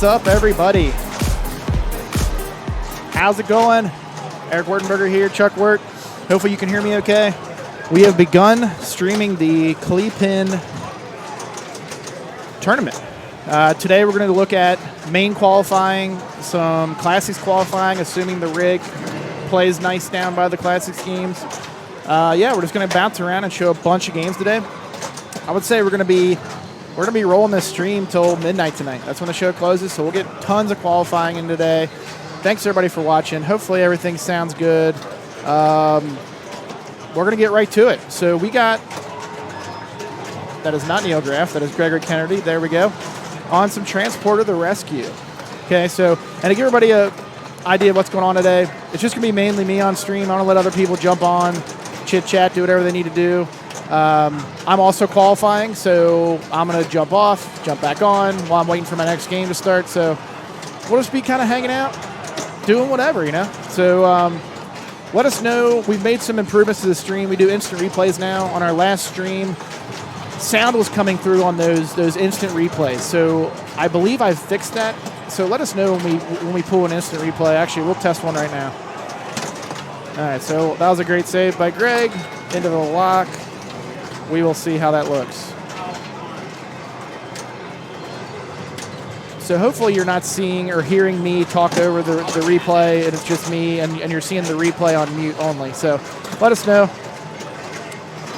What's up, everybody? How's it going? Eric Wertenberger here, Chuck Wirt. Hopefully you can hear me okay. We have begun streaming the CLE PIN tournament. Today we're going to look at main qualifying, some classics qualifying, assuming the rig plays nice down by the classics games. Yeah, we're just going to bounce around and show a bunch of games today. I would say we're going to be rolling this stream till midnight tonight. That's when the show closes, so we'll get tons of qualifying in today. Thanks everybody for watching. Hopefully everything sounds good. We're going to get right to it. So we got, that is not Neil Graff, that is Gregory Kennedy. There we go. On some Transporter the Rescue. Okay, so, and to give everybody an idea of what's going on today, it's just going to be mainly me on stream. I'm going to let other people jump on, chit chat, do whatever they need to do. I'm also qualifying, so I'm going to jump off, jump back on while I'm waiting for my next game to start. So we'll just be kind of hanging out, doing whatever, you know. So let us know. We've made some improvements to the stream. We do instant replays now. On our last stream, sound was coming through on those instant replays. So I believe I've fixed that. So let us know when we pull an instant replay. Actually, we'll test one right now. All right, so that was a great save by Greg into the lock. We will see how that looks. So hopefully you're not seeing or hearing me talk over the replay, and it's just me, and you're seeing the replay on mute only. So let us know.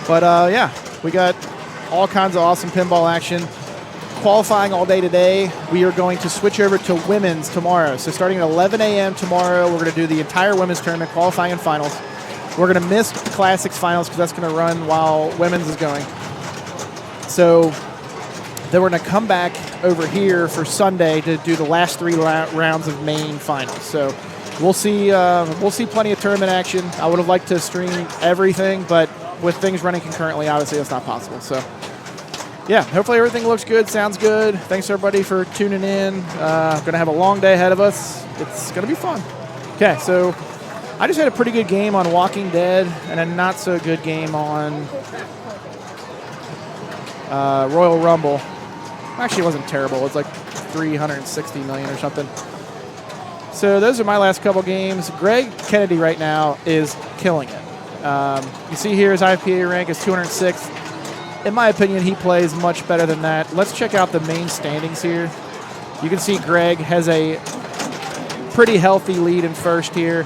But yeah, we got all kinds of awesome pinball action. Qualifying all day today. We are going to switch over to women's tomorrow. So starting at 11 a.m. tomorrow, we're going to do the entire women's tournament, qualifying and finals. We're going to miss the classics finals because that's going to run while women's is going. So then we're going to come back over here for Sunday to do the last 3 rounds of main finals. So we'll see plenty of tournament action. I would have liked to stream everything, but with things running concurrently, obviously that's not possible. So yeah, hopefully everything looks good, sounds good. Thanks everybody for tuning in. Going to have a long day ahead of us. It's going to be fun. Okay, so I just had a pretty good game on Walking Dead and a not so good game on Royal Rumble. Actually, it wasn't terrible. It was like 360 million or something. So those are my last couple games. Greg Kennedy right now is killing it. You see here his IPA rank is 206. In my opinion, he plays much better than that. Let's check out the main standings here. You can see Greg has a pretty healthy lead in first here.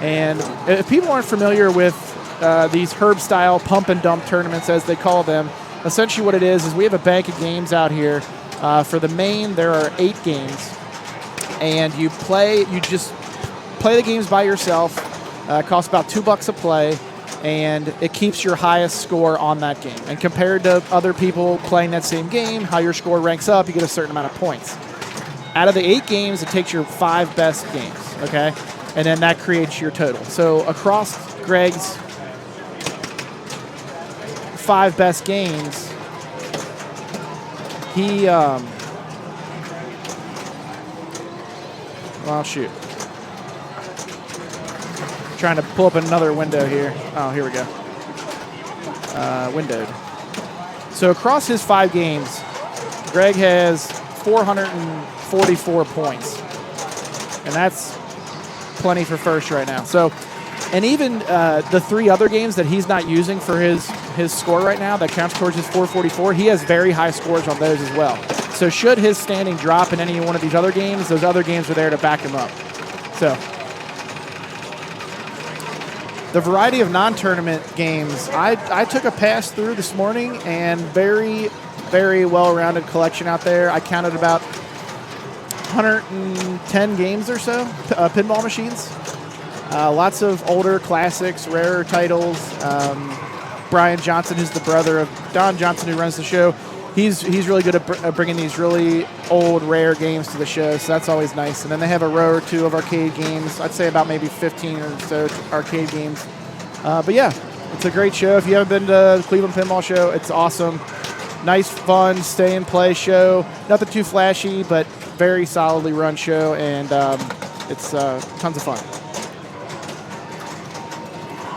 And if people aren't familiar with these Herb-style pump-and-dump tournaments, as they call them, essentially what it is we have a bank of games out here. For the main, there are 8 games. And you just play the games by yourself. It costs about $2 a play. And it keeps your highest score on that game. And compared to other people playing that same game, how your score ranks up, you get a certain amount of points. Out of the 8 games, it takes your 5 best games, okay? And then that creates your total. So across Greg's 5 best games, he, well, shoot. Trying to pull up another window here. Oh, here we go. Windowed. So across his 5 games, Greg has 444 points. And that's plenty for first right now. So, and even the 3 other games that he's not using for his score right now that counts towards his 444, he has very high scores on those as well. So should his standing drop in any one of these other games, those other games are there to back him up. So the variety of non-tournament games, I took a pass through this morning, and very, very well-rounded collection out there. I counted about 110 games or so, pinball machines. Lots of older classics, rarer titles. Brian Johnson, who's the brother of Don Johnson, who runs the show, he's really good at bringing these really old, rare games to the show, so that's always nice. And then they have a row or 2 of arcade games. I'd say about maybe 15 or so arcade games. But yeah, it's a great show. If you haven't been to the Cleveland Pinball Show, it's awesome. Nice, fun, stay-and-play show. Nothing too flashy, but very solidly run show, and it's tons of fun.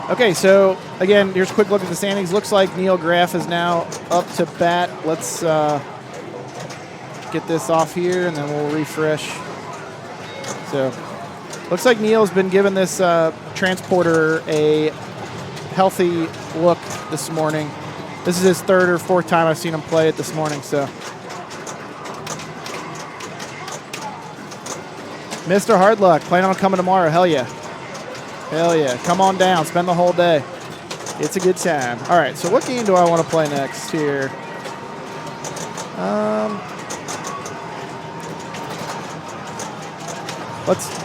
Okay, so again, here's a quick look at the standings. Looks like Neil Graff is now up to bat. Let's get this off here, and then we'll refresh. So, looks like Neil's been giving this transporter a healthy look this morning. This is his third or fourth time I've seen him play it this morning, so. Mr. Hardluck, planning on coming tomorrow. Hell yeah. Hell yeah. Come on down. Spend the whole day. It's a good time. All right, so what game do I want to play next here?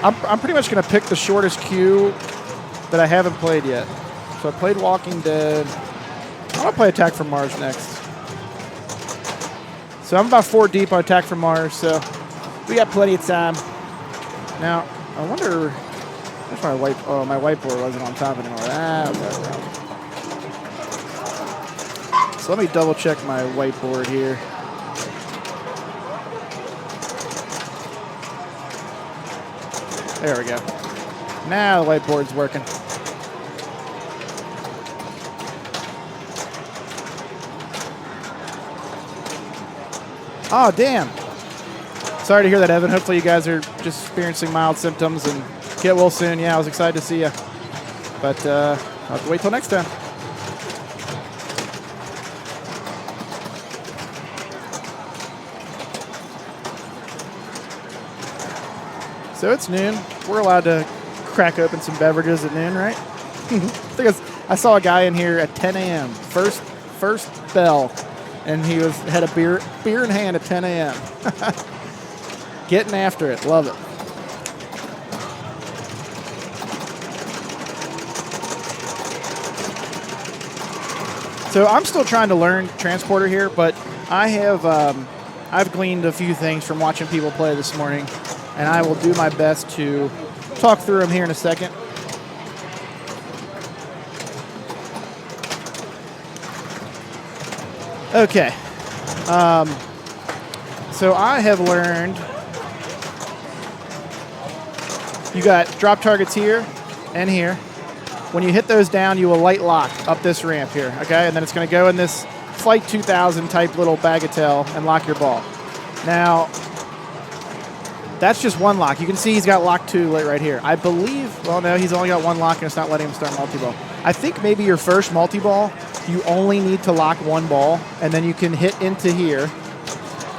I'm pretty much going to pick the shortest queue that I haven't played yet. So I played Walking Dead. I'm going to play Attack from Mars next. So I'm about 4 deep on Attack from Mars, so we got plenty of time. Now, I wonder if my whiteboard wasn't on top anymore. So let me double check my whiteboard here. There we go. Now the whiteboard's working. Oh, damn. Sorry to hear that, Evan. Hopefully you guys are just experiencing mild symptoms and get well soon. Yeah, I was excited to see you. But I'll have to wait till next time. So it's noon. We're allowed to crack open some beverages at noon, right? I saw a guy in here at 10 a.m. First bell, and he had a beer in hand at 10 a.m. Getting after it. Love it. So I'm still trying to learn Transporter here, but I've gleaned a few things from watching people play this morning, and I will do my best to talk through them here in a second. Okay. So I have learned you got drop targets here and here. When you hit those down, you will light lock up this ramp here, okay? And then it's going to go in this Flight 2000 type little bagatelle and lock your ball. Now, that's just one lock. You can see he's got lock 2 right here. I believe, well, no, he's only got one lock and it's not letting him start multi-ball. I think maybe your first multi-ball, you only need to lock one ball, and then you can hit into here,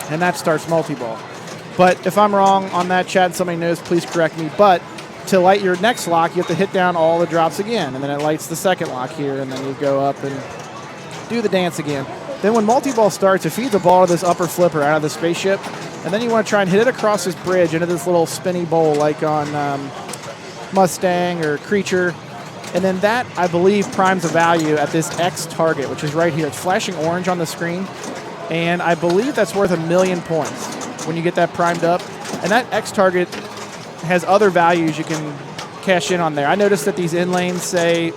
and that starts multi-ball. But if I'm wrong on that, chat, and somebody knows, please correct me. But to light your next lock, you have to hit down all the drops again, and then it lights the second lock here, and then you go up and do the dance again. Then when multi-ball starts, it feeds a ball to this upper flipper out of the spaceship, and then you want to try and hit it across this bridge into this little spinny bowl like on Mustang or Creature. And then that, I believe, primes a value at this X target, which is right here. It's flashing orange on the screen, and I believe that's worth 1,000,000 points when you get that primed up. And that X target has other values you can cash in on there. I noticed that these in lanes say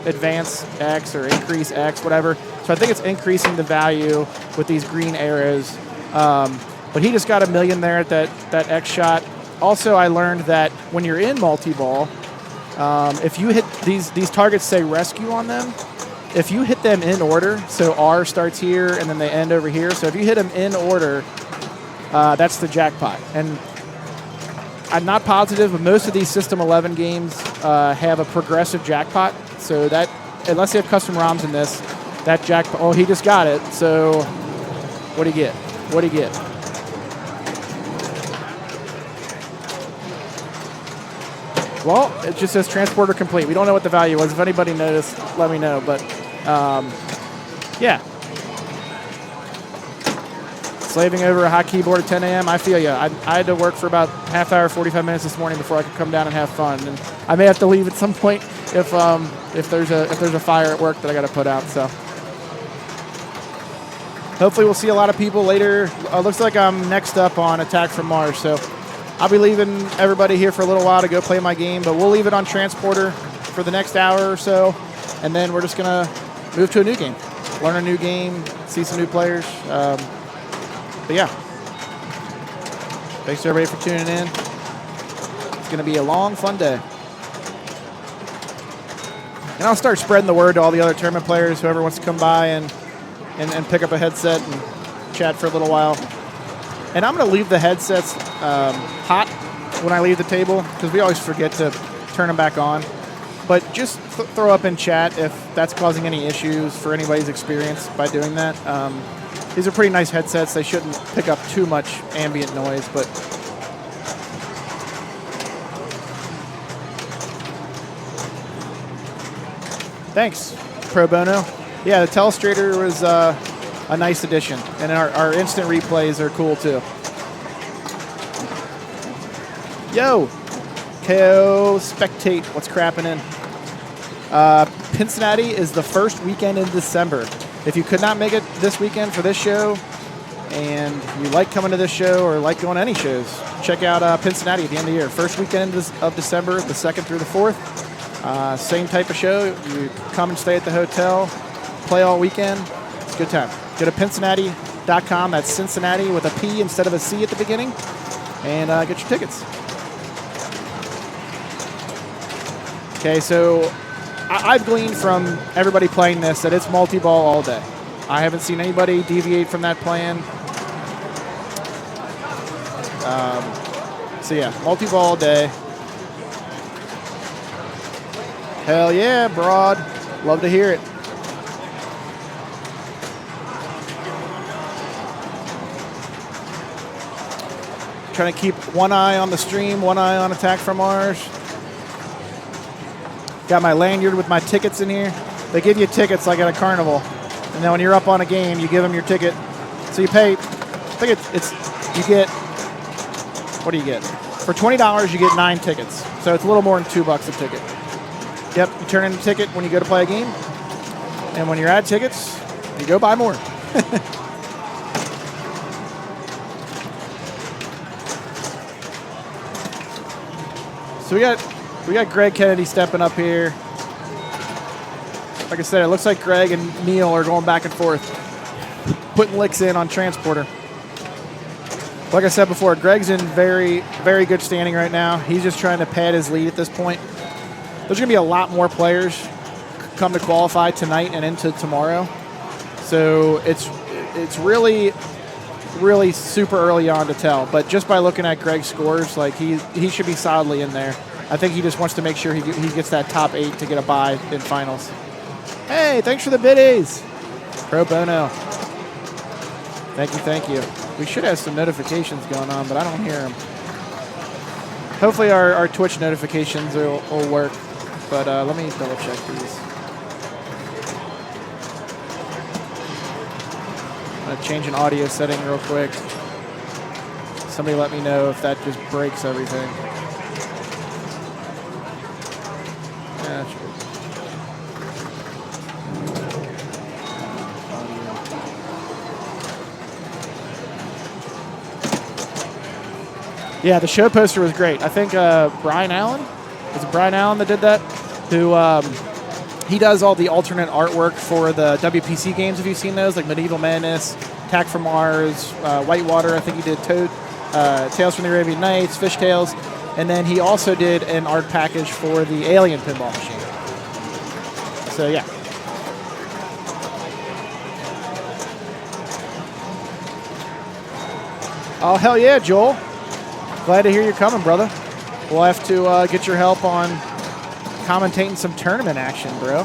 advance X or increase X, whatever. So I think it's increasing the value with these green arrows. But he just got 1,000,000 there at that X shot. Also, I learned that when you're in multi-ball, if you hit these targets say rescue on them, if you hit them in order, so R starts here and then they end over here. So if you hit them in order, that's the jackpot. And I'm not positive, but most of these System 11 games have a progressive jackpot. So that, unless they have custom ROMs in this, that jackpot, oh, he just got it. So what do you get? What do you get? Well, it just says transporter complete. We don't know what the value was. If anybody noticed, let me know. But, yeah. Slaving over a hot keyboard at 10 a.m., I feel you. I had to work for about half hour, 45 minutes this morning before I could come down and have fun. And I may have to leave at some point if there's a fire at work that I got to put out. So hopefully we'll see a lot of people later. Looks like I'm next up on Attack from Mars. So I'll be leaving everybody here for a little while to go play my game, but we'll leave it on Transporter for the next hour or so, and then we're just going to move to a new game, learn a new game, see some new players. But yeah, thanks to everybody for tuning in. It's going to be a long, fun day. And I'll start spreading the word to all the other tournament players, whoever wants to come by and pick up a headset and chat for a little while. And I'm going to leave the headsets hot when I leave the table because we always forget to turn them back on. But just throw up in chat if that's causing any issues for anybody's experience by doing that. These are pretty nice headsets. They shouldn't pick up too much ambient noise, but thanks, Pro Bono. Yeah, the Telestrator was a nice addition, and our instant replays are cool too. Yo, KO Spectate, what's crapping in? Cincinnati is the first weekend in December. If you could not make it this weekend for this show, and you like coming to this show or like going to any shows, check out Cincinnati at the end of the year. First weekend of December, the 2nd through the 4th. Same type of show. You come and stay at the hotel, play all weekend. It's a good time. Go to Cincinnati.com. That's Cincinnati with a P instead of a C at the beginning, and get your tickets. Okay, so I've gleaned from everybody playing this that it's multi-ball all day. I haven't seen anybody deviate from that plan. So yeah, multi-ball all day. Hell yeah, broad. Love to hear it. Trying to keep one eye on the stream, one eye on Attack from Mars. Got my lanyard with my tickets in here. They give you tickets like at a carnival. And then when you're up on a game, you give them your ticket. So you pay, I think you get, what do you get? For $20, you get 9 tickets. So it's a little more than $2 a ticket. Yep, you turn in a ticket when you go to play a game. And when you're out of tickets, you go buy more. So we got Greg Kennedy stepping up here. Like I said, it looks like Greg and Neil are going back and forth, putting licks in on Transporter. Like I said before, Greg's in very, very good standing right now. He's just trying to pad his lead at this point. There's going to be a lot more players come to qualify tonight and into tomorrow. So it's really, really super early on to tell. But just by looking at Greg's scores, like he should be solidly in there. I think he just wants to make sure he gets that top 8 to get a bye in finals. Hey, thanks for the biddies. Pro Bono. Thank you. We should have some notifications going on, but I don't hear them. Hopefully our Twitch notifications will work, but let me double check these. I'm going to change an audio setting real quick. Somebody let me know if that just breaks everything. Yeah, sure. Yeah, the show poster was great. I think Brian Allen, was it Brian Allen that did that? Who he does all the alternate artwork for the WPC games. Have you seen those? Like Medieval Madness, Attack from Mars, Whitewater. I think he did Tales from the Arabian Nights, Fish Tales, and then he also did an art package for the Alien pinball machine. So yeah. Oh hell yeah, Joel. Glad to hear you're coming, brother. We'll have to get your help on commentating some tournament action, bro.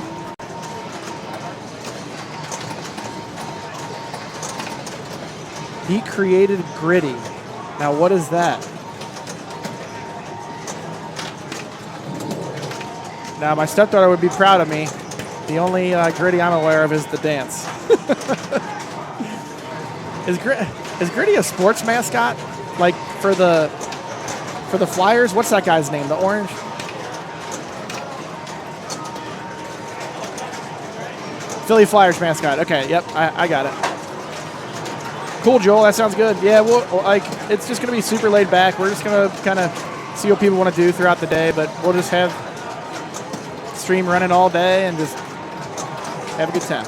He created Gritty. Now, what is that? Now, my stepdaughter would be proud of me. The only Gritty I'm aware of is the dance. Is Gritty a sports mascot? Like for the Flyers? What's that guy's name? The orange? Philly Flyers mascot. Okay, yep, I got it. Cool, Joel. That sounds good. Yeah, it's just gonna be super laid back. We're just gonna kind of see what people want to do throughout the day, but we'll just have stream running all day and just have a good time.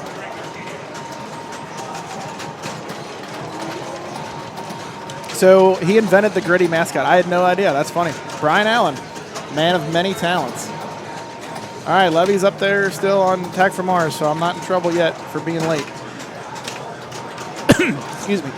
So he invented the Gritty mascot. I had no idea. That's funny. Brian Allen, man of many talents. All right, Levy's up there still on Attack from Mars, so I'm not in trouble yet for being late. Excuse me.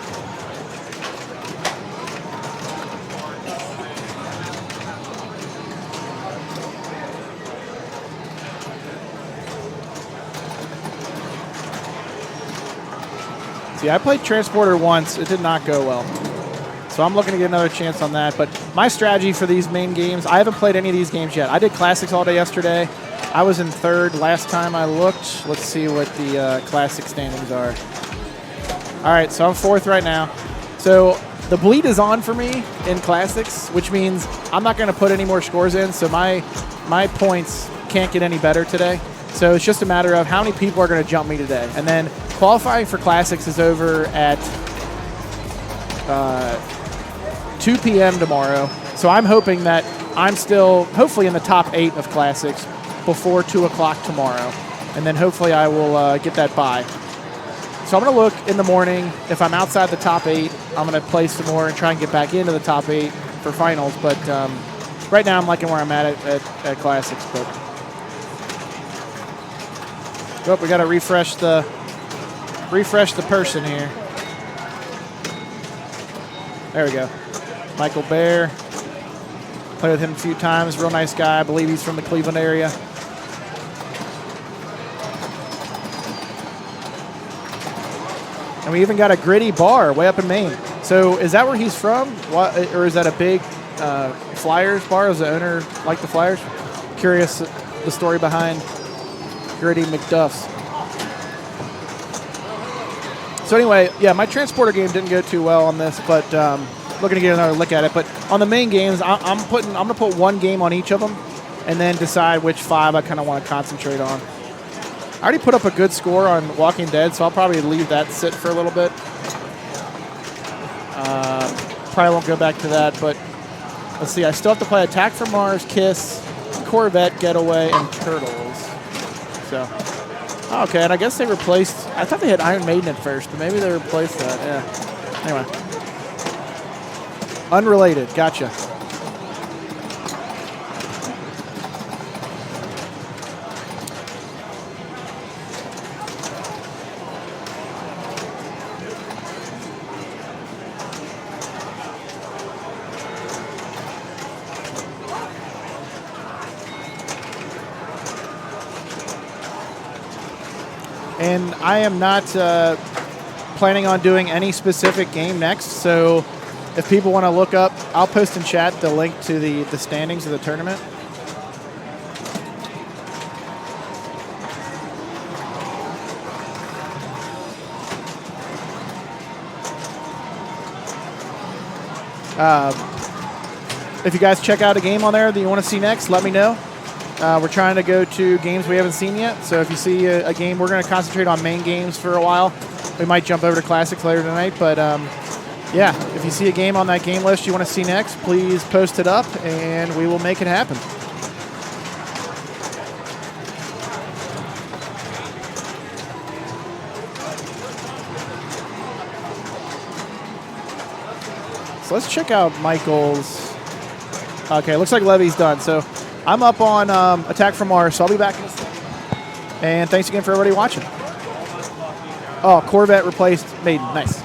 see. I played Transporter once. It did not go well. So I'm looking to get another chance on that. But my strategy for these main games, I haven't played any of these games yet. I did Classics all day yesterday. I was in third last time I looked. Let's see what the Classic standings are. All right, so I'm fourth right now. So the bleed is on for me in Classics, which means I'm not going to put any more scores in. So my points can't get any better today. So it's just a matter of how many people are going to jump me today. And then qualifying for Classics is over at 2 p.m. tomorrow. So I'm hoping that I'm still hopefully in the top 8 of Classics before 2 o'clock tomorrow. And then hopefully I will get that bye. So I'm going to look in the morning. If I'm outside the top 8, I'm going to play some more and try and get back into the top 8 for finals. But right now I'm liking where I'm at Classics. But we got to refresh the person here. There we go. Michael Bear. Played with him a few times. Real nice guy. I believe he's from the Cleveland area. And we even got a gritty bar way up in Maine. So is that where he's from? What, or is that a big Flyers bar? Does the owner like the Flyers? Curious the story behind Gritty McDuff's. So anyway, yeah, my Transporter game didn't go too well on this, but looking to get another look at it. But on the main games, I'm going to put one game on each of them and then decide which 5 I kind of want to concentrate on. I already put up a good score on Walking Dead, so I'll probably leave that sit for a little bit. Probably won't go back to that, but let's see. I still have to play Attack from Mars, Kiss, Corvette, Getaway, and Turtles. So, okay, and I guess they replaced. I thought they had Iron Maiden at first, but maybe they replaced that. Yeah. Anyway, unrelated. Gotcha. And I am not planning on doing any specific game next, so if people want to look up, I'll post in chat the link to the standings of the tournament. If you guys check out a game on there that you want to see next, let me know. We're trying to go to games we haven't seen yet. So if you see a game, we're going to concentrate on main games for a while. We might jump over to Classics later tonight. But, yeah, if you see a game on that game list you want to see next, please post it up, and we will make it happen. So let's check out Michael's. Okay, looks like Levy's done. So I'm up on Attack from Mars, so I'll be back in a second. And thanks again for everybody watching. Oh, Corvette replaced Maiden. Nice.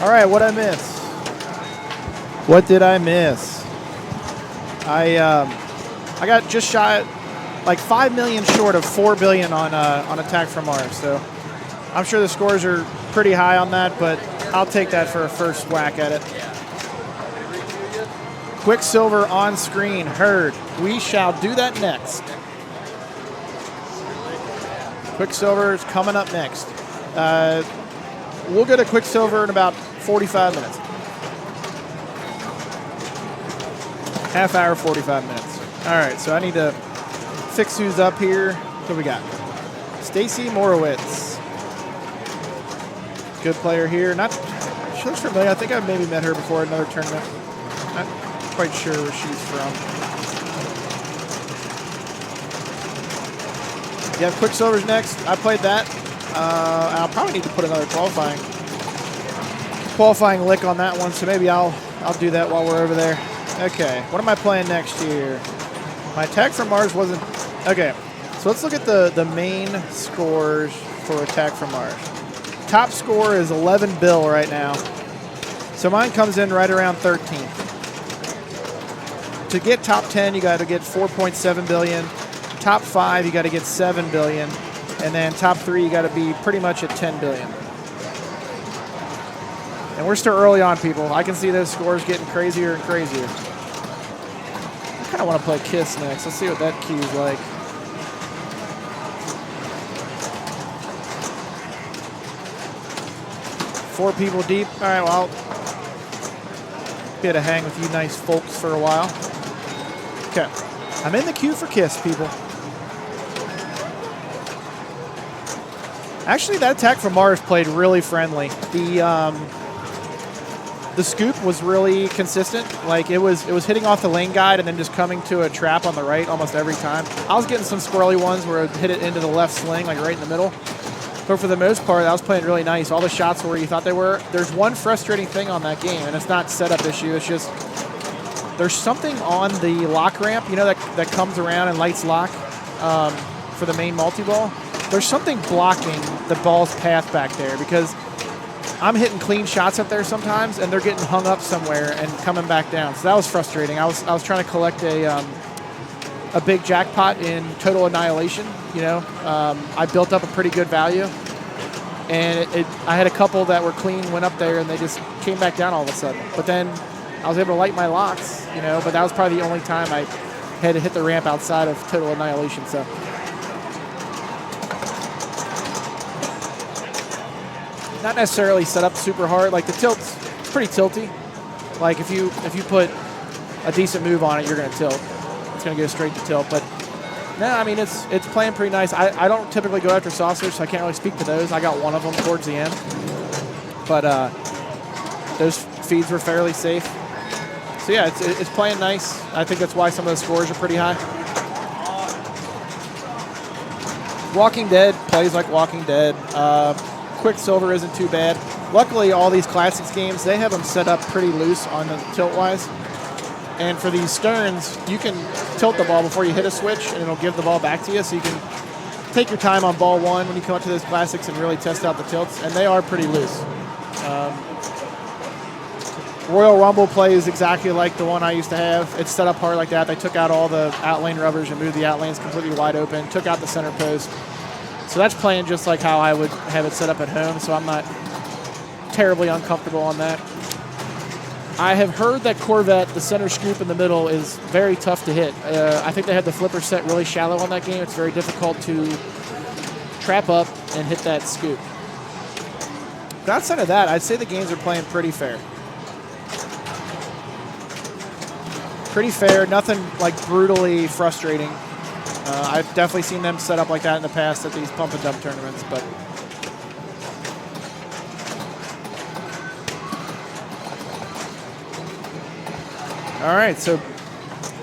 All right, what I miss? What did I miss? I got just shy, like 5 million short of 4 billion on Attack from Mars. So I'm sure the scores are pretty high on that, but I'll take that for a first whack at it. Quicksilver on screen, heard. We shall do that next. Quicksilver is coming up next. We'll go to Quicksilver in about 45 minutes. Half hour, 45 minutes. All right, so I need to fix who's up here. What do we got? Stacy Morowitz. Good player here. She looks familiar. I think I've maybe met her before in another tournament. Not quite sure where she's from. Yeah, Quicksilver's next. I played that. I'll probably need to put another qualifying lick on that one, so maybe I'll do that while we're over there. Okay, what am I playing next year? My Attack from Mars wasn't... Okay, so let's look at the main scores for Attack from Mars. Top score is 11 bill right now. So mine comes in right around 13th. To get top 10, you got to get 4.7 billion. Top 5, you got to get 7 billion. And then top 3, you got to be pretty much at 10 billion. And we're still early on, people. I can see those scores getting crazier and crazier. I kind of want to play Kiss next. Let's see what that queue is like. Four people deep. All right, well, I'll be able to hang with you nice folks for a while. Okay. I'm in the queue for Kiss, people. Actually, that Attack from Mars played really friendly. The scoop was really consistent. Like it was hitting off the lane guide and then just coming to a trap on the right almost every time. I was getting some squirrely ones where it hit it into the left sling, like right in the middle. But for the most part, I was playing really nice. All the shots were where you thought they were. There's one frustrating thing on that game, and it's not setup issue. It's just there's something on the lock ramp, you know, that comes around and lights lock for the main multi-ball. There's something blocking the ball's path back there because I'm hitting clean shots up there sometimes, and they're getting hung up somewhere and coming back down. So that was frustrating. I was trying to collect a big jackpot in Total Annihilation. You know, I built up a pretty good value, and I had a couple that were clean, went up there, and they just came back down all of a sudden. But then I was able to light my locks, you know, but that was probably the only time I had to hit the ramp outside of Total Annihilation. So. Not necessarily set up super hard. Like the tilt's pretty tilty. Like if you put a decent move on it, you're going to tilt. It's going to go straight to tilt. But no, I mean it's playing pretty nice. I don't typically go after saucers, so I can't really speak to those. I got one of them towards the end, but those feeds were fairly safe. So yeah, it's playing nice. I think that's why some of the scores are pretty high. Walking Dead plays like Walking Dead. Quicksilver isn't too bad. Luckily, all these Classics games, they have them set up pretty loose on the tilt-wise. And for these sterns, you can tilt the ball before you hit a switch, and it'll give the ball back to you. So you can take your time on ball one when you come up to those Classics and really test out the tilts. And they are pretty loose. Royal Rumble plays exactly like the one I used to have. It's set up hard like that. They took out all the outlane rubbers and moved the outlanes completely wide open, took out the center post. So that's playing just like how I would have it set up at home, so I'm not terribly uncomfortable on that. I have heard that Corvette, the center scoop in the middle, is very tough to hit. I think they had the flipper set really shallow on that game. It's very difficult to trap up and hit that scoop. But outside of that, I'd say the games are playing pretty fair. Pretty fair, nothing like brutally frustrating. I've definitely seen them set up like that in the past at these pump and dump tournaments, but all right, so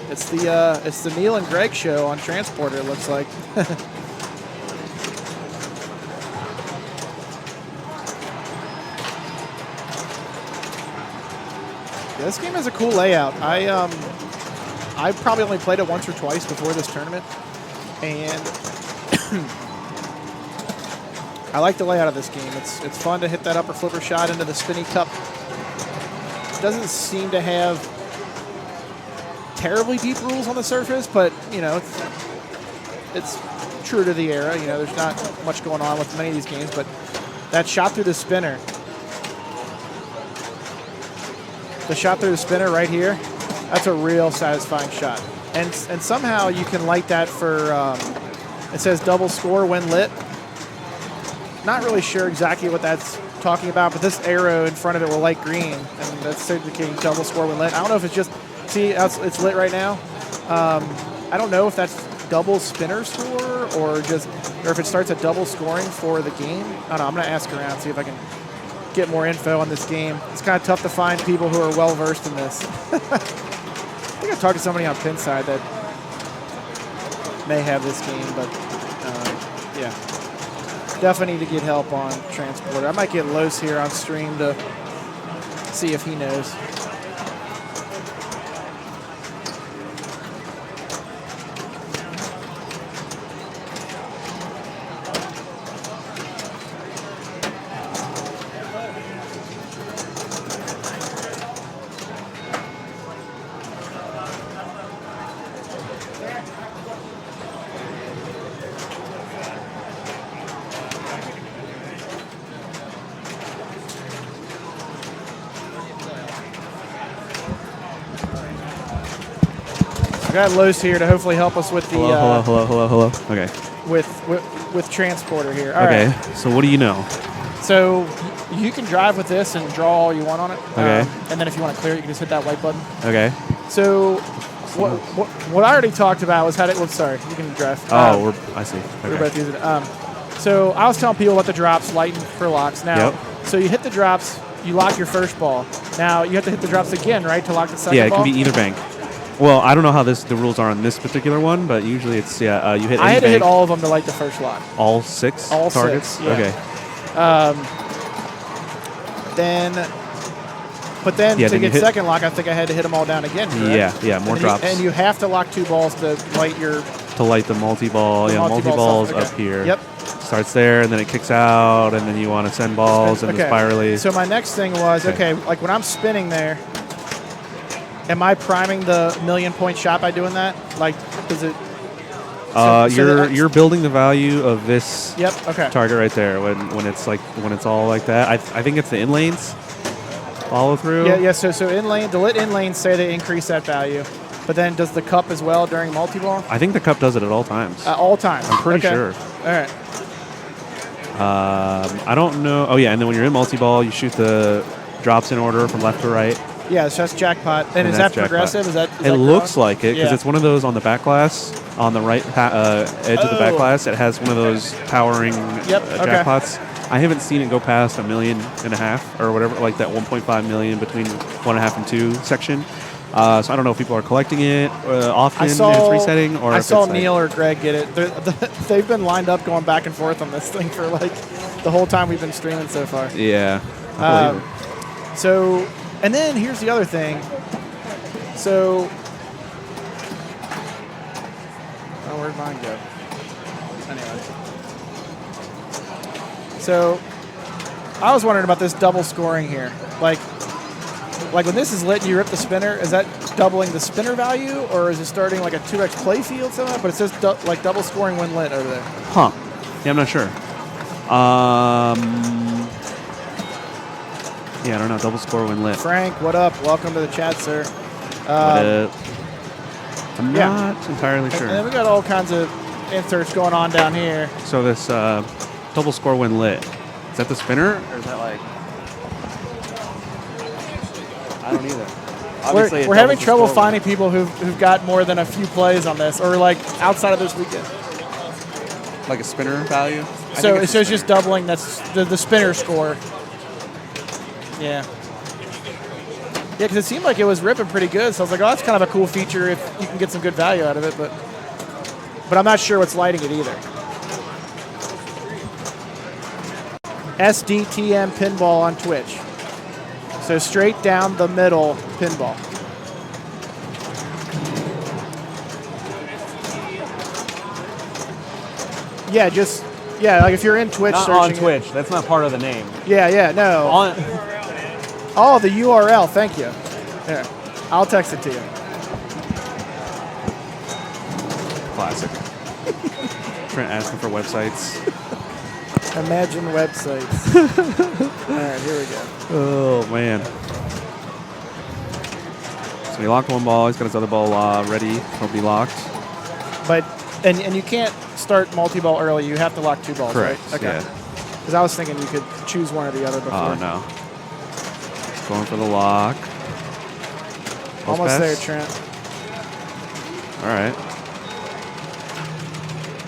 it's the Neil and Greg show on Transporter, it looks like. Yeah, this game has a cool layout. I probably only played it once or twice before this tournament, and I like the layout of this game. It's fun to hit that upper flipper shot into the spinny cup doesn't seem to have terribly deep rules on the surface, but you know, it's true to the era. You know, there's not much going on with many of these games, but that shot through the spinner, right here, that's a real satisfying shot. And somehow you can light that for, it says double score when lit. Not really sure exactly what that's talking about, but this arrow in front of it will light green, and that's indicating double score when lit. I don't know if it's just, see, it's lit right now. I don't know if that's double spinner score or if it starts at double scoring for the game. I don't know. I'm going to ask around, see if I can get more info on this game. It's kind of tough to find people who are well versed in this. I think I talked to somebody on Pinside that may have this game, but yeah. Definitely need to get help on Transporter. I might get Los here on stream to see if he knows. I got Los here to hopefully help us with the hello. Okay. With Transporter here. All okay. right. So what do you know? So you can drive with this and draw all you want on it. Okay. And then if you want to clear it, you can just hit that white button. Okay. So what I already talked about was how to. Oops, sorry. You can drive. Oh, I see. Okay. We're both using it. So I was telling people about the drops, lighten for locks. Now, so you hit the drops, you lock your first ball. Now you have to hit the drops again, right, to lock the second ball? Yeah, it can be either bank. Well, I don't know how the rules are on this particular one, but usually it's you hit. I had to bank. hit all of them to light the first lock. All six targets. 6, yeah. Okay. Then to get second lock, I think I had to hit them all down again. Correct? Yeah, more drops. And you have to lock 2 balls to light your. To light the multi-ball. Yeah, multi-balls okay. up here. Yep. Starts there, and then it kicks out, and then you want to send balls and spirally. So my next thing was like when I'm spinning there. Am I priming the million-point shot by doing that? Like, does it? You're building the value of this target right there when it's all like that. I think it's the in lanes follow through. Yeah. So in lane, the lit in lanes say they increase that value, but then does the cup as well during multi-ball? I think the cup does it at all times. All times. I'm pretty sure. All right. I don't know. Oh yeah, and then when you're in multi-ball, you shoot the drops in order from left to right. Yeah, so that's jackpot. And is that progressive? Is that looks like it because it's one of those on the back glass, on the right edge of the back glass. It has one of those powering jackpots. I haven't seen it go past 1.5 million or whatever, like that 1.5 million between 1.5 and 2 section. So I don't know if people are collecting it often and it's resetting, or I saw Neil or Greg get it. They've been lined up going back and forth on this thing for like the whole time we've been streaming so far. Yeah. So. And then here's the other thing. So, where'd mine go? Anyway. So, I was wondering about this double scoring here. Like when this is lit and you rip the spinner, is that doubling the spinner value, or is it starting like a 2x play field somehow? But it says like double scoring when lit over there. Huh. Yeah, I'm not sure. Yeah, I don't know. Double score when lit. Frank, what up? Welcome to the chat, sir. I'm not entirely sure. And then we got all kinds of inserts going on down here. So this double score when lit, is that the spinner, or is that like? I don't either. We're having trouble finding people who've got more than a few plays on this, or like outside of this weekend. Like a spinner value. So it's just doubling. That's the spinner score. Yeah. Yeah, because it seemed like it was ripping pretty good. So I was like, oh, that's kind of a cool feature if you can get some good value out of it. But I'm not sure what's lighting it either. SDTM Pinball on Twitch. So straight down the middle pinball. Yeah, like if you're in Twitch not searching on Twitch. That's not part of the name. Yeah, no. Oh, the URL. Thank you. Here, I'll text it to you. Classic. Trent asking for websites. Imagine websites. All right, here we go. Oh, man. So he locked one ball. He's got his other ball ready. He'll be locked. But and you can't start multi-ball early. You have to lock 2 balls, correct, right? Okay. Yeah. Because I was thinking you could choose one or the other before. Oh, no. He's going for the lock. Almost there, Trent. All right.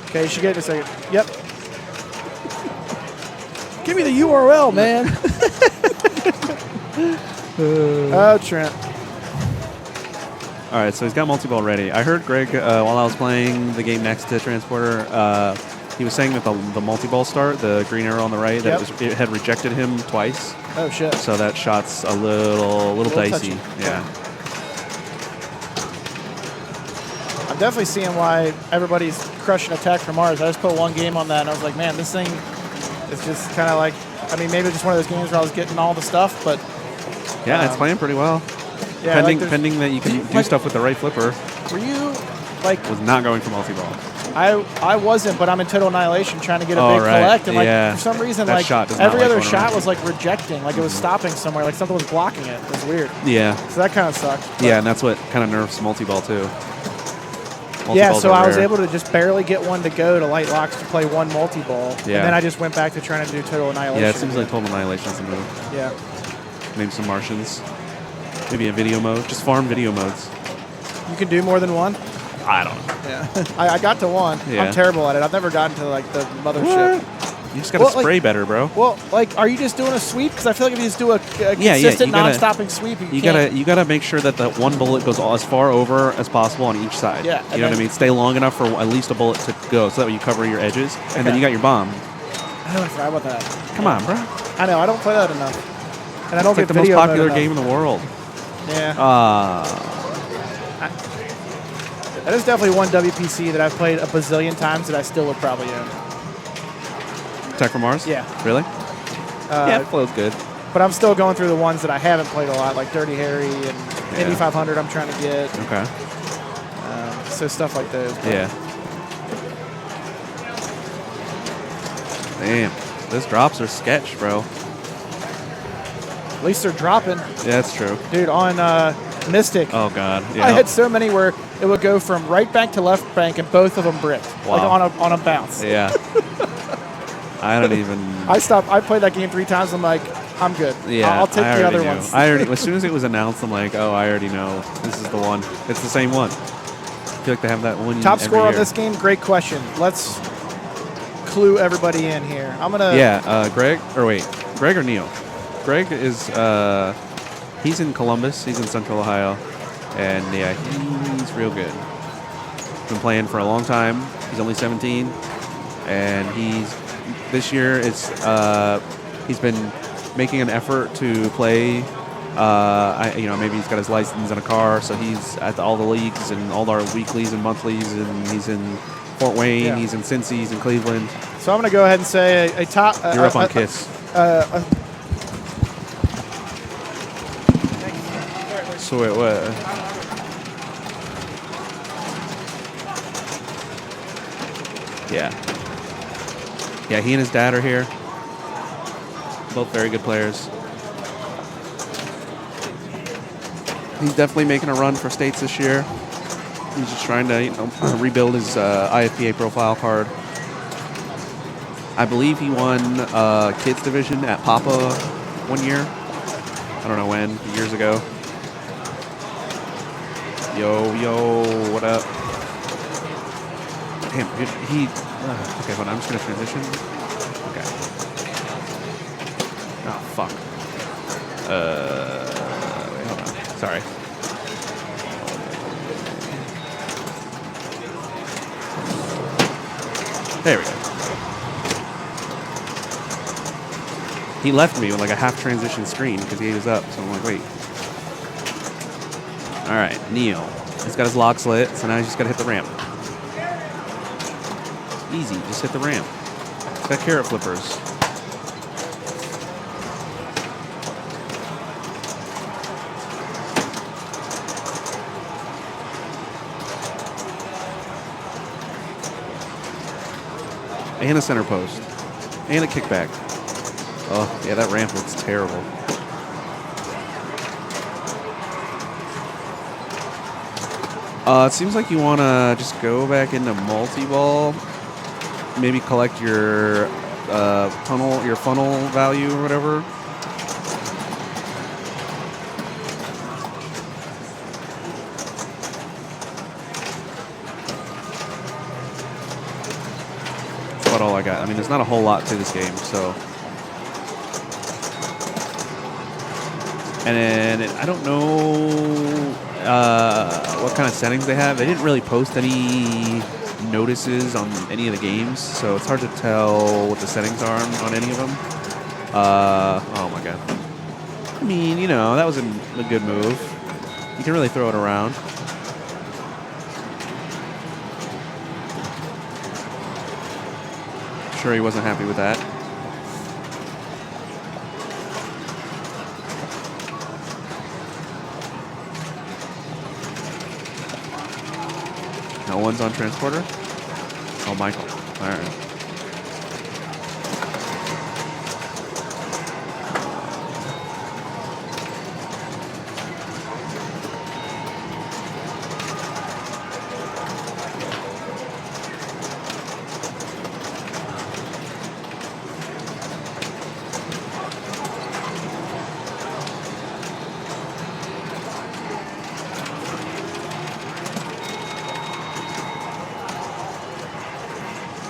Okay, you should get it in a second. Yep. Give me the URL, man. Oh, Trent. All right, so he's got multi-ball ready. I heard Greg, while I was playing the game next to Transporter, he was saying that the multi-ball start, the green arrow on the right, that it had rejected him twice. Oh, shit. So that shot's a little dicey. Touchy. Yeah. I'm definitely seeing why everybody's crushing Attack from Mars. I just put one game on that, and I was like, man, this thing is just kind of like, I mean, maybe just one of those games where I was getting all the stuff, but... Yeah, it's playing pretty well. Yeah, pending that you can do stuff with the right flipper. Were you, like... Was not going for multi-ball. I wasn't, but I'm in Total Annihilation trying to get a big collect, and for some reason, that every other shot was like rejecting, like it was stopping somewhere, like something was blocking it. It was weird. Yeah. So that kind of sucked. Yeah, and that's what kind of nerfs multi-ball too. Yeah, so I was able to just barely get one to go to light locks to play one multi-ball, and then I just went back to trying to do Total Annihilation. Yeah, it seems like Total Annihilation is the move. Yeah. Maybe some Martians. Maybe a video mode. Just farm video modes. You can do more than one? I don't know. Yeah. I got to one. Yeah. I'm terrible at it. I've never gotten to like the mothership. You just got to spray better, bro. Well, like, are you just doing a sweep? Because I feel like if you just do a consistent, non-stopping sweep, you gotta make sure that the one bullet goes as far over as possible on each side. Yeah, you know what I mean? Stay long enough for at least a bullet to go, so that way you cover your edges, and then you got your bomb. Oh, I forgot about that. Come on, bro. I know. I don't play that enough, and I don't get the most popular game in the world. Yeah. That is definitely one WPC that I've played a bazillion times that I still would probably own. Attack from Mars? Yeah. Really? Yeah, it flows good. But I'm still going through the ones that I haven't played a lot, like Dirty Harry and Indy 500 I'm trying to get. Okay. So stuff like those. Yeah. Damn. Those drops are sketch, bro. At least they're dropping. Yeah, that's true. Dude, on Mystic. Oh, God. Yeah. I had so many where it would go from right bank to left bank and both of them bricked. Wow. Like on a bounce. Yeah. I don't even... I played that game 3 times. I'm like, I'm good. Yeah, I'll take the other ones. As soon as it was announced, I'm like, oh, I already know. This is the one. It's the same one. I feel like they have that one. Top score on this game? Great question. Let's clue everybody in here. I'm going to... Yeah, Greg or Neil? Greg is... he's in Columbus. He's in Central Ohio. And, yeah, he's real good. Been playing for a long time. He's only 17. And this year, he's been making an effort to play. Maybe he's got his license in a car, so he's at all the leagues and all our weeklies and monthlies, and he's in Fort Wayne, he's in Cincy, he's in Cleveland. So I'm going to go ahead and say a top... You're up on KISS. So wait, what? Yeah. Yeah, he and his dad are here. Both very good players. He's definitely making a run for states this year. He's just trying to, rebuild his IFPA profile card. I believe he won kids division at Papa one year. I don't know when, years ago. Yo, what up? Damn, he... okay, hold on, I'm just going to transition. Okay. Oh, fuck. Wait, hold on. Sorry. There we go. He left me with like a half transition screen because he was up, so I'm like, wait. All right, Neil. He's got his lock slit, so now he's just got to hit the ramp. Easy, just hit the ramp. He's got carrot flippers. And a center post. And a kickback. Oh, yeah, that ramp looks terrible. It seems like you want to just go back into multi-ball. Maybe collect your funnel value or whatever. That's about all I got. I mean, there's not a whole lot to this game, so. And then I don't know what kind of settings they have. They didn't really post any notices on any of the games, so it's hard to tell what the settings are on any of them. Oh my god. I mean, you know, that was a good move. You can really throw it around. Sure, he wasn't happy with that. No one's on transporter? Oh, Michael. All right.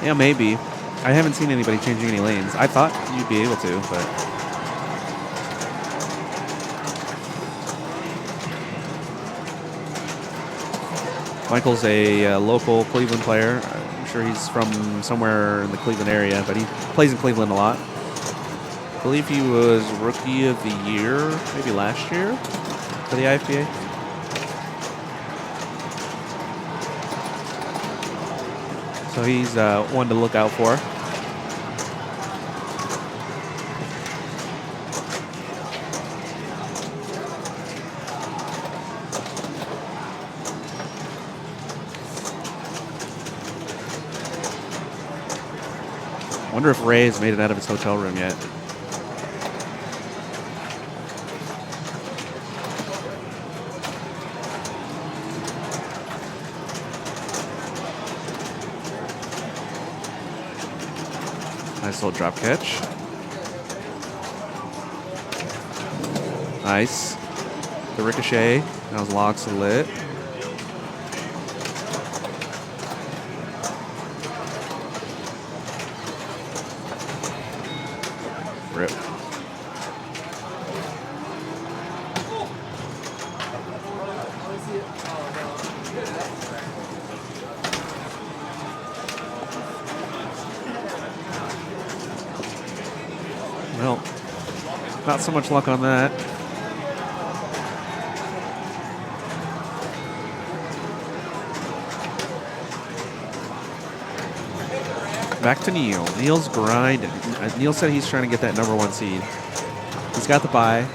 Yeah, maybe. I haven't seen anybody changing any lanes. I thought you'd be able to, but... Michael's a local Cleveland player. I'm sure he's from somewhere in the Cleveland area, but he plays in Cleveland a lot. I believe he was Rookie of the Year, maybe last year, for the IFBA. So he's one to look out for. Wonder if Ray's made it out of his hotel room yet. Nice little drop catch. Nice. The ricochet. That was locks lit. Rip. Well, not so much luck on that. Back to Neil. Neil's grinding. Neil said he's trying to get that #1 seed. He's got the bye.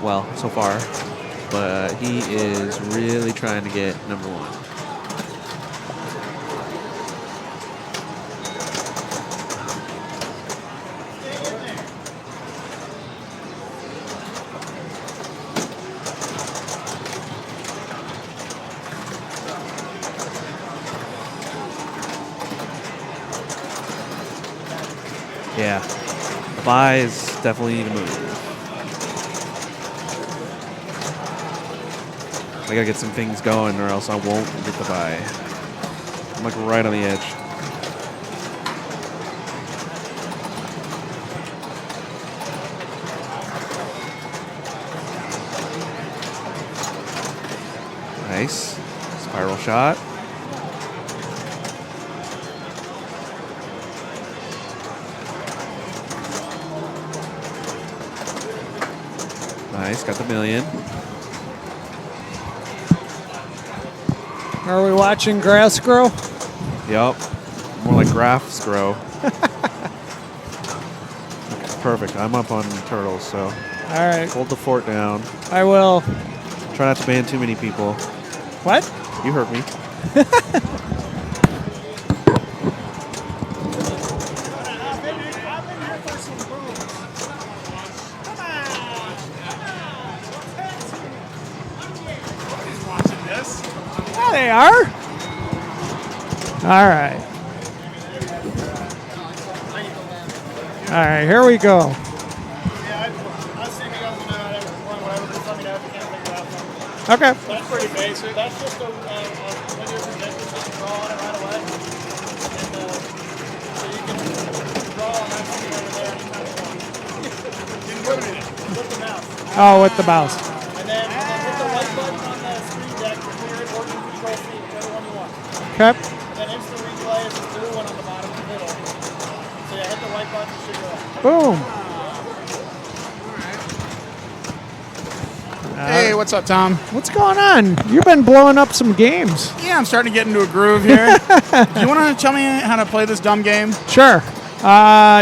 Well, so far. But he is really trying to get #1. Yeah, the bye is definitely the move. I gotta get some things going or else I won't get the bye. I'm like right on the edge. Nice. Spiral shot. Nice, got the million. Are we watching grass grow? Yep. More like graphs grow. Perfect. I'm up on turtles, so. All right. Hold the fort down. I will. Try not to ban too many people. What? You heard me. Yeah, they are. All right. All right, here we go. Okay. That's pretty basic. That's just a linear projector, so you can draw on it right away. And so you can draw on that screen over there anytime you want. With the mouse. Oh, with the mouse. And then hit the right button on the screen deck to clear it, or you can control C, whichever one you want. Okay. And then instant replay is the blue one on the bottom in the middle. So yeah, hit the right button to shoot it off. Boom. Hey, what's up, Tom? What's going on? You've been blowing up some games. Yeah, I'm starting to get into a groove here. Do you want to tell me how to play this dumb game? Sure.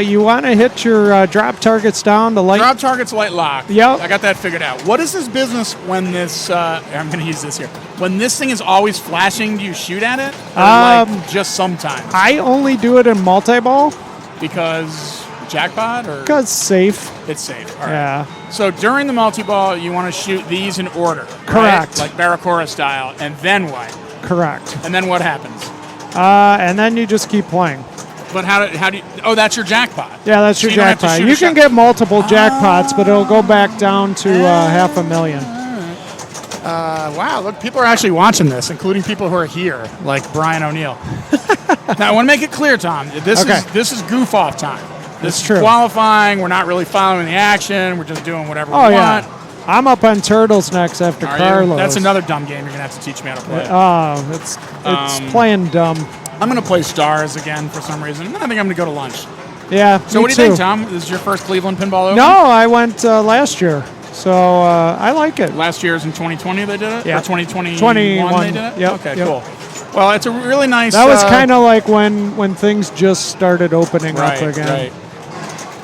You want to hit your drop targets down to light. Drop targets, light lock. Yep. I got that figured out. What is this business when this, I'm going to use this here. When this thing is always flashing, do you shoot at it? Or like just sometimes? I only do it in multi-ball. Because jackpot or? Because safe. It's safe. All right. Yeah. So during the multi-ball, you want to shoot these in order. Correct. Right? Like Barracuda style. And then what? Correct. And then what happens? And then you just keep playing. But how do you, oh, that's your jackpot. Yeah, that's So your you don't have to jackpot. shoot a You can shot. get multiple jackpots, but it'll go back down to $500,000. Wow, look, people are actually watching this, including people who are here, like Brian O'Neill. Now, I want to make it clear, Tom, this is goof off time. This is true. Qualifying. We're not really following the action. We're just doing whatever we Oh, want. yeah. I'm up on turtles next after Are you? Carlos. That's another dumb game you're going to have to teach me how to play. Oh, it's playing dumb. I'm going to play Stars again for some reason, and then I think I'm going to go to lunch. Yeah, So me what do you too. think, Tom? This is your first Cleveland Pinball Open? No, I went last year, so I like it. Last year's in 2020 they did it? Yeah. Or 2021 21. they did it? Yep, Okay, yep. cool. Well, it's a really nice... That was kind of like when things just started opening up again. Right.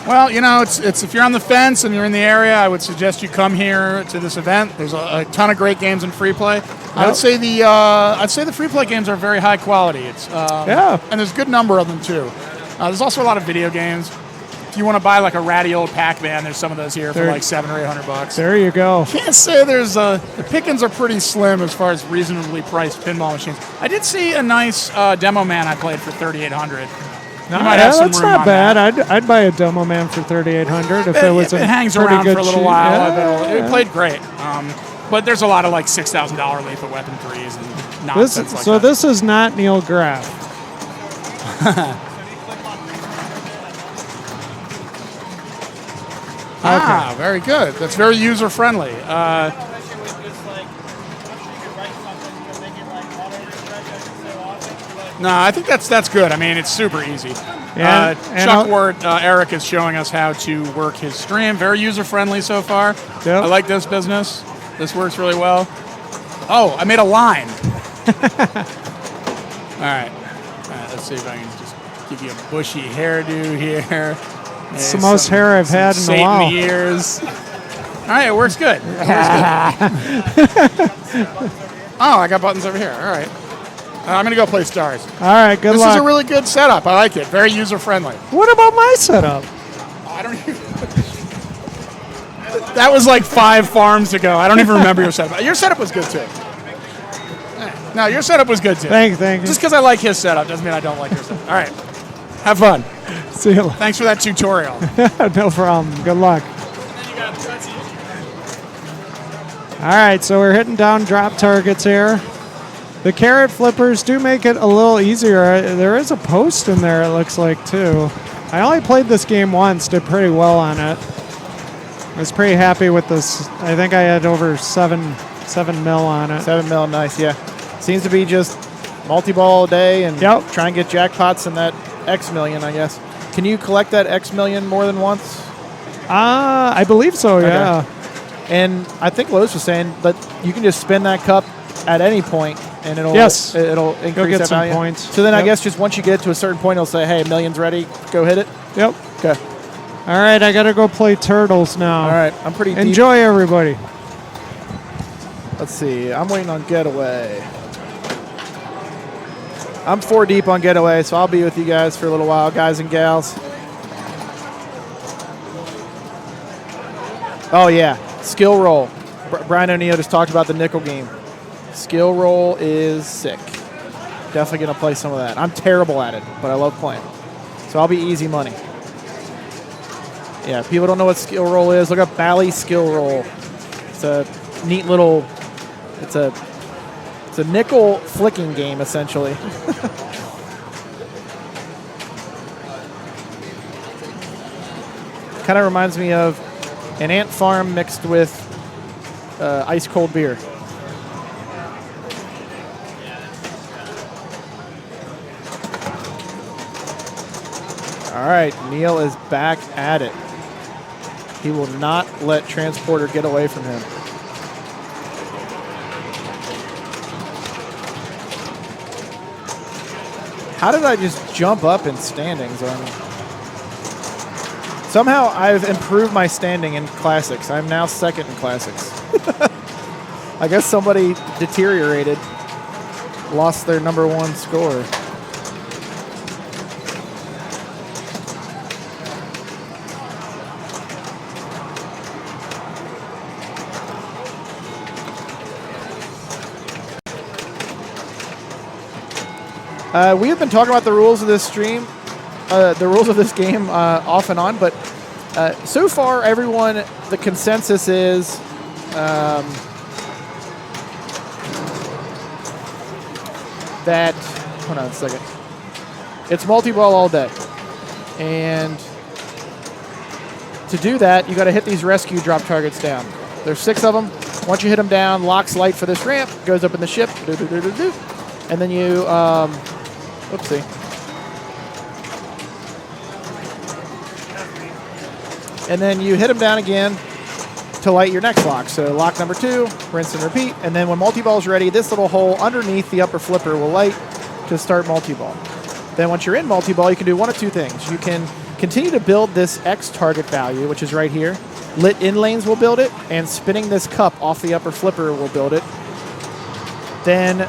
Well, you know, it's if you're on the fence and you're in the area, I would suggest you come here to this event. There's a ton of great games in free play. I would say the free play games are very high quality. It's and there's a good number of them too. There's also a lot of video games. If you want to buy like a ratty old Pac-Man, there's some of those here for like $700 or $800. There you go. Can't say there's the pickings are pretty slim as far as reasonably priced pinball machines. I did see a nice demo man I played for $3,800. No, that's not bad. I'd buy a demo man for $3,800 if it was a it hangs pretty around good for a little sheet. while. Yeah, It played great. But there's a lot of like $6,000 Lethal Weapon 3s and nonsense like that. This is not Neil Graff. Ah, very good. That's very user friendly. No, I think that's good. I mean, it's super easy. Yeah, Chuck Ward, Eric is showing us how to work his stream. Very user friendly so far. Yep. I like this business. This works really well. Oh, I made a line. All right, let's see if I can just give you a bushy hairdo here. It's the most hair I've had in a while. Satan ears. All right, it works good. Oh, I got buttons over here. All right. I'm going to go play Stars. All right, good luck. This is a really good setup. I like it. Very user-friendly. What about my setup? I don't even... That was like 5 farms ago. I don't even remember your setup. Your setup was good, too. No, your setup was good, too. Thank you. Just because I like his setup doesn't mean I don't like your setup. All right. Have fun. See you later. Thanks for that tutorial. No problem. Good luck. All right, so we're hitting down drop targets here. The carrot flippers do make it a little easier. There is a post in there, it looks like, too. I only played this game once, did pretty well on it. I was pretty happy with this. I think I had over 7 mil on it. 7 mil, nice, yeah. Seems to be just multi-ball all day and try and get jackpots in that X million, I guess. Can you collect that X million more than once? I believe so, yeah. Okay. And I think Lowe's was saying that you can just spin that cup at any point and it'll increase get that some value. points. So then I guess just once you get to a certain point, it'll say, hey, million's ready, go hit it. Yep. Okay. All right, I got to go play Turtles now. All right, I'm pretty deep. Enjoy, everybody. Let's see, I'm waiting on Getaway. I'm 4 deep on Getaway, so I'll be with you guys for a little while, guys and gals. Oh, yeah. Skill roll. Brian O'Neill just talked about the nickel game. Skill roll is sick. Definitely going to play some of that. I'm terrible at it, but I love playing. So I'll be easy money. Yeah, people don't know what skill roll is. Look up Bally skill roll. It's a neat little, it's a nickel flicking game, essentially. Kind of reminds me of an ant farm mixed with ice cold beer. All right, Neil is back at it. He will not let Transporter get away from him. How did I just jump up in standings? Somehow I've improved my standing in Classics. I'm now second in Classics. I guess somebody deteriorated, lost their #1 score. We have been talking about the rules of this stream, the rules of this game off and on, but so far, everyone, the consensus is that, hold on a second, it's multi-ball all day. And to do that, you got to hit these rescue drop targets down. There's 6 of them. Once you hit them down, locks light for this ramp, goes up in the ship, and then you, oopsie. And then you hit them down again to light your next lock. So lock number 2, rinse and repeat. And then when multi-ball is ready, this little hole underneath the upper flipper will light to start multi-ball. Then once you're in multi-ball, you can do one of 2 things. You can continue to build this X target value, which is right here. Lit in lanes will build it, and spinning this cup off the upper flipper will build it. Then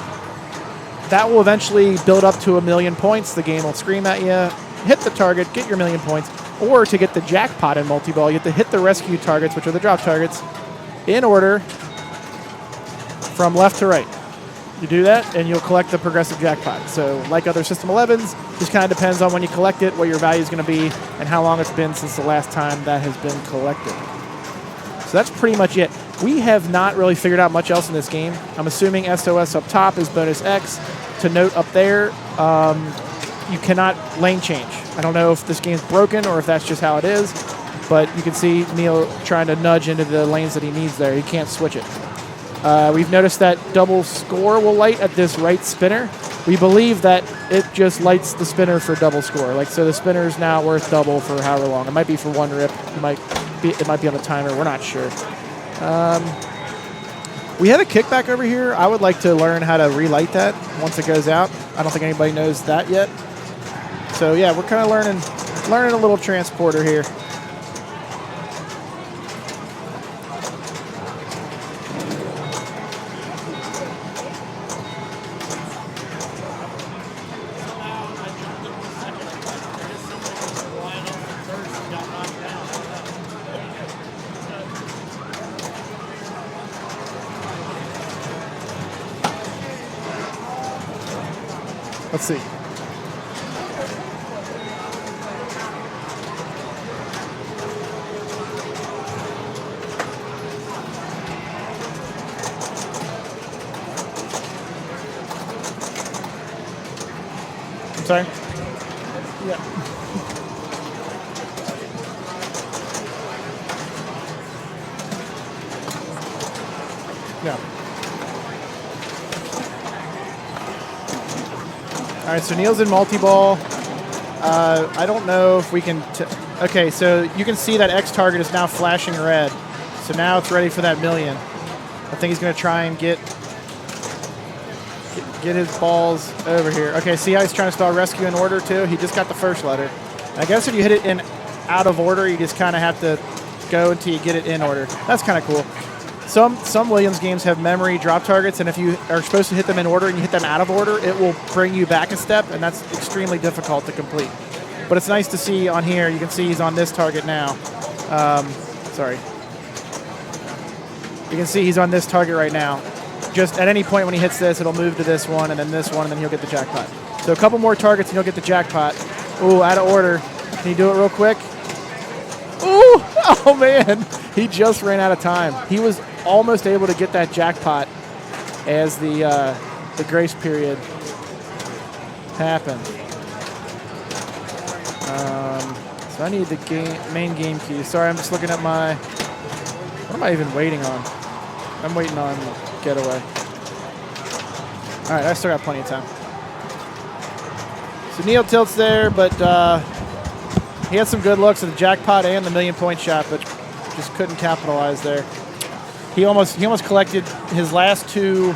that will eventually build up to 1,000,000 points. The game will scream at you, hit the target, get your 1,000,000 points. Or to get the jackpot in multi-ball, you have to hit the rescue targets, which are the drop targets, in order from left to right. You do that, and you'll collect the progressive jackpot. So like other System 11s, just kind of depends on when you collect it, what your value is going to be, and how long it's been since the last time that has been collected. So that's pretty much it. We have not really figured out much else in this game. I'm assuming SOS up top is bonus X. To note up there, you cannot lane change. I don't know if this game's broken or if that's just how it is, but you can see Neil trying to nudge into the lanes that he needs there. He can't switch it. We've noticed that double score will light at this right spinner. We believe that it just lights the spinner for double score. Like, so the spinner is now worth double for however long. It might be for 1 rip. It might be on the timer. We're not sure. We have a kickback over here. I would like to learn how to relight that once it goes out. I don't think anybody knows that yet. So yeah, we're kind of learning a little Transporter here. Let's see. I'm sorry? Yeah. Yeah. All right, so Neil's in multi-ball. I don't know if we can... okay, so you can see that X target is now flashing red. So now it's ready for that 1,000,000. I think he's going to try and get his balls over here. Okay, see how he's trying to spell rescue in order, too? He just got the first letter. I guess if you hit it in out of order, you just kind of have to go until you get it in order. That's kind of cool. Some Williams games have memory drop targets, and if you are supposed to hit them in order and you hit them out of order, it will bring you back a step, and that's extremely difficult to complete. But it's nice to see on here. You can see he's on this target now. Sorry. You can see he's on this target right now. Just at any point when he hits this, it'll move to this one, and then this one, and then he'll get the jackpot. So a couple more targets, and he'll get the jackpot. Ooh, out of order. Can you do it real quick? Ooh! Oh, man. He just ran out of time. He was almost able to get that jackpot as the grace period happened. So I need the main game key. Sorry, I'm just looking at my... What am I even waiting on? I'm waiting on Getaway. All right, I still got plenty of time. So Neil tilts there, but he had some good looks at the jackpot and the 1,000,000-point shot, but just couldn't capitalize there. He almost collected his last 2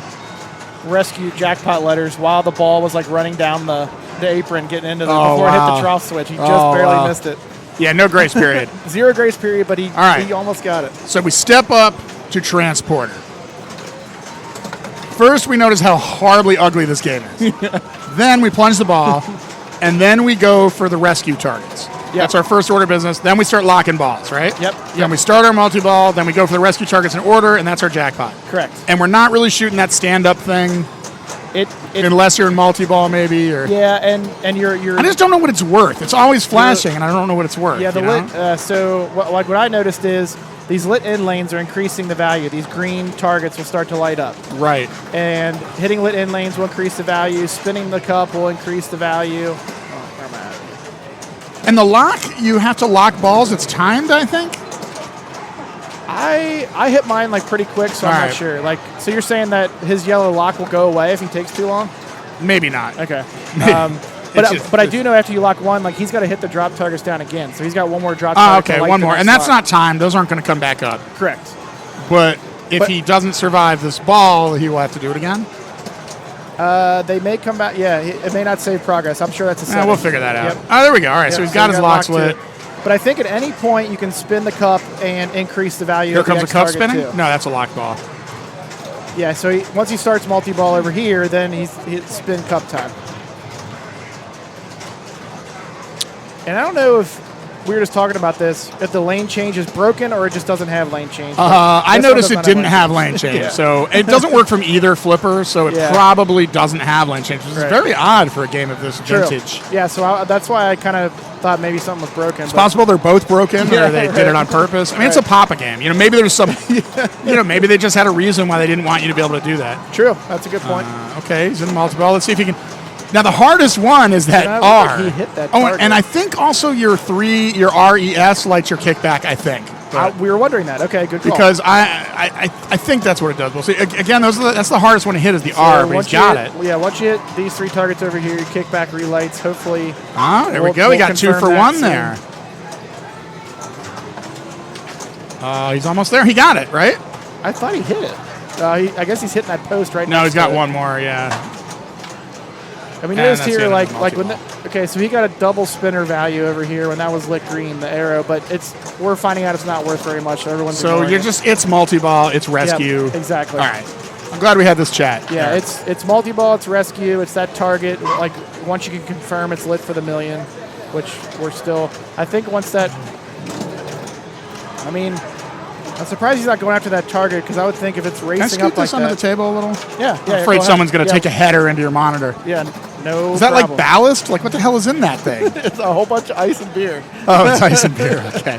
rescue jackpot letters while the ball was like running down the apron, getting into before it hit the trough switch. He just barely missed it. Yeah, no grace period. 0 grace period, but he almost got it. So we step up to Transporter. First, we notice how horribly ugly this game is. Then we plunge the ball, and then we go for the rescue targets. Yep. That's our first order of business. Then we start locking balls, right? Yep. Then we start our multi-ball, then we go for the rescue targets in order, and that's our jackpot. Correct. And we're not really shooting that stand-up thing. Unless you're in multi-ball, maybe, or and you're. I just don't know what it's worth. It's always flashing, and I don't know what it's worth. Yeah, the lit. So what I noticed is these lit in lanes are increasing the value. These green targets will start to light up. Right. And hitting lit in lanes will increase the value. Spinning the cup will increase the value. Oh, where am I at? And the lock, you have to lock balls. It's timed, I think. I hit mine like pretty quick, so I'm not sure. Like, so you're saying that his yellow lock will go away if he takes too long? Maybe not. Okay. But I do know after you lock one, like he's got to hit the drop targets down again. So he's got one more drop target. Okay, one more. And that's not timed. Those aren't going to come back up. Correct. But if he doesn't survive this ball, he will have to do it again? They may come back. Yeah, it may not save progress. I'm sure that's a setting. We'll figure that out. Yep. Oh, there we go. All right, so he's got his locks lit. But I think at any point you can spin the cup and increase the value Here of the comes X a cup target spinning? too. No, that's a lock ball. Yeah, so once he starts multi-ball over here, then he's spin cup time. And I don't know if we were just talking about this, if the lane change is broken or it just doesn't have lane change. I noticed it didn't have lane change. Yeah. So it doesn't work from either flipper, so it probably doesn't have lane change, which is very odd for a game of this vintage. Yeah, so that's why I kind of thought maybe something was broken. It's possible they're both broken or they did it on purpose. I mean, it's a Papa game. You know, maybe there's some, maybe they just had a reason why they didn't want you to be able to do that. True. That's a good point. Okay, he's in the multi-ball. Let's see if he can. Now, the hardest one is that R. He hit that target. And I think also your RES lights your kickback, I think. We were wondering that. Okay, good call. Because I think that's what it does. We'll see. Again, that's the hardest one to hit is the R, but he's got it. Yeah, once you hit these 3 targets over here, your kickback relights, hopefully. There we go. We got 2 for 1 there. He's almost there. He got it, right? I thought he hit it. I guess he's hitting that post right now. No, he's got one more, yeah. I mean, notice here, like when okay, so he got a double spinner value over here when that was lit green, the arrow, but we're finding out it's not worth very much. So it's multi-ball, it's rescue. Yep, exactly. All right. I'm glad we had this chat. Yeah, it's multi-ball, it's rescue, it's that target. Like once you can confirm it's lit for the 1,000,000, which we're still. I think once that. I mean. I'm surprised he's not going after that target because I would think if it's racing up like that. Can I scoot this under the table a little? Yeah. I'm afraid someone's going to take a header into your monitor. Yeah, no. Is that like ballast? Like what the hell is in that thing? It's a whole bunch of ice and beer. Oh, it's ice and beer. Okay,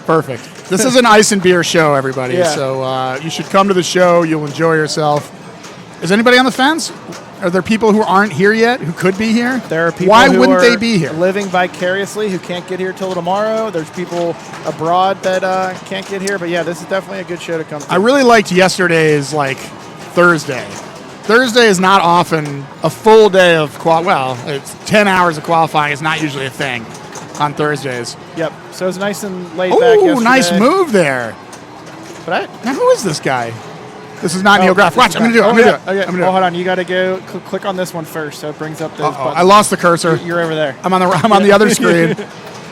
perfect. This is an ice and beer show, everybody. Yeah. So you should come to the show. You'll enjoy yourself. Is anybody on the fence? Are there people who aren't here yet who could be here? There are people Why wouldn't they be here? Living vicariously who can't get here till tomorrow. There's people abroad that can't get here. But, yeah, this is definitely a good show to come to. I really liked yesterday's, Thursday. Thursday is not often a full day of it's 10 hours of qualifying. It's not usually a thing on Thursdays. Yep. So it's nice and laid back yesterday. Oh, nice move there. Now, who is this guy? This is not Neil Graff. Watch, I'm going to do it. I'm going to do it. Okay. Hold on. You got to go click on this one first, so it brings up those buttons. I lost the cursor. You're over there. I'm on the other screen.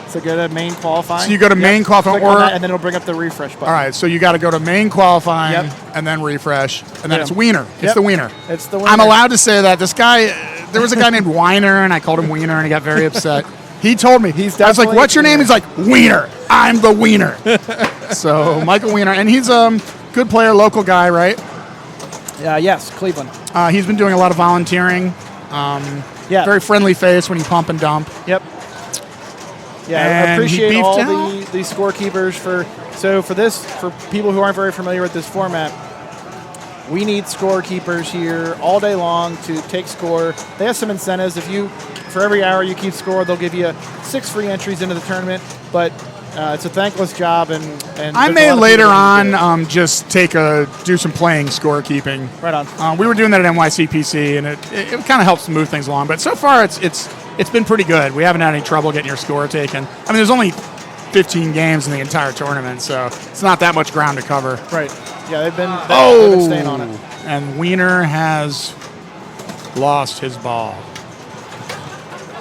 So go to main qualifying. So you go to main qualifying, and then it'll bring up the refresh button. All right. So you got to go to main qualifying, and then refresh, and then it's Wiener. It's the Wiener. It's the Wiener. I'm allowed to say that. This guy, there was a guy named Weiner, and I called him Wiener, and he got very upset. He told me. I was like, "What's your name?" He's like, "Wiener. I'm the Wiener." So Michael Wiener, and he's good player, local guy, right? Yes, Cleveland. He's been doing a lot of volunteering. Yeah. Very friendly face when you pump and dump. Yep. Yeah, And I he appreciate beefed all out. the scorekeepers for people who aren't very familiar with this format. We need scorekeepers here all day long to take score. They have some incentives. For every hour you keep score, they'll give you 6 free entries into the tournament. But it's a thankless job, and I there's a may lot of later people that do on just do some playing scorekeeping. Right on. We were doing that at NYCPC, and it kind of helps move things along. But so far, it's been pretty good. We haven't had any trouble getting your score taken. I mean, there's only 15 games in the entire tournament, so it's not that much ground to cover. Right. Yeah, they've been staying on it. And Wiener has lost his ball.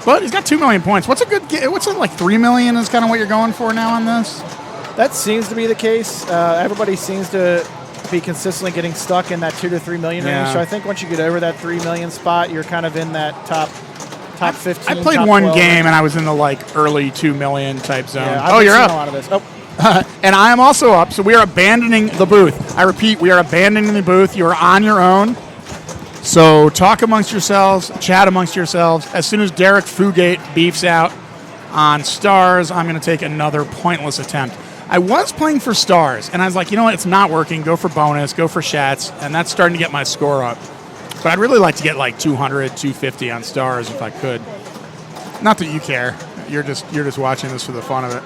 But he's got 2 million points. What's like 3 million is kind of what you're going for now on this? That seems to be the case. Everybody seems to be consistently getting stuck in that 2 to 3 million range. Yeah. So I think once you get over that 3 million spot, you're kind of in that top 15. I played top one 12 game range. and I was in the like early 2 million type zone. Yeah, I've you're seen up. A lot of this. Oh, And I am also up, so we are abandoning the booth. I repeat, we are abandoning the booth. You are on your own. So talk amongst yourselves, chat amongst yourselves. As soon as Derek Fugate beefs out on stars, I'm going to take another pointless attempt. I was playing for stars, and I was like, you know what, it's not working. Go for bonus, go for shats, and that's starting to get my score up. But I'd really like to get like 200, 250 on stars if I could. Not that you care. You're just watching this for the fun of it.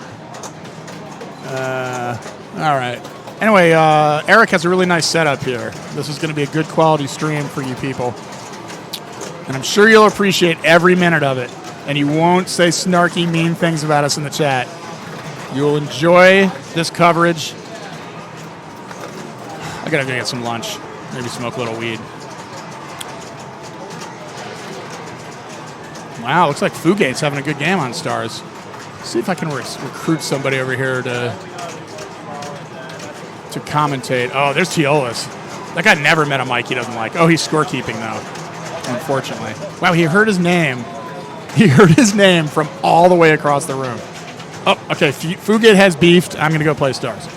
All right. Anyway, Eric has a really nice setup here. This is going to be a good quality stream for you people. And I'm sure you'll appreciate every minute of it. And you won't say snarky, mean things about us in the chat. You'll enjoy this coverage. I got to go get some lunch. Maybe smoke a little weed. Wow, looks like Fugate's having a good game on stars. See if I can recruit somebody over here to commentate. Oh, there's Teolis. That guy never met a mic he doesn't like. Oh, he's scorekeeping, though, unfortunately. Wow, he heard his name. He heard his name from all the way across the room. Oh, okay, Fugate has beefed. I'm going to go play stars.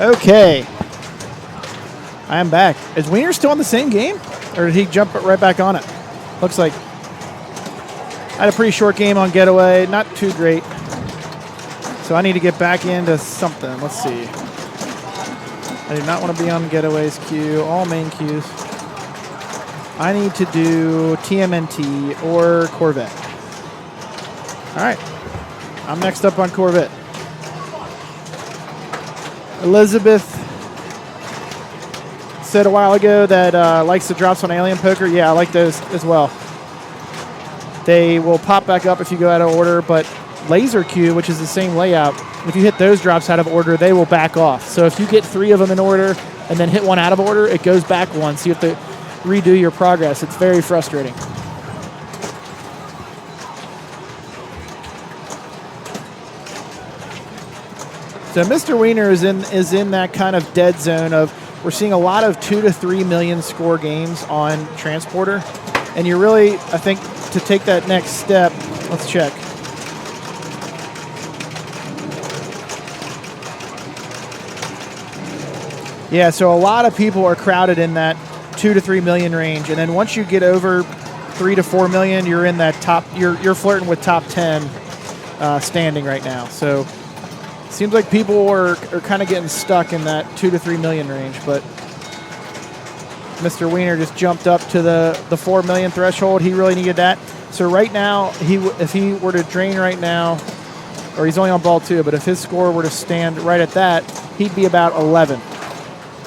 Okay. I am back. Is Wiener still on the same game? Or did he jump right back on it? Looks like I had a pretty short game on Getaway. Not too great. So I need to get back into something. Let's see. I do not want to be on Getaway's queue. All main queues. I need to do TMNT or Corvette. All right. I'm next up on Corvette. Elizabeth said a while ago that likes the drops on Alien Poker. Yeah, I like those as well. They will pop back up if you go out of order, but Laser Q, which is the same layout, if you hit those drops out of order, they will back off. So if you get 3 of them in order and then hit one out of order, it goes back one. So you have to redo your progress. It's very frustrating. So Mr. Wiener is in that kind of dead zone of we're seeing a lot of 2 to 3 million score games on Transporter, and you're really, I think, to take that next step. Let's check. Yeah, so a lot of people are crowded in that 2 to 3 million range, and then once you get over 3 to 4 million, you're in that top. You're flirting with top 10 standing right now. So. Seems like people are kind of getting stuck in that 2 to 3 million range, but Mr. Wiener just jumped up to the 4 million threshold. He really needed that. So right now, if he were to drain right now, or he's only on ball 2, but if his score were to stand right at that, he'd be about 11.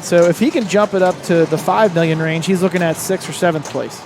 So if he can jump it up to the 5 million range, he's looking at 6th or 7th place.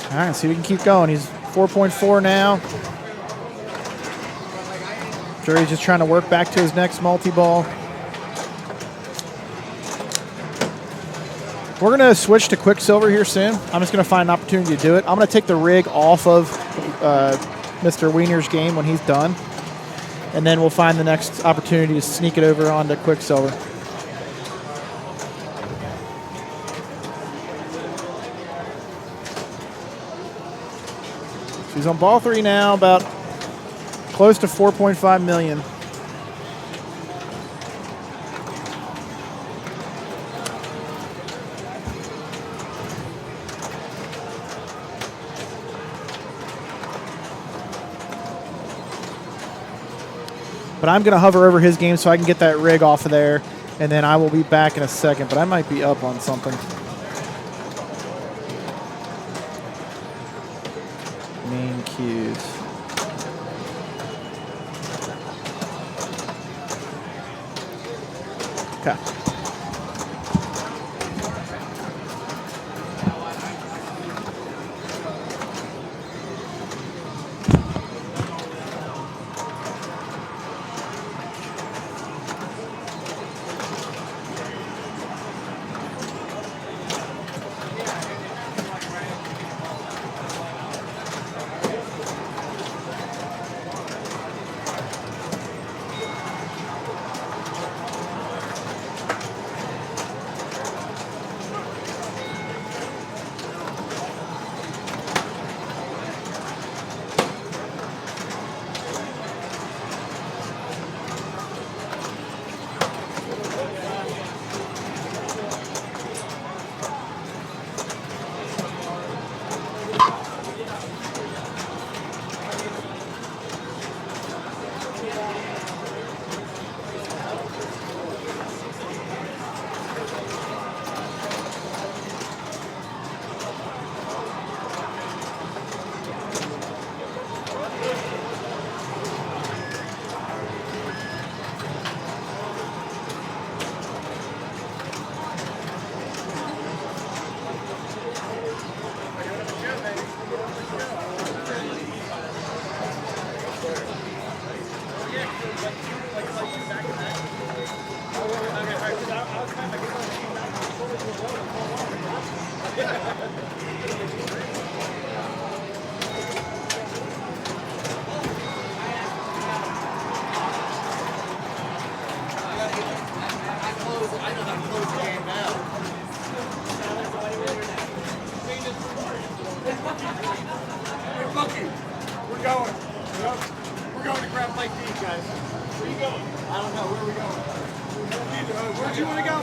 All right, see if we can keep going. He's 4.4 now. Sure, he's just trying to work back to his next multi-ball. We're going to switch to Quicksilver here soon. I'm just going to find an opportunity to do it. I'm going to take the rig off of Mr. Wiener's game when he's done, and then we'll find the next opportunity to sneak it over onto Quicksilver. He's on ball 3 now, about close to 4.5 million. But I'm going to hover over his game so I can get that rig off of there, and then I will be back in a second, but I might be up on something. Main queues. Okay. going? We're going to Grand Lake Beach, guys. Where are you going? I don't know. Where are we going? Where do you want to go?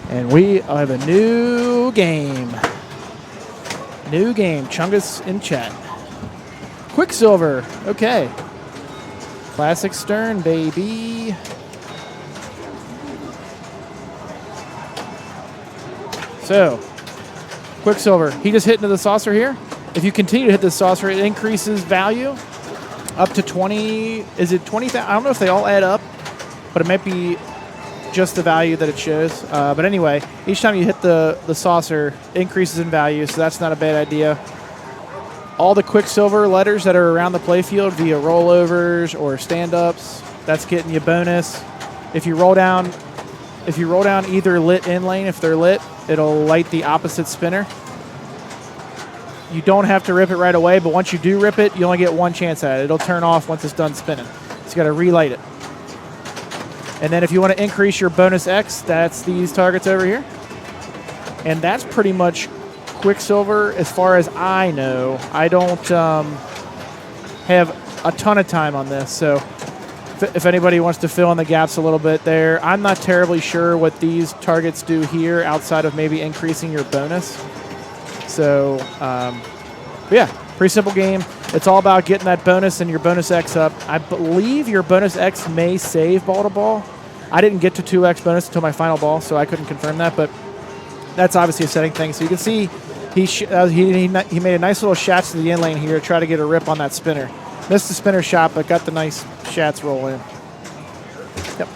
And we have a new game. New game. Chungus in chat. Quicksilver. Okay. Classic Stern, baby. So, Quicksilver. He just hit into the saucer here. If you continue to hit this saucer, it increases value up to 20. Is it 20,000? I don't know if they all add up, but it might be just the value that it shows. But anyway, each time you hit the saucer, it increases in value, so that's not a bad idea. All the Quicksilver letters that are around the playfield via rollovers or stand-ups, that's getting you bonus. If you roll down either lit in lane, if they're lit, it'll light the opposite spinner. You don't have to rip it right away, but once you do rip it, you only get one chance at it. It'll turn off once it's done spinning. So you got to relight it. And then if you want to increase your bonus X, that's these targets over here. And that's pretty much Quicksilver as far as I know. I don't have a ton of time on this, so if anybody wants to fill in the gaps a little bit there. I'm not terribly sure what these targets do here outside of maybe increasing your bonus. So, but yeah, pretty simple game. It's all about getting that bonus and your bonus X up. I believe your bonus X may save ball to ball. I didn't get to 2X bonus until my final ball, so I couldn't confirm that, but that's obviously a setting thing. So you can see he made a nice little shots to the in lane here to try to get a rip on that spinner. Missed the spinner shot, but got the nice shots roll in. Yep.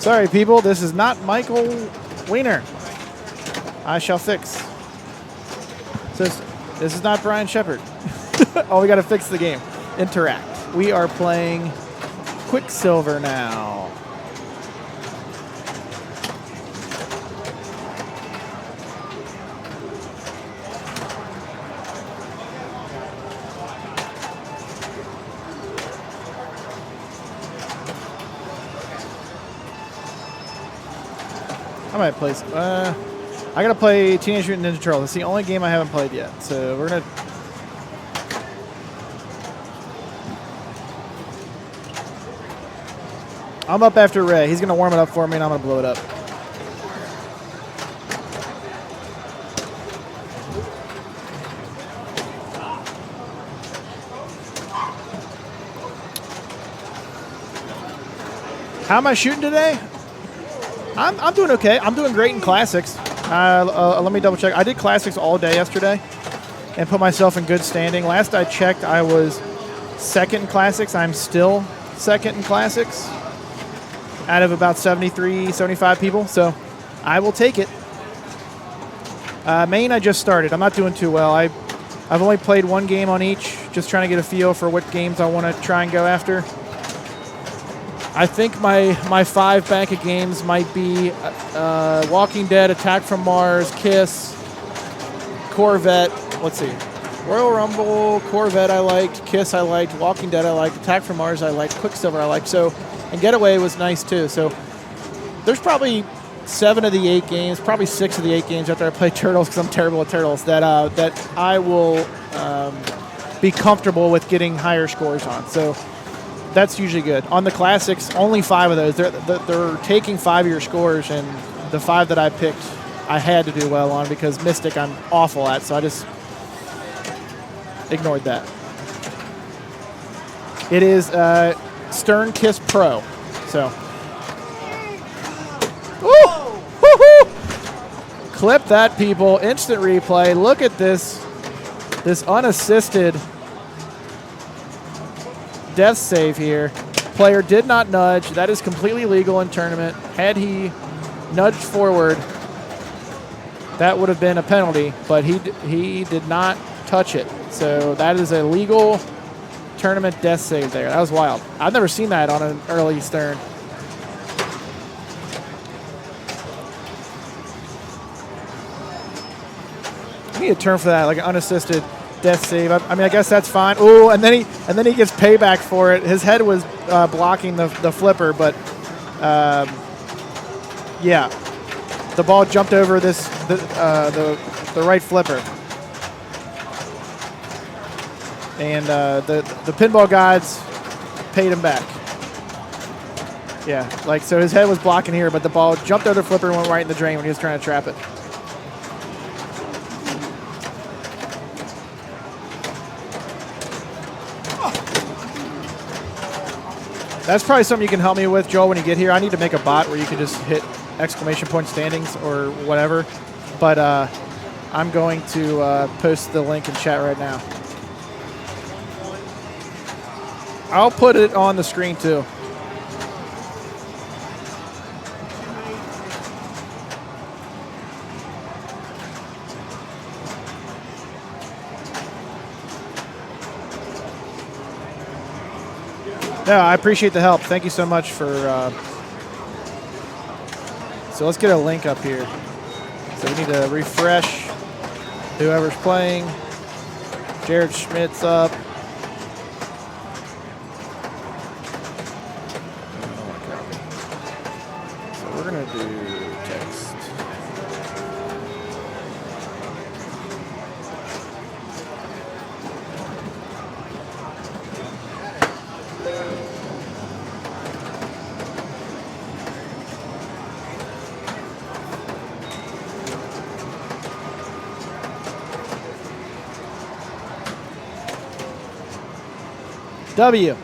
Sorry, people. This is not Michael Wiener. I shall fix. Says, this is not Brian Shepard. Oh, we got to fix the game. Interact. We are playing Quicksilver now. I might play. I gotta play Teenage Mutant Ninja Turtles. It's the only game I haven't played yet. So we're gonna. I'm up after Ray. He's gonna warm it up for me, and I'm gonna blow it up. How am I shooting today? I'm doing okay. I'm doing great in classics. Let me double check. I did classics all day yesterday and put myself in good standing. Last I checked, I was second in classics. I'm still second in classics out of about 73, 75 people. So I will take it. Main, I just started. I'm not doing too well. I've only played one game on each, just trying to get a feel for what games I want to try and go after. I think my 5 bank of games might be Walking Dead, Attack from Mars, Kiss, Corvette. Let's see. Royal Rumble, Corvette I liked, Kiss I liked, Walking Dead I liked, Attack from Mars I liked, Quicksilver I liked. So, and Getaway was nice too. So there's probably 7 of the 8 games, probably 6 of the 8 games after I play Turtles, because I'm terrible at Turtles, that I will be comfortable with getting higher scores on. So that's usually good. On the classics, only 5 of those. They're taking 5-year scores, and the 5 that I picked, I had to do well on because Mystic I'm awful at, so I just ignored that. It is Stern Kiss Pro. So, woo-hoo! Clip that, people. Instant replay. Look at this unassisted death save here. Player did not nudge. That is completely legal in tournament. Had he nudged forward, that would have been a penalty, but he did not touch it. So that is a legal tournament death save there. That was wild. I've never seen that on an early Stern. I need a term for that, like an unassisted death save. I mean, I guess that's fine. Oh, and then he gets payback for it. His head was blocking the flipper, but yeah, the ball jumped over the right flipper, and the pinball gods paid him back. Yeah, like so his head was blocking here, but the ball jumped over the flipper and went right in the drain when he was trying to trap it. That's probably something you can help me with, Joel, when you get here. I need to make a bot where you can just hit exclamation point standings or whatever. But I'm going to post the link in chat right now. I'll put it on the screen, too. Yeah, I appreciate the help. Thank you so much for... So let's get a link up here. So we need to refresh whoever's playing. Jared Schmidt's up. So we're going to do text. W.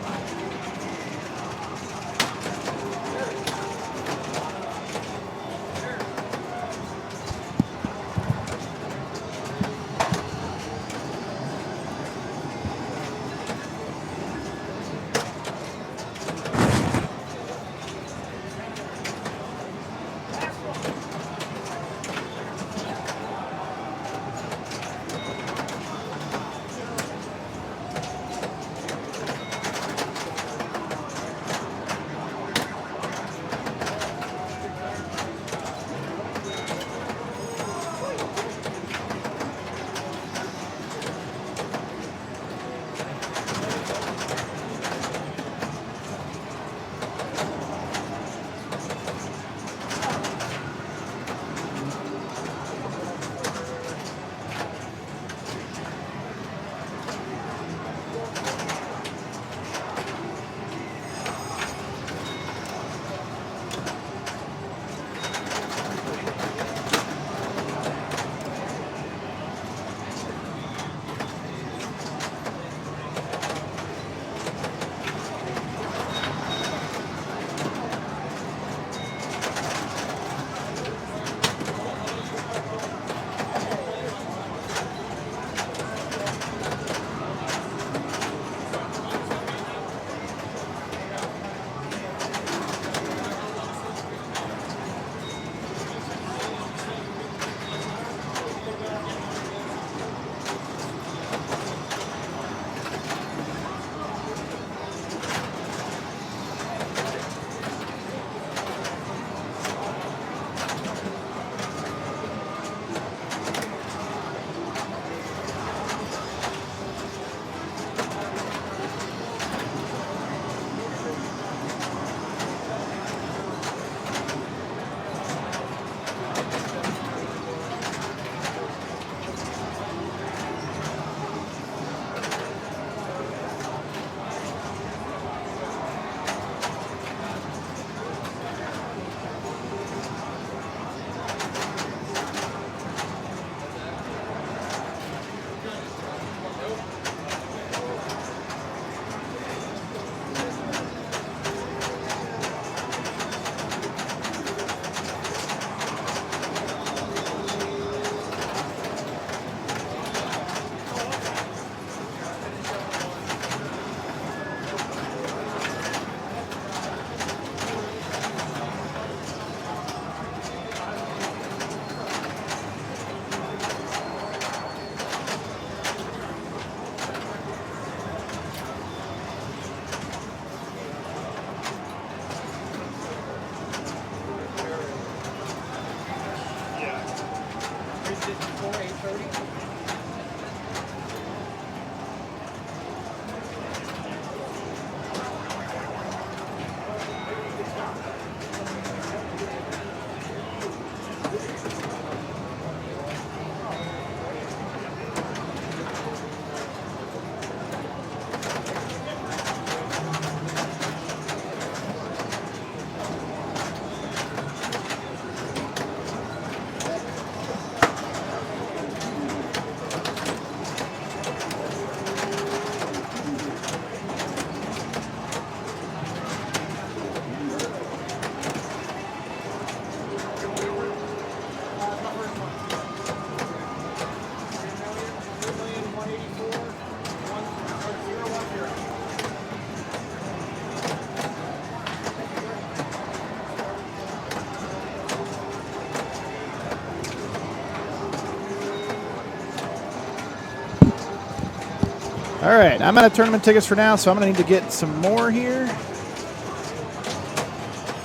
All right, I'm out of tournament tickets for now, so I'm going to need to get some more here.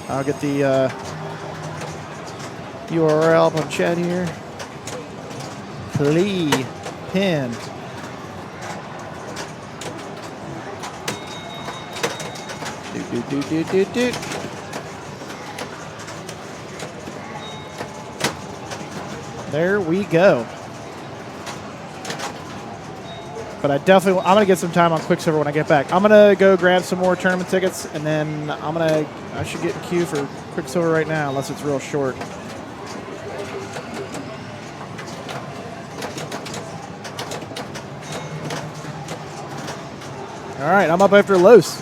I'll get the URL up on chat here. CLE PIN. Do. There we go. But I'm going to get some time on Quicksliver when I get back. I'm going to go grab some more tournament tickets, and then I should get in queue for Quicksliver right now, unless it's real short. All right, I'm up after Los.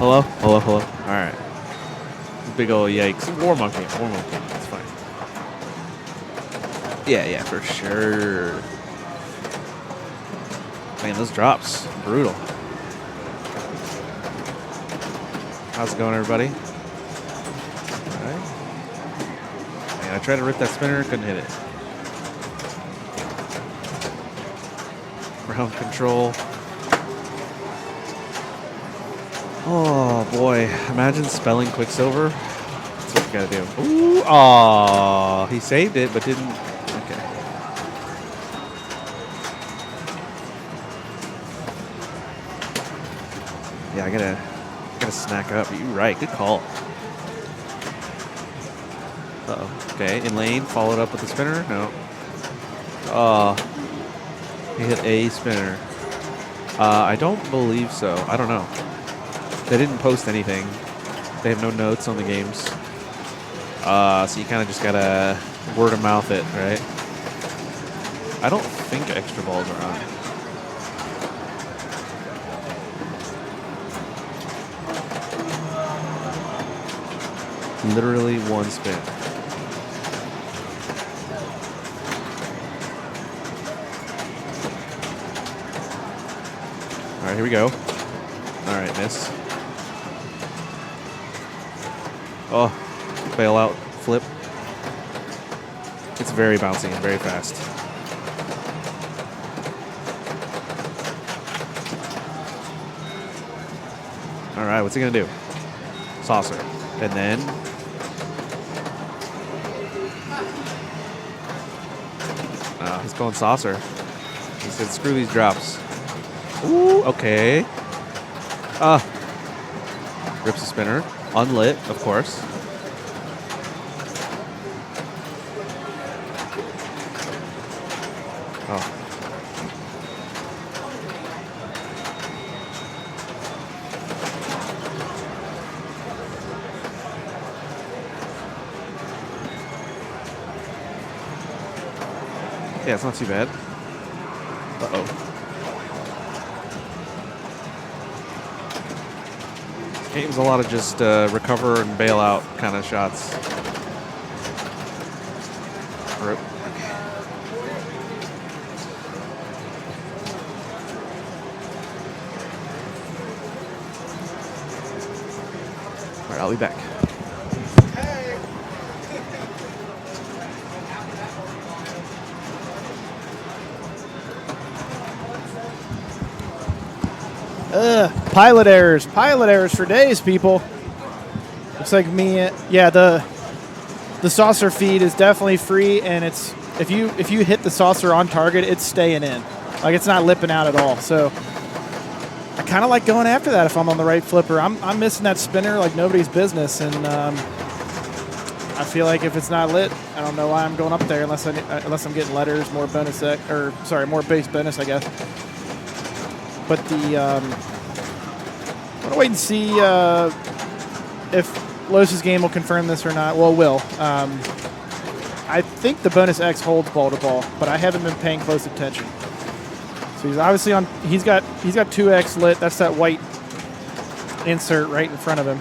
Hello? Hello, hello. All right. Big ol' yikes. War monkey. War monkey. It's fine. Yeah, for sure. Man, those drops. Brutal. How's it going, everybody? All right. Man, I tried to rip that spinner. Couldn't hit it. Ground control. Oh boy, imagine spelling Quicksilver. That's what you gotta do. Ooh, aw, he saved it, but didn't. Okay. Yeah, I gotta snack up. You're right. Good call. Uh-oh. Okay, in lane, followed up with the spinner. No. Oh, he hit a spinner. I don't believe so. I don't know. They didn't post anything. They have no notes on the games. So you kind of just gotta word of mouth it, right? I don't think extra balls are on. Literally one spin. All right, here we go. All right, miss. Oh, bailout flip. It's very bouncy and very fast. All right, what's he gonna do? Saucer. And then he's going saucer. He said, screw these drops. Ooh, okay. Rips the spinner. Unlit, of course. Oh. Yeah, it's not too bad. Uh-oh. Game's a lot of just recover and bail out kind of shots. Rip. All right, I'll be back. Pilot errors for days, people. Looks like me. Yeah, the saucer feed is definitely free, and it's if you hit the saucer on target, it's staying in, like it's not lipping out at all. So I kind of like going after that if I'm on the right flipper. I'm missing that spinner like nobody's business, and I feel like if it's not lit, I don't know why I'm going up there unless I'm getting letters, more bonus more base bonus, I guess. But I'm going to wait and see if Los's game will confirm this or not. Well, it will. I think the bonus X holds ball to ball, but I haven't been paying close attention. So he's obviously on. He's got 2X lit. That's that white insert right in front of him.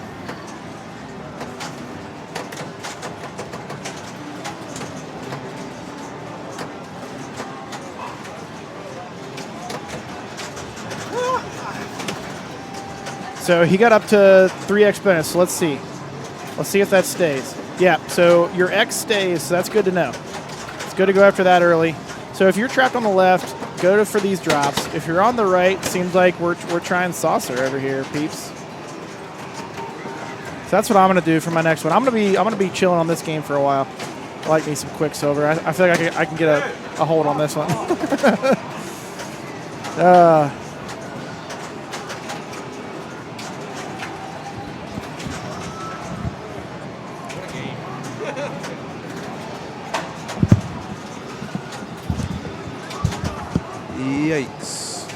So he got up to 3x bonus. So let's see. Let's see if that stays. Yeah, so your X stays, so that's good to know. It's good to go after that early. So if you're trapped on the left, go for these drops. If you're on the right, seems like we're trying saucer over here, peeps. So that's what I'm gonna do for my next one. I'm gonna be chilling on this game for a while. I like me some Quicksilver. I feel like I can get a hold on this one. Yikes.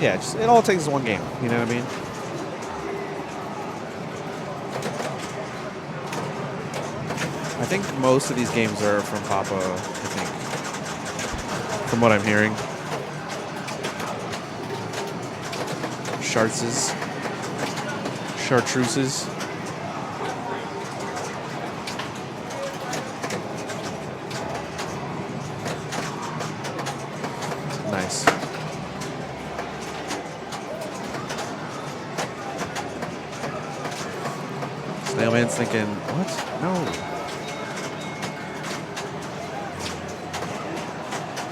Yeah, it all takes one game. You know what I mean? I think most of these games are from Papa, I think. From what I'm hearing. Chartreuses. Nice. Snailman's thinking, what? No.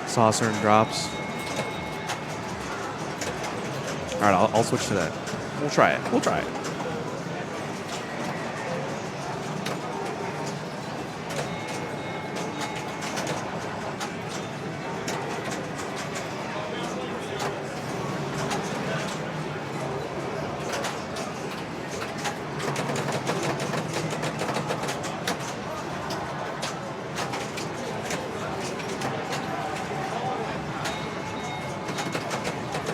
Saucer and drops. All right, I'll switch to that. We'll try it.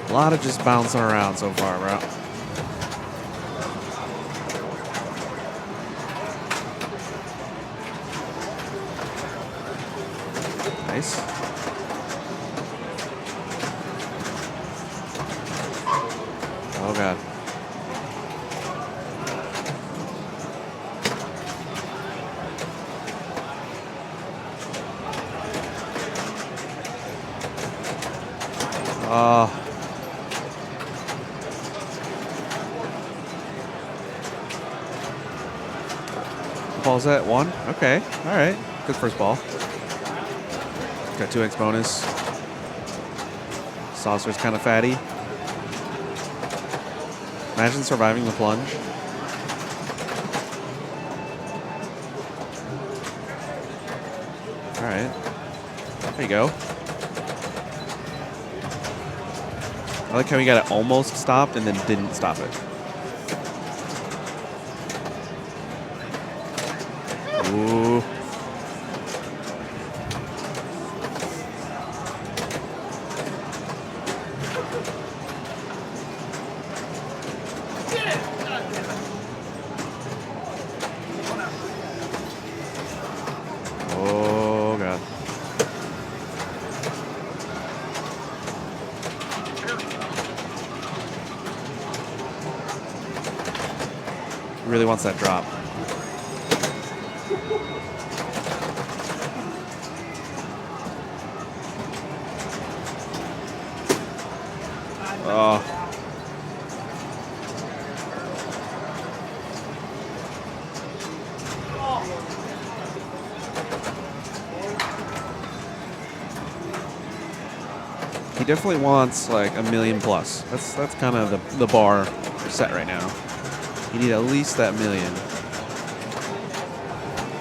A lot of just bouncing around so far, bro. Nice. Oh, God. Ball's at 1. Okay. All right. Good first ball. Got 2x bonus. Saucer's kind of fatty. Imagine surviving the plunge. All right. There you go. I like how he got it almost stopped and then didn't stop it. Ooh. Oh, God. He really wants that drop. Oh. He definitely wants like $1 million plus. That's kind of the bar set right now. You need at least that $1 million.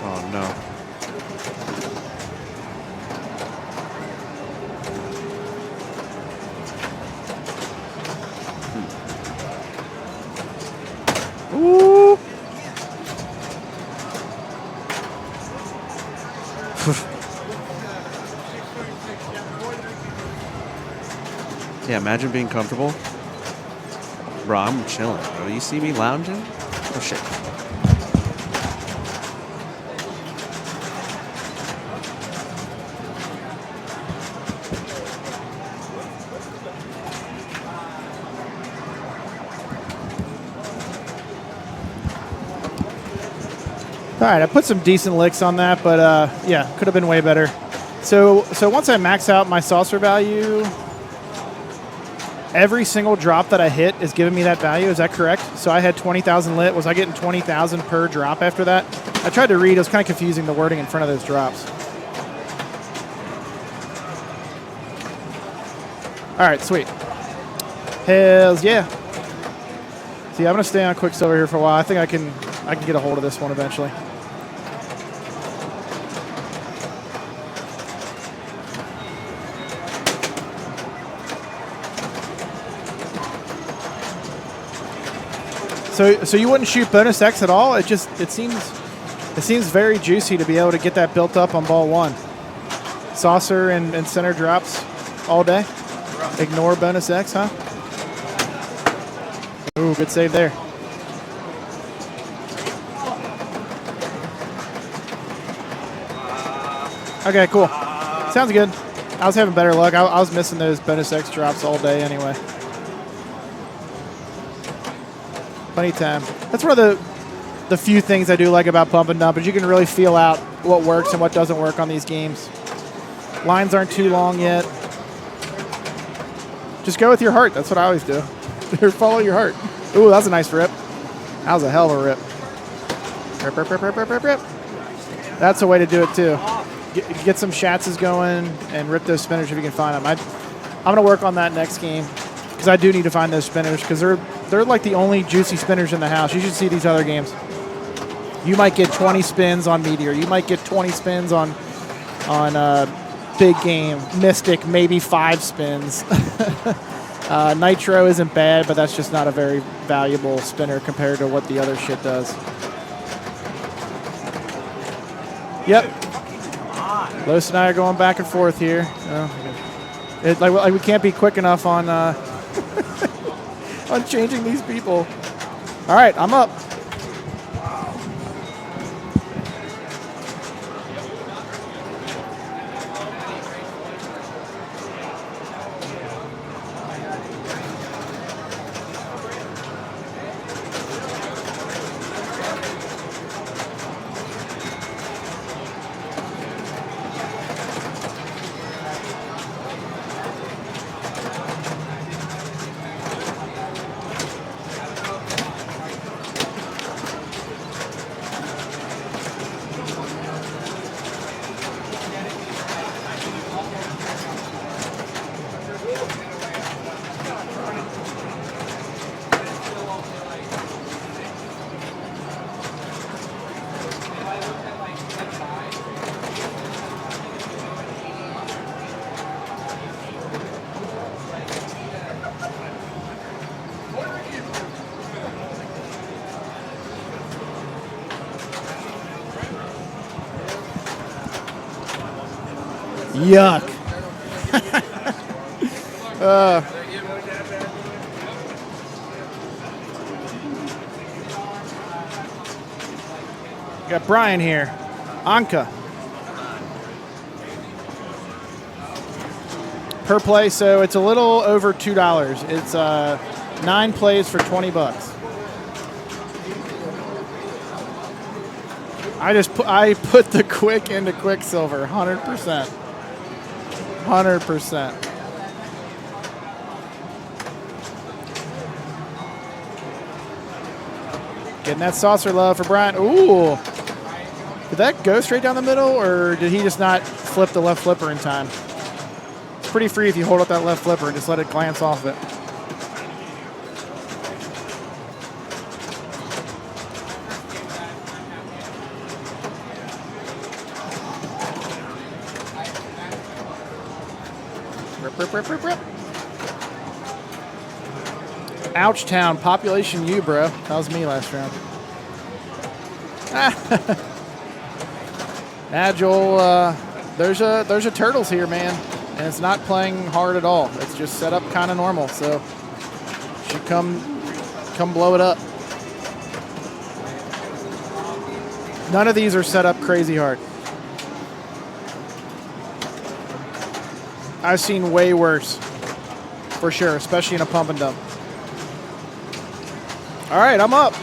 Oh no. Ooh. Yeah, imagine being comfortable. Bro, I'm chilling, bro. You see me lounging? Oh, shit. right, I put some decent licks on that, but yeah, could have been way better. So once I max out my saucer value, every single drop that I hit is giving me that value. Is that correct? So I had 20,000 lit. Was I getting 20,000 per drop after that? I tried to read. It was kind of confusing, the wording in front of those drops. All right, sweet. Hells yeah. See, I'm gonna stay on Quicksliver here for a while. I think I can get a hold of this one eventually. So you wouldn't shoot bonus X at all? It seems very juicy to be able to get that built up on ball one. Saucer and center drops all day. Ignore bonus X, huh? Ooh, good save there. Okay, cool. Sounds good. I was having better luck. I was missing those bonus X drops all day anyway. Plenty of time. That's one of the few things I do like about pump and dump is you can really feel out what works and what doesn't work on these games. Lines aren't too long yet. Just go with your heart. That's what I always do. Follow your heart. Ooh, that was a nice rip. That was a hell of a rip. Rip, rip, rip, rip, rip, rip, rip. That's a way to do it too. Get some Schatzes going and rip those spinners if you can find them. I'm going to work on that next game because I do need to find those spinners because they're like the only juicy spinners in the house. You should see these other games. You might get 20 spins on Meteor. You might get 20 spins on Big Game. Mystic, maybe 5 spins. Nitro isn't bad, but that's just not a very valuable spinner compared to what the other shit does. Yep. Los and I are going back and forth here. Like we can't be quick enough on on changing these people. All right, I'm up. Yuck. Got Brian here. Anka. Per play, so it's a little over $2. It's 9 plays for $20. I put the quick into Quicksilver, 100%. 100%. Getting that saucer love for Brian. Ooh. Did that go straight down the middle, or did he just not flip the left flipper in time? It's pretty free if you hold up that left flipper and just let it glance off it. Rip, rip, rip. Ouchtown, population U, bro. That was me last round. Joel, there's a Turtles here, man, and it's not playing hard at all. It's just set up kind of normal, so should come blow it up. None of these are set up crazy hard. I've seen way worse, for sure, especially in a pump and dump. All right, I'm up.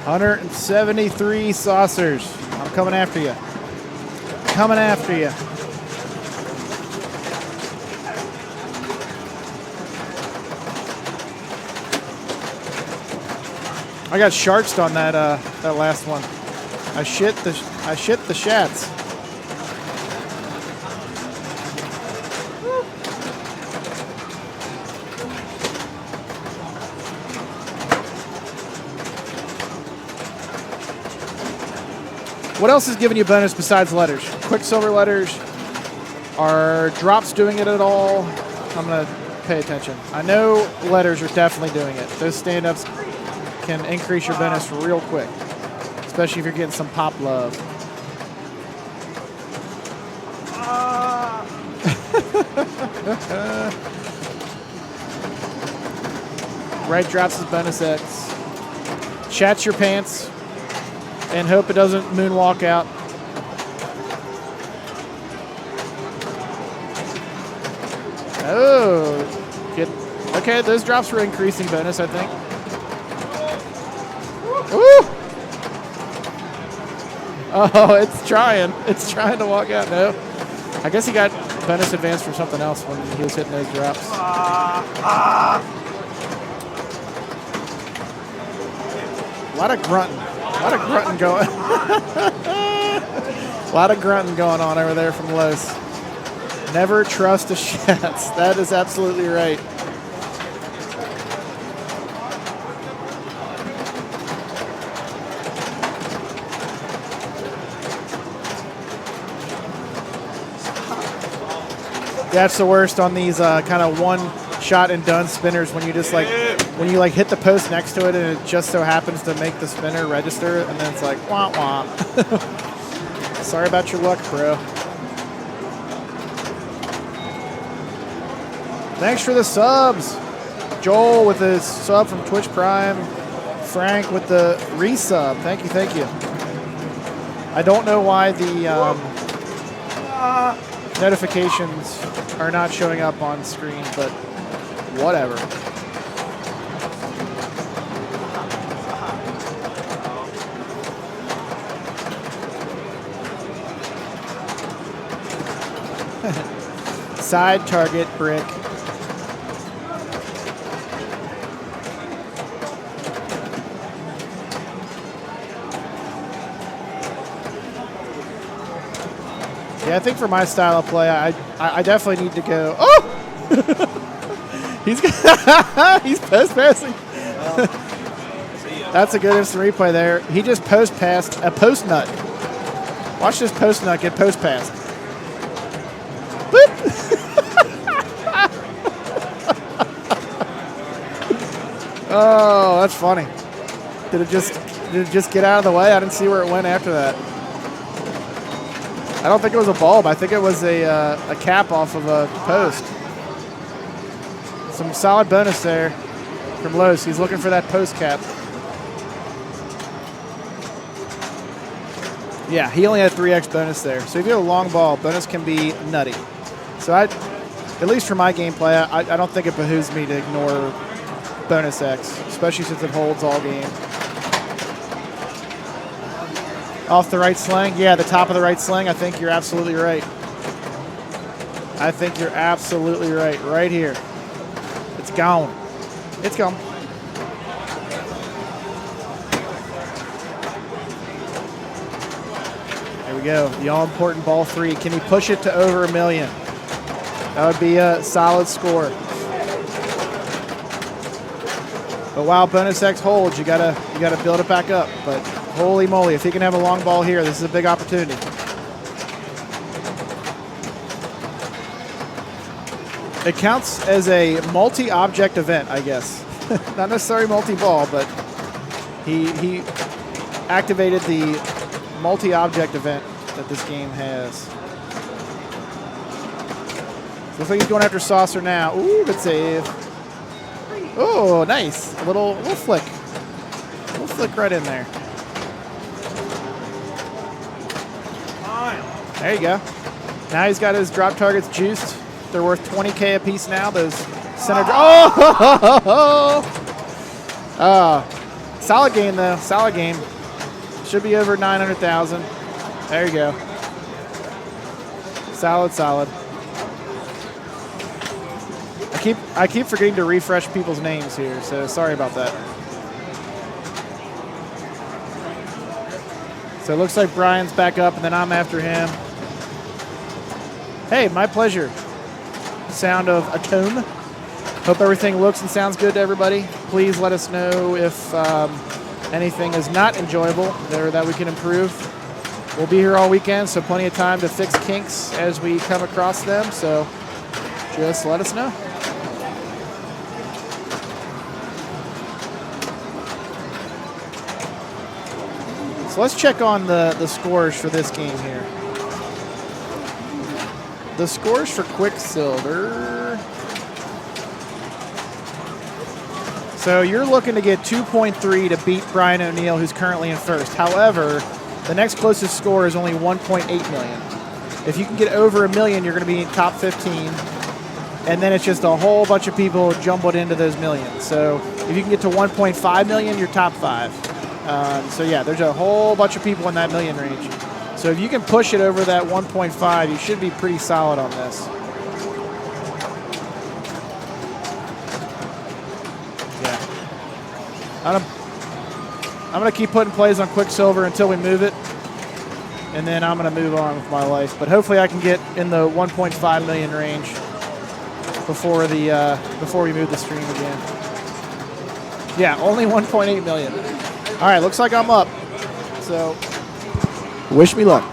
$173 saucers. I'm coming after you. Coming after you. I got sharks on that that last one. I shit the shats. What else is giving you bonus besides letters? Quicksilver letters. Are drops doing it at all? I'm going to pay attention. I know letters are definitely doing it. Those stand-ups can increase your bonus real quick, especially if you're getting some pop love. Right drops his bonus X. Chat your pants and hope it doesn't moonwalk out. Oh, good. Okay, those drops were increasing bonus, I think. Woo! Oh, it's trying. It's trying to walk out. No. I guess he got bonus advance from something else when he was hitting those drops. A lot of grunting. A lot of grunting going. A lot of grunting going on over there from Los. Never trust the shats. That is absolutely right. That's the worst on these kind of one shot and done spinners when you just when you hit the post next to it and it just so happens to make the spinner register and then it's like wah wah. Sorry about your luck, bro. Thanks for the subs. Joel with his sub from Twitch Prime. Frank with the resub. Thank you, thank you. I don't know why the notifications are not showing up on screen, but whatever. Side target brick. Yeah, I think for my style of play, I definitely need to go. Oh! He's post passing. That's a good instant replay there. He just post passed a post nut. Watch this post nut get post passed. Boop! Oh, that's funny. Did it just get out of the way? I didn't see where it went after that. I don't think it was a bulb. I think it was a cap off of a post. Some solid bonus there from Los. He's looking for that post cap. Yeah, he only had 3x bonus there. So if you have a long ball, bonus can be nutty. So at least for my gameplay, I don't think it behooves me to ignore bonus X, especially since it holds all game. Off the right sling? Yeah, the top of the right sling. I think you're absolutely right. I think you're absolutely right. Right here. It's gone. It's gone. There we go. The all-important ball 3. Can he push it to over 1 million? That would be a solid score. But while bonus X holds, you gotta build it back up. But holy moly, if he can have a long ball here, this is a big opportunity. It counts as a multi-object event, I guess. Not necessarily multi-ball, but he activated the multi-object event that this game has. Looks like he's going after Saucer now. Ooh, good save. Oh, nice. A little flick. A little flick right in there. There you go. Now he's got his drop targets juiced. They're worth 20K a piece now. Those center. Solid game though. Solid game. Should be over 900,000. There you go. Solid. I keep forgetting to refresh people's names here, so sorry about that. So it looks like Brian's back up, and then I'm after him. Hey, my pleasure. Sound of a tone. Hope everything looks and sounds good to everybody. Please let us know if anything is not enjoyable or that we can improve. We'll be here all weekend, so plenty of time to fix kinks as we come across them. So just let us know. So let's check on the scores for this game here. The scores for Quicksilver. So you're looking to get 2.3 to beat Brian O'Neill, who's currently in first. However, the next closest score is only 1.8 million. If you can get over a million, you're going to be in top 15. And then it's just a whole bunch of people jumbled into those millions. So if you can get to 1.5 million, you're top 5. So yeah, there's a whole bunch of people in that million range. So if you can push it over that 1.5, you should be pretty solid on this. Yeah. I'm gonna keep putting plays on Quicksilver until we move it, and then I'm gonna move on with my life. But hopefully I can get in the 1.5 million range before we move the stream again. Yeah, only 1.8 million. All right, looks like I'm up. So wish me luck.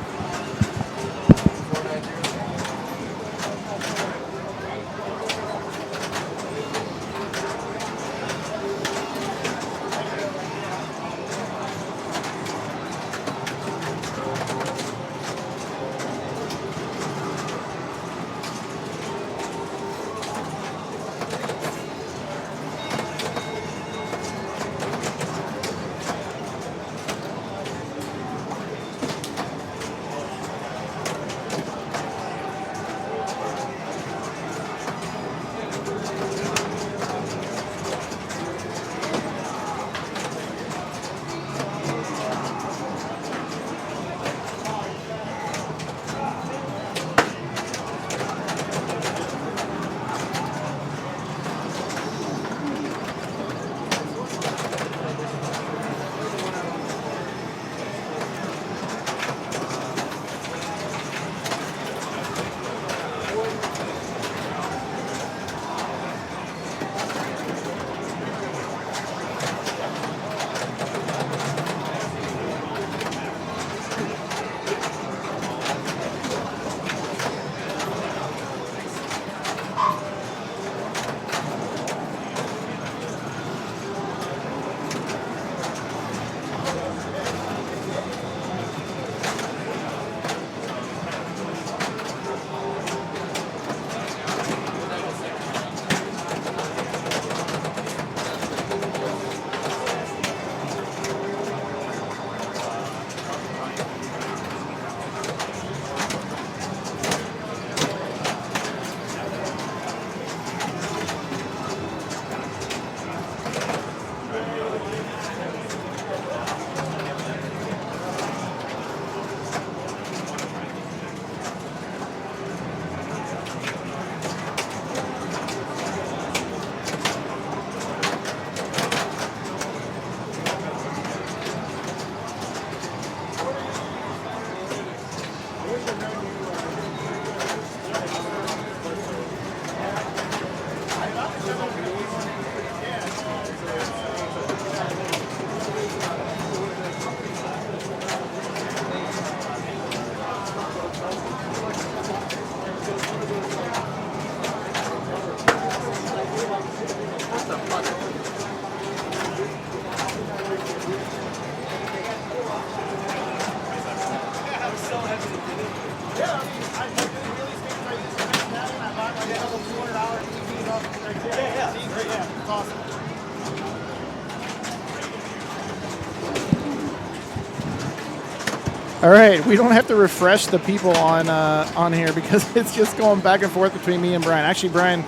All right, we don't have to refresh the people on here because it's just going back and forth between me and Brian. Actually, Brian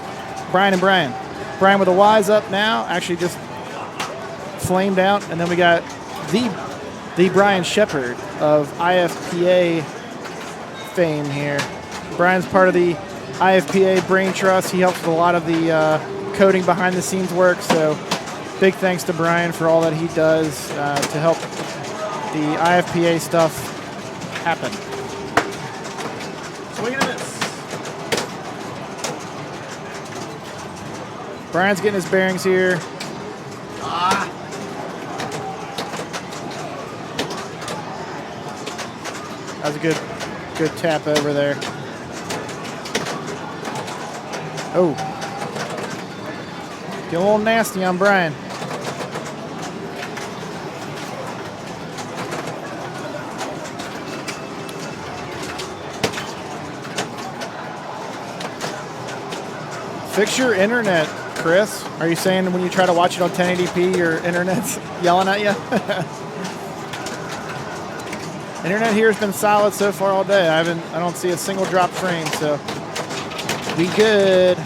and Brian. Brian with the Y's up now, actually just flamed out. And then we got the Brian Shepard of IFPA fame here. Brian's part of the IFPA Brain Trust. He helps with a lot of the coding behind the scenes work. So big thanks to Brian for all that he does to help the IFPA stuff happen. Swing and a miss. Brian's getting his bearings here. That was a good tap over there. Oh. Get a little nasty on Brian. Fix your internet, Chris. Are you saying when you try to watch it on 1080p, your internet's yelling at you? Internet here has been solid so far all day. I don't see a single drop frame, so we good.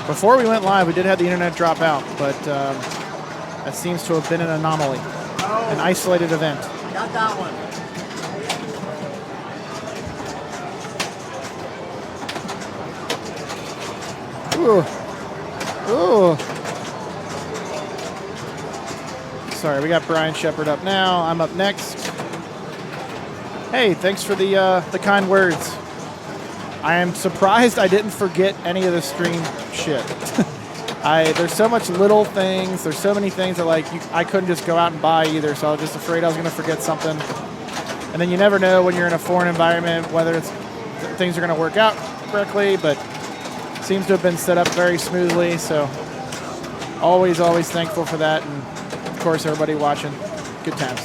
Before we went live, we did have the internet drop out, but that seems to have been an anomaly, an isolated event. Got that one. Ooh. Ooh. Sorry, we got Brian Shepard up now. I'm up next. Hey, thanks for the kind words. I am surprised I didn't forget any of the stream shit. There's so much little things. There's so many things that I couldn't just go out and buy either. So I was just afraid I was going to forget something. And then you never know when you're in a foreign environment whether things are going to work out correctly. But it seems to have been set up very smoothly. So always thankful for that. And of course, everybody watching. Good times.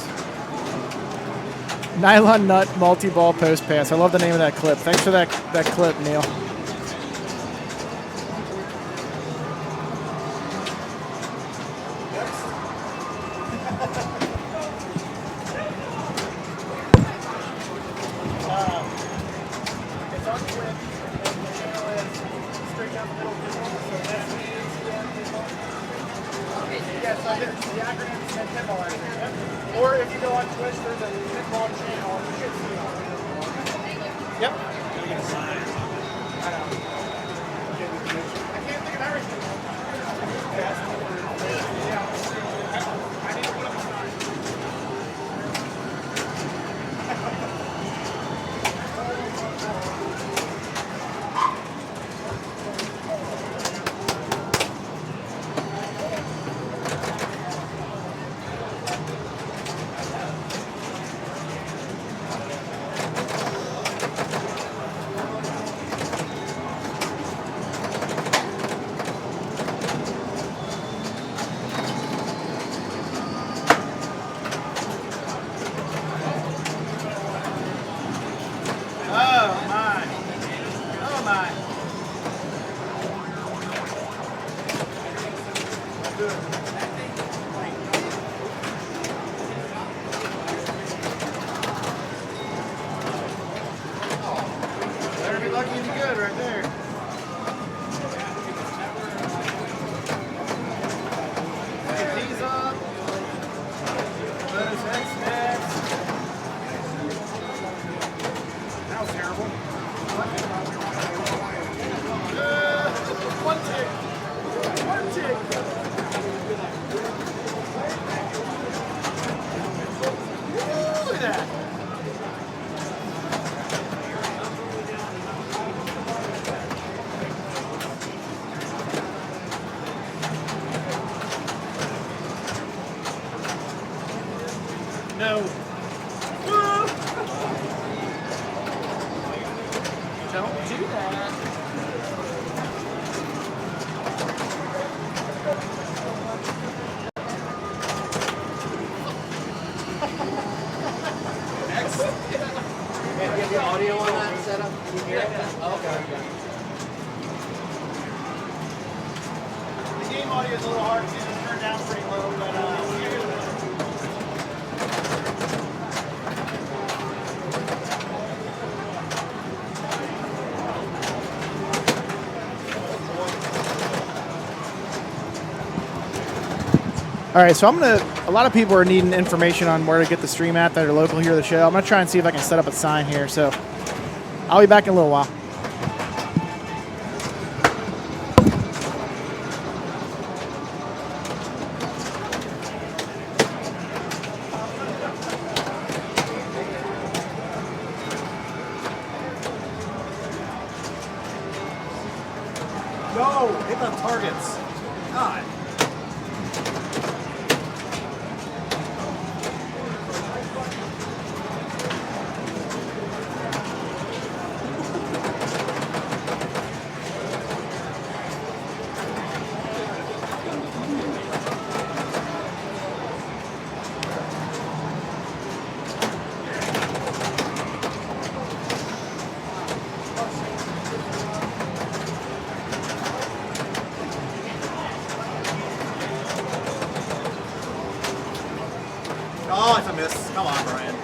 Nylon Nut Multi-Ball Post Pass. I love the name of that clip. Thanks for that clip, Neil. Or if you go on Twitch, there's a pinball channel. You should see it. Yep. I know. I can't think of everything. I need to put up a sign. No. Don't do that. Next. You have the audio on that setup? Can you hear it? Okay. The game audio is a little hard to turn down pretty low, but All right, so a lot of people are needing information on where to get the stream at that are local here to the show. I'm gonna try and see if I can set up a sign here. So I'll be back in a little while. No, hit the targets. God. Oh, it's a miss. Come on, Brian.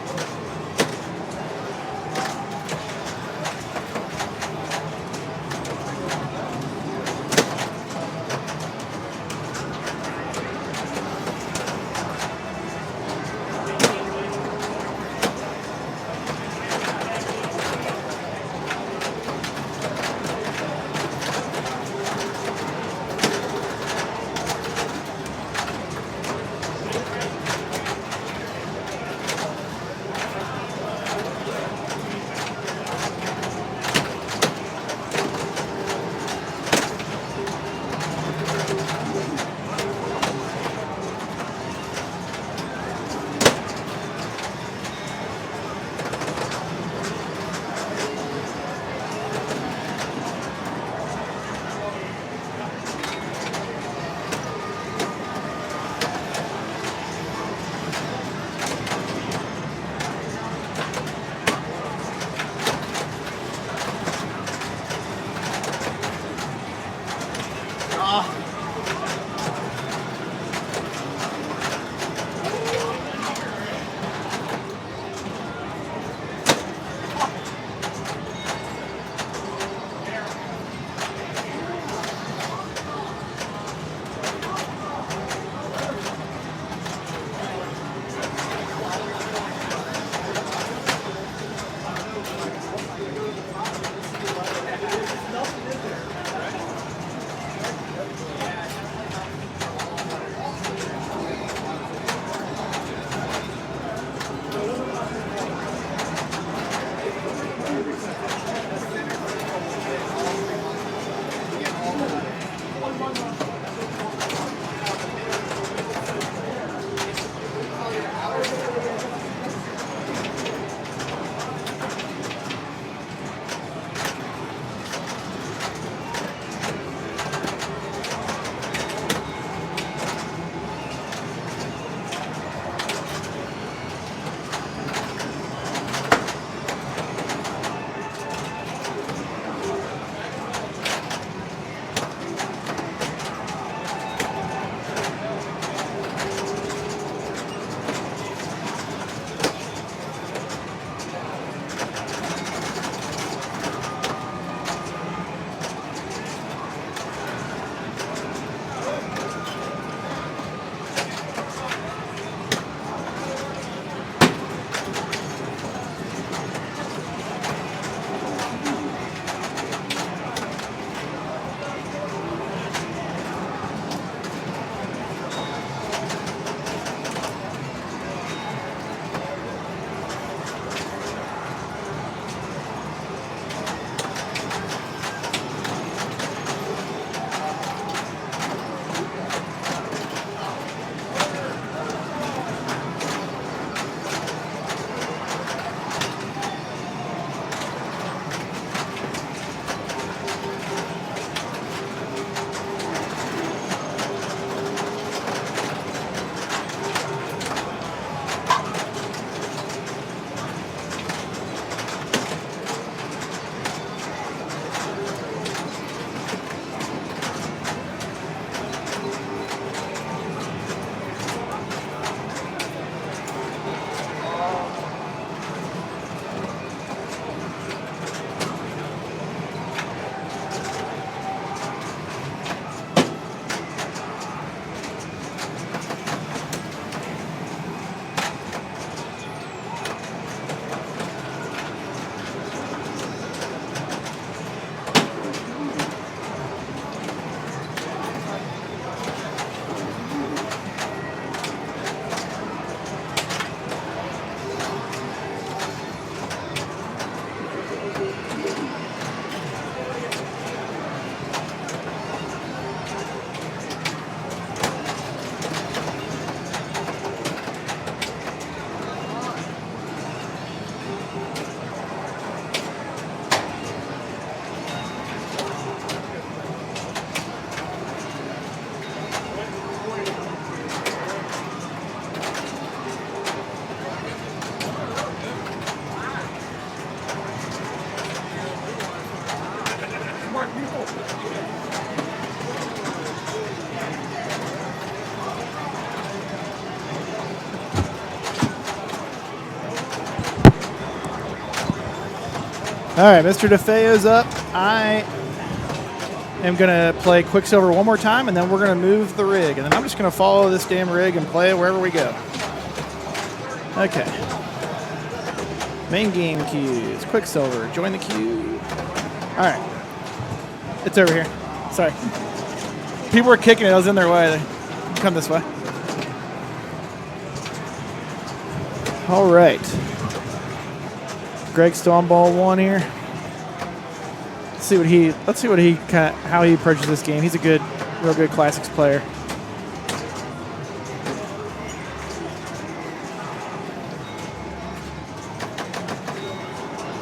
All right, Mr. DeFeo's up. I am going to play Quicksilver one more time, and then we're going to move the rig. And then I'm just going to follow this damn rig and play it wherever we go. Okay. Main game queues. Quicksilver. Join the queue. All right. It's over here. Sorry. People were kicking it. I was in their way. Come this way. All right. Greg's still on ball one here. Let's see what he how he approaches this game. He's a real good classics player.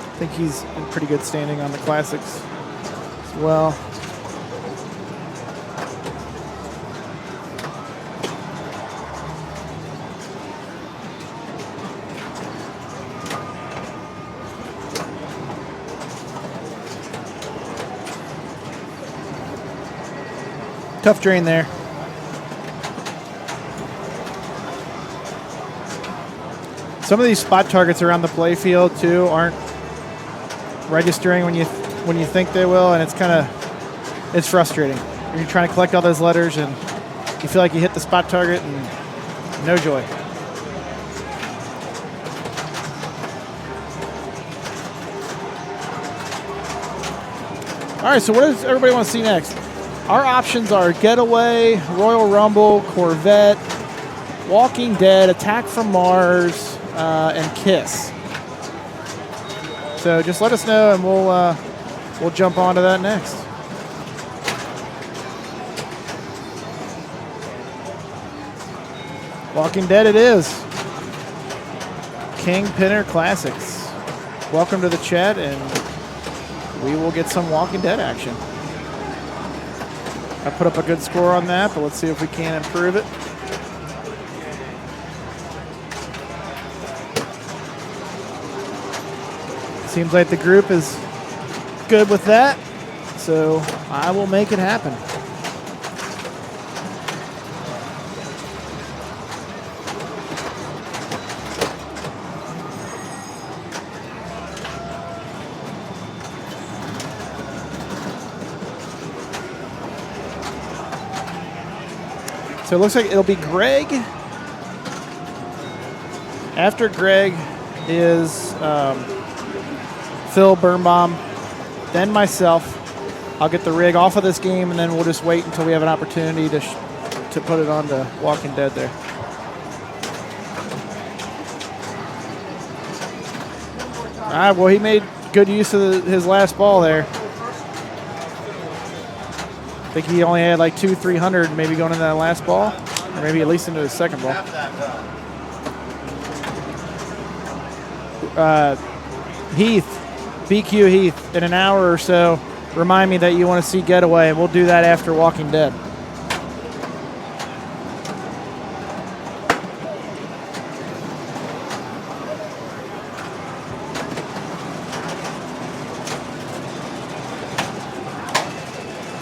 I think he's in pretty good standing on the classics as well. Tough drain there. Some of these spot targets around the play field too aren't registering when you think they will, and it's frustrating. You're trying to collect all those letters and you feel like you hit the spot target and no joy. All right, so what does everybody want to see next? Our options are Getaway, Royal Rumble, Corvette, Walking Dead, Attack from Mars, and Kiss. So just let us know, and we'll jump onto that next. Walking Dead it is. King Pinner Classics. Welcome to the chat, and we will get some Walking Dead action. I put up a good score on that, but let's see if we can improve it. Seems like the group is good with that, so I will make it happen. So it looks like it'll be Greg. After Greg is Phil Birnbaum, then myself. I'll get the rig off of this game, and then we'll just wait until we have an opportunity to put it on to Walking Dead there. All right, well, he made good use of his last ball there. I think he only had like 200-300 maybe going into that last ball, or maybe at least into his second ball. Heath, BQ Heath, in an hour or so, remind me that you want to see Getaway, and we'll do that after Walking Dead.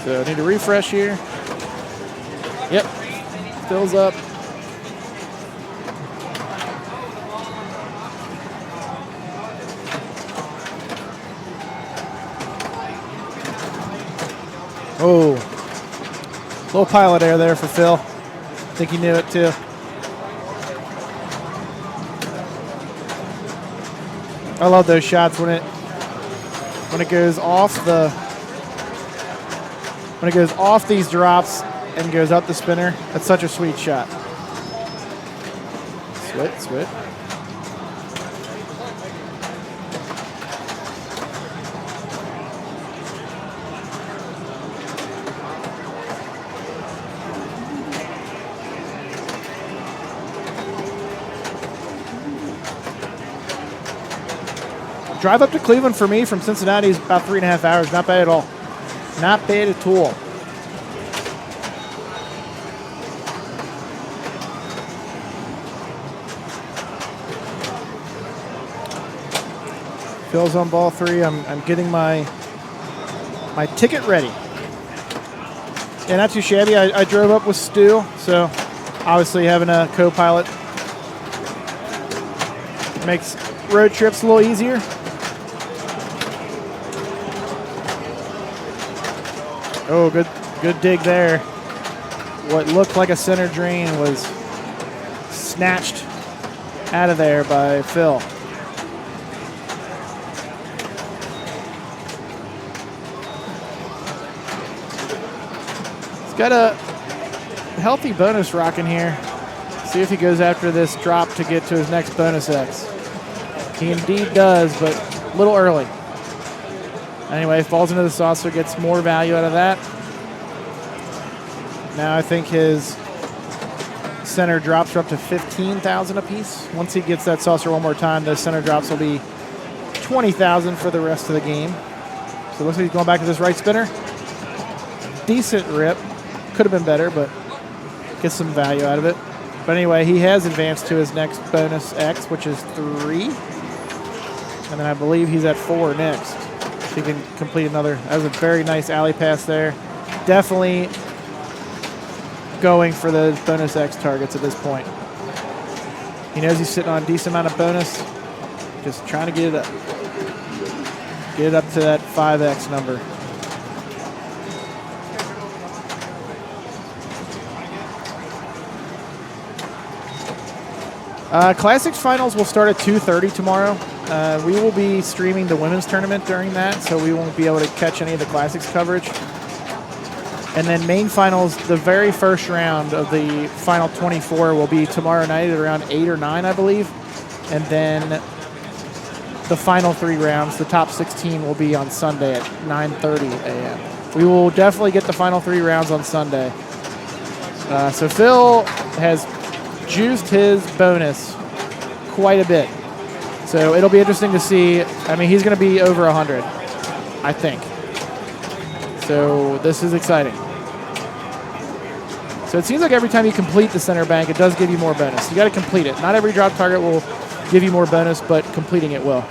So I need to refresh here. Yep, fills up. Oh, little pilot air there for Phil. I think he knew it too. I love those shots when it goes off these drops and goes up the spinner. That's such a sweet shot. Swit. Drive up to Cleveland for me from Cincinnati is about 3.5 hours. Not bad at all. Not bad at all. Phil's on ball 3. I'm getting my ticket ready. Yeah, not too shabby. I drove up with Stu, so obviously having a co-pilot makes road trips a little easier. Oh, good dig there. What looked like a center drain was snatched out of there by Phil. He's got a healthy bonus rock in here. See if he goes after this drop to get to his next bonus X. He indeed does, but a little early. Anyway, falls into the saucer, gets more value out of that. Now I think his center drops are up to 15,000 apiece. Once he gets that saucer one more time, those center drops will be 20,000 for the rest of the game. So it looks like he's going back to this right spinner. Decent rip. Could have been better, but gets some value out of it. But anyway, he has advanced to his next bonus X, which is 3. And then I believe he's at 4 next. So he can complete another. That was a very nice alley pass there. Definitely going for those bonus X targets at this point. He knows he's sitting on a decent amount of bonus. Just trying to get it up. Get it up to that 5X number. Classics finals will start at 2:30 tomorrow. We will be streaming the women's tournament during that, so we won't be able to catch any of the Classics coverage. And then main finals, the very first round of the final 24 will be tomorrow night at around 8 or 9, I believe. And then the final 3 rounds, the top 16, will be on Sunday at 9:30 a.m. We will definitely get the final 3 rounds on Sunday. So Phil has juiced his bonus quite a bit. So it'll be interesting to see. I mean, he's going to be over 100, I think. So this is exciting. So it seems like every time you complete the center bank, it does give you more bonus. You got to complete it. Not every drop target will give you more bonus, but completing it will.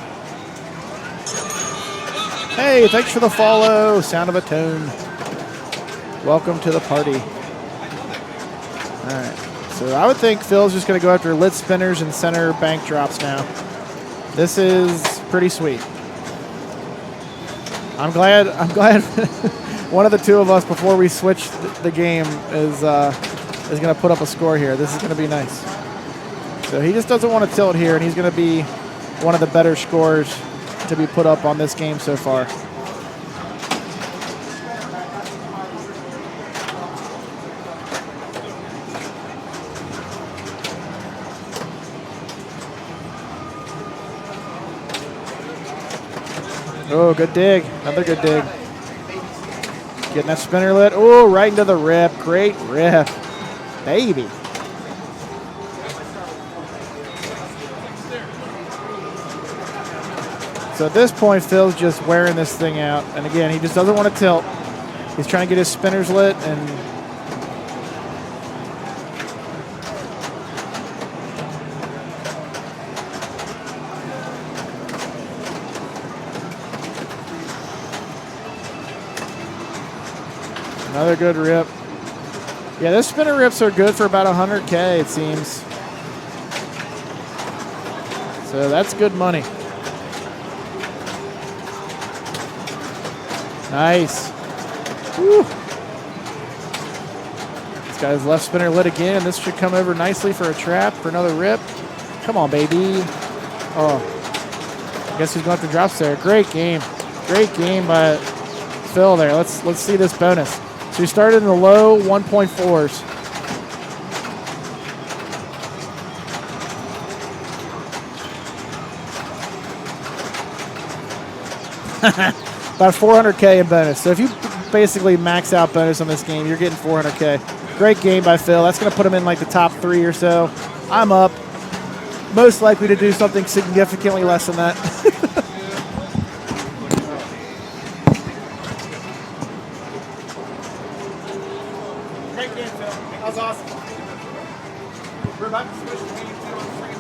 Hey, thanks for the follow. Sound of a tone. Welcome to the party. All right. So I would think Phil's just going to go after lit spinners and center bank drops now. This is pretty sweet. I'm glad one of the two of us before we switch the game is going to put up a score here. This is going to be nice. So he just doesn't want to tilt here, and he's going to be one of the better scores to be put up on this game so far. Oh, good dig. Another good dig. Getting that spinner lit. Oh, right into the rip. Great rip. Baby. So at this point, Phil's just wearing this thing out. And again, he just doesn't want to tilt. He's trying to get his spinners lit and another good rip. Yeah, those spinner rips are good for about 100K, it seems. So that's good money. Nice. Woo. This guy's left spinner lit again, and this should come over nicely for a trap, for another rip. Come on, baby. Oh, I guess he's going to drops there. Great game. Great game by Phil there. Let's see this bonus. So he started in the low 1.4s. About 400K in bonus. So if you basically max out bonus on this game, you're getting 400K. Great game by Phil. That's going to put him in like the top 3 or so. I'm up. Most likely to do something significantly less than that. Great game, Phil. That was awesome. We're about to switch to game 2 on the screen.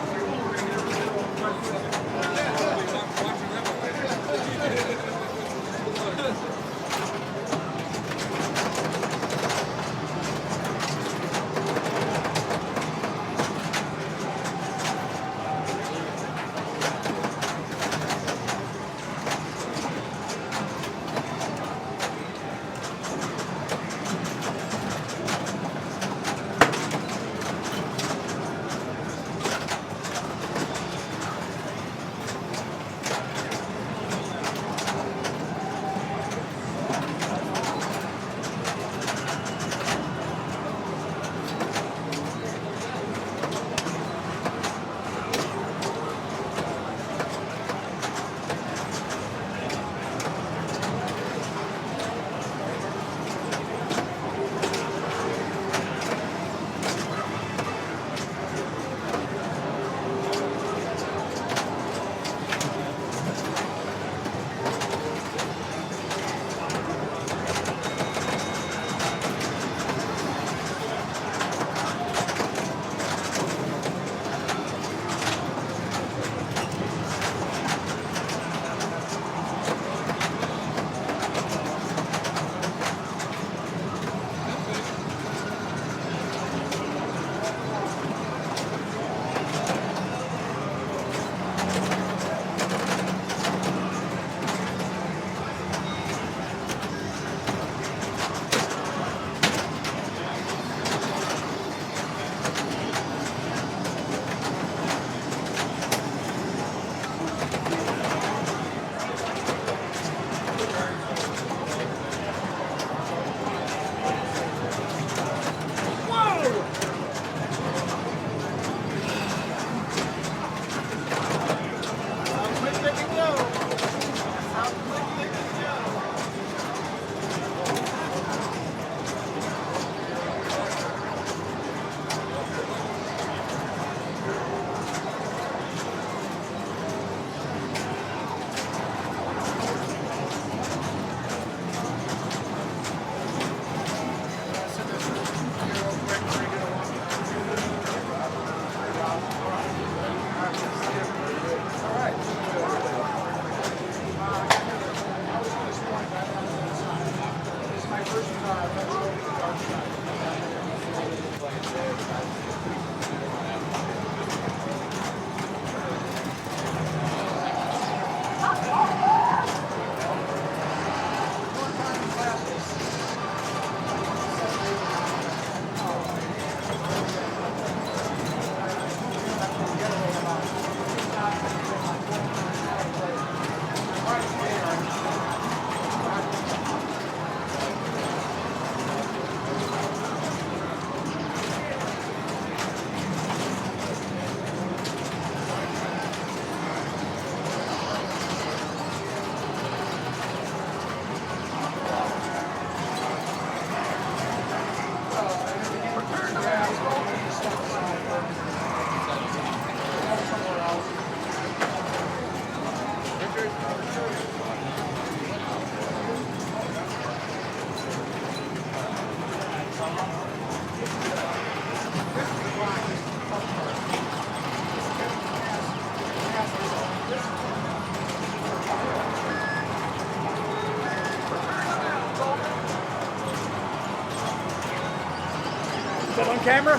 camera?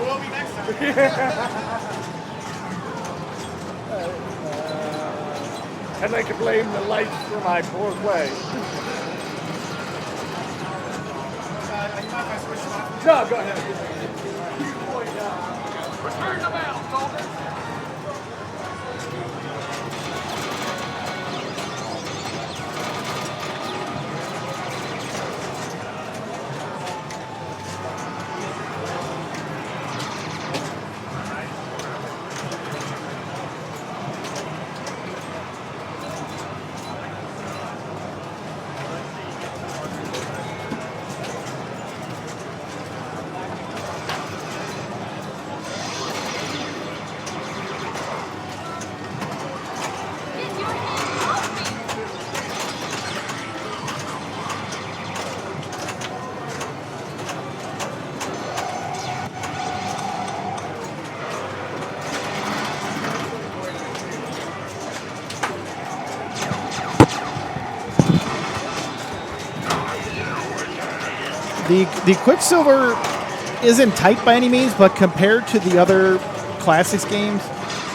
We'll be next time. I'd like to blame the lights for my poor play. No, go ahead. Return the bell, soldier. The Quicksilver isn't tight by any means, but compared to the other Classics games,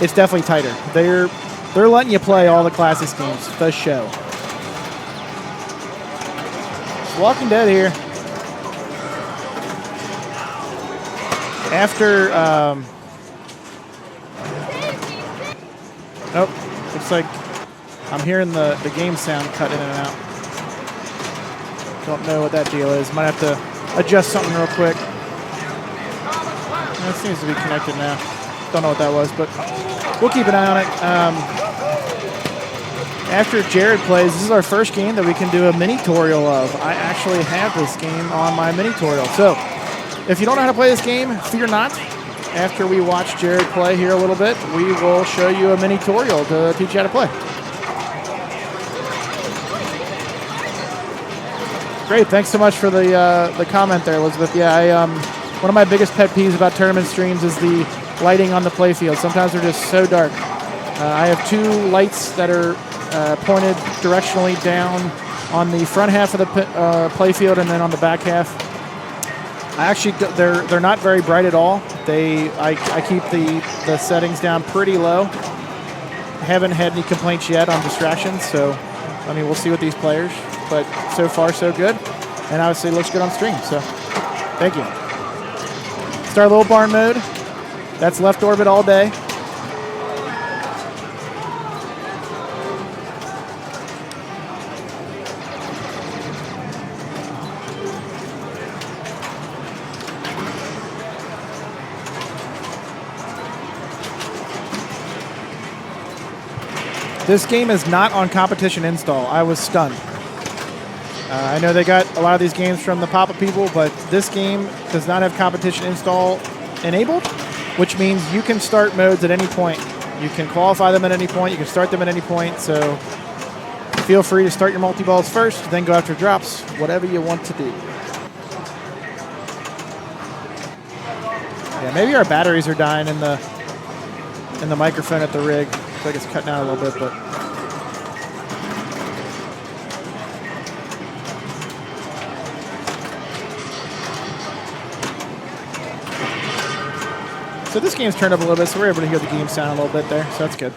it's definitely tighter. They're letting you play all the Classics games, the show. It's Walking Dead here. After, oh, looks like I'm hearing the game sound cut in and out. Don't know what that deal is. Might have to adjust something real quick. That seems to be connected now. Don't know what that was, but we'll keep an eye on it. After Jared plays, this is our first game that we can do a mini-tutorial of. I actually have this game on my mini-tutorial. So if you don't know how to play this game, fear not. After we watch Jared play here a little bit, we will show you a mini-tutorial to teach you how to play. Great, thanks so much for the comment there, Elizabeth. Yeah, one of my biggest pet peeves about tournament streams is the lighting on the playfield. Sometimes they're just so dark. I have two lights that are pointed directionally down on the front half of the playfield and then on the back half. They're not very bright at all. I keep the settings down pretty low. I haven't had any complaints yet on distractions, so I mean we'll see with these players. But so far so good, and obviously it looks good on stream. So thank you. Start little barn mode. That's left orbit all day. This game is not on competition install. I was stunned. I know they got a lot of these games from the Papa people, but this game does not have competition install enabled, which means you can start modes at any point. You can qualify them at any point. You can start them at any point. So feel free to start your multi-balls first, then go after drops, whatever you want to do. Yeah, maybe our batteries are dying in the microphone at the rig. Looks like it's cutting out a little bit, but. So this game's turned up a little bit, so we're able to hear the game sound a little bit there, so that's good.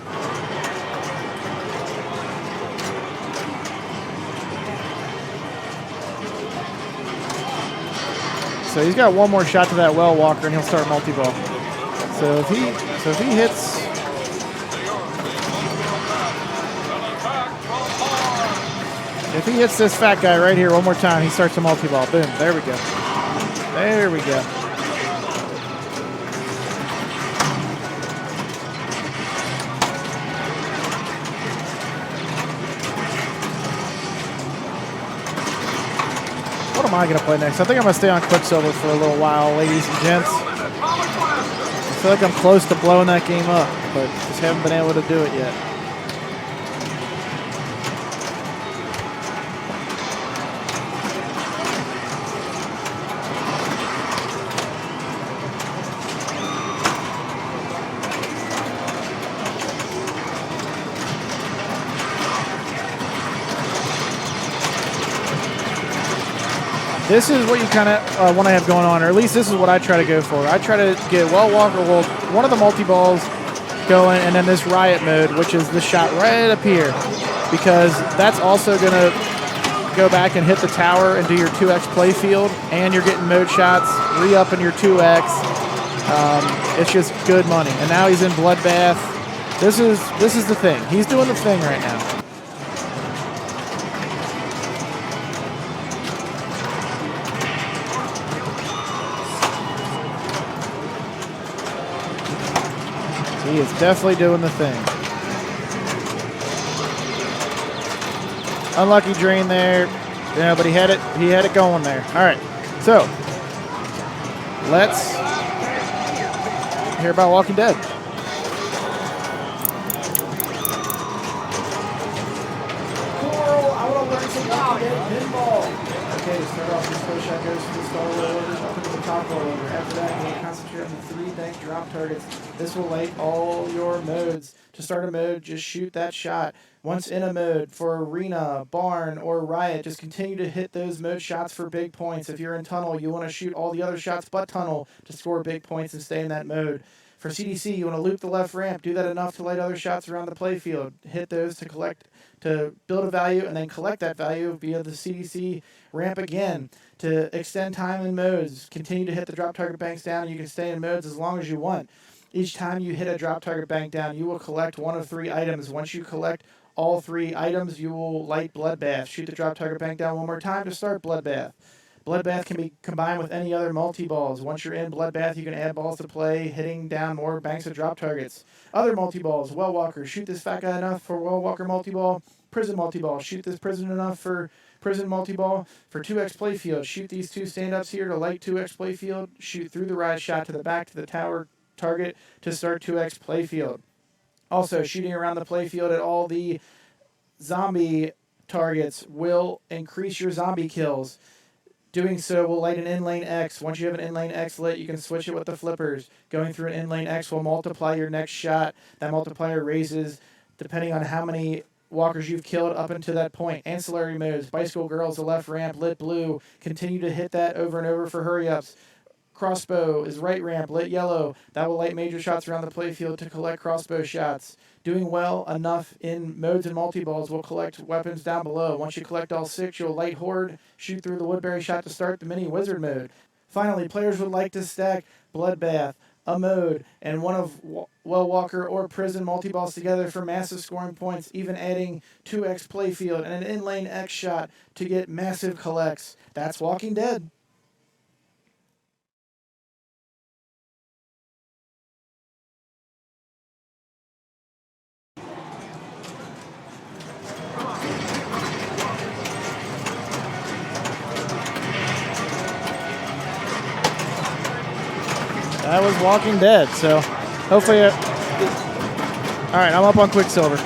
So he's got one more shot to that well walker, and he'll start multi-ball. So if he hits this fat guy right here one more time, he starts a multi-ball. Boom! There we go. There we go. What am I going to play next? I think I'm going to stay on Quicksilver for a little while, ladies and gents. I feel like I'm close to blowing that game up, but just haven't been able to do it yet. this is what you kind of want to have going on, or at least this is what I try to go for. I try to get Well Walker, one of the multi-balls going, and then this Riot mode, which is the shot right up here, because that's also going to go back and hit the tower and do your 2x play field, and you're getting mode shots, re-upping your 2x. It's just good money. And now he's in Bloodbath. This is the thing. He's doing the thing right now. He is definitely doing the thing. Unlucky drain there, yeah, but he had it going there. All right, so let's hear about Walking Dead. Coral, I want to learn some Walking Dead pinball. Okay, to start off, this first shot goes to the star rollover, up into the top rollover. After that, you will concentrate on the 3 bank drop targets. This will light all your modes. To start a mode, just shoot that shot. Once in a mode for Arena, Barn, or Riot, just continue to hit those mode shots for big points. If you're in Tunnel, you want to shoot all the other shots but Tunnel to score big points and stay in that mode. For CDC, you want to loop the left ramp. Do that enough to light other shots around the playfield. Hit those to build a value, and then collect that value via the CDC ramp again to extend time in modes. Continue to hit the drop target banks down, and you can stay in modes as long as you want. Each time you hit a drop target bank down, you will collect 1 of 3 items. Once you collect all 3 items, you will light Bloodbath. Shoot the drop target bank down 1 more time to start Bloodbath. Bloodbath can be combined with any other multi-balls. Once you're in Bloodbath, you can add balls to play, hitting down more banks of drop targets. Other multi-balls, Well Walker. Shoot this fat guy enough for Well Walker multi-ball. Prison multi-ball. Shoot this prison enough for prison multi-ball. For 2x playfield, shoot these 2 stand-ups here to light 2x playfield. Shoot through the riot shot to the back to the tower target to start 2x playfield. Also, shooting around the playfield at all the zombie targets will increase your zombie kills. Doing so will light an in-lane X. Once you have an in-lane X lit, you can switch it with the flippers. Going through an in-lane X will multiply your next shot. That multiplier raises depending on how many walkers you've killed up until that point. Ancillary modes, Bicycle Girls, the left ramp, lit blue. Continue to hit that over and over for hurry-ups. Crossbow is right ramp, lit yellow. That will light major shots around the playfield to collect crossbow shots. Doing well enough in modes and multi-balls will collect weapons down below. Once you collect all 6, you'll light Horde, shoot through the Woodbury shot to start the mini wizard mode. Finally, players would like to stack Bloodbath, a mode, and one of Well Walker or Prison multi-balls together for massive scoring points, even adding 2x playfield and an in-lane X shot to get massive collects. That's Walking Dead. That was Walking Dead, so hopefully... all right, I'm up on Quicksilver.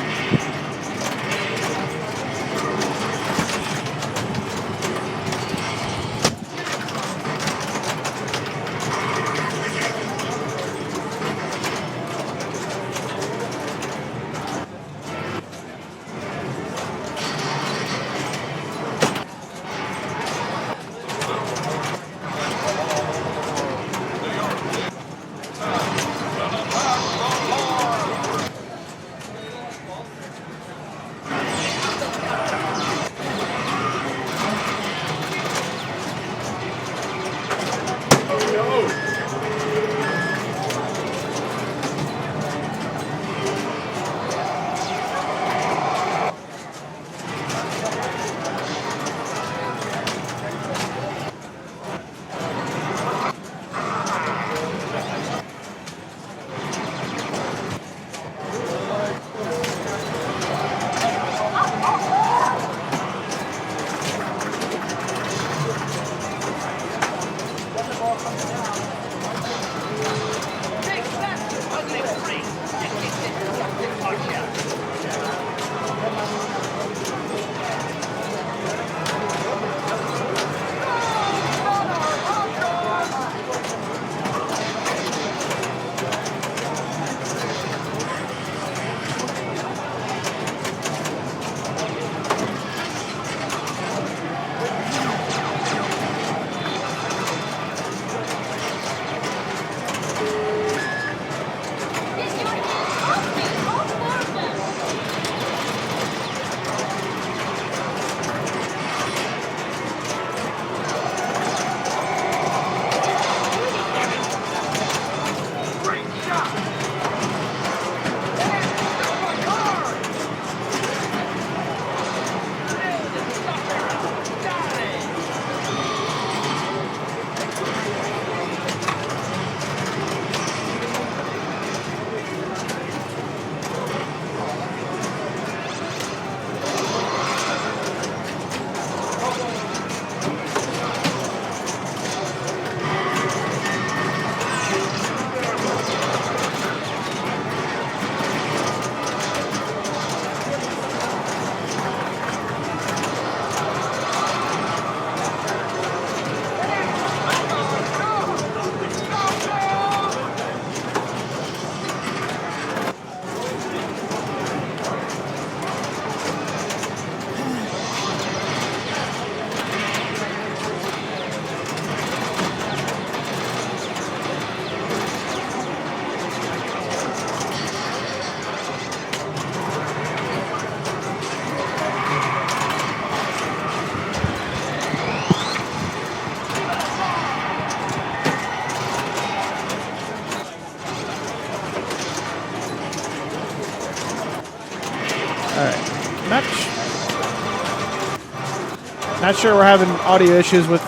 Not sure we're having audio issues with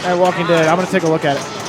Walking Dead. I'm going to take a look at it.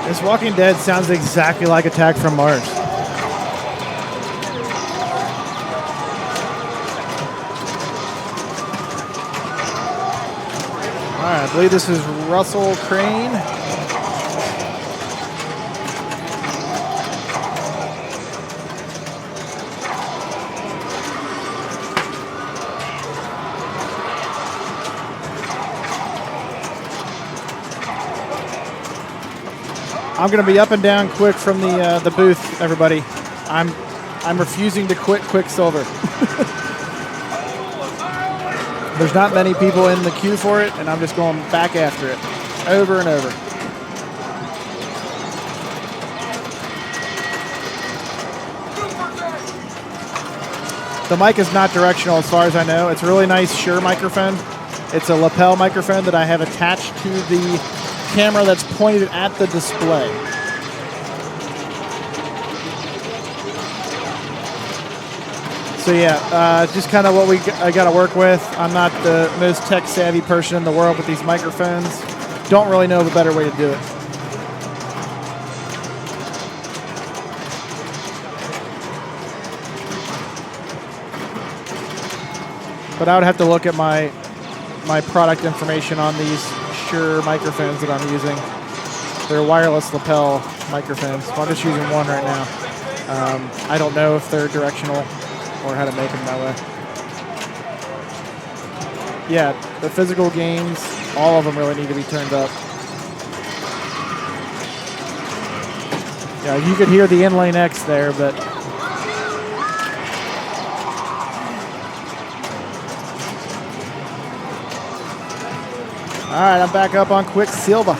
This Walking Dead sounds exactly like Attack from Mars. All right, I believe this is Russell Crane. I'm going to be up and down quick from the booth, everybody. I'm refusing to quit Quicksilver. There's not many people in the queue for it, and I'm just going back after it over and over. The mic is not directional as far as I know. It's a really nice Shure microphone. It's a lapel microphone that I have attached to the camera that's pointed at the display. So yeah, just kind of what I got to work with. I'm not the most tech savvy person in the world with these microphones. Don't really know of a better way to do it. But I would have to look at my product information on these Shure microphones that I'm using. They're wireless lapel microphones. So I'm just using one right now. I don't know if they're directional or how to make them that way. Yeah, the physical games, all of them really need to be turned up. Yeah, you could hear the inlane X there, but all right, I'm back up on Quicksilver.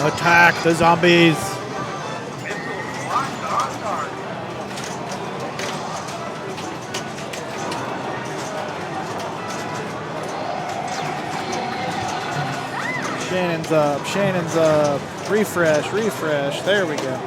Attack the zombies. Shannon's up. Shannon's up. Refresh, refresh. There we go.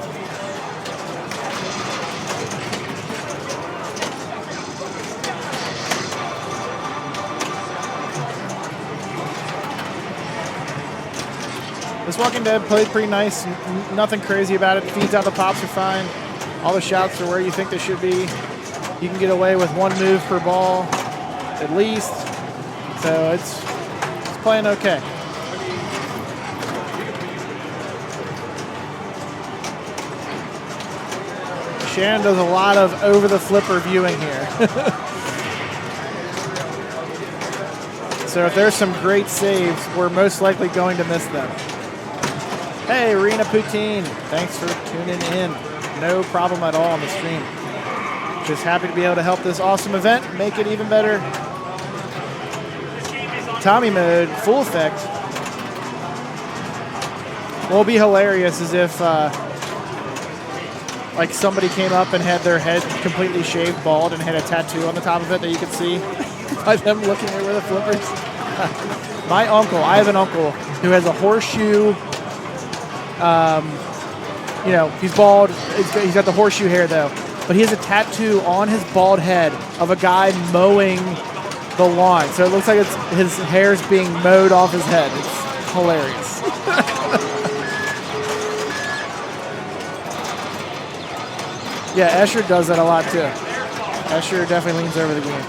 This Walking Dead played pretty nice. Nothing crazy about it. Feeds out the pops are fine. All the shots are where you think they should be. You can get away with 1 move per ball, at least. So it's playing okay. Shannon does a lot of over the flipper viewing here. So if there's some great saves, we're most likely going to miss them. Hey, Rena Poutine, thanks for tuning in. No problem at all on the stream. Just happy to be able to help this awesome event make it even better. Tommy mode, full effect. What will be hilarious is if like somebody came up and had their head completely shaved bald and had a tattoo on the top of it that you could see by them looking over the flippers. My uncle, I have an uncle who has a horseshoe, he's bald. He's got the horseshoe hair though, but he has a tattoo on his bald head of a guy mowing the lawn. So it looks like his hair's being mowed off his head. It's hilarious. Yeah, Escher does that a lot too. Escher definitely leans over the game.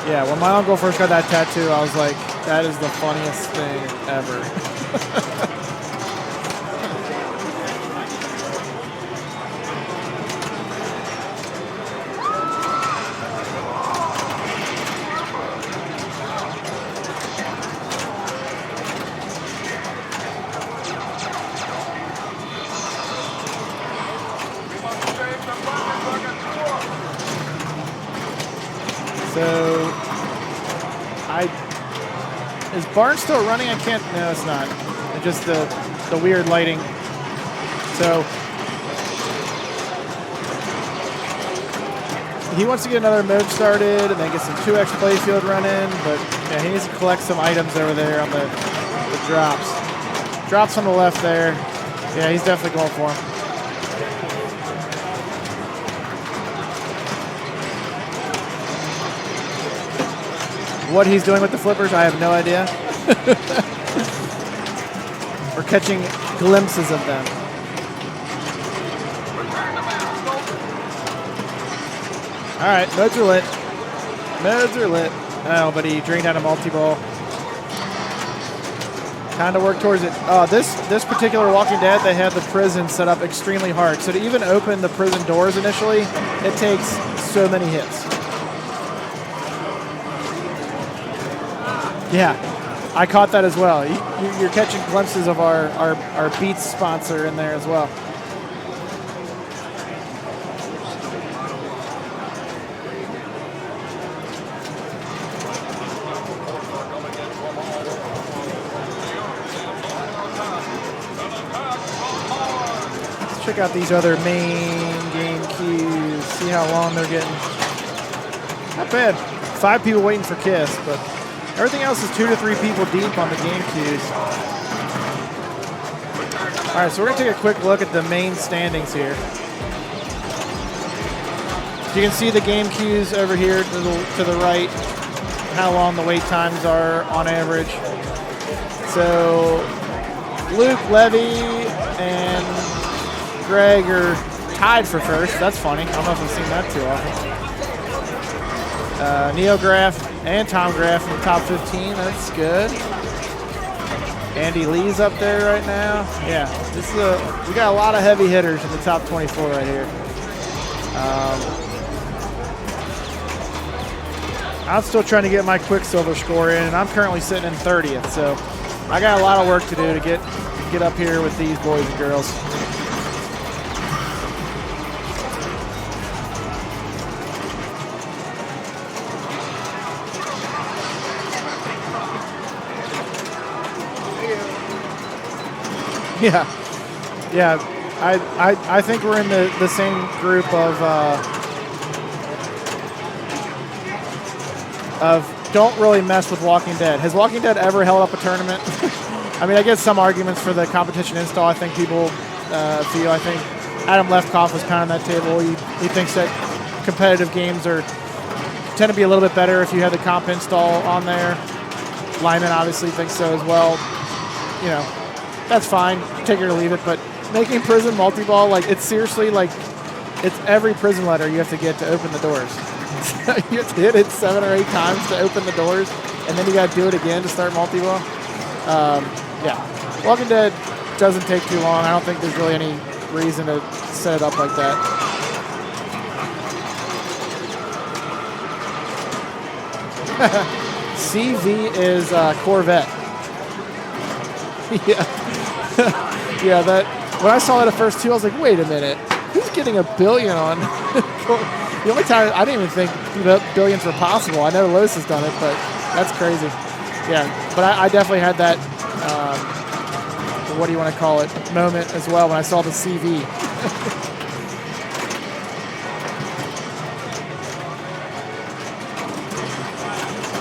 Yeah, when my uncle first got that tattoo, I was like, that is the funniest thing ever. So, is Barn still running? I can't, no, it's not. It's just the weird lighting. So, he wants to get another mode started and then get some 2x playfield running, but yeah, he needs to collect some items over there on the drops. Drops on the left there. Yeah, he's definitely going for him. What he's doing with the flippers, I have no idea. We're catching glimpses of them. All right, modes are lit. Modes are lit. Oh, but he drained out a multi-ball. Time to work towards it. Oh, this particular Walking Dead, they had the prison set up extremely hard. So to even open the prison doors initially, it takes so many hits. Yeah, I caught that as well. You're catching glimpses of our Beats sponsor in there as well. Let's check out these other main game queues, see how long they're getting. Not bad. 5 people waiting for Kiss, but everything else is 2 to 3 people deep on the game queues. All right, so we're going to take a quick look at the main standings here. You can see the game queues over here to the right, how long the wait times are on average. So Luke, Levy, and Greg are tied for first. That's funny. I don't know if I've seen that too often. Neograph and Tom Graff in the top 15. That's good. Andy Lee's up there right now. Yeah, this is we got a lot of heavy hitters in the top 24 right here. I'm still trying to get my Quicksilver score in, and I'm currently sitting in 30th. So I got a lot of work to do to get up here with these boys and girls. Yeah. I think we're in the same group of don't really mess with Walking Dead. Has Walking Dead ever held up a tournament? I mean, I get some arguments for the competition install. I think people feel. I think Adam Lefkoff was kind of on that table. He thinks that competitive games are tend to be a little bit better if you have the comp install on there. Lyman obviously thinks so as well. You know, that's fine. Take it or leave it. But making prison multi-ball, like, it's seriously like it's every prison letter you have to get to open the doors. You have to hit it 7 or 8 times to open the doors, and then you got to do it again to start multi-ball. Yeah, Walking Dead doesn't take too long. I don't think there's really any reason to set it up like that. CV is Corvette. Yeah. Yeah, that when I saw that at first too, I was like, wait a minute. Who's getting $1 billion on? The only time I didn't even think billions were possible. I know Lowe's has done it, but that's crazy. Yeah, but I definitely had that, what do you want to call it, moment as well when I saw the CV.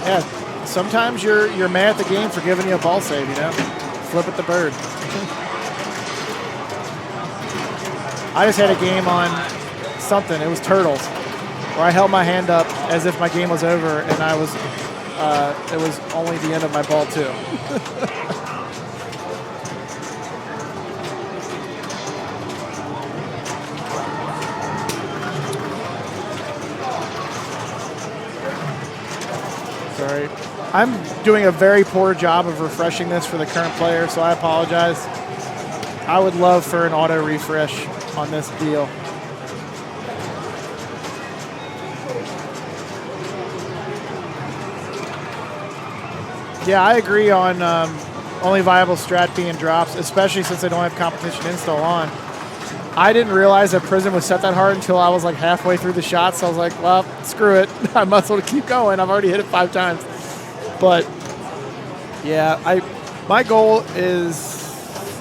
Yeah, sometimes you're mad at the game for giving you a ball save, you know? Flip at the bird. I just had a game on something. It was Turtles, where I held my hand up as if my game was over, and it was only the end of my ball too. Sorry. I'm doing a very poor job of refreshing this for the current player, so I apologize. I would love for an auto refresh on this deal. Yeah, I agree on only viable strat being drops, especially since they don't have competition install on. I didn't realize that Prison was set that hard until I was like halfway through the shot, so I was like, well, screw it. I must as well keep going. I've already hit it 5 times. But yeah, my goal is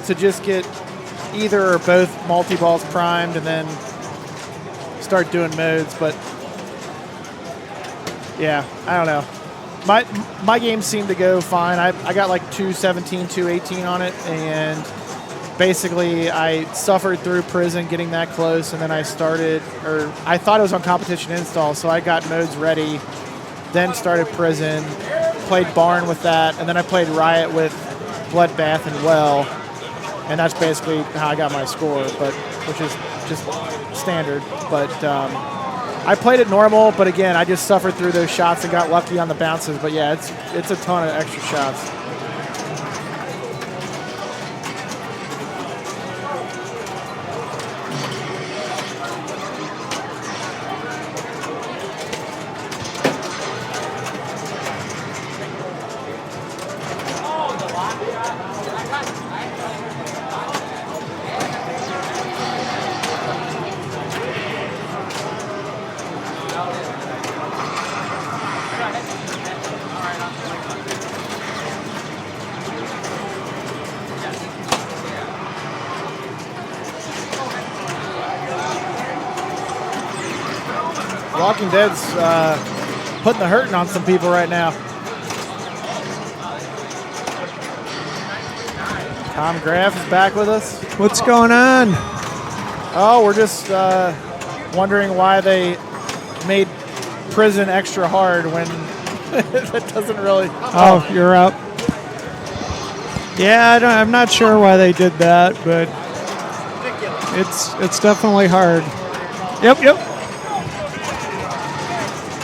to just get either or both multi-balls primed and then start doing modes. But yeah, I don't know. My games seem to go fine. I got like 217, 218 on it, and basically I suffered through Prison getting that close, and then I thought it was on competition install, so I got modes ready, then started Prison, played Barn with that, and then I played Riot with Bloodbath and Well, and that's basically how I got my score, which is just standard. But I played it normal, but again, I just suffered through those shots and got lucky on the bounces. But yeah, it's a ton of extra shots. Walking Dead's putting the hurting on some people right now. Tom Graff is back with us. What's going on? Oh, we're just wondering why they made Prison extra hard when that doesn't really... Oh, you're up. Yeah, I'm not sure why they did that, but it's definitely hard. Yep.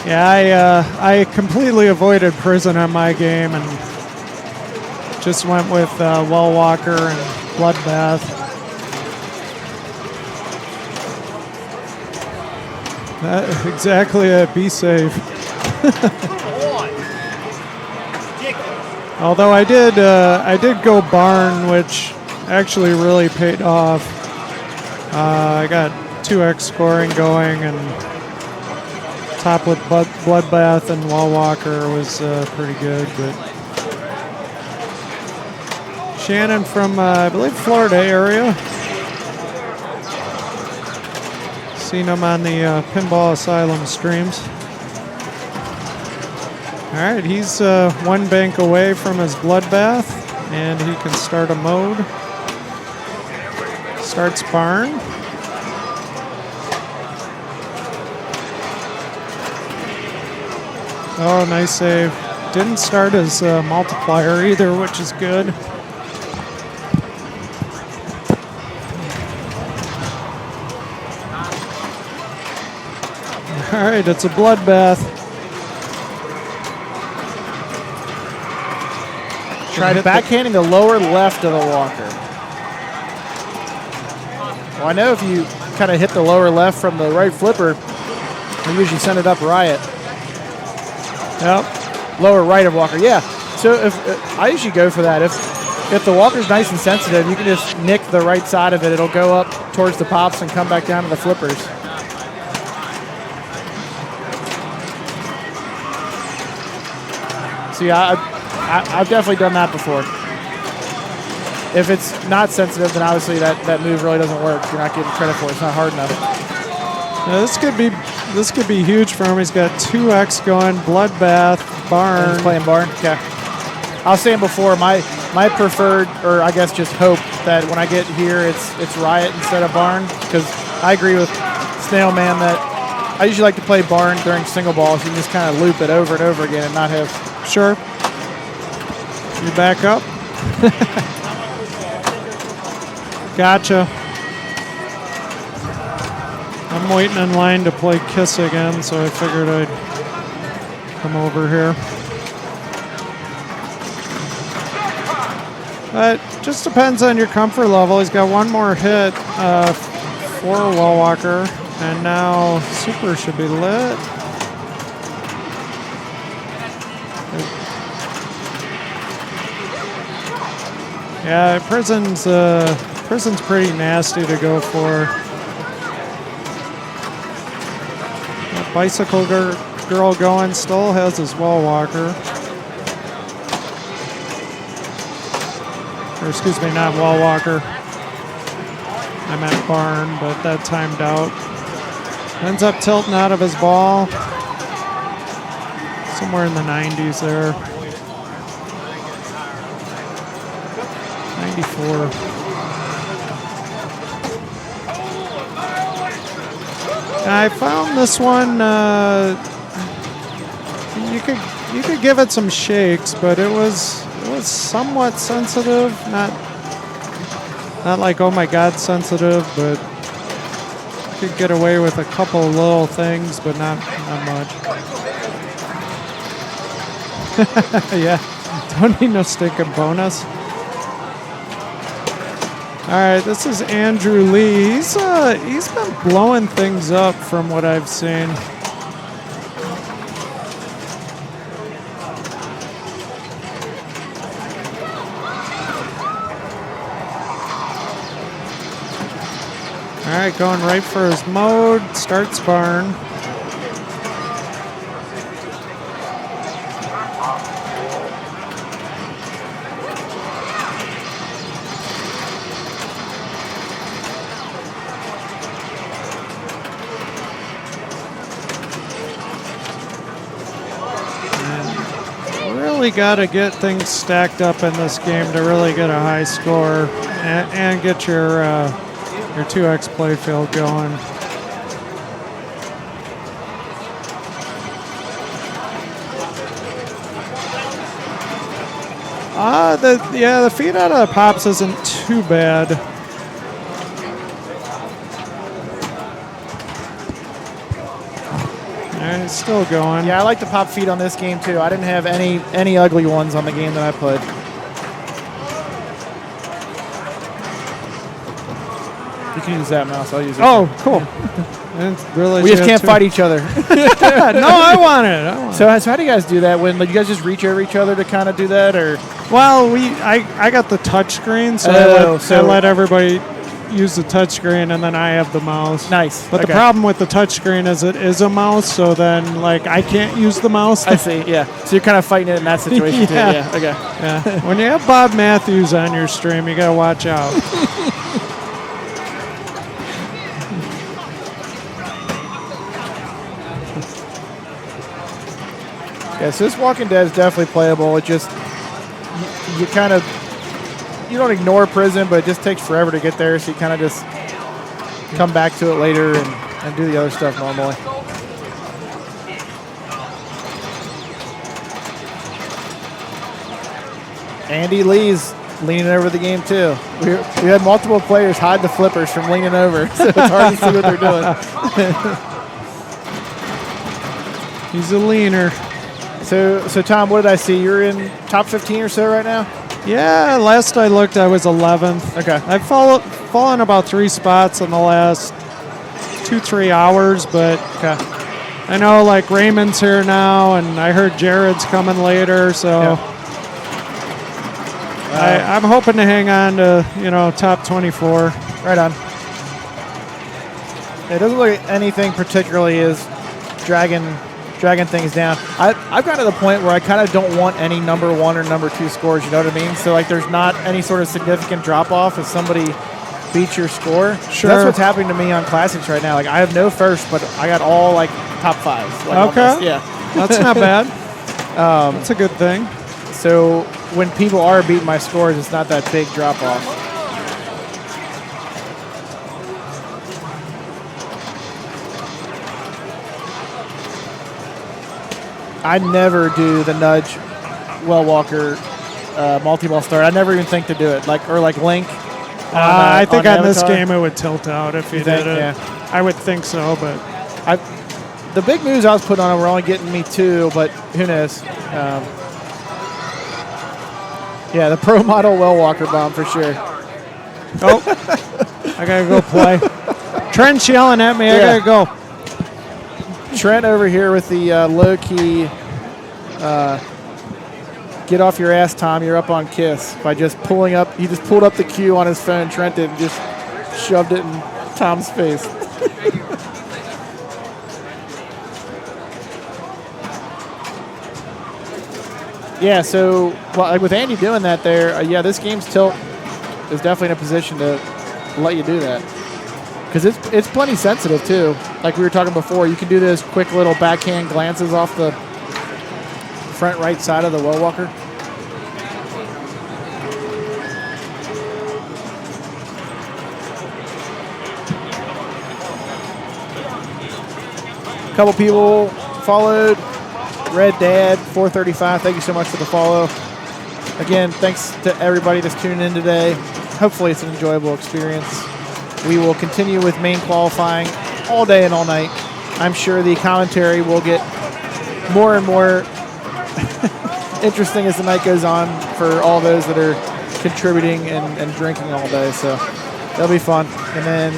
Yeah, I completely avoided Prison on my game and just went with Well Walker and Bloodbath. Exactly it. Be safe. Although I did go Barn, which actually really paid off. I got 2x scoring going, and top with Bloodbath and Wall Walker was pretty good. But Shannon from, I believe, Florida area. Seen him on the Pinball Asylum streams. All right, he's 1 bank away from his Bloodbath, and he can start a mode. Starts Barn. Oh, nice save. Didn't start as a multiplier either, which is good. All right, it's a bloodbath. Tried backhanding the lower left of the walker. Well, I know if you kind of hit the lower left from the right flipper, you usually send it up riot. Yep. Lower right of walker, yeah. So if I usually go for that. If the walker's nice and sensitive, you can just nick the right side of it. It'll go up towards the pops and come back down to the flippers. So yeah, I've definitely done that before. If it's not sensitive, then obviously that move really doesn't work. You're not getting credit for it. It's not hard enough. Now this could be huge for him. He's got 2X going, bloodbath, barn. He's playing barn. Okay. I was saying before, my preferred, or I guess just hope that when I get here, it's riot instead of barn, because I agree with Snail Man that I usually like to play barn during single balls. You can just kind of loop it over and over again and not have. Sure. You back up. Gotcha. I'm waiting in line to play Kiss again, so I figured I'd come over here. It just depends on your comfort level. He's got one more hit for Wall Walker, and now Super should be lit. Yeah, prison's pretty nasty to go for. That bicycle girl going still has his Wall Walker. Or excuse me, not Wall Walker. I meant barn, but that timed out. Ends up tilting out of his ball. Somewhere in the 90s there. 94. I found this one. You could give it some shakes, but it was somewhat sensitive. Not like oh my god sensitive, but you could get away with a couple little things, but not much. Yeah, don't need no stinking bonus. All right, this is Andrew Lee. He's been blowing things up from what I've seen. All right, going right for his mode. Starts barn. Really got to get things stacked up in this game to really get a high score and get your 2X playfield going. The feed out of the pops isn't too bad. And it's still going. Yeah, I like the pop feed on this game too. I didn't have any ugly ones on the game that I played. You can use that mouse. I'll use it. Oh, cool. Really we just can't fight each other. No, I want it. So how do you guys do that? When you guys just reach over each other to kind of do that, or? Well, I got the touch screen, so I let everybody use the touch screen, and then I have the mouse. Nice. But the problem with the touch screen is it is a mouse, so then I can't use the mouse. I see. Yeah. So you're kind of fighting it in that situation too. Yeah. Okay. Yeah. When you have Bob Matthews on your stream, you gotta watch out. Yeah, so this Walking Dead is definitely playable. It just, you kind of, you don't ignore prison, but it just takes forever to get there, so you kind of just come back to it later and do the other stuff normally. Andy Lee's leaning over the game too. We had multiple players hide the flippers from leaning over, so it's hard to see what they're doing. He's a leaner. So Tom, what did I see? You're in top 15 or so right now? Yeah, last I looked, I was 11th. Okay. I've fallen about 3 spots in the last 2-3 hours, but I know like Raymond's here now, and I heard Jared's coming later, so I'm hoping to hang on to top 24. Right on. It doesn't look like anything particularly is dragging things down. I've gotten to the point where I kind of don't want any number 1 or number 2 scores, you know what I mean? So like there's not any sort of significant drop off if somebody beats your score. Sure. That's what's happening to me on Classics right now. Like I have no first, but I got all like top 5s. Like Okay. almost, yeah. That's not bad. That's a good thing. So when people are beating my scores, it's not that big drop off. I never do the nudge well walker multi-ball start. I never even think to do it. Like Link. I think on this Avatar. game it would tilt out if you did it. Yeah. I would think so, but The big moves I was putting on it were only getting me 2, but who knows? Yeah, the pro model well walker bomb for sure. oh, I gotta go play. Trent's yelling at me. I Yeah. gotta go. Trent over here with the low-key get off your ass, Tom. You're up on Kiss by just pulling up. He just pulled up the cue on his phone. Trent did and just shoved it in Tom's face. Yeah, so like with Andy doing that there, this game's tilt is definitely in a position to let you do that. Because it's plenty sensitive, too. Like we were talking before, you can do those quick little backhand glances off the front right side of the well walker. A couple people followed. Red Dad 435, thank you so much for the follow. Again, thanks to everybody that's tuning in today. Hopefully it's an enjoyable experience. We will continue with main qualifying all day and all night. I'm sure the commentary will get more and more interesting as the night goes on for all those that are contributing and drinking all day. So that'll be fun. And then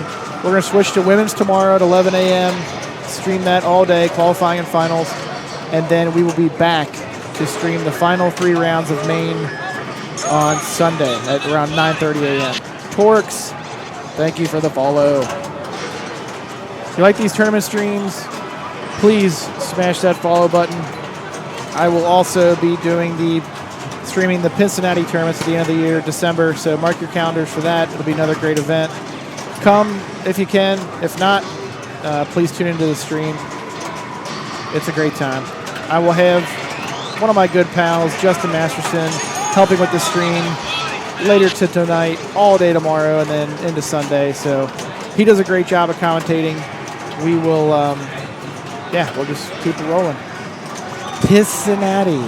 we're going to switch to women's tomorrow at 11 a.m. Stream that all day, qualifying and finals. And then we will be back to stream the final 3 rounds of main on Sunday at around 9:30 a.m. Torx, thank you for the follow. If you like these tournament streams, please smash that follow button. I will also be streaming the Cincinnati tournaments at the end of the year, December, so mark your calendars for that. It'll be another great event. Come if you can. If not, please tune into the stream. It's a great time. I will have one of my good pals, Justin Masterson, helping with the stream later tonight, all day tomorrow, and then into Sunday. So he does a great job of commentating. We will, we'll just keep it rolling. Cincinnati.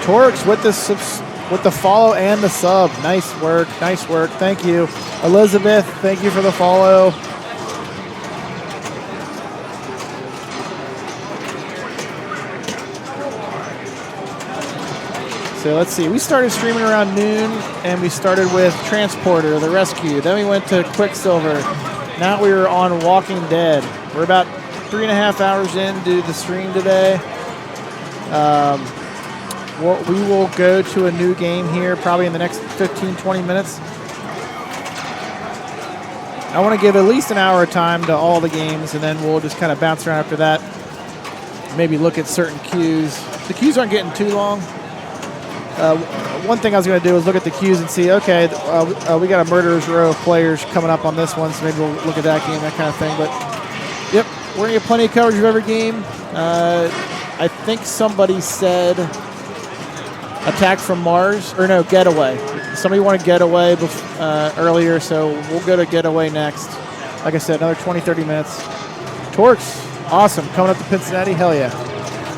Torx with the follow and the sub. Nice work. Thank you. Elizabeth, thank you for the follow. So let's see. We started streaming around noon, and we started with Transporter, the Rescue. Then we went to Quicksilver. Now we are on Walking Dead. We're about 3.5 hours into the stream today. We will go to a new game here probably in the next 15-20 minutes. I want to give at least an hour of time to all the games, and then we'll just kind of bounce around after that. Maybe look at certain queues. The queues aren't getting too long. One thing I was going to do is look at the queues and see, okay, we got a murderer's row of players coming up on this one, so maybe we'll look at that game, that kind of thing. But, yep, we're going to get plenty of coverage of every game. I think somebody said Attack from Mars, or no, Getaway. Somebody wanted Getaway earlier, so we'll go to Getaway next. Like I said, another 20, 30 minutes. Torx, awesome. Coming up to Cincinnati, hell yeah.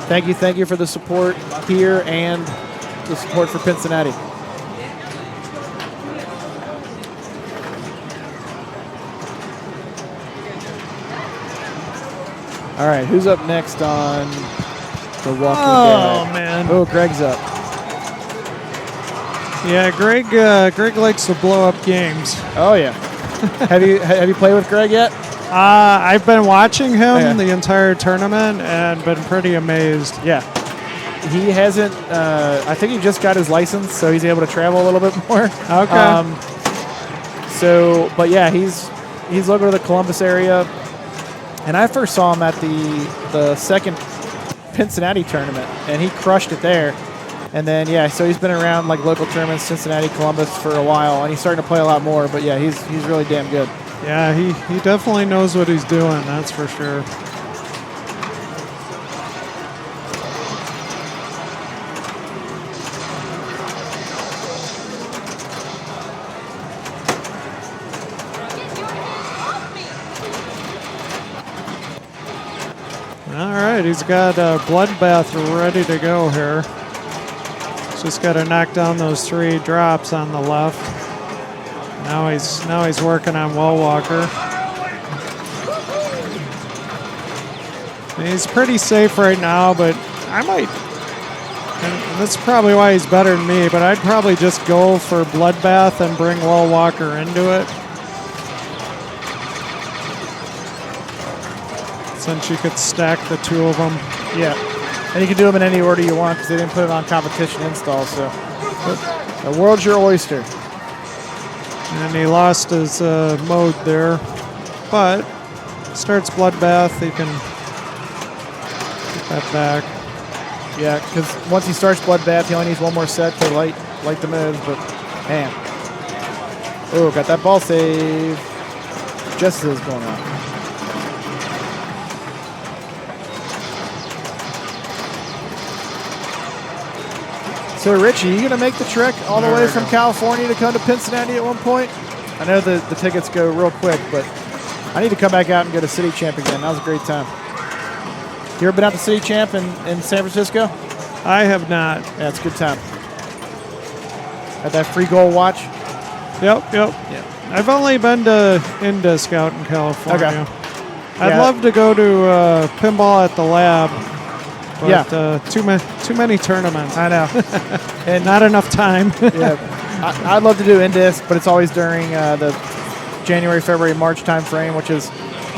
Thank you for the support here and the support for Cincinnati. All right, who's up next on The Walking Dead? Oh, man. Oh, Greg's up. Yeah, Greg likes to blow up games. Oh, yeah. have you played with Greg yet? I've been watching him Okay. the entire tournament and been pretty amazed. Yeah. He hasn't, I think he just got his license, so he's able to travel a little bit more. Okay. But yeah, he's local to the Columbus area. And I first saw him at the second Cincinnati tournament, and he crushed it there. And then, yeah, so he's been around like local tournaments, Cincinnati, Columbus for a while, and he's starting to play a lot more. But yeah, he's really damn good. Yeah, he definitely knows what he's doing, that's for sure. All right, he's got a bloodbath ready to go here. Just got to knock down those 3 drops on the left. Now he's working on Well Walker. He's pretty safe right now, but I might. And that's probably why he's better than me. But I'd probably just go for Bloodbath and bring Well Walker into it. Since you could stack the 2 of them. Yeah. And you can do them in any order you want because they didn't put it on competition install. So the world's your oyster. And he lost his mode there. But starts Bloodbath, he can get that back. Yeah, because once he starts Bloodbath, he only needs 1 more set to light the moves. But man, oh, got that ball save just as it's going on. So, Richie, you going to make the trek all the way from California to come to Cincinnati at one point? I know the tickets go real quick, but I need to come back out and go to City Champ again. That was a great time. You ever been out to City Champ in San Francisco? I have not. Yeah, it's a good time. Got that free goal watch? Yep. Yeah. I've only been to Indisc out in California. Okay. I'd love to go to pinball at the lab, but too many tournaments. I know. And not enough time. Yeah, I'd love to do Indisc, but it's always during the January, February, March time frame, which is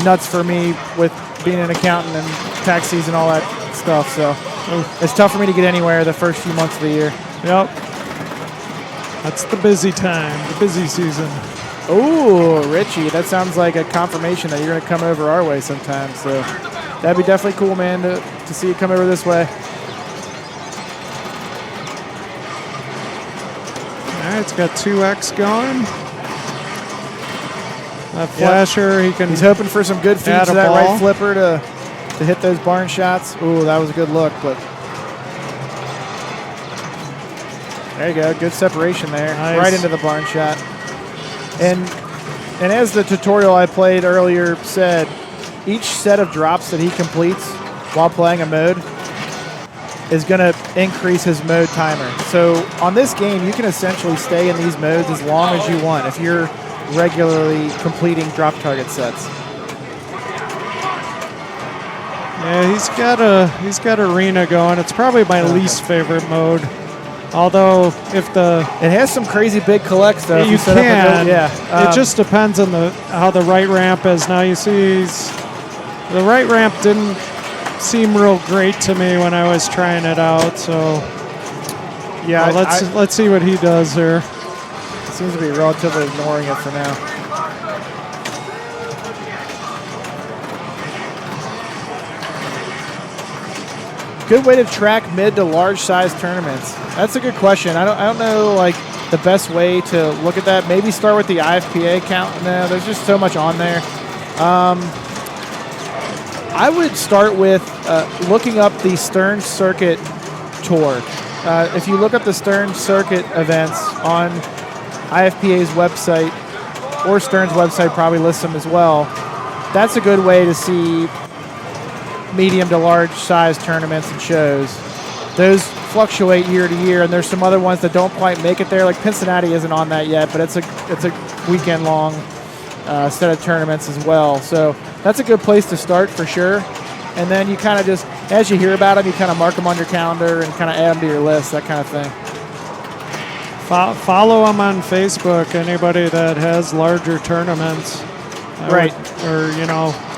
nuts for me with being an accountant and tax season and all that stuff. So it's tough for me to get anywhere the first few months of the year. Yep. That's the busy time, the busy season. Oh, Richie, that sounds like a confirmation that you're going to come over our way sometime. So that'd be definitely cool, man, to see you come over this way. All right, it's got 2X going. That flasher, he's hoping for some good feeds to that ball. right flipper to hit those barn shots. Ooh, that was a good look, but there you go. Good separation there. Nice. Right into the barn shot. And as the tutorial I played earlier said, each set of drops that he completes while playing a mode is going to increase his mode timer. So on this game, you can essentially stay in these modes as long as you want if you're regularly completing drop target sets. Yeah, he's got arena going. It's probably my least favorite mode. Although it has some crazy big collects though. You set can. It it just depends on how the right ramp is. Now you see the right ramp didn't seem real great to me when I was trying it out. So yeah, let's see what he does here. Seems to be relatively ignoring it for now. Good way to track mid to large size tournaments. That's a good question. I don't know like the best way to look at that. Maybe start with the IFPA count. No, there's just so much on there. I would start with looking up the Stern Circuit Tour. If you look up the Stern Circuit events on IFPA's website, or Stern's website probably lists them as well, that's a good way to see medium to large size tournaments and shows. Those fluctuate year to year, and there's some other ones that don't quite make it there. Like Cincinnati isn't on that yet, but it's a weekend long set of tournaments as well. So that's a good place to start for sure. And then you kind of just, as you hear about them, you kind of mark them on your calendar and kind of add them to your list, that kind of thing. Follow them on Facebook. Anybody that has larger tournaments, right? Or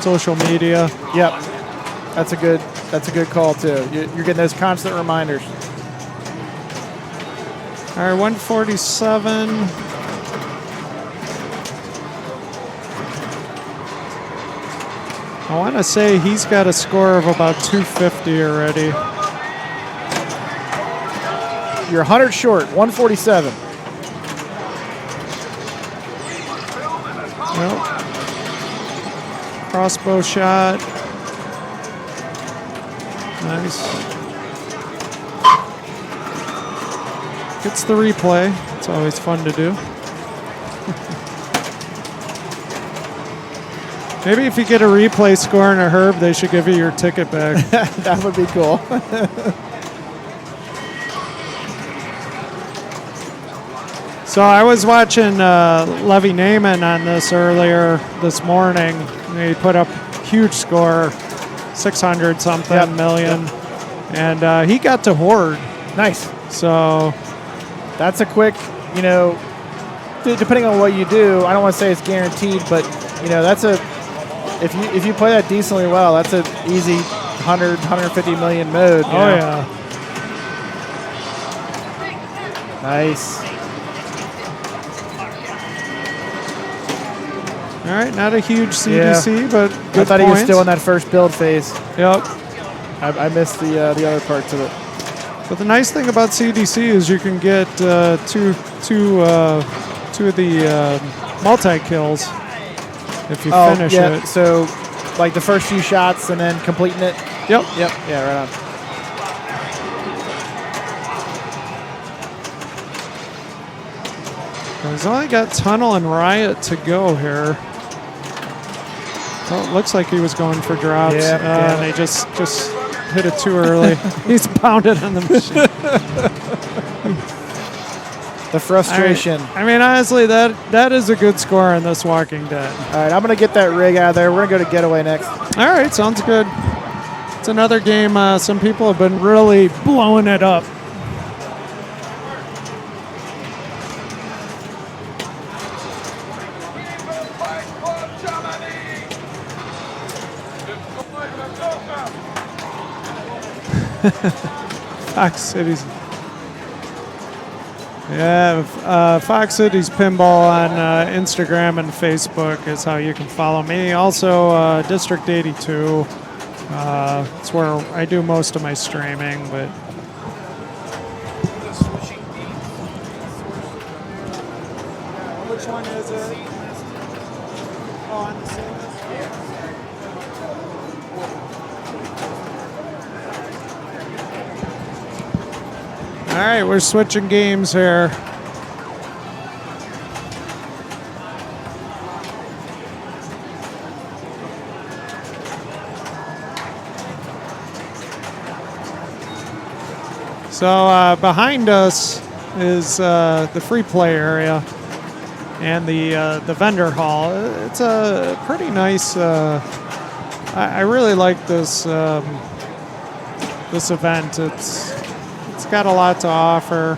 social media. Yep, that's a good call too. You're getting those constant reminders. All right, 147. I want to say he's got a score of about 250 already. You're 100 short, 147. Nope. Crossbow shot. Nice. Gets the replay. It's always fun to do. Maybe if you get a replay score and a herb, they should give you your ticket back. That would be cool. So I was watching Levy Naiman on this earlier this morning. He put up huge score, 600 something million, and he got to Horde. Nice. So that's a quick, depending on what you do, I don't want to say it's guaranteed, but that's a. If you play that decently well, that's an easy 100, 150 million mode. Yeah. Nice. All right, not a huge CDC, but good I thought points. he was still in that first build phase. Yep. I missed the other parts of it. But the nice thing about CDC is you can get two of the multi-kills if you finish it. So, like the first few shots and then completing it? Yep. Yeah, right on. He's only got Tunnel and Riot to go here. Well, it looks like he was going for drops. And they just hit it too early. He's pounded on the machine. The frustration. I mean, honestly, that is a good score in this Walking Dead. All right, I'm going to get that rig out of there. We're going to go to Getaway next. All right, sounds good. It's another game. Some people have been really blowing it up. Fox City's. Yeah, Fox City's Pinball on Instagram and Facebook is how you can follow me. Also, District 82. It's where I do most of my streaming, but. Which one is it? Oh, on the same list? All right, we're switching games here. So behind us is the free play area and the vendor hall. It's a pretty nice. I really like this this event. It's got a lot to offer.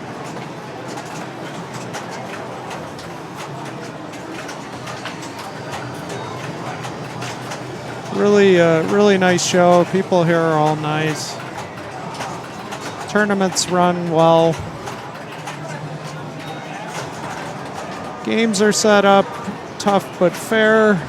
Really nice show. People here are all nice. Tournaments run well. Games are set up tough but fair.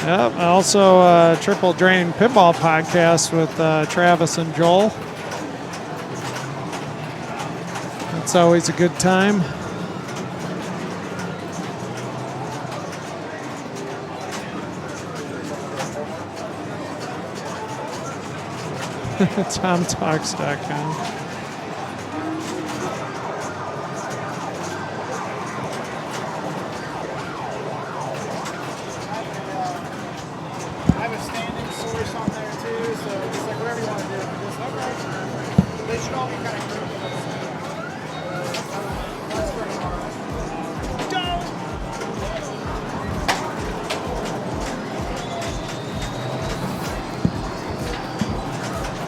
Yep, also Triple Drain Pinball Podcast with Travis and Joel. It's always a good time. TomTalks.com.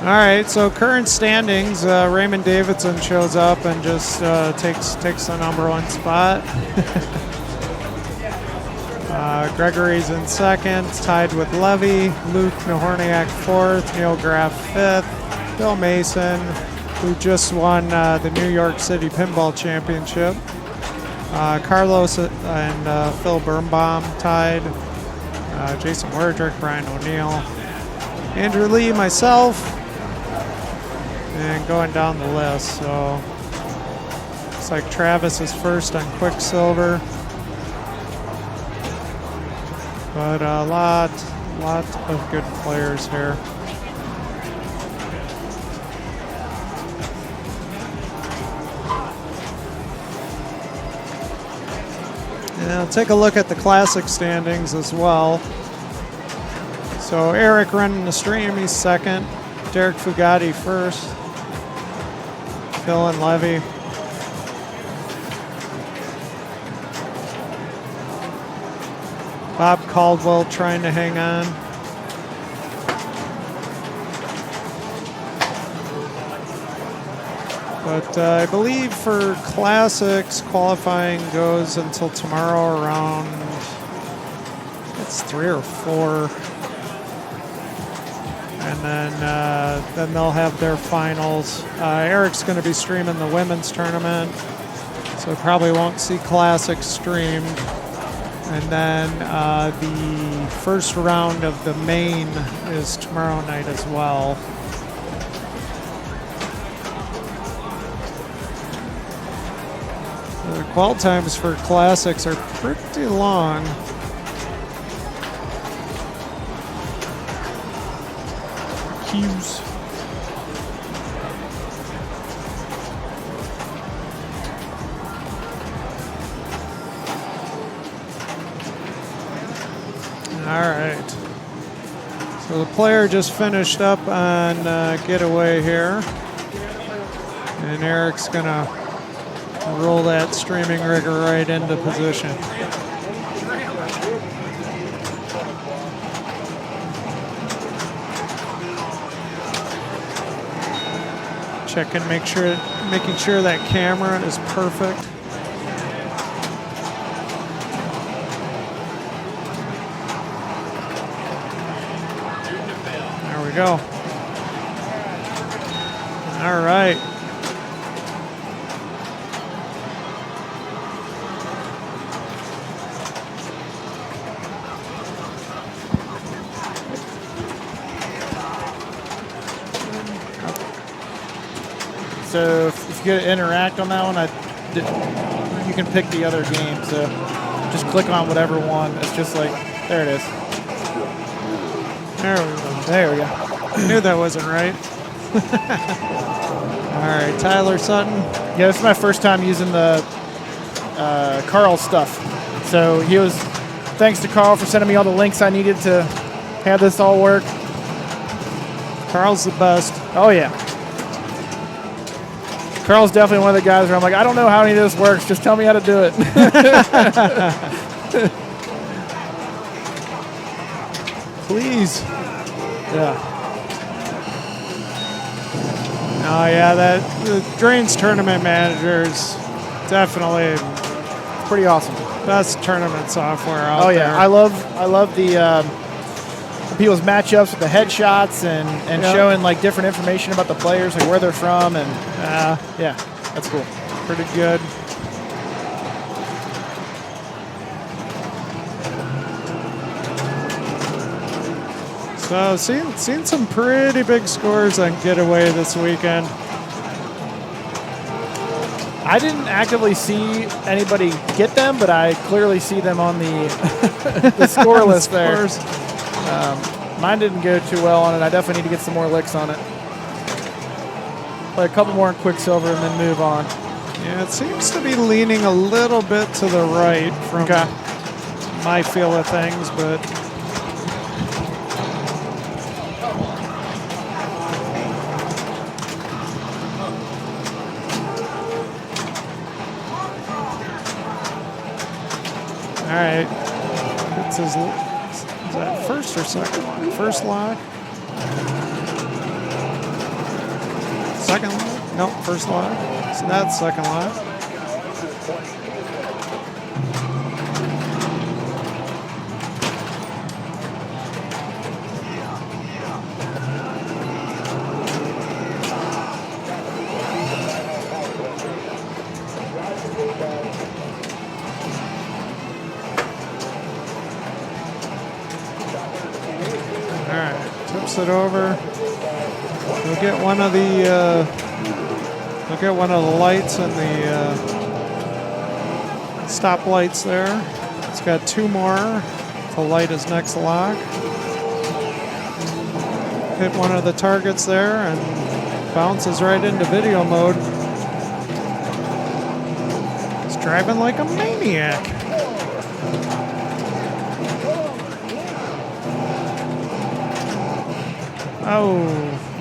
All right, so current standings, Raymond Davidson shows up and just takes the number 1 spot. Gregory's in second, tied with Levy. Luke Nahorniak fourth, Neil Graff fifth. Bill Mason, who just won the New York City Pinball Championship. Carlos and Phil Birnbaum tied. Jason Werdrick, Brian O'Neill. Andrew Lee, myself. And going down the list, so looks like Travis is first on Quicksilver. But a lot of good players here. And I'll take a look at the classic standings as well. So Eric running the stream, he's second. Derek Fugatti first. Phil and Levy. Bob Caldwell trying to hang on. But I believe for classics, qualifying goes until tomorrow around, it's 3 or 4. And then they'll have their finals. Eric's going to be streaming the women's tournament, so probably won't see classics streamed. And then the first round of the main is tomorrow night as well. The qual times for classics are pretty long. Cues. All right. So the player just finished up on Getaway here. And Eric's going to roll that streaming rigger right into position. Checking, making sure that camera is perfect. There we go. All right. So if you get to interact on that one, you can pick the other game. So just click on whatever one. It's just like, there it is. There we go. There we go. I knew that wasn't right. All right, Tyler Sutton. Yeah, this is my first time using the Carl stuff. So thanks to Carl for sending me all the links I needed to have this all work. Carl's the best. Oh, yeah. Carl's definitely one of the guys where I'm like, I don't know how any of this works. Just tell me how to do it. Please. Yeah. Oh, yeah, the Drains Tournament Manager is definitely Pretty awesome. best tournament software out there. I love the people's matchups with the headshots and Yep. showing like different information about the players, like where they're from, and yeah, that's cool. Pretty good. So seen some pretty big scores on Getaway this weekend. I didn't actively see anybody get them, but I clearly see them on the the score list there. Mine didn't go too well on it. I definitely need to get some more licks on it. Play a couple more in Quicksilver and then move on. Yeah, it seems to be leaning a little bit to the right from my feel of things, but right. It's his, is that first or second? First lock. Second lock? Nope, first lock. So that's second lock. It over. We'll get one of the lights and the stop lights there. It's got 2 more to light his next lock. Hit one of the targets there and bounces right into video mode. He's driving like a maniac. Oh,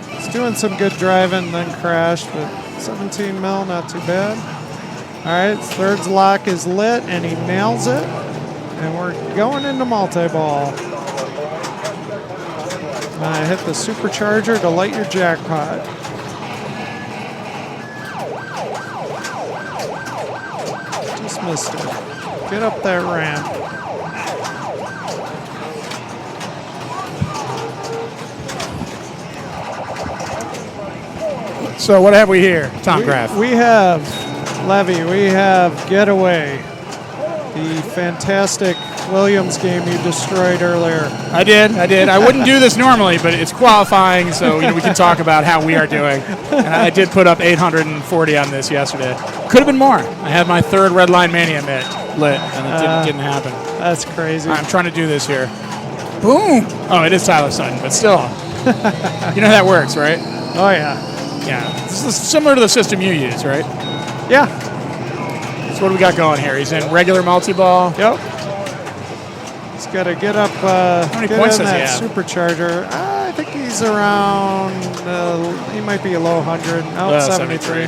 he's doing some good driving, then crashed, but 17 mil, not too bad. All right, third lock is lit, and he nails it. And we're going into multi-ball. Hit the supercharger to light your jackpot. Just missed it. Get up that ramp. So what have we here, Tom Graff? We have Levy. We have Getaway, the fantastic Williams game you destroyed earlier. I did. I wouldn't do this normally, but it's qualifying, so we can talk about how we are doing. And I did put up 840 on this yesterday. Could have been more. I had my third Red Line Mania lit, and it didn't happen. That's crazy. I'm trying to do this here. Boom! Oh, it is Tyler Sutton, but still. You know how that works, right? Oh, yeah. Yeah. This is similar to the system you use, right? Yeah. So what do we got going here? He's in regular multi-ball. Yep. He's got to get up. How many points does he that have? Supercharger. I think he's around. He might be a low 100. Oh, 73.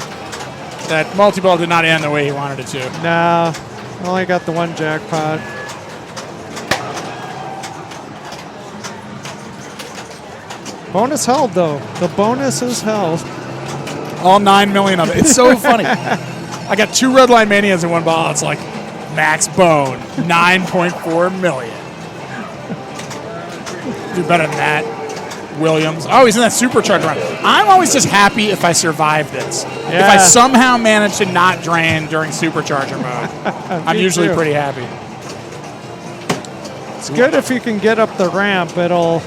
That multi-ball did not end the way he wanted it to. Nah. Only got the one jackpot. Bonus held, though. The bonus is held. All 9 million of it. It's so funny. I got 2 Red Line Manias in one ball. It's like max bone, 9.4 million. Do better than that. Williams. Oh, he's in that supercharger run. I'm always just happy if I survive this. Yeah. If I somehow manage to not drain during supercharger mode, I'm usually pretty happy. It's good if you can get up the ramp. It'll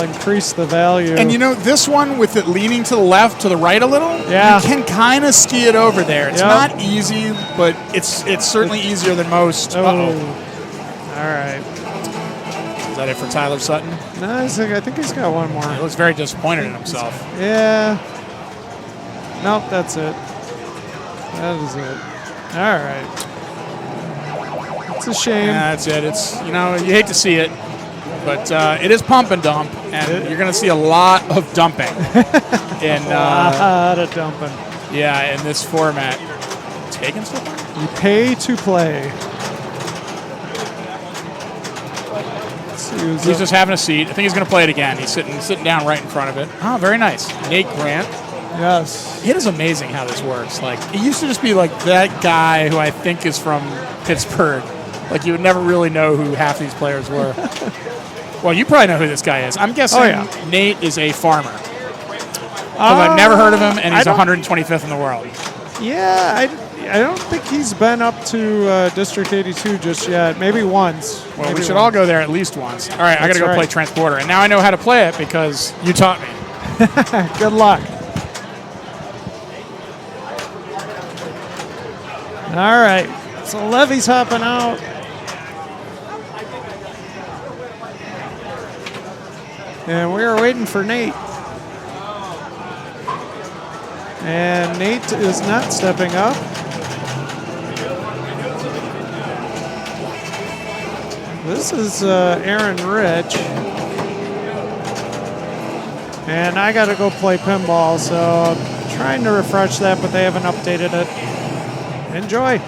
increase the value. And you know, this one with it leaning to the left, to the right a little, yeah. You can kind of ski it over there. It's not easy, but it's certainly easier than most. Oh. All right. Is that it for Tyler Sutton? No, I think he's got one more. He looks very disappointed in himself. Yeah. Nope, that's it. That is it. All right. It's a shame. Yeah, that's it. It's, you hate to see it, but it is pump and dump, and you're going to see a lot of dumping. A lot of dumping. Yeah, in this format. Taking stuff? You pay to play. He's just having a seat. I think he's going to play it again. He's sitting down right in front of it. Oh, very nice. Nate Grant. Yes. It is amazing how this works. Like, it used to just be like that guy who I think is from Pittsburgh. Like, you would never really know who half these players were. Well, you probably know who this guy is. I'm guessing Nate is a farmer. Because I've never heard of him, and he's 125th in the world. Yeah, I don't think he's been up to District 82 just yet. Maybe once. Well, we should all go there at least once. All right, I got to go play Transporter. And now I know how to play it because you taught me. Good luck. All right, so Levy's hopping out. And we are waiting for Nate. And Nate is not stepping up. This is Aaron Rich. And I got to go play pinball, so I'm trying to refresh that, but they haven't updated it. Enjoy.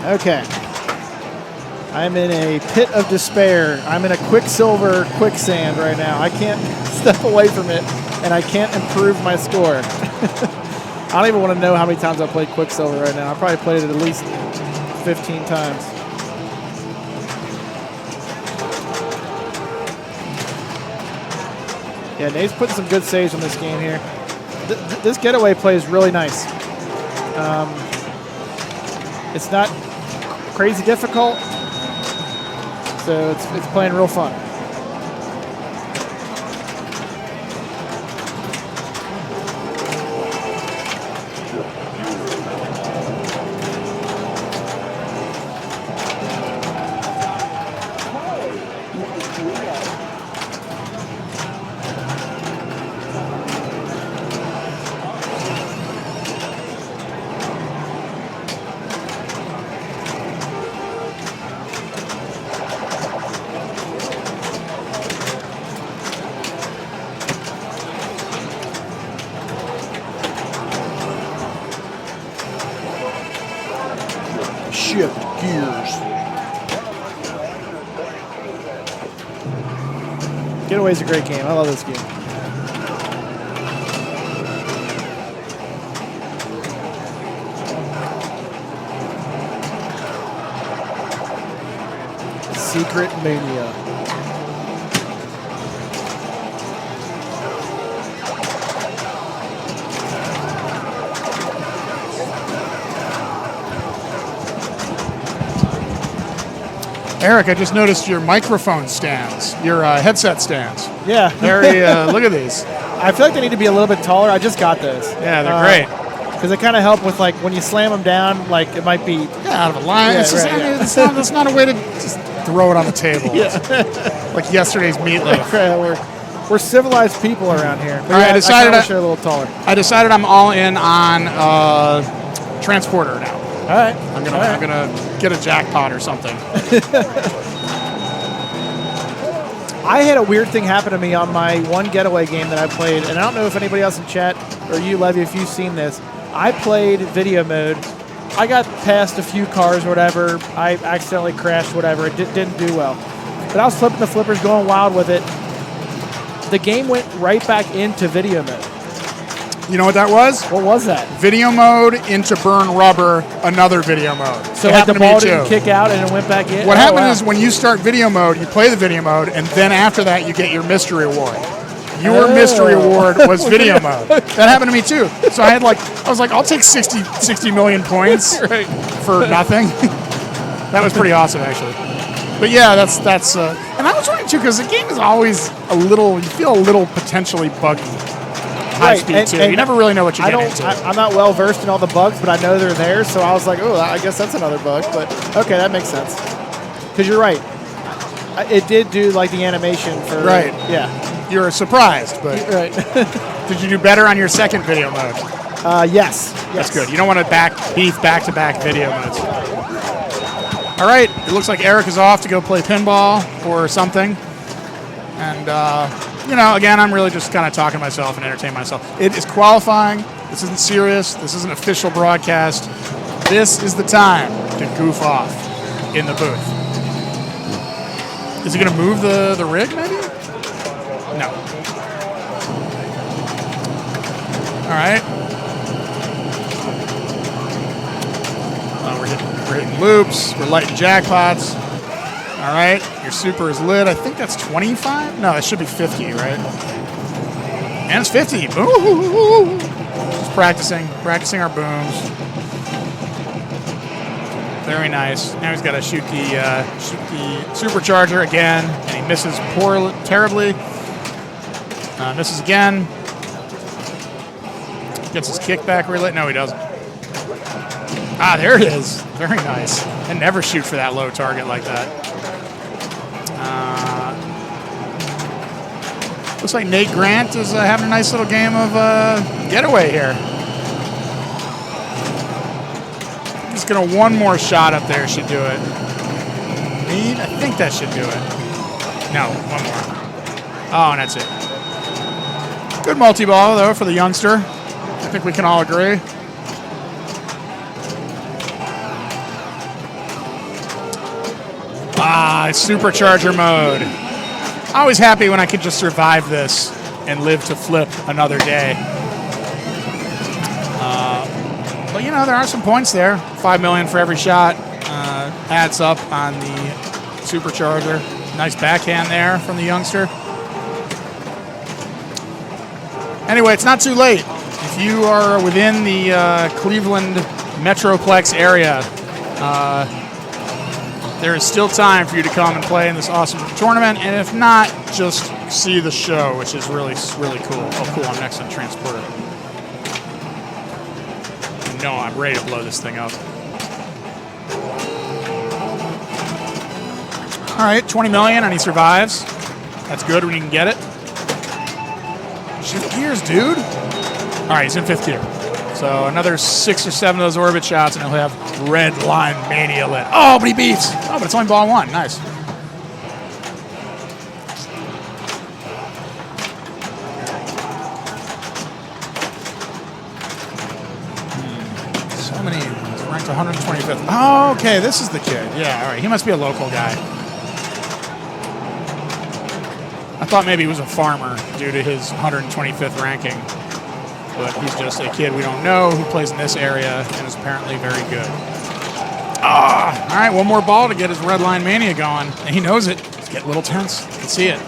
Okay. I'm in a pit of despair. I'm in a Quicksilver quicksand right now. I can't step away from it, and I can't improve my score. I don't even want to know how many times I played Quicksilver right now. I probably played it at least 15 times. Yeah, Nate's putting some good saves on this game here. This Getaway play is really nice. It's not crazy difficult, so it's playing real fun. Shift gears. Getaway's a great game. I love this game. Secret Mania. Eric, I just noticed your microphone stands, your headset stands. Yeah. Very, look at these. I feel like they need to be a little bit taller. I just got those. Yeah, they're great. Because they kind of help with, like, when you slam them down, like, it might be... Yeah, out of a line. Yeah, It's just, right, I mean, yeah. it's not a way to just throw it on the table. Like yesterday's meatloaf. We're civilized people around here. But All right, yeah, I decided I wish they were a little taller. I decided I'm all in on Transporter now. All right. I'm gonna get a jackpot or something. I had a weird thing happen to me on my one Getaway game that I played, and I don't know if anybody else in chat or you, Levy, if you've seen this. I played video mode. I got past a few cars or whatever. I accidentally crashed, whatever. It didn't do well. But I was flipping the flippers, going wild with it. The game went right back into video mode. You know what that was? What was that? Video mode into burn rubber, another video mode. So like the ball didn't kick out and it went back in? What happened is when you start video mode, you play the video mode, and then after that you get your mystery award. Your mystery award was video mode. That happened to me too. So I was like, I'll take 60 million points for nothing. That was pretty awesome, actually. But yeah, that's and I was wondering too, because the game is always you feel a little potentially buggy. High speed too. You never really know what you're getting into. I'm not well versed in all the bugs, but I know they're there, so I was like, oh, I guess that's another bug. But okay, that makes sense. Because you're right. It did do like the animation for Yeah. You're surprised, but Right. did you do better on your second video mode? Yes. That's good. You don't want to beef back-to-back video modes. All right. It looks like Eric is off to go play pinball or something. And, again, I'm really just kind of talking to myself and entertaining myself. It is qualifying. This isn't serious. This isn't official broadcast. This is the time to goof off in the booth. Is he going to move the rig, maybe? No. All right. We're hitting loops. We're lighting jackpots. All right. Your super is lit. I think that's 25? No, that should be 50, right? And it's 50. Ooh. Just practicing our booms. Very nice. Now he's got to shoot the supercharger again, and he misses terribly. Misses again. Gets his kickback relit. No, he doesn't. Ah, there it is. Very nice. And never shoot for that low target like that. Looks like Nate Grant is having a nice little game of Getaway here. Just gonna one more shot up there should do it. I think that should do it. No, one more. Oh, and that's it. Good multi-ball, though, for the youngster. I think we can all agree. Nice supercharger mode. Always happy when I could just survive this and live to flip another day. But you know, there are some points there. 5 million for every shot adds up on the supercharger. Nice backhand there from the youngster. Anyway, it's not too late. If you are within the Cleveland Metroplex area, there is still time for you to come and play in this awesome tournament. And if not, just see the show, which is really, really cool. Oh, cool. I'm next on Transporter. No, I'm ready to blow this thing up. All right, 20 million, and he survives. That's good when you can get it. Shift gears, dude. All right, he's in 5th gear. So another 6 or 7 of those orbit shots, and he'll have red line mania lit. Oh, but he beats. Oh, but it's only ball 1. Nice. So many. He's ranked 125th. Oh, okay, this is the kid. Yeah, all right. He must be a local guy. I thought maybe he was a farmer due to his 125th ranking. But he's just a kid we don't know who plays in this area and is apparently very good. All right, one more ball to get his red line mania going. And he knows it. He's getting a little tense. You can see it.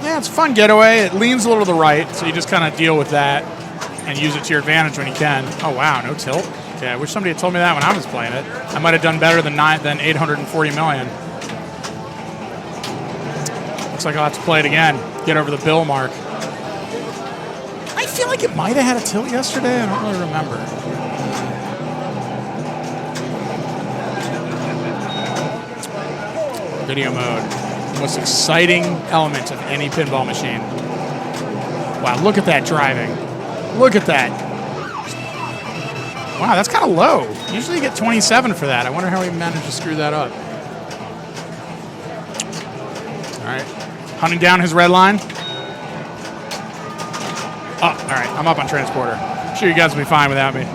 Yeah, it's a fun getaway. It leans a little to the right, so you just kind of deal with that and use it to your advantage when you can. Oh, wow, no tilt. Okay, I wish somebody had told me that when I was playing it. I might have done better than 840 million. Looks like I'll have to play it again, get over the bill mark. I feel like it might have had a tilt yesterday. I don't really remember. Video mode. Most exciting element of any pinball machine. Wow, look at that driving. Look at that. Wow, that's kind of low. Usually you get 27 for that. I wonder how he managed to screw that up. All right. Hunting down his red line. Oh, all right. I'm up on Transporter. I'm sure you guys will be fine without me.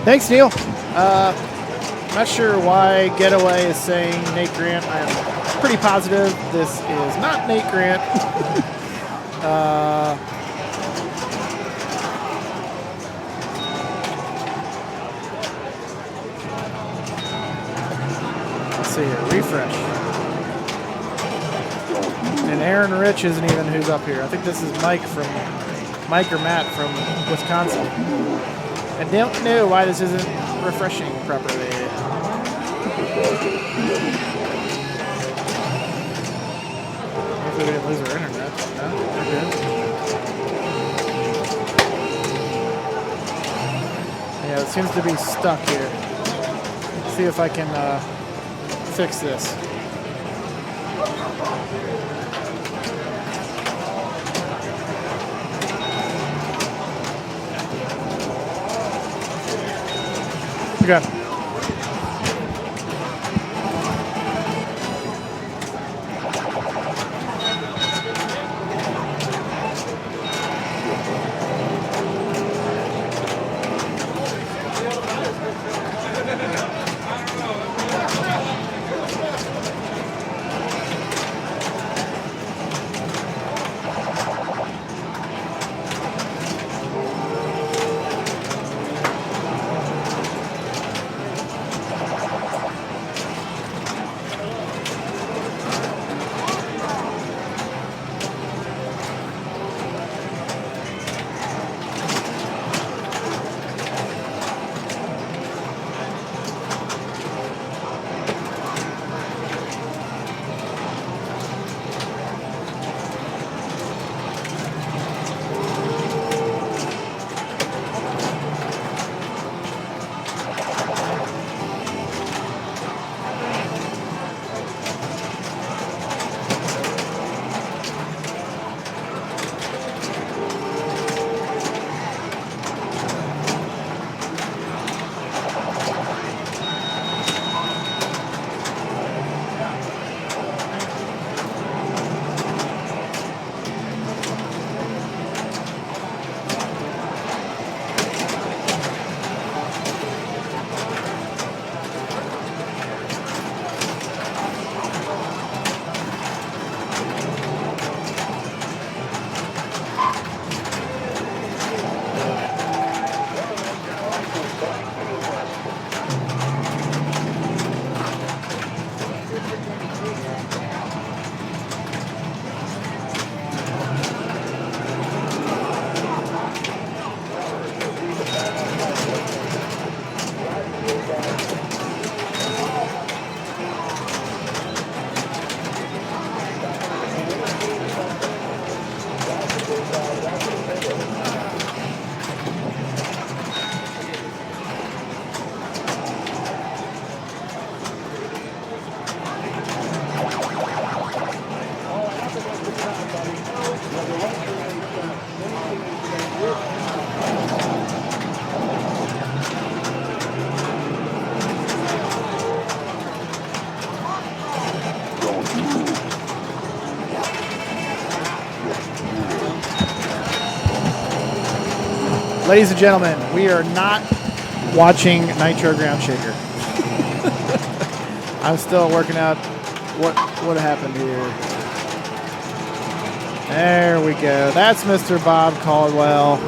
Thanks, Neil. Not sure why Getaway is saying Nate Grant. I'm pretty positive this is not Nate Grant. Let's see here. Refresh. And Aaron Rich isn't even who's up here. I think this is Mike or Matt from Wisconsin. I don't know why this isn't refreshing properly. Hopefully we didn't lose our internet. No, we're good. Yeah, it seems to be stuck here. Let's see if I can fix this. Okay. Ladies and gentlemen, we are not watching Nitro Ground Shaker. I'm still working out what happened here. There we go. That's Mr. Bob Caldwell.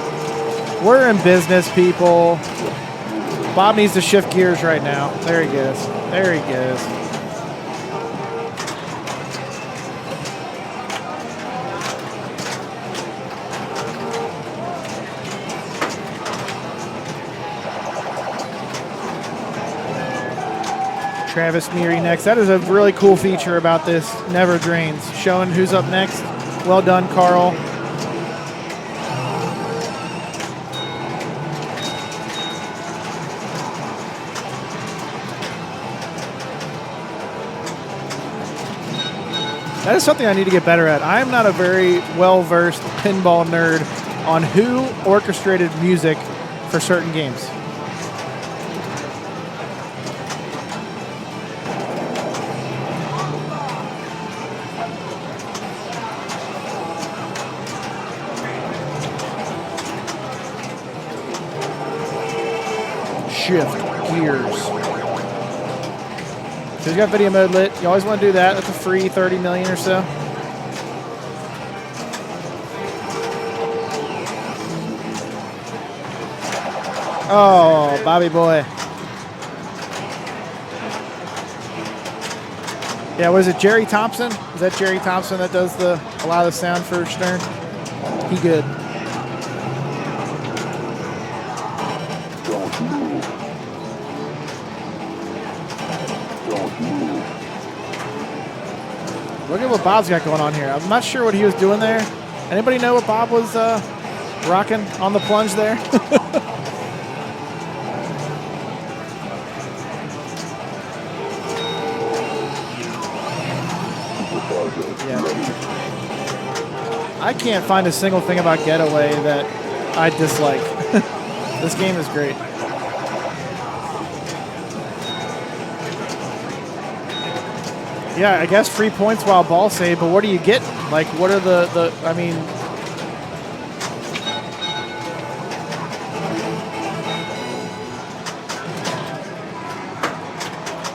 We're in business, people. Bob needs to shift gears right now. There he goes. There he goes. Travis Meary next. That is a really cool feature about this Never Drains. Showing who's up next. Well done, Carl. That is something I need to get better at. I am not a very well-versed pinball nerd on who orchestrated music for certain games. shift gears. So he's got video mode lit. You always want to do that. That's a free 30 million or so. Oh, Bobby boy. Yeah, was it Jerry Thompson? Is that Jerry Thompson that does a lot of the sound for Stern? He good. Look at what Bob's got going on here. I'm not sure what he was doing there. Anybody know what Bob was rocking on the plunge there? I can't find a single thing about Getaway that I dislike. This game is great. Yeah, I guess free points while ball save, but what do you get? Like, what are I mean...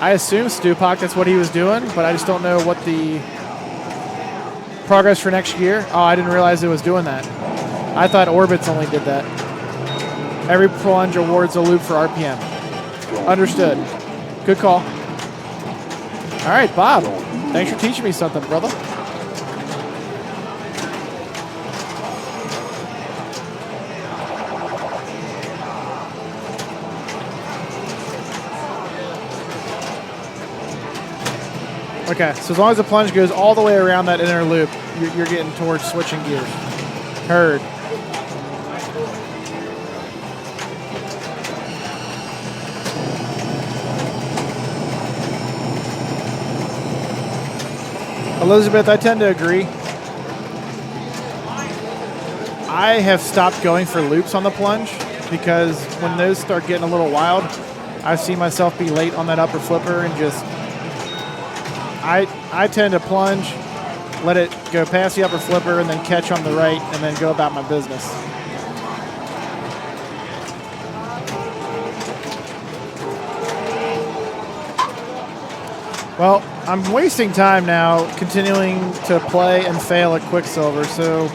I assume Stupak, that's what he was doing, but I just don't know what the progress for next year. Oh, I didn't realize it was doing that. I thought Orbits only did that. Every plunge awards a loop for RPM. Understood. Good call. All right, Bob. Thanks for teaching me something, brother. Okay, so as long as the plunge goes all the way around that inner loop, you're getting towards switching gears. Heard. Elizabeth, I tend to agree. I have stopped going for loops on the plunge because when those start getting a little wild, I see myself be late on that upper flipper and just... I tend to plunge, let it go past the upper flipper, and then catch on the right, and then go about my business. Well, I'm wasting time now continuing to play and fail at Quicksilver, so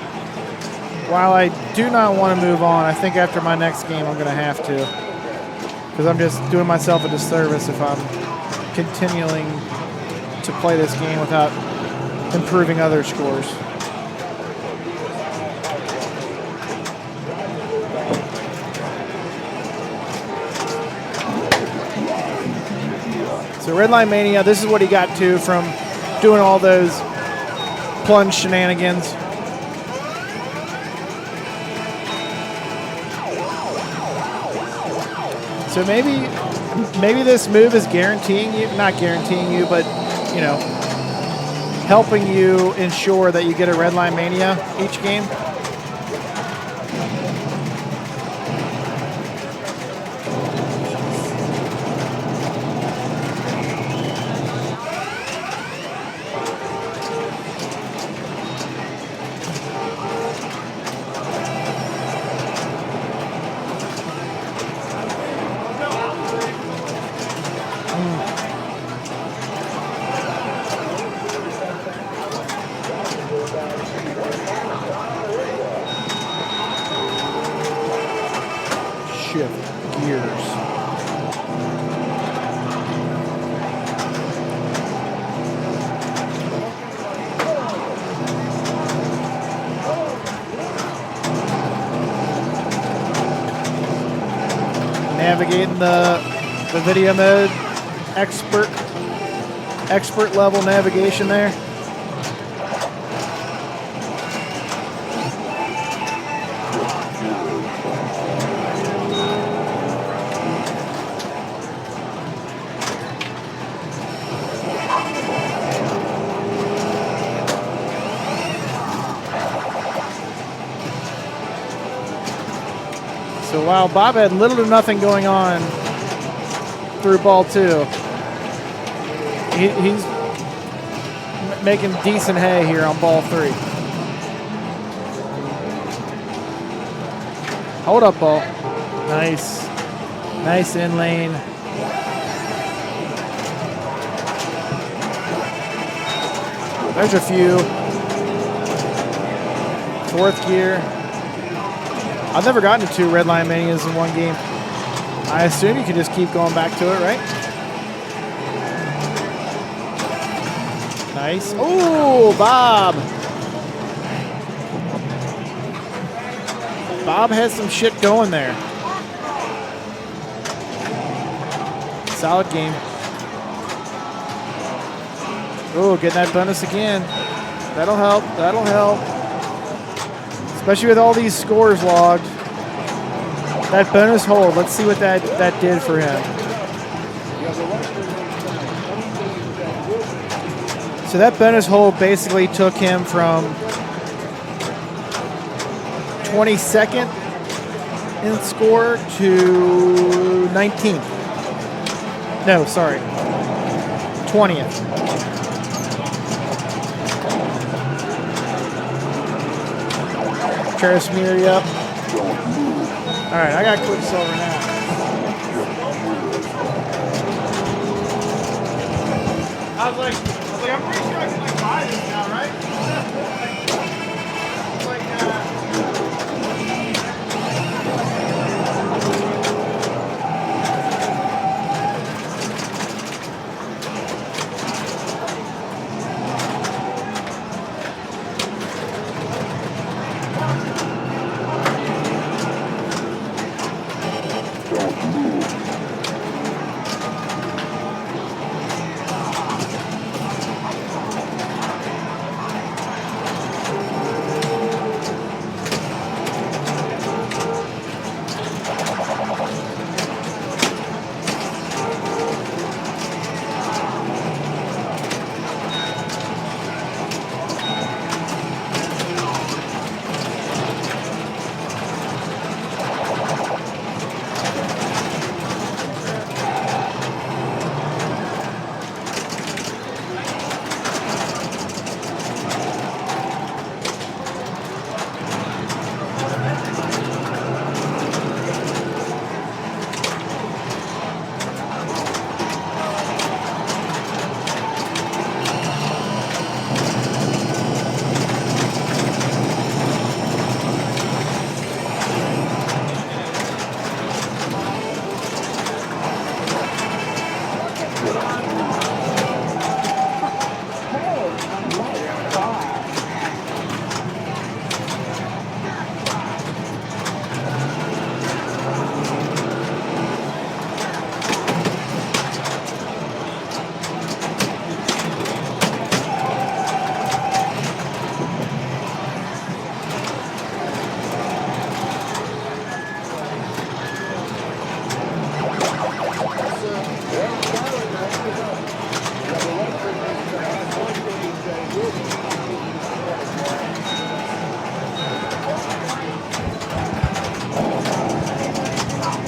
while I do not want to move on, I think after my next game I'm going to have to, because I'm just doing myself a disservice if I'm continuing to play this game without improving other scores. So Redline Mania, this is what he got to from doing all those plunge shenanigans. So maybe this move is guaranteeing you, not guaranteeing you, but you know, helping you ensure that you get a Redline Mania each game. Navigating the video mode, expert level navigation there. So while Bob had little to nothing going on through ball two, he's making decent hay here on ball three. Hold up, ball. Nice. Nice in lane. There's a few. Fourth gear. I've never gotten to 2 red line manias in one game. I assume you can just keep going back to it, right? Nice. Oh, Bob. Bob has some shit going there. Solid game. Oh, getting that bonus again. That'll help. That'll help. Especially with all these scores logged. That bonus hold, let's see what that did for him. So that bonus hold basically took him from 22nd in score to 19th. No, sorry. 20th. Try to smear you up. All right, I got Quicksliver now. I was like, I'm pretty sure I can like buy this now, right?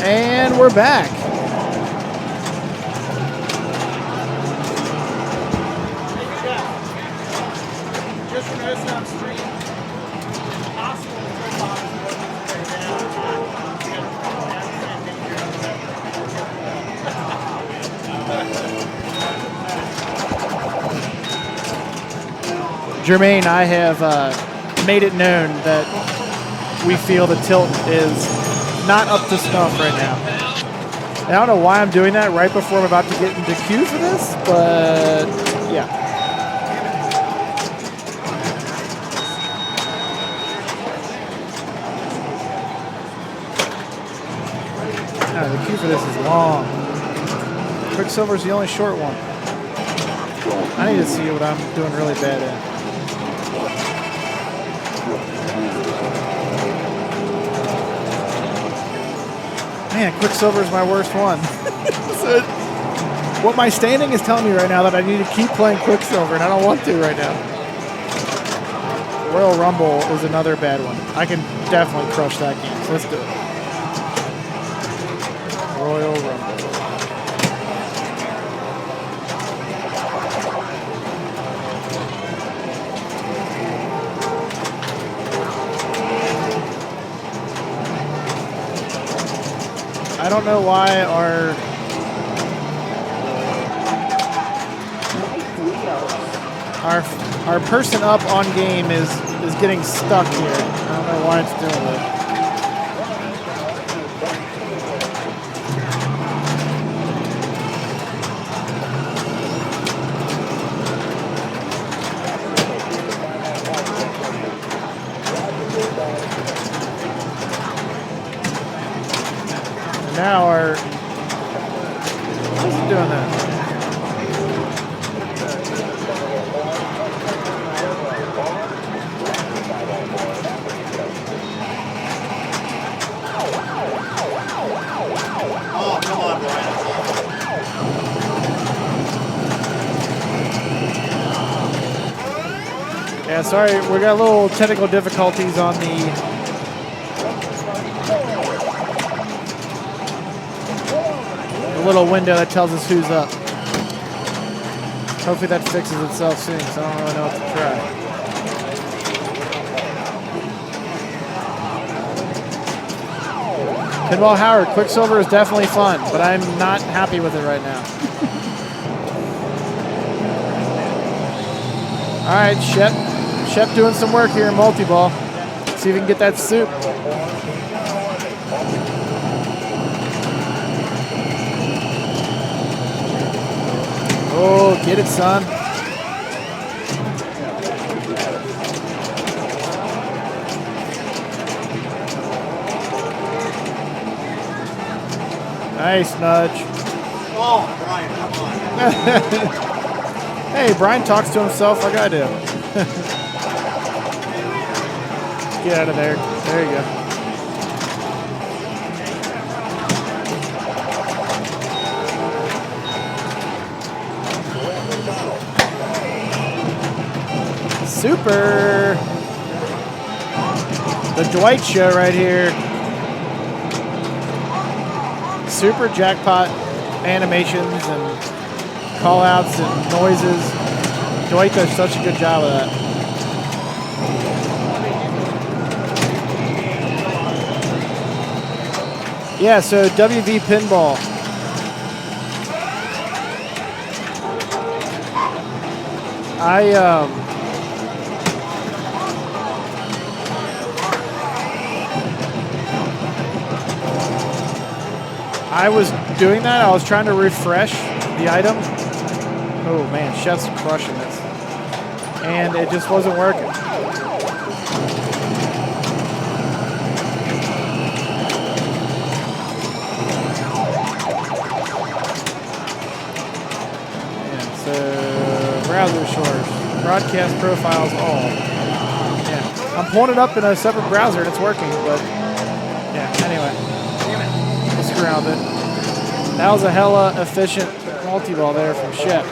And we're back. Just for noticing on stream, possible to throw bombs Jermaine, I have made it known that we feel the tilt is not up to snuff right now. I don't know why I'm doing that right before I'm about to get into queue for this, but yeah. No, the queue for this is long. Quicksilver's the only short one. I need to see what I'm doing really bad at. Man, Quicksilver is my worst one. So what my standing is telling me right now that I need to keep playing Quicksilver, and I don't want to right now. Royal Rumble is another bad one. I can definitely crush that game, so let's do it. Royal Rumble. I don't know why our person up on game is getting stuck here. I don't know why it's doing that. Now why is it doing that? Oh, come on, Brian. Yeah, sorry, we got a little technical difficulties on the little window that tells us who's up. Hopefully that fixes itself soon, because I don't really know what to try. Pinball Howard, Quicksilver is definitely fun, but I'm not happy with it right now. All right, Shep doing some work here in multi-ball. See if we can get that soup. Oh, get it, son. Nice nudge. Oh, Brian, come on. Hey, Brian talks to himself like I do. Get out of there. There you go. Super. The Dwight show right here. Super jackpot animations and call outs and noises. Dwight does such a good job of that. Yeah, so WV Pinball. I was doing that. I was trying to refresh the item. Oh man, Chef's crushing this. And it just wasn't working. And so, browser source, broadcast profiles all. Yeah, I'm pulling it up in a separate browser and it's working, but yeah, anyway. Let's ground it. That was a hella efficient multi-ball there from Shep.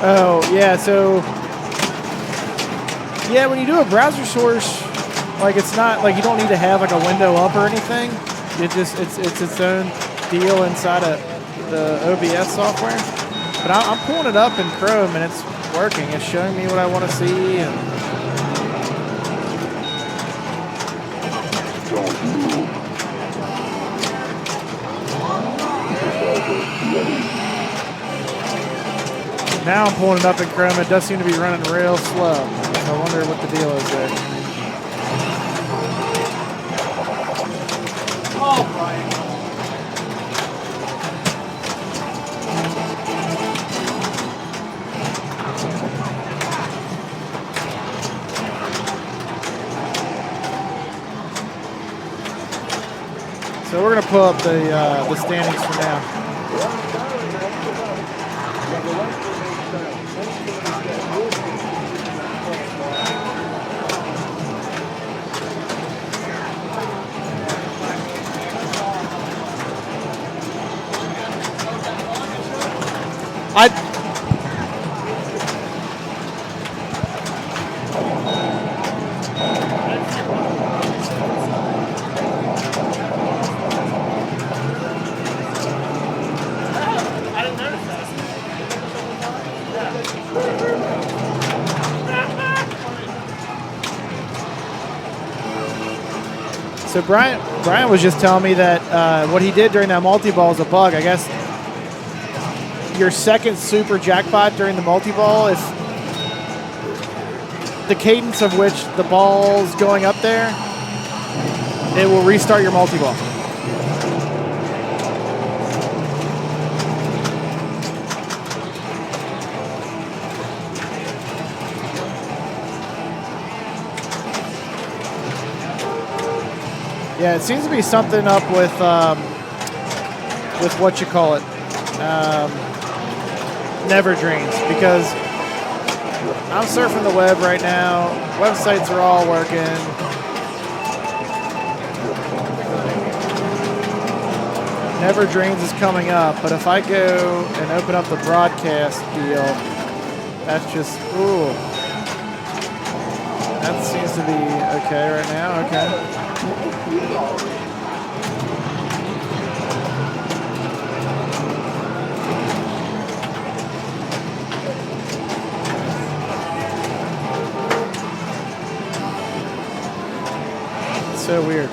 Oh, yeah, so, yeah, when you do a browser source, like, it's not, like, you don't need to have, like, a window up or anything. It just, it's its own deal inside of the OBS software. But I'm pulling it up in Chrome, and it's working. It's showing me what I want to see, and now I'm pulling it up in Chrome. It does seem to be running real slow. So I wonder what the deal is there. Oh, Brian. So we're going to pull up the standings for now. So Brian was just telling me that what he did during that multi-ball is a bug. I guess your second super jackpot during the multi-ball, if the cadence of which the ball's going up there, it will restart your multi-ball. Yeah, it seems to be something up with what you call it, Never Dreams, because I'm surfing the web right now. Websites are all working. Never Dreams is coming up, but if I go and open up the broadcast deal, that's just, ooh. That seems to be okay right now, okay. It's so weird.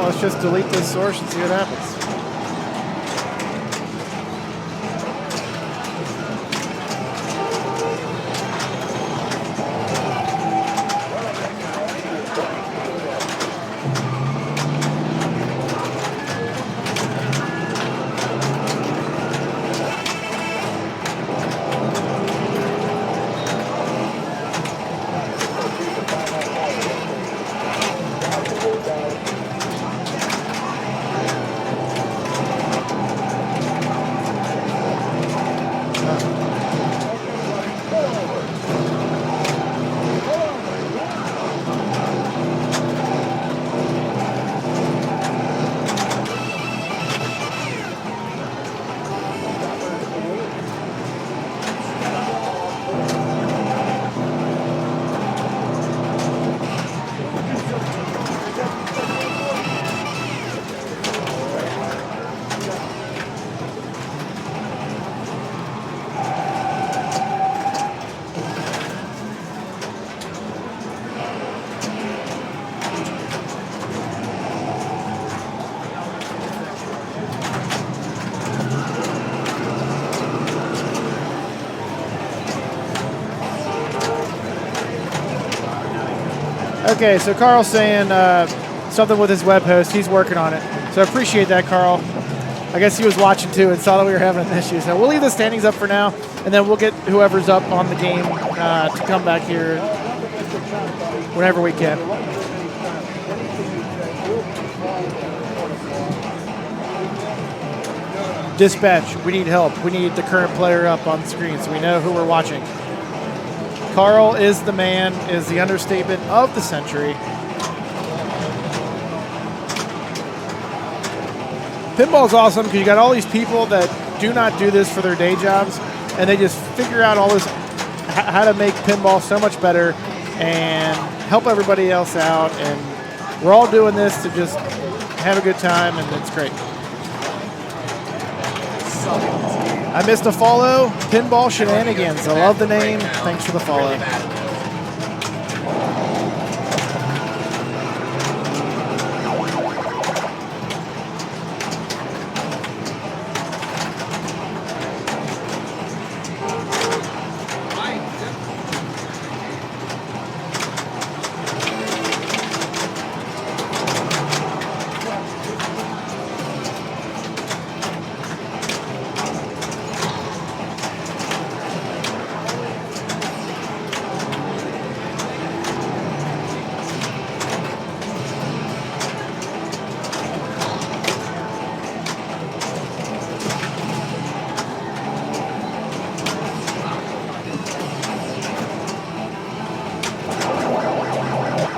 Let's just delete this source and see what happens. Okay, so Carl's saying something with his web host. He's working on it. So I appreciate that, Carl. I guess he was watching too and saw that we were having an issue. So we'll leave the standings up for now, and then we'll get whoever's up on the game to come back here whenever we can. Dispatch, we need help. We need the current player up on the screen so we know who we're watching. Carl is the man, is the understatement of the century. Pinball's awesome because you got all these people that do not do this for their day jobs, and they just figure out all this, how to make pinball so much better and help everybody else out. And we're all doing this to just have a good time, and it's great. I missed a follow. Pinball Shenanigans. I love the name. Thanks for the follow.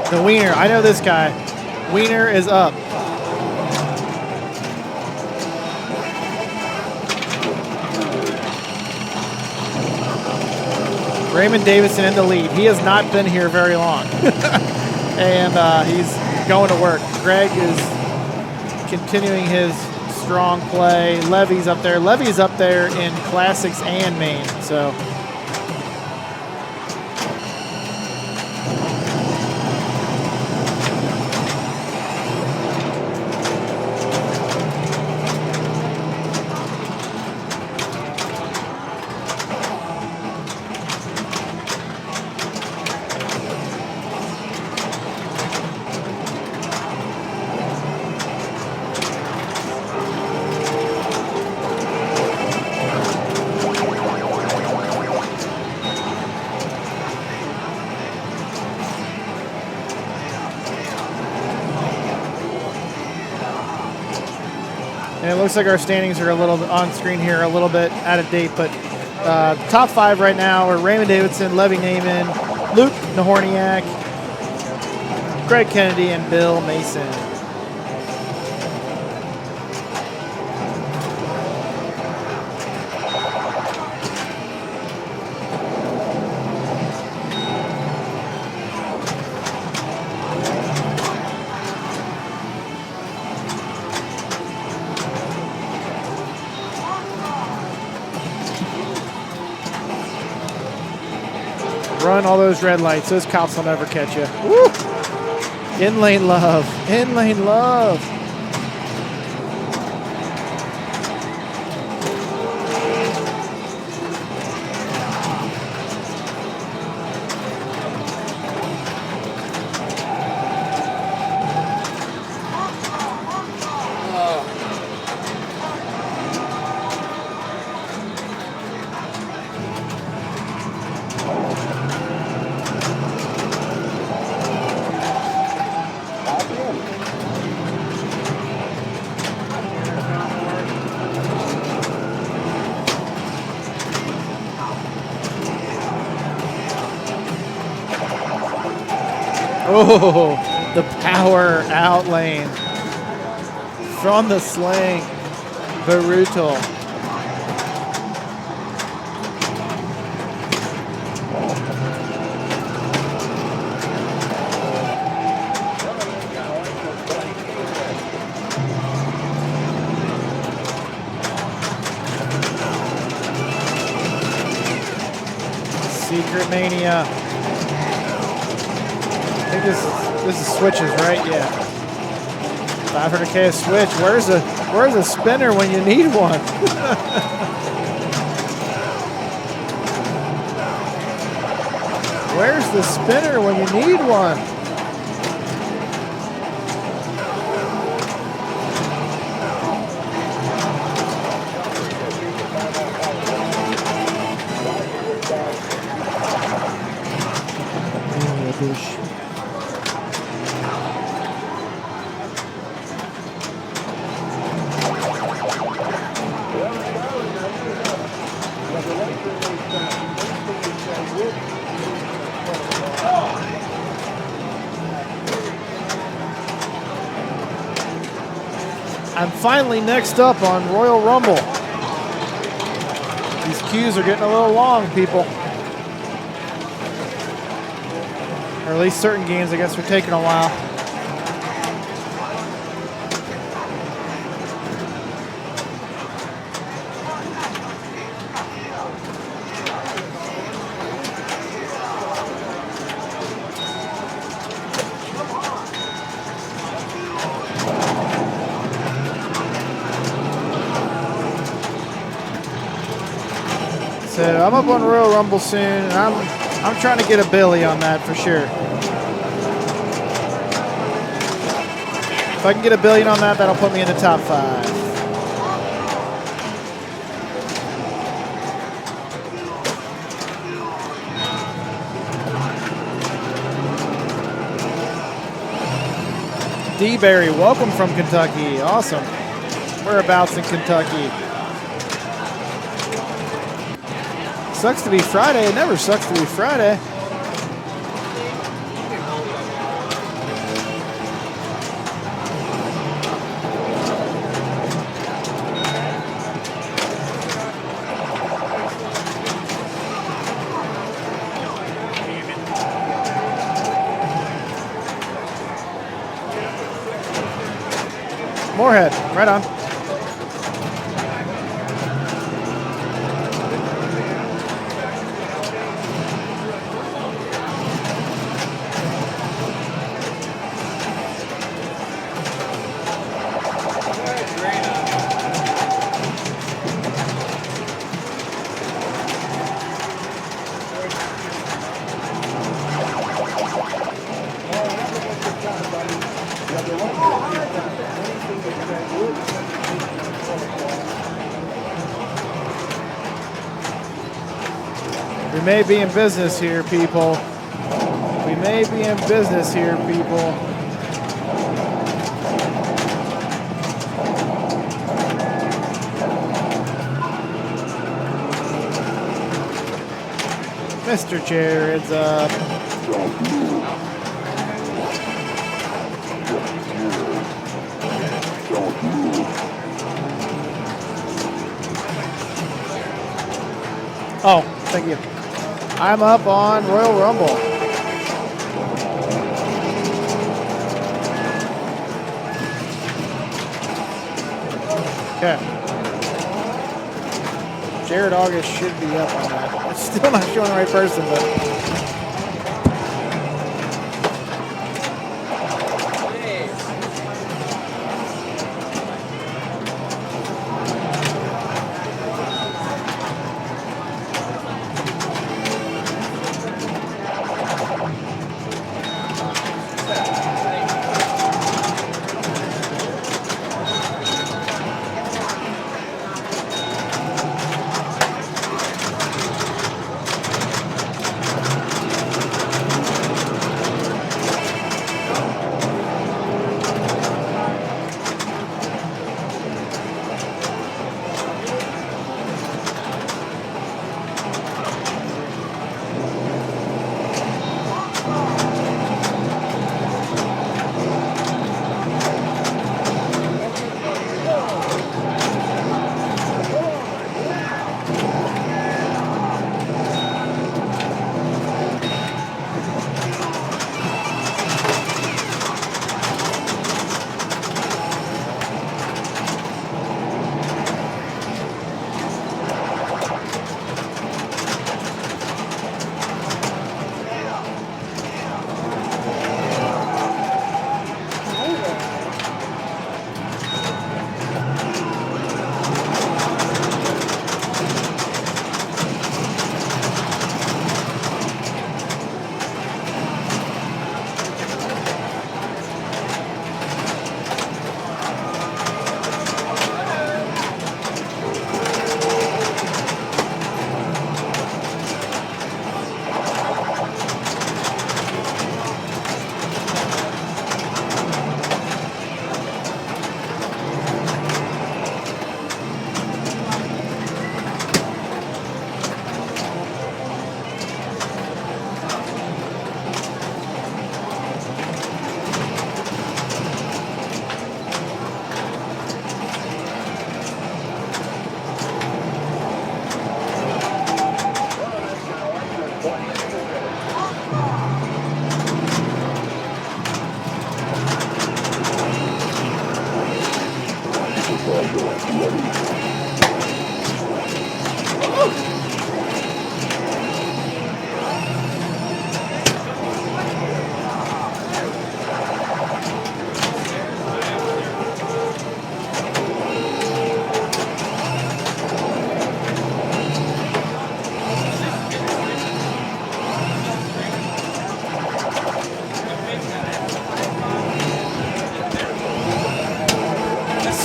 The Wiener, I know this guy. Wiener is up. Raymond Davidson in the lead. He has not been here very long. And he's going to work. Greg is continuing his strong play. Levy's up there. Levy's up there in Classics and Main. So and it looks like our standings are a little bit on screen here, a little bit out of date, but top 5 right now are Raymond Davidson, Levy Naiman, Luke Nahorniak, Greg Kennedy, and Bill Mason. Run all those red lights. Those cops will never catch you. Woo! In-lane love. In-lane love. Oh, the power out lane from the sling. Brutal. Secret Mania. I think this is switches, right? Yeah. 500K a switch. Where's a spinner when you need one? Where's the spinner when you need one? I'm finally next up on Royal Rumble. These queues are getting a little long, people. Or at least certain games, I guess, are taking a while. So I'm up on Royal Rumble soon, and I'm trying to get a Billy on that for sure. If I can get a billion on that, that'll put me in the top 5. D-Berry, welcome from Kentucky. Awesome. Whereabouts in Kentucky? Sucks to be Friday. It never sucks to be Friday. Moorhead, right on. We may be in business here, people. We may be in business here, people. Mr. Jared's up. Oh, thank you. I'm up on Royal Rumble. Okay. Jared August should be up on that. It's still not showing the right person, but.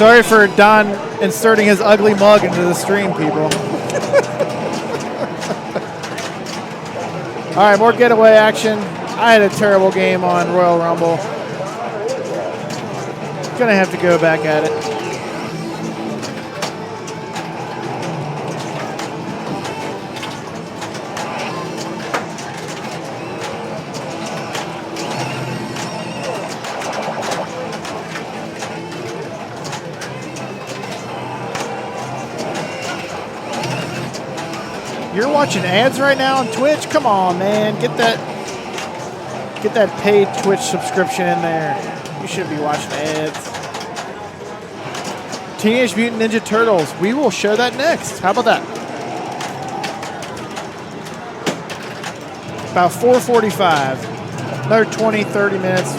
Sorry for Don inserting his ugly mug into the stream, people. All right, more Getaway action. I had a terrible game on Royal Rumble. Gonna have to go back at it. You're watching ads right now on Twitch? Come on, man. Get that paid Twitch subscription in there. You should be watching ads. Teenage Mutant Ninja Turtles. We will show that next. How about that? About 4:45. Another 20, 30 minutes.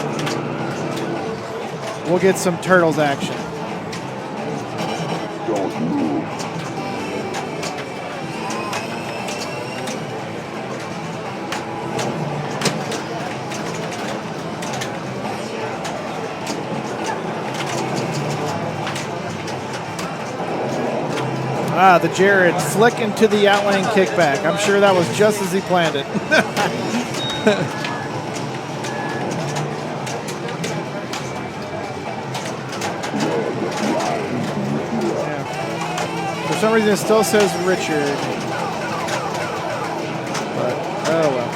We'll get some Turtles action. Ah, the Jared flick into the outlane kickback. I'm sure that was just as he planned it. Yeah. For some reason, it still says Richard. But, oh well.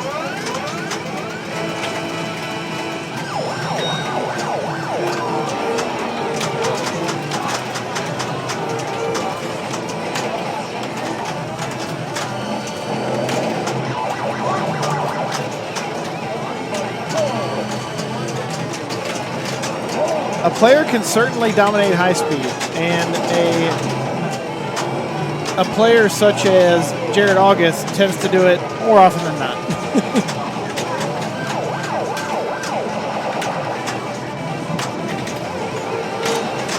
A player can certainly dominate high speed, and a player such as Jared August tends to do it more often than not.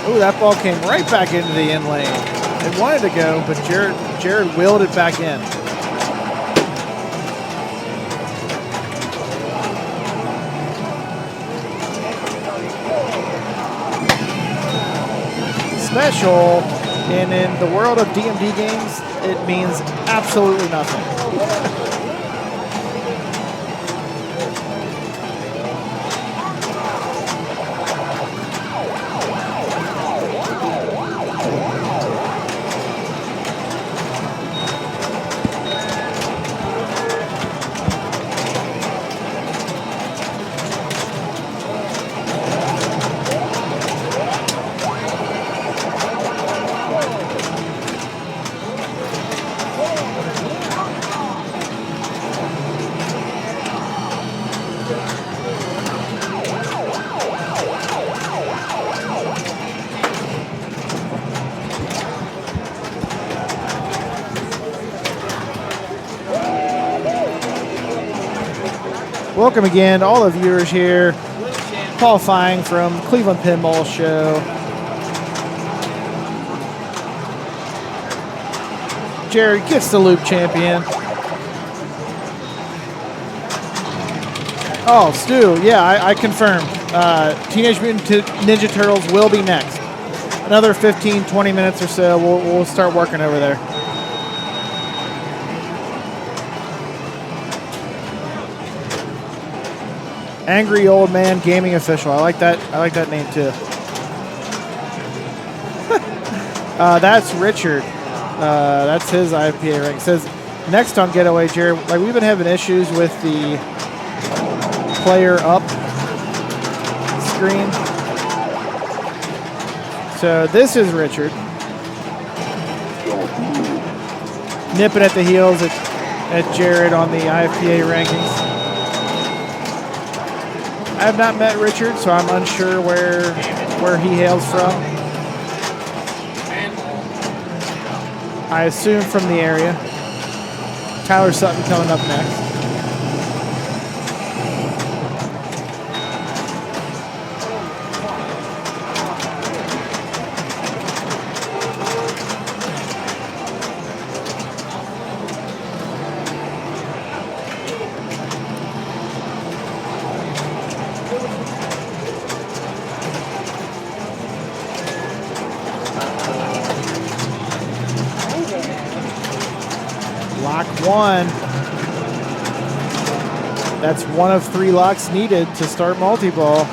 Ooh, that ball came right back into the in lane. It wanted to go, but Jared wheeled it back in. Special, and in the world of DMD games, it means absolutely nothing. Welcome again, all the viewers here, qualifying from Cleveland Pinball Show. Jared gets the loop champion. Oh, Stu, yeah, I confirmed. Teenage Mutant Ninja Turtles will be next. Another 15, 20 minutes or so, we'll start working over there. Angry Old Man Gaming Official. I like that name too. That's Richard. That's his IPA rank. It says next on Getaway, Jared. Like, we've been having issues with the player up screen. So this is Richard. Nipping at the heels at Jared on the IFPA rankings. I have not met Richard, so I'm unsure where he hails from. I assume from the area. Tyler Sutton coming up next. One. That's one of 3 locks needed to start multi-ball.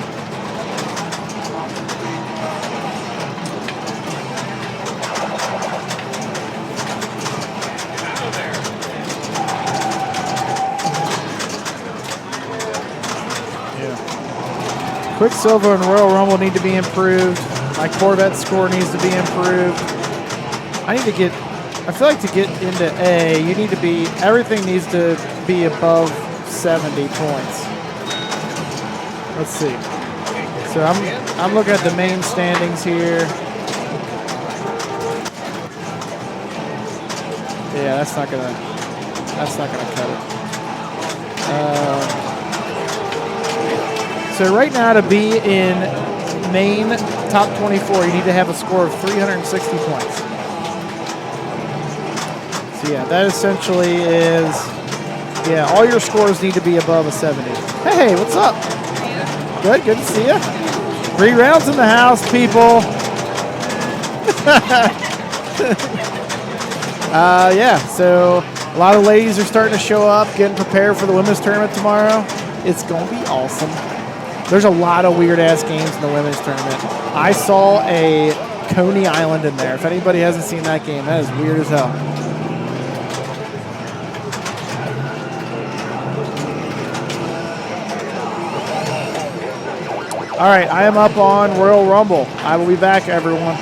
Yeah. Quicksliver and Royal Rumble need to be improved. My Corvette score needs to be improved. I feel like to get into A, you need to be, everything needs to be above 70 points. Let's see. So I'm looking at the main standings here. Yeah, that's not gonna cut it. So right now, to be in main top 24, you need to have a score of 360 points. So yeah, that essentially is, yeah, all your scores need to be above a 70. Hey, what's up? Good to see you. 3 rounds in the house, people. Yeah, so a lot of ladies are starting to show up, getting prepared for the women's tournament tomorrow. It's going to be awesome. There's a lot of weird-ass games in the women's tournament. I saw a Coney Island in there. If anybody hasn't seen that game, that is weird as hell. All right, I am up on Royal Rumble. I will be back, everyone.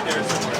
there somewhere.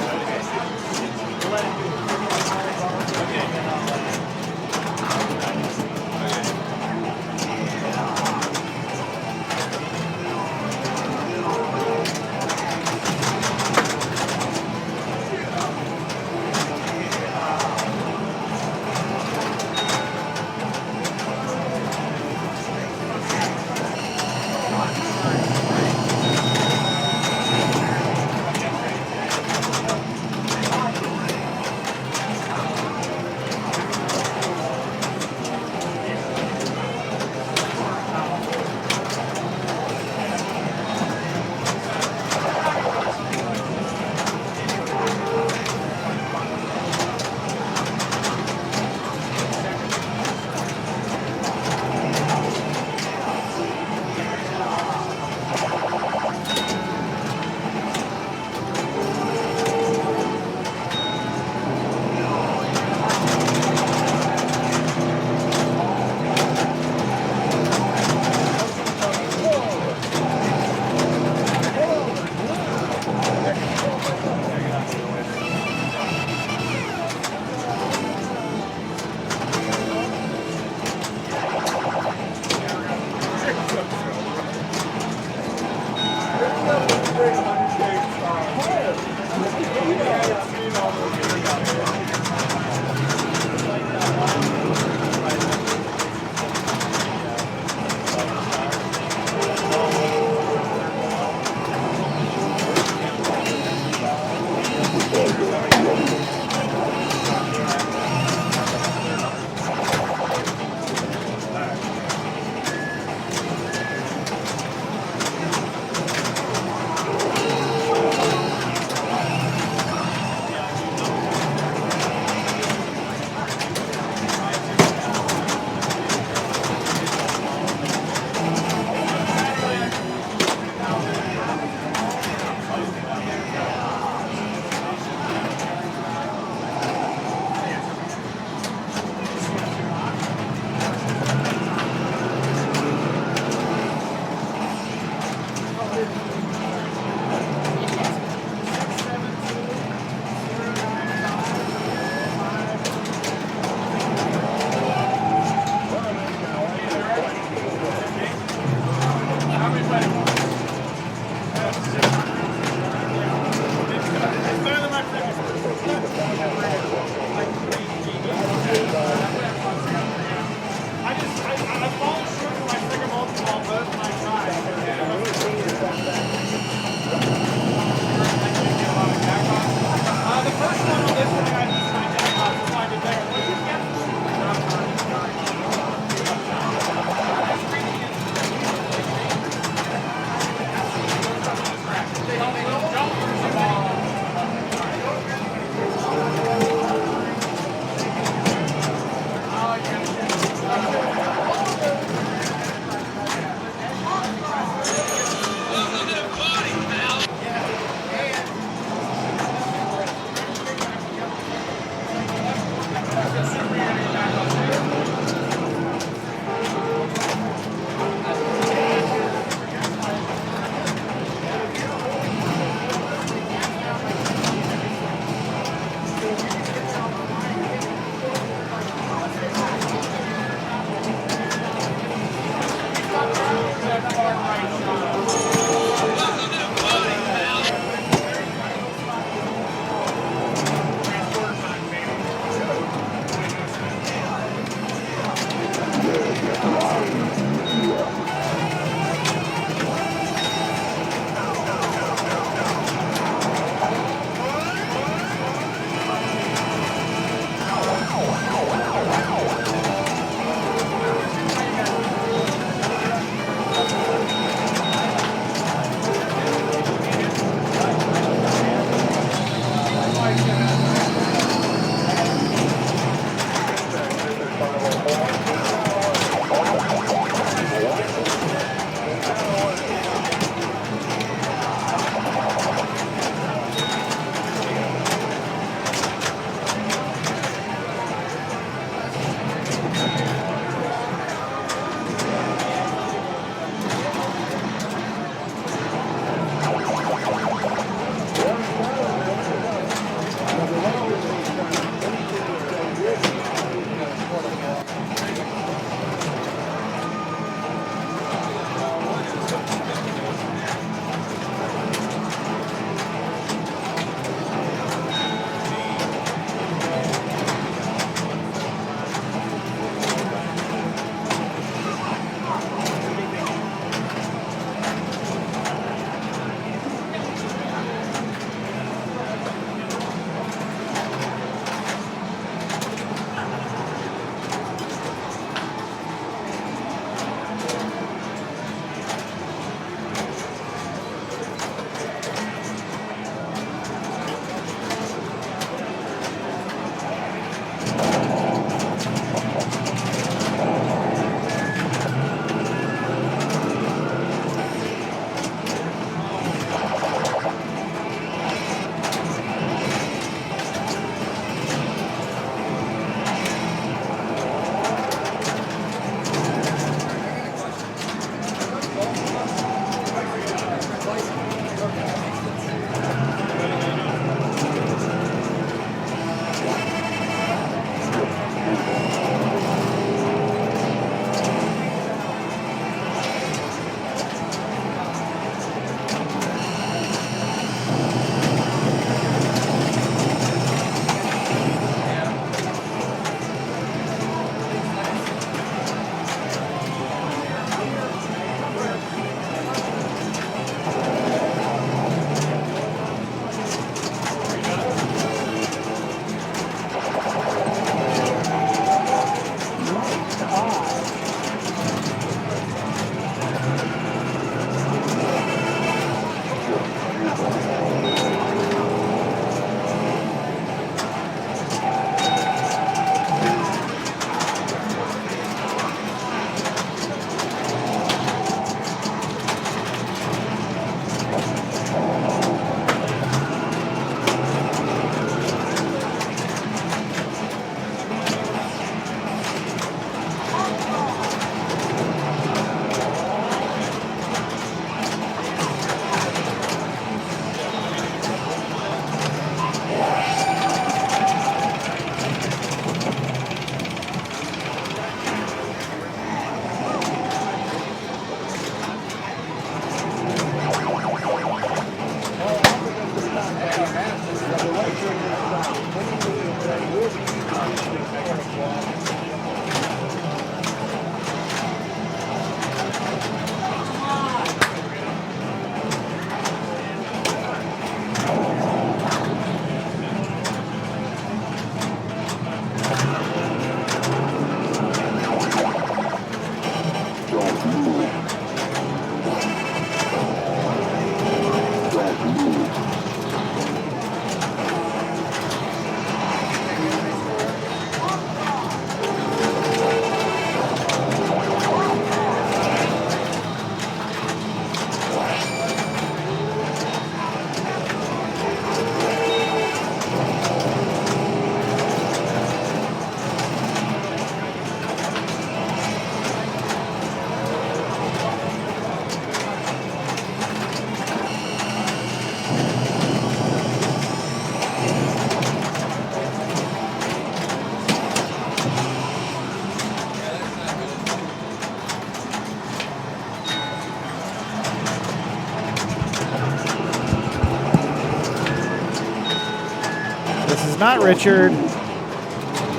Not Richard.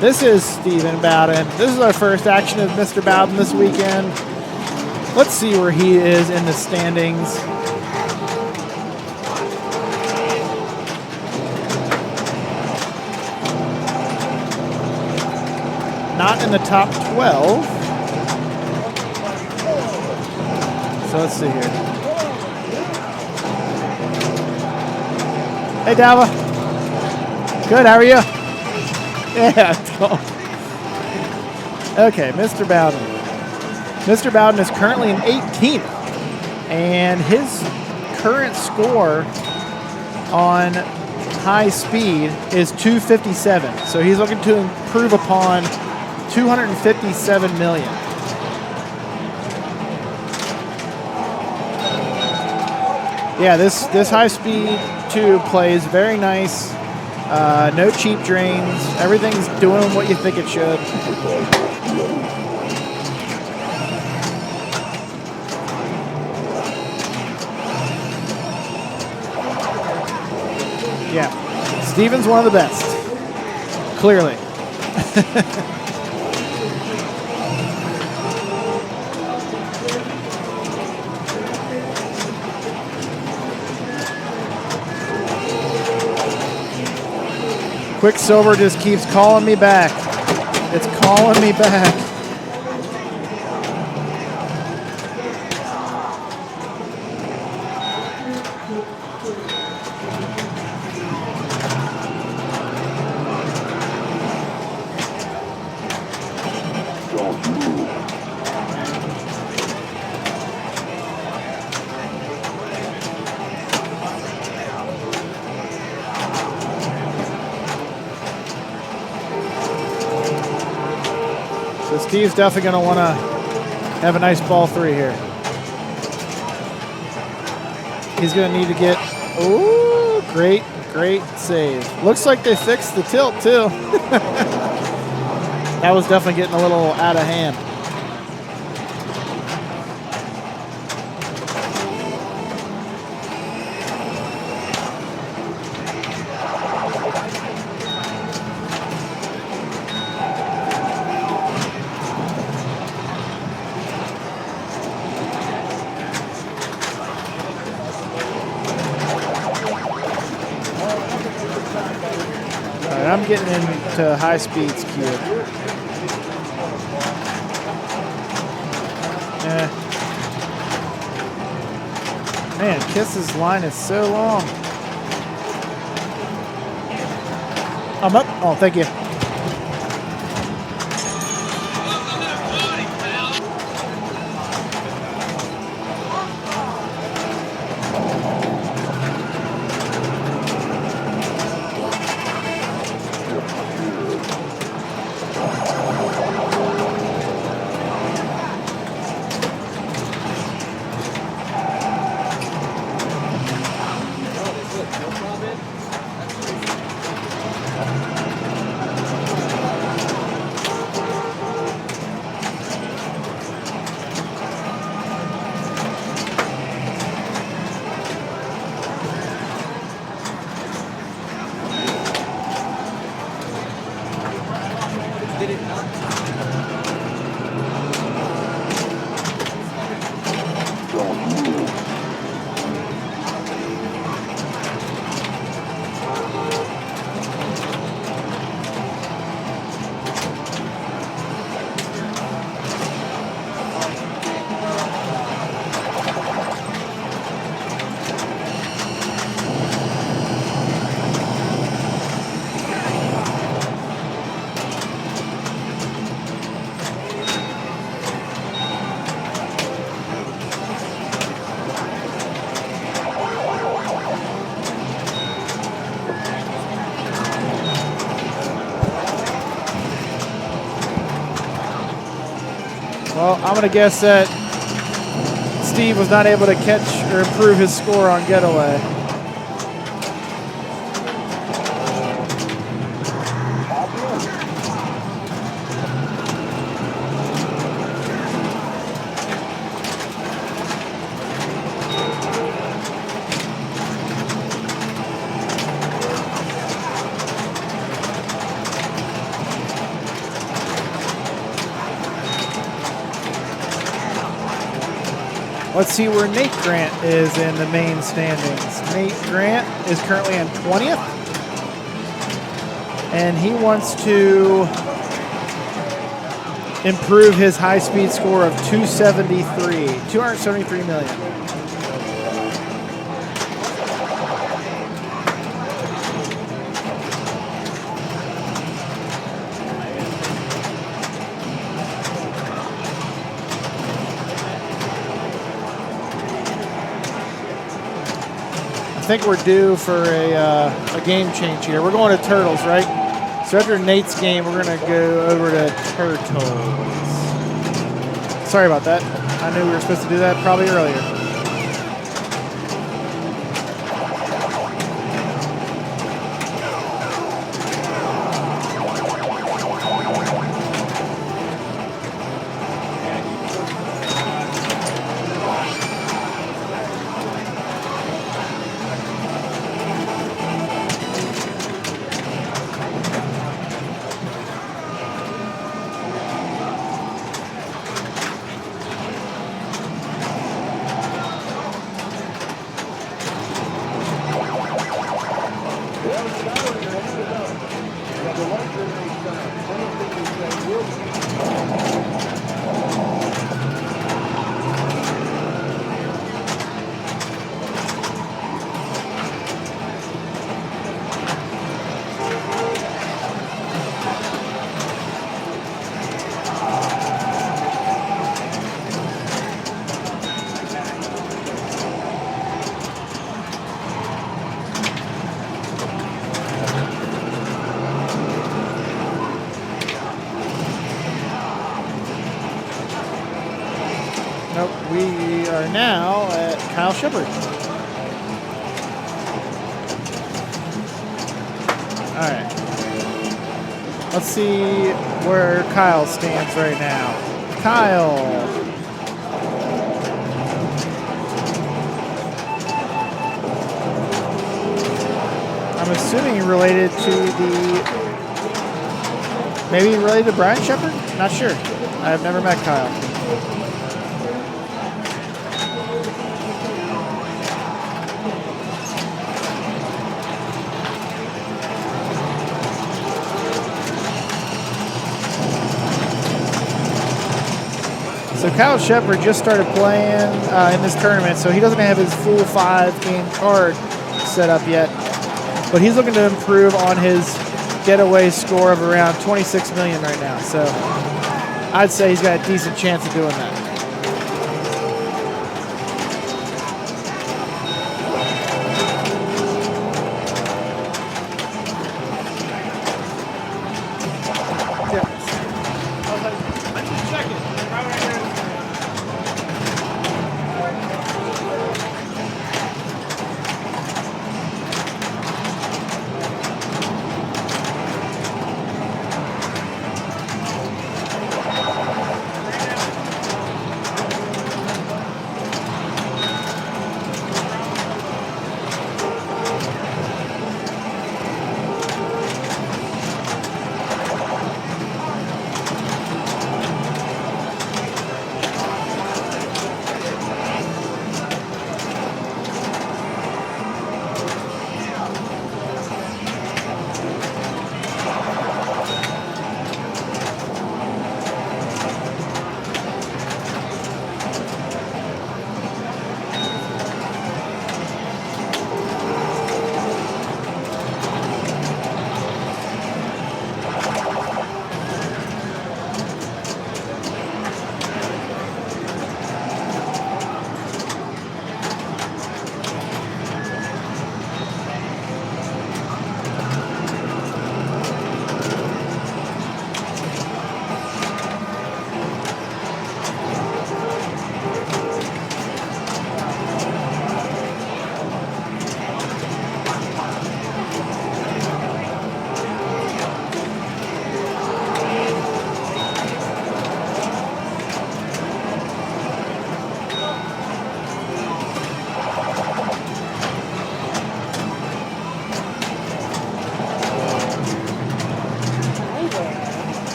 This is Stephen Bowden. This is our first action of Mr. Bowden this weekend. Let's see where he is in the standings. Not in the top 12. So let's see here. Hey, Dava. Good, how are you? Yeah. Okay, Mr. Bowden. Mr. Bowden is currently in 18th, and his current score on high speed is 257. So he's looking to improve upon 257 million. Yeah, this high speed tube plays very nice. No cheap drains. Everything's doing what you think it should. Yeah, Steven's one of the best. Clearly. Quicksilver just keeps calling me back. It's calling me back. Steve's definitely going to want to have a nice ball three here. He's going to need to get, ooh, great save. Looks like they fixed the tilt too. That was definitely getting a little out of hand. I'm getting into high speeds cube. Man, Kiss's line is so long. I'm up. Oh, thank you. Well, I'm going to guess that Steve was not able to catch or improve his score on Getaway. Let's see where Nate Grant is in the main standings. Nate Grant is currently in 20th. And he wants to improve his high-speed score of 273 million. I think we're due for a game change here. We're going to Turtles, right? So after Nate's game, we're going to go over to Turtles. Sorry about that. I knew we were supposed to do that probably earlier. We are now at Kyle Shepard. All right. Let's see where Kyle stands right now. Kyle. I'm assuming related to maybe related to Brian Shepard? Not sure. I've never met Kyle. So Kyle Shepard just started playing in this tournament, so he doesn't have his full 5-game card set up yet. But he's looking to improve on his Getaway score of around 26 million right now. So I'd say he's got a decent chance of doing that.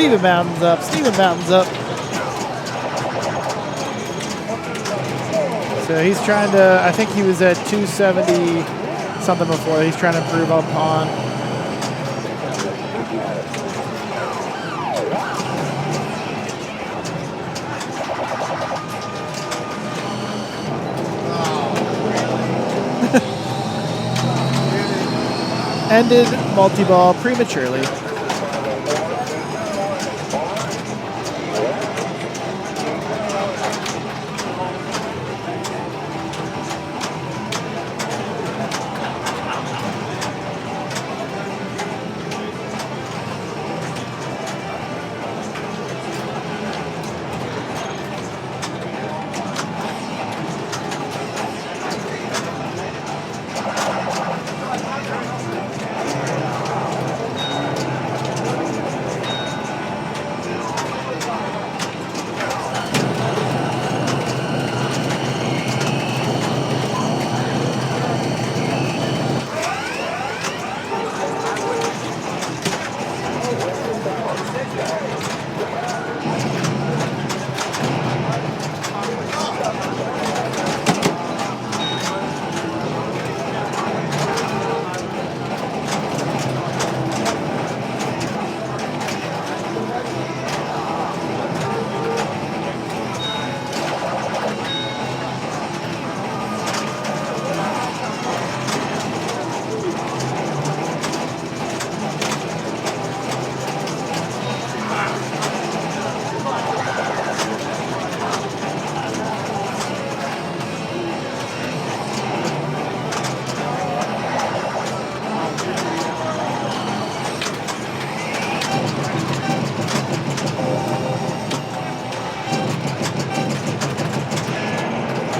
Steven Mountain's up. Steven Mountain's up. So he's trying to, I think he was at 270 something before. He's trying to improve upon. Ended multi-ball prematurely.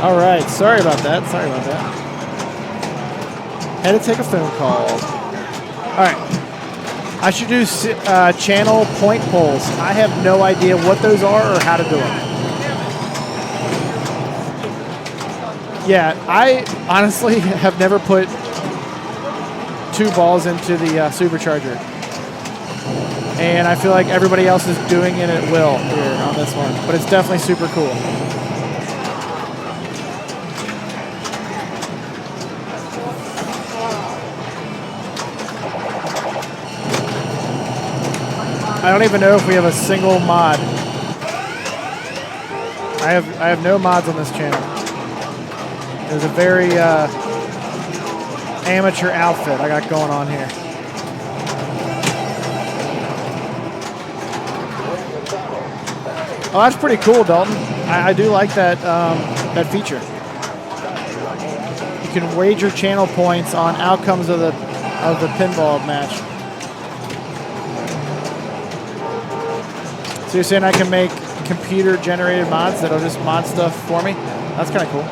All right, sorry about that. Had to take a phone call. All right, I should do channel point polls. I have no idea what those are or how to do them. Yeah, I honestly have never put 2 balls into the supercharger. And I feel like everybody else is doing it at will here on this one. But it's definitely super cool. I don't even know if we have a single mod. I have no mods on this channel. There's a very amateur outfit I got going on here. Oh, that's pretty cool, Dalton. I do like that that feature. You can wager channel points on outcomes of the pinball match. So you're saying I can make computer-generated mods that'll just mod stuff for me? That's kind of cool.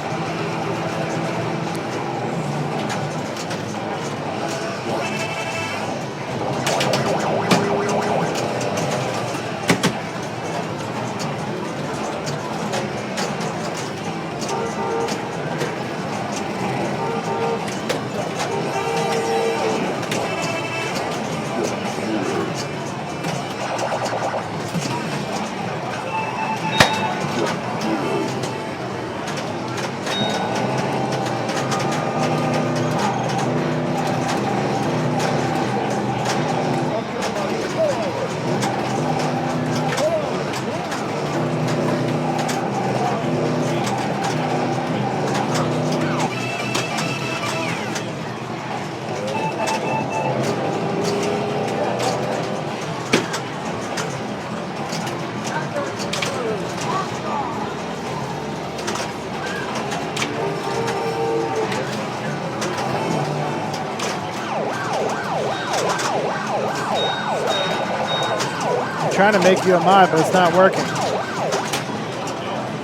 Trying to make you a mod, but it's not working.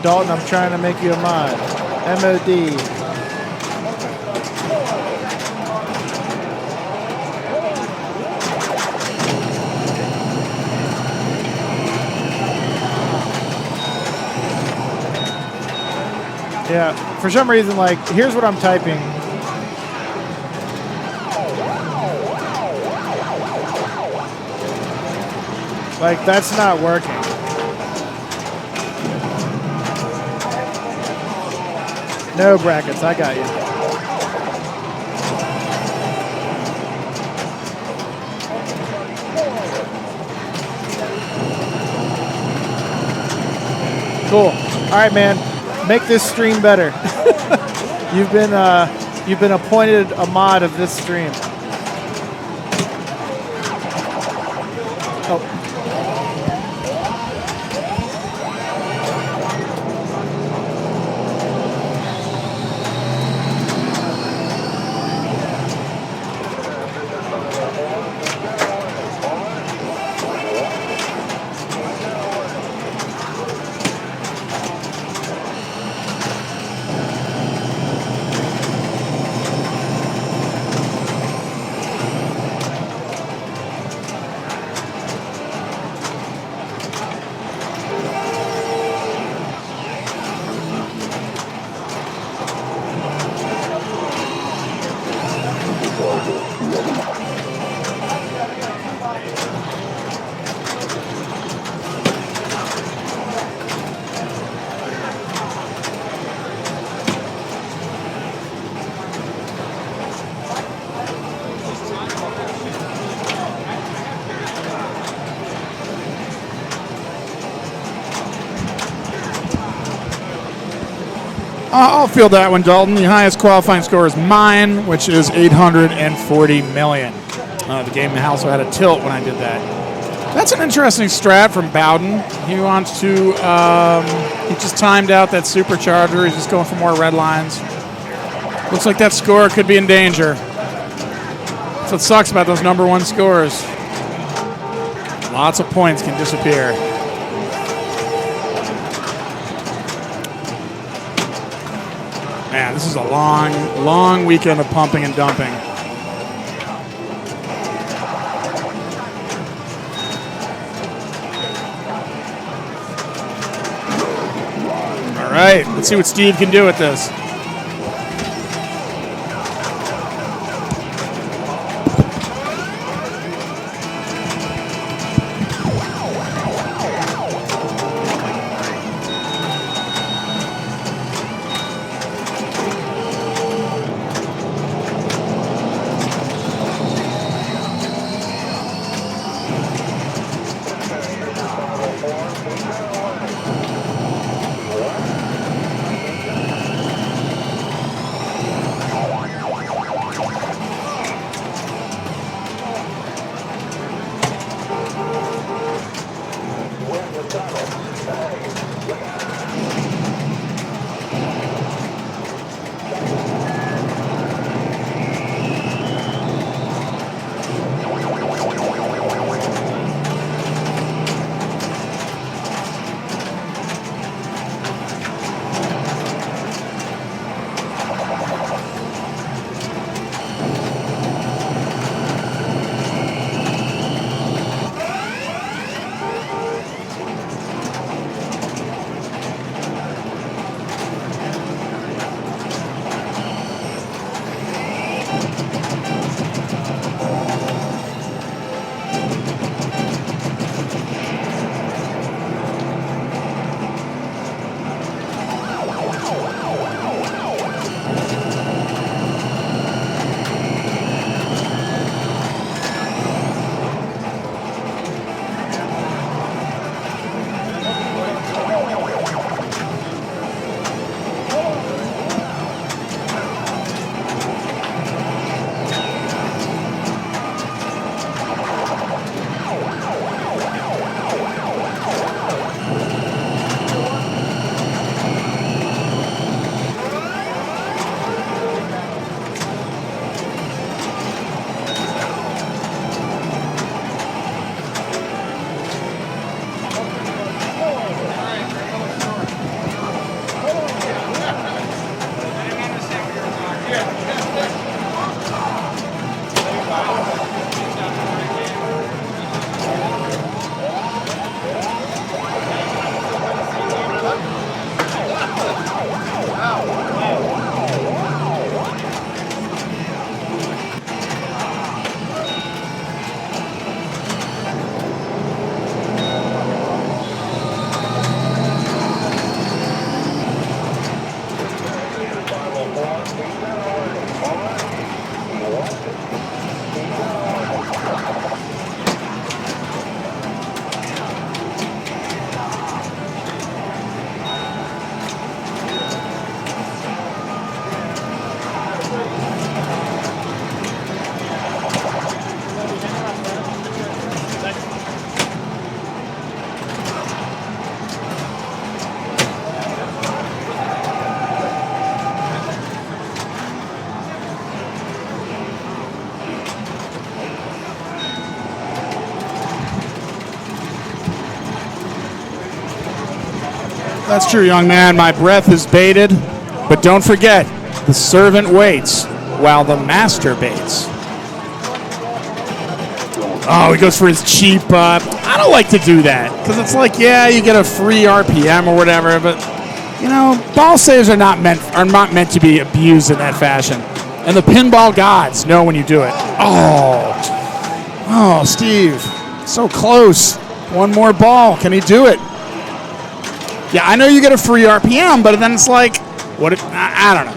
Dalton, I'm trying to make you a mod. MOD. Yeah, for some reason, like, here's what I'm typing. Like, that's not working. No brackets, I got you. Cool. All right, man. Make this stream better. You've been appointed a mod of this stream. Oh. I'll field that one, Dalton. The highest qualifying score is mine, which is 840 million. The game also had a tilt when I did that. That's an interesting strat from Bowden. He wants to, he just timed out that supercharger. He's just going for more red lines. Looks like that score could be in danger. That's what sucks about those number one scores. Lots of points can disappear. Man, this is a long, long weekend of pumping and dumping. All right, let's see what Steve can do with this. That's true, young man. My breath is bated. But don't forget, the servant waits while the master baits. Oh, he goes for his cheap. I don't like to do that because it's like, yeah, you get a free RPM or whatever, but you know, ball saves are not meant to be abused in that fashion. And the pinball gods know when you do it. Oh, Steve, so close. One more ball. Can he do it? Yeah, I know you get a free RPM, but then it's like, what? I don't know.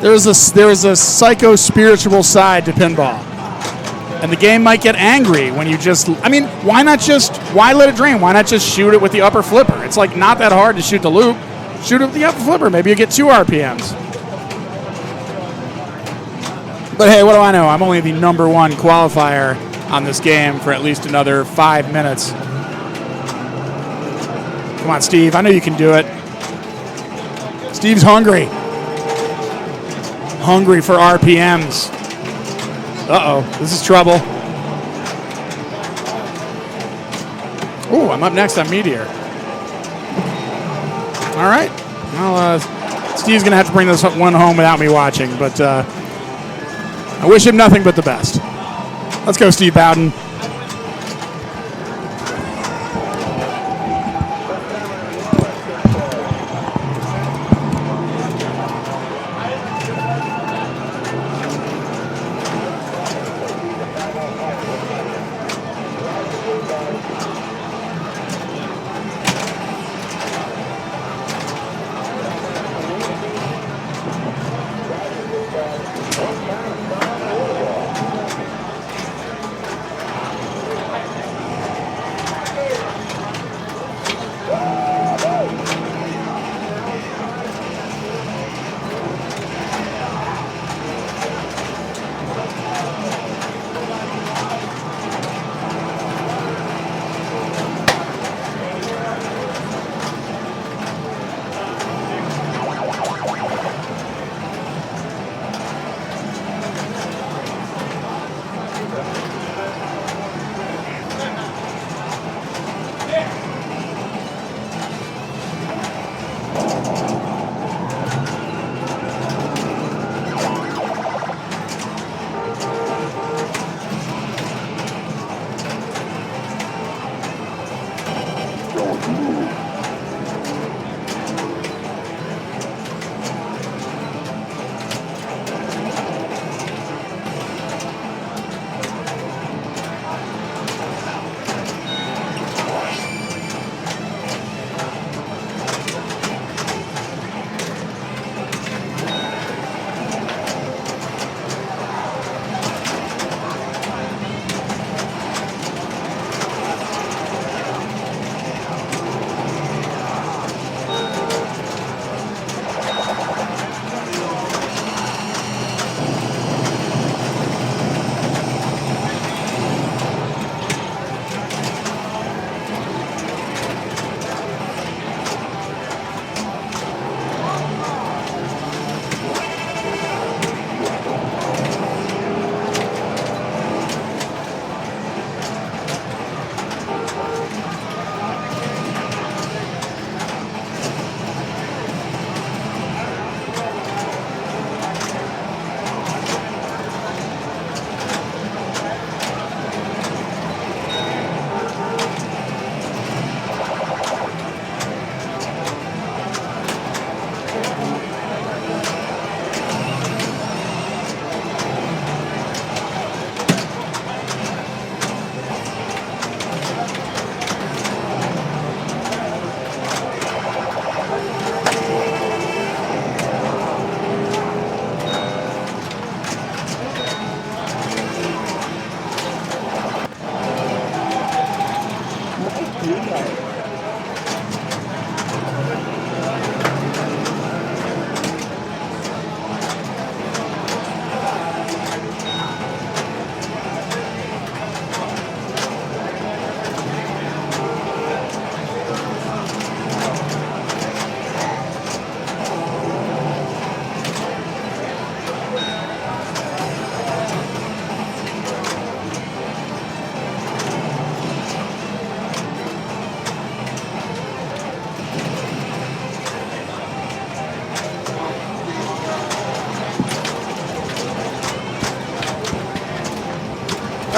There's a psycho-spiritual side to pinball. And the game might get angry when you why let it drain? Why not just shoot it with the upper flipper? It's like not that hard to shoot the loop. Shoot it with the upper flipper. Maybe you get 2 RPMs. But hey, what do I know? I'm only the number 1 qualifier on this game for at least another 5 minutes. Come on, Steve. I know you can do it. Steve's hungry. Hungry for RPMs. Uh-oh, this is trouble. Ooh, I'm up next on Meteor. All right. Well, Steve's going to have to bring this one home without me watching, but I wish him nothing but the best. Let's go, Steve Bowden.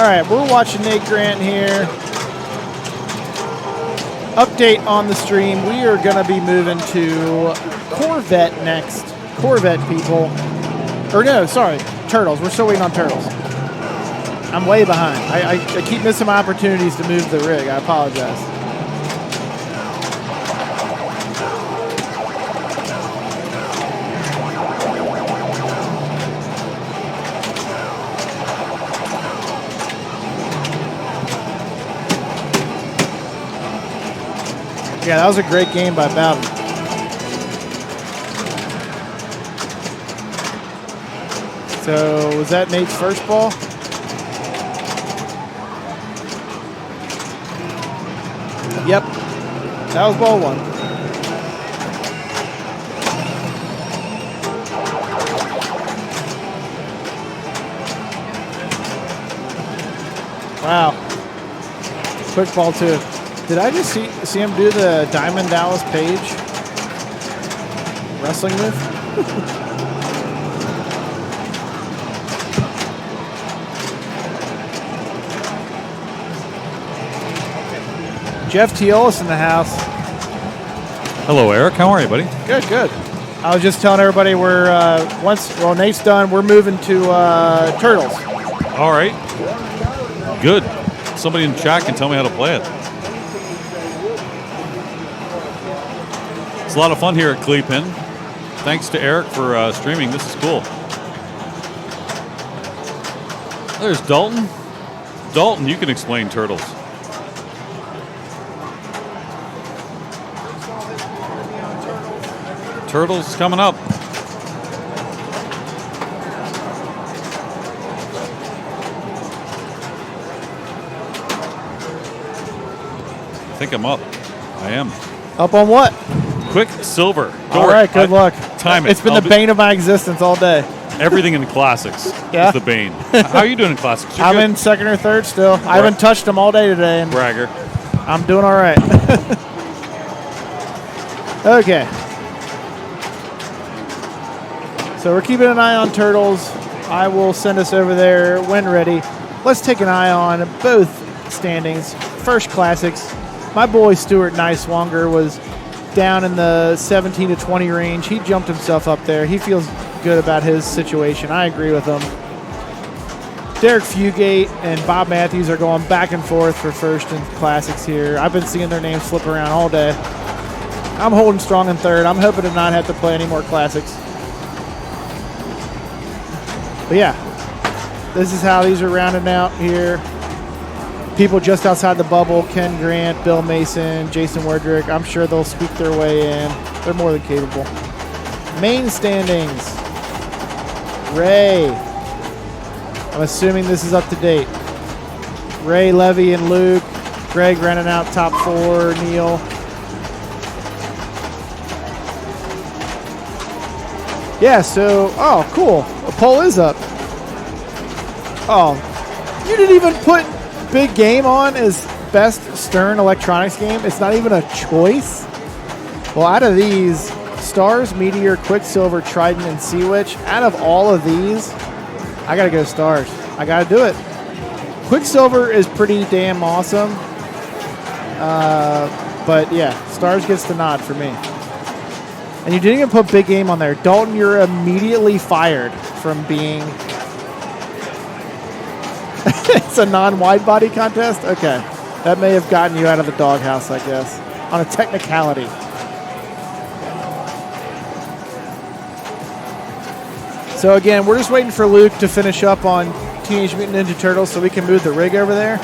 All right, we're watching Nate Grant here. Update on the stream. We are going to be moving to Corvette next. Corvette, people. Or no, sorry, Turtles. We're still waiting on Turtles. I'm way behind. I keep missing my opportunities to move the rig. I apologize. Yeah, that was a great game by Bowden. So, was that Nate's first ball? Yep. That was ball 1. Wow. Quick ball 2. Did I just see him do the Diamond Dallas Page wrestling move? Jeff Teolis in the house. Hello, Eric. How are you, buddy? Good, good. I was just telling everybody we're well, Nate's done. We're moving to Turtles. All right. Good. Somebody in chat can tell me how to play it. It's a lot of fun here at CLE PIN. Thanks to Eric for streaming. This is cool. There's Dalton. Dalton, you can explain Turtles. Turtles coming up. I think I'm up. I am. Up on what? Quicksliver. All right, good luck. Time it. It's been the bane of my existence all day. Everything in classics Yeah? is the bane. How are you doing in classics? You're I'm good? in second or third still. I haven't touched them all day today, and Bragger. I'm doing all right. Okay. So we're keeping an eye on Turtles. I will send us over there when ready. Let's take an eye on both standings. First classics. My boy Stuart Niswanger was down in the 17 to 20 range. He jumped himself up there. He feels good about his situation. I agree with him. Derek Fugate and Bob Matthews are going back and forth for first in classics here. I've been seeing their names flip around all day. I'm holding strong in third. I'm hoping to not have to play any more classics. But yeah, this is how these are rounded out here. People just outside the bubble, Ken Grant, Bill Mason, Jason Werdrick, I'm sure they'll squeak their way in. They're more than capable. Main standings. Ray. I'm assuming this is up to date. Ray, Levy, and Luke. Greg running out top 4, Neil. Yeah, so, oh, cool. A poll is up. Oh, you didn't even put Big Game on as best Stern Electronics game? It's not even a choice? Well, out of these, Stars, Meteor, Quicksilver, Trident, and Sea Witch, out of all of these, I got to go Stars. I got to do it. Quicksilver is pretty damn awesome. But, yeah, Stars gets the nod for me. And you didn't even put Big Game on there. Dalton, you're immediately fired from being... It's a non-wide body contest? Okay. That may have gotten you out of the doghouse, I guess, on a technicality. So again, we're just waiting for Luke to finish up on Teenage Mutant Ninja Turtles so we can move the rig over there.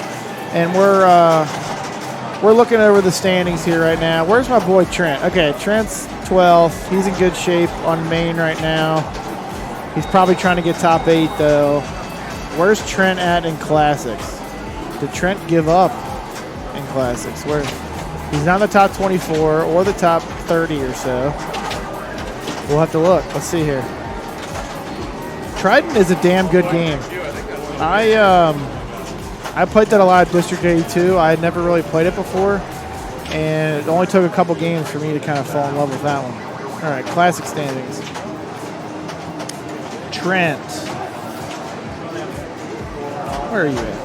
And we're looking over the standings here right now. Where's my boy Trent? Okay, Trent's 12th. He's in good shape on main right now. He's probably trying to get top 8, though. Where's Trent at in classics? Did Trent give up in classics? Where he's not in the top 24 or the top 30 or so. We'll have to look. Let's see here. Trident is a damn good game. I played that a lot at District 82. I had never really played it before, and it only took a couple games for me to kind of fall in love with that one. All right, classic standings. Trent. Where are you at?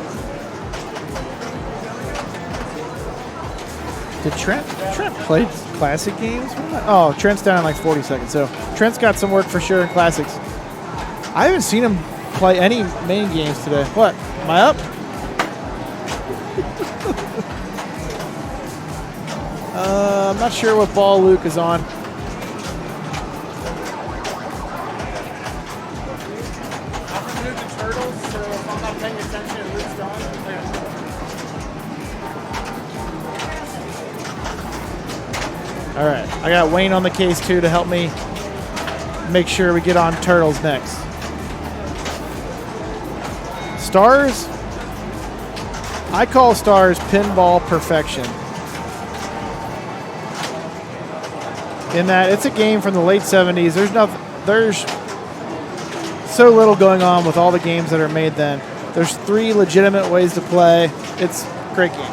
Did Trent play classic games? Oh, Trent's down in like 40 seconds. So Trent's got some work for sure in classics. I haven't seen him play any main games today. What? Am I up? I'm not sure what ball Luke is on. All right, I got Wayne on the case too to help me make sure we get on turtles next. Stars, I call Stars pinball perfection. In that it's a game from the late 70s. There's so little going on with all the games that are made then. There's 3 legitimate ways to play. It's a great game.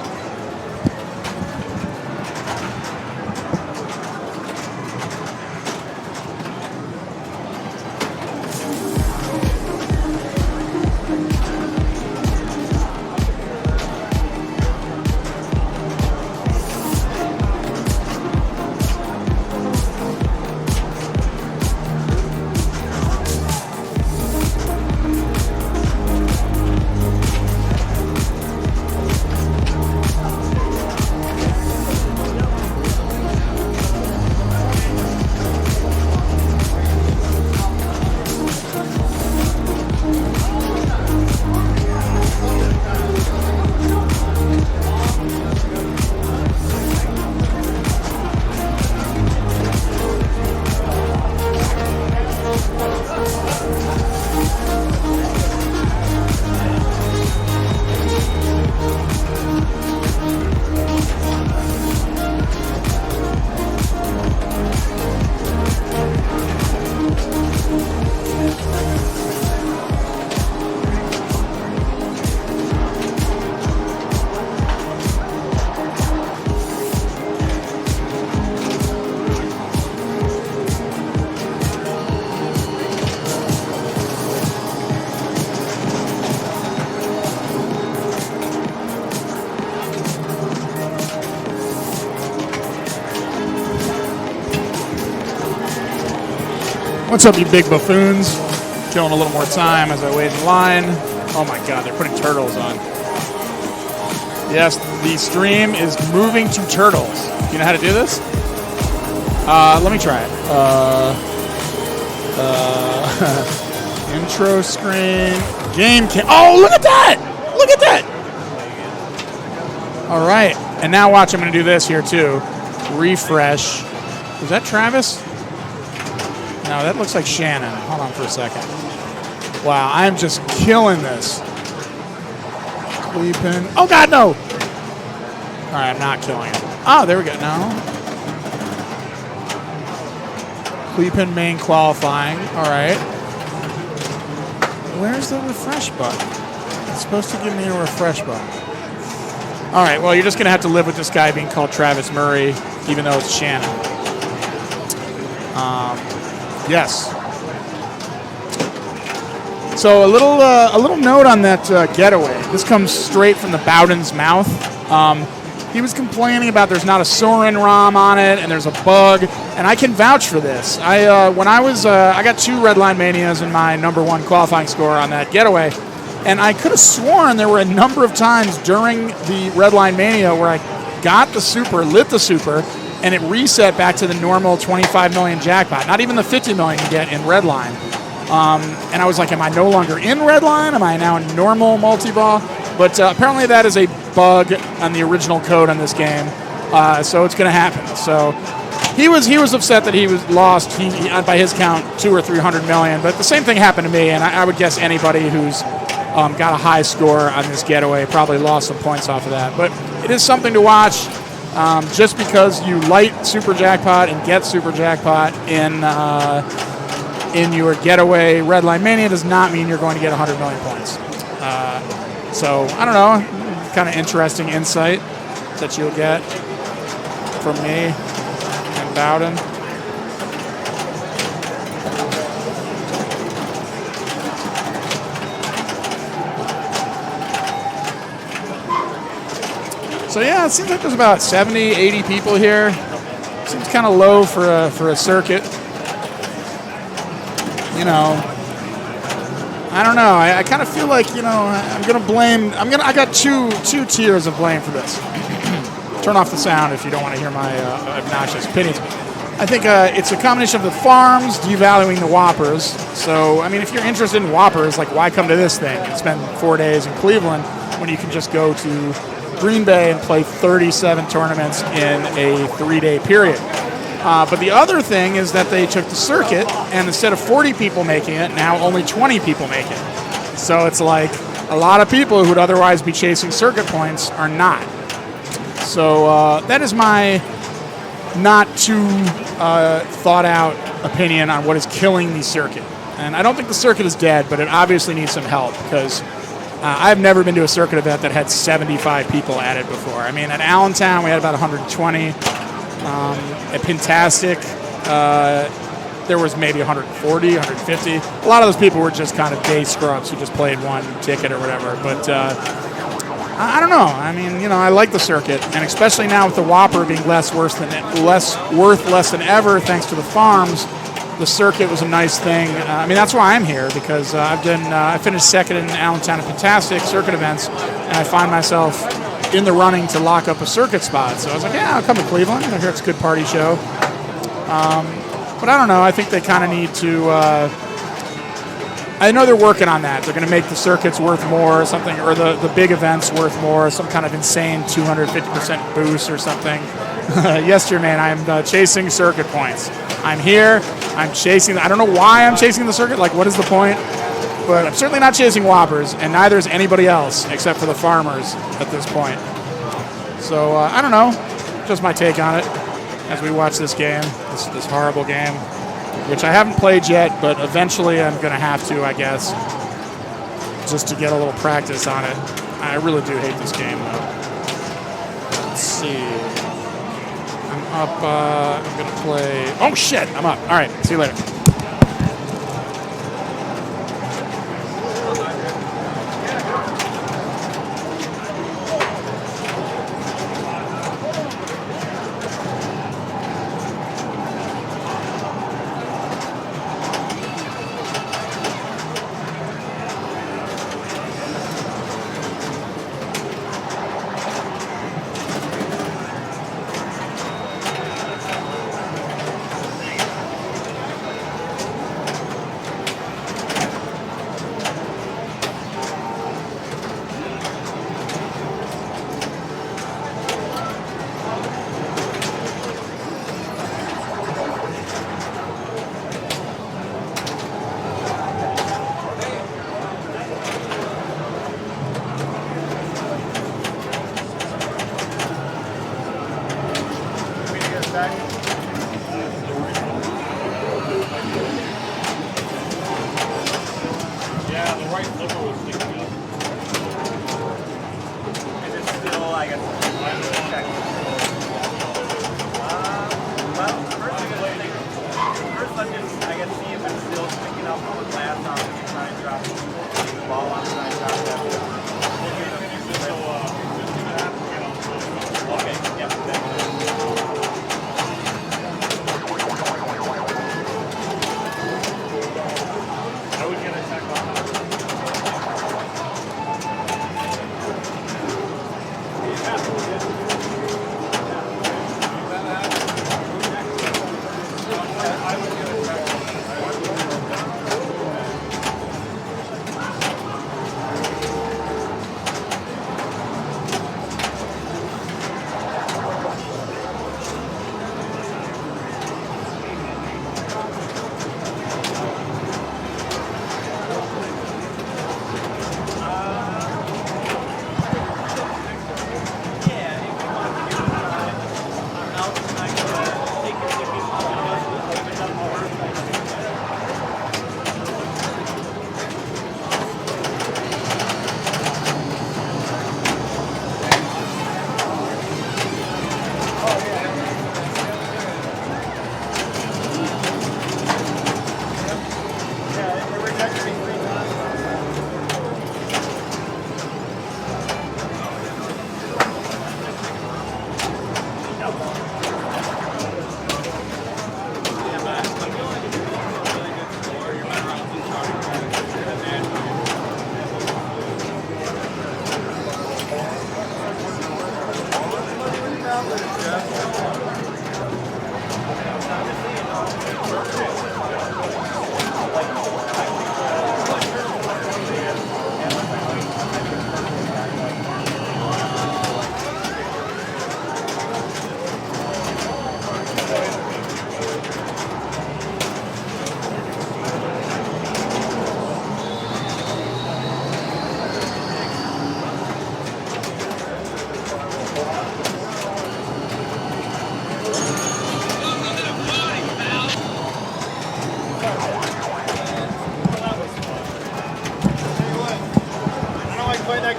What's up, you big buffoons? Killing a little more time as I wait in line. Oh my god, they're putting turtles on. Yes, the stream is moving to turtles. You know how to do this? Let me try it. Intro screen. Game cam. Oh, look at that! Look at that! All right, and now watch. I'm going to do this here too. Refresh. Was that Travis? No, that looks like Shannon. Hold on for a second. Wow, I'm just killing this. CLE PIN. Oh, God, no. All right, I'm not killing it. Oh, there we go. No. CLE PIN Main Qualifying. All right. Where's the refresh button? It's supposed to give me a refresh button. All right, well, you're just going to have to live with this guy being called Travis Murray, even though it's Shannon. Yes. So a little note on that Getaway. This comes straight from the Bowden's mouth. He was complaining about there's not a Sorin ROM on it and there's a bug, and I can vouch for this. I got 2 Redline Manias in my #1 qualifying score on that Getaway, and I could have sworn there were a number of times during the Redline Mania where I got the super, lit the super, and it reset back to the normal 25 million jackpot. Not even the 50 million you get in Redline. And I was like, am I no longer in Redline? Am I now in normal multi-ball? But apparently that is a bug on the original code on this game. So it's going to happen. So he was upset that he was lost, he by his count, 200 or 300 million. But the same thing happened to me, and I would guess anybody who's got a high score on this Getaway probably lost some points off of that. But it is something to watch. Just because you light Super Jackpot and get Super Jackpot in your Getaway Redline Mania does not mean you're going to get 100 million points. So, I don't know, kind of interesting insight that you'll get from me and Bowden. So yeah, it seems like there's about 70, 80 people here. Seems kind of low for a circuit. You know, I don't know. I kind of feel like, you know, I'm gonna blame. I got two tiers of blame for this. Turn off the sound if you don't want to hear my obnoxious opinions. I think it's a combination of the farms devaluing the Whoppers. So, I mean, if you're interested in Whoppers, like, why come to this thing and spend 4 days in Cleveland when you can just go to Green Bay and play 37 tournaments in a 3-day period? But the other thing is that they took the circuit, and instead of 40 people making it, now only 20 people make it. So it's like a lot of people who would otherwise be chasing circuit points are not. So that is my not too thought out opinion on what is killing the circuit. And I don't think the circuit is dead, but it obviously needs some help, because I've never been to a circuit event that had 75 people at it before. I mean, at Allentown, we had about 120. At Pintastic, there was maybe 140, 150. A lot of those people were just kind of day scrubs who just played one ticket or whatever. But I don't know. I mean, you know, I like the circuit, and especially now with the Whopper being less worth than ever, thanks to the farms. The circuit was a nice thing. I mean, that's why I'm here, because I finished second in Allentown and Pintastic circuit events, and I find myself in the running to lock up a circuit spot. So I was like, yeah, I'll come to Cleveland. I hear it's a good party show. But I don't know. I think they kind of need to. I know they're working on that. They're going to make the circuits worth more or something, or the big events worth more, some kind of insane 250% boost or something. Yes, Jermaine, I'm chasing circuit points. I'm here. I'm chasing. I don't know why I'm chasing the circuit. Like, what is the point? But I'm certainly not chasing Whoppers, and neither is anybody else except for the farmers at this point. So I don't know. Just my take on it as we watch this game, this horrible game, which I haven't played yet, but eventually I'm going to have to, I guess, just to get a little practice on it. I really do hate this game, though. Let's see. I'm up. I'm going to play. Oh, shit. I'm up. All right. See you later.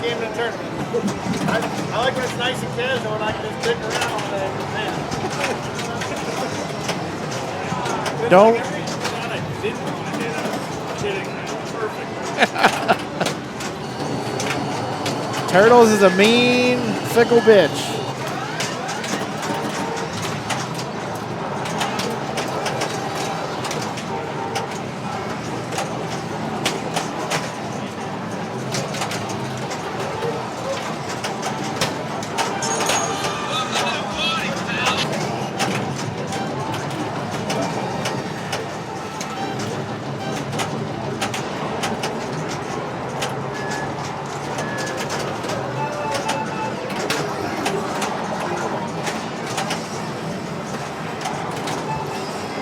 Game in a tournament. I like when it's nice and casual and I can just dick around all day. Man. Don't. Turtles is a mean, fickle bitch.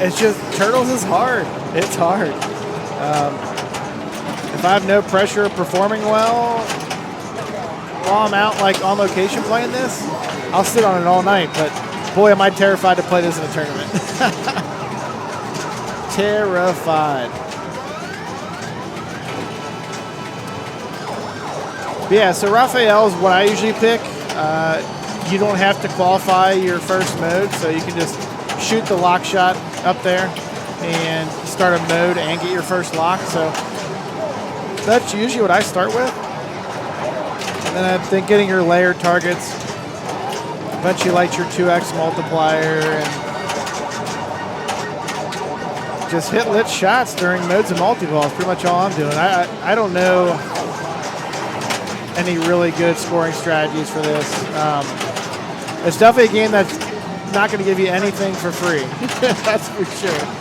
It's just, Turtles is hard. It's hard. If I have no pressure of performing well while I'm out like on location playing this, I'll sit on it all night. But boy, am I terrified to play this in a tournament. Terrified. But yeah, so Raphael is what I usually pick. You don't have to qualify your first mode, so you can just shoot the lock shot up there and start a mode and get your first lock. So that's usually what I start with. And then I think getting your layered targets, eventually light your 2x multiplier and just hit lit shots during modes and multi-ball is pretty much all I'm doing. I don't know any really good scoring strategies for this. It's definitely a game that's not going to give you anything for free. That's for sure.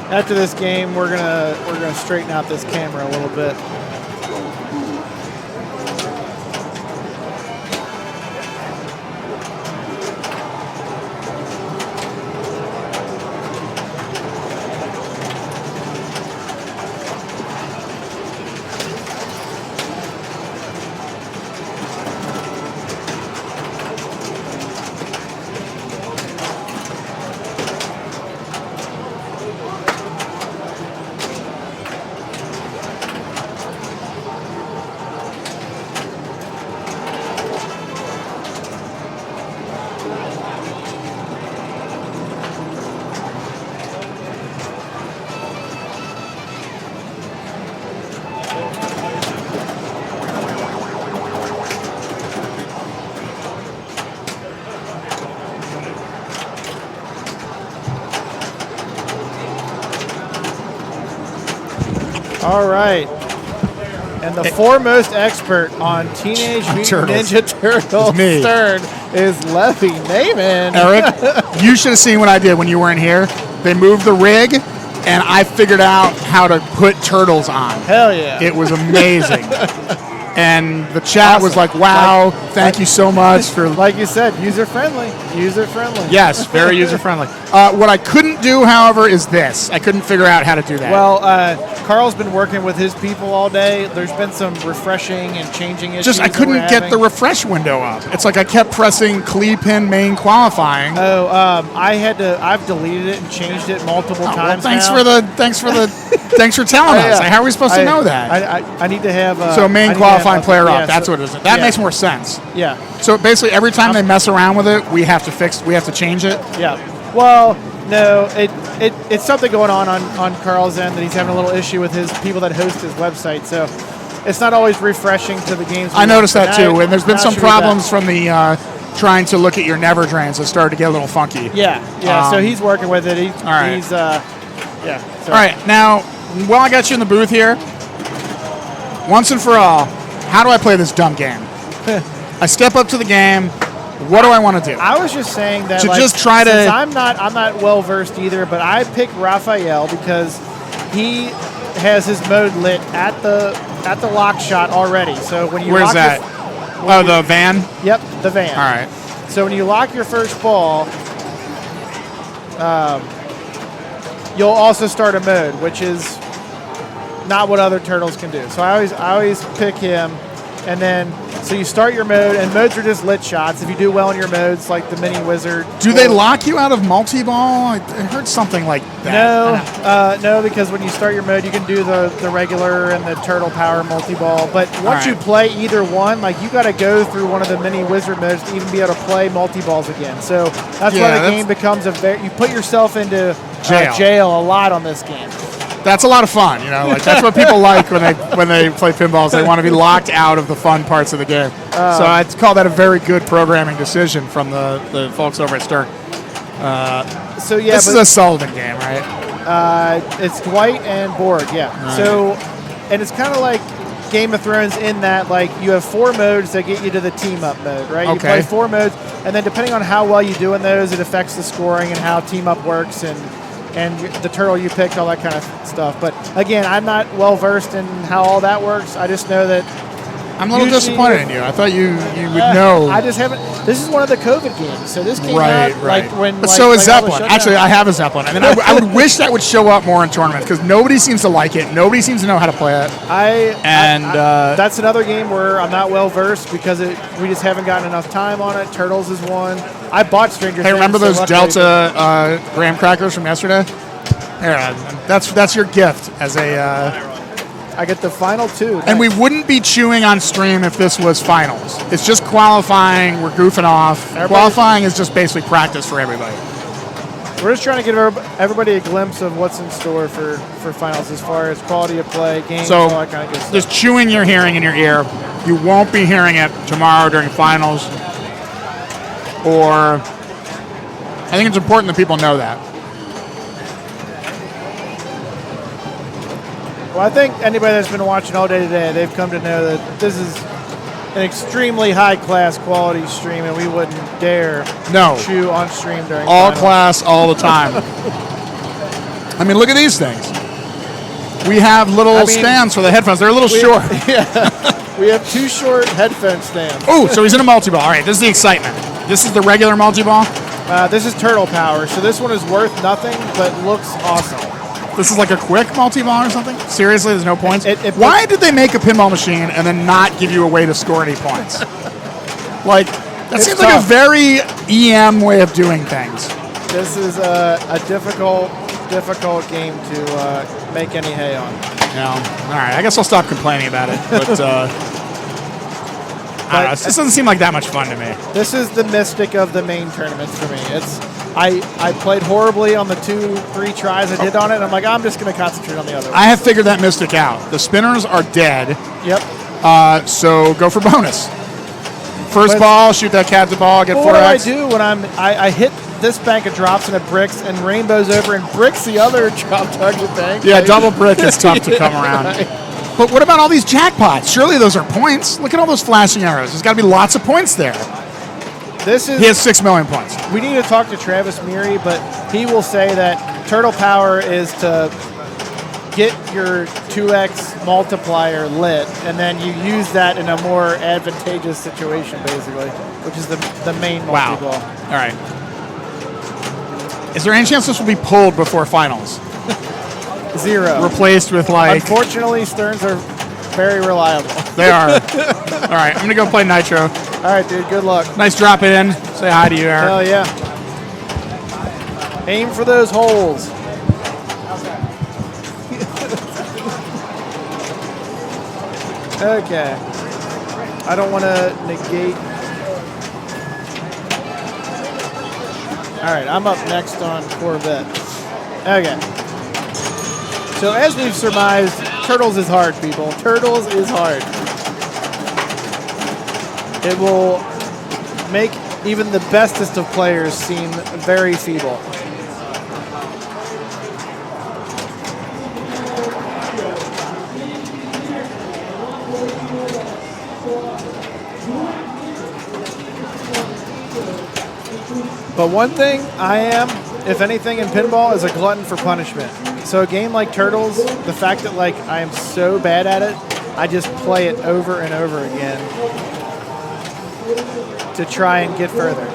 After this game, we're gonna straighten out this camera a little bit. All right. And the foremost expert on Teenage Mutant Ninja Turtles Stern is Levy Naiman. Eric, you should have seen what I did when you weren't here. They moved the rig, and I figured out how to put turtles on. Hell yeah. It was amazing. And the chat was like, wow, thank you so much for... Like you said, user-friendly. User-friendly. Yes, very user-friendly. What I couldn't do, however, is this. I couldn't figure out how to do that. Well, Carl's been working with his people all day. There's been some refreshing and changing issues. Just I couldn't get the refresh window up. It's like I kept pressing CLE PIN Main Qualifying. Oh, I've deleted it and changed it multiple times. Well, thanks for telling us. How are we supposed to know that? I need to have so main qualifying player up. That's what it is. That makes more sense. Yeah. So basically, every time they mess around with it, we have to change it. Yeah. Well, no, it's something going on Carl's end that he's having a little issue with his people that host his website. So it's not always refreshing to the games. I noticed that too, and there's been some problems from the trying to look at your never drains. It started to get a little funky. Yeah. So he's working with it. All right. He's So. All right. Now, while I got you in the booth here, once and for all, how do I play this dumb game? I step up to the game. What do I want to do? I was just saying that to just try to. Since I'm not well versed either, but I picked Raphael because he has his mode lit at the lock shot already. So when you where's lock that? The van. Yep, the van. All right. So when you lock your first ball, you'll also start a mode, which is not what other turtles can do. So I always pick him, and then so you start your mode, and modes are just lit shots. If you do well in your modes, like the mini wizard. Do they lock you out of multi-ball? I heard something like that. No, because when you start your mode, you can do the regular and the turtle power multi-ball. But once you play either one, like you got to go through one of the mini wizard modes to even be able to play multi-balls again. So that's why the game becomes you put yourself into jail a lot on this game. That's a lot of fun, Like that's what people like when they play pinballs. They want to be locked out of the fun parts of the game. So I'd call that a very good programming decision from the folks over at Stern. This is a Sullivan game, right? It's Dwight and Borg, yeah. Right. So, and it's kind of like Game of Thrones in that, like, you have 4 modes that get you to the team up mode, right? You play 4 modes, and then depending on how well you do in those, it affects the scoring and how team up works and the turtle you picked, all that kind of stuff. But again, I'm not well versed in how all that works. I just know that I'm a little disappointed in you. I thought you would know. I just haven't. This is one of the COVID games, so this came out like when. So is Zeppelin. Actually, I have a Zeppelin. I mean, I would wish that would show up more in tournaments because nobody seems to like it. Nobody seems to know how to play it. That's another game where I'm not well versed because we just haven't gotten enough time on it. Turtles is one. I bought Stranger Things. Hey, remember those Delta graham crackers from yesterday? Here, that's your gift as a. I get the final 2. And we wouldn't be chewing on stream if this was finals. It's just qualifying. We're goofing off. Qualifying is just basically practice for everybody. We're just trying to give everybody a glimpse of what's in store for finals as far as quality of play, games, all that kind of good stuff. Just chewing you're hearing in your ear. You won't be hearing it tomorrow during finals. Or I think it's important that people know that. Well, I think anybody that's been watching all day today, they've come to know that this is an extremely high-class quality stream, and we wouldn't dare chew on stream during all finals. Class all the time. I mean, look at these things. We have little stands for the headphones. They're a little short. Yeah, we have 2 short headphone stands. Oh, so he's in a multi-ball. All right, this is the excitement. This is the regular multi-ball? This is Turtle Power, so this one is worth nothing, but looks awesome. This is like a quick multi-ball or something? Seriously, there's no points? Why did they make a pinball machine and then not give you a way to score any points? Like, that seems like a very EM way of doing things. This is a difficult game to make any hay on. Yeah. All right, I guess I'll stop complaining about it. But I don't know, this doesn't seem like that much fun to me. This is the mystic of the main tournaments for me. I played horribly on the 2-3 tries I did on it, and I'm like, I'm just going to concentrate on the other one. I have figured that mystic out. The spinners are dead. Yep. So go for bonus. First ball, shoot that cat to ball, get 4x. What do I do when I hit this bank of drops and it bricks and rainbows over and bricks the other drop target bank? Yeah, double brick is tough to come around. But what about all these jackpots? Surely those are points. Look at all those flashing arrows. There's got to be lots of points there. He has 6 million points. We need to talk to Travis Meary, but he will say that Turtle Power is to get your 2x multiplier lit, and then you use that in a more advantageous situation, basically, which is the main multi-ball. All right. Is there any chance this will be pulled before finals? 0. Replaced with like... Unfortunately, Sterns are very reliable. They are. All right, I'm going to go play Nitro. All right, dude, good luck. Nice drop it in. Say hi to you, Eric. Hell yeah. Aim for those holes. Okay. I don't want to negate. right, I'm up next on Corvette. Okay. So as we've surmised, Turtles is hard, people. Turtles is hard. It will make even the bestest of players seem very feeble. But one thing I am, if anything, in pinball is a glutton for punishment. So a game like Turtles, the fact that like I am so bad at it, I just play it over and over again to try and get further.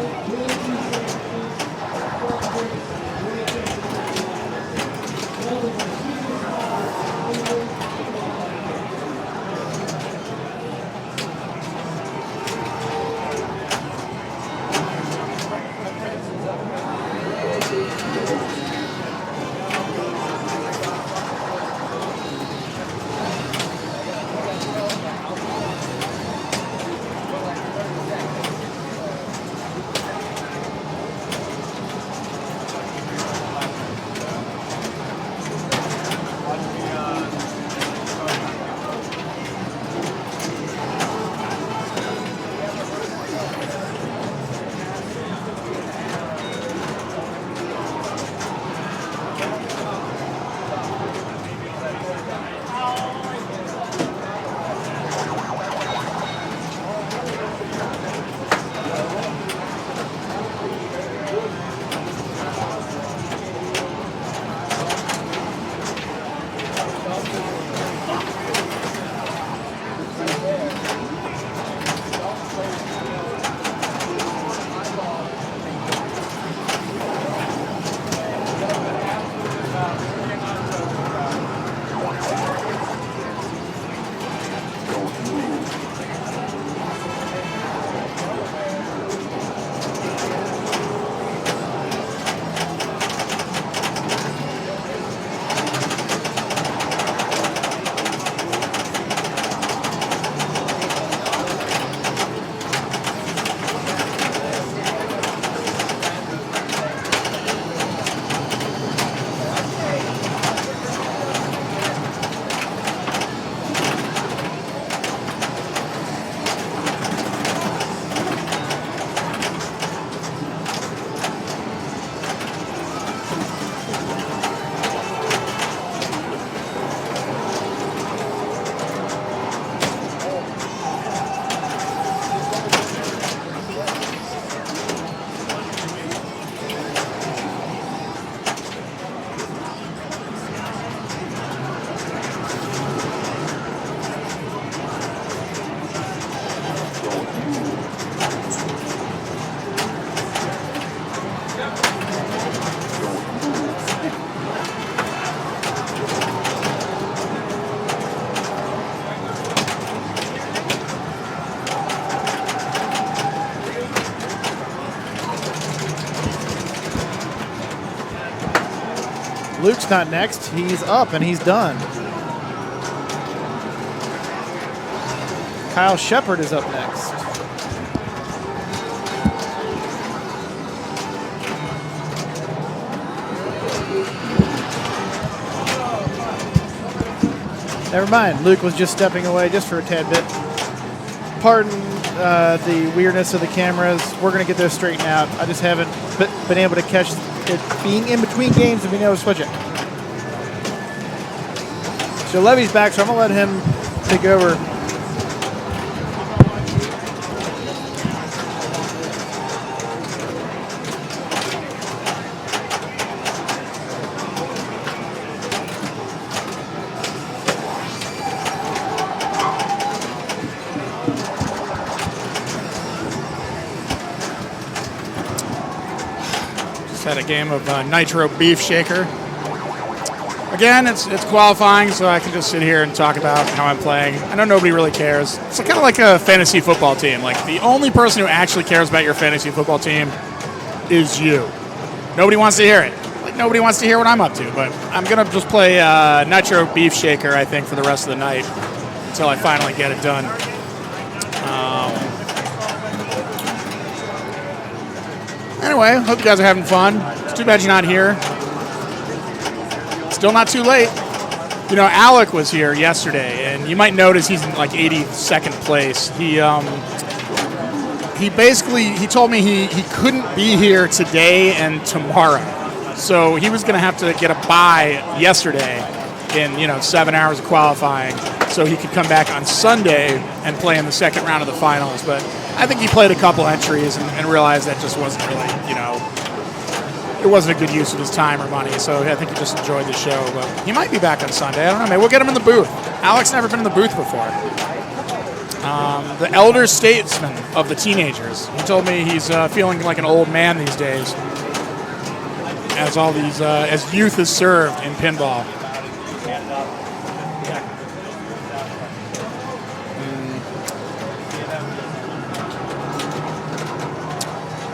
Luke's not next. He's up and he's done. Kyle Shepard is up next. Never mind. Luke was just stepping away just for a tad bit. Pardon the weirdness of the cameras. We're going to get those straightened out. I just haven't been able to catch it being in between games and being able to switch it. So Levy's back, so I'm going to let him take over. Had a game of Nitro Beef Shaker. Again, it's qualifying, so I can just sit here and talk about how I'm playing. I know nobody really cares. It's kind of like a fantasy football team. Like, the only person who actually cares about your fantasy football team is you. Nobody wants to hear it. Like, nobody wants to hear what I'm up to, but I'm going to just play Nitro Beef Shaker, I think, for the rest of the night until I finally get it done. And Anyway, hope you guys are having fun. It's too bad you're not here. Still not too late. You know, Alec was here yesterday, and you might notice he's in like 82nd place. He told me he couldn't be here today and tomorrow. So he was going to have to get a bye yesterday in, 7 hours of qualifying so he could come back on Sunday and play in the second round of the finals. But I think he played a couple entries and realized that just wasn't really, it wasn't a good use of his time or money. So I think he just enjoyed the show. But he might be back on Sunday. I don't know. Maybe we'll get him in the booth. Alex never been in the booth before. The elder statesman of the teenagers. He told me he's feeling like an old man these days, as all these as youth is served in pinball.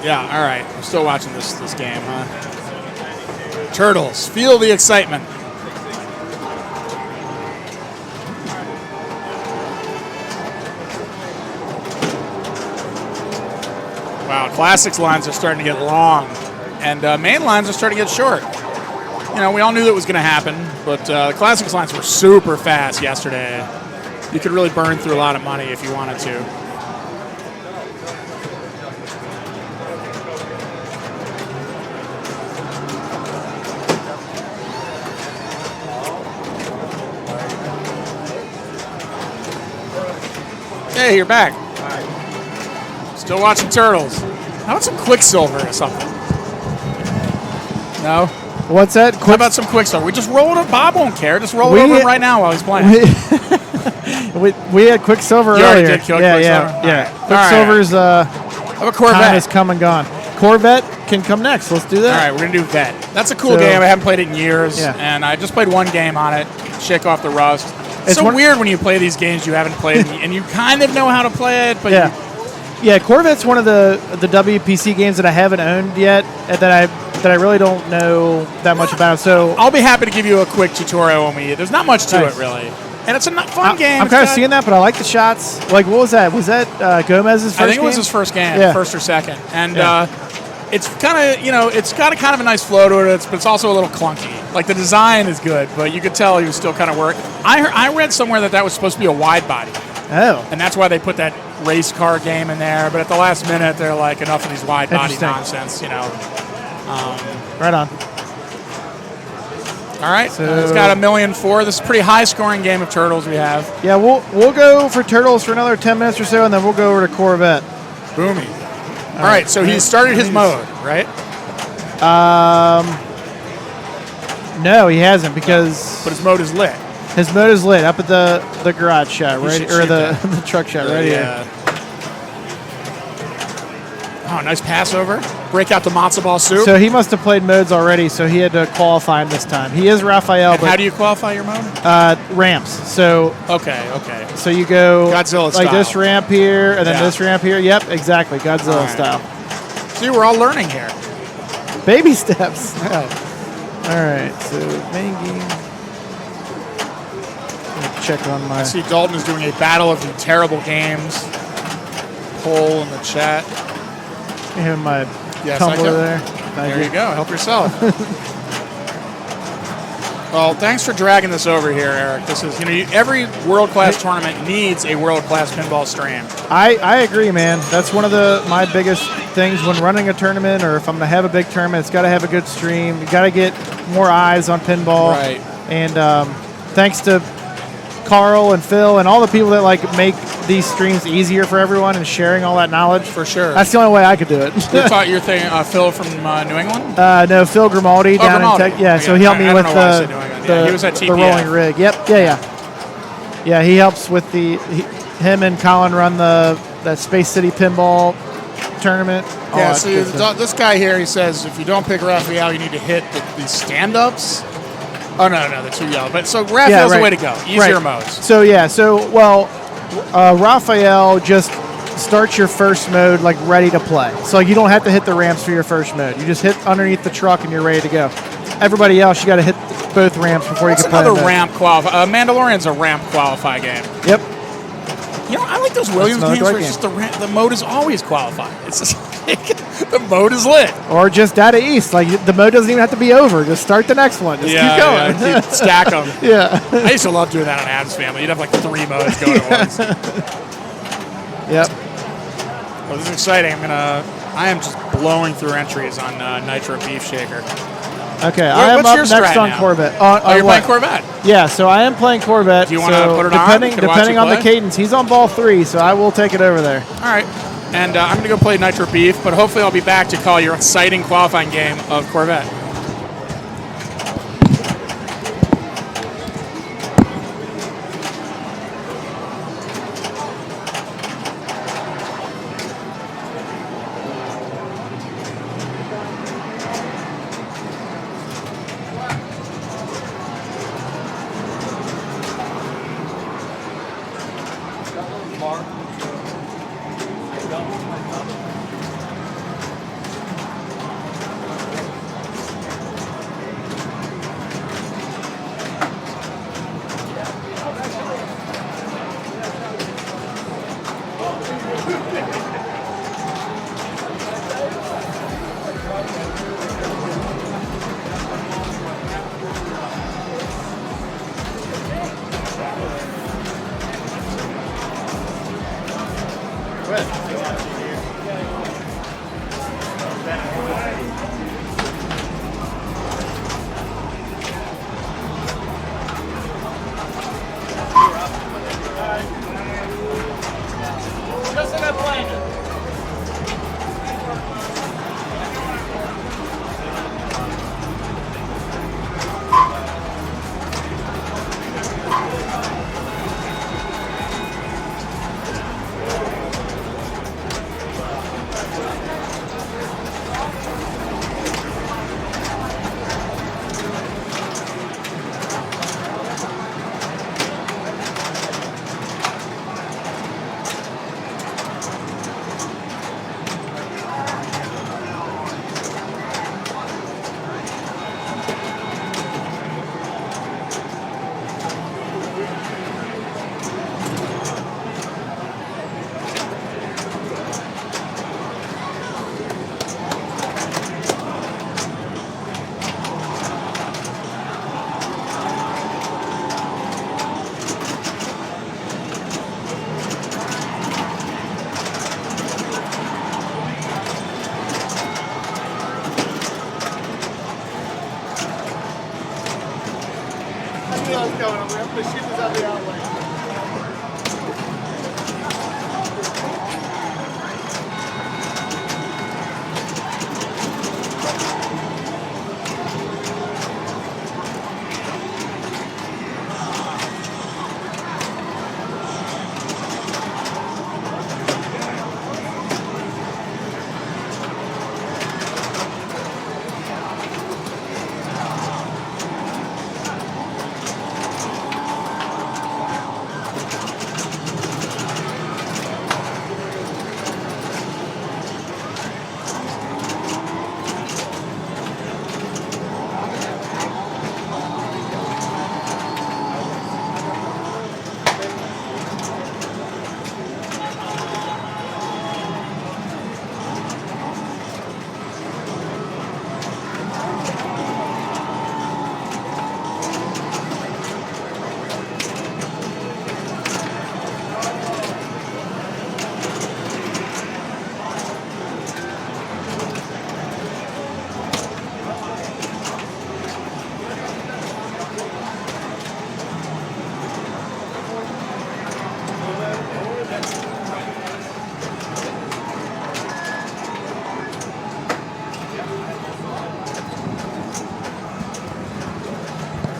Yeah, all right. I'm still watching this game, huh? Turtles, feel the excitement. Wow, classics lines are starting to get long, and main lines are starting to get short. We all knew that was going to happen, but the classics lines were super fast yesterday. You could really burn through a lot of money if you wanted to. Hey, you're back. Still watching Turtles. How about some Quicksilver or something? No? What's that? How about some Quicksilver? We just roll it up. Bob won't care. Just roll it over right now while he's playing. We had Quicksilver earlier. Did kill Quicksilver? Yeah. Quicksilver's a Corvette. time has come and gone. Corvette can come next. Let's do that. All right, we're going to do Vet. That's a cool game. I haven't played it in years, and I just played one game on it, shake off the rust. It's so weird when you play these games you haven't played, and you kind of know how to play it, but yeah, Corvette's one of the WPC games that I haven't owned yet, that I really don't know that much about. So I'll be happy to give you a quick tutorial when there's not much to it really, and it's a fun game. I'm kind of seeing that, but I like the shots. Like, what was that? Was that Gomez's first game? I think it was his first game, first or second, and it's kind of it's got kind of a nice flow to it, but it's also a little clunky. Like, the design is good, but you could tell he was still kind of working. I read somewhere that was supposed to be a wide body. Oh. And that's why they put that race car game in there. But at the last minute, they're like, enough of these wide body nonsense, Right on. All right. So it's got 1,000,004. This is a pretty high scoring game of Turtles we have. Yeah, we'll go for Turtles for another 10 minutes or so, and then we'll go over to Corvette. Boomy. All right. So he started his mode, right? No, he hasn't, because... But his mode is lit. His mode is lit up at the garage shot, right? Or the truck shot, right here. Oh, nice pass over. Break out the matzo ball soup. So he must have played modes already, so he had to qualify him this time. He is Raphael. And how do you qualify your mode? Ramps. So Okay. So you go Godzilla like style. this ramp here, and then this ramp here. Yep, exactly. Godzilla style. See, we're all learning here. Baby steps. All right, so main game. Check on my... I see Dalton is doing a battle of the terrible games poll in the chat. I have my tumbler there. There you go. Help yourself. Well, thanks for dragging this over here, Eric. This is, every world-class tournament needs a world-class pinball stream. I agree, man. That's one of my biggest things when running a tournament, or if I'm going to have a big tournament, it's got to have a good stream. You got to get more eyes on pinball. Right. And thanks to Carl and Phil and all the people that make these streams easier for everyone and sharing all that knowledge. For sure. That's the only way I could do it. You thought your thing, Phil from New England? No, Phil Grimaldi down in Texas. Yeah, so he helped me with he was at the rolling rig. Yep. Yeah, he helps with him and Colin run that Space City pinball tournament. Yeah, so this guy here, he says if you don't pick Raphael, you need to hit the stand-ups. Oh, no, they're too yellow. But so Raphael's the way to go. Easier modes. So, Raphael just starts your first mode ready to play. So you don't have to hit the ramps for your first mode. You just hit underneath the truck and you're ready to go. Everybody else, you got to hit both ramps before you can play. Another ramp qualify. Mandalorian's a ramp qualify game. Yep. I like those Williams games where it's just the mode is always qualified. It's just The mode is lit. Or just data east. Like, the mode doesn't even have to be over. Just start the next one. Just keep going. Yeah, stack them. Yeah. I used to love doing that on Adam's Family. You'd have like 3 modes going at once. Yep. Well, this is exciting. I am just blowing through entries on Nitro Beef Shaker. Okay, I am what's up your next strat on now? Corvette. Oh, you're what? playing Corvette? Yeah, so I am playing Corvette. Do you want to put it on? Depending on the cadence, he's on ball 3, so I will take it over there. All right. And I'm going to go play Nitro Beef, but hopefully I'll be back to call your exciting qualifying game of Corvette.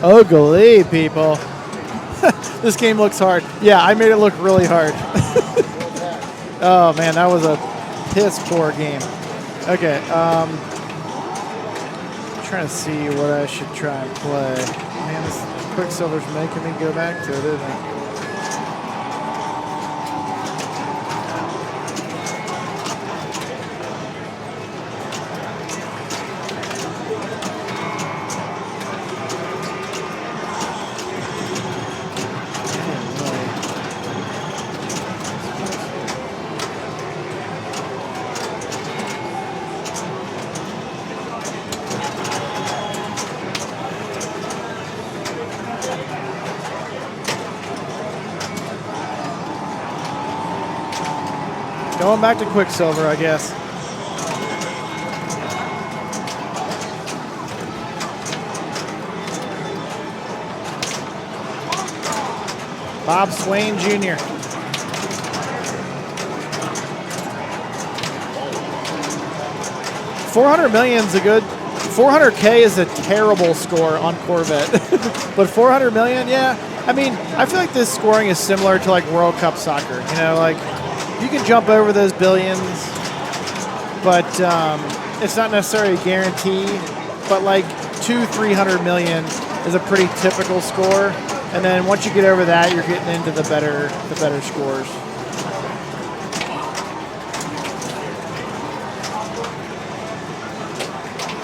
Ugly, people. This game looks hard. Yeah, I made it look really hard. Oh, man, that was a piss poor game. Okay, trying to see what I should try and play. Man, this Quicksilver's making me go back to it, isn't it? Going back to Quicksilver, I guess. Bob Swain Jr. $400 million's a good. 400K is a terrible score on Corvette, but 400 million, yeah. I mean, I feel like this scoring is similar to like World Cup soccer. You know, like you can jump over those billions, but it's not necessarily a guarantee. But like 200-300 million is a pretty typical score, and then once you get over that, you're getting into the better scores.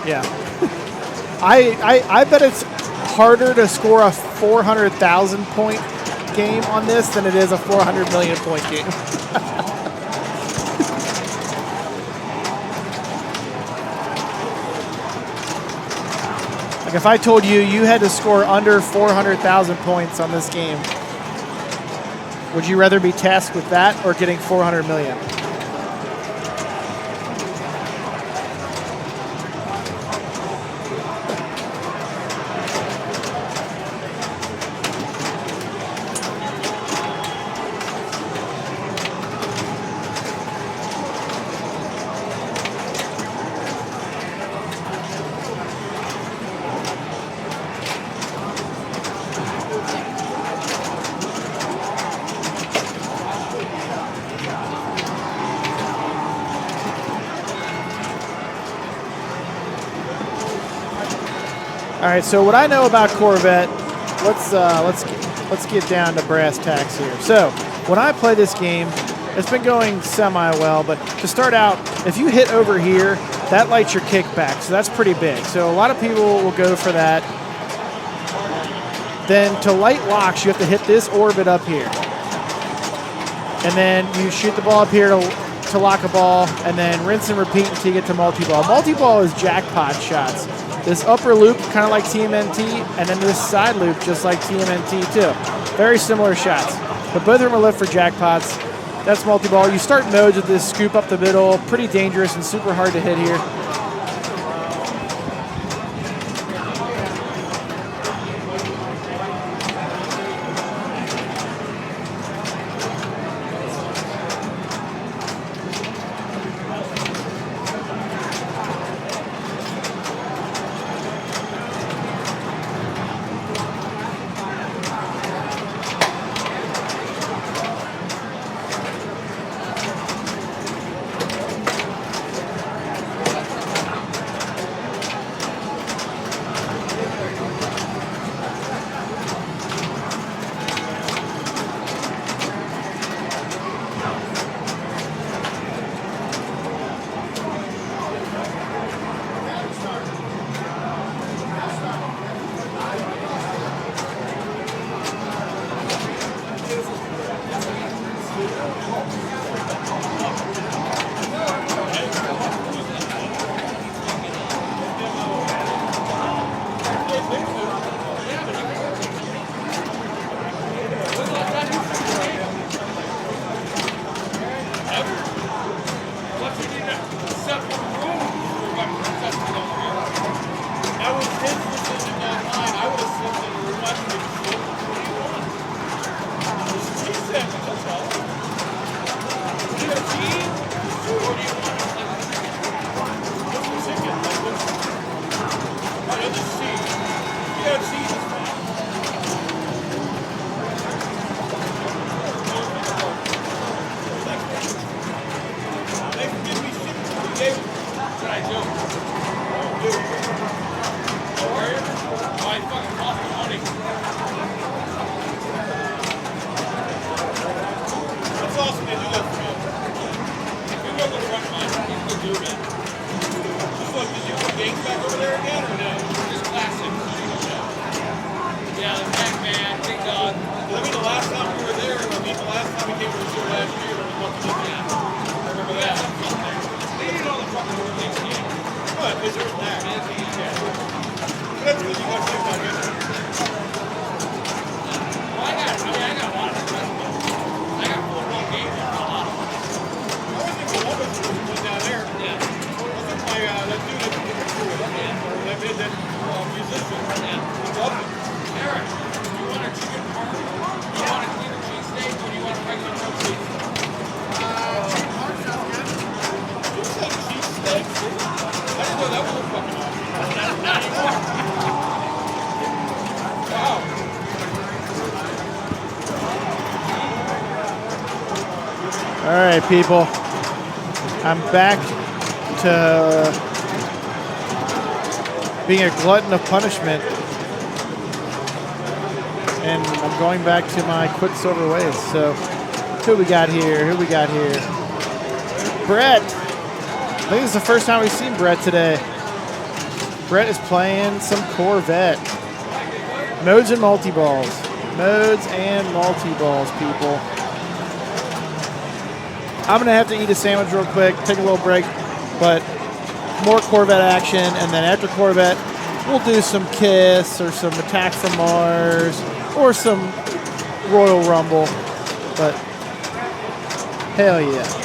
Yeah. I bet it's harder to score a 400,000 point game on this than it is a 400 million point game. Like if I told you had to score under 400,000 points on this game, would you rather be tasked with that or getting 400 million? All right, so what I know about Corvette, let's get down to brass tacks here. So when I play this game, it's been going semi-well, but to start out, if you hit over here, that lights your kickback, so that's pretty big. So a lot of people will go for that. Then to light locks, you have to hit this orbit up here. And then you shoot the ball up here to lock a ball, and then rinse and repeat until you get to multi-ball. Multi-ball is jackpot shots. This upper loop, kind of like TMNT, and then this side loop, just like TMNT too. Very similar shots, but both of them are lit for jackpots. That's multi-ball. You start modes with this scoop up the middle, pretty dangerous and super hard to hit here. All right, people. I'm back to being a glutton of punishment. And I'm going back to my Quicksilver ways. So, who we got here? Brett. I think it's the first time we've seen Brett today. Brett is playing some Corvette. Modes and multi-balls. People. I'm going to have to eat a sandwich real quick, take a little break, but more Corvette action, and then after Corvette, we'll do some Kiss or some Attack from Mars or some Royal Rumble, but hell yeah.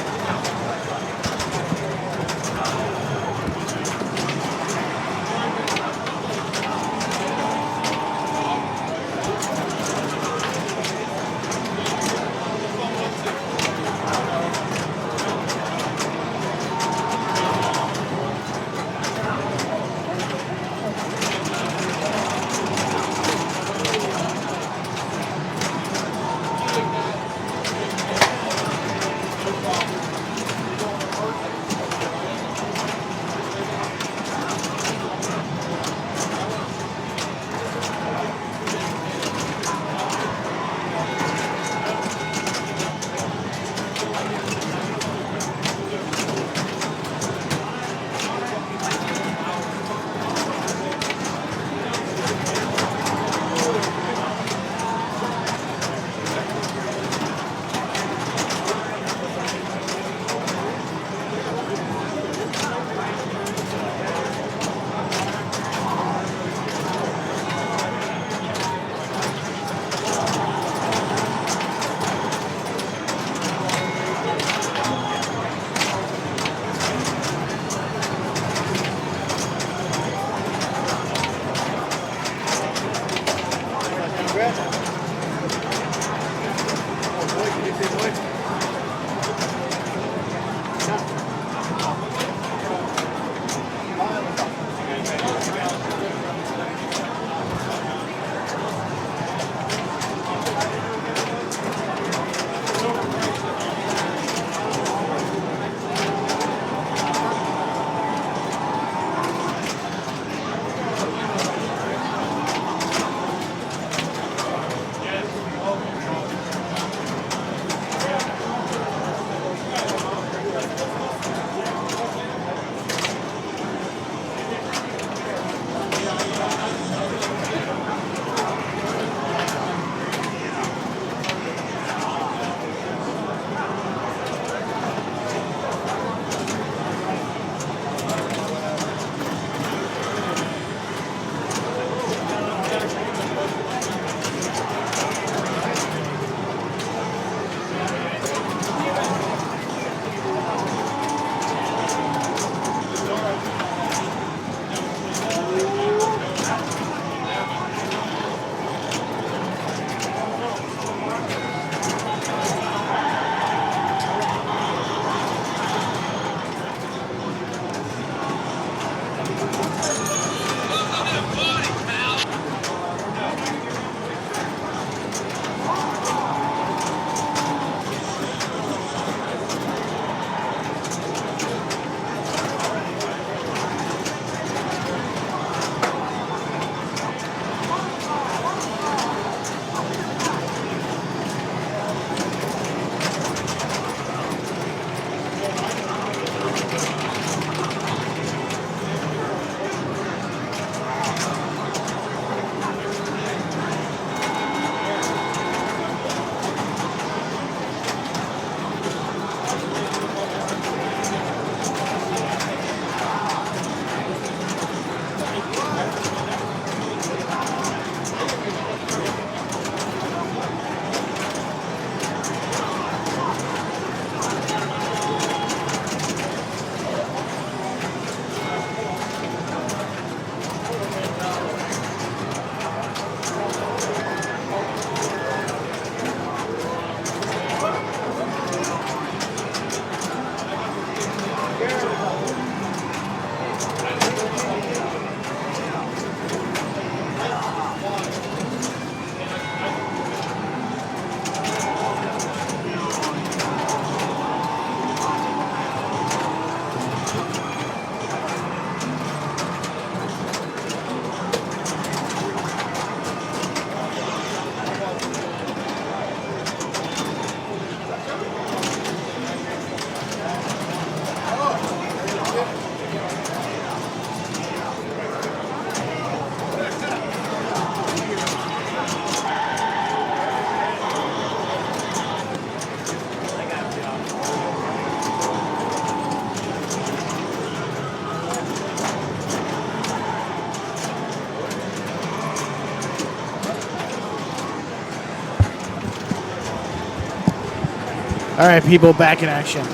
All right, people, back in action.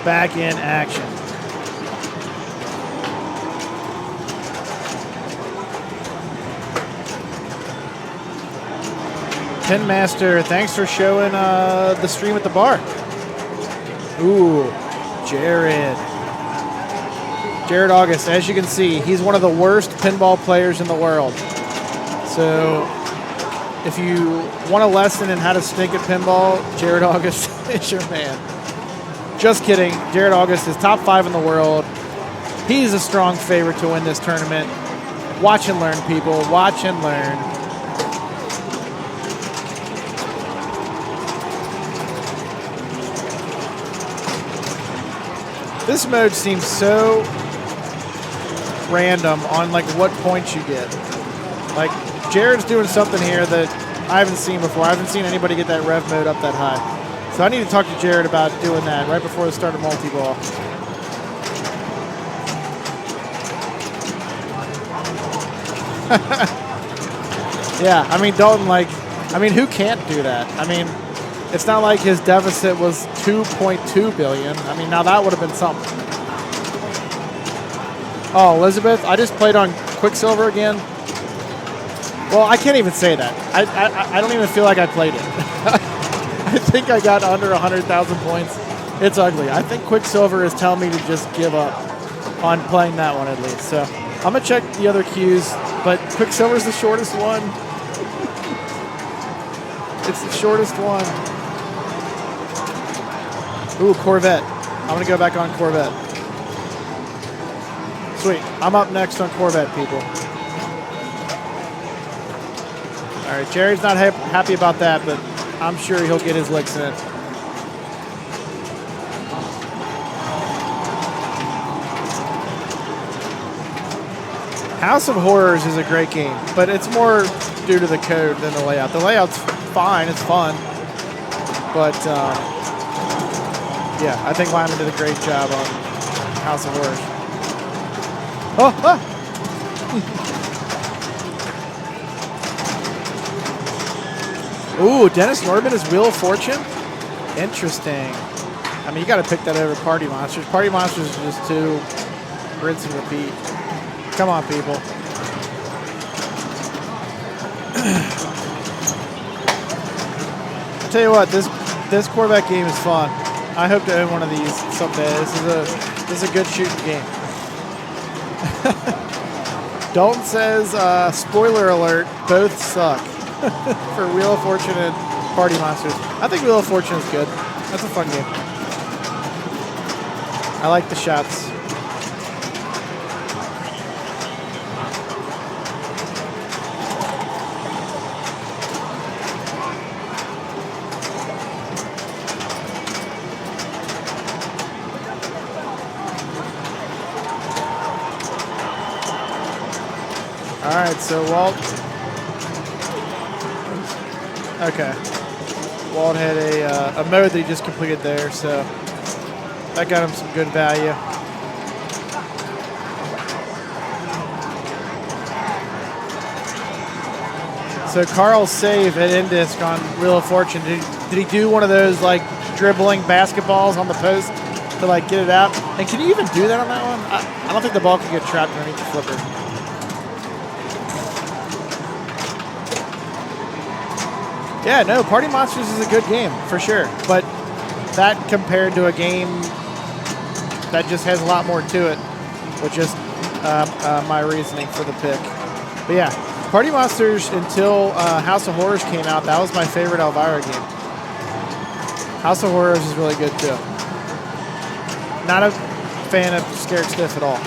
Back in action. Pin Master, thanks for showing the stream at the bar. Ooh, Jared. Jared August, as you can see, he's one of the worst pinball players in the world. So if you want a lesson in how to stink at pinball, Jared August is your man. Just kidding. Jared August is top 5 in the world. He's a strong favorite to win this tournament. Watch and learn, people. Watch and learn. This mode seems so random on like what points you get. Like Jared's doing something here that I haven't seen before. I haven't seen anybody get that rev mode up that high. So I need to talk to Jared about doing that right before the start of multi-ball. Yeah, I mean, Dalton, who can't do that? I mean, it's not like his deficit was $2.2 billion. I mean, now that would have been something. Oh, Elizabeth, I just played on Quicksilver again. Well, I can't even say that. I don't even feel like I played it. I think I got under 100,000 points. It's ugly. I think Quicksilver is telling me to just give up on playing that one at least. So I'm going to check the other queues, but Quicksilver's the shortest one. It's the shortest one. Ooh, Corvette. I'm going to go back on Corvette. Sweet. I'm up next on Corvette, people. All right, Jerry's not happy about that, but I'm sure he'll get his licks in it. House of Horrors is a great game, but it's more due to the code than the layout. The layout's fine, it's fun, but yeah, I think Lyman did a great job on House of Horrors. Ooh, Dennis Norman is Wheel of Fortune? Interesting. I mean, you got to pick that over Party Monsters. Party Monsters is just too rinse and repeat. Come on, people. I'll tell you what, this Corvette game is fun. I hope to own one of these someday. This is a good shooting game. Dalton says, spoiler alert, both suck. For Wheel of Fortune and Party Monsters. I think Wheel of Fortune is good. That's a fun game. I like the shots. All right, so Walt. Okay. Walt had a mode that he just completed there, so that got him some good value. So Carl's save at Indisc on Wheel of Fortune. Did he do one of those like dribbling basketballs on the post to like get it out? And can you even do that on that one? I don't think the ball can get trapped underneath the flipper. Yeah, no, Party Monsters is a good game, for sure. But that compared to a game that just has a lot more to it, was just my reasoning for the pick. But yeah, Party Monsters until House of Horrors came out, that was my favorite Elvira game. House of Horrors is really good too. Not a fan of Scared Stiff at all.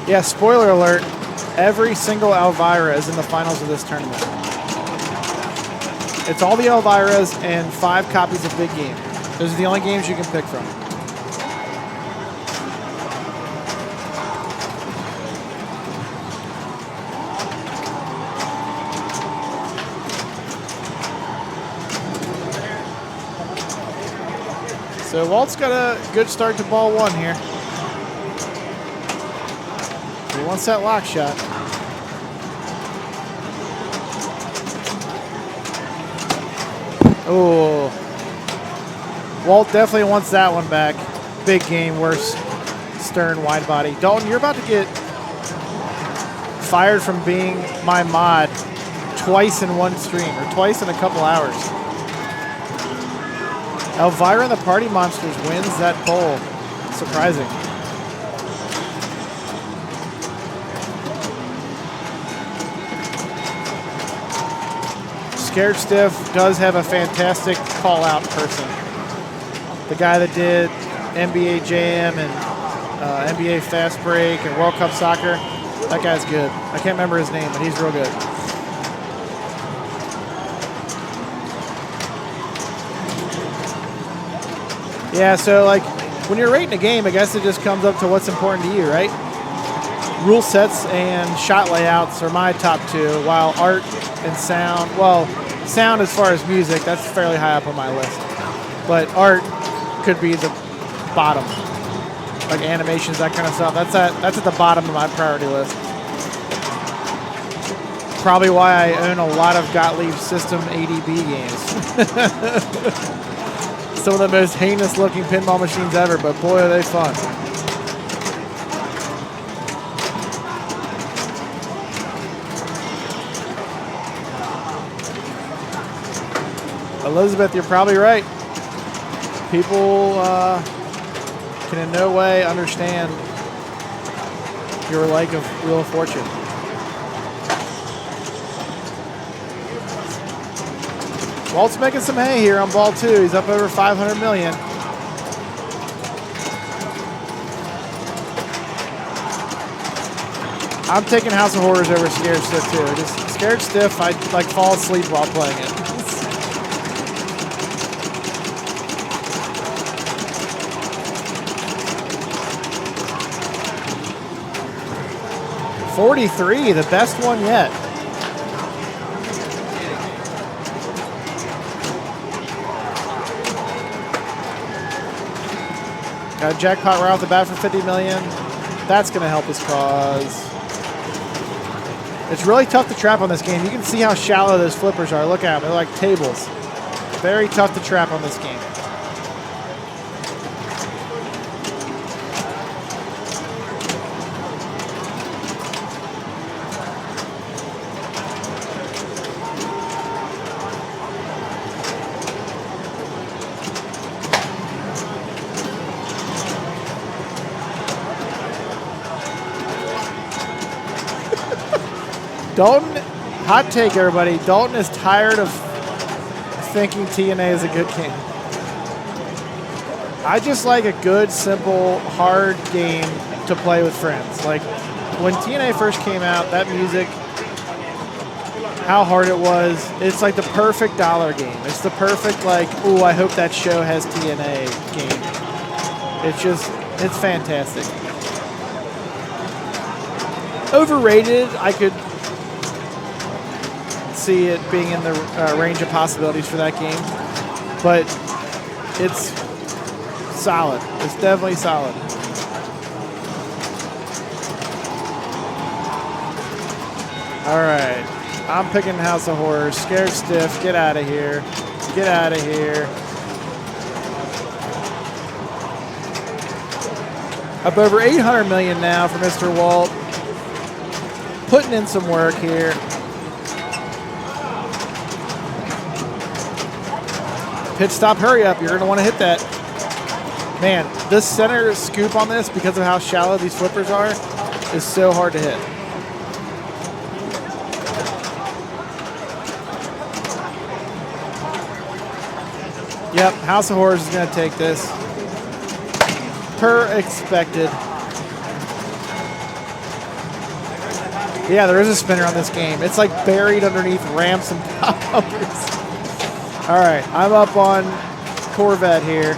Yeah, spoiler alert, every single Elvira is in the finals of this tournament. It's all the Elviras and 5 copies of Big Game. Those are the only games you can pick from. So Walt's got a good start to ball 1 here. wants that lock shot. Oh. Walt definitely wants that one back. Big game, worse stern wide body. Dalton, you're about to get fired from being my mod twice in one stream, or twice in a couple hours. Elvira and the Party Monsters wins that poll. Surprising. Scared Stiff does have a fantastic call-out person. The guy that did NBA Jam and NBA Fast Break and World Cup Soccer, that guy's good. I can't remember his name, but he's real good. Yeah, so like when you're rating a game, I guess it just comes up to what's important to you, right? Rule sets and shot layouts are my top two, while art and sound, well, sound as far as music, that's fairly high up on my list. But art could be the bottom. Like animations, that kind of stuff. That's at the bottom of my priority list. Probably why I own a lot of Gottlieb System ADB games. Some of the most heinous looking pinball machines ever, but boy are they fun. Elizabeth, you're probably right. People can in no way understand your like of Wheel of Fortune. Walt's making some hay here on ball two. He's up over 500 million. I'm taking House of Horrors over Scared Stiff too. Just Scared Stiff, I like fall asleep while playing it. 43, the best one yet. Got a jackpot right off the bat for 50 million. That's going to help his cause. It's really tough to trap on this game. You can see how shallow those flippers are. Look at them. They're like tables. Very tough to trap on this game. Dalton, hot take everybody, Dalton is tired of thinking TNA is a good game. I just like a good, simple, hard game to play with friends. Like, when TNA first came out, that music, how hard it was, it's like the perfect dollar game. It's the perfect, like, ooh, I hope that show has TNA game. It's just, it's fantastic. Overrated, I could see it being in the range of possibilities for that game, but it's solid. It's definitely solid. All right, I'm picking House of Horrors. Scared Stiff, get out of here. Get out of here. Up over 800 million now for Mr. Walt. Putting in some work here. Pit stop, hurry up. You're going to want to hit that. Man, this center scoop on this, because of how shallow these flippers are, is so hard to hit. Yep, House of Horrors is going to take this. Per expected. Yeah, there is a spinner on this game. It's like buried underneath ramps and pop-uppers. All right, I'm up on Corvette here.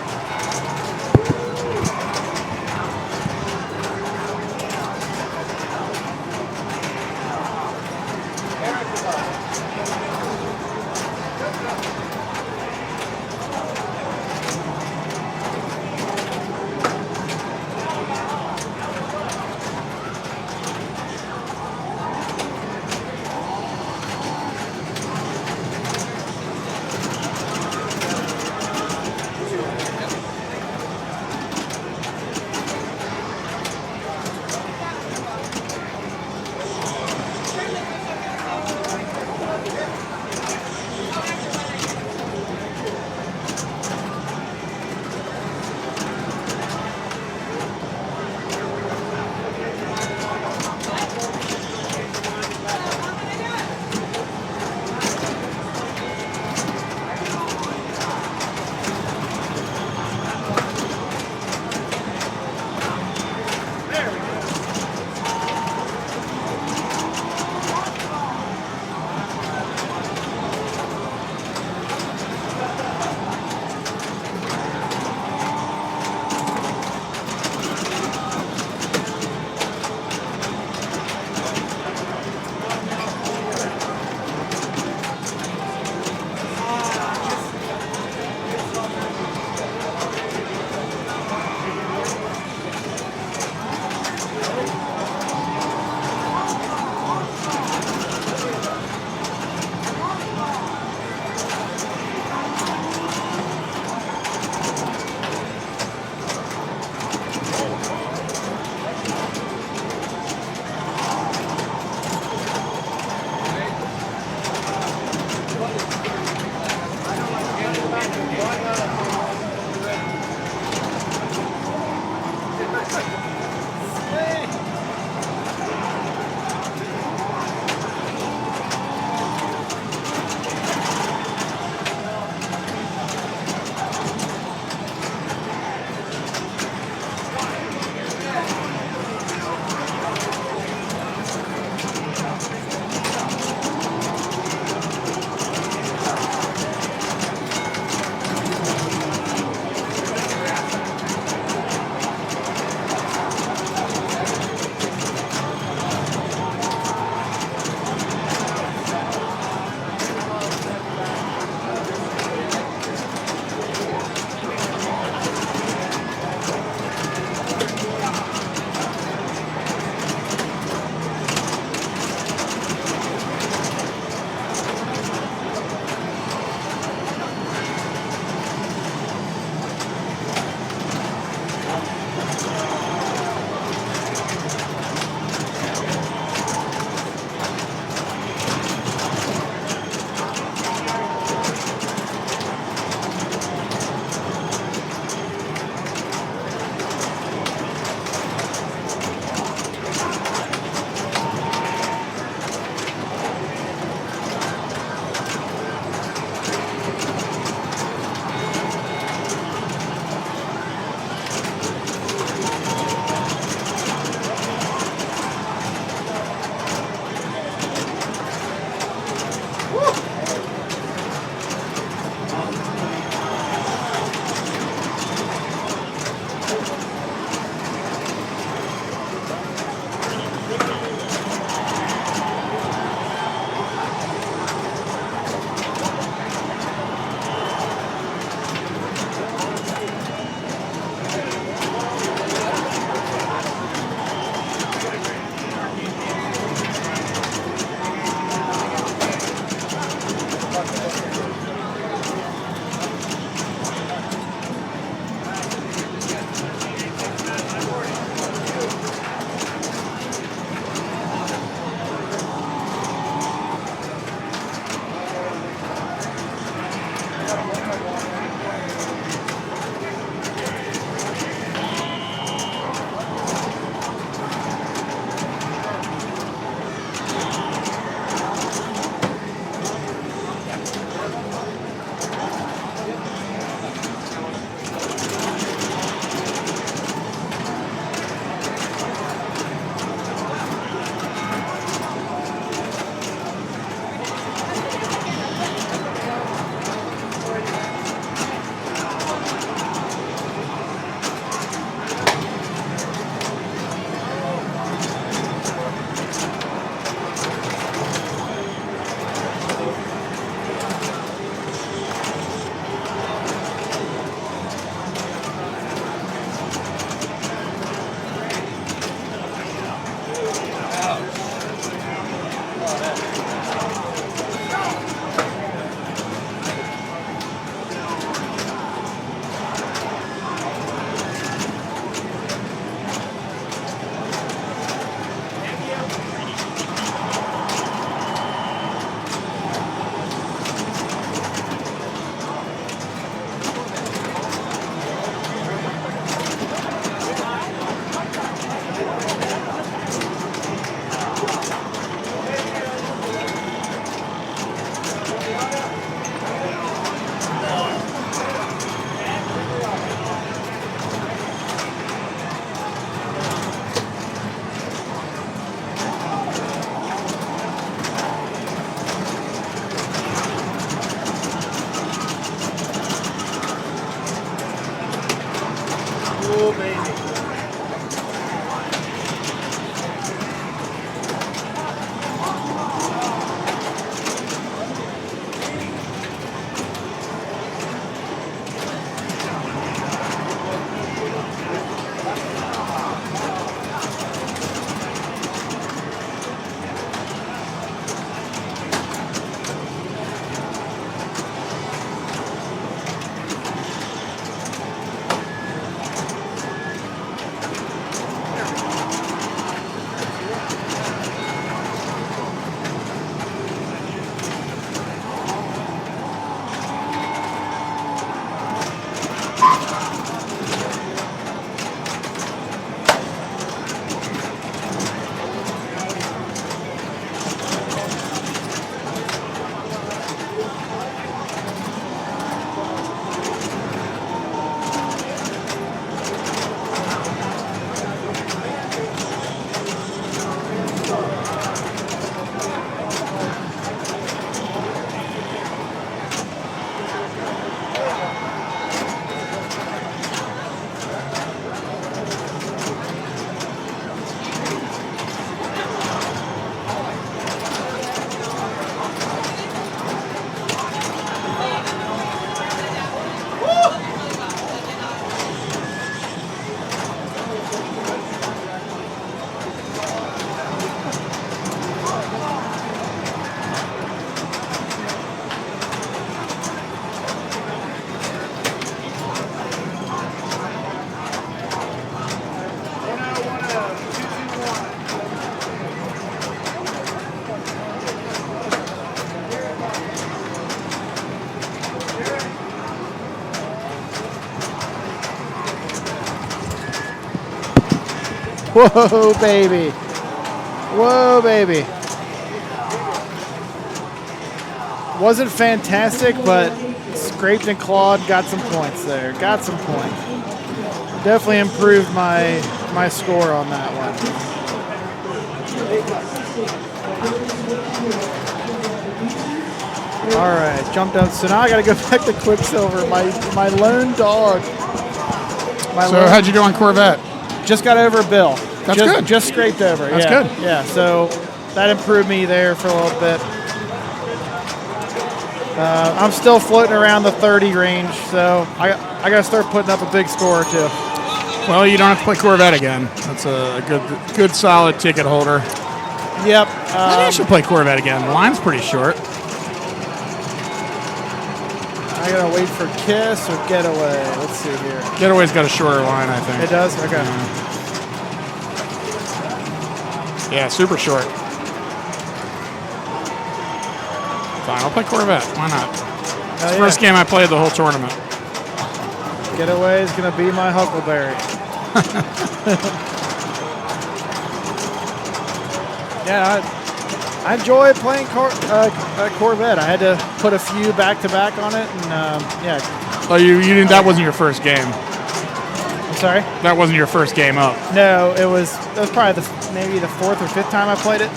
Whoa, baby. Whoa, baby. Whoa, baby. Wasn't fantastic, but scraped and clawed, got some points there. Got some points. Definitely improved my score on that one. All right, jumped up. So now I got to go back to Quicksilver, my lone dog. So how'd you do on Corvette? Just got over Bill. That's good. Just scraped over. That's yeah. good. Yeah, so that improved me there for a little bit. I'm still floating around the 30 range, so I got to start putting up a big score or two. Well, you don't have to play Corvette again. That's a good solid ticket holder. Yep. Maybe I should play Corvette again. The line's pretty short. I got to wait for Kiss or Getaway. Let's see here. Getaway's got a shorter line, I think. It does? Okay. Yeah, super short. Fine, I'll play Corvette. Why not? It's the first game I played the whole tournament. Getaway is going to be my Huckleberry. Yeah, I enjoy playing Corvette. I had to put a few back-to-back on it, and yeah. Oh, you didn't? That wasn't your first game. I'm sorry? That wasn't your first game up. No, that was probably maybe the fourth or fifth time I played it.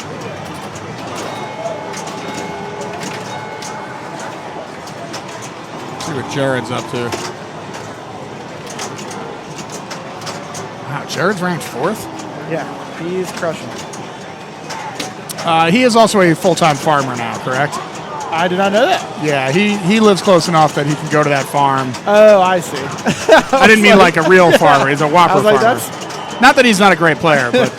See what Jared's up to. Wow, Jared's ranked 4th? Yeah, he's crushing it. He is also a full-time farmer now, correct? I did not know that. Yeah, he lives close enough that he can go to that farm. Oh, I see. I didn't mean like a real farmer. He's a whopper I was like, farmer. Not that he's not a great player, but...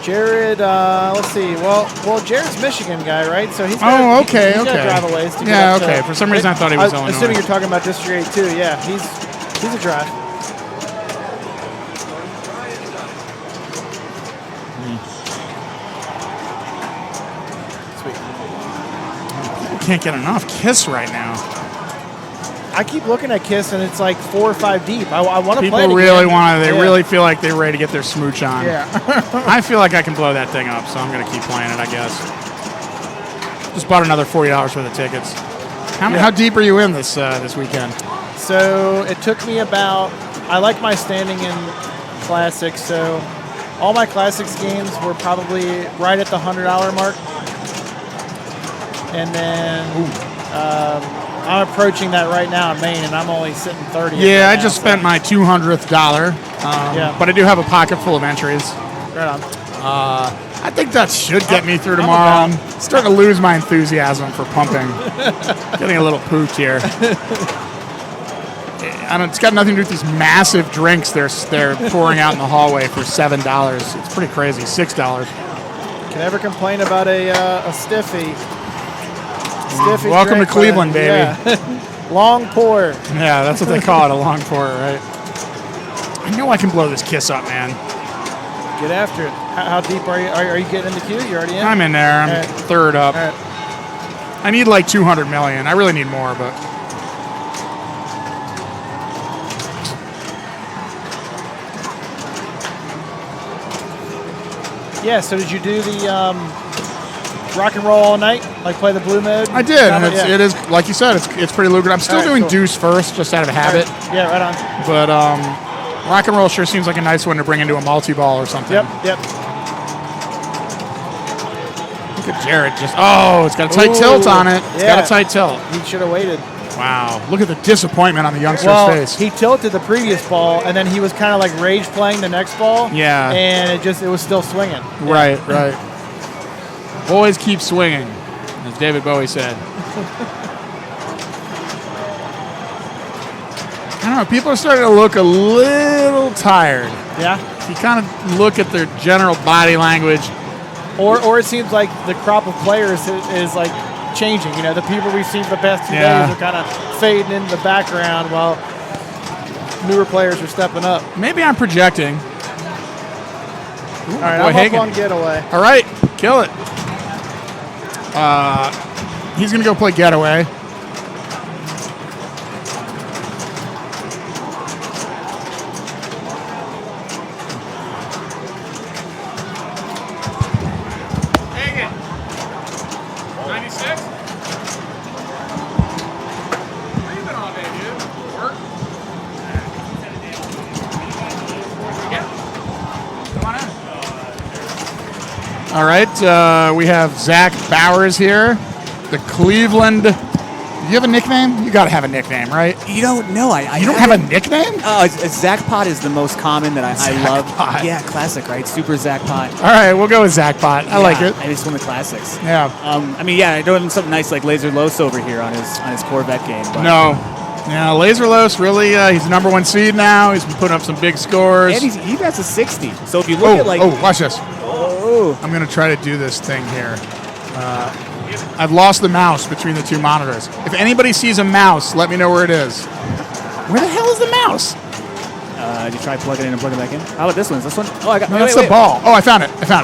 Jared, let's see. Well, Jared's Michigan guy, right? So he's got, he's got to drive a ways to get up okay. to, For some reason, I thought he was Illinois. Assuming you're talking about District 8 too. Yeah, he's a drive. Sweet. People can't get enough Kiss right now. I keep looking at Kiss, and it's like 4 or 5 deep. I want to play it. People really want to. They really feel like they're ready to get their smooch on. Yeah. I feel like I can blow that thing up, so I'm going to keep playing it, I guess. Just bought another $40 worth of tickets. How deep are you in this weekend? So it took me about. I like my standing in Classics, so all my Classics games were probably right at the $100 mark, and then I'm approaching that right now in Maine, and I'm only sitting 30. Yeah, I just spent my $200th. But I do have a pocket full of entries. Right on. I think that should get me through tomorrow. I'm starting to lose my enthusiasm for pumping. Getting a little pooped here. It's got nothing to do with these massive drinks they're pouring out in the hallway for $7. It's pretty crazy. $6. Can never complain about a stiffy. Stiffy Welcome drink, to Cleveland, baby. Yeah. Long pour. Yeah, that's what they call it, a long pour, right? I know I can blow this kiss up, man. Get after it. How deep are you? Are you getting in the queue? You already in? I'm in there. I'm third up. Right. I need like 200 million. I really need more, but. Yeah, so did you do the rock and roll all night? Like play the blue mode? I did, and it is, like you said, it's pretty lucrative. I'm still doing deuce first, just out of habit. Right. Yeah, right on. But rock and roll sure seems like a nice one to bring into a multi-ball or something. Yep. Look at Jared just, it's got a tight tilt on it. It's got a tight tilt. He should have waited. Wow, look at the disappointment on the youngster's face. He tilted the previous ball, and then he was kind of like rage playing the next ball. Yeah. And it was still swinging. Right. Boys keep swinging, as David Bowie said. I don't know, people are starting to look a little tired. Yeah. You kind of look at their general body language. Or it seems like the crop of players is like changing. You know, the people we've seen for the past 2 days are kind of fading into the background while newer players are stepping up. Maybe I'm projecting. All right, I'm up on Getaway. All right, kill it. He's going to go play Getaway. All right, we have Zach Bowers here, the Cleveland. Do you have a nickname? You got to have a nickname, right? You don't know. You don't have a nickname? Zach Pot is the most common that I love. Pot. Yeah, classic, right? Super Zach Pot. All right, we'll go with Zach Pot. I like it. And it's one of the classics. Yeah. I don't have something nice like Laser Los over here on his Corvette game. But. No. Yeah, Laser Los really, he's the number 1 seed now. He's been putting up some big scores. And he has a 60. So if you look at like... Oh, watch this. I'm going to try to do this thing here. I've lost the mouse between the 2 monitors. If anybody sees a mouse, let me know where it is. Where the hell is the mouse? Did you try plugging it in and plugging it back in? How about this one? Is this one? Oh, I got. No, that's the ball. Oh, I found it. Okay.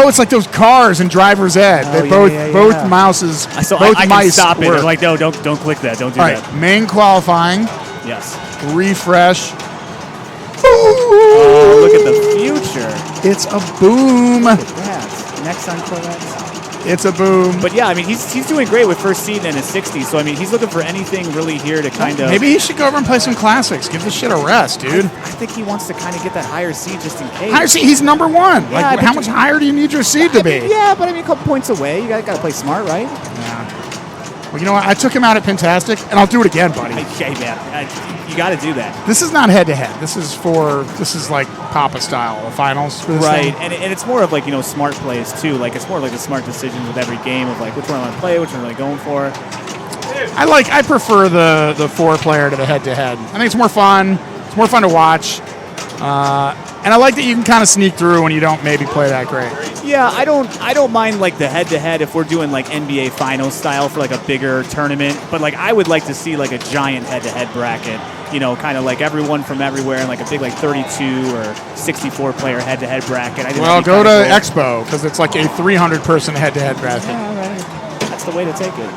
It's like those cars in driver's ed. Both mouses. I can stop it. I'm like, no, don't click that. Don't do that. All right, main qualifying. Yes. Refresh. Oh, look at the future. It's a boom. Look at that. Next on Corvette. It's a boom. But yeah, I mean, he's doing great with first seed and a 60. So I mean, he's looking for anything really here to kind of. Maybe he should go over and play some classics. Give this shit a rest, dude. I think he wants to kind of get that higher seed just in case. Higher seed. He's number 1. Yeah, like, how much higher do you need your seed to be? Yeah, but I mean, a couple points away. You got to play smart, right? Yeah. Well, you know what? I took him out at Pentastic, and I'll do it again, buddy. Okay, man. You got to do that. This is not head-to-head. This is like Papa style, the finals for this right, thing. and it's more of like, smart plays too. Like it's more like a smart decision with every game of like which one I want to play, which one am I going for. I prefer the 4-player to the head-to-head. I think it's more fun. It's more fun to watch. And I like that you can kind of sneak through when you don't maybe play that great. Yeah, I don't mind like the head-to-head if we're doing like NBA Finals style for like a bigger tournament. But like I would like to see like a giant head-to-head bracket. Kind of like everyone from everywhere and like a big like 32 or 64 player head-to-head bracket. Well, go to Expo because it's like a 300-person head-to-head bracket. Yeah, all right. That's the way to take it.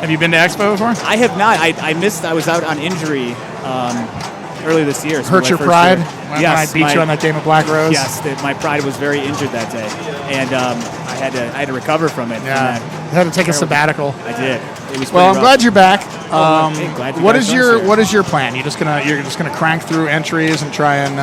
Have you been to Expo before? I have not. I missed. I was out on injury early this year. Hurt your pride? When I beat you on that game of Black Rose? Yes, my pride was very injured that day, and I had to recover from it. Yeah, you had to take a sabbatical. I did. It was well, I'm glad you're back. Glad you what is your plan? You're just gonna crank through entries and try and.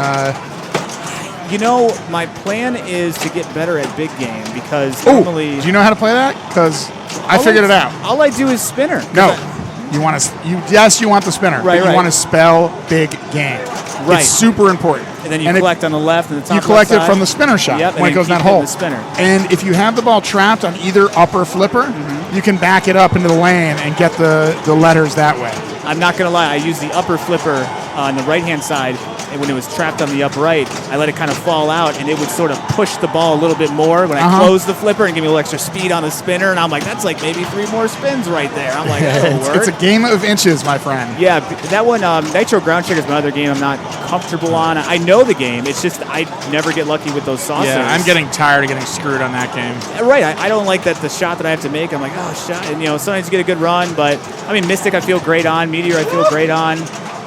My plan is to get better at big game because normally. Do you know how to play that? Because I figured it out. All I do is spinner. No. You want to? You want the spinner. Right, but you want to spell big game. Right. It's super important. And then you collect on the left and the top. You collect left it from the spinner shot Yep, when it goes in that hole. The spinner. And if you have the ball trapped on either upper flipper, you can back it up into the lane and get the letters that way. I'm not gonna lie. I use the upper flipper on the right-hand side, and when it was trapped on the upright, I let it kind of fall out, and it would sort of push the ball a little bit more when I close the flipper and give me a little extra speed on the spinner. And I'm like, that's like maybe 3 more spins right there. I'm like, that'll work. It's a game of inches, my friend. Yeah, that one, Nitro Ground Check is my other game I'm not comfortable on. I know the game. It's just I never get lucky with those saucers. Yeah, I'm getting tired of getting screwed on that game. Right, I don't like that the shot that I have to make. I'm like, oh, shot. And, sometimes you get a good run, but, I mean, Mystic I feel great on. Meteor I feel great on.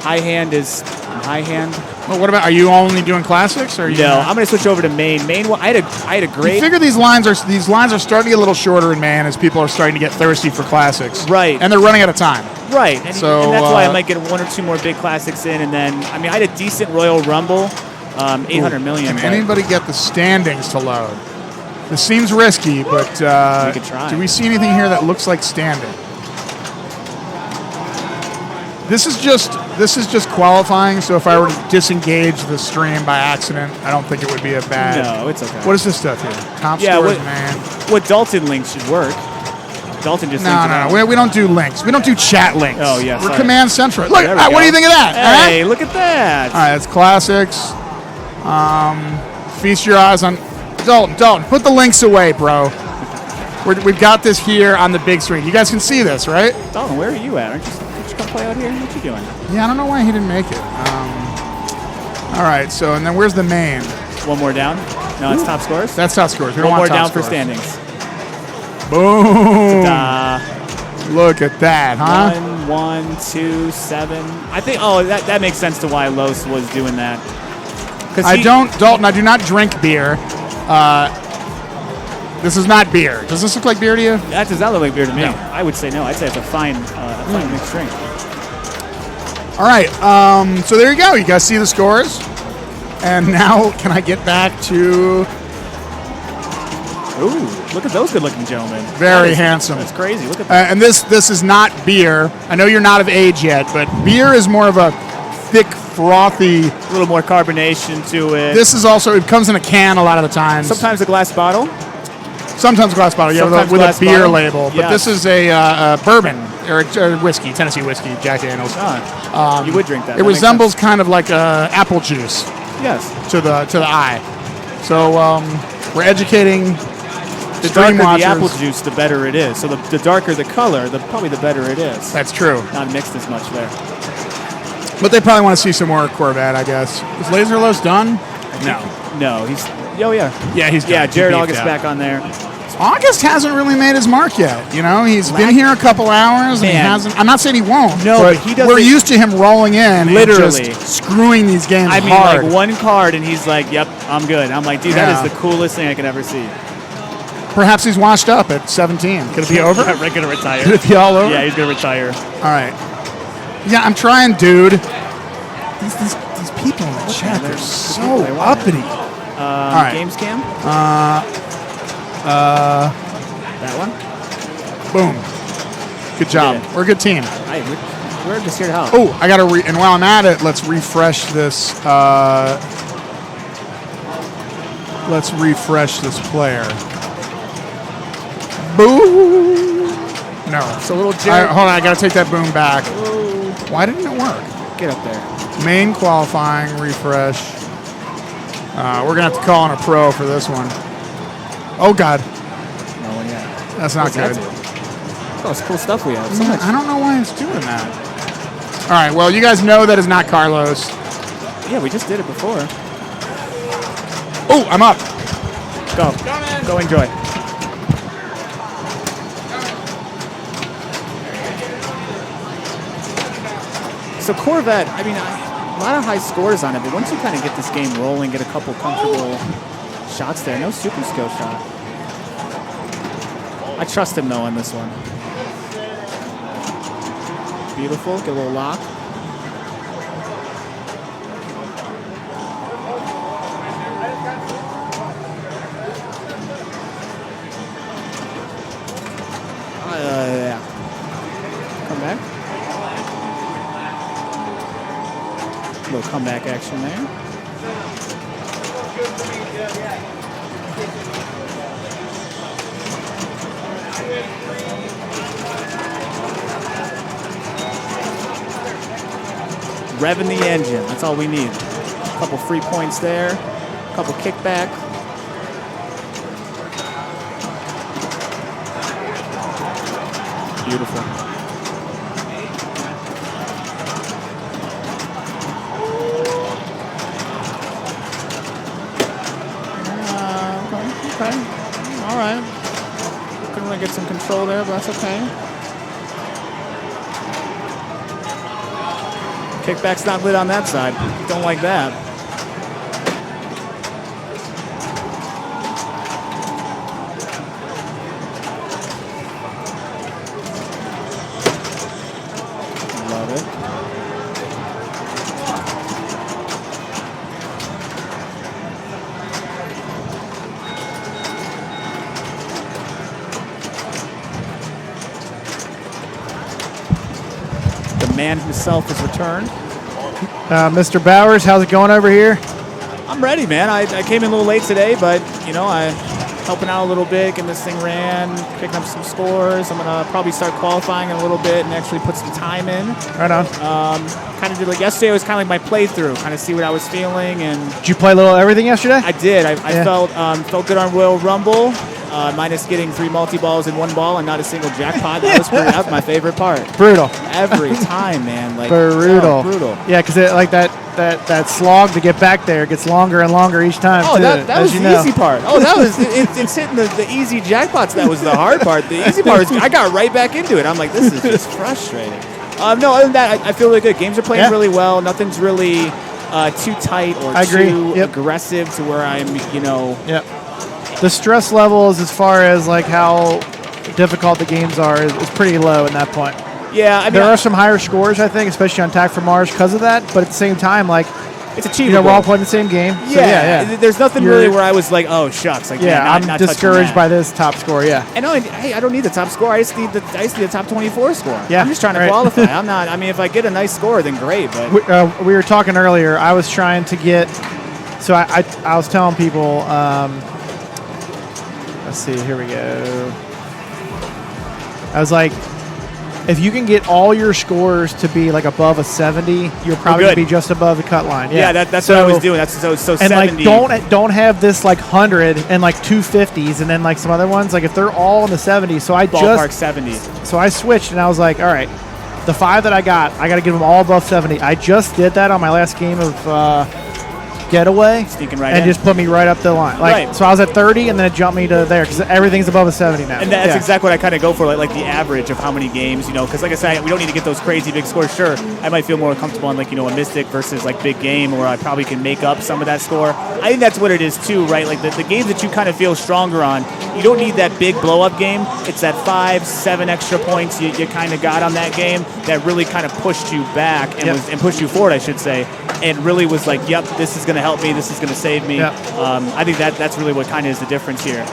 High hand is high hand. Well, what about? Are you only doing classics? Or no, I'm going to switch over to main. Main. Well, I had a great. You figure these lines are starting to get a little shorter in main as people are starting to get thirsty for classics. Right. And they're running out of time. Right. And that's why I might get 1 or 2 more big classics in, and then I had a decent Royal Rumble, 800 million. Can anybody get the standings to load? This seems risky, but we could try. Do we see anything here that looks like standing? This is just qualifying, so if I were to disengage the stream by accident, I don't think it would be a bad... No, it's okay. What is this stuff here? Top scores, man. What Dalton links should work. Dalton just No. We don't do links. We don't do chat links. Oh, yeah, We're Command Central. Look, There we what go. do you think of that? Hey, look at that. All right, it's classics. Feast your eyes on... Dalton, put the links away, bro. We've got this here on the big screen. You guys can see this, right? Dalton, where are you at? Aren't you come play out here? What you doing? Yeah, I don't know why he didn't make it. All right, so, and then where's the main? One more down? No, it's top scores? That's top scores. We don't One more want top down scores. for standings. Boom. Ta-da. Look at that, huh? 1, 2, 7. I think, that makes sense to why Los was doing that. Dalton, I do not drink beer. This is not beer. Does this look like beer to you? That does not look like beer to me. No. I would say no. I'd say it's a fine mixed drink. All right, so there you go. You guys see the scores. And now can I get back to... Ooh, look at those good-looking gentlemen. Very handsome. That's crazy. Look at that. And this is not beer. I know you're not of age yet, but beer is more of a thick, frothy... A little more carbonation to it. This is also... It comes in a can a lot of the times. Sometimes a glass bottle. Sometimes glass bottle, yeah, with a beer label. But Yes. this is a bourbon or a whiskey, Tennessee whiskey, Jack Daniels. You would drink that. It That makes resembles sense. kind of like apple juice Yes. to the eye. So we're educating The stream darker watchers. the apple juice, the better it is. So the darker the color, probably the better it is. That's true. Not mixed as much there. But they probably want to see some more Corvette, I guess. Is Laserlos done? No, he's. Oh yeah. Yeah, he's done. Yeah, Jared He beefed August out. back on there. August hasn't really made his mark yet. You know, he's been here a couple hours and he Man. hasn't. I'm not saying he won't. No, but he doesn't- We're used to him rolling in, Literally. and just screwing these games I mean, hard. like one card, and he's like, "Yep, I'm good." I'm like, "Dude, Yeah. that is the coolest thing I could ever see." Perhaps he's washed up at 17. Could it be over? We're gonna retire. Could it be all over? Yeah, he's gonna retire. All right. Yeah, I'm trying, dude. These people in the chat, they're so uppity. All right. Games cam. That one. Boom. Good job. did it. We're a good team. We're just here to help. Oh, I got to and while I'm at it, let's refresh this. Let's refresh this player. Boom. No. It's a little Jared. Hold on, I got to take that boom back. Why didn't it work? Get up there. Main qualifying, refresh. We're going to have to call on a pro for this one. Oh, God. No one yet. That's not What's that good. do? Oh, it's cool stuff we have. So much. I don't know why it's doing that. All right, well, you guys know that is not Carlos. Yeah, we just did it before. Oh, I'm up. Go. Go enjoy. So Corvette, I mean, a lot of high scores on it, but once you kind of get this game rolling, get a couple comfortable shots there, no super skill shot. I trust him, though, on this one. Beautiful. Get a little lock. Yeah. Come back. A little comeback action there. Revving the engine. That's all we need. A couple free points there. A couple kickback. Beautiful. Okay. All right. Couldn't really get some control there, but that's okay. Kickback's not lit on that side. Don't like that. Love it. The man himself has returned. Mr. Bowers, how's it going over here? I'm ready, man. I came in a little late today, but, you know, I helping out a little bit, getting this thing ran, picking up some scores. I'm going to probably start qualifying in a little bit and actually put some time in. Right on. Kind of did, like, yesterday was kind of like my playthrough, kind of see what I was feeling. And did you play a little everything yesterday? I did. I felt good on Royal Rumble, minus getting 3 multi-balls in 1 ball and not a single jackpot. That was my favorite part. Brutal. Every time, man. Like, brutal. Oh, brutal. Yeah, because like that slog to get back there gets longer and longer each time. Oh, too, that was the easy part. Oh, that was it's hitting the easy jackpots. That was the hard part. The easy part is I got right back into it. I'm like, this is just frustrating. No, other than that, I feel really good. Games are playing really well. Nothing's really too tight or too aggressive to where I'm, you know. Yep. The stress levels as far as like how difficult the games are is pretty low at that point. Yeah, I mean, there are some higher scores, I think, especially on Attack from Mars because of that. But at the same time, like, it's achievable. You know, we're all playing the same game. So yeah. There's nothing really where I was like, oh shucks, like I'm discouraged by this top score. Yeah. And hey, I don't need the top score. I just need the top 24 score. Yeah. I'm just trying to qualify. I'm not. I mean, if I get a nice score, then great. But we were talking earlier. I was trying to get. So I was telling people. Let's see. Here we go. I was like, if you can get all your scores to be like above a 70, you're probably going to be just above the cut line. Yeah, that's what I was doing. That's so 70. And like don't have this like 100 and like 250s and then like some other ones. Like if they're all in the 70s. So I ballpark 70. So I switched and I was like, all right, the 5 that I got to give them all above 70. I just did that on my last game of Getaway, sneaking right and in. just put me right up the line. Like, so I was at 30, and then it jumped me to there because everything's above a 70 now. And that's exactly what I kind of go for, like the average of how many games, you know. Because like I said, we don't need to get those crazy big scores. Sure, I might feel more comfortable on like a Mystic versus like big game, where I probably can make up some of that score. I think that's what it is too, right? Like the games that you kind of feel stronger on, you don't need that big blow up game. It's that 5-7 extra points you kind of got on that game that really kind of pushed you back and pushed you forward, I should say. And really was like, yep, this is going to help me. This is going to save me. Yep. I think that's really what kind of is the difference here.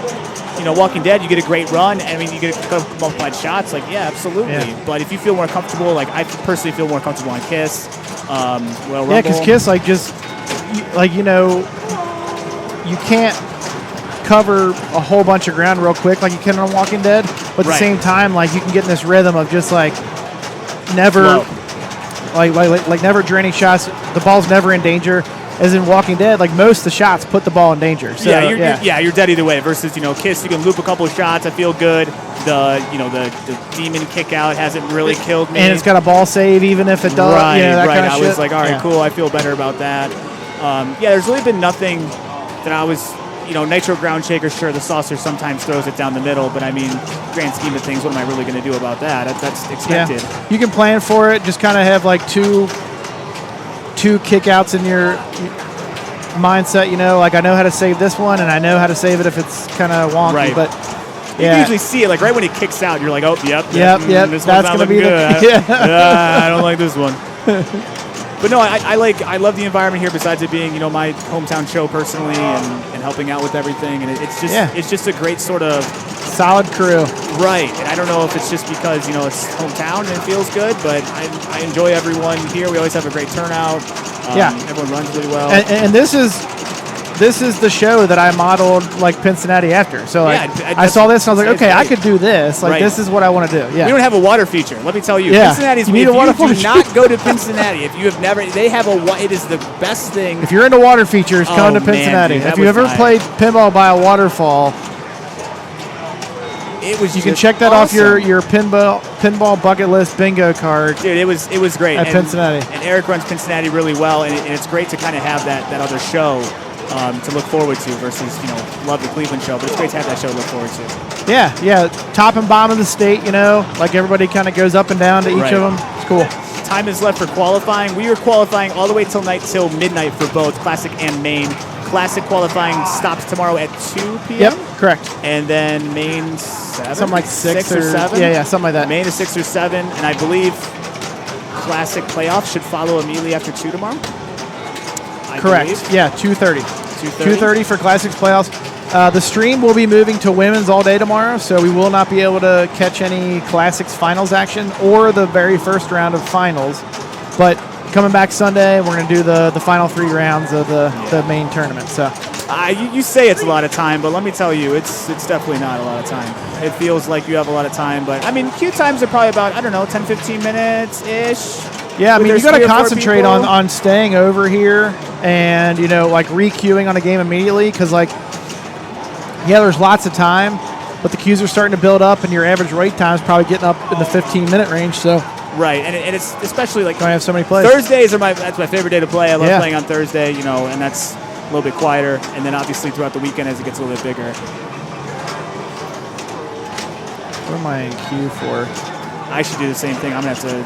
You know, Walking Dead, you get a great run. I mean, you get multiplied shots. Like, yeah, absolutely. Yeah. But if you feel more comfortable, like I personally feel more comfortable on Kiss. Royal Rumble. Yeah, because Kiss, like, just like you can't cover a whole bunch of ground real quick like you can on Walking Dead. But at the same time, like you can get in this rhythm of just like never. Like never draining shots. The ball's never in danger. As in Walking Dead, like most of the shots put the ball in danger. So, you're dead either way. Versus Kiss, you can loop a couple of shots. I feel good. The demon kick out hasn't really killed me. And it's got a ball save even if it does. Right. Kind of I was like, all right, cool. I feel better about that. There's really been nothing that I was. Nitro ground shaker, sure, the saucer sometimes throws it down the middle, but I mean, grand scheme of things, what am I really going to do about that? That's expected. Yeah. You can plan for it. Just kind of have like two kickouts in your mindset. Like I know how to save this one, and I know how to save it if it's kind of wonky. Right. But you can usually see it, like right when he kicks out, you're like, oh, yep. That's This one's not going to looking be good. I don't like this one. But no, I love the environment here. Besides it being, my hometown show personally, and helping out with everything, and it's just a great sort of solid crew. Right, and I don't know if it's just because, it's hometown and it feels good, but I enjoy everyone here. We always have a great turnout. Everyone runs really well. And this is the show that I modeled like Cincinnati after. So I saw this and I was like, okay, I could do this. Like this is what I want to do. Yeah. We don't have a water feature. Let me tell you, Cincinnati's. You need a water feature. Do not go to Cincinnati if you have never. They have it is the best thing. If you're into water features, come to Cincinnati. Dude, if you ever played pinball by a waterfall, you can check that off your pinball bucket list bingo card. Dude, it was great at Cincinnati. And Eric runs Cincinnati really well, and it's great to kind of have that other show to look forward to versus love the Cleveland show. But it's great to have that show to look forward to. Yeah, top and bottom of the state. Like everybody kind of goes up and down to each of them. It's cool. Time is left for qualifying. We are qualifying all the way till midnight for both Classic and Main. Classic qualifying stops tomorrow at 2 p.m. Yep, correct. And then Main 7? Something like 6 or 7? Yeah, something like that. Main is 6 or 7, and I believe Classic playoffs should follow immediately after 2 tomorrow. Correct. Yeah, 2:30. 2:30 for Classics playoffs. The stream will be moving to women's all day tomorrow, so we will not be able to catch any Classics finals action or the very first round of finals. But coming back Sunday, we're going to do the final 3 rounds of the main tournament. So you say it's a lot of time, but let me tell you, it's definitely not a lot of time. It feels like you have a lot of time, but I mean, queue times are probably about 10, 15 minutes ish. Yeah, I mean, you got to concentrate on staying over here and like re-queuing on a game immediately because there's lots of time, but the queues are starting to build up, and your average wait time is probably getting up in the 15-minute range. So. Right, and it's especially I have so many plays. Thursdays that's my favorite day to play. I love playing on Thursday, and that's a little bit quieter. And then obviously throughout the weekend as it gets a little bit bigger. What am I in queue for? I should do the same thing. I'm gonna have to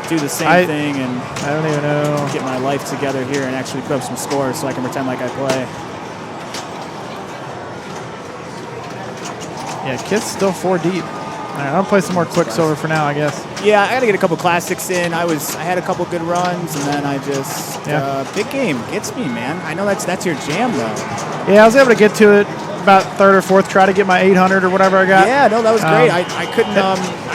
do the same thing and I don't even know. Get my life together here and actually put up some scores so I can pretend like I play. Yeah, Kit's still 4 deep. All right, I'll play some more Quicksilver for now, I guess. Yeah, I got to get a couple classics in. I had a couple good runs, and then I just big game gets me, man. I know that's your jam though. Yeah, I was able to get to it about 3rd or 4th try to get my 800 or whatever I got. Yeah, no, that was great. I couldn't.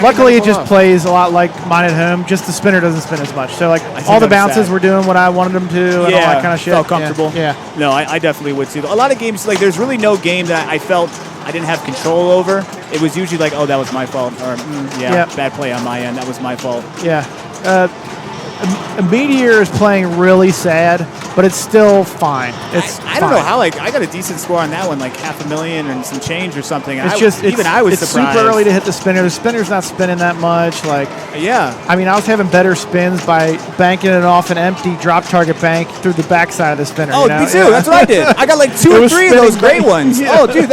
Luckily, it just plays a lot like mine at home. Just the spinner doesn't spin as much. So all the bounces were doing what I wanted them to, and all that kind of shit. Felt comfortable. Yeah. No, I definitely would too. A lot of games there's really no game that I felt I didn't have control over. It was usually oh, that was my fault, or bad play on my end. That was my fault. Yeah. Meteor is playing really sad, but it's still fine. I don't know how I got a decent score on that one, like $500,000 and some change or something. I was surprised. It's super early to hit the spinner. The spinner's not spinning that much. I mean, I was having better spins by banking it off an empty drop target bank through the backside of the spinner. Oh, me too. Yeah. That's what I did. I got 2 or 3 of those great ones. Yeah. Oh, dude,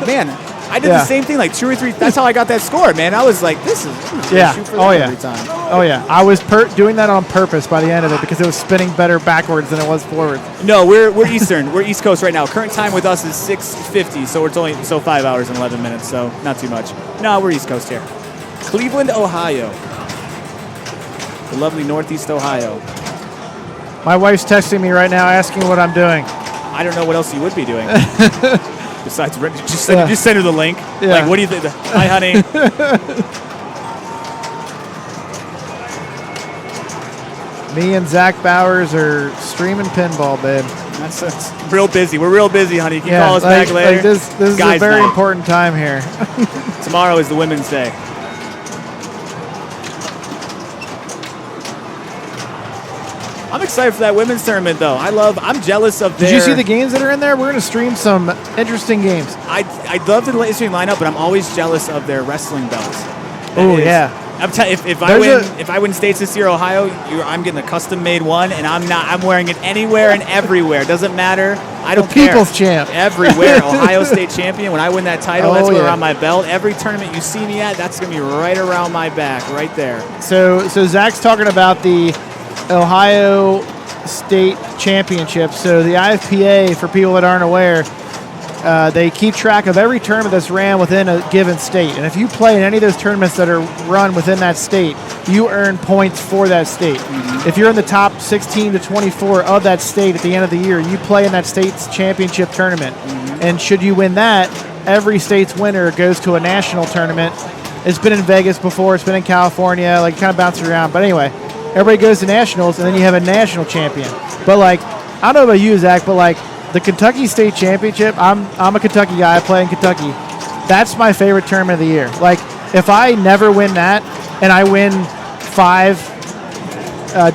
man. I did the same thing, 2 or 3. That's how I got that score, man. I was like, this is shoot for every time. Oh yeah, I was doing that on purpose by the end of it because it was spinning better backwards than it was forward. No, we're Eastern. We're East Coast right now. Current time with us is 6:50, so it's only 5 hours and 11 minutes, so not too much. No, we're East Coast here. Cleveland, Ohio. The lovely Northeast Ohio. My wife's texting me right now asking what I'm doing. I don't know what else you would be doing. Besides, just send her the link. Yeah. What do you think? Hi, honey. Me and Zach Bowers are streaming pinball, babe. That's real busy. We're real busy, honey. You can call us back later. This is a very important time here. Tomorrow is the Women's Day. I'm excited for that women's tournament, though. I'm jealous of their... Did you see the games that are in there? We're going to stream some interesting games. I'd love to stream lineup, but I'm always jealous of their wrestling belts. Oh, yeah. I'm if I win states this year, Ohio, I'm getting a custom made one, and I'm wearing it anywhere and everywhere. Doesn't matter. I don't care. People's champ. Everywhere. Ohio State champion. When I win that title, that's going around my belt. Every tournament you see me at, that's going to be right around my back, right there. So Zach's talking about the Ohio State Championship. So the IFPA, for people that aren't aware, they keep track of every tournament that's ran within a given state. And if you play in any of those tournaments that are run within that state, you earn points for that state. Mm-hmm. If you're in the top 16 to 24 of that state at the end of the year, you play in that state's championship tournament. Mm-hmm. And should you win that, every state's winner goes to a national tournament. It's been in Vegas before. It's been in California. Like, kind of bounces around. But anyway, everybody goes to nationals, and then you have a national champion. But, like, I don't know about you, Zach, but, like, the Kentucky State Championship, I'm a Kentucky guy. I play in Kentucky. That's my favorite tournament of the year. Like, if I never win that and I win 5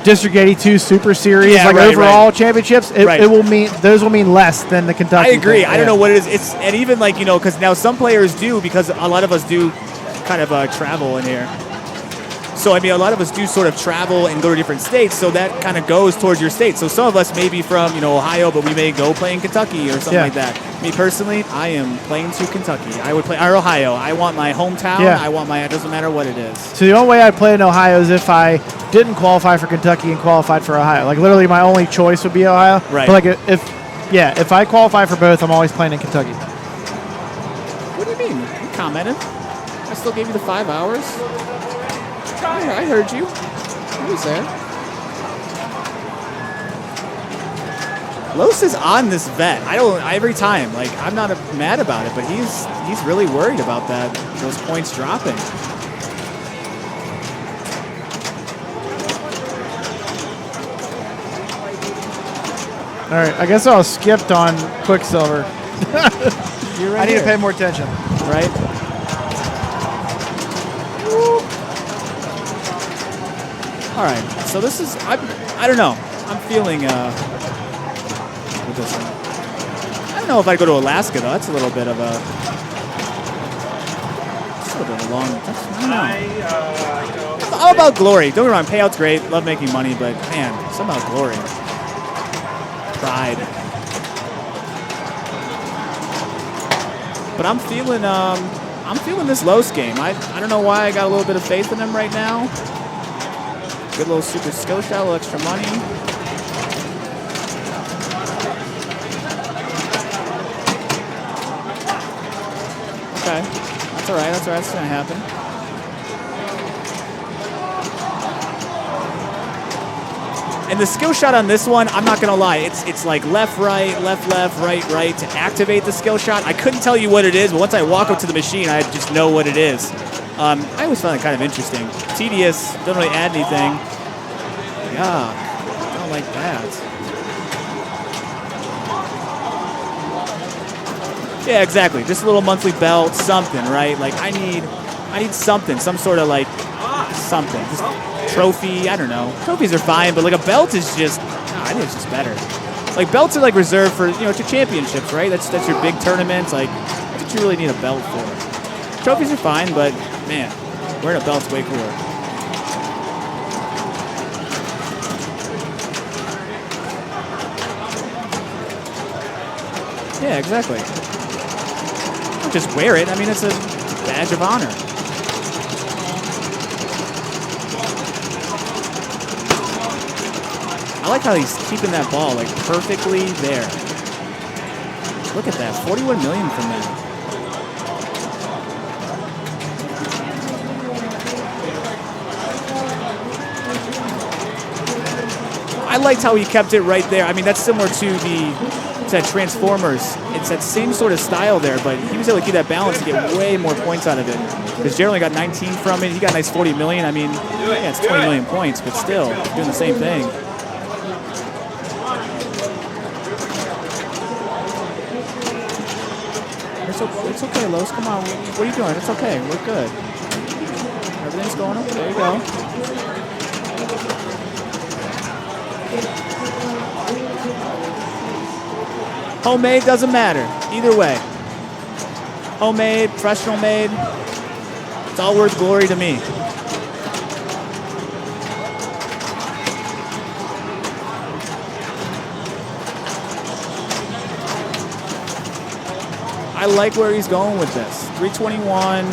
District 82 Super Series, overall championships, it will mean those will mean less than the Kentucky. I agree. I don't know what it is. And even like, because now some players do, because a lot of us do kind of travel in here. So, I mean, a lot of us do sort of travel and go to different states, so that kind of goes towards your state. So some of us may be from, Ohio, but we may go play in Kentucky or something like that. Me personally, I am playing to Kentucky. I would play Ohio. I want my hometown. I want it doesn't matter what it is. So the only way I'd play in Ohio is if I didn't qualify for Kentucky and qualified for Ohio. Like, literally my only choice would be Ohio. Right. But, like, if I qualify for both, I'm always playing in Kentucky. What do you mean? You commented. I still gave you the 5 hours. I heard you. I was there. Los is on this vet. Every time. Like, I'm not mad about it, but he's really worried about those points dropping. All right, I guess I was skipped on Quicksilver. You're right. I need to pay more attention. Right. All right, so this is, I don't know. I'm feeling with this one. I don't know if I go to Alaska, though. That's a little bit of a long, I don't know. All about glory. Don't get me wrong, payout's great. Love making money, but man, somehow glory. Pride. But I'm feeling this Los game. I don't know why I got a little bit of faith in him right now. Good little super skill shot, a little extra money. Okay, that's all right. That's gonna happen. And the skill shot on this one, I'm not gonna lie, it's like left, right, right to activate the skill shot. I couldn't tell you what it is, but once I walk up to the machine, I just know what it is. I always found it kind of interesting. Tedious, don't really add anything. Yeah, I don't like that. Yeah, exactly. Just a little monthly belt, something, right? Like I need something, some sort of like something. Just trophy, I don't know. Trophies are fine, but like a belt is just, I think it's just better. Like belts are like reserved for, to championships, right? That's your big tournaments. Like, what did you really need a belt for? Trophies are fine, but man, wearing a belt's way cooler. Yeah, exactly. Don't just wear it. I mean, it's a badge of honor. I like how he's keeping that ball like perfectly there. Look at that, 41 million from that. I liked how he kept it right there. I mean, that's similar to that Transformers. It's that same sort of style there, but he was able to keep that balance and get way more points out of it. Because Jerry only got 19 from it. He got a nice 40 million. I mean, yeah, it's 20 million points, but still doing the same thing. It's okay, Los. Come on. What are you doing? It's okay. We're good. Everything's going up. There you go. Homemade doesn't matter. Either way. Homemade, professional made. It's all worth glory to me. I like where he's going with this. 321.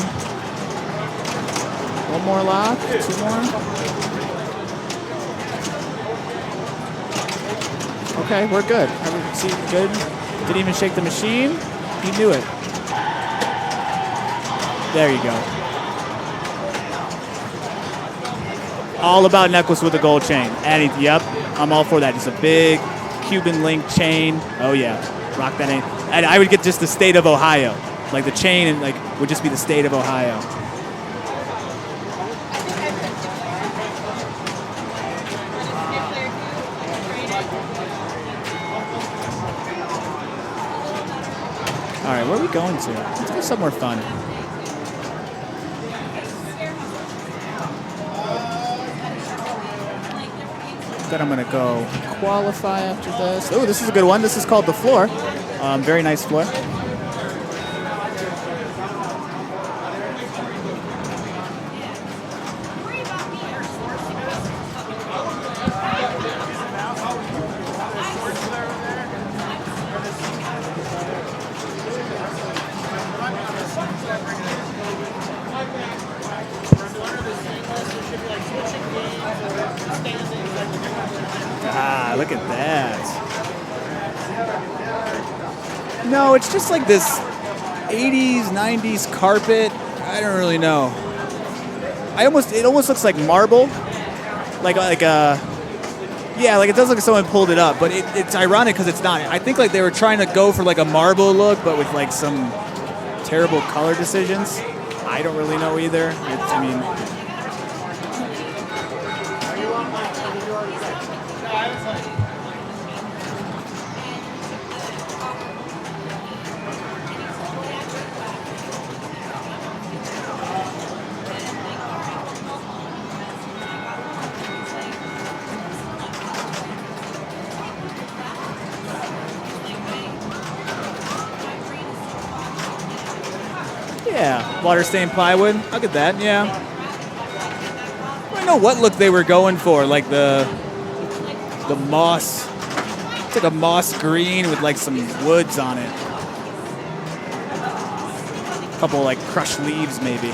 One more lock. 2 more. Okay, we're good. See, good. Didn't even shake the machine. He knew it. There you go. All about necklace with a gold chain. Yep, I'm all for that. Just a big Cuban link chain. Oh yeah, rock that in. And I would get just the state of Ohio. Like the chain and like would just be the state of Ohio. All right, where are we going to? Let's go somewhere fun. Then I'm going to go qualify after this. Oh, this is a good one. This is called The Floor. Very nice floor. Ah, look at that. No, it's just like this 80s, 90s carpet. I don't really know. It almost looks like marble. Like it does look like someone pulled it up, but it's ironic because it's not. I think like they were trying to go for like a marble look, but with like some terrible color decisions. I don't really know either. Yeah, water stained plywood. I'll get that. Yeah. I don't know what look they were going for, like the moss. It's like a moss green with like some woods on it. A couple like crushed leaves, maybe.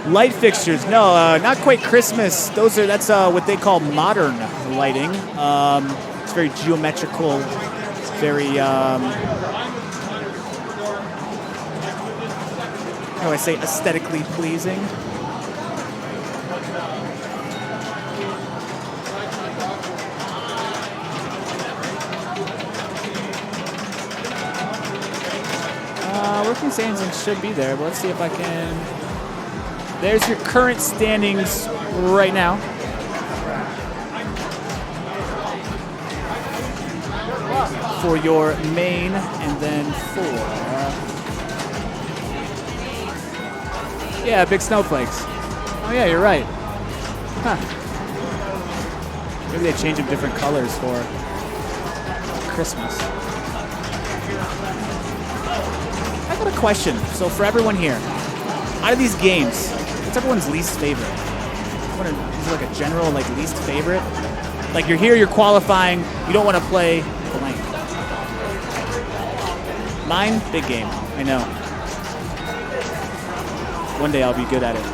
Light fixtures, no, not quite Christmas. That's what they call modern lighting. It's very geometrical. It's very, how do I say, aesthetically pleasing. Working standings should be there, but let's see if I can. There's your current standings right now. For your main, and then for... yeah, big snowflakes. Oh yeah, you're right. Huh. Maybe they change them different colors for Christmas. I got a question. So for everyone here, out of these games, what's everyone's least favorite? Is it like a general like least favorite? Like you're here, you're qualifying, you don't want to play blank. Mine, big game. I know. One day I'll be good at it.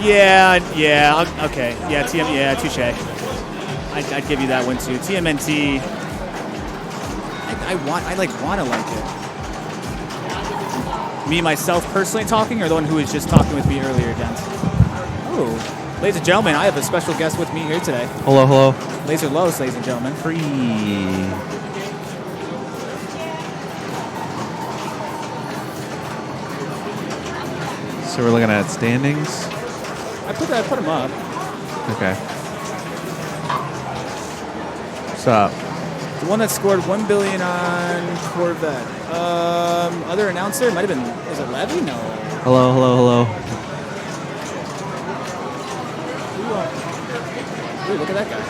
Yeah, okay. Yeah, touche. I'd give you that one too. TMNT. I want to like it. Me, myself, personally talking, or the one who was just talking with me earlier, Dent? Oh, ladies and gentlemen, I have a special guest with me here today. Hello. Laser Los, ladies and gentlemen. Free. So we're looking at standings. I put them up. Okay. What's up? The one that scored 1 billion on Corvette. Other announcer might have been. Is it Levy? No. Hello. Ooh, look at that guy.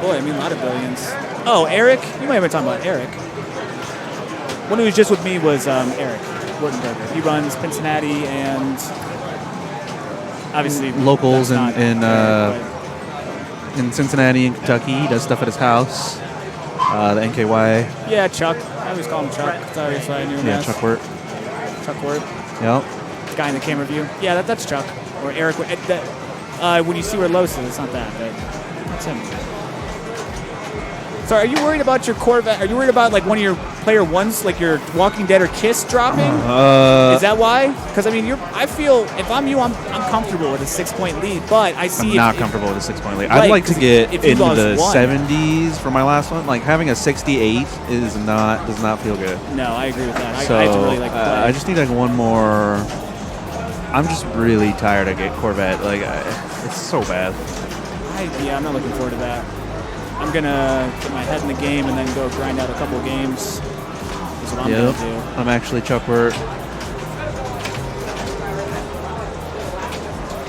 Boy, I mean a lot of billions. Oh, Eric. You might have been talking about Eric. One who was just with me was Eric Wurtenberger. He runs Cincinnati and obviously locals in Cincinnati and Kentucky. He does stuff at his house. The NKY. Yeah, Chuck. I always call him Chuck. That's always what I knew him as. Yeah, Chuck Wirt. Chuck Ward. Yep. Guy in the camera view. Yeah, that's Chuck. Or Eric. When you see where Los is, it's not that, but that's him. So are you worried about your Corvette? Are you worried about like one of your player ones, like your Walking Dead or Kiss dropping? Is that why? Because I mean, I feel if I'm you, I'm comfortable with a 6-point lead, but I see I'm not comfortable with a 6-point lead. Right, I'd like to get if you into the lost 70s for my last one. Like having a 68 does not feel good. No, I agree with that. So I have to really like play. I just need like one more. I'm just really tired of Corvette. Like it's so bad. I'm not looking forward to that. I'm gonna get my head in the game and then go grind out a couple games. That's what I'm gonna do. I'm actually Chuck Wurt.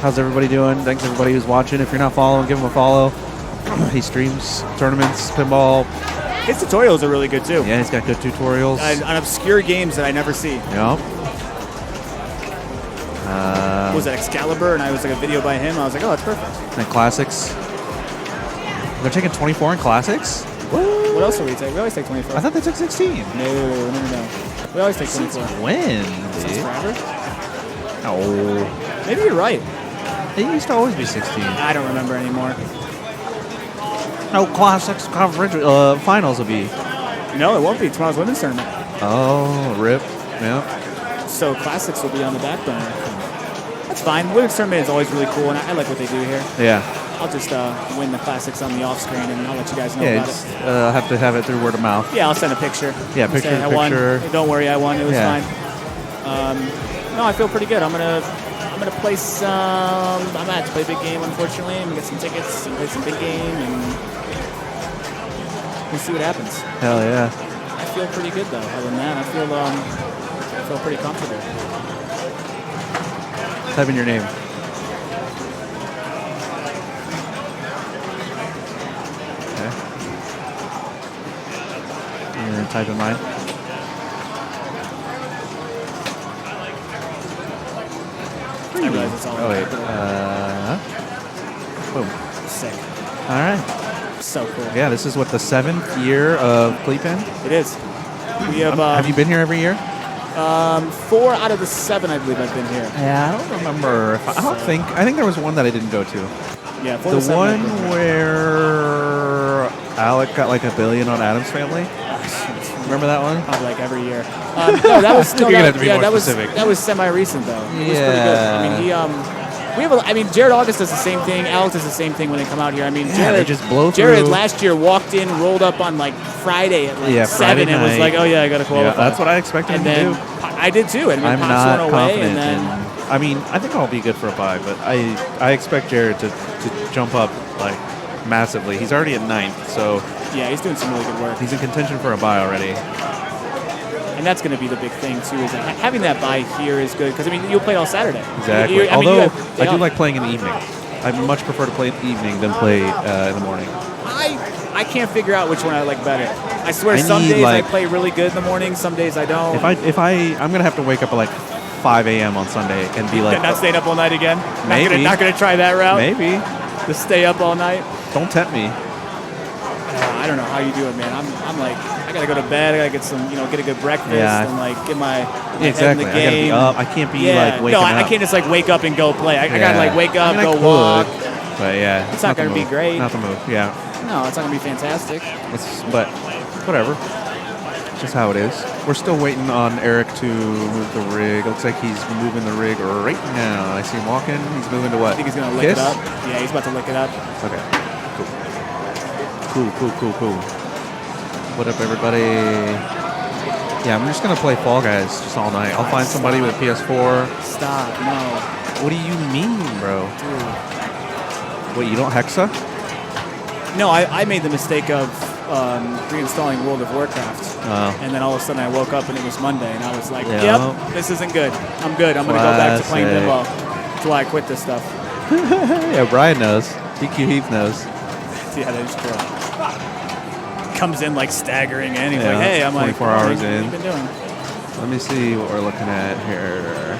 How's everybody doing? Thanks everybody who's watching. If you're not following, give him a follow. He streams tournaments, pinball. His tutorials are really good too. Yeah, he's got good tutorials on obscure games that I never see. Yep. What was that, Excalibur? And I was like a video by him. I was like, oh, that's perfect. And classics. They're taking 24 in classics? What else do we take? We always take 24. I thought they took 16. No. We always take 24. When? Since forever? No. Maybe you're right. It used to always be 16. I don't remember anymore. No, classics coverage. Finals will be. No, it won't be. Tomorrow's women's tournament. Oh, rip. Yeah. So classics will be on the back burner. That's fine. Women's tournament is always really cool, and I like what they do here. Yeah. I'll just win the classics on the off screen, and I'll let you guys know about it. Have to have it through word of mouth. Yeah, I'll send a picture. Yeah, picture. I won. Don't worry, I won. It was fine. No, I feel pretty good. I'm gonna play some. I'm gonna have to play a big game, unfortunately. I'm gonna get some tickets and play some big game, and we'll see what happens. Hell yeah. I feel pretty good though. Other than that, I feel pretty comfortable. Type in your name. Type in mine. I realize it's all. Oh wait. Boom. Sick. All right. So cool. Yeah, this is what the 7th year of CLE PIN. It is. We have. Have you been here every year? 4 out of the 7, I believe, I've been here. Yeah, I don't remember. I think there was one that I didn't go to. Yeah, 4 the one where Alec got like $1 billion on Addams Family. Remember that one? Probably like every year. No, that was You're gonna have to be more specific. That was semi-recent though. It was pretty good. I mean, Jared August does the same thing. Alex does the same thing when they come out here. I mean, they just blow through. Jared last year walked in, rolled up on like Friday at like 7, and was like, "Oh yeah, I got to qualify." Yeah, that's what I expected him to do. I did too. And I'm Pops not went away, confident. and then I mean, I think I'll be good for a bye, but I expect Jared to jump up like massively. He's already at 9th, so yeah, he's doing some really good work. He's in contention for a bye already. And that's going to be the big thing too. Is that having that bye here is good because I mean you'll play all Saturday. Exactly. Although I do like playing in the evening. I much prefer to play in the evening than play in the morning. I can't figure out which one I like better. I swear some days I play really good in the morning. Some days I don't. I'm gonna have to wake up at like 5 a.m. on Sunday and be like. Not staying up all night again. Maybe. Not gonna try that route. Maybe. Just stay up all night. Don't tempt me. I don't know how you do it, man. I'm like, I gotta go to bed. I gotta get some, get a good breakfast and like get my head in the game. I gotta be up. I can't be like waking up. I can't just like wake up and go play. I gotta like wake up, go walk. But yeah, it's not gonna be great. Not the move. Yeah. No, it's not gonna be fantastic. But whatever. It's just how it is. We're still waiting on Eric to move the rig. It looks like he's moving the rig right now. I see him walking. He's moving to what? I think he's gonna lick it up. Yeah, he's about to lick it up. Okay. Cool. What up, everybody? Yeah, I'm just going to play Fall Guys just all night. I'll find somebody with a PS4. Stop, no. What do you mean, bro? Dude. What, you don't Hexa? No, I made the mistake of reinstalling World of Warcraft. Oh. And then all of a sudden I woke up and it was Monday, and I was like, yep, this isn't good. I'm good. I'm going to go back to playing pinball. That's why I quit this stuff. Yeah, Brian knows. DQ Heath knows. Yeah, that is true. Comes in like staggering in. He's like, hey, I'm 24 like, hours in. What have you been doing? Let me see what we're looking at here.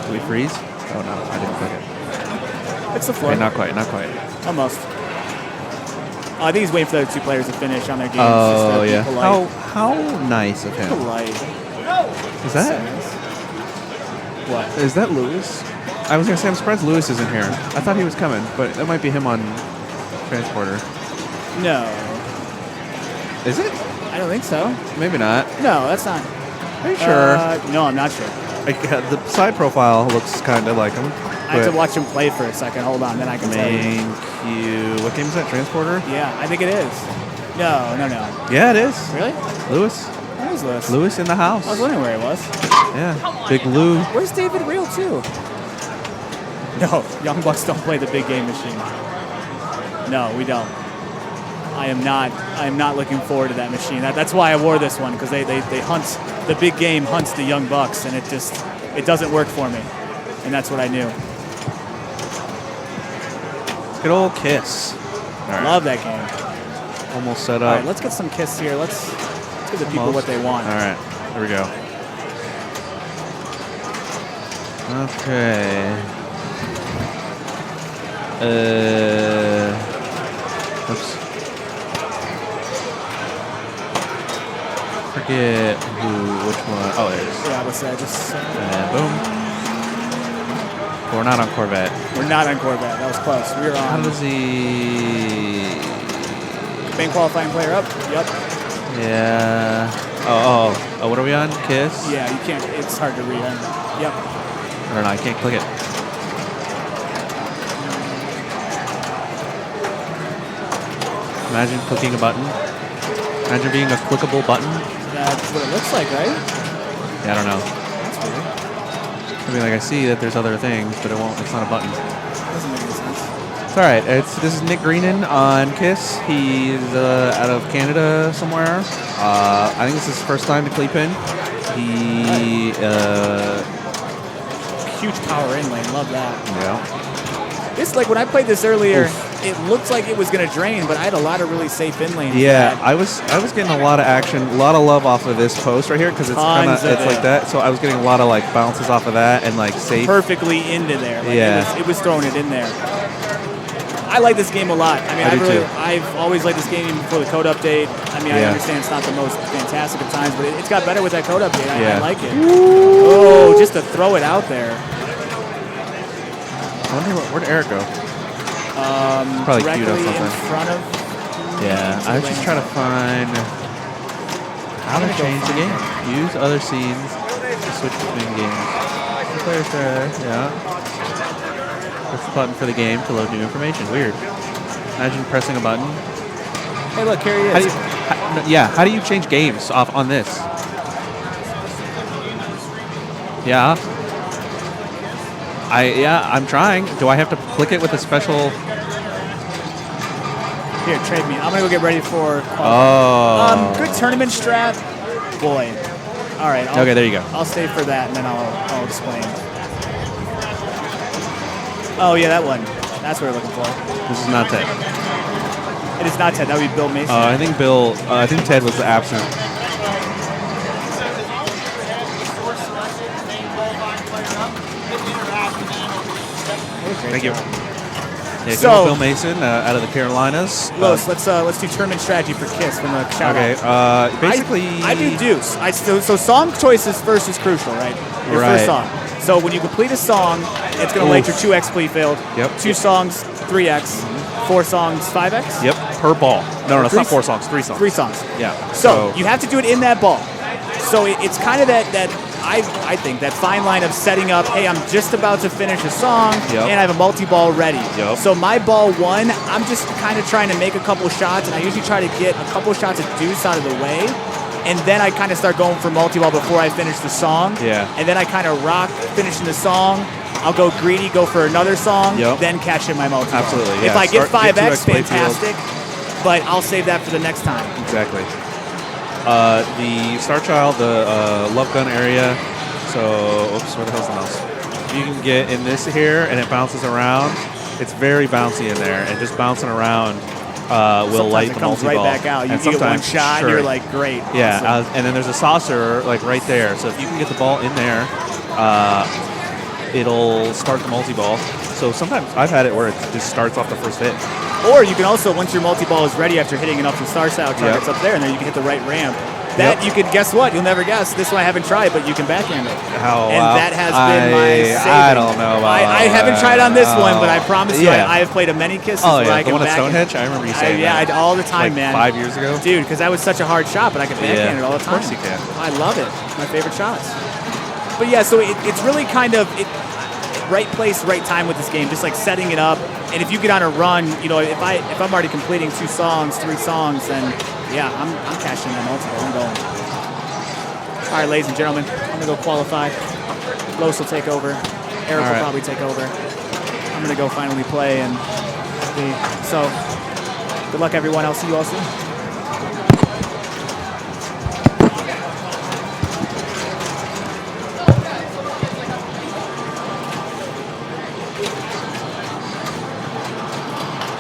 Do we freeze? Oh, no, I didn't click it. It's the floor. Okay, not quite. Almost. I think he's waiting for the other 2 players to finish on their games. Oh, yeah. How nice of him. Polite. Is that? What? Is that Lewis? I was gonna say I'm surprised Lewis isn't here. I thought he was coming, but that might be him on transporter. No. Is it? I don't think so. Maybe not. No, that's not. Are you sure? No, I'm not sure. The side profile looks kind of like him. I have to watch him play for a second. Hold on, then I can tell you. Main Q. What game is that? Transporter? Yeah, I think it is. No. Yeah, it is. Really? Lewis. Where is Lewis? Lewis in the house. I was wondering where he was. Yeah. Big Lou. Where's David Real too? No, Young Bucks don't play the big game machine. No, we don't. I am not looking forward to that machine. That's why I wore this one, because they hunt the big game, hunts the Young Bucks, and it doesn't work for me, and that's what I knew. Good old Kiss. Right. Love that game. Almost set up. All right, let's get some Kiss here. Let's give the people what they want. All right, here we go. Okay. Oops. Forget which one. Oh, there it is. Yeah, what's that? Just and boom. We're not on Corvette. We're not on Corvette. That was close. We were on. How does he? Main qualifying player up. Yep. Yeah. Oh, what are we on? Kiss? Yeah, you can't. It's hard to read. Yep. I don't know. I can't click it. Imagine clicking a button. Imagine being a clickable button. That's what it looks like, right? Yeah, I don't know. That's weird. I mean, like I see that there's other things, but it won't. It's not a button. Doesn't make any sense. It's all right. This is Nick Greenan on Kiss. He's out of Canada somewhere. I think this is his first time to CLE PIN. He huge power in lane. Love that. Yeah. This, like when I played this earlier, it looked like it was going to drain, but I had a lot of really safe in lanes. Yeah, I was getting a lot of action, a lot of love off of this post right here because it's kind of like that. So I was getting a lot of like bounces off of that and like safe. Perfectly into there. Like yeah, it was throwing it in there. I like this game a lot. I mean, I've always liked this game even before the code update. I mean, I understand it's not the most fantastic of times, but it's got better with that code update. I like it. Ooh. Oh, just to throw it out there. I wonder where'd Eric go? Probably queued up something. In front of. Yeah, I was just trying to find how to change the game. Use other scenes to switch between games. Players there, yeah. Press the button for the game to load new information. Weird. Imagine pressing a button. Hey, look, here he is. How do you change games off on this? Yeah. I'm trying. Do I have to click it with a special? Here, trade me. I'm gonna go get ready for. Good tournament strat, boy. All right. Okay, there you go. I'll stay for that, and then I'll explain. Oh yeah, that one. That's what we're looking for. This is not Ted. It is not Ted. That would be Bill Mason. I think I think Ted was absent. Thank you. Yeah, so Bill Mason out of the Carolinas. Los, let's do tournament strategy for Kiss from the shout out. Basically, I do deuce. So song choices first is crucial, right? Your first song. So when you complete a song, it's going to let your 2x plea field. Yep. 2 songs, 3x. 4 songs, 5x. Yep. Per ball. No, it's not 4 songs. 3 songs. 3 songs. Yeah. So you have to do it in that ball. So it's kind of that I think that fine line of setting up, hey, I'm just about to finish a song, and I have a multi-ball ready. Yep. So my ball 1, I'm just kind of trying to make a couple shots, and I usually try to get a couple shots of deuce out of the way, and then I kind of start going for multi-ball before I finish the song. Yeah. And then I kind of rock finishing the song. I'll go greedy, go for another song, then cash in my multi-ball. Absolutely, yeah. If I get 5x, fantastic, but I'll save that for the next time. Exactly. The Star Child, the Love Gun area. So, oops, where the hell's the mouse? You can get in this here, and it bounces around. It's very bouncy in there, and just bouncing around will light the multi-ball. Right back out. You get one shot, and you're like, great. Yeah, awesome. And then there's a saucer like right there. So if you can get the ball in there, it'll start the multi-ball. So sometimes I've had it where it just starts off the first hit. Or you can also, once your multi-ball is ready after hitting enough of star style targets up there, and then you can hit the right ramp, That you can guess what? You'll never guess. This one I haven't tried, but you can backhand it. How? And that has been my saving. I don't know about I haven't tried on this one, but I promise you, yeah. I have played a many kisses Oh where yeah, I the can one at backhand. Stonehenge. I remember you saying that. Yeah, all the time, like man. 5 years ago, dude, because that was such a hard shot, but I could backhand it all the time. Of course you can. I love it. My favorite shots. But yeah, so it's really kind of right place, right time with this game, just like setting it up. And if you get on a run, you know, if I'm already completing 2 songs, 3 songs, then yeah, I'm cashing in multiple. I'm going. All right, ladies and gentlemen, I'm gonna go qualify. Los will take over. Eric will probably take over. I'm gonna go finally play and so good luck, everyone. I'll see you all soon.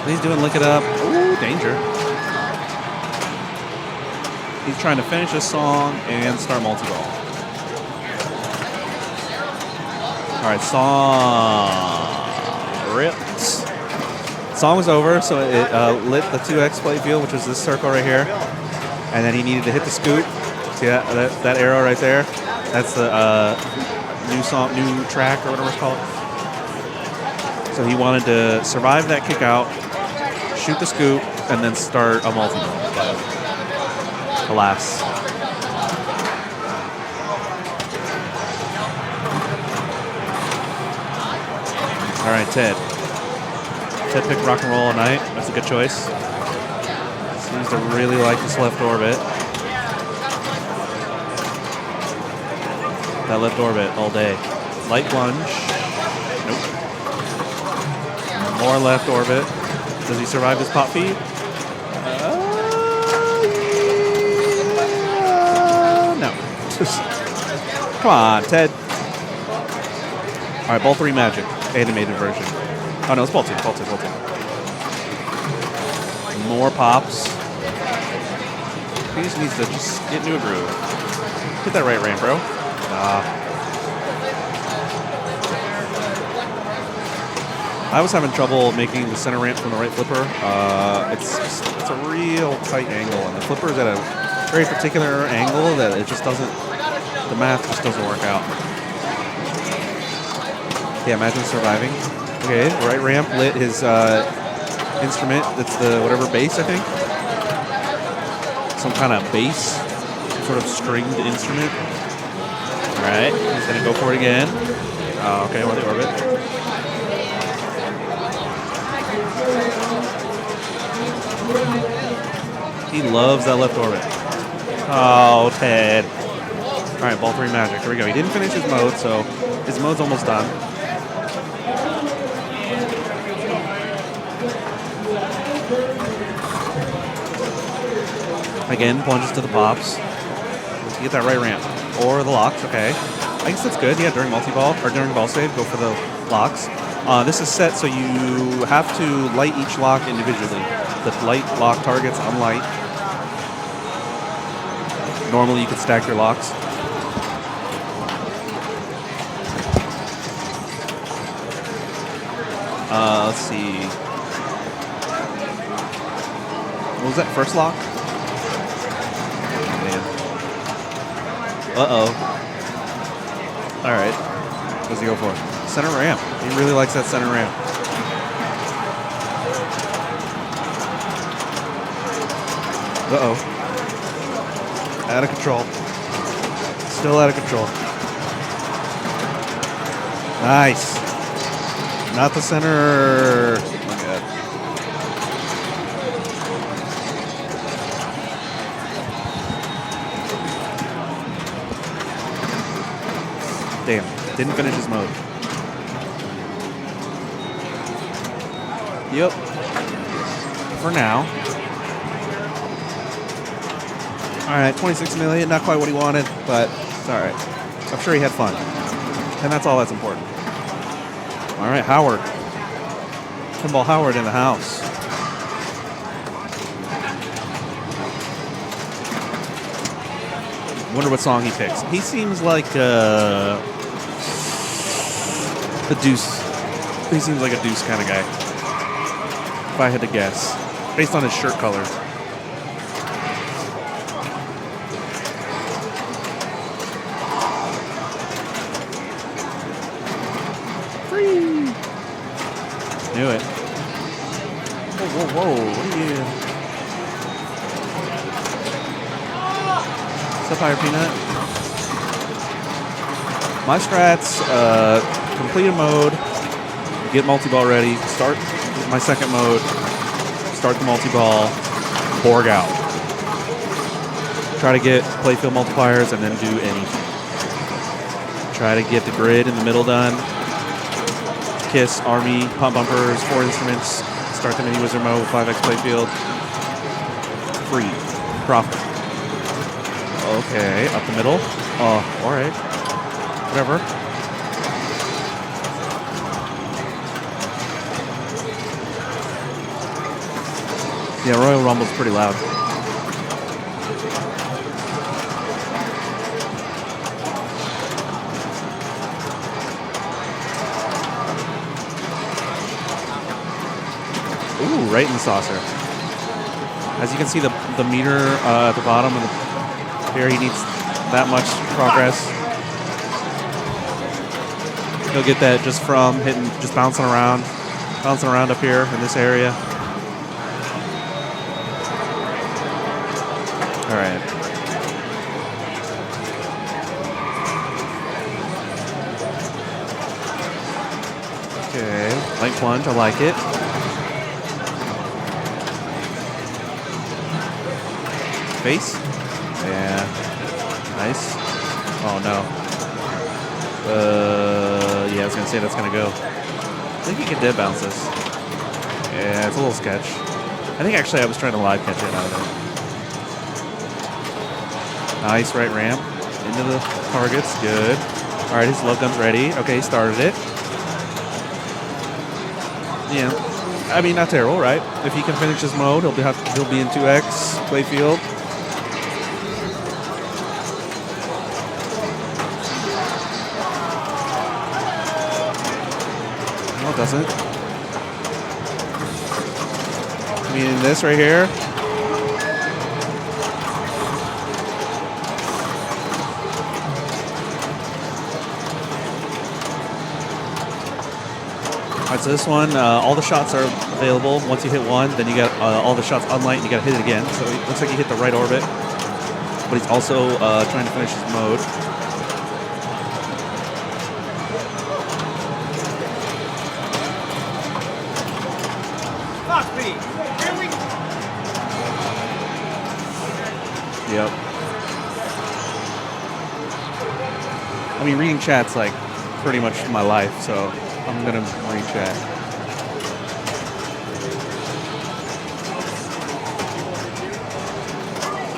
He's doing Lick It Up. Ooh, danger. He's trying to finish this song and start multi-ball. All right, song rips. Song was over, so it lit the 2X play field, which is this circle right here. And then he needed to hit the scoop. See that arrow right there? That's the new track or whatever it's called. So he wanted to survive that kick out, shoot the scoop, and then start a multi-ball. But alas. All right, Ted. Ted picked Rock and Roll All Night. That's a good choice. Seems to really like this left orbit. That left orbit all day. Light plunge. Nope. More left orbit. Does he survive his pop feed? No. Come on, Ted. All right, ball 3 magic. Animated version. Oh, no, it's ball 2. Ball 2. More pops. He just needs to just get into a groove. Hit that right ramp, bro. I was having trouble making the center ramp from the right flipper. It's a real tight angle, and the flipper is at a very particular angle that it just doesn't, the math just doesn't work out. Yeah, imagine surviving. Okay, right ramp lit his instrument. It's the whatever bass, I think. Some kind of bass, sort of stringed instrument. All right, he's gonna go for it again. Okay, on the orbit. He loves that left orbit. Oh, Ted. All right, ball 3 magic. Here we go. He didn't finish his mode, so his mode's almost done. Again, plunges to the pops. You get that right ramp. Or the locks, okay. I guess that's good. Yeah, during multi-ball, or during ball save, go for the locks. This is set so you have to light each lock individually. The light lock targets on light. Normally you could stack your locks. Let's see. What was that first lock? Uh-oh. All right. What does he go for? Center ramp. He really likes that center ramp. Uh-oh. Out of control. Still out of control. Nice. Not the center. Oh, my God. Damn. Didn't finish his mode. Yep. For now. All right, 26 million. Not quite what he wanted, but it's all right. I'm sure he had fun. And that's all that's important. All right, Howard. Pinball Howard in the house. Wonder what song he picks. He seems like the deuce. He seems like a deuce kind of guy. If I had to guess, based on his shirt color. Knew it. Whoa, whoa, whoa. What are you? What's up, Fire Peanut? My strats, complete a mode, get multi-ball ready, start my second mode, start the multi-ball, Borg out. Try to get playfield multipliers and then do anything. Try to get the grid in the middle done. Kiss, Army, Pump Bumpers, 4 instruments, start the mini wizard mode with 5x playfield. Free. Profit. Okay, up the middle. Oh, alright. Whatever. Yeah, Royal Rumble's pretty loud. Ooh, right in the saucer. As you can see, the meter at the bottom of the here, he needs that much progress. He'll get that just from hitting, just bouncing around up here in this area. All right. Okay, light plunge, I like it. Face? Yeah. Nice. Oh no. Yeah, I was gonna say that's gonna go. I think you can dead bounce this. Yeah, it's a little sketch. I think actually I was trying to live catch it out of there. Nice right ramp into the targets. Good. All right, his love gun's ready. Okay, he started it. Yeah. I mean, not terrible, right? If he can finish his mode, he'll be in 2x playfield. No, it doesn't. I mean, this right here. All right, so this one, all the shots are available. Once you hit one, then you got all the shots unlight, and you got to hit it again. So it looks like you hit the right orbit, but he's also trying to finish his mode. Fuck me. Really? Yep. I mean, reading chat's like pretty much my life, so I'm gonna read chat.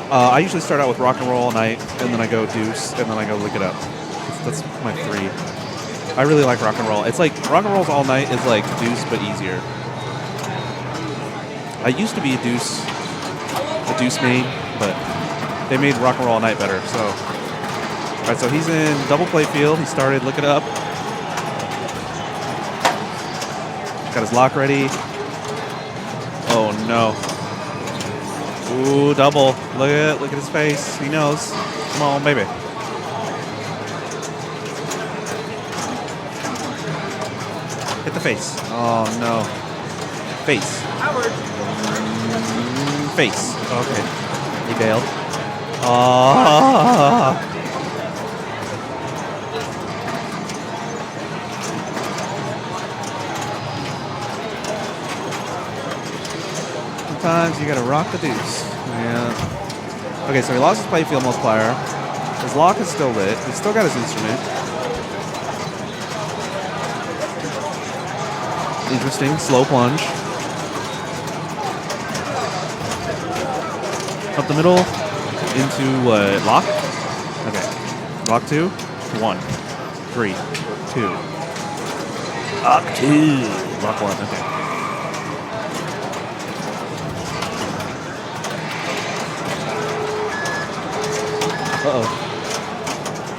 I usually start out with rock and roll all night, and then I go deuce, and then I go look it up. That's my 3. I really like rock and roll. It's like rock and rolls all night is like deuce but easier. I used to be a deuce main, but they made rock and roll all night better. So, all right, so he's in double play field. He started. Look it up. Got his lock ready. Oh no. Ooh, double. Look at his face. He knows. Come on, baby. Hit the face. Oh no. Face. Face. Okay. He bailed. Oh. Sometimes you gotta rock the deuce. Yeah. Okay, so he lost his playfield multiplier. His lock is still lit. He's still got his instrument. Interesting. Slow plunge. Up the middle. Into lock. Okay. Lock 2. 1. 3. 2. Lock 2. Lock 1. Okay. Uh-oh.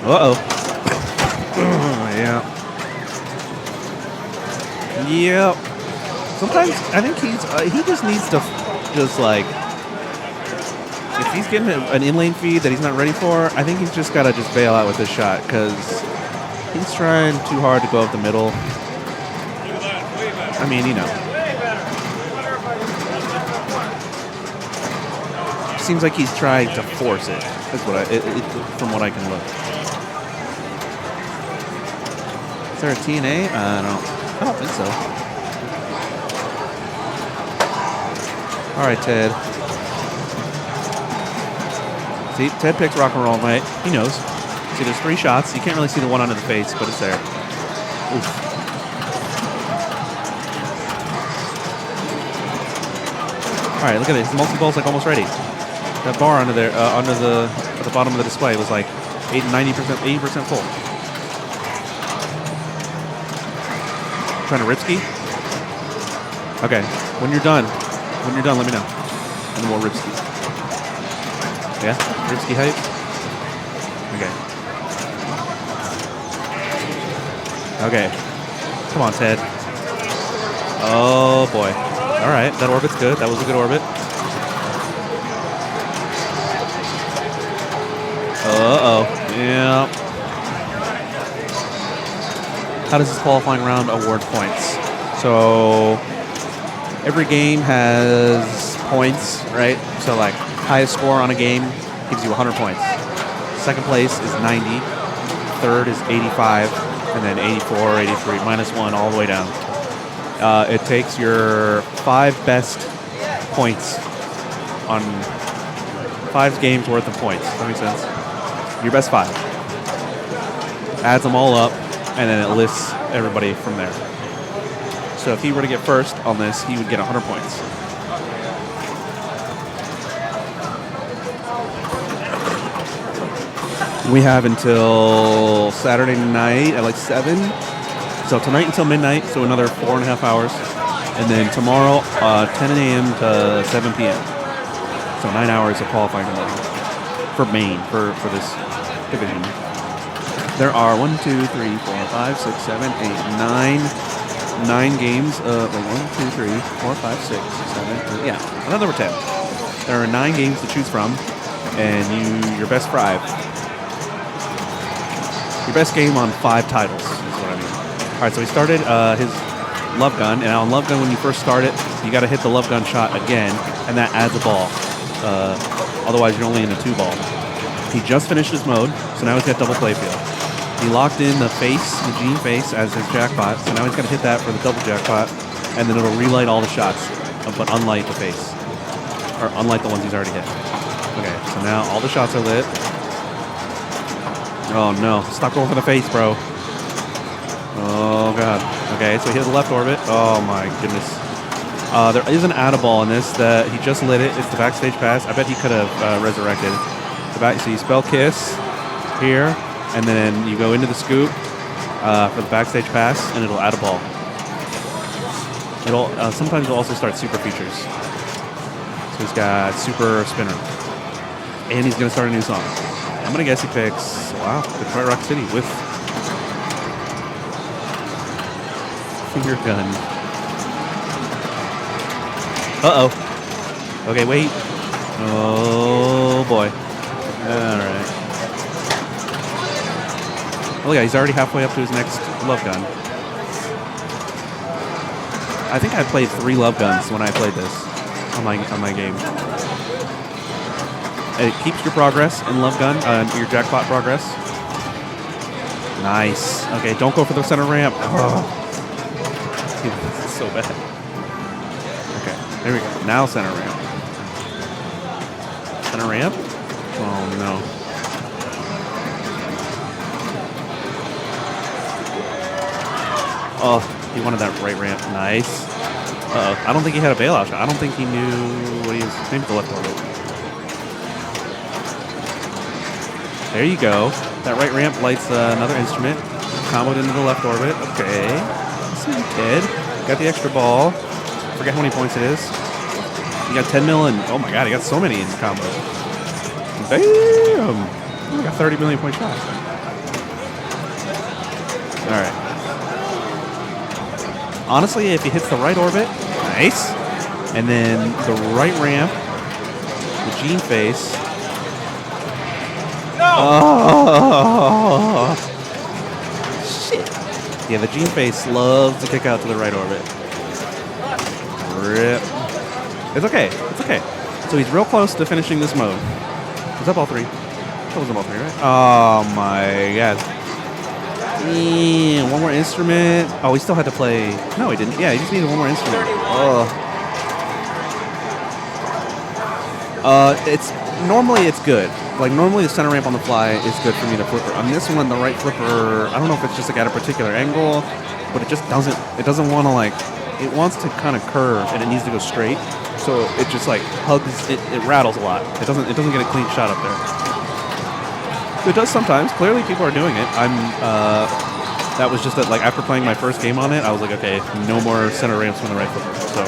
Uh-oh. Yeah. Yeah. Sometimes I think he just needs to just like, if he's getting an in-lane feed that he's not ready for, I think he's just got to just bail out with this shot because he's trying too hard to go up the middle. mean, you know. Seems like he's trying to force it. That's what from what I can look. Is there a TNA? I don't think so. All right, Ted. See, Ted picks rock and roll, right? He knows. See, there's 3 shots. You can't really see the one under the face, but it's there. Oof. All right, look at this. Multi-ball's like almost ready. That bar under there, under at the bottom of the display was like 80% full. Trying to rip ski? Okay, when you're done, let me know, and then we'll rip ski. Yeah, rip ski height. Okay. Come on, Ted. Oh boy. All right, that orbit's good. That was a good orbit. Uh-oh. Yeah. How does this qualifying round award points? So every game has points, right? So like highest score on a game gives you 100 points. Second place is 90. Third is 85. And then 84, 83, -1 all the way down. It takes your 5 best points on 5 games worth of points. Does that make sense? Your best 5. Adds them all up, and then it lists everybody from there. So if he were to get first on this, he would get 100 points. We have until Saturday night at like 7. So tonight until midnight, so another 4.5 hours. And then tomorrow, 10 a.m. to 7 p.m. So 9 hours of qualifying tomorrow for Maine, for this division. There are 1, 2, 3, 4, 5, 6, 7, 8, 9 games. Like 1, 2, 3, 4, 5, 6, 7, 8, yeah, another 10. There are 9 games to choose from, and your best 5. Your best game on 5 titles is what I mean. All right, so he started his love gun, and on love gun, when you first start it, you got to hit the love gun shot again, and that adds a ball. Otherwise, you're only in a 2-ball. He just finished his mode, so now he's got double playfield. He locked in the face, the Gene face, as his jackpot, so now he's got to hit that for the double jackpot, and then it'll relight all the shots, but unlight the face, or unlight the ones he's already hit. Okay, so now all the shots are lit. Oh no, stop going for the face, bro. Oh god. Okay, so he has the left orbit. Oh my goodness. There is an add-a-ball in this that he just lit it. It's the backstage pass. I bet he could have resurrected. So you spell kiss here, and then you go into the scoop for the backstage pass, and it'll add a ball. Sometimes it'll also start super features. So he's got super spinner, and he's gonna start a new song. I'm gonna guess he picks, wow, Detroit Rock City with finger gun. Uh-oh. Okay, wait. Oh, boy. All right. Oh, yeah, he's already halfway up to his next love gun. I think I played 3 love guns when I played this on my game. It keeps your progress in love gun, your jackpot progress. Nice. Okay, don't go for the center ramp. Oh. This is so bad. Okay, there we go. Now center ramp. Center ramp? Oh no. Oh, he wanted that right ramp. Nice. Uh-oh. I don't think he had a bailout shot. I don't think he knew what he was. Maybe the left orbit. There you go. That right ramp lights another instrument. Comboed into the left orbit. Okay. Sweet kid. Got the extra ball. Forget how many points it is. He got 10 mil and oh my god, he got so many in combo. Bam! We got 30 million point shots. Alright. Honestly, if he hits the right orbit, nice. And then the right ramp, the Gene face. No! Oh, shit. Yeah, the Gene face loves to kick out to the right orbit. Rip. It's okay. It's okay. So he's real close to finishing this mode. Was that ball 3? That wasn't ball 3, right? Oh my god. One more instrument. Oh, he still had to play. No, he didn't. Yeah, he just needed one more instrument. Normally it's good. Like normally the center ramp on the fly is good for me to flipper. On this one, the right flipper, I don't know if it's just like at a particular angle, but it just doesn't. It doesn't want to like. It wants to kind of curve and it needs to go straight. So it just like hugs. It rattles a lot. It doesn't get a clean shot up there. It does sometimes. Clearly, people are doing it. That was just that. Like after playing my first game on it, I was like, okay, no more center ramps from the right flipper. So.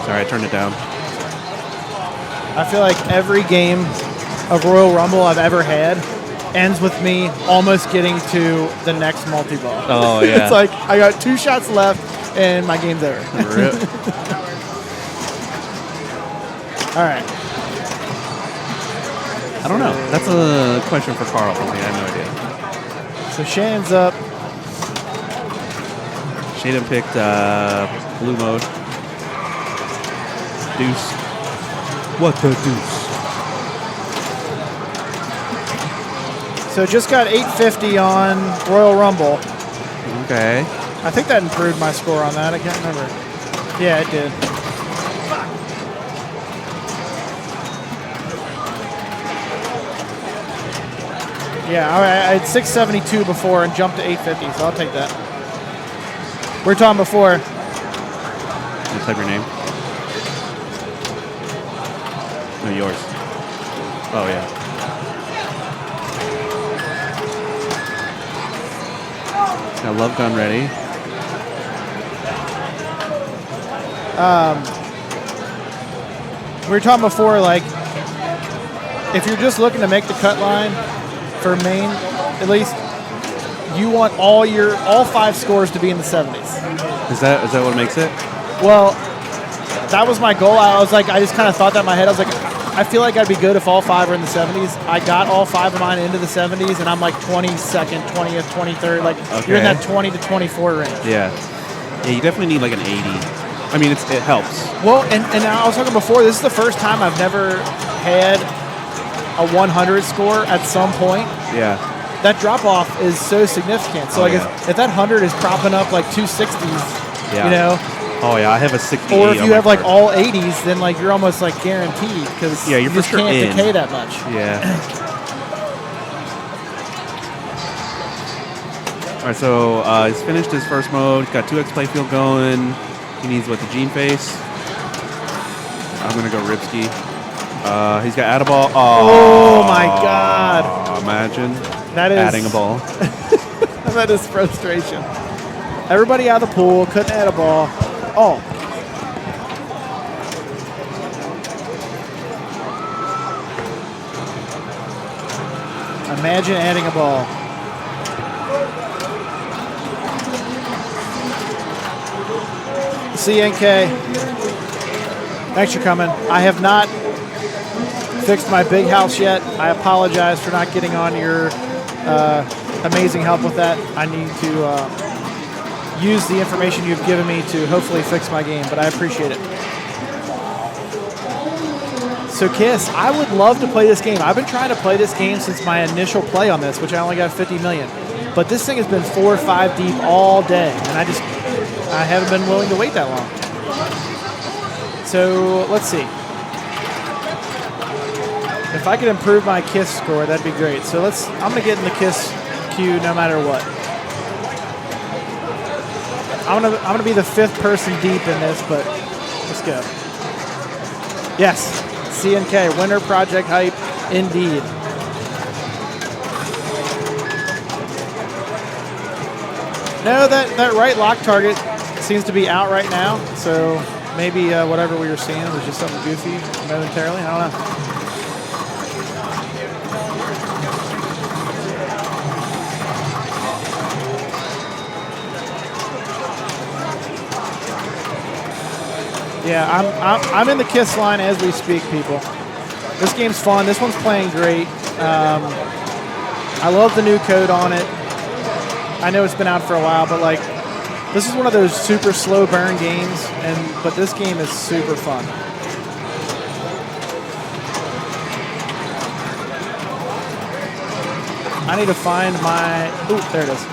Sorry, I turned it down. I feel like every game of Royal Rumble I've ever had ends with me almost getting to the next multi-ball. Oh, yeah. It's like I got 2 shots left and my game's over. Rip. All right. I don't know. That's a question for Carl. I have no idea. So Shannon's up. Shannon picked blue mode. Deuce. What the deuce? So just got 850 on Royal Rumble. Okay. I think that improved my score on that. I can't remember. Yeah, it did. Yeah, I had 672 before and jumped to 850, so I'll take that. We were talking before. Just type your name. No, yours. Oh, yeah. Got Love Gun ready. We were talking before, like, if you're just looking to make the cut line for main, at least, you want all 5 scores to be in the 70s. Is that what makes it? Well, that was my goal. I was like, I just kind of thought that in my head. I was like, I feel like I'd be good if all 5 are in the 70s. I got all 5 of mine into the 70s, and I'm like 22nd, 20th, 23rd. Like, you're in that 20 to 24 range. Yeah. Yeah, you definitely need like an 80. I mean, it helps. Well, and I was talking before, this is the first time I've never had a 100 score at some point. Yeah. That drop-off is so significant. So, if that 100 is propping up like 260s, you know. Oh, yeah, I have a 68. Or if you have like all 80s, then like you're almost like guaranteed because you're you just for sure can't in. decay that much. Yeah. All right, so he's finished his first mode. He's got 2x playfield going. He needs the Gene face. I'm going to go Ripski. He's got add a ball. Oh my God. Imagine that is adding a ball. That is frustration. Everybody out of the pool, couldn't add a ball. Oh. Imagine adding a ball. CNK, thanks for coming. I have not fixed my big house yet. I apologize for not getting on your amazing help with that. I need to use the information you've given me to hopefully fix my game, but I appreciate it. So Kiss, I would love to play this game. I've been trying to play this game since my initial play on this, which I only got 50 million. But this thing has been 4 or 5 deep all day, and I haven't been willing to wait that long. So let's see. If I could improve my Kiss score, that'd be great. So I'm gonna get in the Kiss queue no matter what. I'm gonna be the 5th person deep in this, but let's go. Yes, CNK, Winter Project Hype, indeed. No, that right lock target seems to be out right now, so maybe whatever we were seeing was just something goofy momentarily. I don't know. Yeah, I'm in the Kiss line as we speak, people. This game's fun. This one's playing great. I love the new code on it. I know it's been out for a while, but like this is one of those super slow burn games, but this game is super fun. I need to find my. Ooh, there it is.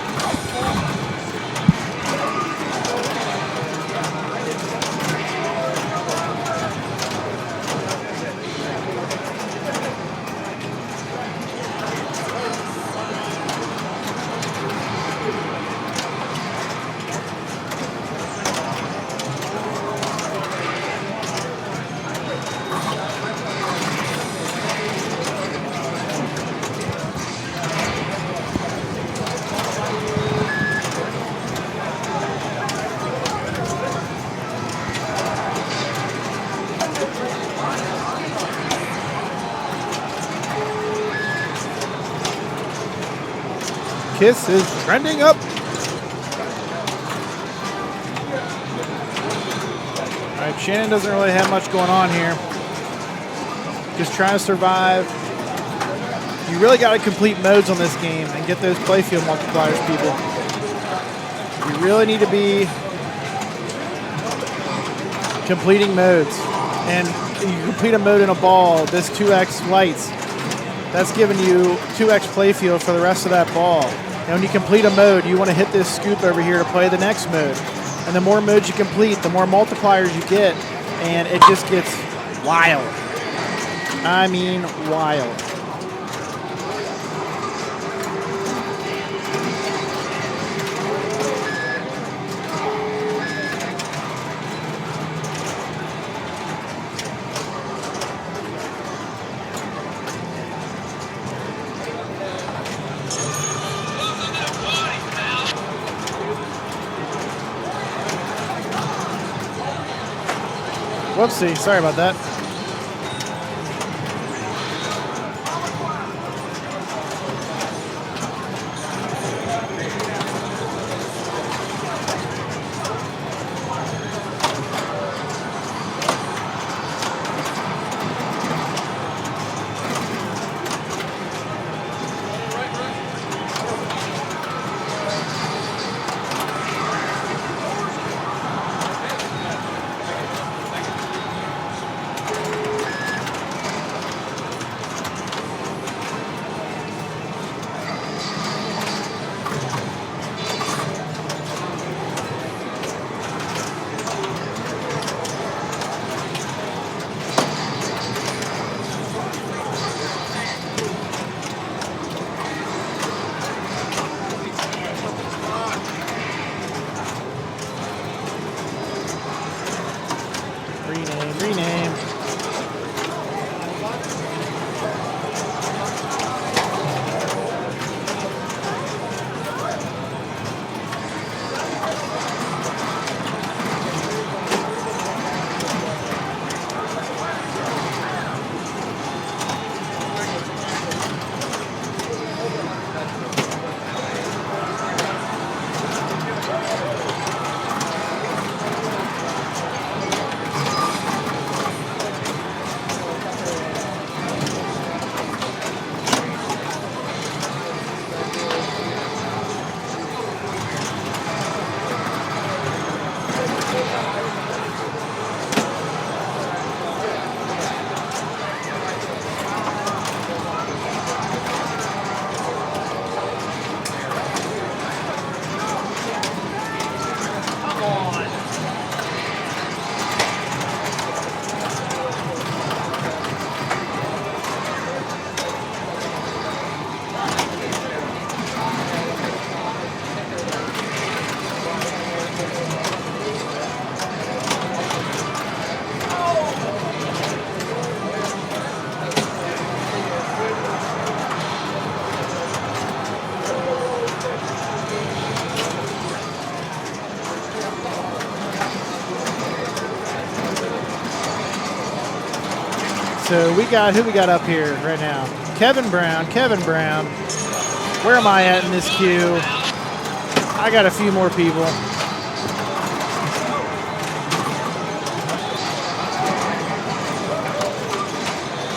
Kiss is trending up. All right, Shannon doesn't really have much going on here. Just trying to survive. You really got to complete modes on this game and get those playfield multipliers, people. You really need to be completing modes. And you complete a mode in a ball, this 2x lights, that's giving you 2x playfield for the rest of that ball. And when you complete a mode, you want to hit this scoop over here to play the next mode. And the more modes you complete, the more multipliers you get, and it just gets wild. I mean wild. Whoopsie, sorry about that. Rename. So we got, who we got up here right now? Kevin Brown. Where am I at in this queue? I got a few more people.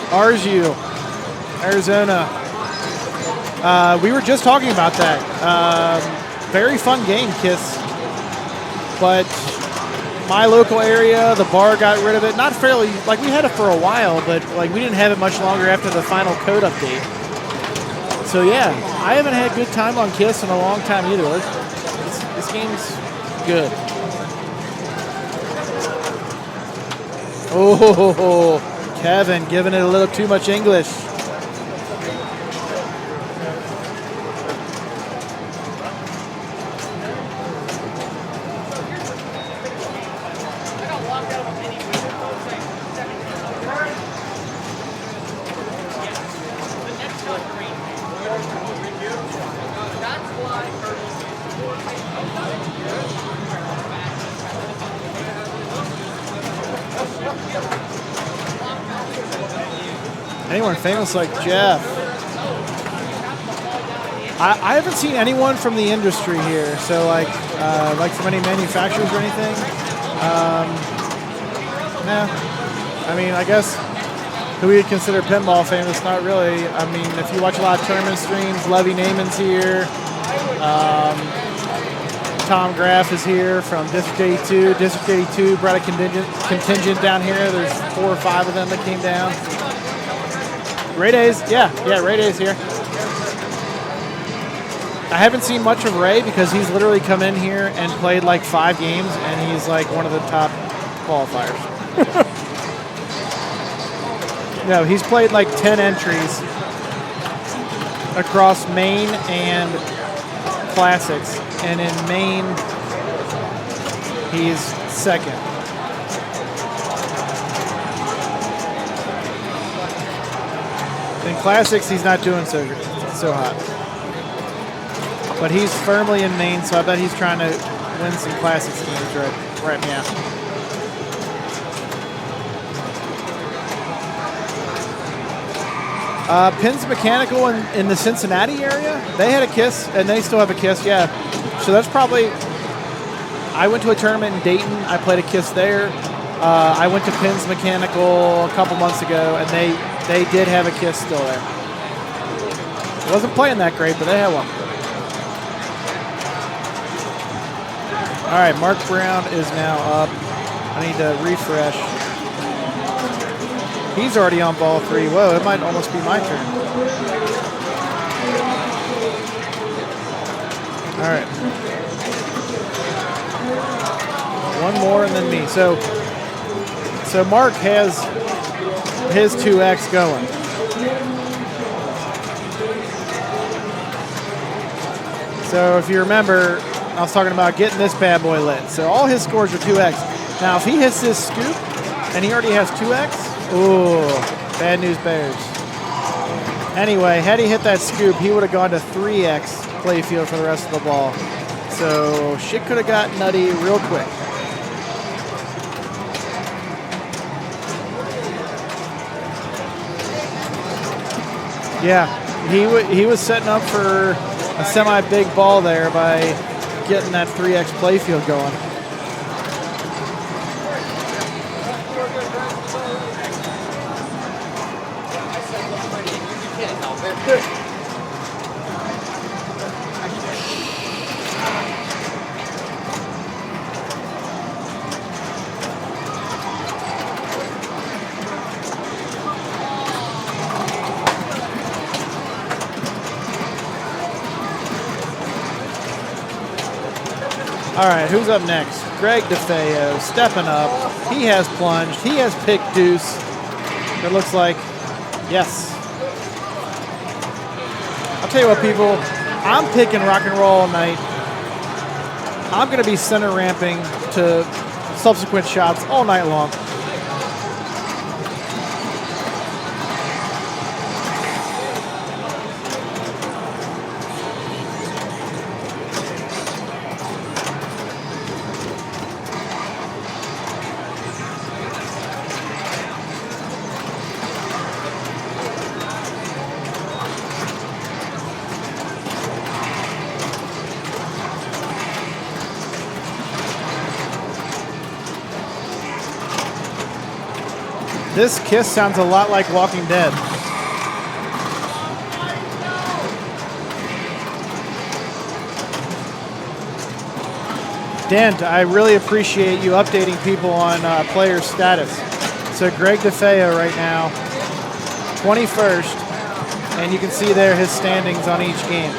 Arzu, Arizona. We were just talking about that. very fun game, KISS. But my local area, the bar got rid of it. Not fairly, like we had it for a while, but like we didn't have it much longer after the final code update. So yeah, I haven't had good time on KISS in a long time either. This game's good. Oh, Kevin giving it a little too much English. Anyone famous like Jeff? I haven't seen anyone from the industry here, so like from any manufacturers or anything. Nah. I mean, I guess who we would consider pinball famous? Not really. I mean, if you watch a lot of tournament streams, Levy Naiman's here. Tom Graff is here from District 82. District 82 brought a contingent down here. There's 4 or 5 of them that came down. Ray Day's, yeah, Ray Day's here. I haven't seen much of Ray because he's literally come in here and played like 5 games, and he's like one of the top qualifiers. No, he's played like 10 entries across main and classics, and in main, he's second. In classics, he's not doing so hot. But he's firmly in main, so I bet he's trying to win some classics games right now. Pins Mechanical in the Cincinnati area, they had a KISS, and they still have a KISS, yeah. So that's probably, I went to a tournament in Dayton, I played a KISS there. I went to Pins Mechanical a couple months ago, and they did have a KISS still there. It wasn't playing that great, but they had one. All right, Mark Brown is now up. I need to refresh. He's already on ball 3. Whoa, it might almost be my turn. All right. One more and then me. So Mark has his 2X going. So if you remember, I was talking about getting this bad boy lit. So all his scores are 2X. Now if he hits this scoop and he already has 2X, ooh, bad news bears. Anyway, had he hit that scoop, he would have gone to 3X playfield for the rest of the ball. So shit could have got nutty real quick. Yeah, he was setting up for a semi-big ball there by getting that 3X playfield going. All right, who's up next? Greg DeFeo stepping up. He has plunged. He has picked deuce. It looks like, yes. I'll tell you what, people. I'm picking rock and roll all night. I'm going to be center ramping to subsequent shots all night long. This KISS sounds a lot like Walking Dead. Dent, I really appreciate you updating people on player status. So Greg DeFeo right now, 21st, and you can see there his standings on each game.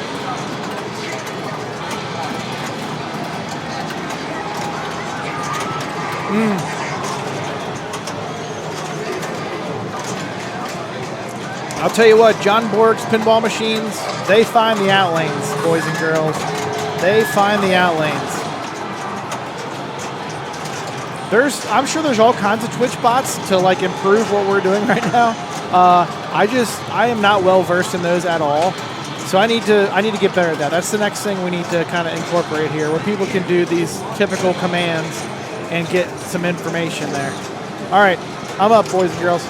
I'll tell you what, John Borg's pinball machines, they find the out lanes, boys and girls. They find the out lanes. I'm sure there's all kinds of Twitch bots to like improve what we're doing right now. I am not well versed in those at all. So I need to get better at that. That's the next thing we need to kind of incorporate here, where people can do these typical commands and get some information there. All right, I'm up, boys and girls.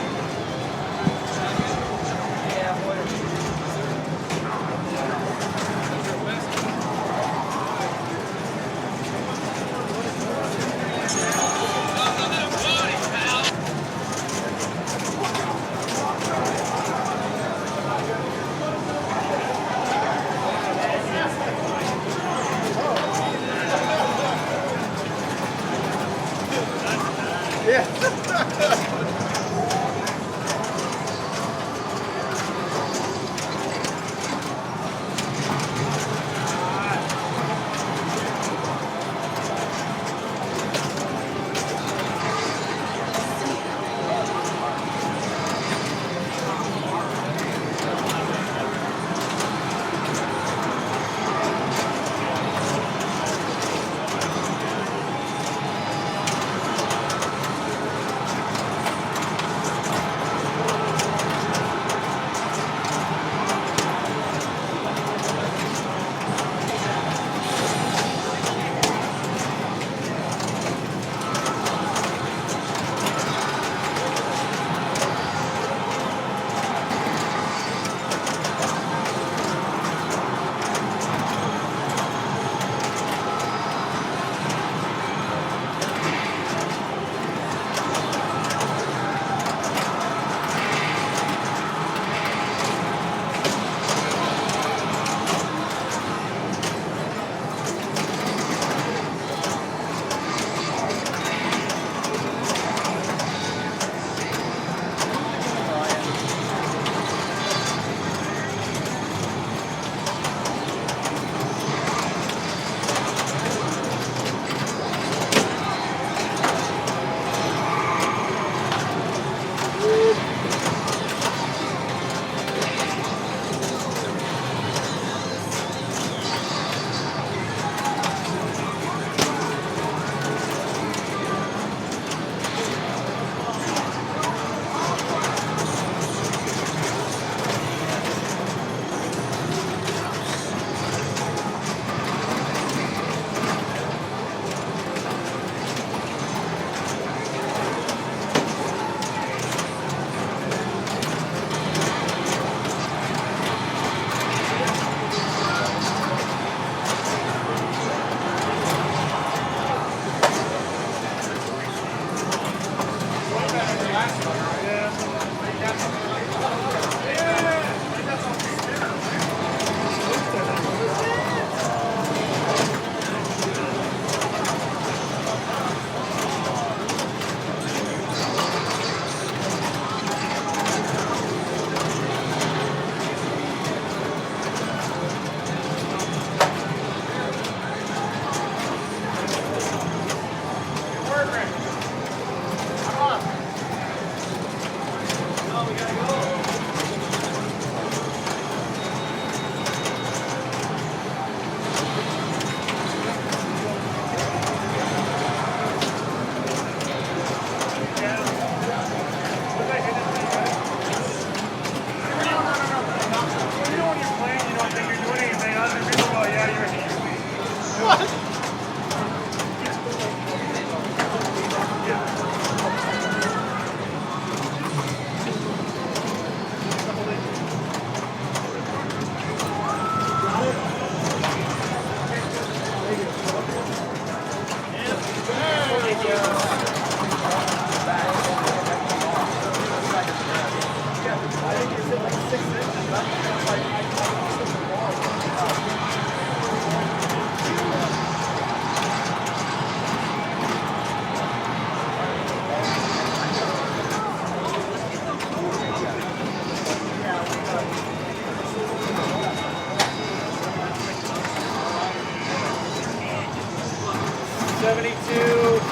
72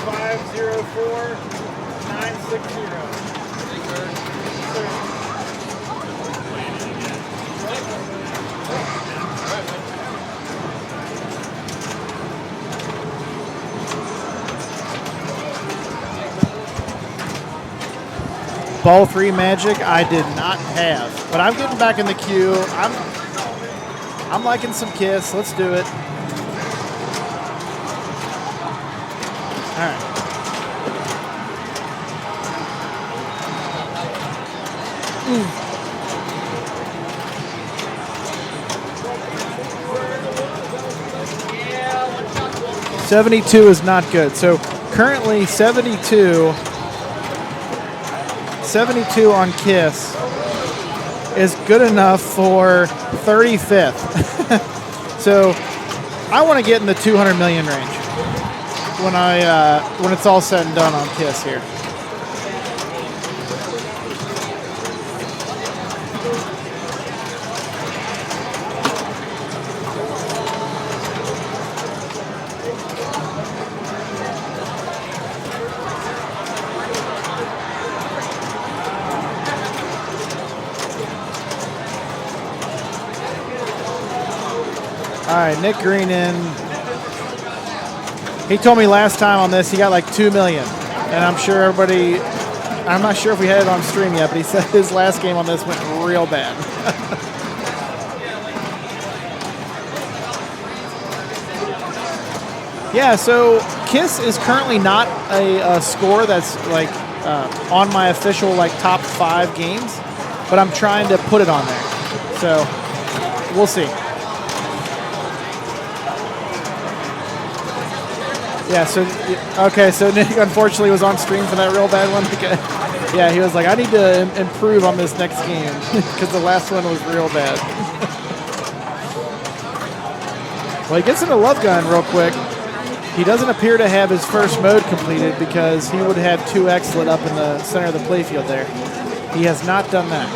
504 960. Ball 3 Magic I did not have, but I'm getting back in the queue. I'm liking some Kiss. Let's do it. All right. Ooh. 72 is not good. So currently 72 on Kiss is good enough for 35th. So I want to get in the 200 million range when it's all said and done on Kiss here. All right, Nick Green in. He told me last time on this he got like 2 million. And I'm sure everybody, I'm not sure if we had it on stream yet, but he said his last game on this went real bad. Yeah, so Kiss is currently not a score that's like on my official like top 5 games, but I'm trying to put it on there. So we'll see. Yeah, so, okay, so Nick unfortunately was on stream for that real bad one. Yeah, he was like, I need to improve on this next game because the last one was real bad. Well, he gets into Love Gun real quick. He doesn't appear to have his first mode completed because he would have 2X lit up in the center of the playfield there. He has not done that.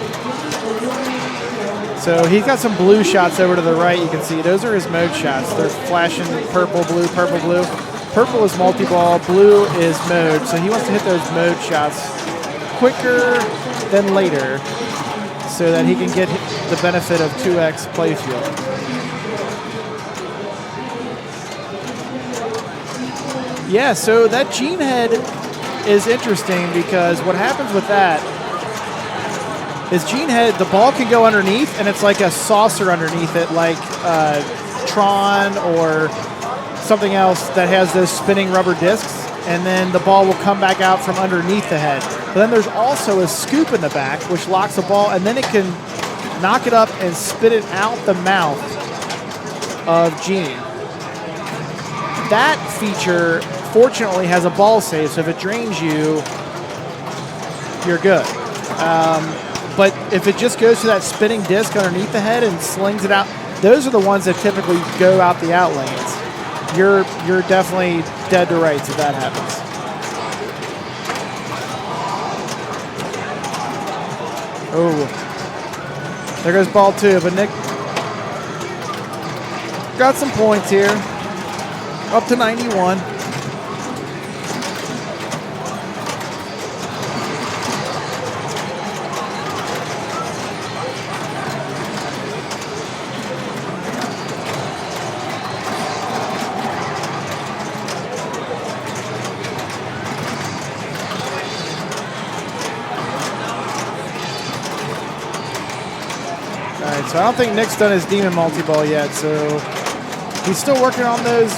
So he's got some blue shots over to the right. You can see those are his mode shots. They're flashing purple, blue, purple, blue. Purple is multi-ball, blue is mode, so he wants to hit those mode shots quicker than later so that he can get the benefit of 2X playfield. Yeah, so that Gene Head is interesting because what happens with that is Gene Head, the ball can go underneath and it's like a saucer underneath it, like Tron or something else that has those spinning rubber discs, and then the ball will come back out from underneath the head. But then there's also a scoop in the back, which locks the ball, and then it can knock it up and spit it out the mouth of Genie. That feature, fortunately, has a ball save, so if it drains you, you're good. But if it just goes to that spinning disc underneath the head and slings it out, those are the ones that typically go out the out lanes. You're definitely dead to rights if that happens. Oh, there goes ball 2, but Nick got some points here, up to 91. So I don't think Nick's done his Demon multi-ball yet, so he's still working on those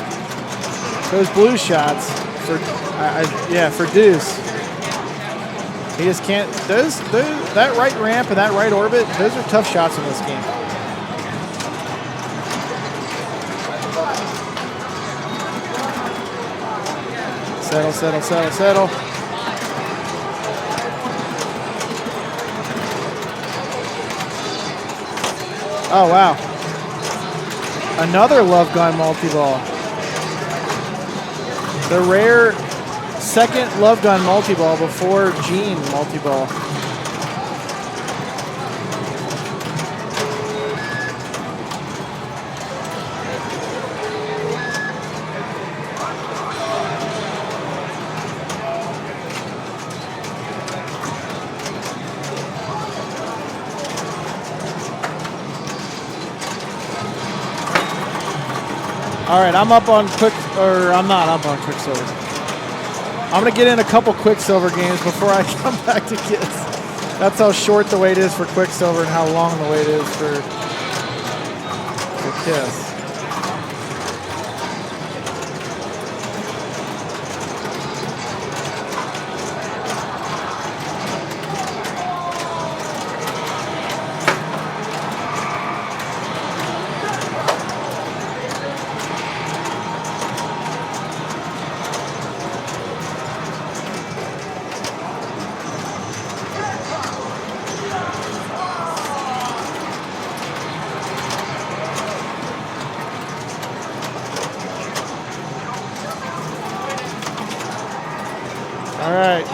blue shots for for deuce. He just can't. That right ramp and that right orbit, those are tough shots in this game. Settle, settle, settle, settle. Oh, wow. Another Love Gun multi-ball. The rare second Love Gun multi-ball before Gene multi-ball. All right, I'm up on I'm not up on Quicksilver. I'm going to get in a couple Quicksilver games before I come back to Kiss. That's how short the wait is for Quicksilver and how long the wait is for Kiss. All right.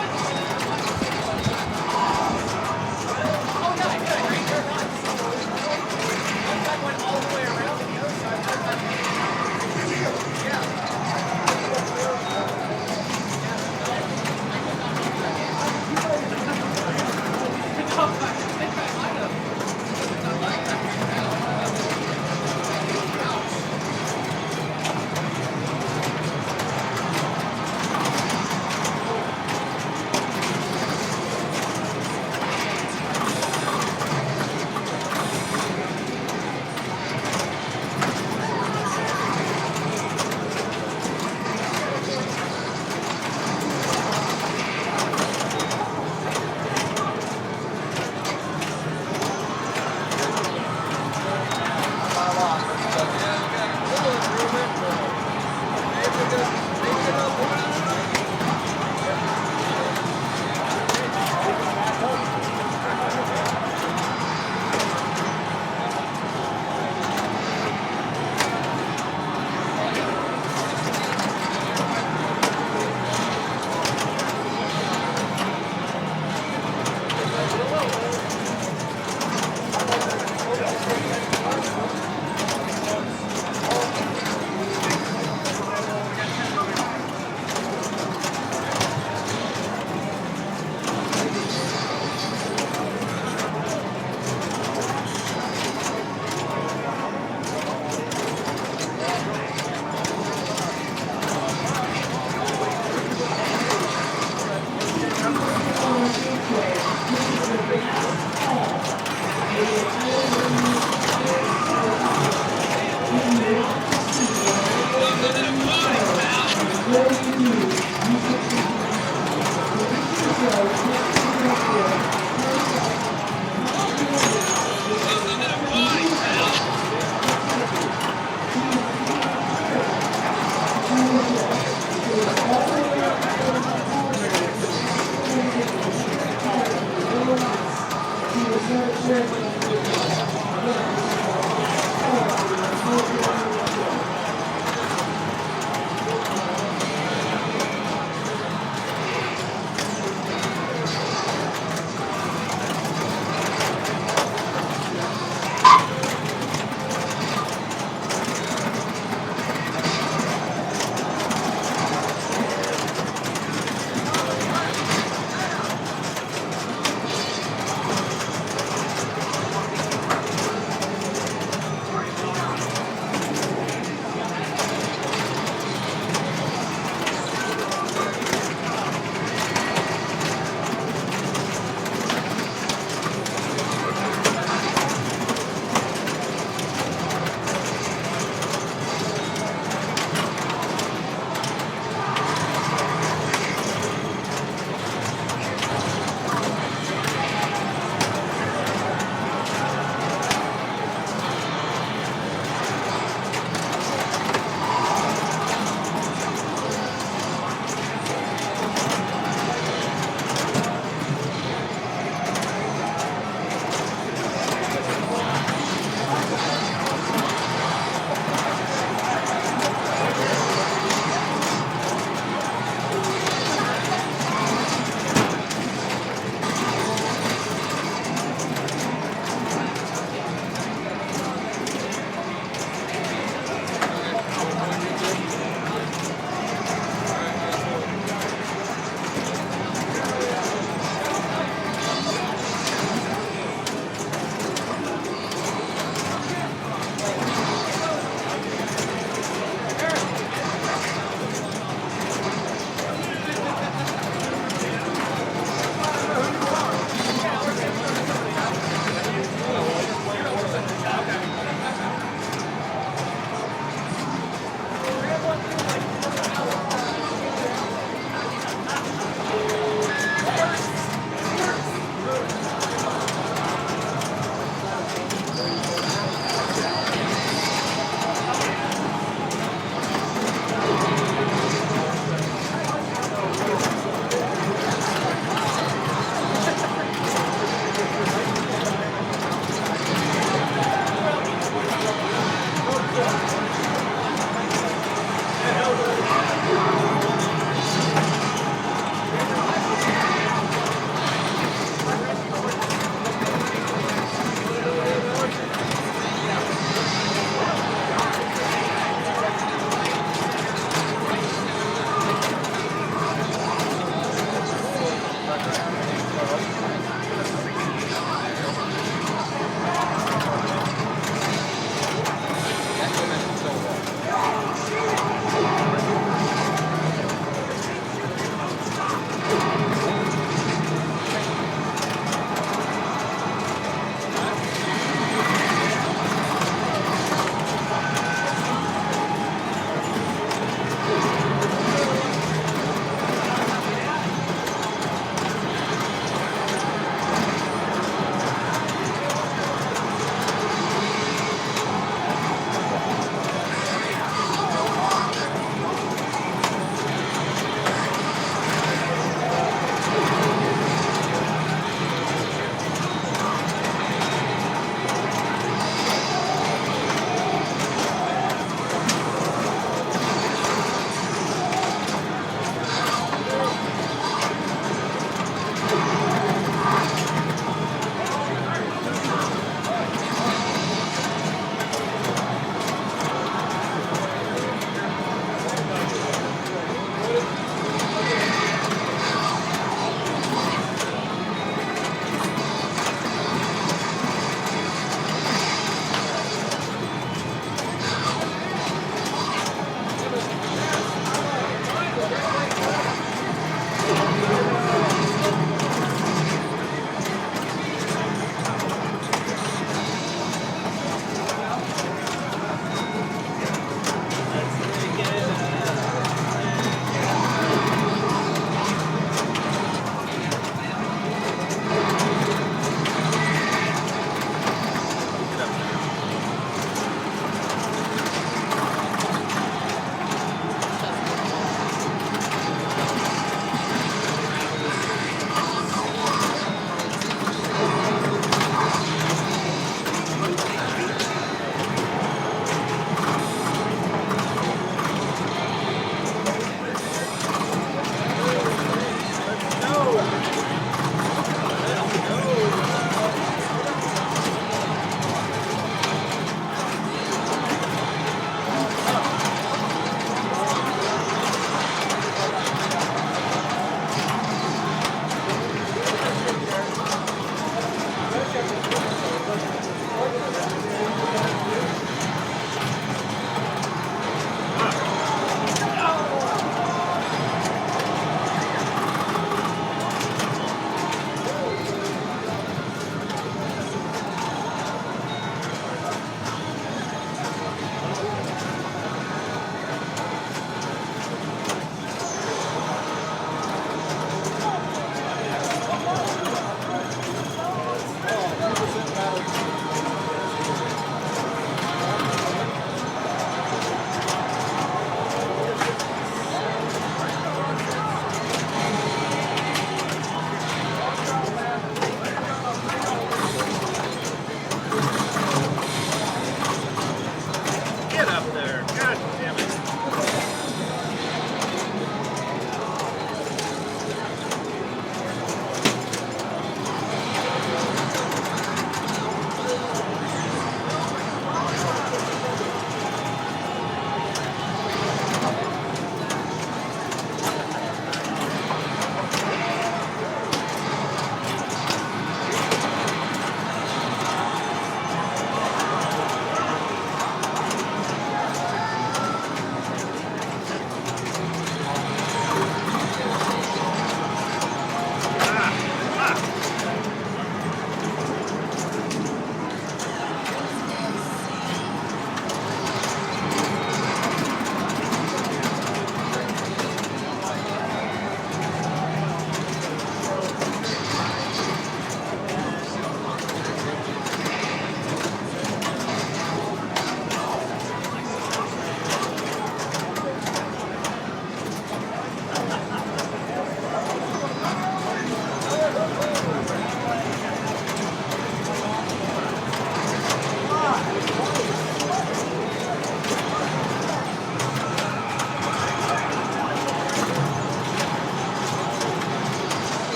up there. God damn it.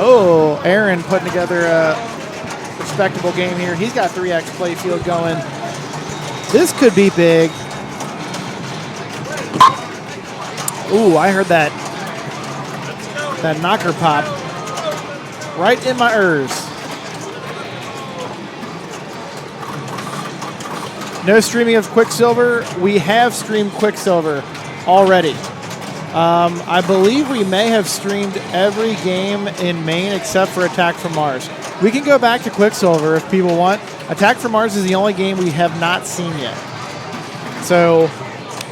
Oh, Aaron putting together a respectable game here. He's got 3x playfield going. This could be big. Ooh, I heard that knocker pop right in my ears. No streaming of Quicksilver. We have streamed Quicksilver already. I believe we may have streamed every game in Maine except for Attack from Mars. We can go back to Quicksilver if people want. Attack from Mars is the only game we have not seen yet. So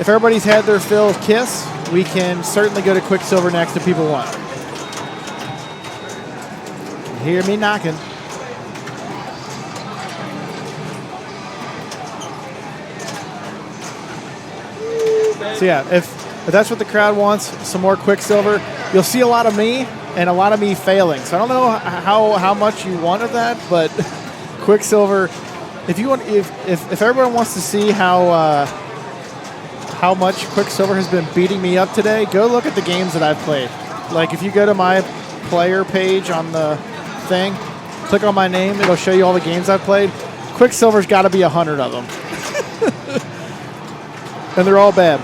if everybody's had their fill of KISS, we can certainly go to Quicksilver next if people want. Hear me knocking. So yeah, if that's what the crowd wants, some more Quicksilver, you'll see a lot of me and a lot of me failing. So I don't know how much you wanted that, but Quicksilver, if everyone wants to see how much Quicksilver has been beating me up today, go look at the games that I've played. Like if you go to my player page on the thing, click on my name, it'll show you all the games I've played. Quicksilver's got to be 100 of them. And they're all bad.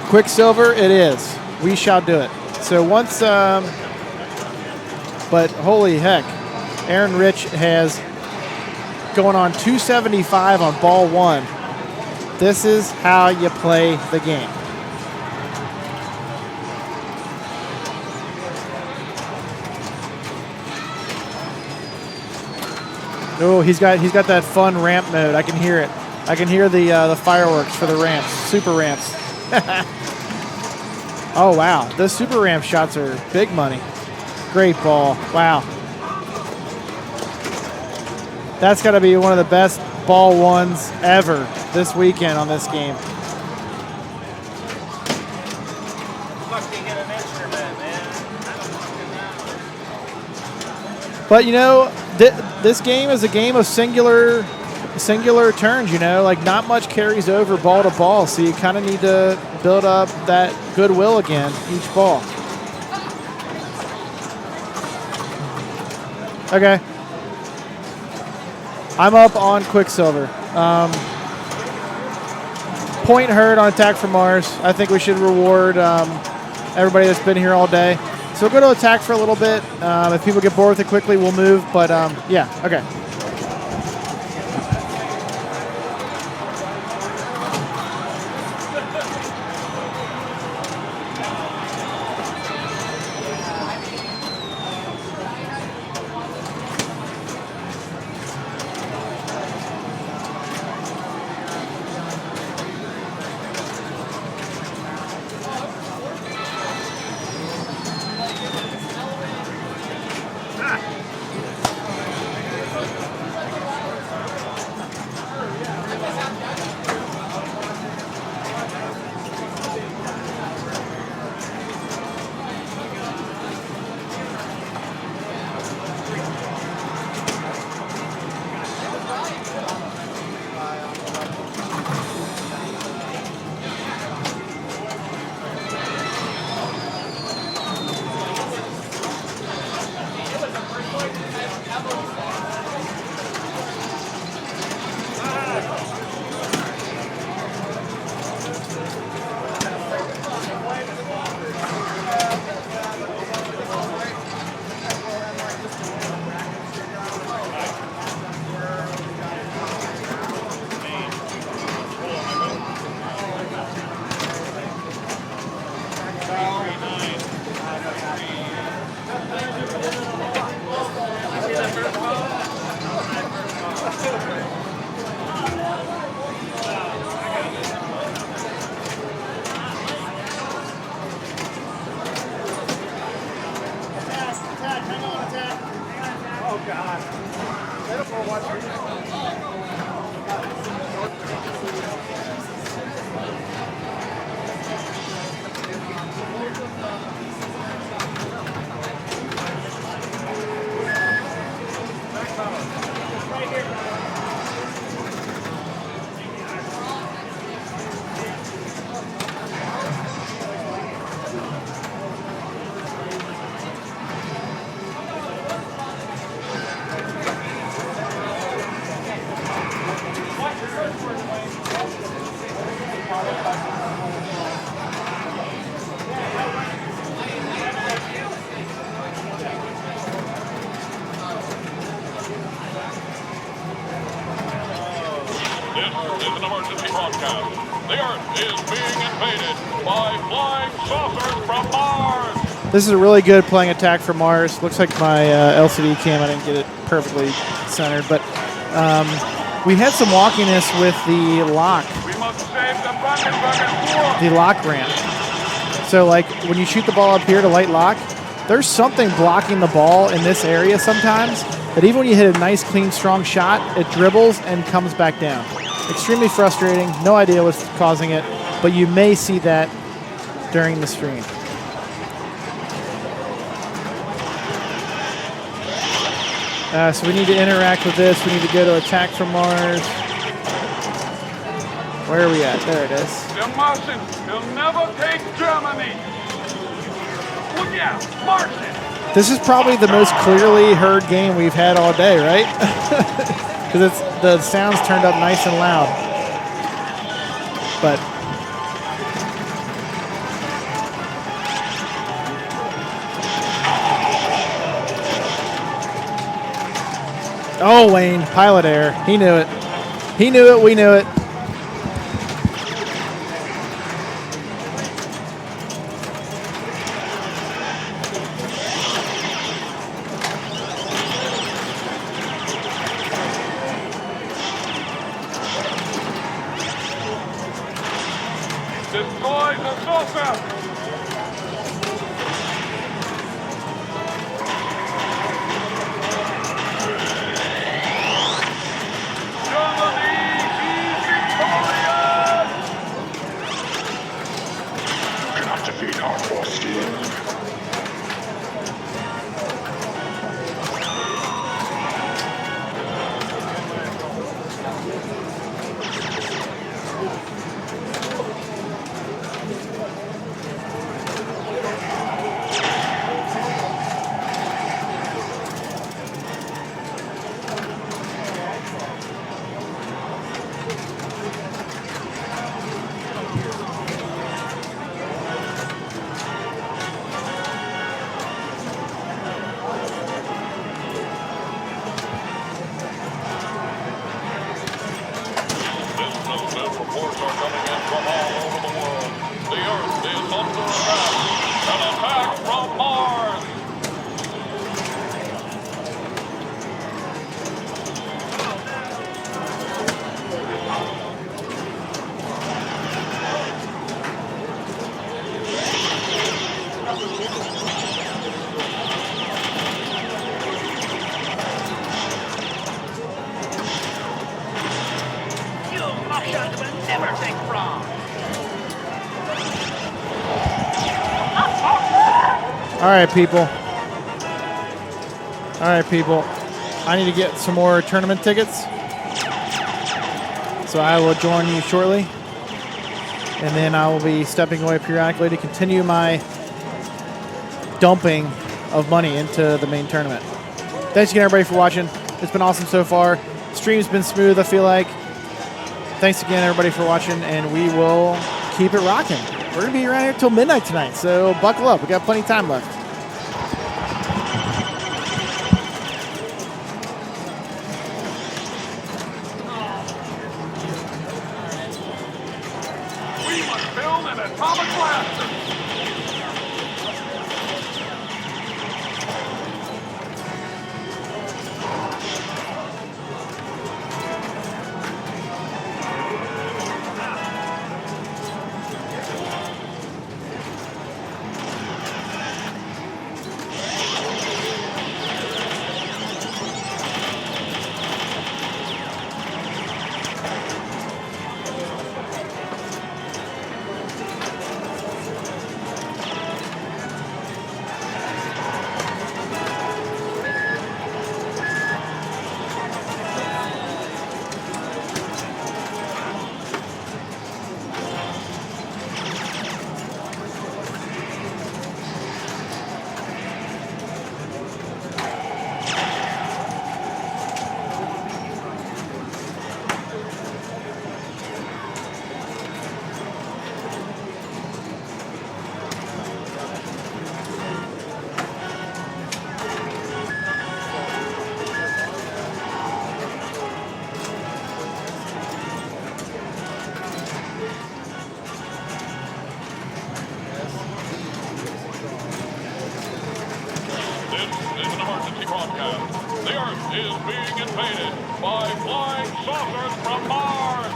Quicksilver, it is. We shall do it. So once, but holy heck, Aaron Rich has going on 275 on ball one. This is how you play the game. Oh, he's got that fun ramp mode. I can hear it. I can hear the fireworks for the ramps, super ramps. Oh, wow. Those super ramp shots are big money. Great ball. Wow. That's got to be one of the best ball ones ever this weekend on this game. But, you know, this game is a game of singular turns, you know, like not much carries over ball to ball, so you kind of need to build up that goodwill again each ball. Okay. I'm up on Quicksilver. Point herd on Attack from Mars. I think we should reward everybody that's been here all day. So we'll go to attack for a little bit. If people get bored with it quickly, we'll move. But yeah, okay. This is a really good playing Attack from Mars. Looks like my LCD cam, I didn't get it perfectly centered, but we had some walkiness with the lock. The lock ramp. So like when you shoot the ball up here to light lock, there's something blocking the ball in this area sometimes that even when you hit a nice, clean, strong shot, it dribbles and comes back down. Extremely frustrating. No idea what's causing it, but you may see that during the stream. So we need to interact with this. We need to go to Attack from Mars. Where are we at? There it is. The Martians will never take Germany. Look out, Martian! This is probably the most clearly heard game we've had all day, right? Because the sound's turned up nice and loud. But oh, Wayne, pilot error. He knew it. He knew it. We knew it. Destroy the saucer! reports are coming in from all over the world. The Earth is under attack. An attack from Mars. You Martians will never take France. All right, people. All right, people. I need to get some more tournament tickets. So I will join you shortly. And then I will be stepping away periodically to continue my dumping of money into the main tournament. Thanks again, everybody, for watching. It's been awesome so far. Stream's been smooth, I feel like. Thanks again, everybody, for watching, and we will keep it rocking. We're going to be around here till midnight tonight, so buckle up. We got plenty of time left. We must build an atomic blaster. Broadcast. The Earth is being invaded by flying saucers from Mars.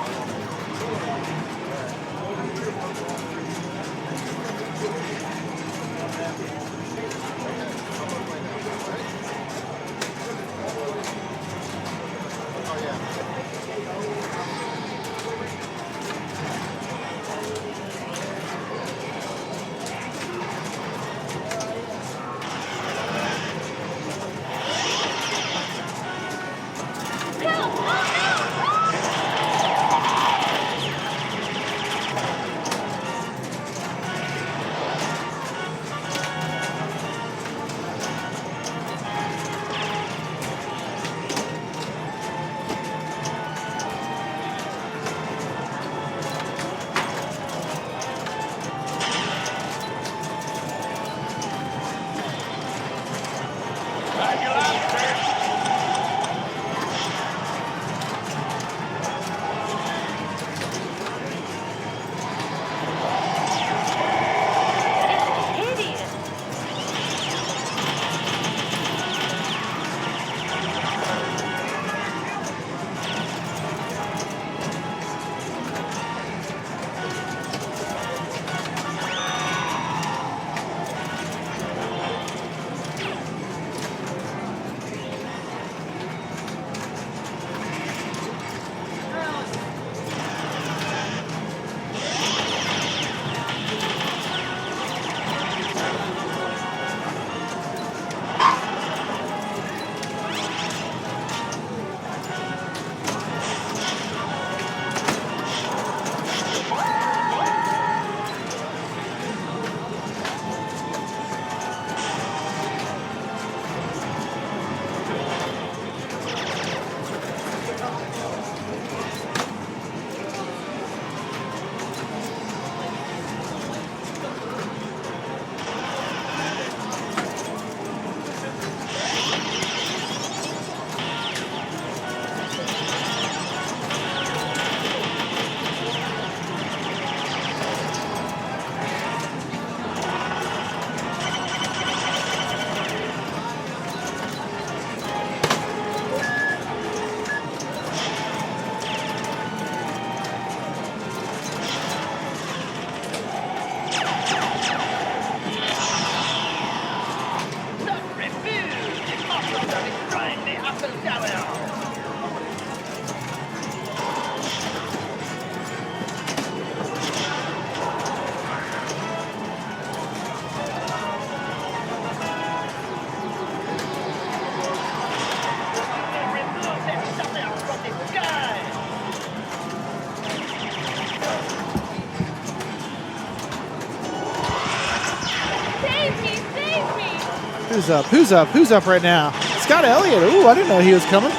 Who's up? Who's up? Who's up right now? Scott Elliott. Ooh, I didn't know he was coming.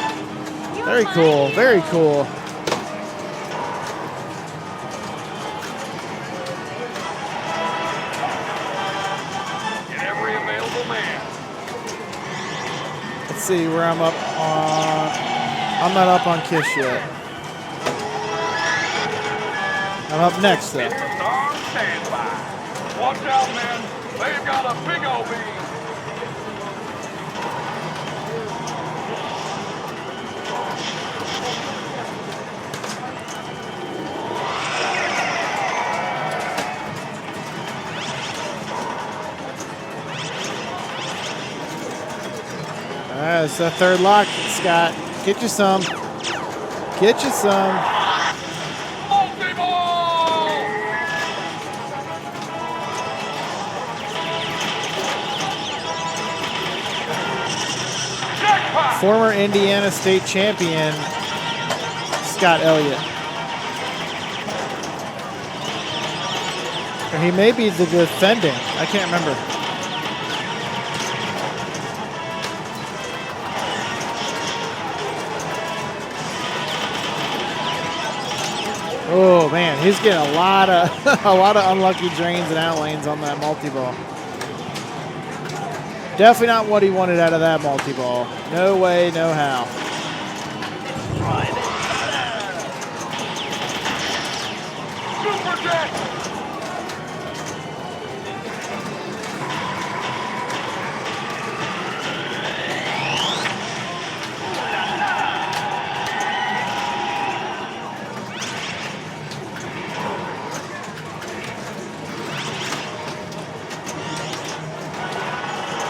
Very cool. Very cool. Every available man. Let's see where I'm up on. I'm not up on Kish yet. I'm up next though. It's on standby. Watch out, men. They've got a big old beam. It's the third lock, Scott. Get you some. Get you some. Multi-ball! Jackpot! Former Indiana State champion, Scott Elliott. Or he may be the defending. I can't remember. Oh man, he's getting a lot of unlucky drains and out lanes on that multi-ball. Definitely not what he wanted out of that multi-ball. No way, no how. Super Jet!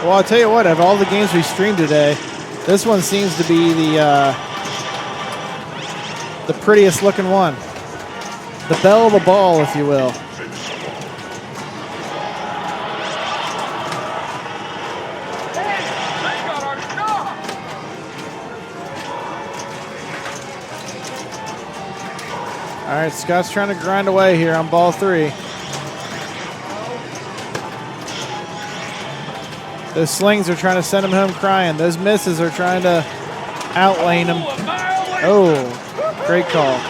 Well, I'll tell you what, of all the games we streamed today, this one seems to be the prettiest looking one. The belle of the ball, if you will. They got our shot! All right, Scott's trying to grind away here on ball 3. Those slings are trying to send him home crying. Those misses are trying to outlane him. Oh, great call.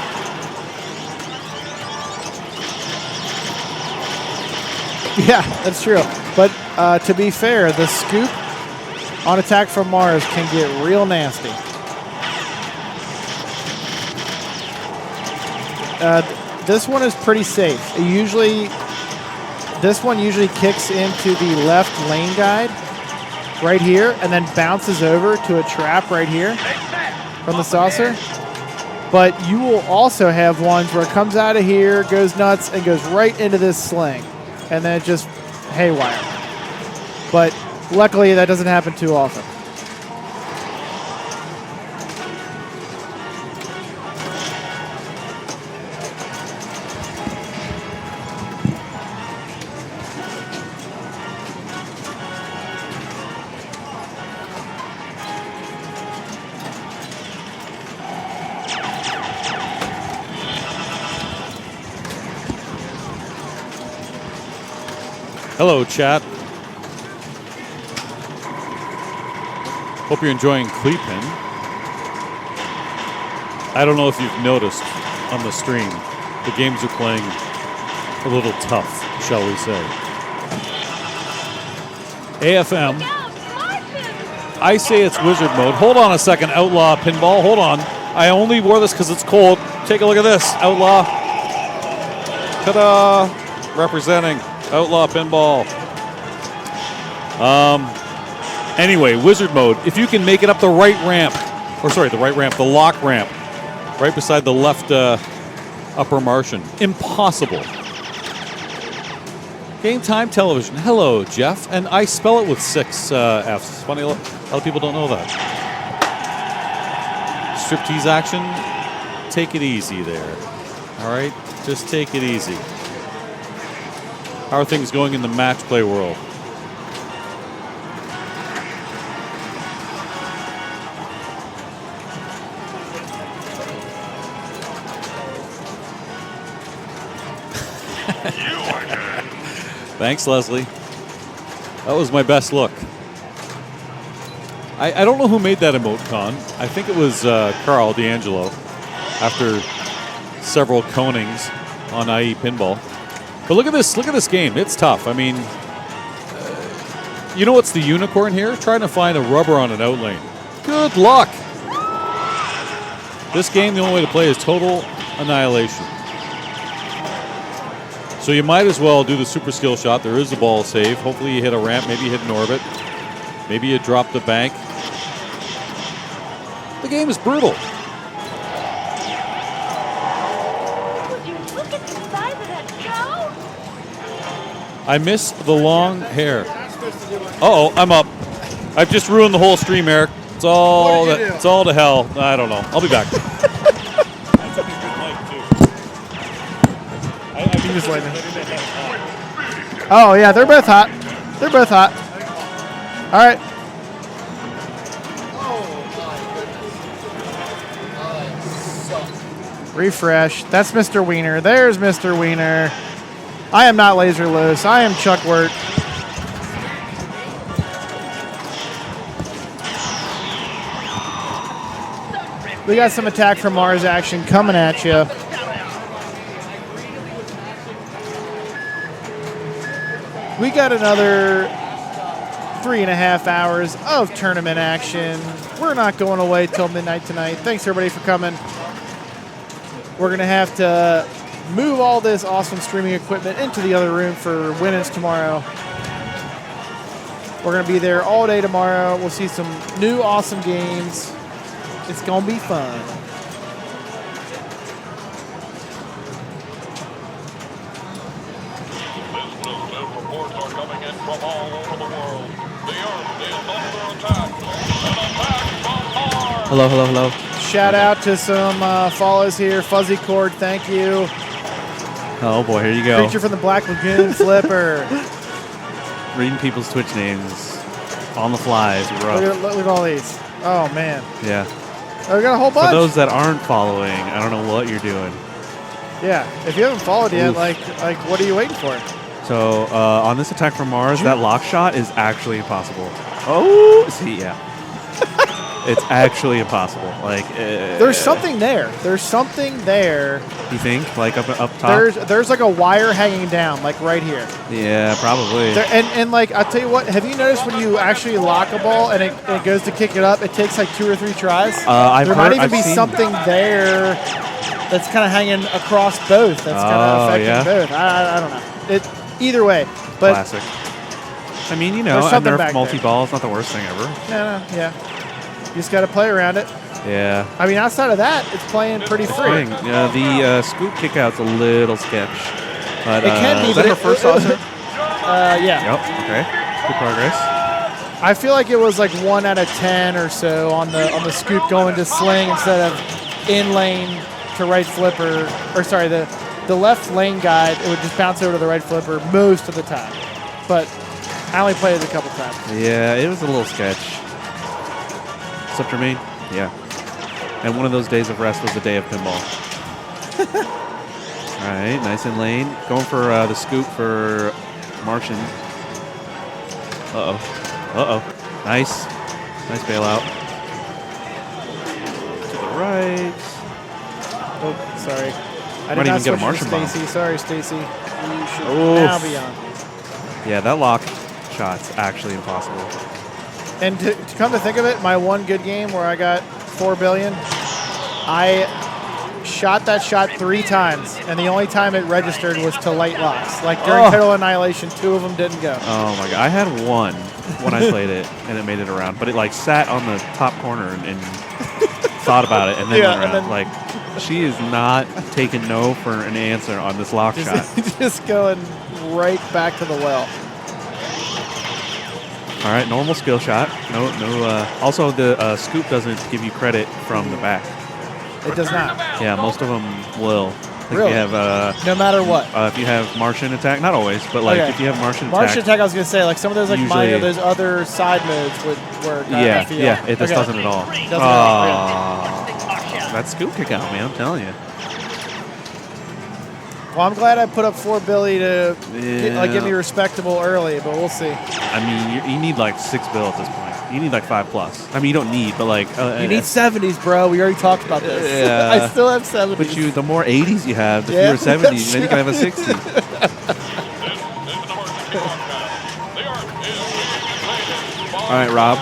Yeah, that's true. But to be fair, the scoop on Attack from Mars can get real nasty. This one is pretty safe. This one usually kicks into the left lane guide right here and then bounces over to a trap right here from the saucer. But you will also have ones where it comes out of here, goes nuts, and goes right into this sling. And then it just haywire. But luckily that doesn't happen too often. Hello, chat. Hope you're enjoying CLE PIN. I don't know if you've noticed on the stream, the games are playing a little tough, shall we say. AFM. I say it's wizard mode. Hold on a second, Outlaw Pinball. Hold on. I only wore this because it's cold. Take a look at this, Outlaw. Ta-da! Representing Outlaw Pinball. Anyway, wizard mode. If you can make it up the right ramp, the lock ramp, right beside the left upper Martian. Impossible. Game Time Television. Hello, Jeff. And I spell it with 6 F's. Funny, a lot of people don't know that. Striptease action. Take it easy there. All right? Just take it easy. How are things going in the match play world? Thanks, Leslie. That was my best look. I don't know who made that emoticon. I think it was Carl D'Angelo after several conings on IE Pinball. But look at this game. It's tough. I mean, you know what's the unicorn here? Trying to find a rubber on an out lane. Good luck. This game, the only way to play is total annihilation. So you might as well do the super skill shot. There is a ball save. Hopefully you hit a ramp. Maybe you hit an orbit. Maybe you drop the bank. The game is brutal. Would you look at the size of that cow? I missed the long hair. Uh-oh, I'm up. I've just ruined the whole stream, Eric. It's all to hell. I don't know. I'll be back. Oh, yeah, they're both hot. They're both hot. All right. Refresh. That's Mr. Wiener. There's Mr. Wiener. I am not Laser Loose. I am Chuck Wirt. We got some Attack from Mars action coming at you. We got another 3.5 hours of tournament action. We're not going away till midnight tonight. Thanks everybody for coming. We're going to have to move all this awesome streaming equipment into the other room for winnings tomorrow. We're going to be there all day tomorrow. We'll see some new awesome games. It's going to be fun. Reports are coming in from all over the world. The Earth is under attack. An attack from Mars. Hello, hello, hello. Shout out to some follows here. Fuzzy Cord, thank you. Oh boy, here you go. Creature from the Black Lagoon, Flipper. Reading people's Twitch names on the fly is rough. Look at all these. Oh, man. Yeah. Oh, we got a whole bunch. For those that aren't following, I don't know what you're doing. Yeah, if you haven't followed yet, like, what are you waiting for? So on this Attack from Mars, that lock shot is actually impossible. Oh, see, yeah. It's actually impossible. Like there's something there. There's something there. You think, like up top? There's like a wire hanging down, like right here. Yeah, probably. And like I'll tell you what. Have you noticed when you actually lock a ball and it goes to kick it up, it takes like 2 or 3 tries? There might even be something there that's kind of hanging across both. That's kind of affecting both. I don't know. Either way, but classic. I mean, you know, a Nerf multi-ball is not the worst thing ever. Yeah. You just got to play around it. Yeah. I mean, outside of that, it's playing pretty free. The scoop kickout's a little sketch. But, it can be. Is that her first saucer? Yeah. Yep. Okay. Good progress. I feel like it was like 1 out of 10 or so on the scoop going to sling instead of in lane to right flipper. Or sorry, the left lane guide. It would just bounce over to the right flipper most of the time. But I only played it a couple times. Yeah, it was a little sketch. What's up, Jermaine? Yeah. And one of those days of rest was the day of pinball. All right, nice in lane. Going for the scoop for Martian. Uh-oh. Uh-oh. Nice. Nice bailout. To the right. Oh, sorry. I might did even not get a switch Martian to bomb. Stacy. Sorry, Stacy. You should Oof. now be on. Yeah, that lock shot's actually impossible. And to come to think of it, my one good game where I got 4 billion, I shot that shot 3 times, and the only time it registered was to light locks. Like during Total Annihilation, 2 of them didn't go. Oh my god, I had 1 when I played it, and it made it around, but it like sat on the top corner and thought about it, and then went around. Like, she is not taking no for an answer on this lock shot. Just going right back to the well. All right, normal skill shot. No. Also, the scoop doesn't give you credit from the back. It does not. Yeah, most of them will. Really? You have, no matter what. If you have Martian attack, not always, but like if you have Martian attack, I was gonna say like some of those like minor, those other side modes would work. Yeah, it just doesn't at all. Doesn't at all. That scoop kick out, man. I'm telling you. Well, I'm glad I put up 4 billy to get me respectable early, but we'll see. I mean, you need like 6 bill at this point. You need like 5+. I mean, you don't need, but like you need 70s, bro. We already talked about this. Yeah. I still have 70s. But the more 80s you have, the fewer 70s, then you can have a 60. All right, Rob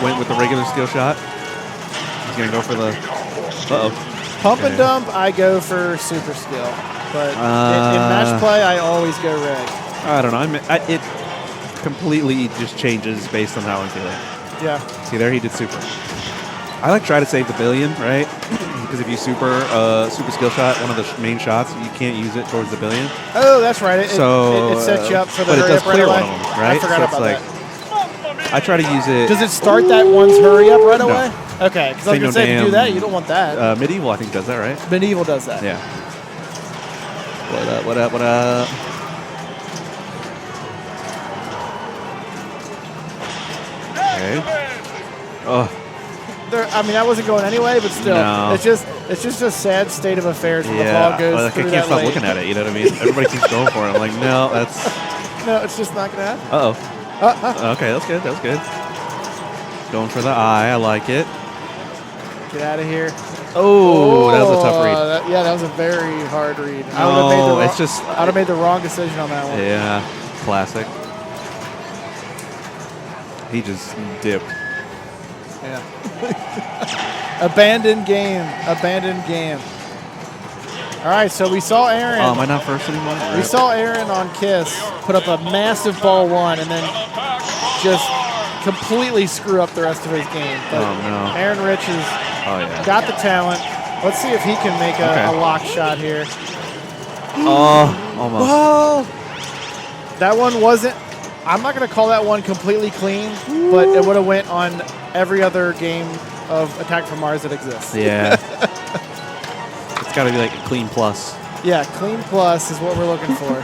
went with the regular skill shot. He's gonna go for the. Pump and dump, I go for super skill, but in match play, I always go reg. I don't know. It completely just changes based on how I'm feeling. Yeah. See there, he did super. I like try to save the billion, right? Because if you super skill shot, one of the main shots, you can't use it towards the billion. Oh, that's right. It sets you up for the hurry up right away. One of them, right? I forgot about that. I try to use it. Does it start that one's hurry up right away? Okay, because I was going to say, to do that, you don't want that. Medieval, I think, does that, right? Medieval does that. Yeah. What up, what up, what up? Okay. Oh. I mean, I wasn't going anyway, but still, No. it's just a sad state of affairs when the ball goes like through I can't that stop lane. looking at it, you know what I mean? Everybody keeps going for it. I'm like, no, that's... No, it's just not going to happen. Okay, that's good, that's good. Going for the eye, I like it. Get out of here. Oh, that was a tough read. That was a very hard read. I would have made the wrong decision on that one. Yeah, classic. He just dipped. Yeah. Abandoned game. All right, so we saw Aaron. Am I not first anymore? We saw Aaron on KISS put up a massive ball one and then just completely screw up the rest of his game. But no. Aaron Rich has got the talent. Let's see if he can make a lock shot here. Oh, almost. Well, that one wasn't. I'm not going to call that one completely clean, but it would have went on every other game of Attack from Mars that exists. Yeah. It's got to be like a clean plus. Yeah, clean plus is what we're looking for.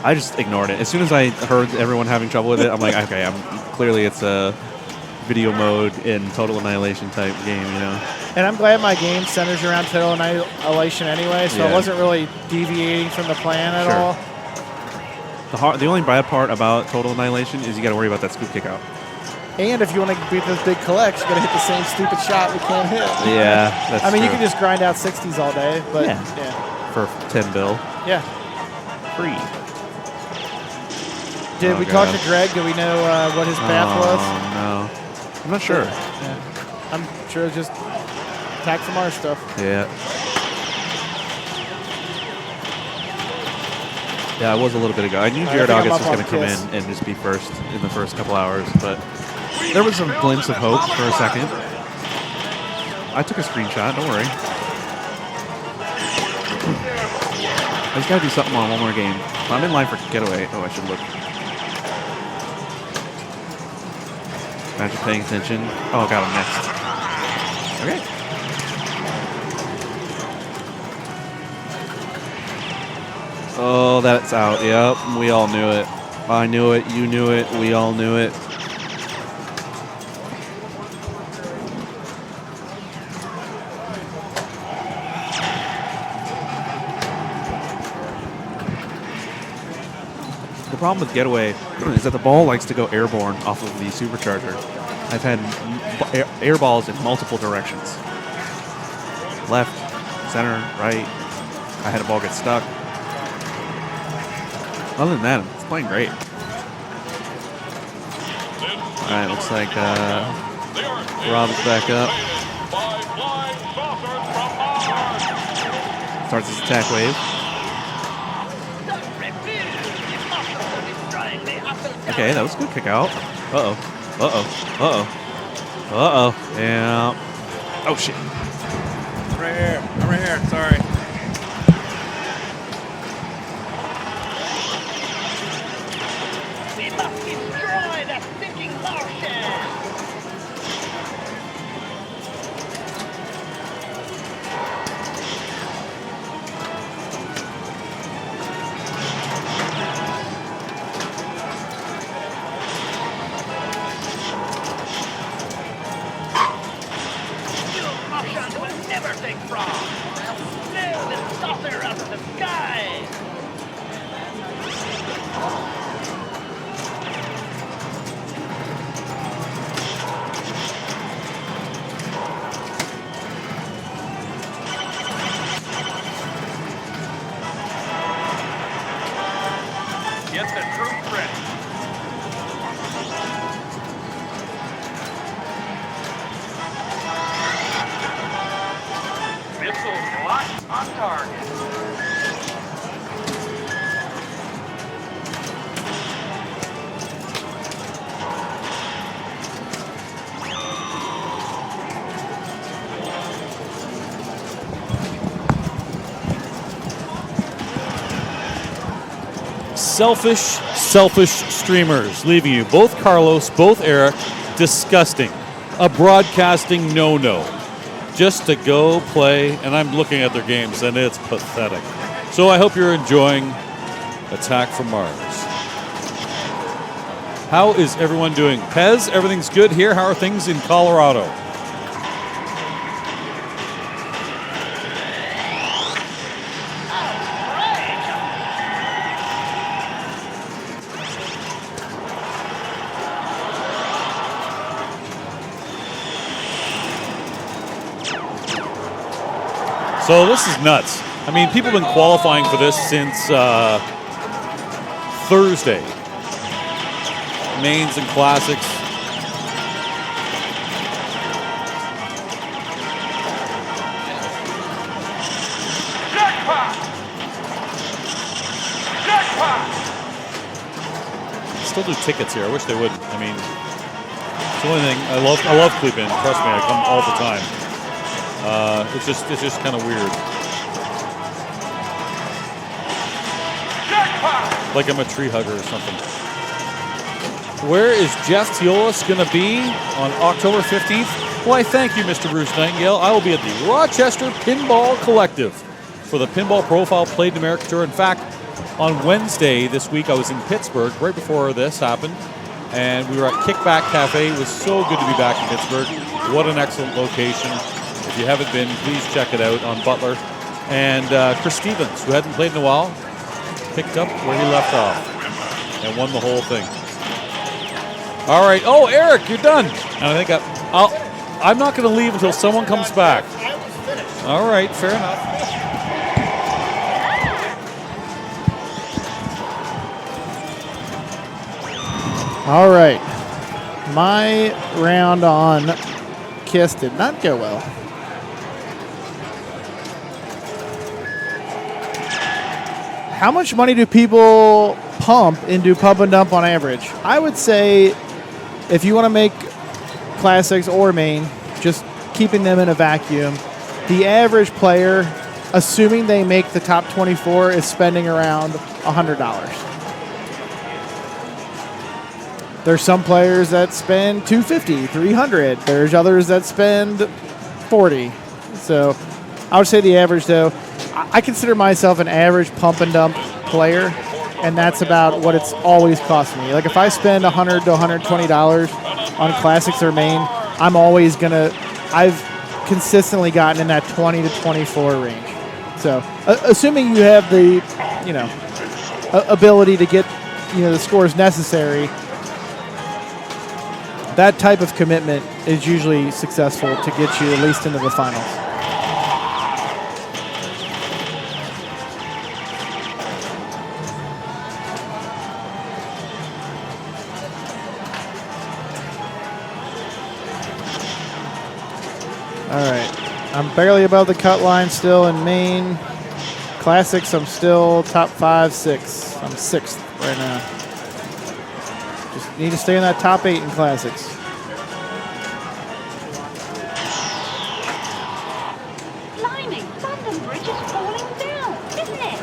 I just ignored it. As soon as I heard everyone having trouble with it, I'm like, okay, clearly it's a video mode in Total Annihilation type game, you know. And I'm glad my game centers around Total Annihilation anyway, so I wasn't really deviating from the plan at all. The only bad part about Total Annihilation is you got to worry about that scoop kick out. And if you want to beat those big collects, you got to hit the same stupid shot we can't hit. Yeah, that's I mean, true. you can just grind out 60s all day, but yeah. For 10 bill. Yeah. Free. Did we talk to Greg? Do we know what his path was? No. I'm not sure. Yeah. I'm sure it's just Attack from Mars stuff. Yeah. Yeah, it was a little bit ago. I knew Jared August was going to come in and just be first in the first couple hours, but there was some glimpse of hope for a second. I took a screenshot, don't worry. I just got to do something on one more game. I'm in line for Getaway. Oh, I should look. Imagine paying attention. Oh, got him next. Okay. Oh, that's out. Yep, we all knew it. I knew it. You knew it. We all knew it. The problem with Getaway is that the ball likes to go airborne off of the supercharger. I've had air balls in multiple directions. Left, center, right. I had a ball get stuck. Other than that, it's playing great. All right, looks like Rob's back up. Starts his attack wave. Okay, that was a good kick out. Uh-oh. Uh-oh. Uh-oh. Uh-oh. Yeah. Oh, shit. I'm right here. I'm right here. Sorry. We must destroy the stinking Martian! troops ready. Missiles locked on target. Selfish streamers, leaving you. Both Carlos, both Eric, disgusting. A broadcasting no-no. Just to go play, and I'm looking at their games, and it's pathetic. So I hope you're enjoying Attack from Mars. How is everyone doing? Pez, everything's good here. How are things in Colorado? So this is nuts. I mean, people have been qualifying for this since Thursday. Mains and classics. Jackpot! Jackpot! Still do tickets here. I wish they would. I mean, it's the only thing. I love CLE PIN. Trust me, I come all the time. It's just kind of weird. Jackpot! Like I'm a tree hugger or something. Where is Jeff Teolis going to be on October 15th? Why, thank you, Mr. Bruce Nightingale. I will be at the Rochester Pinball Collective for the Pinball Profile Played in America Tour. In fact, on Wednesday this week, I was in Pittsburgh right before this happened, and we were at Kickback Cafe. It was so good to be back in Pittsburgh. What an excellent location. If you haven't been, please check it out on Butler. And Chris Stevens, who hadn't played in a while, picked up where he left off and won the whole thing. All right. Oh, Eric, you're done. And I think I'm not going to leave until someone comes back. All right. Fair enough. All right. My round on Kiss did not go well. How much money do people pump into Pump and Dump on average? I would say if you want to make classics or main, just keeping them in a vacuum, the average player, assuming they make the top 24, is spending around $100. There's some players that spend $250, $300. There's others that spend $40. So I would say the average, though, I consider myself an average pump and dump player, and that's about what it's always cost me. Like if I spend $100 to $120 on classics or main, I'm always I've consistently gotten in that 20 to 24 range. So assuming you have the, ability to get, the scores necessary, that type of commitment is usually successful to get you at least into the finals. All right, I'm barely above the cut line still in main. Classics, I'm still top 5, 6. I'm 6th right now. Just need to stay in that top 8 in classics. Blimey, London Bridge is falling down, isn't it?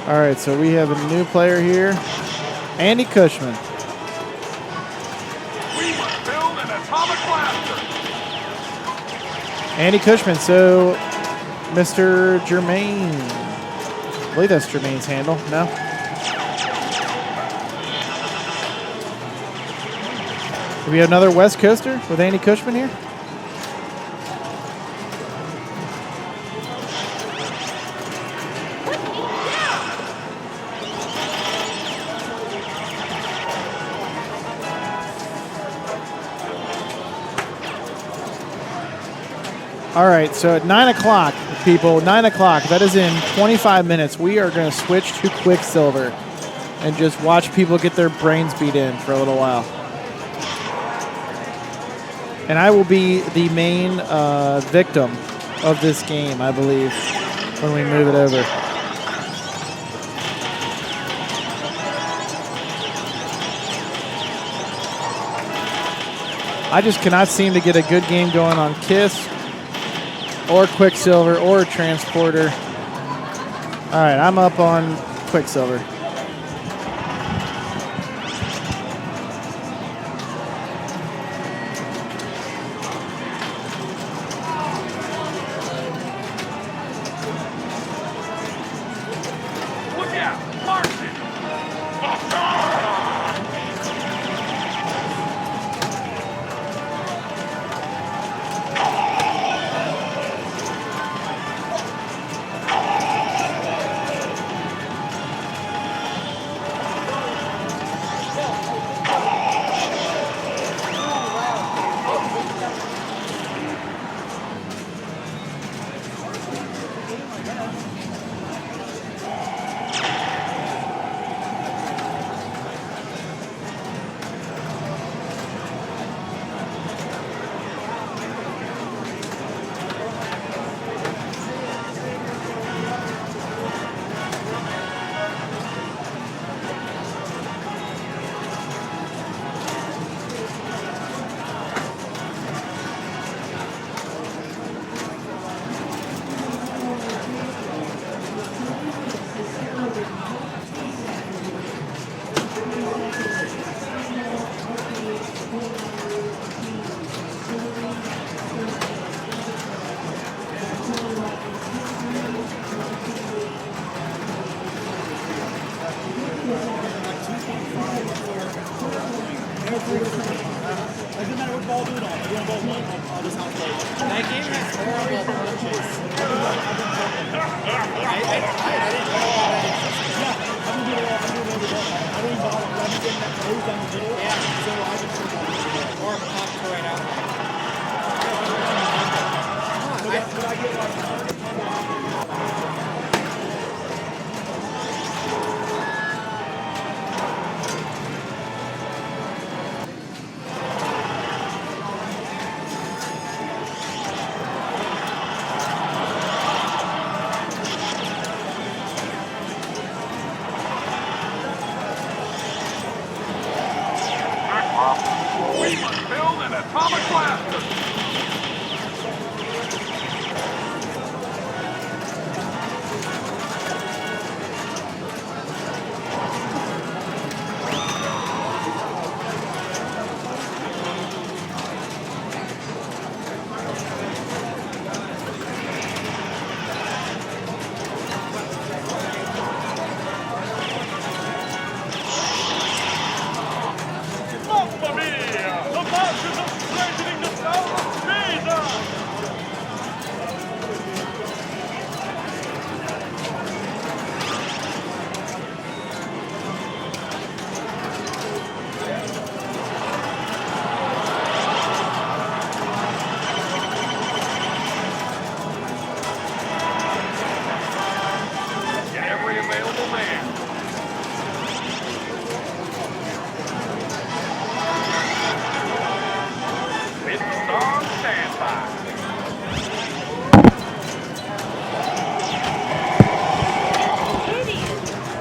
All right, so we have a new player here, Andy Cushman. We must build an atomic blaster. Andy Cushman, so Mr. Jermaine. I believe that's Jermaine's handle. No? Do we have another West Coaster with Andy Cushman here? All right, so at 9 o'clock, people, 9 o'clock, that is in 25 minutes, we are going to switch to Quicksilver and just watch people get their brains beat in for a little while. And I will be the main victim of this game, I believe, when we move it over. I just cannot seem to get a good game going on KISS or Quicksilver or Transporter. All right, I'm up on Quicksilver. We must build an atomic blaster.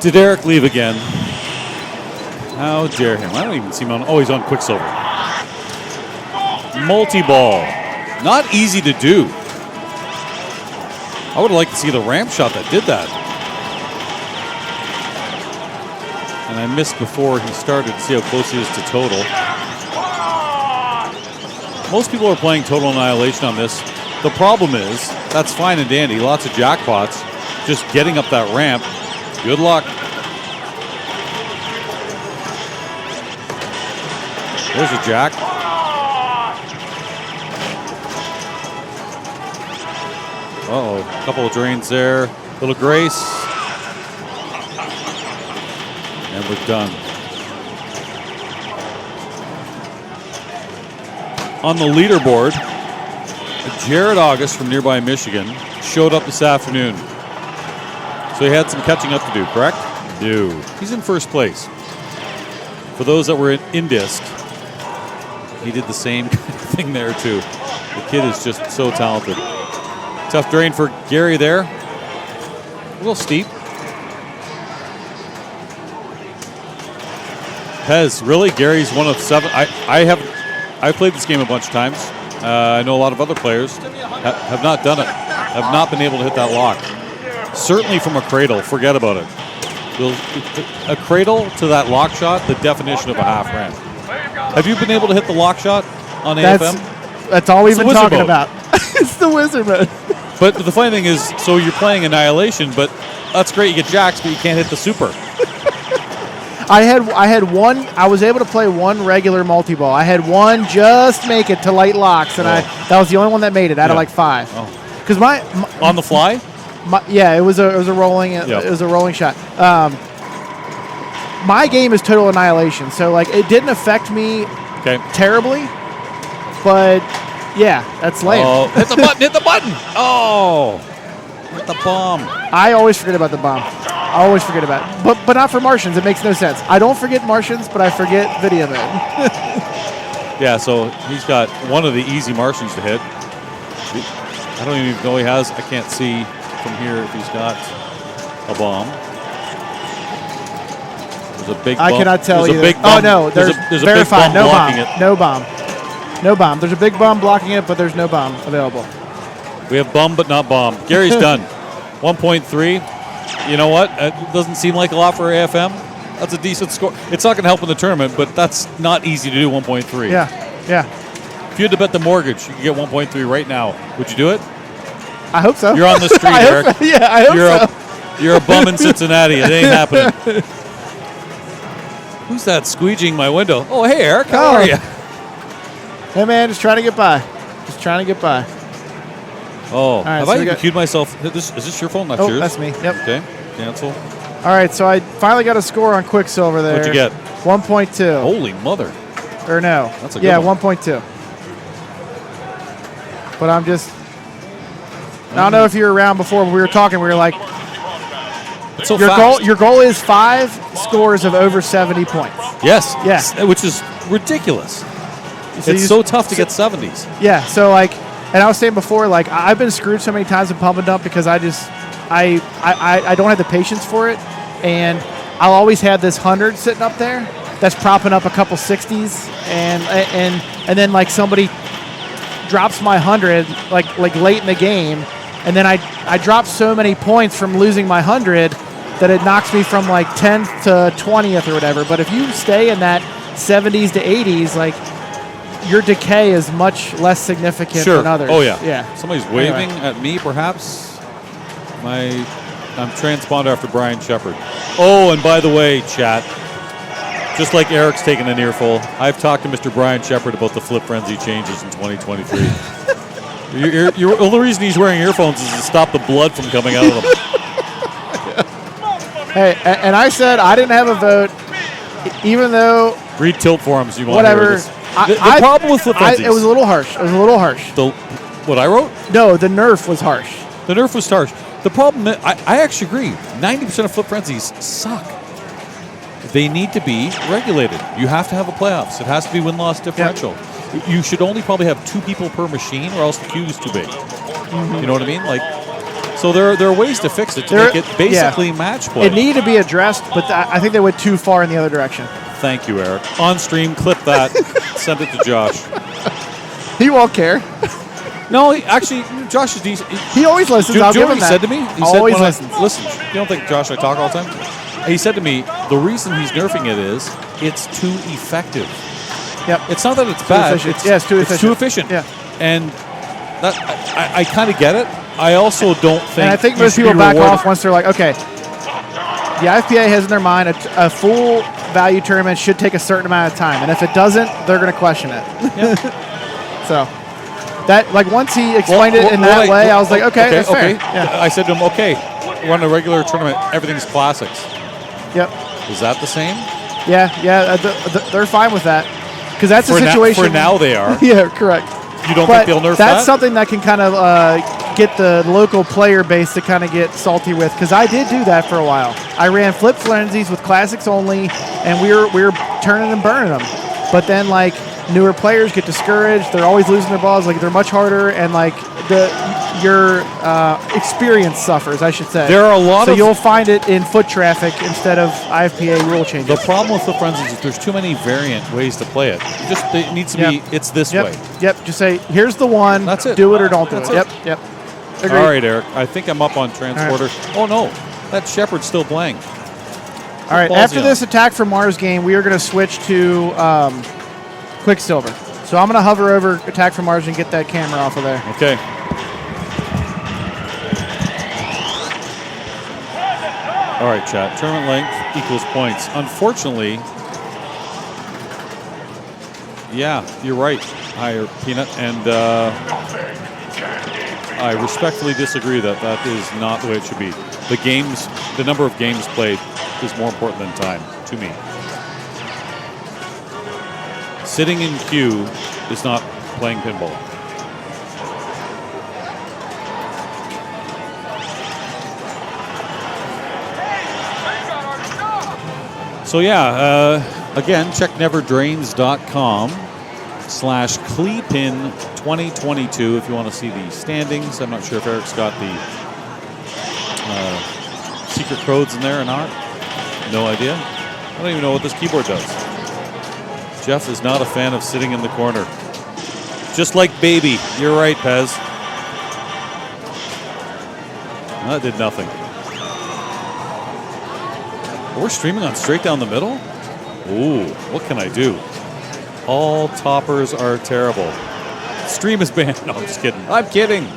Did Eric leave again? How dare him? I don't even see him on. Oh, he's on Quicksilver. Multi-ball. Not easy to do. I would like to see the ramp shot that did that. And I missed before he started to see how close he is to total. Most people are playing Total Annihilation on this. The problem is, that's fine and dandy. Lots of jackpots. Just getting up that ramp. Good luck. There's a jack. Uh-oh, a couple of drains there. Little grace. And we're done. On the leaderboard, Jared August from nearby Michigan showed up this afternoon. So he had some catching up to do, correct? No. He's in first place. For those that were in disc, he did the same thing there too. The kid is just so talented. Tough drain for Gary there. A little steep. Pez, really? Gary's one of 7. I've played this game a bunch of times. I know a lot of other players have not done it, have not been able to hit that lock. Certainly from a cradle, forget about it. A cradle to that lock shot, the definition of a half ramp. Have you been able to hit the lock shot on AFM? That's all we've been talking about. It's the wizard mode. But the funny thing is, so you're playing Annihilation, but that's great. You get jacks, but you can't hit the super. I had one. I was able to play one regular multi-ball. I had one just make it to light locks, and that was the only one that made it out of like 5. Because my on the fly. It was a rolling. It was a rolling shot. My game is total Annihilation, so like it didn't affect me terribly, but yeah, that's lame. Oh, hit the button! Hit the button! Oh, hit the bomb! I always forget about the bomb. I always forget about it. But not for Martians. It makes no sense. I don't forget Martians, but I forget video mode. Yeah, so he's got one of the easy Martians to hit. I don't even know he has. I can't see from here if he's got a bomb. There's a big bomb. I cannot tell you. Oh, no. There's a verified. big bomb blocking it. No bomb. No bomb. There's a big bomb blocking it, but there's no bomb available. We have bum, but not bomb. Gary's done. 1.3. You know what? It doesn't seem like a lot for AFM. That's a decent score. It's not going to help in the tournament, but that's not easy to do, 1.3. Yeah. If you had to bet the mortgage, you could get 1.3 right now. Would you do it? I hope so. You're on the street, Eric. I hope so. You're a bum in Cincinnati. It ain't happening. Who's that squeegeeing my window? Oh, hey, Eric. How are you? Hey, man. Just trying to get by. Oh, right, have so I even queued myself? Is this your phone? That's yours? That's me. Yep. Okay, cancel. All right, so I finally got a score on Quicksilver there. What'd you get? 1.2. Holy mother. Or no. That's a good one. 1.2. But I'm just... I don't know if you were around before, when we were talking, we were like... It's so your goal is 5 scores of over 70 points. Yes. Yeah. Which is ridiculous. So it's so tough to get 70s. Yeah, so like... And I was saying before, like, I've been screwed so many times in pump and dump because I don't have the patience for it. And I'll always have this 100 sitting up there that's propping up a couple 60s. And then, like, somebody drops my 100, like late in the game. And then I drop so many points from losing my 100 that it knocks me from, like, 10th to 20th or whatever. But if you stay in that 70s to 80s, like, your decay is much less significant than others. Oh, yeah. Yeah. Somebody's waving at me, perhaps. I'm transponder after Brian Shepard. Oh, and by the way, chat, just like Eric's taking an earful, I've talked to Mr. Brian Shepard about the Flip Frenzy changes in 2023. The only reason he's wearing earphones is to stop the blood from coming out of them. Hey, and I said I didn't have a vote, even though... Read tilt forums. You want whatever. to hear this. The problem with Flip Frenzies... It was a little harsh. What I wrote? No, the nerf was harsh. The nerf was harsh. The problem, I actually agree. 90% of Flip Frenzies suck. They need to be regulated. You have to have a playoffs. It has to be win-loss differential. Yeah. You should only probably have 2 people per machine, or else the queue is too big. Mm-hmm. You know what I mean? Like, so there are ways to fix it to make it basically match play. It needed to be addressed, but I think they went too far in the other direction. Thank you, Eric. On stream, clip that. Send it to Josh. He won't care. No, actually, Josh is decent. He always listens. I'll give him that. He said to me? He always listens. Listen, you don't think Josh and I talk all the time? He said to me, the reason he's nerfing it is it's too effective. Yep. It's not that it's bad. It's too efficient. It's too efficient. Yeah. And that I kind of get it. I also don't think. And I think most people back off once they're like, okay, the IFPA has in their mind a full value tournament should take a certain amount of time, and if it doesn't, they're going to question it. Yeah. So that, like, once he explained it in that way, I was like, okay, that's fair. Yeah. I said to him, okay, run a regular tournament, everything's classics. Yep. Is that the same? Yeah, they're fine with that because that's a situation. For now, they are. Yeah, correct. You don't but think they'll nerf that's that? something that can kind of get the local player base to kind of get salty with, because I did do that for a while. I ran flip frenzies with classics only, and we were turning and burning them. But then like newer players get discouraged. They're always losing their balls. Like they're much harder, and like your experience suffers, I should say. There are a lot so you'll find it in foot traffic instead of IFPA rule changes. The problem with the frenzies is there's too many variant ways to play it. It needs to be, it's this way. Yep, just say, here's the one. That's it. Do it or don't do That's it. it. Yep. Agreed. All right, Eric. I think I'm up on transporter. Right. Oh, no. That Shepard's still playing. All right, after this Attack from Mars game, we are going to switch to Quicksilver. So I'm going to hover over Attack from Mars and get that camera off of there. Okay. All right, chat. Tournament length equals points. Unfortunately, yeah, you're right, Higher Peanut, and I respectfully disagree that is not the way it should be. The number of games played is more important than time to me. Sitting in queue is not playing pinball. So yeah, again, check neverdrains.com/CLE PIN 2022 if you want to see the standings. I'm not sure if Eric's got the secret codes in there or not. No idea. I don't even know what this keyboard does. Jeff is not a fan of sitting in the corner. Just like baby. You're right, Pez. That did nothing. We're streaming on straight down the middle? Ooh, what can I do? All toppers are terrible. Stream is banned. No, I'm just kidding. I'm kidding.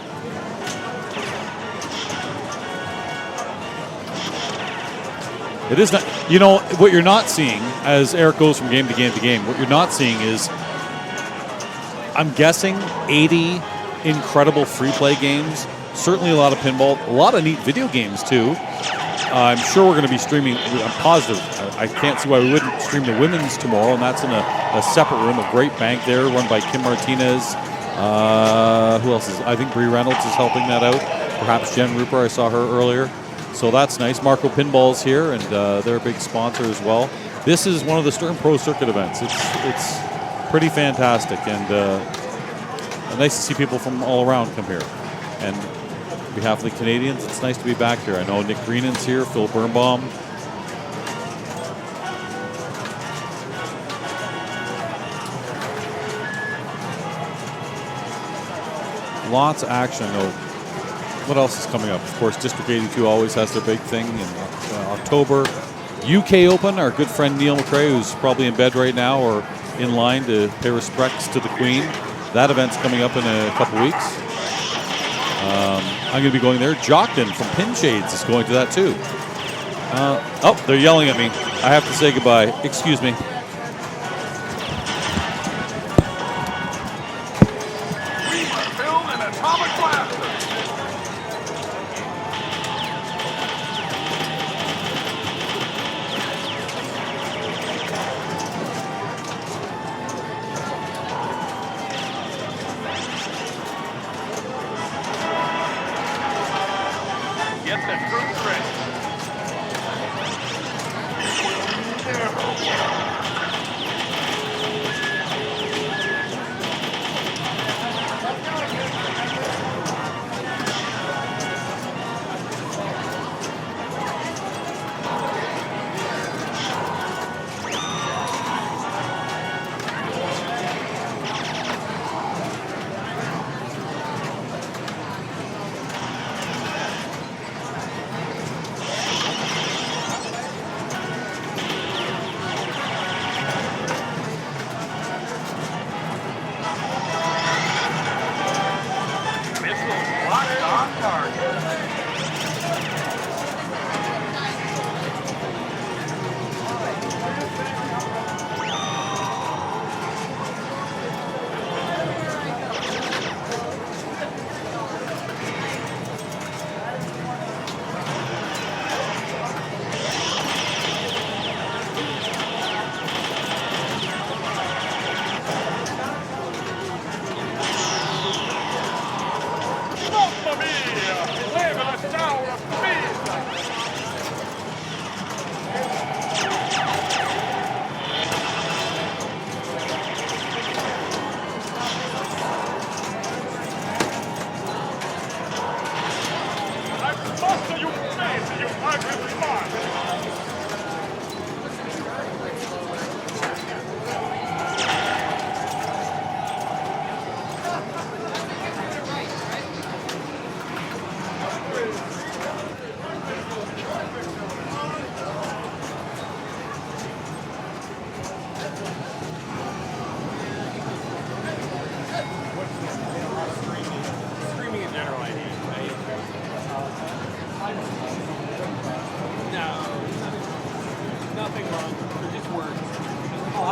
It is not, you know, what you're not seeing as Eric goes from game to game to game, what you're not seeing is, I'm guessing 80 incredible free play games, certainly a lot of pinball, a lot of neat video games too. I'm sure we're going to be streaming, I'm positive, I can't see why we wouldn't stream the women's tomorrow, and that's in a separate room, a great bank there, run by Kim Martinez. Who else is, I think Bree Reynolds is helping that out. Perhaps Jen Rupert, I saw her earlier. So that's nice. Marco Pinball's here, and they're a big sponsor as well. This is one of the Stern Pro Circuit events. It's pretty fantastic, and nice to see people from all around come here. And on behalf of the Canadians, it's nice to be back here. I know Nick Greenan's here, Phil Birnbaum. Lots of action, though. What else is coming up? Of course, District 82 always has their big thing in October. UK Open, our good friend Neil McRae, who's probably in bed right now or in line to pay respects to the Queen. That event's coming up in a couple weeks. I'm going to be going there. Jockton from Pin Shades is going to that too. Oh, they're yelling at me. I have to say goodbye. Excuse me.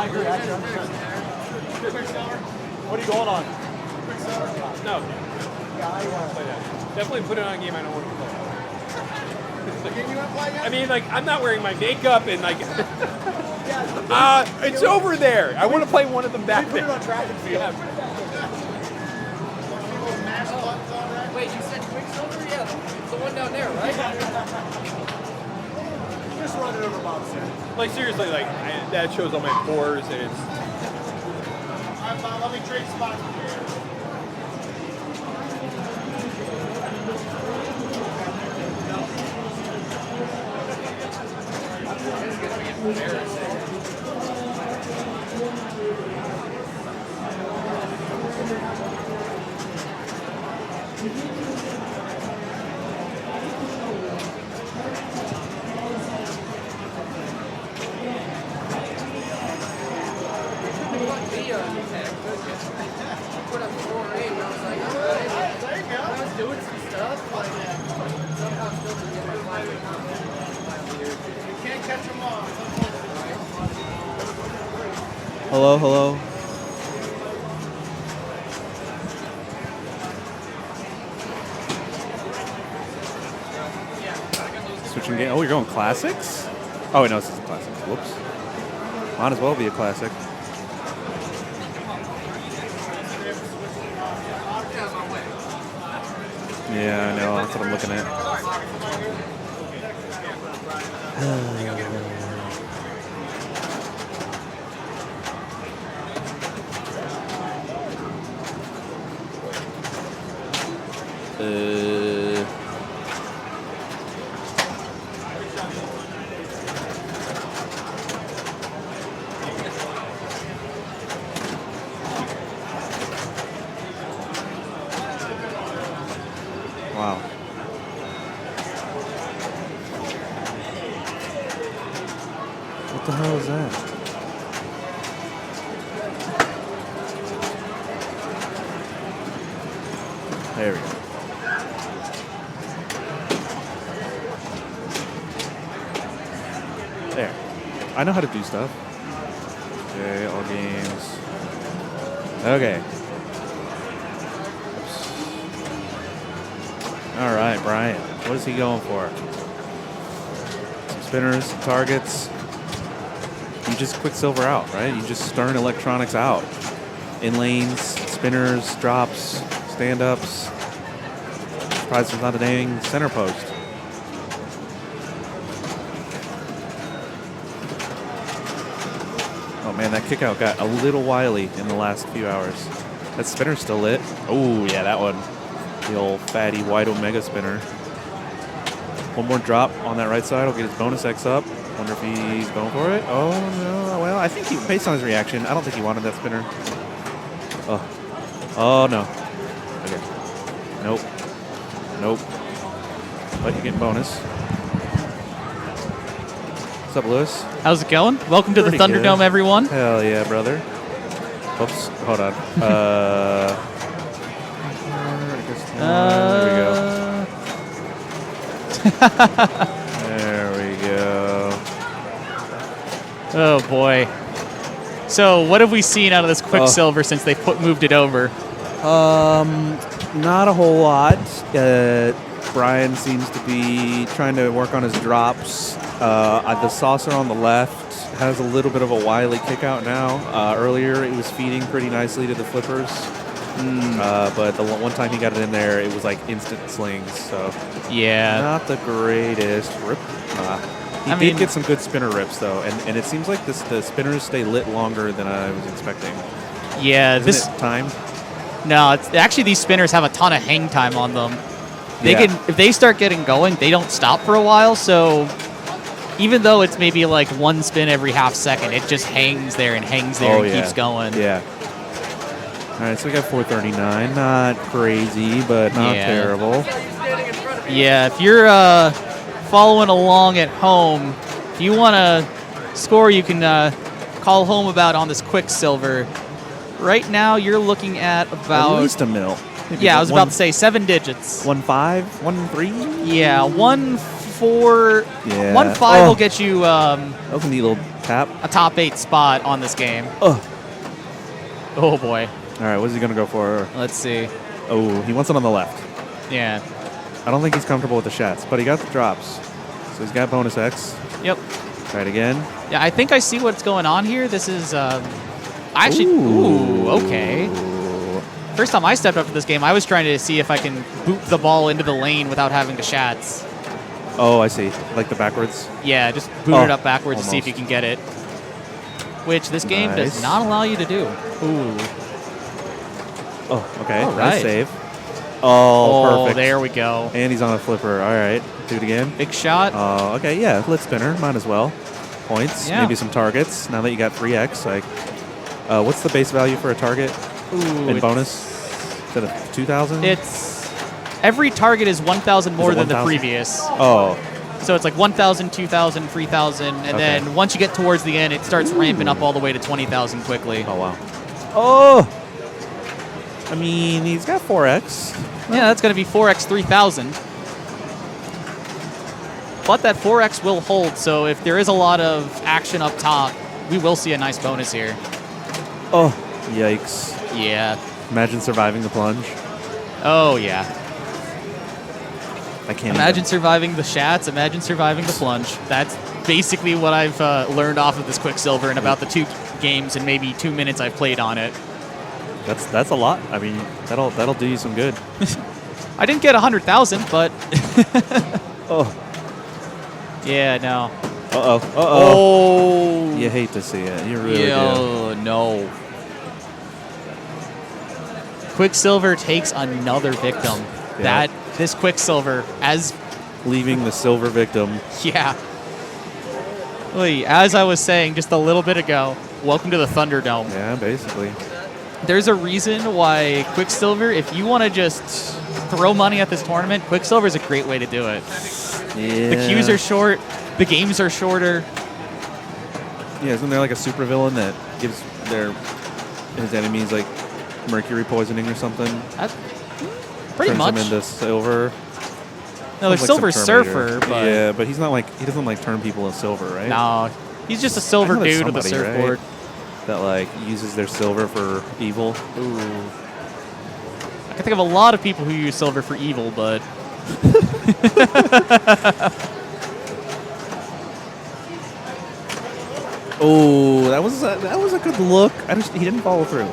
agree. Actually, What are you going on? No. Yeah, I want to play that. Definitely put it on a game I don't want to play. Game you want to play yet? I mean, like, I'm not wearing my makeup and, like... it's over there. I want to play one of them back there. Put it on track and field. Wait, you said Quicksilver? Yeah, the one down there, right? Just run it over Bob's head. Like, seriously, like, that shows all my pores and it's... All right, Bob, let me trade spots with you. Put up 4-8, and I was like, all right. There you go. I was doing some stuff, but somehow still didn't get my flag. You can't catch them all. Hello, hello. Switching game. Oh, you're going classics? Oh, wait, no, this is a classic. Whoops. Might as well be a classic. Yeah, I know. That's what I'm looking at. Wow. What the hell is that? There we go. There. I know how to do stuff. Okay, all games. Okay. All right, Brian. What is he going for? Some spinners, some targets. You just Quicksilver out, right? You just Stern electronics out. In lanes, spinners, drops, stand-ups. Surprised there's not a dang center post. Oh man, that kick out got a little wily in the last few hours. That spinner's still lit. Oh yeah, that one. The old fatty white Omega spinner. One more drop on that right side will get his bonus X up. Wonder if he's going for it. Oh no, well I think he, based on his reaction, I don't think he wanted that spinner. Oh no. Okay. Nope. Nope. But you're getting bonus. What's up, Lewis? How's it going? Welcome to the Thunderdome, everyone. Hell yeah, brother. Oops, hold on. There we go. There we go. Oh boy. So what have we seen out of this Quicksilver since they moved it over? Not a whole lot. Brian seems to be trying to work on his drops. The saucer on the left has a little bit of a wily kick out now. Earlier it was feeding pretty nicely to the flippers. But the one time he got it in there, it was like instant slings. So yeah, not the greatest rip. He did get some good spinner rips though, and it seems like the spinners stay lit longer than I was expecting. Yeah, Isn't it time? No, it's actually these spinners have a ton of hang time on them. They can, if they start getting going, they don't stop for a while. So even though it's maybe like one spin every half second, it just hangs there and hangs there and keeps going. Yeah. All right, so we got 439. Not crazy, but not terrible. Yeah, if you're following along at home, if you want to score, you can call home about on this Quicksilver. Right now, you're looking at about at least a mil. Maybe I was about to say 7 digits. 1.5, 1.3. Yeah, 1.4. Yeah. 1.5 will get you. Those are neat little Tap. a top 8 spot on this game. Oh boy. All right, what's he going to go for? Let's see. Oh, he wants it on the left. Yeah. I don't think he's comfortable with the shots, but he got the drops. So he's got bonus X. Yep. Try it again. Yeah, I think I see what's going on here. This is ooh, okay. First time I stepped up to this game, I was trying to see if I can boot the ball into the lane without having to shats. Oh, I see. Like the backwards? Yeah, just boot it up backwards to see if you can get it. Which this game does not allow you to do. Ooh. Oh, okay. All Nice right. save. Oh, perfect. There we go. And he's on a flipper. All right. Do it again. Big shot. Oh, okay. Yeah, lit spinner. Might as well. Points. Yeah. Maybe some targets. Now that you got 3x, like, what's the base value for a target? Ooh, in bonus? Is it 2,000? It's every target is 1,000 more than the 1,000? previous. Oh. So it's like 1,000, 2,000, 3,000, and then once you get towards the end, it starts ramping up all the way to 20,000 quickly. Oh, wow. Oh! I mean, he's got 4x. Yeah, that's going to be 4x 3,000. But that 4x will hold, so if there is a lot of action up top, we will see a nice bonus here. Oh, yikes. Yeah. Imagine surviving the plunge. Oh, yeah. I can't Imagine surviving the shats, imagine surviving the plunge. That's basically what I've learned off of this Quicksilver in about the 2 games and maybe 2 minutes I've played on it. That's a lot. I mean, that'll do you some good. I didn't get 100,000, but oh. Yeah, no. Uh-oh. Uh-oh. Oh. You hate to see it. You really do. Oh, no. Quicksilver takes another victim. Yeah. This Quicksilver, as... Leaving the silver victim. Yeah. Wait, as I was saying just a little bit ago, welcome to the Thunderdome. Yeah, basically. There's a reason why Quicksilver, if you want to just throw money at this tournament, Quicksilver is a great way to do it. Yeah. The queues are short, the games are shorter. Yeah, isn't there like a supervillain that gives his enemies like mercury poisoning or something? Pretty Turns much. them into silver. No, there's Like Silver some Terminator. Surfer, but... Yeah, but he's not like, he doesn't like turn people into silver, right? No, he's just a silver I know there's dude with a somebody, surfboard. right, that like uses their silver for evil. Ooh. I can think of a lot of people who use silver for evil, but... Oh, that was a good look. He didn't follow through.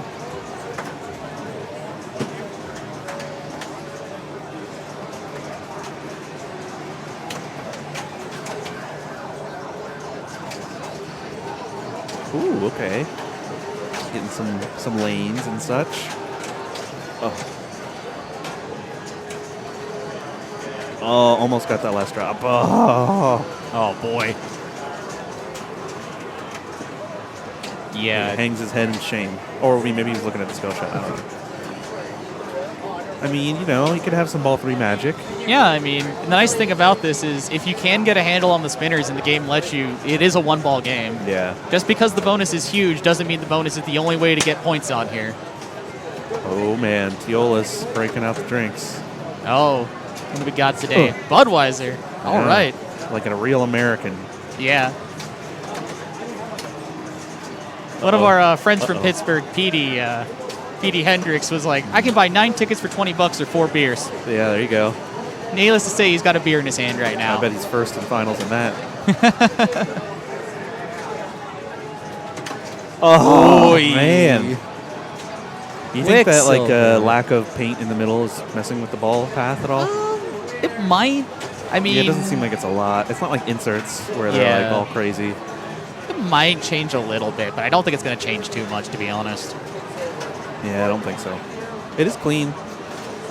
Ooh, okay. Getting some lanes and such. Oh. Oh, almost got that last drop. Oh boy. Yeah. He hangs his head in shame. Or maybe he's looking at the skill shot. I don't know. I mean, you know, you could have some ball 3 magic. Yeah, I mean, the nice thing about this is if you can get a handle on the spinners and the game lets you, it is a 1-ball game. Yeah. Just because the bonus is huge doesn't mean the bonus is the only way to get points on here. Oh, man. Teola's breaking out the drinks. Oh, what do we got today? Budweiser. All right. Like a real American. Yeah. One of our friends from Pittsburgh, Petey Hendricks, was like, I can buy 9 tickets for $20 or 4 beers. Yeah, there you go. Needless to say, he's got a beer in his hand right now. I bet he's first in finals in that. Oh, man. You think that like lack of paint in the middle is messing with the ball path at all? It might. I mean, yeah, it doesn't seem like it's a lot. It's not like inserts where they're like all crazy. It might change a little bit, but I don't think it's going to change too much, to be honest. Yeah, I don't think so. It is clean.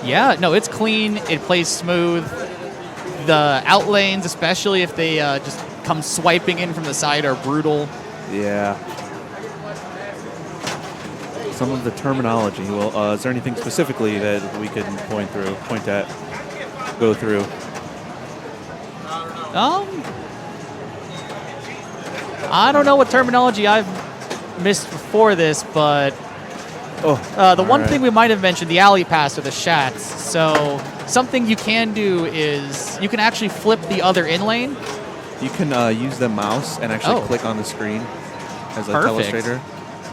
Yeah, no, it's clean. It plays smooth. The out lanes, especially if they just come swiping in from the side, are brutal. Yeah. Some of the terminology. Well, is there anything specifically that we could point at, go through? I don't know what terminology I've missed before this, but the one thing we might have mentioned, the alley pass or the shats. So something you can do is you can actually flip the other in lane. You can use the mouse and actually click on the screen as a telestrator.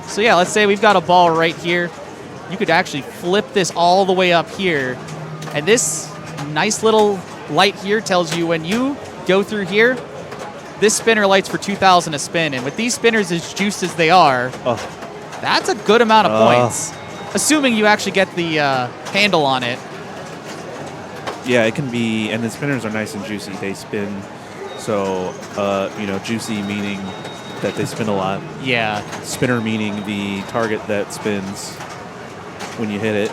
So yeah, let's say we've got a ball right here. You could actually flip this all the way up here. And this nice little light here tells you when you go through here, this spinner lights for 2,000 a spin. And with these spinners as juiced as they are, that's a good amount of points. Assuming you actually get the handle on it. Yeah, it can be, and the spinners are nice and juicy. They spin, so, juicy meaning that they spin a lot. Yeah. Spinner meaning the target that spins when you hit it.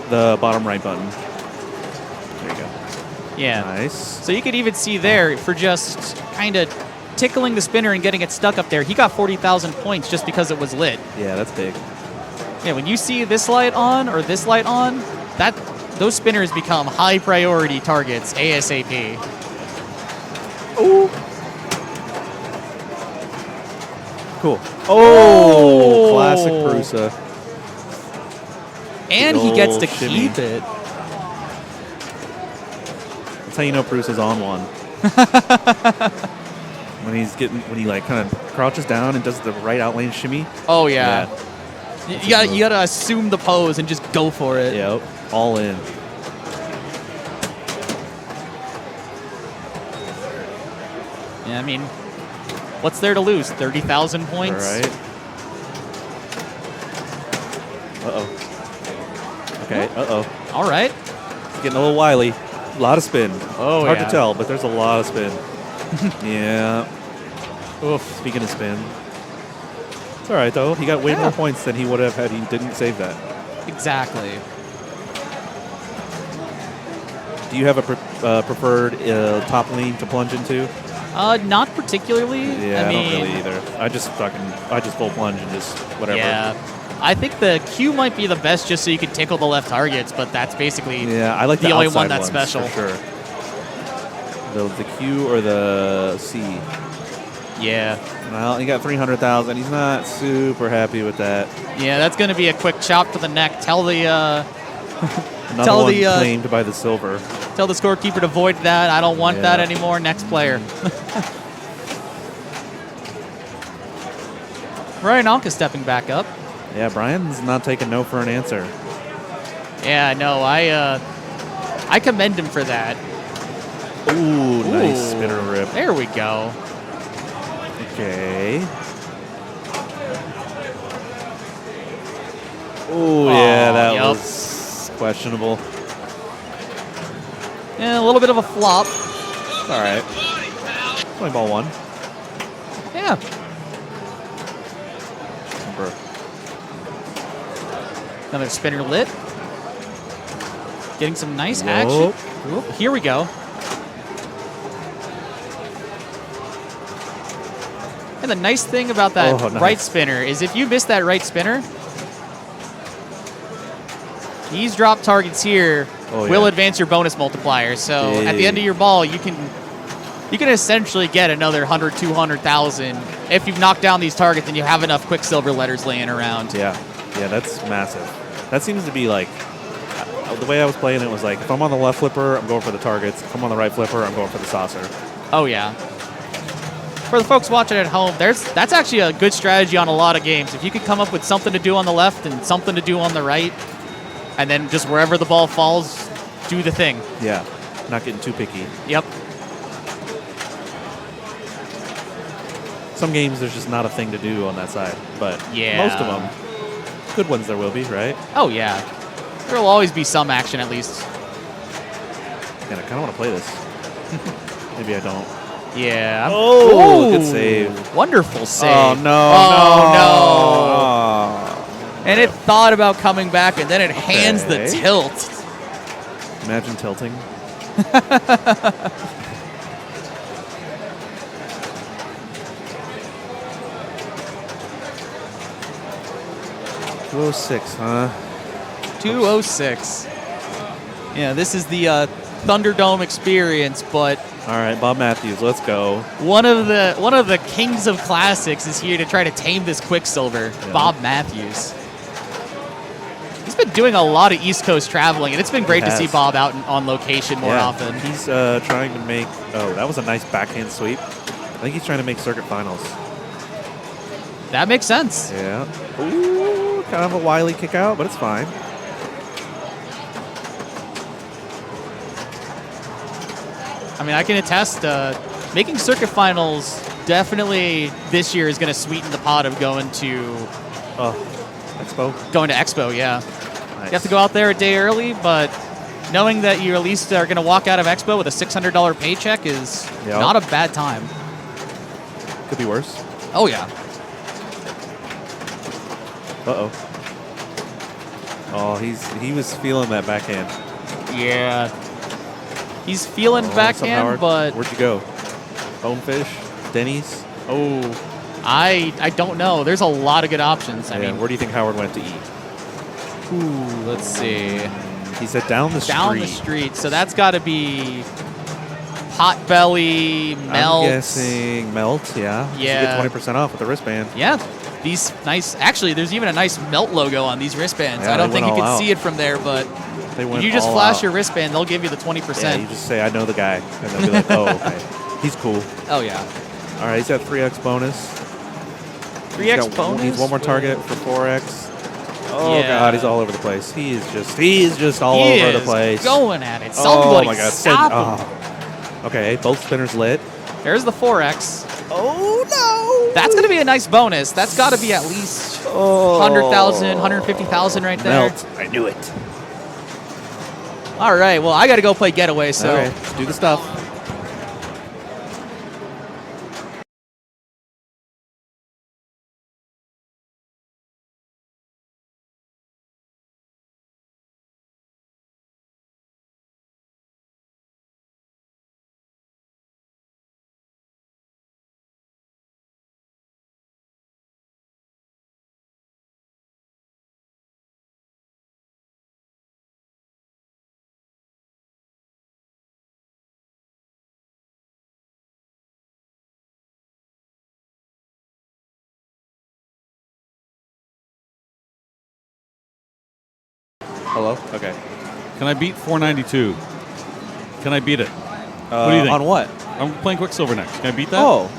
The bottom right button. There you go. Yeah. Nice. So you could even see there for just kind of tickling the spinner and getting it stuck up there. He got 40,000 points just because it was lit. Yeah, that's big. Yeah, when you see this light on or this light on, those spinners become high priority targets ASAP. Ooh. Cool. Oh, classic Prusa. And he gets to keep it. That's how you know Prusa's on one. when he kind of crouches down and does the right outlane shimmy. Oh yeah. You gotta assume the pose and just go for it. Yep. All in. Yeah, I mean, what's there to lose? 30,000 points? All right. Uh-oh. Okay, uh-oh. All right. Getting a little wily. A lot of spin. Oh, Hard to tell, but there's a lot of spin. Yeah. Oof. Speaking of spin. It's all right, though. He got way more points than he would have had he didn't save that. Exactly. Do you have a preferred top lean to plunge into? Not particularly. Yeah, I don't really either. I just full plunge and just whatever. Yeah. I think the Q might be the best just so you can tickle the left targets, but that's basically I like the only one that's special. For sure. The Q or the C. Yeah. Well, he got 300,000. He's not super happy with that. Yeah, that's going to be a quick chop to the neck. Tell the Another one claimed by the silver. Tell the scorekeeper to void that. I don't want that anymore. Next player. Ryan Anka stepping back up. Yeah, Brian's not taking no for an answer. Yeah, no, I commend him for that. Ooh, nice spinner rip. There we go. Okay. Ooh, yeah, that was questionable. Yeah, a little bit of a flop. All right. Play ball one. Yeah. Another spinner lit. Getting some nice action. Oop, here we go. And the nice thing about that right spinner is if you miss that right spinner, these drop targets here will advance your bonus multiplier. So at the end of your ball, you can essentially get another 100, 200,000 if you've knocked down these targets and you have enough Quicksilver letters laying around. Yeah, that's massive. That seems to be like, the way I was playing it was like, if I'm on the left flipper, I'm going for the targets. If I'm on the right flipper, I'm going for the saucer. Oh, yeah. For the folks watching at home, that's actually a good strategy on a lot of games. If you could come up with something to do on the left and something to do on the right, and then just wherever the ball falls, do the thing. Yeah, not getting too picky. Yep. Some games, there's just not a thing to do on that side, but most of them, good ones there will be, right? Oh, yeah. There will always be some action, at least. Man, I kind of want to play this. Maybe I don't. Yeah. Oh, good save. Wonderful save. Oh, no. Oh, no. And it thought about coming back, and then it hands the tilt. Imagine tilting. 206, huh? 206. Yeah, this is the Thunderdome experience, but all right, Bob Matthews, let's go. One of the kings of classics is here to try to tame this Quicksilver, Bob Matthews. He's been doing a lot of East Coast traveling, and it's been great to see Bob out on location more often. He's trying to make. Oh, that was a nice backhand sweep. I think he's trying to make circuit finals. That makes sense. Yeah. Ooh, kind of a wily kick out, but it's fine. I mean, I can attest, making circuit finals definitely this year is going to sweeten the pot of going to Expo. Going to Expo, yeah. Nice. You have to go out there a day early, but knowing that you at least are going to walk out of Expo with a $600 paycheck is not a bad time. Could be worse. Oh, yeah. Uh-oh. Oh, he was feeling that backhand. Yeah. He's feeling backhand, but... Where'd you go? Bonefish? Denny's? Oh, I don't know. There's a lot of good options. I mean, where do you think Howard went to eat? Ooh, let's see. He said down the street. Down the street. So that's got to be Potbelly, Melt. I'm guessing Melt, yeah. Yeah. You get 20% off with the wristband. Yeah. These nice... Actually, there's even a nice Melt logo on these wristbands. Yeah, I don't think you can out. see it from there, but They went if you just all flash out. your wristband, they'll give you the 20%. Yeah, you just say, I know the guy. And they'll be like, oh, okay. He's cool. Oh, yeah. All right, he's got 3x bonus. 3x bonus? Needs one more target for 4x. Oh, Yeah. God, he's all over the place. He is just all over the place. Going at it. Somebody oh, my God. stop him. Oh. Okay, both spinners lit. There's the 4x. Oh, no. That's going to be a nice bonus. That's got to be at least 100,000, 150,000 right there. Melt. I knew it. All right, well, I got to go play Getaway, so. Okay, let's do the stuff. Hello? Okay. Can I beat 492? Can I beat it? What do you think? On what? I'm playing Quicksilver next. Can I beat that? Oh.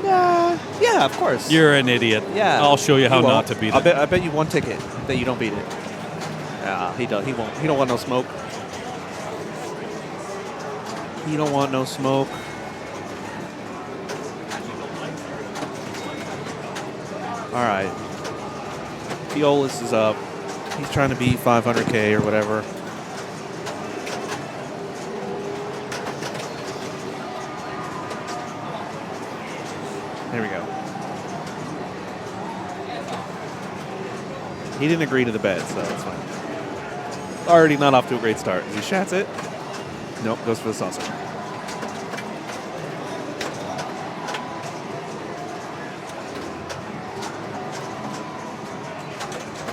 Nah. Yeah, of course. You're an idiot. Yeah. I'll show you how He not won't. to beat I it. bet you one ticket that you don't beat it. Yeah, he does. He won't. He don't want no smoke. He don't want no smoke. All right. Fiolis is up. He's trying to beat 500K or whatever. There we go. He didn't agree to the bet, so that's fine. Already not off to a great start. He shats it. Nope, goes for the saucer.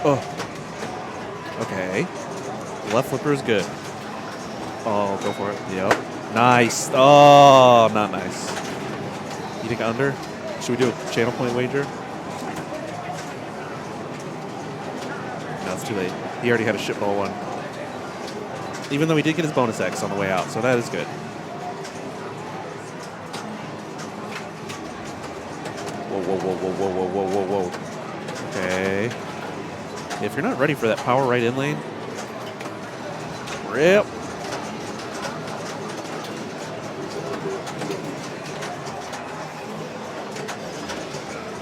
Oh. Okay. Left flipper is good. Oh, go for it. Yep. Nice. Oh, not nice. You think under? Should we do a channel point wager? No, it's too late. He already had a shitball one. Even though he did get his bonus X on the way out, so that is good. Whoa, whoa, whoa, whoa, whoa, whoa, whoa, whoa, whoa. Okay. If you're not ready for that power right in lane, rip.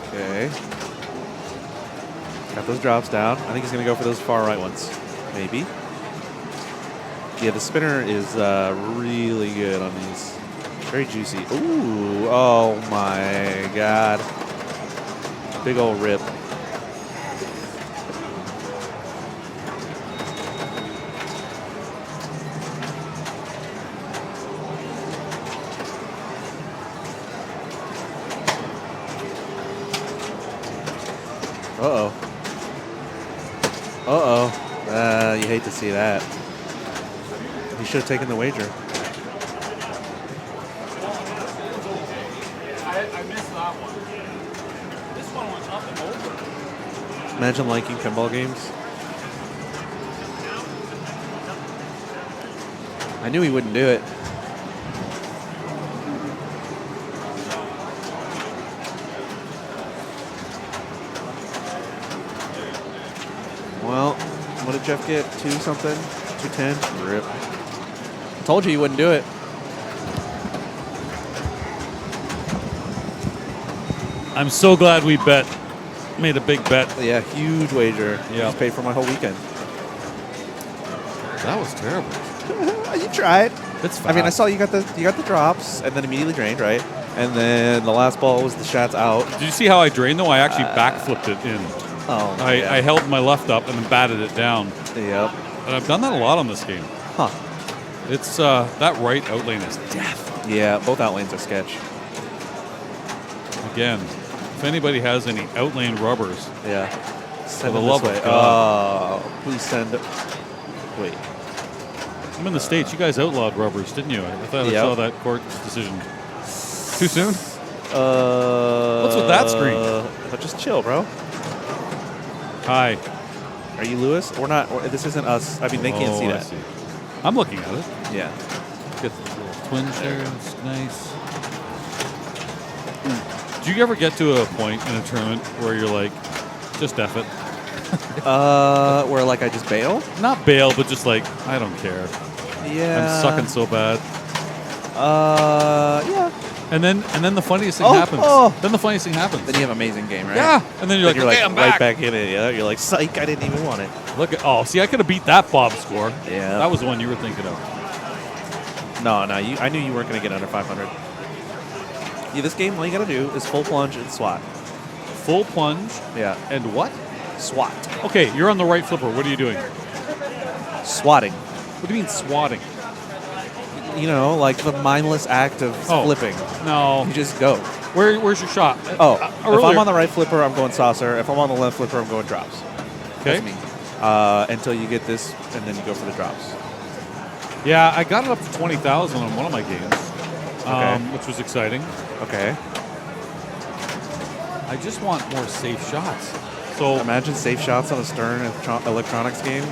Okay. Got those drops down. I think he's going to go for those far right ones. Maybe. Yeah, the spinner is really good on these. Very juicy. Ooh. Oh, my God. Big old rip. Uh-oh. Uh-oh. You hate to see that. He should have taken the wager. I missed that one. This one was up and over. Imagine liking pinball games. I knew he wouldn't do it. Well, what did Jeff get? 2 something? 210? Rip. Told you he wouldn't do it. I'm so glad we made a big bet. Yeah, huge wager. Yeah. Just paid for my whole weekend. That was terrible. You tried. It's fast. I mean, I saw you got the drops and then immediately drained, right? And then the last ball was the shots out. Did you see how I drained though? I actually backflipped it in. Oh, I held my left up and then batted it down. Yep. And I've done that a lot on this game. Huh. It's that right outlane is death. Yeah, both outlanes are sketch. Again, if anybody has any outlane rubbers, yeah, for the love of God. Oh, please send. Wait. I'm in the States. You guys outlawed rubbers, didn't you? I thought I saw that court decision. Too soon? What's with that screen? But just chill, bro. Hi. Are you Lewis? We're not. This isn't us. I mean, they can't see I that. see. I'm looking at it. Yeah. Get the little twinge there. It's nice. Do you ever get to a point in a tournament where you're like, just F it? Where like I just bail? Not bail, but just like, I don't care. Yeah. I'm sucking so bad. Yeah. And then the funniest thing happens. Then the funniest thing happens. Then you have an amazing game, right? Yeah. And then you're like, okay, I'm right back. in it. Yeah. You're like, psych, I didn't even want it. Look at see, I could have beat that Bob score. Yeah. That was the one you were thinking of. No, I knew you weren't going to get under 500. Yeah, this game, all you got to do is full plunge and swat. Full plunge. Yeah. And what? SWAT. Okay, you're on the right flipper. What are you doing? Swatting. What do you mean swatting? You know, like the mindless act of flipping. No. You just go. Where's your shot? If I'm on the right flipper, I'm going saucer. If I'm on the left flipper, I'm going drops. Okay. That's me. Until you get this, and then you go for the drops. Yeah, I got it up to 20,000 on one of my games, which was exciting. Okay. I just want more safe shots. So imagine safe shots on a Stern Electronics game.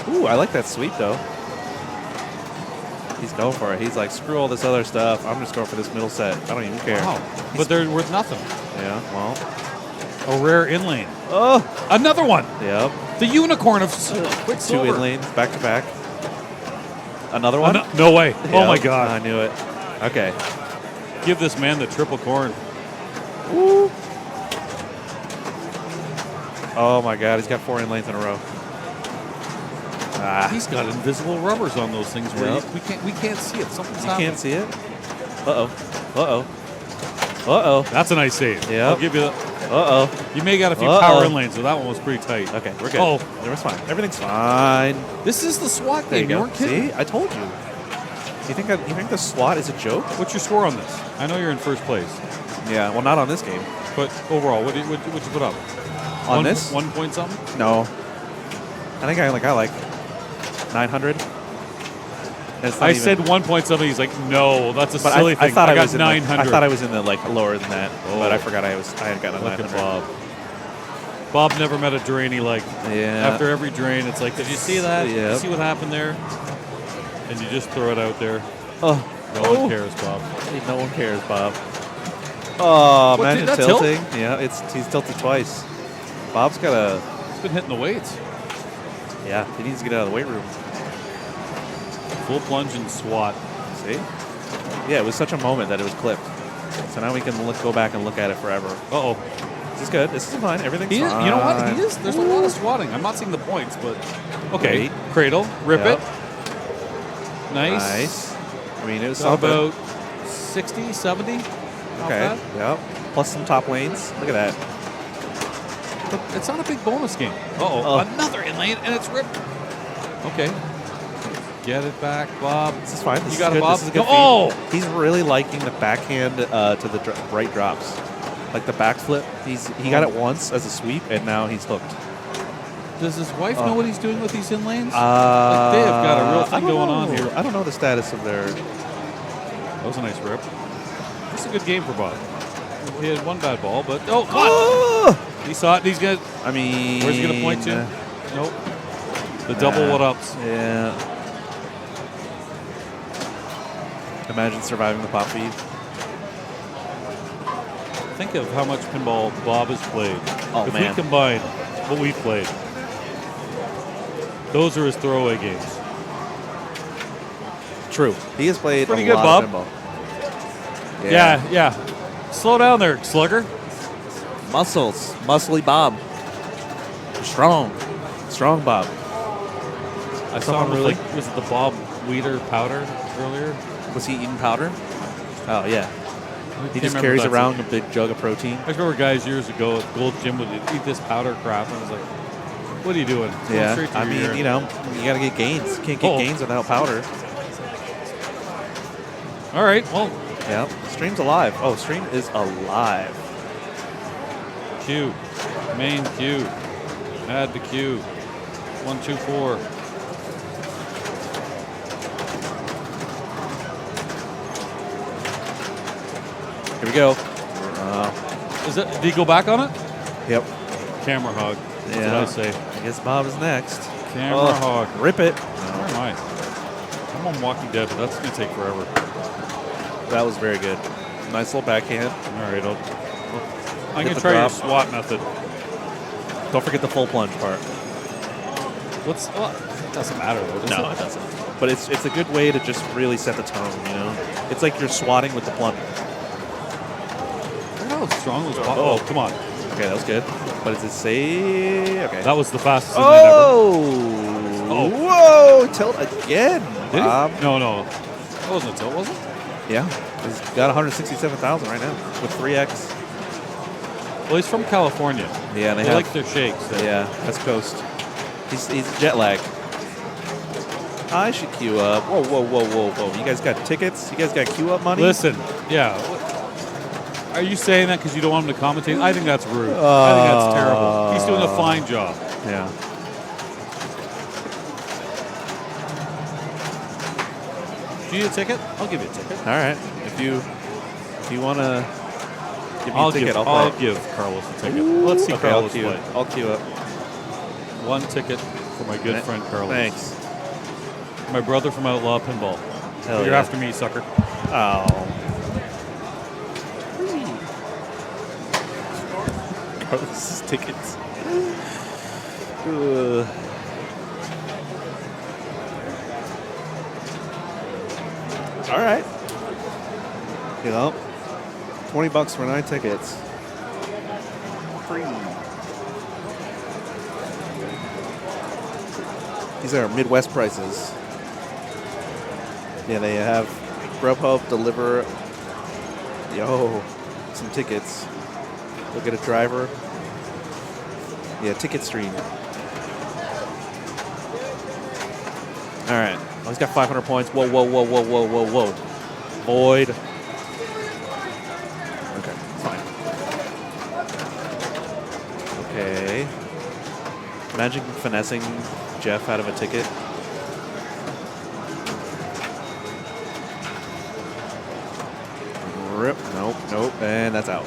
Ooh, I like that sweep though. He's going for it. He's like, screw all this other stuff. I'm just going for this middle set. I don't even care. Wow. But they're worth nothing. Yeah, well. A rare inlane. Oh. Another one. Yep. The unicorn of Quicksliver. 2 inlanes back to back. Another one? No way. Yep. Oh my God. I knew it. Okay. Give this man the triple corn. Woo. Oh my God, he's got 4 inlanes in a row. He's got invisible rubbers on those things where we can't see it. Something's happening. You can't see it? Uh-oh. That's a nice save. Yeah. I'll give you that. Uh-oh. You may got a few power inlanes, so that one was pretty tight. Okay, we're good. Oh. Everything's fine. Everything's fine. This is the SWAT There game. you You go. weren't kidding. See? I told you. You think the SWAT is a joke? What's your score on this? I know you're in first place. Yeah, well, not on this game. But overall, what'd you put up? On this? 1 point something? No. I think I like 900. I said 1 point something. He's like, no, that's a silly thing. I got 900. I thought I was in the lower than that, but I forgot I had gotten a 900. Look at Bob never met a drain he liked. Yeah. After every drain, it's like, did you see that? Yep. Did you see what happened there? And you just throw it out there. Oh. No one cares, Bob. No one cares, Bob. Oh, What, imagine did that tilting. tilt? Yeah, he's tilted twice. Bob's got a... He's been hitting the weights. Yeah, he needs to get out of the weight room. Full plunge and SWAT. See? Yeah, it was such a moment that it was clipped. So now we can go back and look at it forever. Uh-oh. This is good. This is fine. Everything's fine. You know what? He is. There's a lot of swatting. I'm not seeing the points, but... Okay. Great. Cradle. Rip Yep. it. Nice. I mean, it was Got something. about 60, 70. Not Okay. bad. Yep. Plus some top lanes. Look at that. But it's not a big bonus game. Oh. Another inlane, and it's ripped. Okay. Get it back, Bob. This is fine. This You is got it, good. Bob? This is a good Oh! feed. He's really liking the backhand to the right drops. Like the backflip. He got it once as a sweep, and now he's hooked. Does his wife know what he's doing with these inlanes? Like they have got a real thing going on here. I don't know the status of their... That was a nice rip. This is a good game for Bob. He had one bad ball, but... Oh, come on! He saw it. He's gonna. I mean, where's he gonna point to? Nope. The double what-ups. Yeah. Imagine surviving the pop feed. Think of how much pinball Bob has played. Oh, if man. we combine what we've played, those are his throwaway games. True. He has played pretty a good, lot Bob. of pinball. Yeah. Slow down there, Slugger. Muscles. Muscly Bob. Strong. Strong Bob. I saw him really. Was it the Bob Weeder powder earlier? Was he eating powder? Oh, yeah. He Can't just remember carries if that's around it. a big jug of protein. I remember guys years ago at Gold Gym would eat this powder crap, and I was like, what are you doing? Going Yeah. straight to I your mean, urine. you know, you got to get gains. You can't get gains without powder. All right, well. Yeah. Stream's alive. Oh, stream is alive. Q. Main Q. Add to Q. 1, 2, 4. Here we go. Is that? Did he go back on it? Yep. Camera hog. That's Yeah. what I say. I guess Bob is next. Camera hog. Rip it. Where am I? I'm on Walking Dead, but that's going to take forever. That was very good. Nice little backhand. All right, I'm going to the try your drop. SWAT method. Don't forget the full plunge part. It doesn't matter, though, does No, it doesn't. But it's a good way to just really set the tone, you know? It's like you're swatting with the plunge. Look how strong was Bob. Oh, come on. Okay, that was good. But does it say... Okay. That was the fastest Oh! Oh. Whoa! Tilt again. Did Bob. he? No. That wasn't a tilt, was it? Yeah. He's got 167,000 right now with 3X. Well, he's from California. Yeah, they like their shakes. Yeah, West Coast. He's jet lag. I should queue up. Whoa. You guys got tickets? You guys got queue up money? Listen, yeah. Are you saying that because you don't want him to commentate? I think that's rude. I think that's terrible. He's doing a fine job. Yeah. Do you need a ticket? I'll give you a ticket. All right. If you want to give me a ticket, I'll give Carlos a ticket. Let's see Carlos play. I'll queue up. One ticket for my good friend Carlos. Thanks. My brother from Outlaw Pinball. Hell You're yeah. after me, sucker. Oh. Carlos's tickets. Ugh. All right. You know, $20 for 9 tickets. Free. These are Midwest prices. Yeah, they have Grubhub deliver some tickets. Look at a driver. Yeah, ticket stream. All right. Oh, he's got 500 points. Whoa. Void. Okay, fine. Okay. Imagine finessing Jeff out of a ticket. Rip. Nope. And that's out.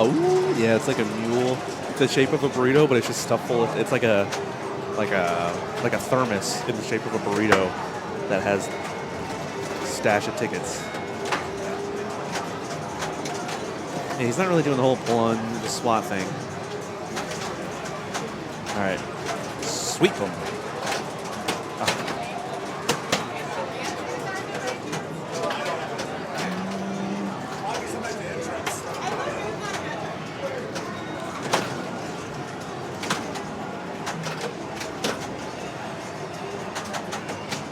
Oh, yeah, it's like a mule. It's the shape of a burrito, but it's just stuffed full of, it's like a thermos in the shape of a burrito that has a stash of tickets. Yeah, he's not really doing the whole plunge, the SWAT thing. All right. Sweep him.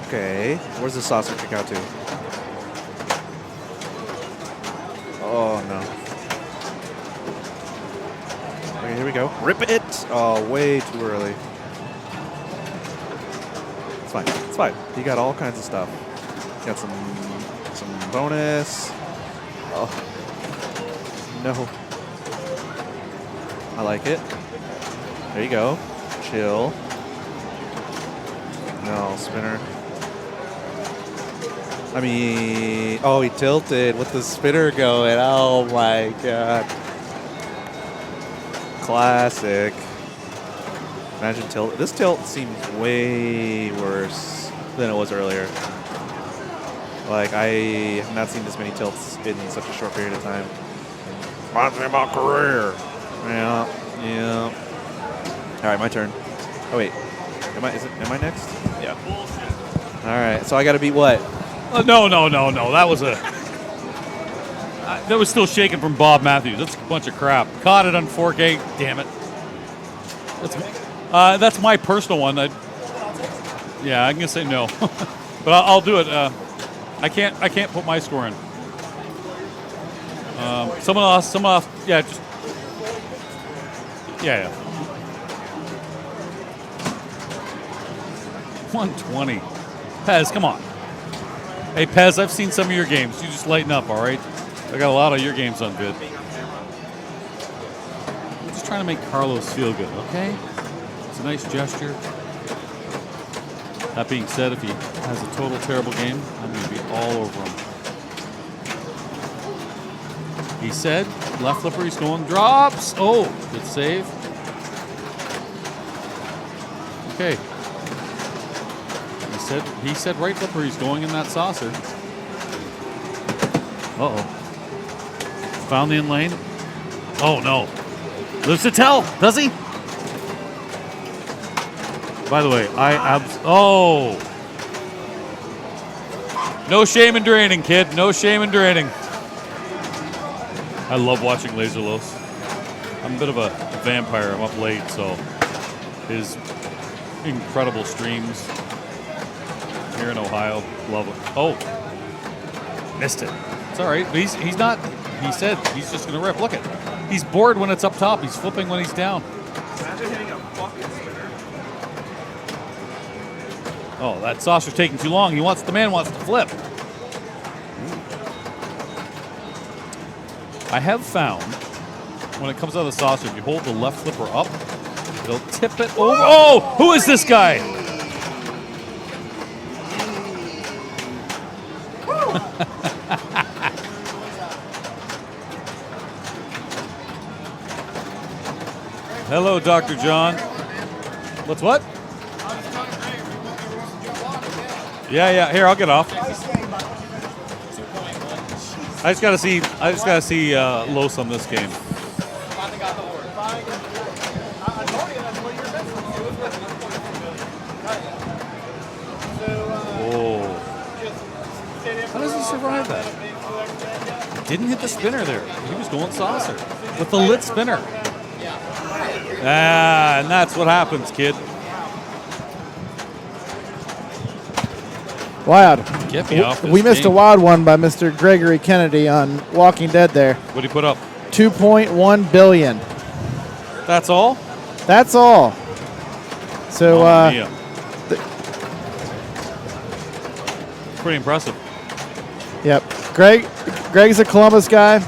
Okay, where's the saucer kick out to? Oh, no. Okay, here we go. Rip it! Oh, way too early. It's fine. You got all kinds of stuff. Got some bonus. Oh. No. I like it. There you go. Chill. No, spinner. I mean, oh, he tilted with the spinner going. Oh my god. Classic. Imagine tilt. This tilt seems way worse than it was earlier. Like, I have not seen this many tilts in such a short period of time. Reminds me of my career. Yeah. All right, my turn. Oh wait, am I next? Yeah. All right, so I got to beat what? No. That was that was still shaking from Bob Matthews. That's a bunch of crap. Caught it on 4K. Damn it. That's my personal one. Yeah, I'm gonna say no, but I'll do it. I can't put my score in. Someone else. Yeah, just yeah. 120. Pez, come on. Hey, Pez, I've seen some of your games. You just lighten up, all right? I got a lot of your games on vid. I'm just trying to make Carlos feel good, okay? It's a nice gesture. That being said, if he has a total terrible game, I'm going to be all over him. He said, left flipper, he's going drops. Oh, good save. Okay. He said right flipper, he's going in that saucer. Uh-oh. Found the in lane. Oh, no. Lives to tell, does he? By the way, oh. No shame in draining, kid. No shame in draining. I love watching Laser Los. I'm a bit of a vampire. I'm up late, so his incredible streams here in Ohio, love it. Oh, missed it. It's all right. He's not. He said he's just gonna rip. Look at. He's bored when it's up top. He's flipping when he's down. Imagine hitting a fucking spinner. Oh, that saucer's taking too long. The man wants to flip. I have found when it comes out of the saucer, if you hold the left flipper up, it'll tip it over. Oh, who is this guy? Hello, Dr. John. What's what? Yeah. Here, I'll get off. I just gotta see Los on this game. Oh. How does he survive that? Didn't hit the spinner there. He was going saucer with the lit spinner. And that's what happens, kid. Wild. Get me off this We missed game. a wild one by Mr. Gregory Kennedy on Walking Dead there. What did he put up? 2.1 billion. That's all? That's all. So, pretty impressive. Yep. Greg's a Columbus guy.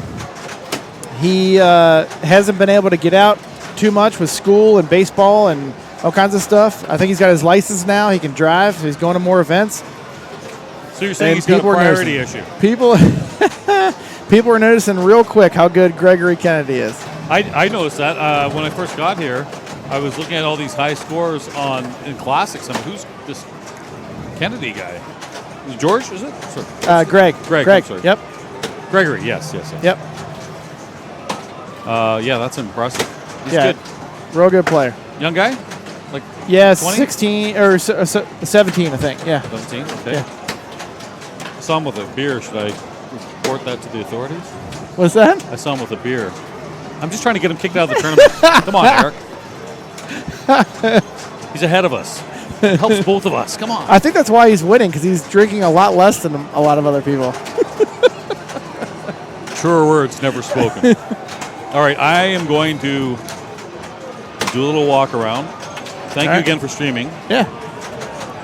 He hasn't been able to get out too much with school and baseball and all kinds of stuff. I think he's got his license now. He can drive. So he's going to more events. So you're saying he's got a priority issue? People are noticing real quick how good Gregory Kennedy is. I noticed that when I first got here. I was looking at all these high scores in classics. I mean, who's this Kennedy guy? George, is it? Sorry. Greg. I'm sorry. Yep. Gregory, yes. Yep. Yeah, that's impressive. He's good. Real good player. Young guy? Like 20? 16 or 17, I think. Yeah. 17? Okay. Yeah. I saw him with a beer. Should I report that to the authorities? What's that? I saw him with a beer. I'm just trying to get him kicked out of the tournament. Come on, Eric. He's ahead of us. It helps both of us. Come on. I think that's why he's winning, because he's drinking a lot less than a lot of other people. Truer words never spoken. All right, I am going to do a little walk around. Thank you again for streaming. Yeah.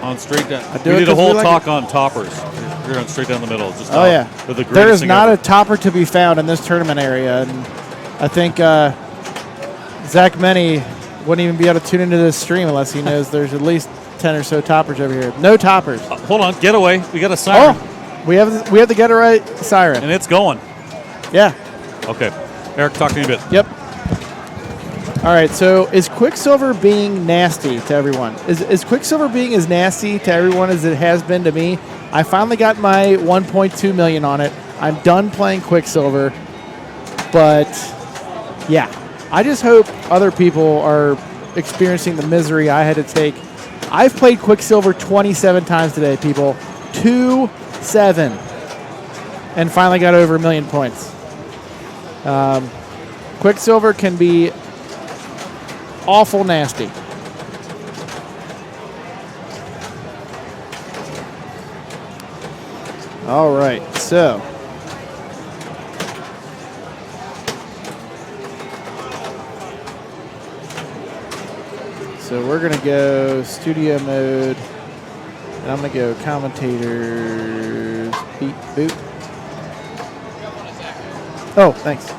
On straight down. We did a whole talk on toppers. We're on straight down the middle. Just yeah. There is not ever. a topper to be found in this tournament area, and I think Zach Meny wouldn't even be able to tune into this stream unless he knows there's at least 10 or so toppers over here. No toppers. Hold on, Getaway. We got a siren. We have the Getaway siren. And it's going. Yeah. Okay. Eric, talk to me a bit. Yep. All right, so is Quicksilver being nasty to everyone? Is Quicksilver being as nasty to everyone as it has been to me? I finally got my 1.2 million on it. I'm done playing Quicksilver. But, yeah, I just hope other people are experiencing the misery I had to take. I've played Quicksilver 27 times today, people. 2-7. And finally got over 1 million points. Quicksilver can be awful nasty. All right, so we're gonna go studio mode, and I'm gonna go commentators. Beep boop. Oh, thanks.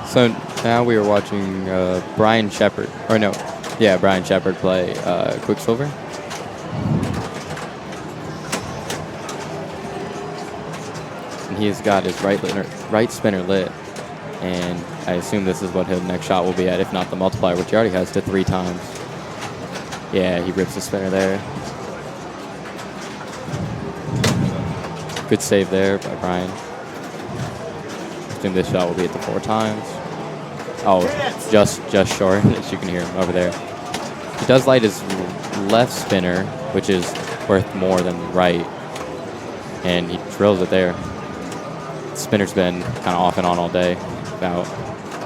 So now we are watching Brian Shepard, Brian Shepard play Quicksilver. And he's got his right spinner lit, and I assume this is what his next shot will be at, if not the multiplier, which he already has to 3 times. Yeah, he rips the spinner there. Good save there by Brian. I assume this shot will be at the 4 times. Oh, just short, as you can hear him over there. He does light his left spinner, which is worth more than the right, and he drills it there. The spinner's been kind of off and on all day about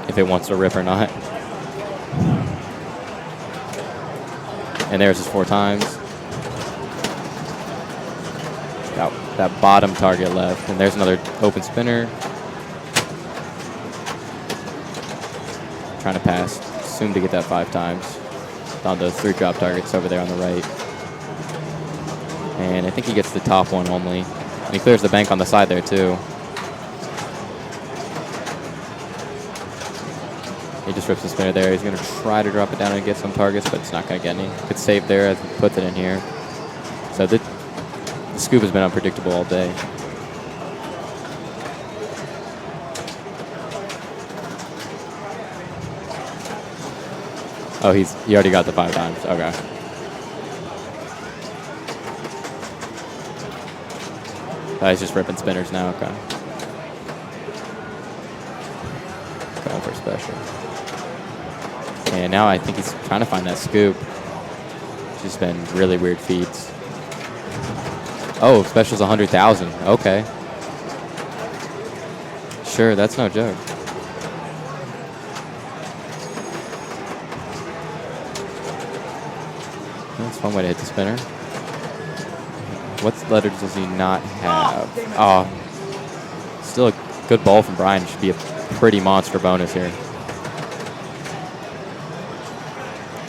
if it wants to rip or not. And there's his 4 times. Got that bottom target left, and there's another open spinner. Trying to pass, soon to get that 5 times. On those 3 drop targets over there on the right. And I think he gets the top one only. And he clears the bank on the side there too. He just rips the spinner there. He's going to try to drop it down and get some targets, but it's not going to get any. Good save there as he puts it in here. So the scoop has been unpredictable all day. Oh, he already got the 5 times. Okay. Oh, he's just ripping spinners now. Okay. Going for special. And now I think he's trying to find that scoop. It's just been really weird feeds. Oh, special's 100,000. Okay. Sure, that's no joke. That's one way to hit the spinner. What letters does he not have? Oh, still a good ball from Brian. Should be a pretty monster bonus here.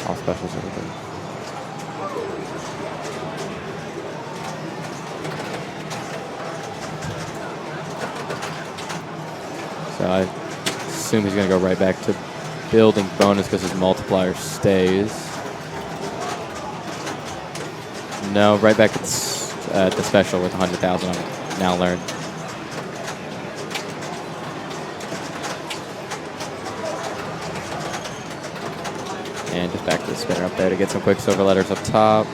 All specials are good. So I assume he's going to go right back to building bonus because his multiplier stays. No, right back at the special with 100,000 I've now learned. And just back to the spinner up there to get some Quicksilver letters up top.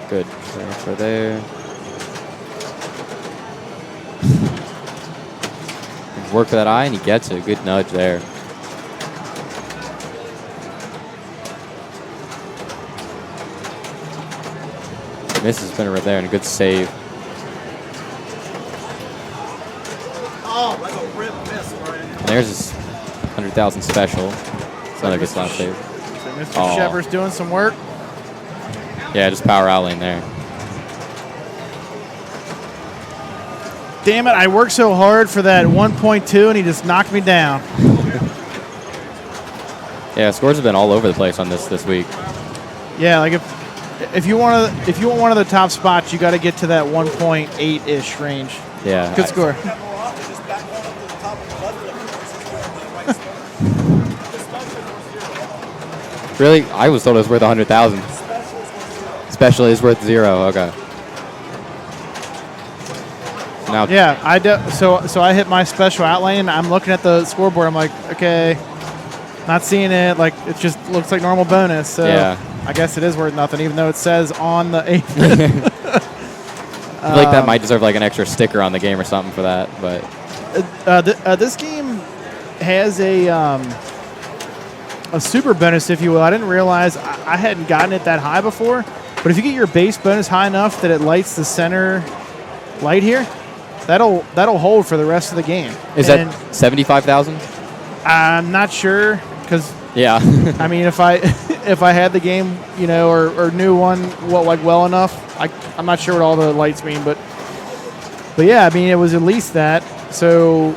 Good transfer there. Work for that eye, and he gets it. Good nudge there. Misses spinner right there, and a good save. Oh, that's a rip miss, Brian. And there's his 100,000 special. It's another good slap save. So Mr. Shepard's doing some work. Yeah, just power out lane there. Damn it, I worked so hard for that 1.2 and he just knocked me down. Yeah, scores have been all over the place on this week. Yeah, like if you want one of the top spots, you got to get to that 1.8-ish range. Yeah. Good score. Really? I was told it was worth 100,000. Special is worth 0. Okay. Now. Yeah, so I hit my special out lane. I'm looking at the scoreboard. I'm like, okay, not seeing it. Like it just looks like normal bonus. So yeah. I guess it is worth nothing, even though it says on the 8th. I feel like that might deserve like an extra sticker on the game or something for that. But this game has a super bonus, if you will. I didn't realize I hadn't gotten it that high before. But if you get your base bonus high enough that it lights the center light here, that'll hold for the rest of the game. Is that 75,000? I'm not sure because yeah. I mean, if I had the game, you know, or knew one well enough, I'm not sure what all the lights mean, but yeah, I mean, it was at least that. So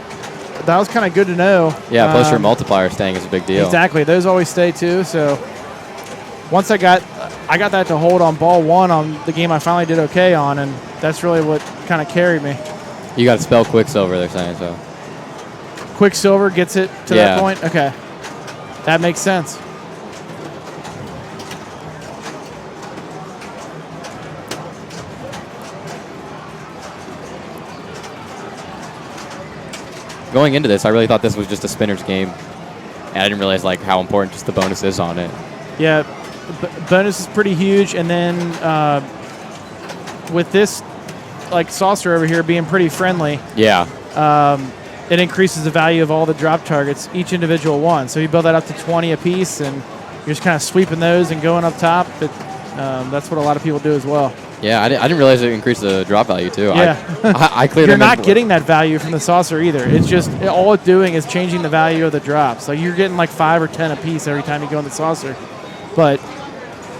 that was kind of good to know. Yeah. Plus your multiplier staying is a big deal. Exactly. Those always stay too. So once I got that to hold on ball 1 on the game I finally did okay on, and that's really what kind of carried me. You got to spell Quicksilver, they're saying, so. Quicksilver gets it to that point? Okay. That makes sense. Going into this, I really thought this was just a spinner's game, and I didn't realize like how important just the bonus is on it. Yeah, bonus is pretty huge, and then with this like saucer over here being pretty friendly, it increases the value of all the drop targets, each individual one. So you build that up to 20 a piece, and you're just kind of sweeping those and going up top. But that's what a lot of people do as well. Yeah, I didn't realize it increased the drop value too. Yeah, I cleared. You're not getting that value from the saucer either. It's just all it's doing is changing the value of the drops. Like you're getting like 5 or 10 a piece every time you go in the saucer, but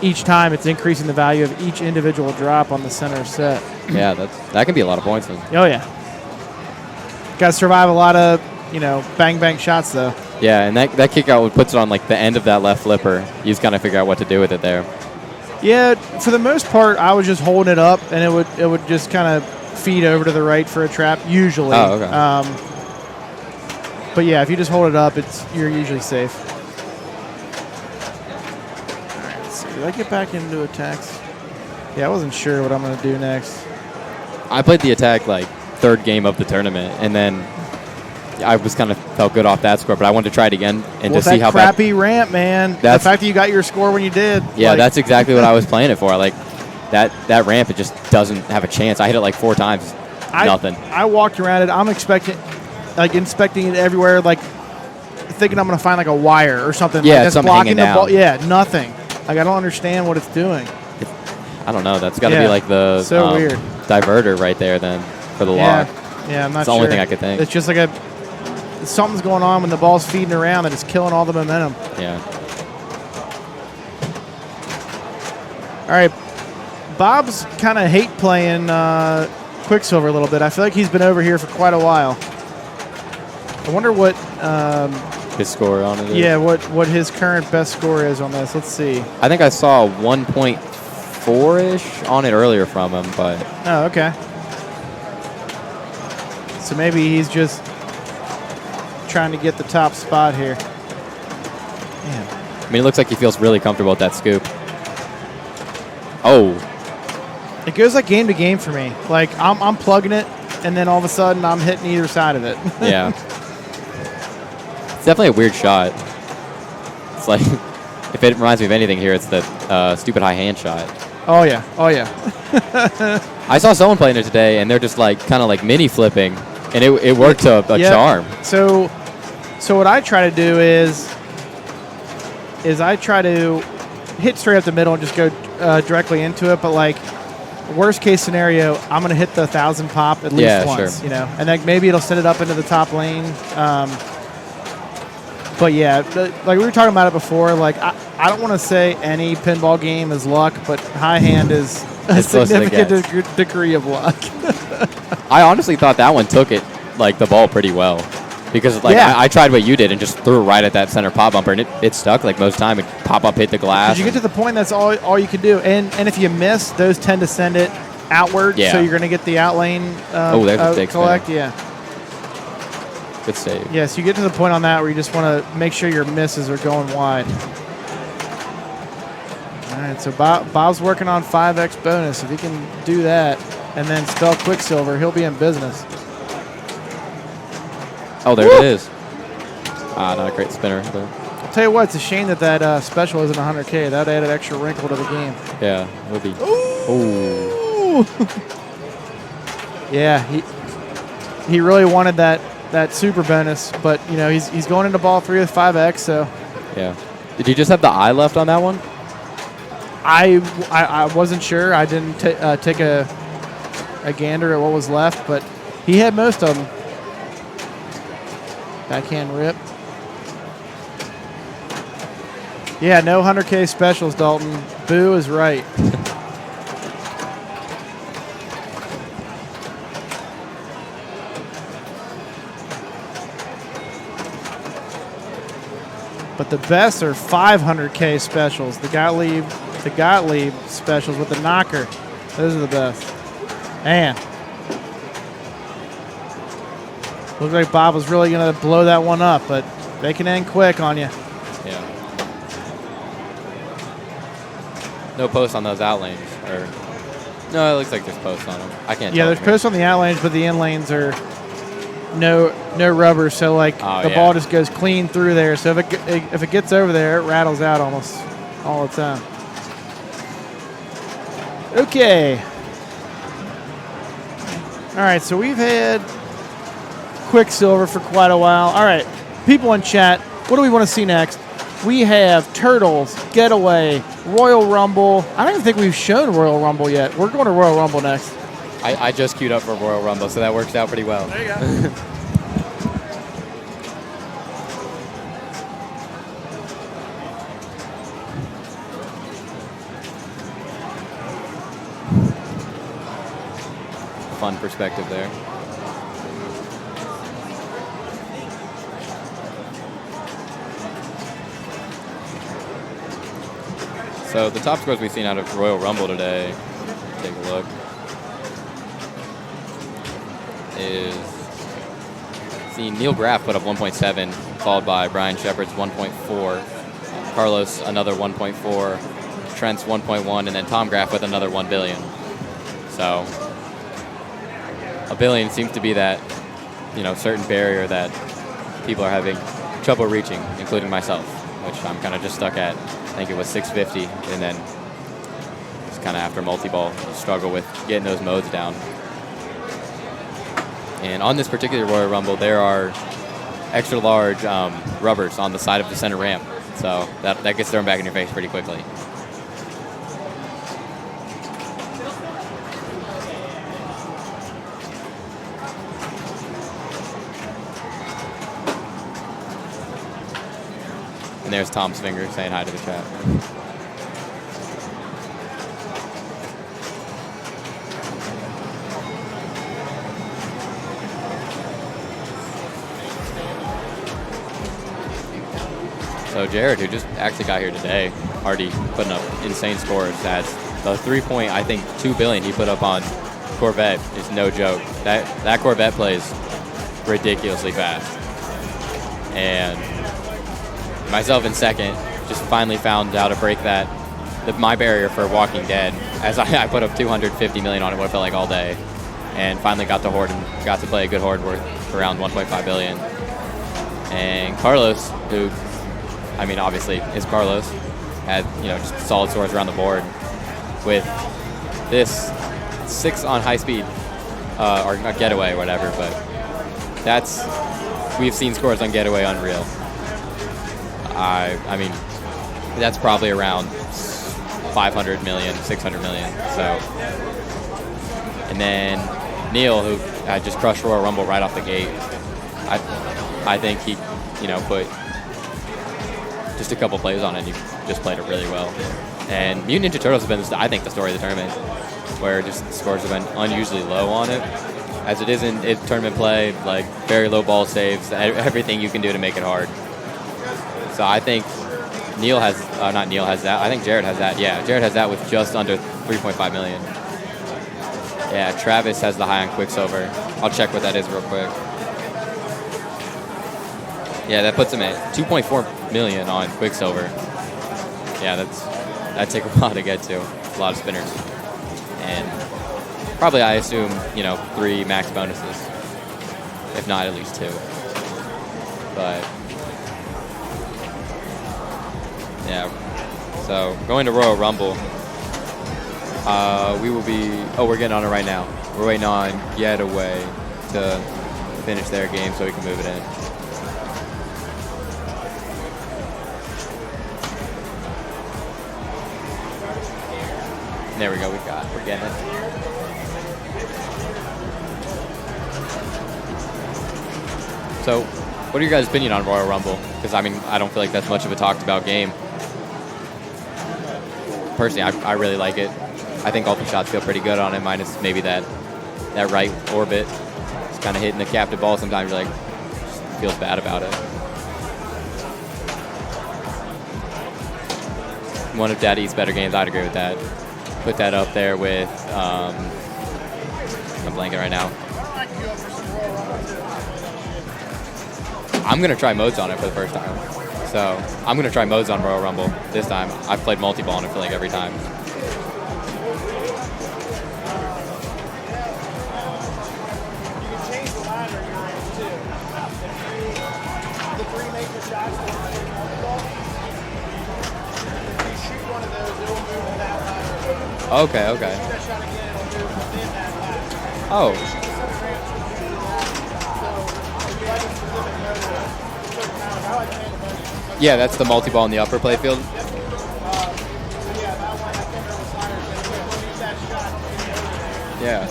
each time it's increasing the value of each individual drop on the center set. Yeah, that can be a lot of points then. Oh yeah. Got to survive a lot of, bang shots though. Yeah, and that kick out puts it on like the end of that left flipper. You just kind of figure out what to do with it there. Yeah, for the most part, I was just holding it up, and it would just kind of feed over to the right for a trap usually. Oh, okay. But yeah, if you just hold it up, you're usually safe. All right, let's see. Did I get back into attacks? Yeah, I wasn't sure what I'm going to do next. I played the attack like 3rd game of the tournament, and then I was kind of felt good off that score, but I wanted to try it again and to see how that crappy ramp, man. The fact that you got your score when you did. Yeah, that's exactly what I was playing it for. Like that ramp, it just doesn't have a chance. I hit it like 4 times, nothing. I walked around it. I'm inspecting it everywhere, like thinking I'm going to find like a wire or something. Yeah, like that's something blocking hanging the ball. down. Yeah, nothing. Like I don't understand what it's doing. I don't know. That's got to be like the weird diverter right there then for the lock. Yeah, I'm not sure. It's the only thing I could think. It's just like something's going on when the ball's feeding around that is killing all the momentum. Yeah. All right. Bob's kind of hate playing Quicksilver a little bit. I feel like he's been over here for quite a while. I wonder what his score on it is. Yeah, what his current best score is on this. Let's see. I think I saw 1.4-ish on it earlier from him, but... Oh, okay. So maybe he's just trying to get the top spot here. Man. I mean, it looks like he feels really comfortable with that scoop. Oh. It goes like game to game for me. Like I'm plugging it, and then all of a sudden I'm hitting either side of it. Yeah. It's definitely a weird shot. It's like, if it reminds me of anything here, it's the stupid high hand shot. Oh yeah. I saw someone playing it today, and they're just like kind of like mini flipping, and it worked to a charm. So what I try to do is I try to hit straight up the middle and just go directly into it. But like worst case scenario, I'm gonna hit the 1,000 pop at least once, sure. and then maybe it'll set it up into the top lane. But yeah, like we were talking about it before. Like I don't want to say any pinball game is luck, but high hand is a significant degree of luck. I honestly thought that one took it like the ball pretty well. Because like I tried what you did and just threw it right at that center pop bumper, and it stuck. Like most time, it pop up hit the glass. You get to the point, that's all you can do. And if you miss, those tend to send it outward. Yeah. So you're going to get the out lane there's a big collect. spinner. Yeah. Good save. Yes, you get to the point on that where you just want to make sure your misses are going wide. All right, so Bob's working on 5x bonus. If he can do that and then spell Quicksilver, he'll be in business. Oh, there it is. Not a great spinner. But. I'll tell you what, it's a shame that special isn't 100K. That would add an extra wrinkle to the game. Yeah, it would be. Ooh. Yeah, he really wanted that super bonus, but you know he's going into ball 3 with 5x. So yeah, did you just have the eye left on that one? I wasn't sure. I didn't take a gander at what was left, but he had most of them. Backhand rip. Yeah, no 100K specials, Dalton. Boo is right. But the best are 500K specials. The Gottlieb specials with the knocker. Those are the best. Man. Looks like Bob was really going to blow that one up, but they can end quick on you. Yeah. No posts on those out lanes. Or no, it looks like there's posts on them. I can't. Yeah, there's posts on the out lanes, but the in lanes are no rubber, so like the ball just goes clean through there. So if it gets over there, it rattles out almost all the time. Okay. All right, so we've had Quicksilver for quite a while. All right, people in chat, what do we want to see next? We have Turtles, Getaway, Royal Rumble. I don't even think we've shown Royal Rumble yet. We're going to Royal Rumble next. I just queued up for Royal Rumble, so that works out pretty well. There you go. Fun perspective there. So the top scores we've seen out of Royal Rumble today, take a look, is seeing Neil Graff put up 1.7, followed by Brian Shepard's 1.4, Carlos another 1.4, Trent's 1.1, and then Tom Graff with another 1 billion. So a billion seems to be that, certain barrier that people are having trouble reaching, including myself, which I'm kind of just stuck at. I think it was 650, and then just kind of after multi-ball, struggle with getting those modes down. And on this particular Royal Rumble, there are extra large rubbers on the side of the center ramp, so that gets thrown back in your face pretty quickly. And there's Tom's finger saying hi to the chat. So Jared, who just actually got here today, already putting up insane scores. That's the 2 billion he put up on Corvette is no joke. That Corvette plays ridiculously fast. And myself in second, just finally found how to break my barrier for Walking Dead, as I put up 250 million on it, what it felt like all day, and finally got the horde and got to play a good horde worth around 1.5 billion. And Carlos, who, obviously is Carlos, had just solid scores around the board with this 6 on high speed or a Getaway or whatever, but we've seen scores on Getaway unreal. That's probably around 500 million, 600 million. So, and then Neil, who had just crushed Royal Rumble right off the gate. I think he, put just a couple plays on it. And he just played it really well. And Mutant Ninja Turtles has been, I think, the story of the tournament, where just scores have been unusually low on it. as it is in tournament play, like very low ball saves, everything you can do to make it hard. So I think Neil has, not Neil has that. I think Jared has that. Yeah, Jared has that with just under 3.5 million. Yeah, Travis has the high on Quicksilver. I'll check what that is real quick. Yeah, that puts him at 2.4 million on Quicksilver. Yeah, that'd take a while to get to. A lot of spinners. And probably, I assume, 3 max bonuses. If not, at least 2. But, yeah. So, going to Royal Rumble. We will be... Oh, we're getting on it right now. We're waiting on Getaway to finish their game so we can move it in. There we go. We're getting it. So, what are your guys' opinion on Royal Rumble? Because, I mean, I don't feel like that's much of a talked about game. Personally, I really like it. I think all the shots feel pretty good on it, minus maybe that right orbit. It's kind of hitting the captive ball. Sometimes you're like, feels bad about it. One of Daddy's better games, I'd agree with that. Put that up there with, I'm blanking right now. I'm going to try modes on it for the first time. So I'm going to try modes on Royal Rumble this time. I've played multi-ball on it for like every time. Okay. Oh. Yeah, that's the multi-ball in the upper playfield. Yeah.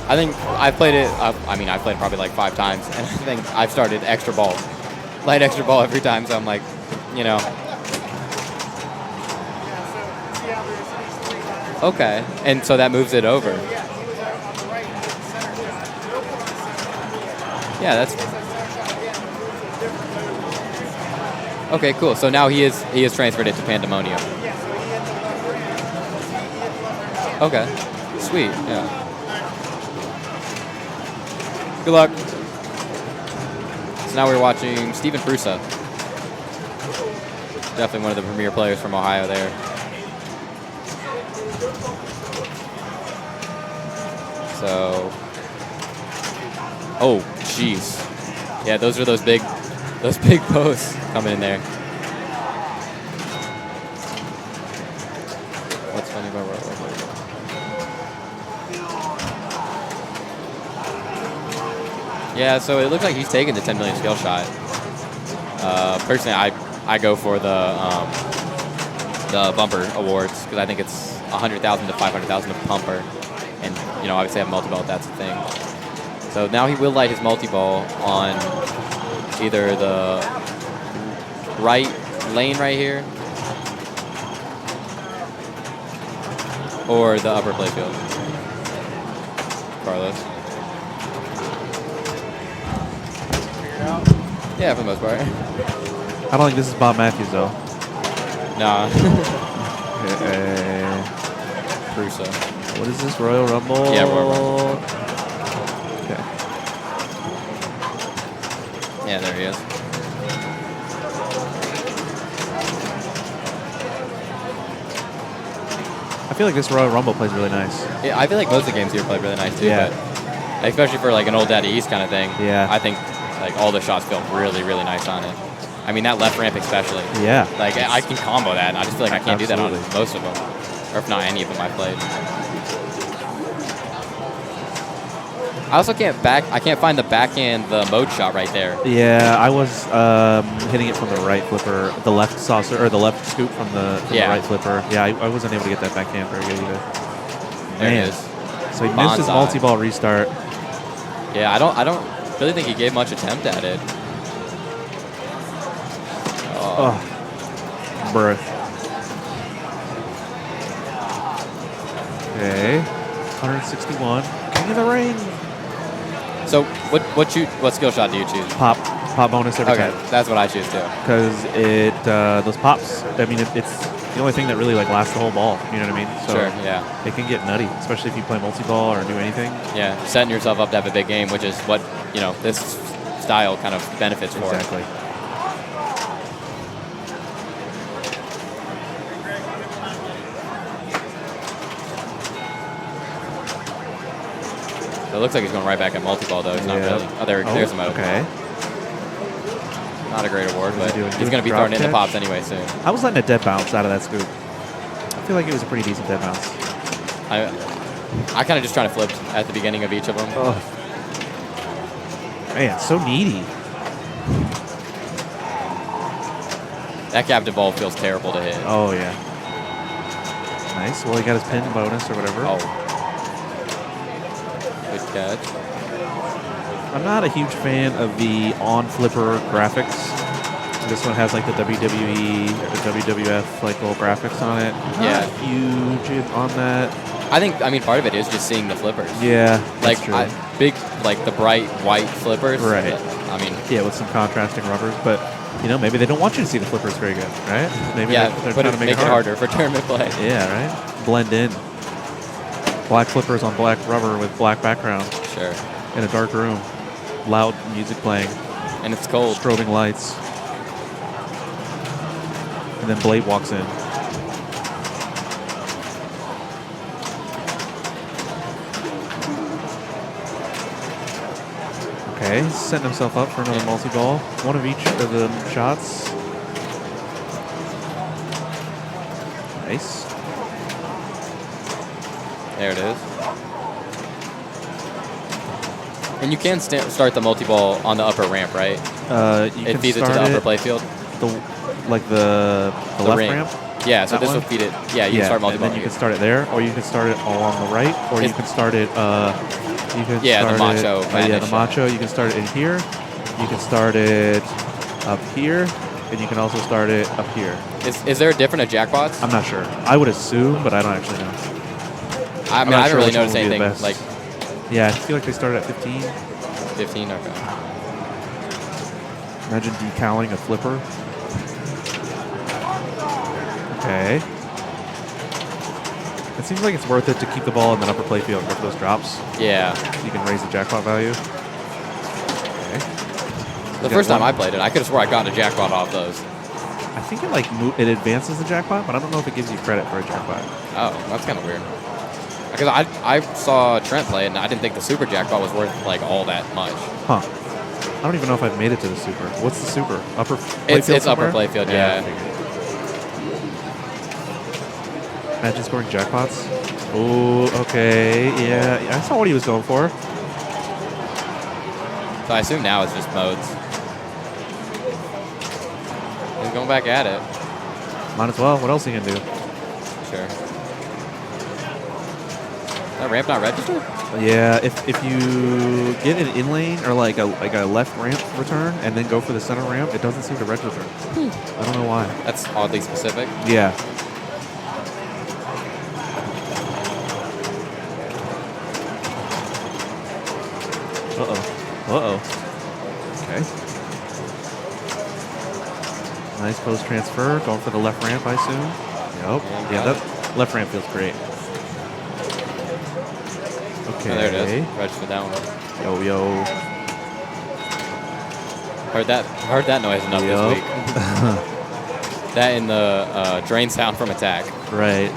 I think I played it, I played it probably like 5 times, and I think I've started extra ball. Light extra ball every time, so I'm like, Okay, and so that moves it over. Yeah, that's... Okay, cool. So now he has transferred it to Pandemonium. Okay, sweet, yeah. Good luck. So now we're watching Steven Prusa. Definitely one of the premier players from Ohio there. So, oh, jeez. Yeah, those are those big posts coming in there. What's funny about Royal Rumble? Yeah, so it looks like he's taking the 10 million skill shot. Personally, I go for the bumper awards because I think it's 100,000 to 500,000 of pumper. And, obviously I have multi-ball, that's the thing. So now he will light his multi-ball on either the right lane right here or the upper playfield. Carlos. Yeah, for the most part. I don't think this is Bob Matthews, though. Nah. Prusa. What is this, Royal Rumble? Yeah, Royal Rumble. Okay. Yeah, there he is. I feel like this Royal Rumble plays really nice. Yeah, I feel like most of the games here play really nice, too. Yeah. But especially for, like, an old Daddy East kind of thing. Yeah. I think, like, all the shots feel really, really nice on it. I mean, that left ramp especially. Yeah. Like, I can combo that, and I just feel like I can't Absolutely. do that on most of them. Or if not any of them I played. I also can't find the backhand, the mode shot right there. Yeah, I was hitting it from the right flipper, the left saucer, or the left scoop from the right flipper. Yeah, I wasn't able to get that backhand very good either. There it is. So he missed his multi-ball restart. Yeah, I don't really think he gave much attempt at it. Oh, birth. Okay. 161. King of the ring. So what skill shot do you choose? Pop bonus every time. That's what I choose too. Because those pops. I mean, it's the only thing that really like lasts the whole ball. You know what I mean? So sure. Yeah. It can get nutty, especially if you play multi-ball or do anything. Yeah, setting yourself up to have a big game, which is what this style kind of benefits for. Exactly. It looks like he's going right back at multi-ball, though. He's not really. Oh, there's a mode. Okay. Not a great award, but he's going to be throwing into pops anyway soon. I was letting a dead bounce out of that scoop. I feel like it was a pretty decent dead bounce. I kind of just trying to flip at the beginning of each of them. Oh. Man, so needy. That captive ball feels terrible to hit. Oh, yeah. Nice. Well, he got his pin bonus or whatever. Oh. Good catch. I'm not a huge fan of the on-flipper graphics. This one has like the WWE or the WWF like little graphics on it. Yeah. Not huge on that. I mean, part of it is just seeing the flippers. Yeah, like true. Big, like the bright white flippers. Right. I mean, yeah, with some contrasting rubbers, but maybe they don't want you to see the flippers very good, right? Maybe they're trying to make it harder for tournament play. Yeah, right. Blend in. Black flippers on black rubber with black background. Sure. In a dark room, loud music playing, and it's cold. Strobing lights. And then Blade walks in. Okay, he's setting himself up for another multi-ball. One of each of the shots. Nice. There it is. And you can start the multi-ball on the upper ramp, right? It feeds it to the upper playfield? The left ring. ramp? Yeah, so this will feed it. Yeah, you can start multi-ball. And then you can start it there, or you can start it along the right, or you can start it... the macho. The macho. You can start it in here. You can start it up here, and you can also start it up here. Is there a different of jackpots? I'm not sure. I would assume, but I don't actually know. I mean, I haven't really noticed anything. Like, yeah, I feel like they started at 15. 15, okay. Imagine decaling a flipper. Okay. It seems like it's worth it to keep the ball in the upper playfield and go for those drops. Yeah. So you can raise the jackpot value. Okay. The first time I played it, I could have swore I got a jackpot off those. I think it it advances the jackpot, but I don't know if it gives you credit for a jackpot. Oh, that's kind of weird. Because I saw Trent play it, and I didn't think the super jackpot was worth like all that much. Huh. I don't even know if I've made it to the super. What's the super? Upper playfield? It's upper playfield, yeah. Imagine scoring jackpots. Oh, okay. Yeah, I saw what he was going for. So I assume now it's just modes. He's going back at it. Might as well. What else are you going to do? Sure. That ramp not registered? Yeah, if you get an in lane or like a left ramp return and then go for the center ramp, it doesn't seem to register. I don't know why. That's oddly specific. Yeah. Uh-oh. Okay. Nice post transfer. Going for the left ramp, I assume. Yep. Yeah, that left ramp feels great. Okay. Oh, there it is. Registered that one. Yo. Heard that noise enough this week. That and the drain sound from attack. Right.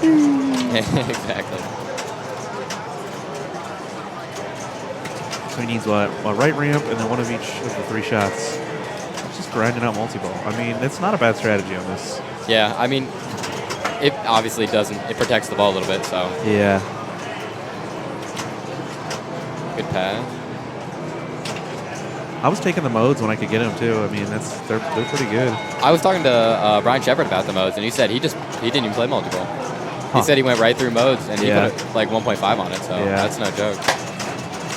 Exactly. So he needs what? A right ramp and then one of each of the 3 shots. Just grinding out multi-ball. I mean, it's not a bad strategy on this. Yeah, I mean, it obviously doesn't. It protects the ball a little bit, so. Yeah. Good pass. I was taking the modes when I could get them too. I mean, they're pretty good. I was talking to Brian Shepard about the modes, and he said he didn't even play multi-ball. He said he went right through modes, and he put like 1.5 on it, so that's no joke.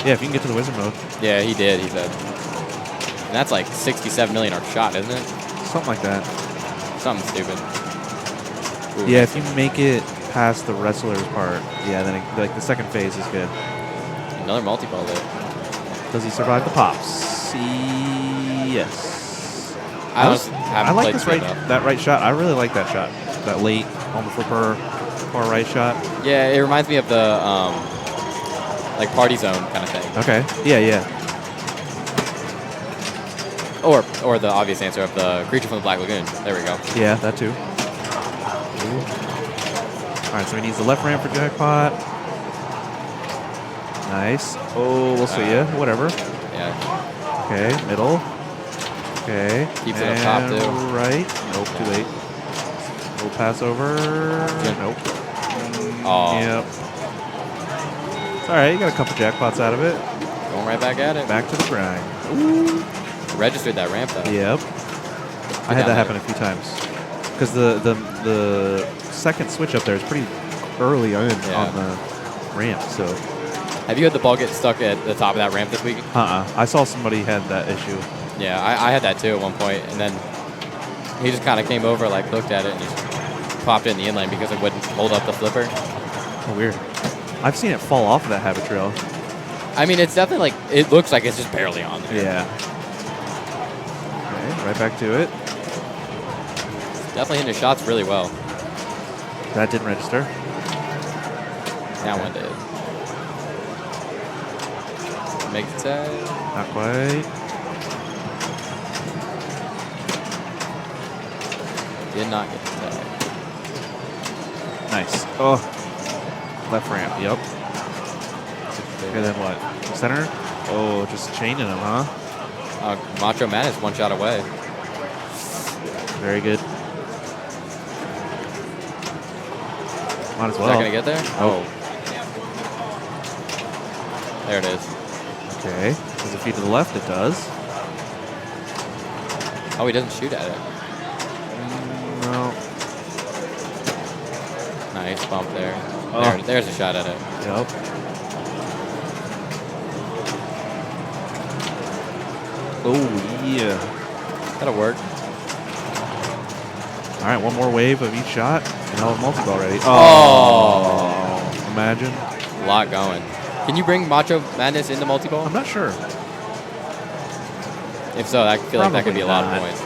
Yeah, if you can get to the wizard mode. Yeah, he did, he said. And that's like 67 million arc shot, isn't it? Something like that. Something stupid. Ooh. Yeah, if you make it past the wrestler's part, yeah, then like the second phase is good. Another multi-ball there. Does he survive the pops? Yes. I like this that right shot. I really like that shot. That late on the flipper, far right shot. Yeah, it reminds me of the like party zone kind of thing. Okay. Yeah. Or the obvious answer of the creature from the Black Lagoon. There we go. Yeah, that too. All right, so he needs the left ramp for jackpot. Nice. Oh, we'll see ya. Whatever. Yeah. Okay, middle. Okay. Keeps it up top too. Right. Nope, too late. Little pass over. Nope. Oh. Yep. It's all right. You got a couple jackpots out of it. Going right back at it. Back to the grind. Ooh. Registered that ramp though. Yep. I had that happen a few times because the second switch up there is pretty early on the ramp. So. Have you had the ball get stuck at the top of that ramp this week? I saw somebody had that issue. Yeah, I had that too at one point, and then he just kind of came over, like looked at it, and just popped it in the inlane because it wouldn't hold up the flipper. Oh, weird. I've seen it fall off of that habit trail. I mean, it's definitely like, it looks like it's just barely on there. Yeah. Okay, right back to it. Definitely hitting his shots really well. That didn't register. That one did. Make the tag. Not quite. Did not get the tag. Nice. Oh. Left ramp. Yep. Okay, then what? Center? Oh, just chaining him, huh? Macho Man is one shot away. Very good. Might as well. Is that going to get there? Oh. There it is. Okay. Does it feed to the left? It does. Oh, he doesn't shoot at it. No. Nice bump there. Oh. There's a shot at it. Yep. Oh, yeah. That'll work. All right, one more wave of each shot, and I'll have multi-ball ready. Oh. Imagine. A lot going. Can you bring Macho Madness into multi-ball? I'm not sure. If so, I feel like that could be a lot not. of points.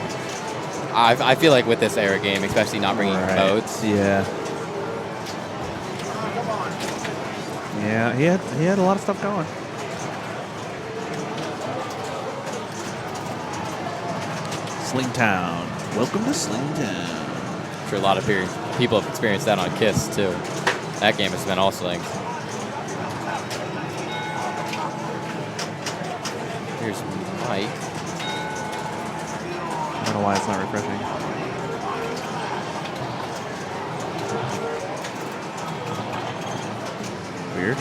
I feel like with this era game, especially not bringing modes. Yeah. Yeah, he had a lot of stuff going. Slingtown. Welcome to Slingtown. I'm sure a lot of people have experienced that on KISS too. That game has been all slings. Here's Mike. I don't know why it's not refreshing. Weird.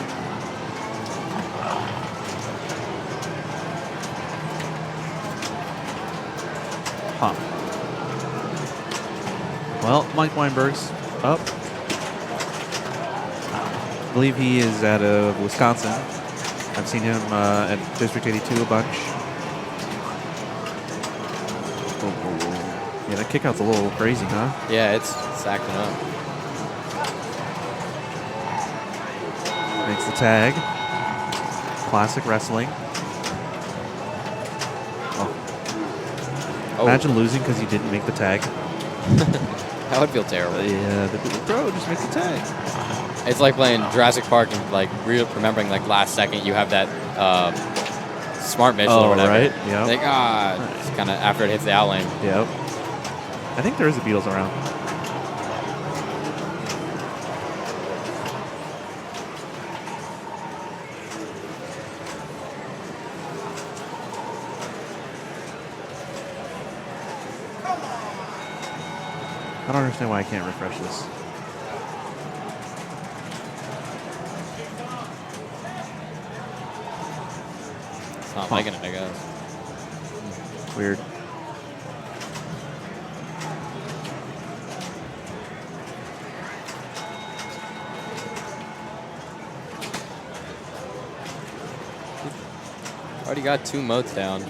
Huh. Well, Mike Weinberg's up. I believe he is out of Wisconsin. I've seen him at District 82 a bunch. Yeah, that kickout's a little crazy, huh? Yeah, it's acting up. Makes the tag. Classic wrestling. Oh. Imagine losing because you didn't make the tag. That would feel terrible. Yeah, bro, just make the tag. It's like playing Jurassic Park and like remembering like last second you have that smart missile or whatever. Right? Yeah. Like it's kind of after it hits the out lane. Yep. I think there is a Beatles around. I don't understand why I can't refresh this. It's not liking it, I guess. Weird. Already got 2 modes down.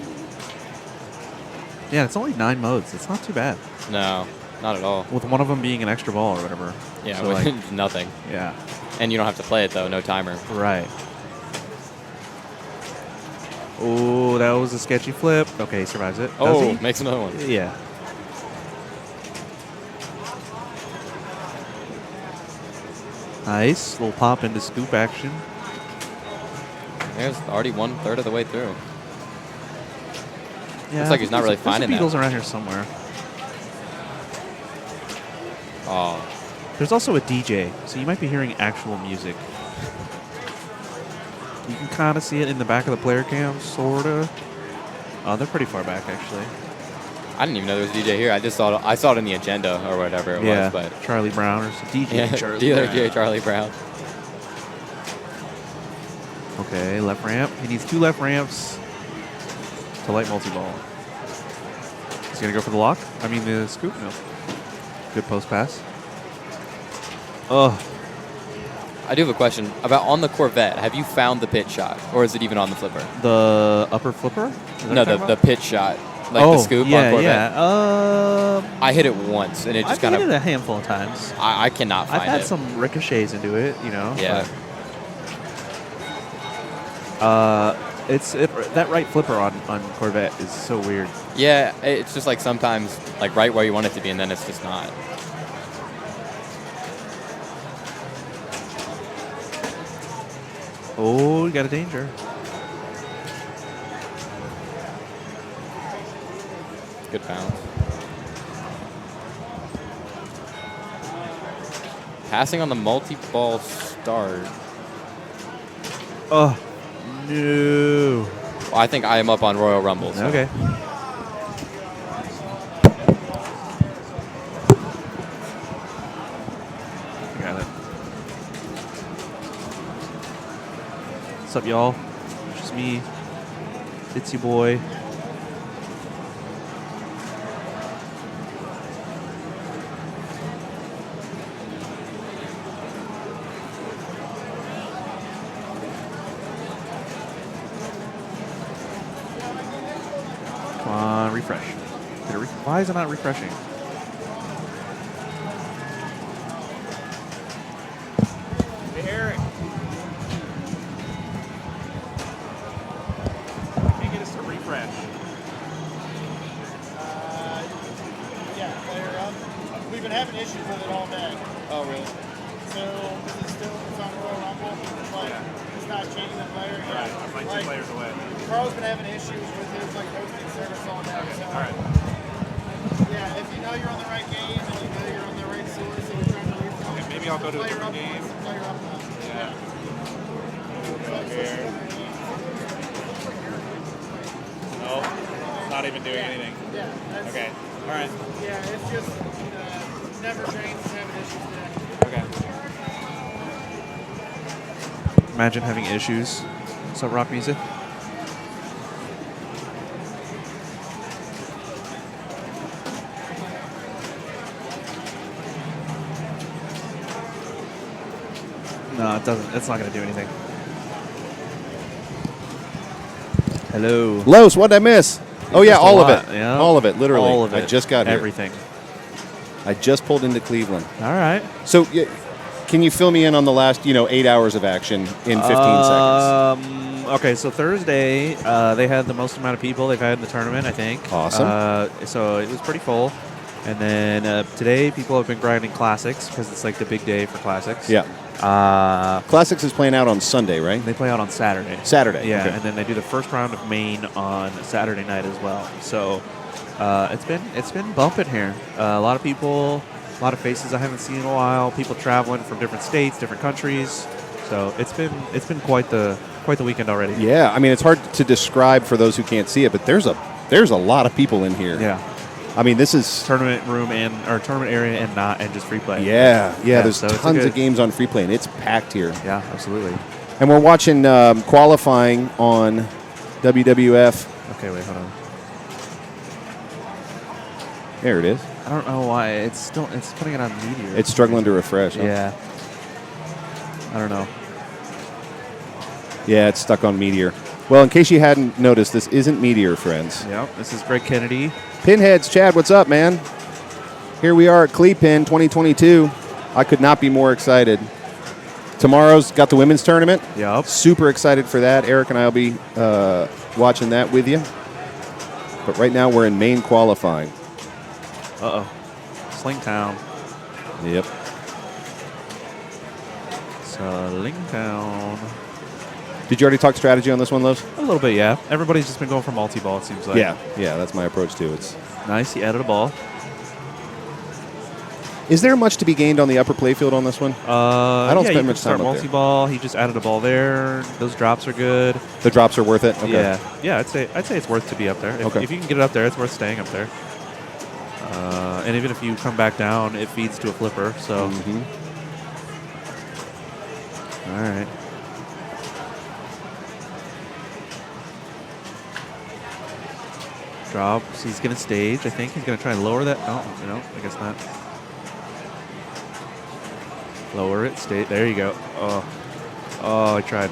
Yeah, it's only 9 modes. It's not too bad. No. Not at all. With one of them being an extra ball or whatever. Yeah, So, with like, nothing. yeah. And you don't have to play it, though. No timer. Right. Oh, that was a sketchy flip. Okay, he survives it. Does he? Makes another one. Yeah. Nice. Little pop into scoop action. There's already 1/3 of the way through. Yeah, Looks like he's not really finding There's that. Beatles around here somewhere. Oh. There's also a DJ, so you might be hearing actual music. You can kind of see it in the back of the player cam, sort of. Oh, they're pretty far back, actually. I didn't even know there was a DJ here. I saw it in the agenda or whatever it was. But Charlie Brown or some DJ Charlie dealer Brown. DJ Charlie Brown. Okay, left ramp. He needs 2 left ramps to light multi-ball. He's going to go for the lock? I mean, the scoop? No. Good post pass. Oh. I do have a question about on the Corvette. Have you found the pitch shot, or is it even on the flipper? The upper flipper? No, the pitch shot, like the scoop on Corvette. Yeah. I hit it once, and it just kind I've of. hit it a handful of times. I cannot find it. I've had some ricochets into it, you know. Yeah. That right flipper on Corvette is so weird. Yeah, it's just like sometimes like right where you want it to be, and then it's just not. Oh, you got a danger. Good bounce. Passing on the multi-ball start. Oh, no. Well, I think I am up on Royal Rumble. So. Okay. Got it. What's up, y'all? It's just me, Itsy Boy. Come on, refresh. Why is it not refreshing? Hey, Eric. Can't get us to refresh. Yeah, player up. We've been having issues with it all day. Oh, really? So, it's on Royal Rumble. Like, it's not changing the player. Right, I'm like 2 players away. Carl's been having issues with his hosting service all day. Okay, So, all right. Yeah, if you know you're on the right game and you know you're on the right source and you're trying to read Okay, maybe I'll go to a different game. Player up now. Yeah. No, not even doing anything. Yeah. That's, Okay. All right. Yeah, it's just never changed. Having issues today. Okay. Imagine having issues. What's up, rock music? No, it doesn't. It's not going to do anything. Hello. Los, what did I miss? Oh, yeah, missed a all of lot, it. yeah. All of it, literally. All of it. I just got here. Everything. I just pulled into Cleveland. All right. So, can you fill me in on the last, 8 hours of action in 15 seconds? Okay, so Thursday, they had the most amount of people they've had in the tournament, I think. Awesome. So it was pretty full. And then today, people have been grinding classics because it's like the big day for classics. Yeah. Classics is playing out on Sunday, right? They play out on Saturday. Saturday. Yeah, okay. and then they do the first round of main on Saturday night as well. So it's been bumping here. A lot of people, a lot of faces I haven't seen in a while. People traveling from different states, different countries. So it's been quite the weekend already. Yeah, I mean it's hard to describe for those who can't see it, but there's a lot of people in here. Yeah. I mean, this is tournament room or tournament area and just free play. Yeah. There's so tons of games on free play, and it's packed here. Yeah, absolutely. And we're watching qualifying on WWF. Okay, wait, hold on. There it is. I don't know why it's putting it on Meteor. It's struggling to refresh. Huh? Yeah. I don't know. Yeah, it's stuck on Meteor. Well, in case you hadn't noticed, this isn't Meteor, friends. Yep, this is Greg Kennedy. Pinheads, Chad, what's up, man? Here we are at CLE PIN 2022. I could not be more excited. Tomorrow's got the women's tournament. Yep. Super excited for that. Eric and I will be watching that with you. But right now we're in main qualifying. Uh-oh. Slingtown. Yep. Slingtown. Did you already talk strategy on this one, Lowe's? A little bit, yeah. Everybody's just been going for multi-ball, it seems like. Yeah, that's my approach too. It's nice. He added a ball. Is there much to be gained on the upper playfield on this one? I don't spend much time up there. Multi-ball. He just added a ball there. Those drops are good. The drops are worth it? Okay. Yeah, I'd say it's worth to be up there. If you can get it up there, it's worth staying up there. And even if you come back down, it feeds to a flipper. So, all right. Drops. He's going to stage. I think he's going to try and lower that. No, I guess not. Lower it. Stay. There you go. Oh, I tried.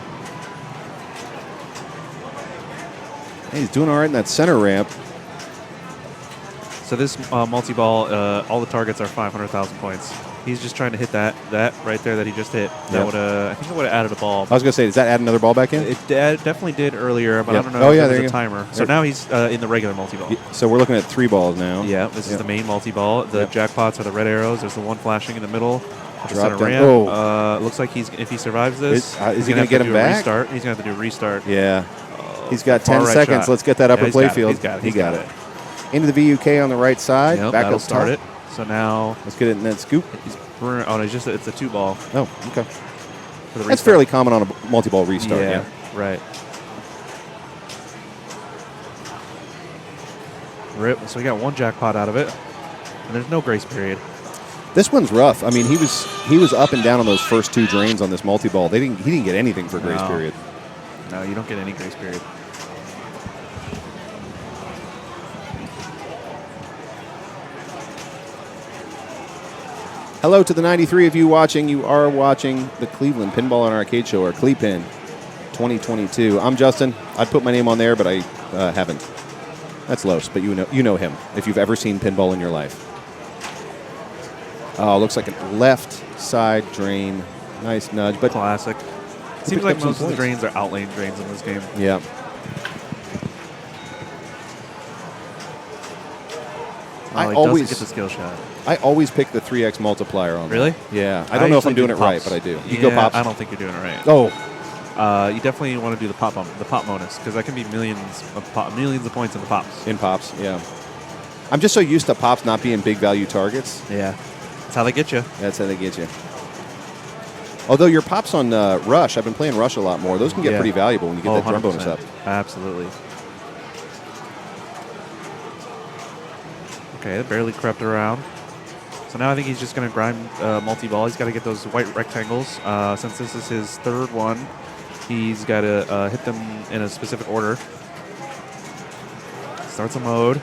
Hey, he's doing all right in that center ramp. So this multi-ball, all the targets are 500,000 points. He's just trying to hit that right there that he just hit. That would I think it would have added a ball. I was going to say, does that add another ball back in? It definitely did earlier, but I don't know if there's a timer. So now he's in the regular multi-ball. So we're looking at 3 balls now. Yeah, this is the main multi-ball. The jackpots are the red arrows. There's the one flashing in the middle. Drop down. Ramp. Looks like if he survives this, is he going to get him back? Restart. He's going to have to do a restart. Yeah. He's got 10 seconds. Let's get that upper playfield. He got it. Into the VUK on the right side. Yep, back that'll up start top. it. So now let's get it in that scoop. It's a 2-ball. Oh, okay. That's fairly common on a multi-ball restart. Yeah, right. Rip. So we got 1 jackpot out of it, and there's no grace period. This one's rough. I mean, he was up and down on those first 2 drains on this multi-ball. He didn't get anything for grace period. No, you don't get any grace period. Hello to the 93 of you watching. You are watching the Cleveland Pinball and Arcade Show, or CLE PIN 2022. I'm Justin. I'd put my name on there, but I haven't. That's Los, but you know him if you've ever seen pinball in your life. Oh, looks like a left side drain. Nice nudge, but classic. Seems like most of the drains are outlane drains in this game. Yeah. I always get the skill shot. I always pick the 3x multiplier on. Really? That. Yeah. I don't know if I'm doing it right, but I do. You go pops. I don't think you're doing it right. Oh. You definitely want to do the pop bonus, because that can be millions of points in the pops. In pops, yeah. I'm just so used to pops not being big value targets. Yeah. That's how they get you. That's how they get you. Although your pops on Rush, I've been playing Rush a lot more. Those can get pretty valuable when you get that drum bonus up. Absolutely. Okay, that barely crept around. So now I think he's just going to grind multi-ball. He's got to get those white rectangles. Since this is his 3rd one, he's got to hit them in a specific order. Starts a mode.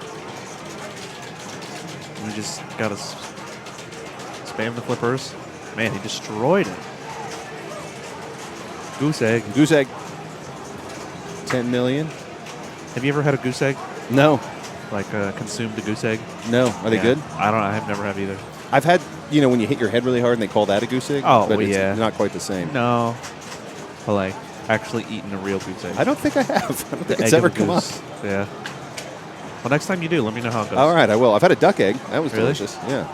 And we just got to spam the flippers. Man, he destroyed it. Goose egg. Goose egg. 10 million. Have you ever had a goose egg? No. Like consumed a goose egg? No. Are they good? I have never had either. I've had, when you hit your head really hard and they call that a goose egg. Oh, but it's not quite the same. No. But like actually eating a real goose egg. I don't think I have. I don't think it's ever come up. Yeah. Well, next time you do, let me know how it goes. All right, I will. I've had a duck egg. That was delicious. Yeah.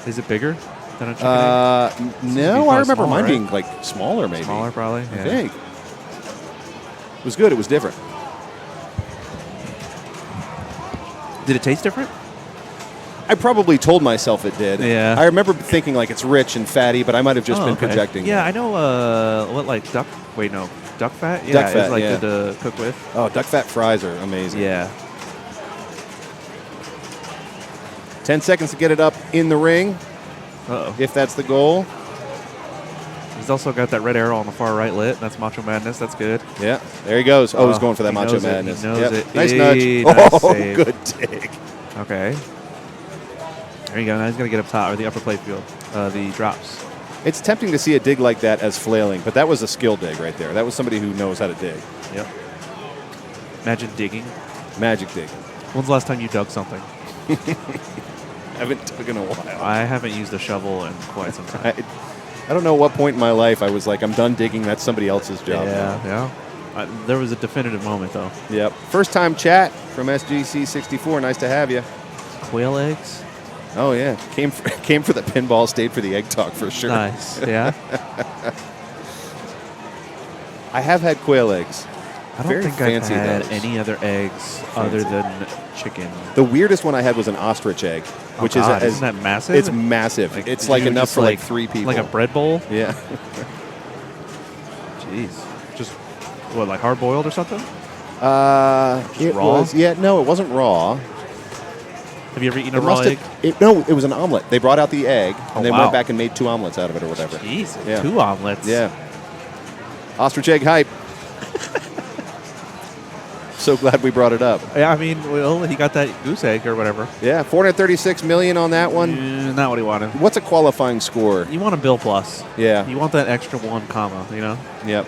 Is it bigger than a chicken egg? No, I remember mine being like smaller, maybe. Smaller, probably. I think. It was good. It was different. Did it taste different? I probably told myself it did. Yeah. I remember thinking like it's rich and fatty, but I might have just been projecting. Yeah, I know duck fat? Yeah, duck fat, is good to cook with. Oh, duck fat fries are amazing. Yeah. 10 seconds to get it up in the ring. Uh-oh. If that's the goal. He's also got that red arrow on the far right lit. That's Macho Madness. That's good. Yeah. There he goes. Oh, he's going for that Macho Madness. He knows it. Nice nudge. Nice save. Good dig. Okay. There you go. Now he's going to get up top, or the upper playfield, the drops. It's tempting to see a dig like that as flailing, but that was a skill dig right there. That was somebody who knows how to dig. Yep. Imagine digging. Magic dig. When's the last time you dug something? haven't dug in a while. I haven't used a shovel in quite some time. I don't know what point in my life I was like, I'm done digging. That's somebody else's job. Yeah. There was a definitive moment, though. Yep. First time chat from SGC64. Nice to have you. Quail eggs? Oh, yeah. Came for the pinball, stayed for the egg talk for sure. Nice. Yeah. I have had quail eggs. I don't Very think fancy I've had those. any other eggs other than chicken. The weirdest one I had was an ostrich egg, which God, is isn't that massive? It's massive. It's like enough for like 3 people. Like a bread bowl? Yeah. Jeez. Just what, like hard boiled or something? It raw? No, it wasn't raw. Have you ever eaten a raw egg? No, it was an omelet. They brought out the egg, and they wow. went back and made 2 omelets out of it or whatever. Jeez, Yeah. 2 omelets. Yeah. Ostrich egg hype. So glad we brought it up. Yeah, I mean, well, he got that goose egg or whatever. Yeah, 436 million on that one. Not what he wanted. What's a qualifying score? You want a bill plus. Yeah. You want that extra 1 comma, you know? Yep.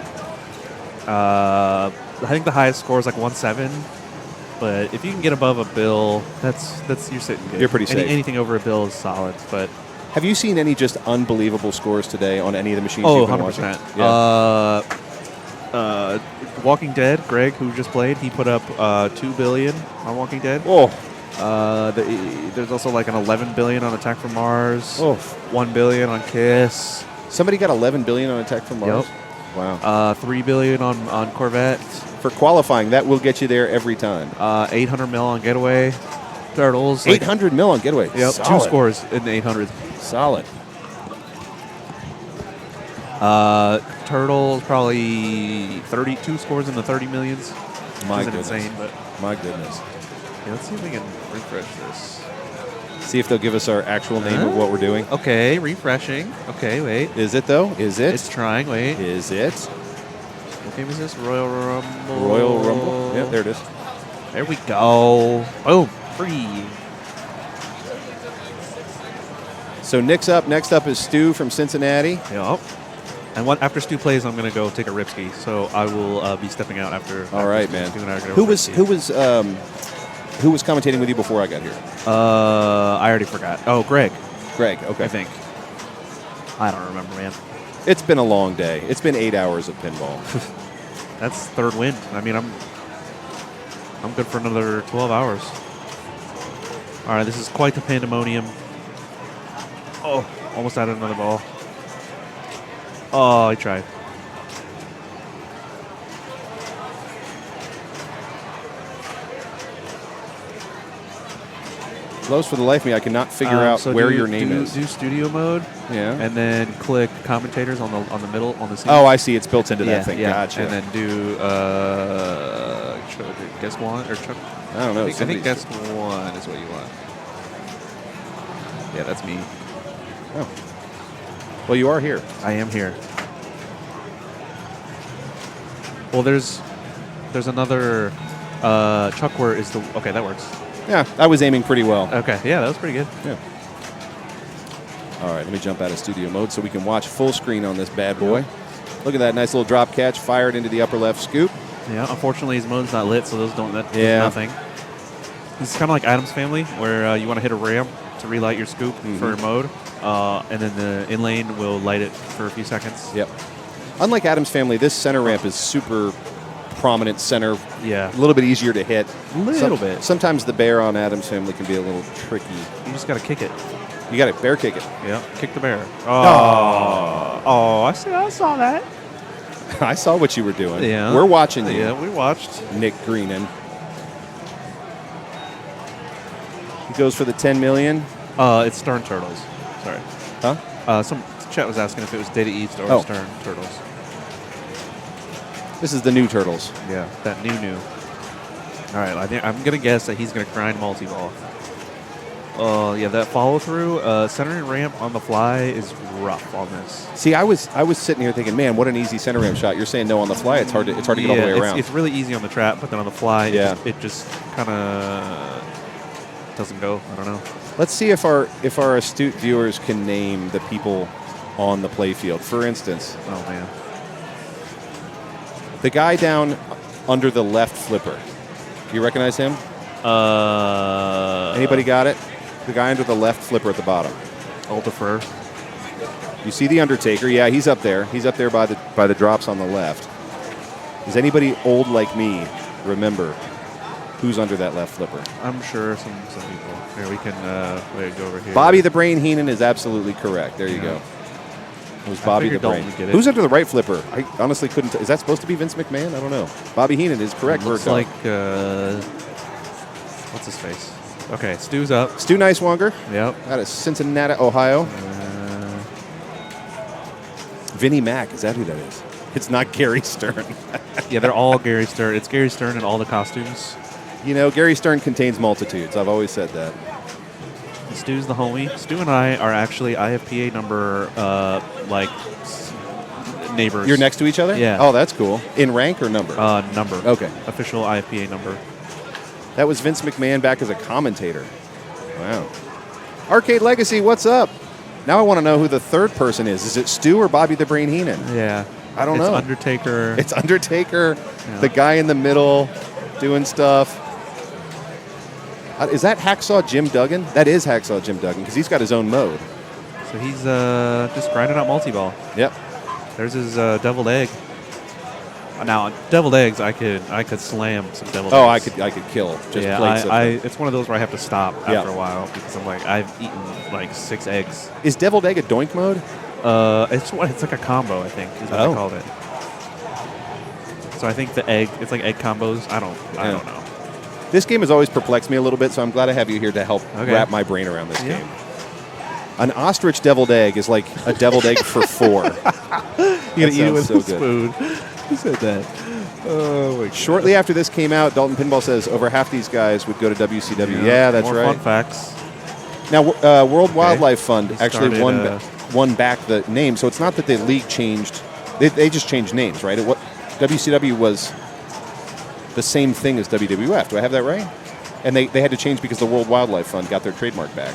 I think the highest score is like 1.7. But if you can get above a bill, that's you're sitting good. You're pretty safe. Anything over a bill is solid. But have you seen any just unbelievable scores today on any of the machines oh, you've been 100%. watching? Yeah. Walking Dead, Greg, who just played, he put up 2 billion on Walking Dead. Oh. There's also like an 11 billion on Attack from Mars. Oh. 1 billion on Kiss. Somebody got 11 billion on Attack from Mars? Yep. Wow. 3 billion on Corvette. For qualifying, that will get you there every time. 800 mil on Getaway. Turtles. 800 mil on Getaway. Yep. Solid. 2 scores in the 800s. Solid. Turtles probably 32 scores in the 30 millions. My goodness. Insane, but my goodness. Yeah, let's see if we can refresh this. See if they'll give us our actual name of what we're doing. Okay, refreshing. Okay, wait. Is it though? Is it? It's trying. Wait. Is it? What game is this? Royal Rumble. Royal Rumble. Yeah, there it is. There we go. Oh, free. So Nick's up. Next up is Stu from Cincinnati. Yep. And after Stu plays, I'm going to go take a ripski. So I will be stepping out after. All right, man. Stu and I are gonna Who was commentating with you before I got here? I already forgot. Oh, Greg. Greg. Okay. I think. I don't remember, man. It's been a long day. It's been 8 hours of pinball. That's third win. I mean, I'm good for another 12 hours. All right, this is quite the pandemonium. Oh, almost added another ball. Oh, I tried. Close for the life of me, I cannot figure out so where your name is. Do studio mode. Yeah. And then click commentators on the middle on the scene. Oh, I see. It's built into that thing. Yeah. Gotcha. And then do guess one or Chuck. I don't know. I think guess one is what you want. Yeah, that's me. Oh. Well, you are here. I am here. Well, there's another Chuck where is the okay that works. Yeah, I was aiming pretty well. Okay, yeah, that was pretty good. Yeah. All right, let me jump out of studio mode so we can watch full screen on this bad boy. Look at that nice little drop catch fired into the upper left scoop. Yeah, unfortunately his mode's not lit, so those don't that Yeah. nothing. It's kind of like Adam's Family, where you want to hit a ramp to relight your scoop for your mode, and then the in lane will light it for a few seconds. Yep. Unlike Adam's Family, this center ramp is super prominent center. Yeah. A little bit easier to hit. Little bit. Sometimes the bear on Adam's Family can be a little tricky. You just got to kick it. You got to bear kick it. Yeah, kick the bear. Oh, I saw that. I saw what you were doing. Yeah. We're watching you. Yeah, we watched. Nick Greenan. He goes for the 10 million. It's Stern Turtles. Sorry. Huh? Some chat was asking if it was Data East or Stern Turtles. This is the new Turtles. Yeah, that new. All right, I'm going to guess that he's going to grind multi-ball. Yeah, that follow-through, centering ramp on the fly is rough on this. See, I was sitting here thinking, man, what an easy center ramp shot. You're saying no on the fly. It's hard to get all the way around. It's really easy on the trap, but then on the fly, it just kind of doesn't go. I don't know. Let's see if our astute viewers can name the people on the playfield. For instance, oh man, the guy down under the left flipper. Do you recognize him? Anybody got it? The guy under the left flipper at the bottom. I'll defer. You see the Undertaker? Yeah, he's up there. He's up there by the drops on the left. Does anybody old like me remember who's under that left flipper? I'm sure some people. Here, we can go over here. Bobby the Brain Heenan is absolutely correct. There you go. It was Bobby the Brain. Who's under the right flipper? I honestly couldn't. Is that supposed to be Vince McMahon? I don't know. Bobby Heenan is correct. Looks like what's his face? Okay, Stu's up. Stu Nicewonger. Yep. Out of Cincinnati, Ohio. Vinnie Mac. Is that who that is? It's not Gary Stern. Yeah, they're all Gary Stern. It's Gary Stern in all the costumes. You know, Gary Stern contains multitudes. I've always said that. Stu's the homie. Stu and I are actually IFPA number, neighbors. You're next to each other? Yeah. Oh, that's cool. In rank or number? Number. Okay. Official IFPA number. That was Vince McMahon back as a commentator. Wow. Arcade Legacy, what's up? Now I want to know who the third person is. Is it Stu or Bobby the Brain Heenan? Yeah. I don't know. It's Undertaker. It's Undertaker. Yeah. The guy in the middle doing stuff. Is that Hacksaw Jim Duggan? That is Hacksaw Jim Duggan because he's got his own mode. So he's just grinding out multi-ball. Yep. There's his deviled egg. Now, deviled eggs, I could slam some deviled eggs. Oh, I could kill. Just yeah, plates of them. it's one of those where I have to stop after a while because I'm like, I've eaten like 6 eggs. Is deviled egg a doink mode? It's like a combo, I think, is what I called it. So I think the egg, it's like egg combos. I don't know. This game has always perplexed me a little bit, so I'm glad I have you here to help wrap my brain around this game. An ostrich deviled egg is like a deviled egg for 4. You gotta eat it with a spoon. Who said that? Oh my God. Shortly after this came out, Dalton Pinball says over half these guys would go to WCW. Yeah, that's more right. Fun facts. Now, World Wildlife Fund actually won back the name, so it's not that the league changed. They just changed names, right? WCW was the same thing as WWF. Do I have that right? And they had to change because the World Wildlife Fund got their trademark back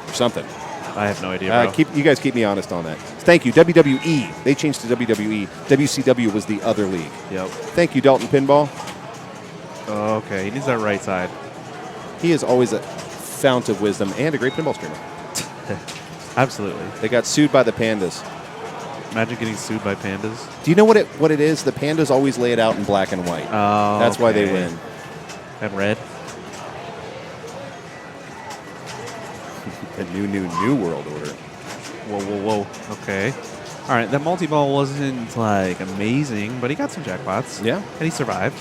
or something. I have no idea, bro. You guys keep me honest on that. Thank you. WWE. They changed to WWE. WCW was the other league. Yep. Thank you, Dalton Pinball. Oh, okay. He needs that right side. He is always a fount of wisdom and a great pinball streamer. Absolutely. They got sued by the Pandas. Imagine getting sued by Pandas. Do you know what it is? The Pandas always lay it out in black and white. Oh, that's why they win. And red. The new world order. Whoa. Okay. All right, that multi-ball wasn't, like, amazing, but he got some jackpots. Yeah. And he survived.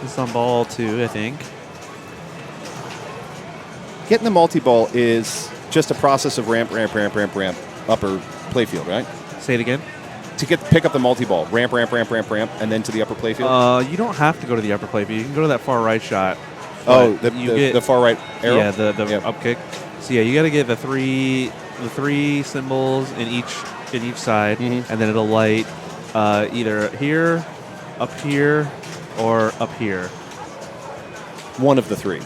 He's on ball 2, I think. Getting the multi-ball is just a process of ramp, upper playfield, right? Say it again? To pick up the multi-ball. Ramp, and then to the upper playfield? You don't have to go to the upper playfield. You can go to that far right shot. Oh, the far right arrow? Yeah, the up kick. So yeah, you got to get the three symbols in each side, and then it'll light either here, up here, or up here. One of the 3.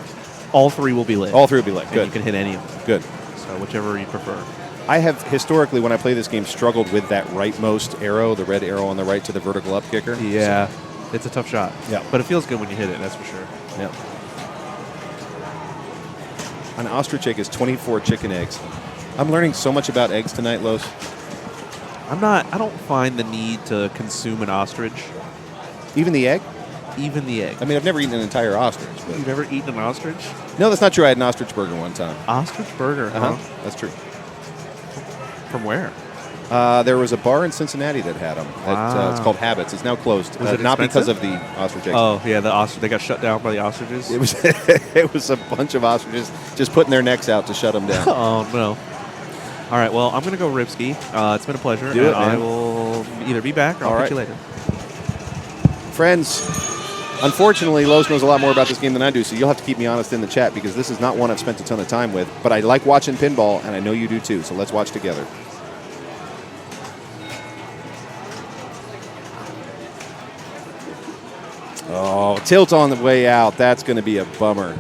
All 3 will be lit. All 3 will be lit. Good. And you can hit any of them. Good. So whichever you prefer. I have historically, when I play this game, struggled with that rightmost arrow, the red arrow on the right to the vertical up kicker. Yeah, it's a tough shot. Yeah, but it feels good when you hit it. That's for sure. Yeah. An ostrich egg is 24 chicken eggs. I'm learning so much about eggs tonight, Los. I don't find the need to consume an ostrich. Even the egg? Even the egg. I mean, I've never eaten an entire ostrich. But You've never eaten an ostrich? No, that's not true. I had an ostrich burger one time. Ostrich burger? Uh-huh. That's true. From where? There was a bar in Cincinnati that had them. Wow. It's called Habits. It's now closed. Was it not because expensive? of the ostrich eggs. Oh, yeah, the ostrich. They got shut down by the ostriches? It was a bunch of ostriches just putting their necks out to shut them down. Oh, no. All right, well, I'm going to go ribski. It's been a pleasure. Do it, man. I will either be back or I'll catch you later. Friends, unfortunately, Los knows a lot more about this game than I do, so you'll have to keep me honest in the chat because this is not one I've spent a ton of time with. But I like watching pinball, and I know you do too, so let's watch together. Oh, tilt on the way out. That's going to be a bummer.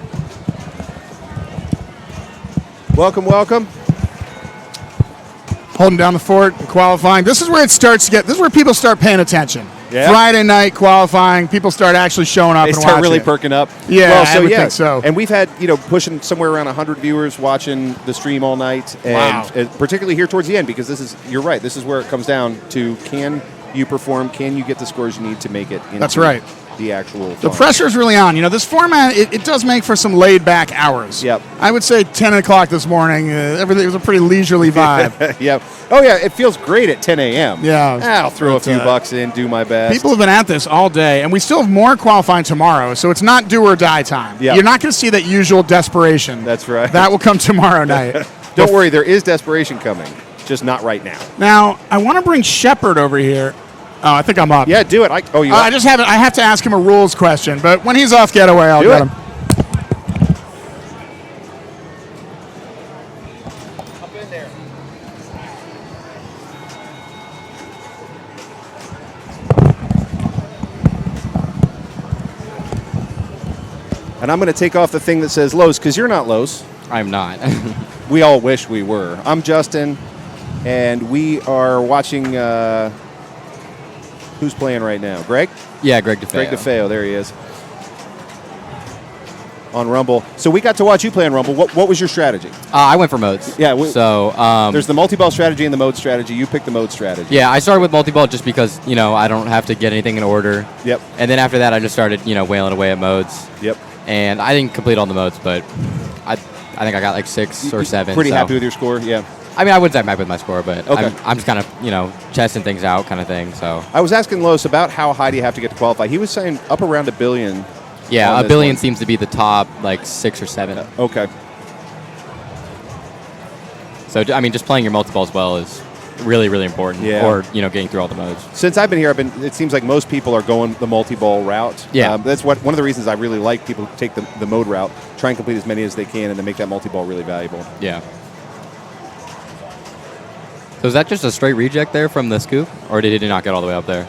Welcome. Holding down the fort and qualifying. This is where it starts to get, this is where people start paying attention. Yeah. Friday night qualifying, people start actually showing up They and start really watching. perking up. Yeah, well, I would think so. And we've had, pushing somewhere around 100 viewers watching the stream all night. And Wow. particularly here towards the end, because you're right, this is where it comes down to, can you perform? Can you get the scores you need to make it into That's right. the actual The farm? pressure is really on. This format, it does make for some laid-back hours. Yep. I would say 10 o'clock this morning, everything was a pretty leisurely vibe. Yep. Oh, yeah, it feels great at 10 a.m. Yeah. I'll throw a few bucks in, do my best. People have been at this all day, and we still have more qualifying tomorrow, so it's not do or die time. Yep. You're not going to see that usual desperation. That's right. That will come tomorrow night. Don't worry, there is desperation coming, just not right now. Now, I want to bring Shepard over here. Oh, I think I'm up. Yeah, do it. I have to ask him a rules question, but when he's off Getaway, I'll get him. Up in there. And I'm going to take off the thing that says Lowe's, because you're not Lowe's. I'm not. We all wish we were. I'm Justin, and we are watching. Who's playing right now? Greg? Yeah, Greg DeFeo. Greg DeFeo, there he is. On Rumble. So we got to watch you play on Rumble. What was your strategy? I went for modes. Yeah. There's the multi-ball strategy and the mode strategy. You picked the mode strategy. Yeah, I started with multi-ball just because, I don't have to get anything in order. Yep. And then after that, I just started, wailing away at modes. Yep. And I didn't complete all the modes, but I think I got like 6 or 7. Pretty happy with your score? Yeah. I mean, I wouldn't say I'm happy with my score, but okay. I'm just kind of, testing things out kind of thing. So I was asking Los about how high do you have to get to qualify. He was saying up around $1 billion. Yeah, $1 billion seems to be the top, 6 or 7. Okay. So, just playing your multi-balls well is really, really important. Yeah. Or, getting through all the modes. Since I've been here, it seems like most people are going the multi-ball route. Yeah. That's one of the reasons I really like people who take the mode route, try and complete as many as they can, and then make that multi-ball really valuable. Yeah. So is that just a straight reject there from the scoop, or did he not get all the way up there?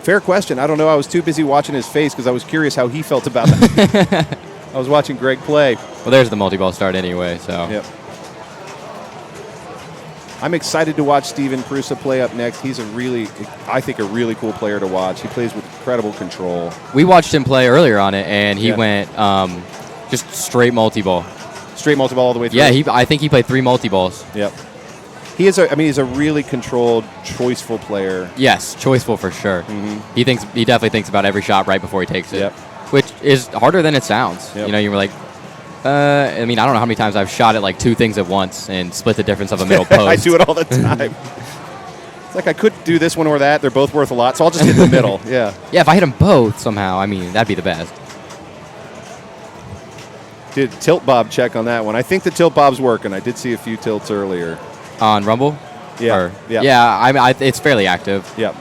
Fair question. I don't know. I was too busy watching his face because I was curious how he felt about that. I was watching Greg play. Well, there's the multi-ball start anyway, so. Yep. I'm excited to watch Steven Prusa play up next. He's I think, a really cool player to watch. He plays with incredible control. We watched him play earlier on it, and he went just straight multi-ball. Straight multi-ball all the way through? Yeah, I think he played 3 multi-balls. Yep. He's a really controlled, choiceful player. Yes, choiceful for sure. Mm-hmm. He definitely thinks about every shot right before he takes it, yep. which is harder than it sounds. Yep. You were like, I don't know how many times I've shot at 2 things at once and split the difference of a middle post. I do it all the time. It's like I could do this one or that. They're both worth a lot, so I'll just hit the middle. Yeah. Yeah, if I hit them both somehow, that'd be the best. Did tilt bob check on that one. I think the tilt bob's working. I did see a few tilts earlier. On Rumble? Yeah. Yeah, it's fairly active. Yep.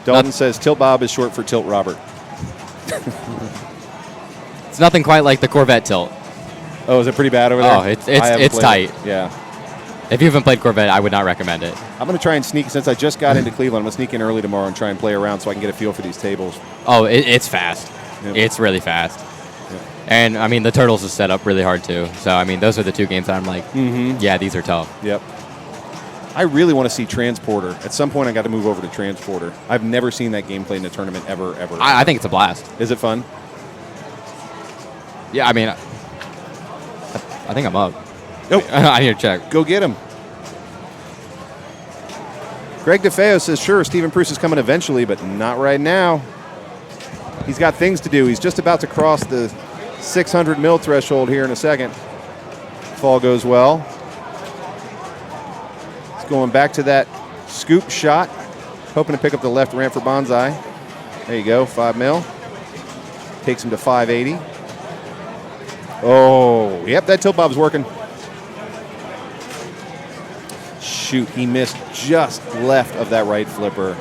Dalton says tilt bob is short for tilt Robert. It's nothing quite like the Corvette tilt. Oh, is it pretty bad over there? Oh, it's tight. Yeah. If you haven't played Corvette, I would not recommend it. I'm going to try and sneak, since I just got into Cleveland, I'm going to sneak in early tomorrow and try and play around so I can get a feel for these tables. Oh, it's fast. Yep. It's really fast. Yep. And, the Turtles is set up really hard, too. So, those are the 2 games that I'm like, yeah, these are tough. Yep. I really want to see Transporter. At some point, I got to move over to Transporter. I've never seen that game played in a tournament ever. I think it's a blast. Is it fun? Yeah, I think I'm up. Nope. I need to check. Go get him. Greg DeFeo says, sure, Steven Prusa is coming eventually, but not right now. He's got things to do. He's just about to cross the 600 mil threshold here in a second. If all goes well. He's going back to that scoop shot, hoping to pick up the left ramp for Bonsai. There you go, 5 mil. Takes him to 580. Oh, yep, that tilt bob's working. Shoot, he missed just left of that right flipper.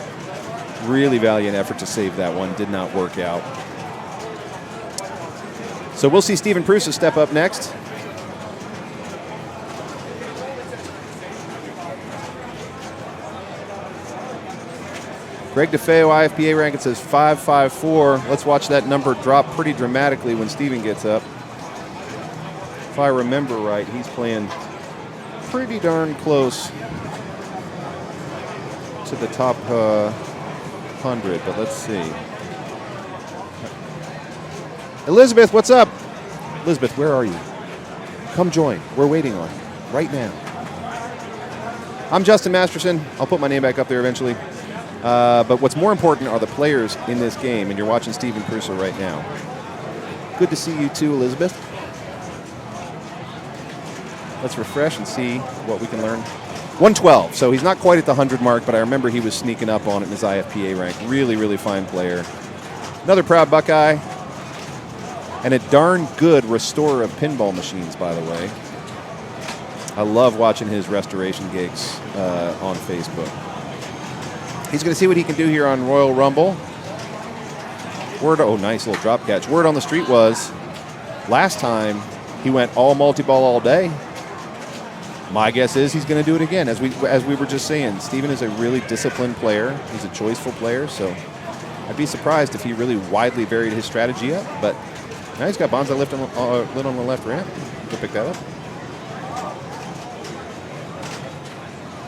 Really valiant effort to save that one. Did not work out. So we'll see Steven Prusa step up next. Greg DeFeo, IFPA ranking says 554. Let's watch that number drop pretty dramatically when Steven gets up. If I remember right, he's playing pretty darn close to the top 100, but let's see. Elizabeth, what's up? Elizabeth, where are you? Come join. We're waiting on you right now. I'm Justin Masterson. I'll put my name back up there eventually. But what's more important are the players in this game, and you're watching Steven Crusoe right now. Good to see you too, Elizabeth. Let's refresh and see what we can learn. 112, so he's not quite at the 100 mark, but I remember he was sneaking up on it in his IFPA rank. Really, really fine player. Another proud Buckeye. And a darn good restorer of pinball machines, by the way. I love watching his restoration gigs on Facebook. He's going to see what he can do here on Royal Rumble. Nice little drop catch. Word on the street was, last time he went all multi-ball all day. My guess is he's going to do it again. As we were just saying, Steven is a really disciplined player. He's a choiceful player, so I'd be surprised if he really widely varied his strategy up. But now he's got bonsai lid on the left ramp. Go pick that up.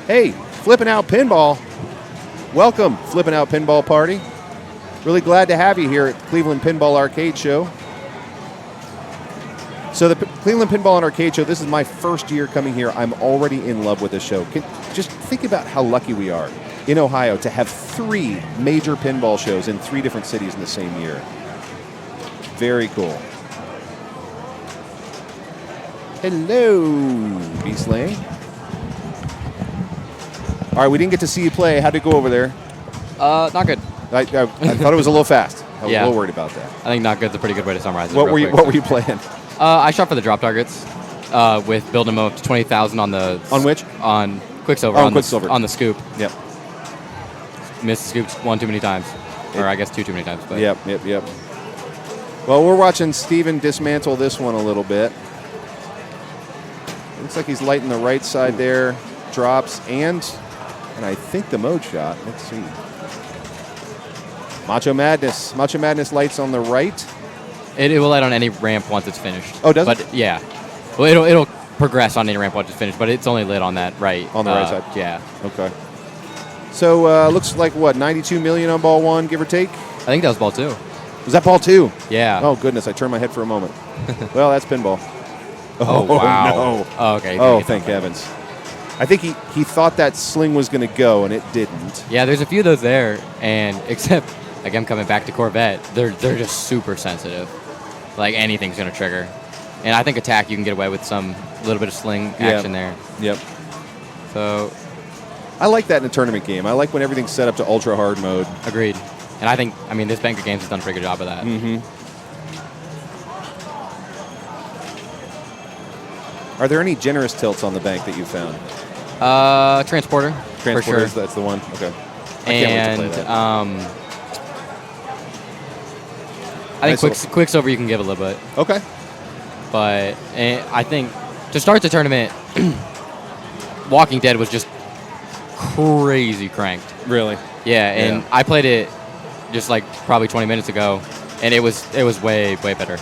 Hey, Flipping Out Pinball. Welcome, Flipping Out Pinball Party. Really glad to have you here at the Cleveland Pinball Arcade Show. So the Cleveland Pinball and Arcade Show, this is my first year coming here. I'm already in love with this show. Just think about how lucky we are in Ohio to have 3 major pinball shows in 3 different cities in the same year. Very cool. Hello, B-Slang. All right, we didn't get to see you play. How'd it go over there? Not good. I thought it was a little fast. I was a little worried about that. I think not good's a pretty good way to summarize it. What were you playing? I shot for the drop targets with building them up to 20,000 on the... On which? On Quicksilver. Oh, on Quicksilver. On the scoop. Yep. Missed the scoops one too many times. Or I guess two too many times. But. Yep. Well, we're watching Steven dismantle this one a little bit. Looks like he's lighting the right side there. Drops and I think the mode shot. Let's see. Macho Madness. Macho Madness lights on the right. It will light on any ramp once it's finished. Oh, does it? But yeah. Well, it'll progress on any ramp once it's finished, but it's only lit on that right. On the right side? Yeah. Okay. So looks like what, 92 million on ball 1, give or take? I think that was ball 2. Was that ball 2? Yeah. Oh, goodness. I turned my head for a moment. Well, that's pinball. Oh, wow. No. Oh, okay. Oh, thank heavens. I think he thought that sling was going to go, and it didn't. Yeah, there's a few of those there, and except, again, coming back to Corvette, they're just super sensitive. Like, anything's going to trigger. And I think attack, you can get away with some little bit of sling action there. Yep. So... I like that in a tournament game. I like when everything's set up to ultra hard mode. Agreed. And I think, this Bank of Games has done a pretty good job of that. Mm-hmm. Are there any generous tilts on the bank that you found? Transporter. Transporter, for sure. That's the one? Okay. I can't wait to play that. I think Quicksilver you can give a little bit. Okay. But I think to start the tournament, Walking Dead was just crazy cranked. Really? Yeah, and I played it just like probably 20 minutes ago, and it was way better.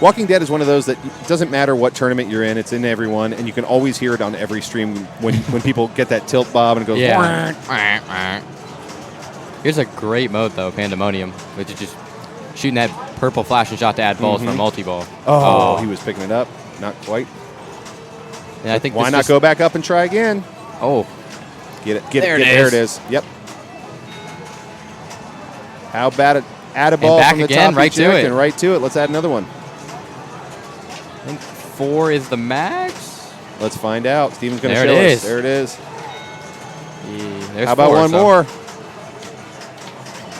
Walking Dead is one of those that it doesn't matter what tournament you're in, it's in everyone, and you can always hear it on every stream when people get that tilt bob and it goes. Yeah. Here's a great mode though, Pandemonium, which is just shooting that purple flashing shot to add balls for multi-ball. Oh, he was picking it up. Not quite. And I think why not go back up and try again? Oh. Get it. There it is. Yep. How about it? Add a ball from the top right to it. And right to it. Let's add another one. I think 4 is the max. Let's find out. Steven's going to show us. There it is. There's How about 4, one more?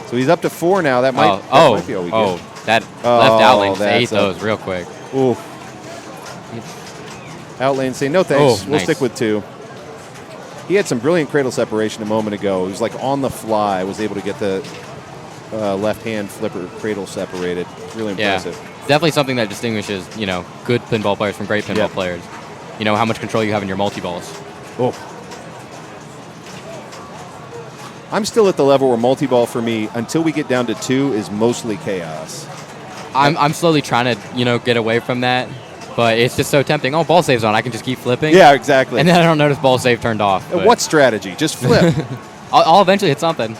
So he's up to 4 now. That might be all we get. That left outlane ate those real quick. Ooh. Outlane saying, no thanks. We'll nice. stick with 2. He had some brilliant cradle separation a moment ago. He was like on the fly, was able to get the left-hand flipper cradle separated. Really impressive. Yeah. Definitely something that distinguishes, good pinball players from great pinball players. You know how much control you have in your multi-balls. Oh. I'm still at the level where multi-ball for me, until we get down to 2, is mostly chaos. I'm slowly trying to, get away from that. But it's just so tempting. Oh, ball save's on. I can just keep flipping. Yeah, exactly. And then I don't notice ball save turned off. What strategy? Just flip. I'll eventually hit something.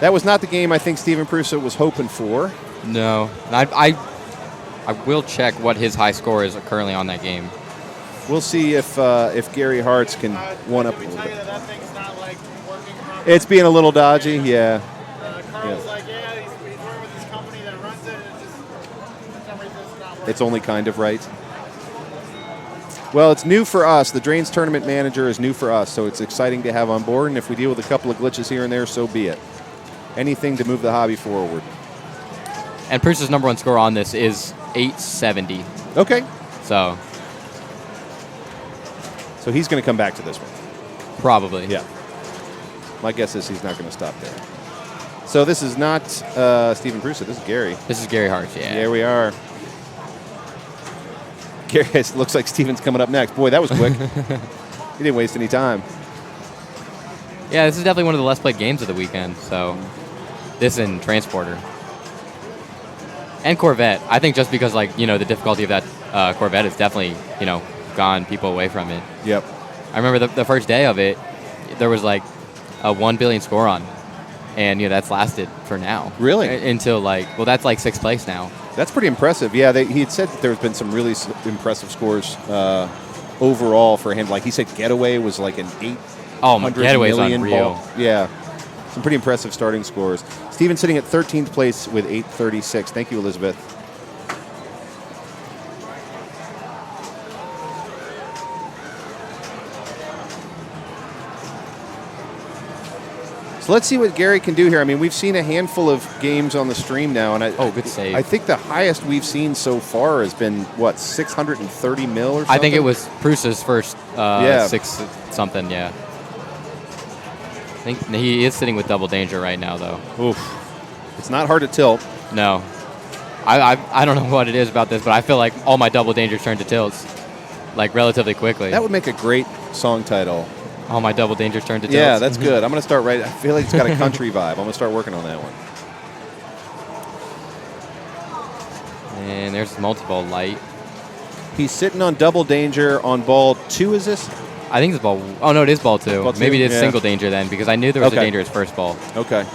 That was not the game I think Steven Prusa was hoping for. No. And I will check what his high score is currently on that game. We'll see if Gary Hartz can one up a little bit. It's being a little dodgy, yeah. Carl's like, yeah, he's working with this company that runs it, and it's just, for some reason, it's not working. It's only kind of right. Well, it's new for us. The Drains Tournament Manager is new for us, so it's exciting to have on board, and if we deal with a couple of glitches here and there, so be it. Anything to move the hobby forward. And Prusa's number one score on this is 870. Okay. So he's going to come back to this one. Probably. Yeah. My guess is he's not going to stop there. So this is not Steven Prusa. This is Gary. This is Gary Hartz, yeah. There we are. Gary, it looks like Steven's coming up next. Boy, that was quick. He didn't waste any time. Yeah, this is definitely one of the less played games of the weekend. So this and Transporter. And Corvette. I think just because, like, the difficulty of that Corvette has definitely, gone people away from it. Yep. I remember the first day of it, there was like a 1 billion score on. And, that's lasted for now. Really? Until that's like 6th place now. That's pretty impressive. Yeah, he had said that there's been some really impressive scores overall for him. Like he said, Getaway was like an 800 Getaway's million unreal. ball. Yeah, some pretty impressive starting scores. Steven sitting at 13th place with 836. Thank you, Elizabeth. So let's see what Gary can do here. I mean, we've seen a handful of games on the stream now, and good save. I think the highest we've seen so far has been, 630 mil or something? I think it was Prusa's first 6 something, yeah. I think he is sitting with double danger right now, though. Oof. It's not hard to tilt. No. I don't know what it is about this, but I feel like all my double dangers turn to tilts, like, relatively quickly. That would make a great song title. All my double dangers turn to tilts. Yeah, that's good. I'm going to start I feel like it's got a country vibe. I'm going to start working on that one. And there's multi-ball light. He's sitting on double danger on ball 2, is this? I think it's ball. Oh, no, it is ball 2. Ball 2? Maybe it is single danger then, because I knew there was a dangerous first ball. Okay.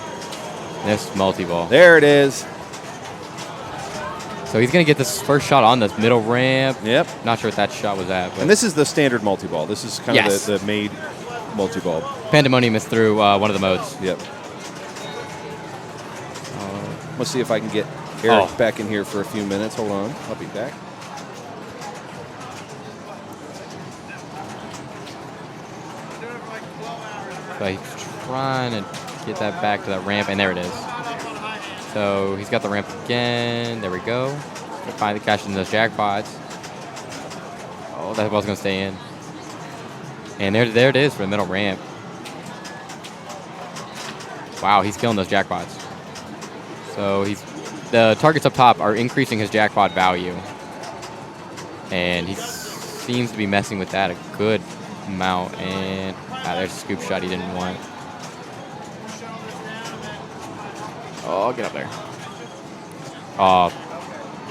This multi-ball. There it is. So he's going to get this first shot on this middle ramp. Yep. Not sure what that shot was at. But And this is the standard multi-ball. This is kind of the made multi-ball. Pandemonium is through one of the modes. Yep. Let's see if I can get Eric back in here for a few minutes. Hold on. I'll be back. So he's trying to get that back to that ramp, and there it is. So he's got the ramp again. There we go. Finally cashed in those jackpots. Oh, that ball's going to stay in. And there it is for the middle ramp. Wow, he's killing those jackpots. So the targets up top are increasing his jackpot value. And he seems to be messing with that a good amount. And there's a scoop shot he didn't want. Oh, get up there. Oh,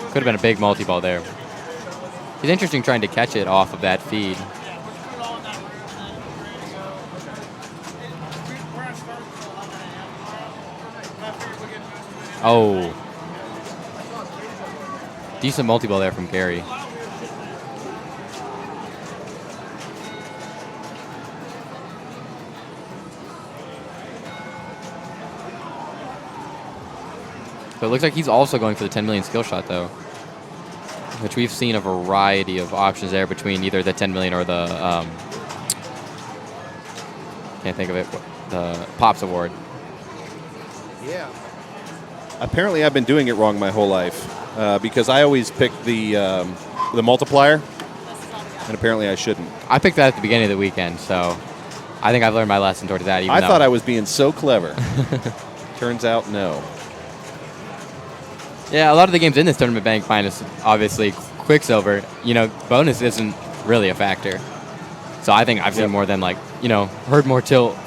could have been a big multi-ball there. It's interesting trying to catch it off of that feed. Oh. Decent multi-ball there from Gary. So it looks like he's also going for the 10 million skill shot, though, which we've seen a variety of options there between either the 10 million or the, can't think of it, the Pops Award. Yeah. Apparently I've been doing it wrong my whole life because I always pick the multiplier, and apparently I shouldn't. I picked that at the beginning of the weekend, so I think I've learned my lesson towards that. I thought I was being so clever. Turns out, no. Yeah, a lot of the games in this tournament bank minus obviously Quicksilver, bonus isn't really a factor. So I think I've seen more than heard more tilt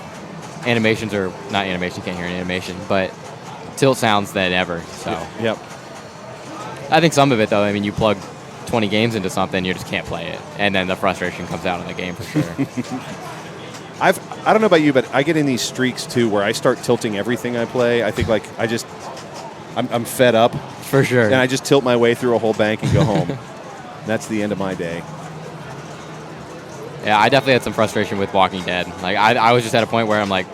animations, or not animation, can't hear an animation, but tilt sounds than ever. So yep. I think some of it, though, you plug 20 games into something, you just can't play it. And then the frustration comes out in the game for sure. I don't know about you, but I get in these streaks too where I start tilting everything I play. I think like I'm fed up. For sure. And I just tilt my way through a whole bank and go home. That's the end of my day. Yeah, I definitely had some frustration with Walking Dead. Like I was just at a point where I'm like,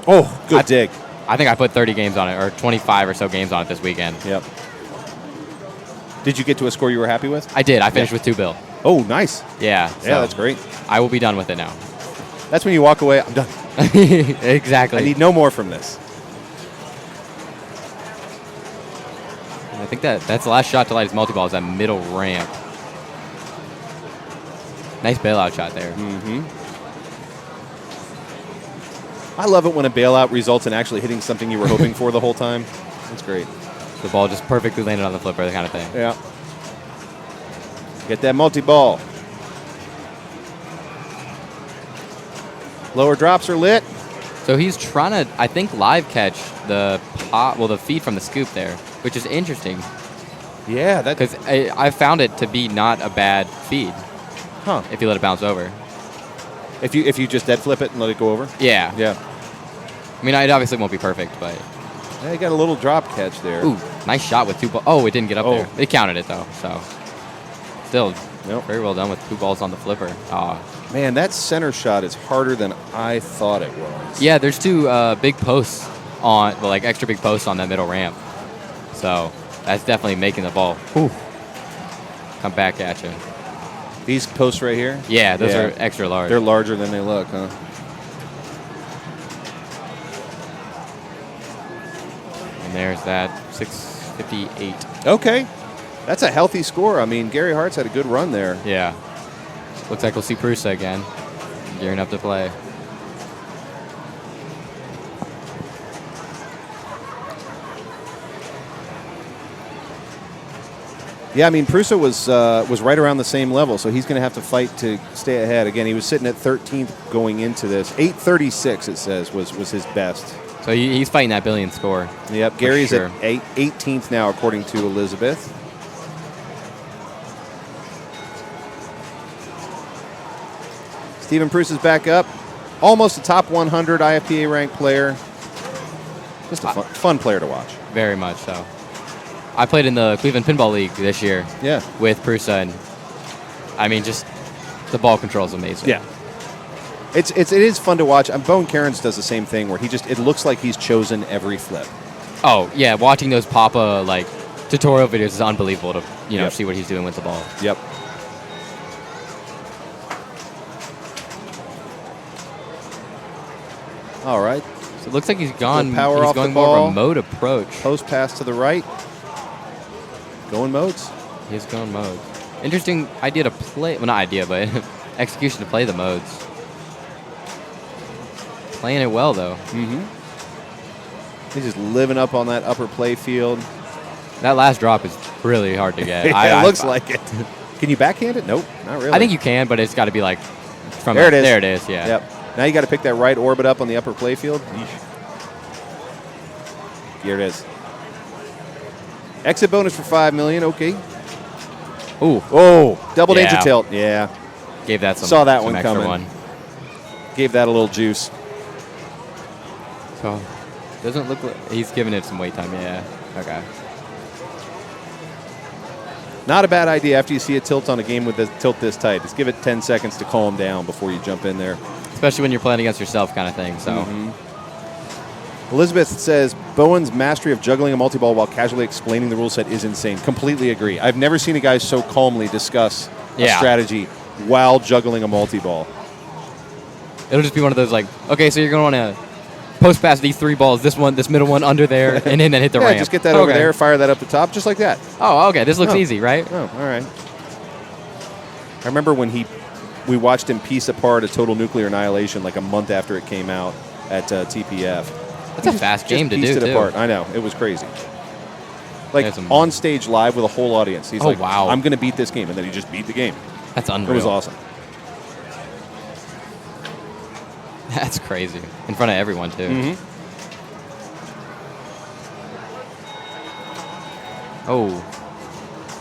oh, good dig. I think I put 30 games on it, or 25 or so games on it this weekend. Yep. Did you get to a score you were happy with? I did. I finished with 2 bill. Oh, nice. Yeah. Yeah, that's great. I will be done with it now. That's when you walk away. I'm done. Exactly. I need no more from this. I think that's the last shot to light his multi-ball is that middle ramp. Nice bailout shot there. Mm-hmm. I love it when a bailout results in actually hitting something you were hoping for the whole time. That's great. The ball just perfectly landed on the flipper, that kind of thing. Yeah. Get that multi-ball. Lower drops are lit. So he's trying to, I think, live catch the feed from the scoop there, which is interesting. Yeah, because I found it to be not a bad feed. Huh? If you let it bounce over. If you just dead flip it and let it go over. Yeah. Yeah. I mean, it obviously won't be perfect, but. Yeah, you got a little drop catch there. Ooh, nice shot with 2 balls. Oh, it didn't get up there. They counted it though, so. Still, very well done with 2 balls on the flipper. Man, that center shot is harder than I thought it was. Yeah, there's 2 big posts on, well, like extra big posts on that middle ramp. So that's definitely making the ball come back at you. These posts right here? Yeah, those are extra large. They're larger than they look, huh? And there's that 658. Okay. That's a healthy score. I mean, Gary Hart's had a good run there. Yeah. Looks like we'll see Prusa again, gearing up to play. Yeah, I mean, Prusa was right around the same level, so he's going to have to fight to stay ahead. Again, he was sitting at 13th going into this. 836, it says, was his best. So he's fighting that billion score. Yep, Gary's at 18th now, according to Elizabeth. Steven Prusa's back up. Almost a top 100 IFPA ranked player. Just a fun player to watch. Very much so. I played in the Cleveland Pinball League this year. Yeah. With Prusa, and I mean, just the ball control is amazing. Yeah. It is fun to watch. Bone Cairns does the same thing where it looks like he's chosen every flip. Oh yeah, watching those Papa tutorial videos is unbelievable to see what he's doing with the ball. Yep. All right. So it looks like he's gone. Power he's off going the more ball. of a mode approach. Post pass to the right. Going modes. He's going modes. Interesting idea to play. Well, not idea, but execution to play the modes. Playing it well though. Mm-hmm. He's just living up on that upper play field. That last drop is really hard to get. It looks like it. Can you backhand it? Nope, not really. I think you can, but it's got to be from there. It is. There it is. Yeah. Yep. Now you got to pick that right orbit up on the upper play field. Here it is. Exit bonus for $5 million. Okay. Ooh. Oh, double danger tilt. Yeah. Gave that some. Saw that some one extra coming. Gave that a little juice. So, doesn't look like he's giving it some wait time. Yeah. Okay. Not a bad idea after you see a tilt on a game with the tilt this tight. Just give it 10 seconds to calm down before you jump in there. Especially when you're playing against yourself kind of thing. So. Elizabeth says, Bowen's mastery of juggling a multi-ball while casually explaining the rule set is insane. Completely agree. I've never seen a guy so calmly discuss a strategy while juggling a multi-ball. It'll just be one of those okay, so you're going to want to post pass these 3 balls, this middle one under there, and then hit the ramp. Just get that over there, fire that up the top, just like that. Oh, okay. This looks easy, right? Oh, all right. I remember when we watched him piece apart a Total Nuclear Annihilation a month after it came out at TPF. That's a fast game to do, pieced it too. apart. I know. It was crazy. On stage live with a whole audience. He's wow. I'm going to beat this game. And then he just beat the game. That's unreal. It was awesome. That's crazy. In front of everyone, too. Mm-hmm. Oh.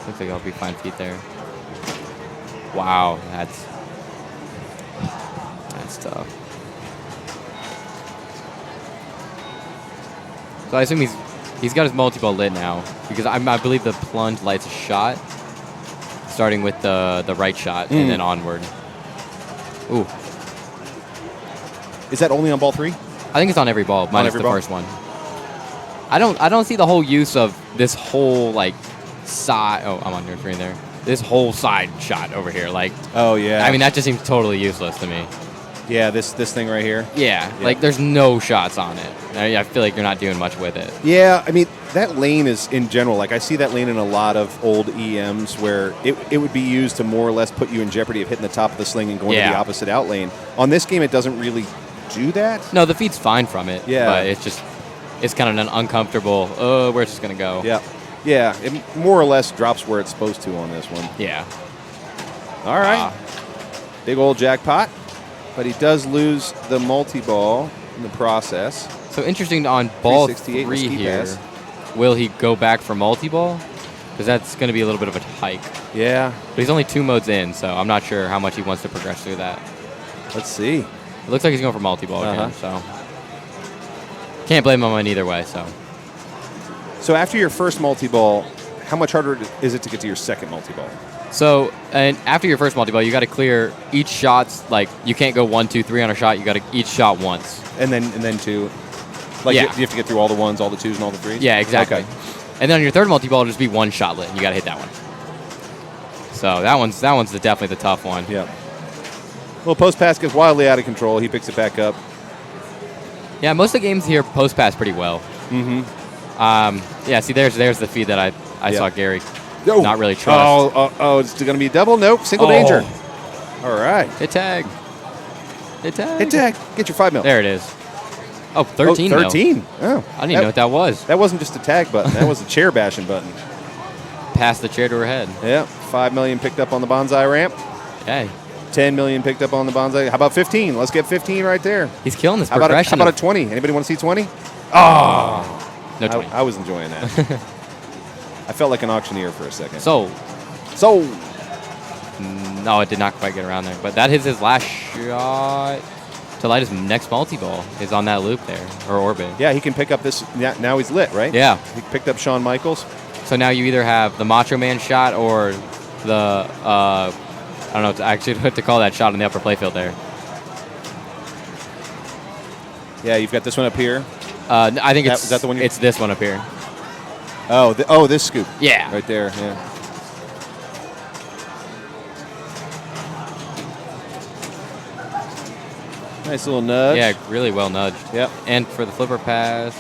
Looks like I'll be fine feet there. Wow. That's tough. So I assume he's got his multi-ball lit now because I believe the plunge lights a shot, starting with the right shot and then onward. Ooh. Is that only on ball 3? I think it's on every ball, minus the first one. I don't see the whole use of this whole like side. Oh, I'm on your screen there. This whole side shot over here, like. Oh yeah. I mean, that just seems totally useless to me. Yeah, this thing right here. Yeah, like there's no shots on it. I feel like you're not doing much with it. Yeah, I mean that lane is in general. Like I see that lane in a lot of old EMs where it would be used to more or less put you in jeopardy of hitting the top of the sling and going to the opposite out lane. On this game, it doesn't really do that. No, the feed's fine from it. Yeah, but it's kind of an uncomfortable. Oh, where's this gonna go? Yeah, yeah. It more or less drops where it's supposed to on this one. Yeah. All right. Big old jackpot. But he does lose the multi-ball in the process. So interesting on ball 3 here. Pass. Will he go back for multi-ball? Because that's going to be a little bit of a hike. Yeah. But he's only 2 modes in, so I'm not sure how much he wants to progress through that. Let's see. It looks like he's going for multi-ball again, so. Can't blame him on either way, so. So after your first multi-ball, how much harder is it to get to your second multi-ball? So, and after your first multi-ball, you got to clear each shot's, like, you can't go 1, 2, 3 on a shot. You got to each shot once. And then 2. Like, you have to get through all the 1s, all the 2s, and all the 3s? Yeah, exactly. Okay. And then on your third multi-ball, it'll just be 1 shot lit, and you got to hit that one. So that one's definitely the tough one. Yeah. Well, post pass gets wildly out of control. He picks it back up. Yeah, most of the games here post pass pretty well. Mm-hmm. Yeah, see, there's the feed that I saw Gary not really trust. Oh, it's going to be double? Nope, single danger. All right. Hit tag. Hit tag. Get your 5 mil. There it is. Oh, 13 Oh, 13. Mil. Oh. I didn't even know what that was. That wasn't just a tag button. That was a chair bashing button. Pass the chair to her head. Yeah. 5 million picked up on the bonsai ramp. Hey. 10 million picked up on the bonsai. How about 15? Let's get 15 right there. He's killing this progression. How about a 20? Anybody want to see 20? Oh. No 20. I was enjoying that. I felt like an auctioneer for a second. So. No, it did not quite get around there. But that is his last shot to light his next multi-ball is on that loop there, or orbit. Yeah, he can pick up this. Now he's lit, right? Yeah. He picked up Shawn Michaels. So now you either have the Macho Man shot or the, I don't know actually what to call that shot in the upper playfield there. Yeah, you've got this one up here. I think is that the one? It's this one up here. Oh, this scoop. Yeah. Right there, yeah. Nice little nudge. Yeah, really well nudged. Yep. And for the flipper pass.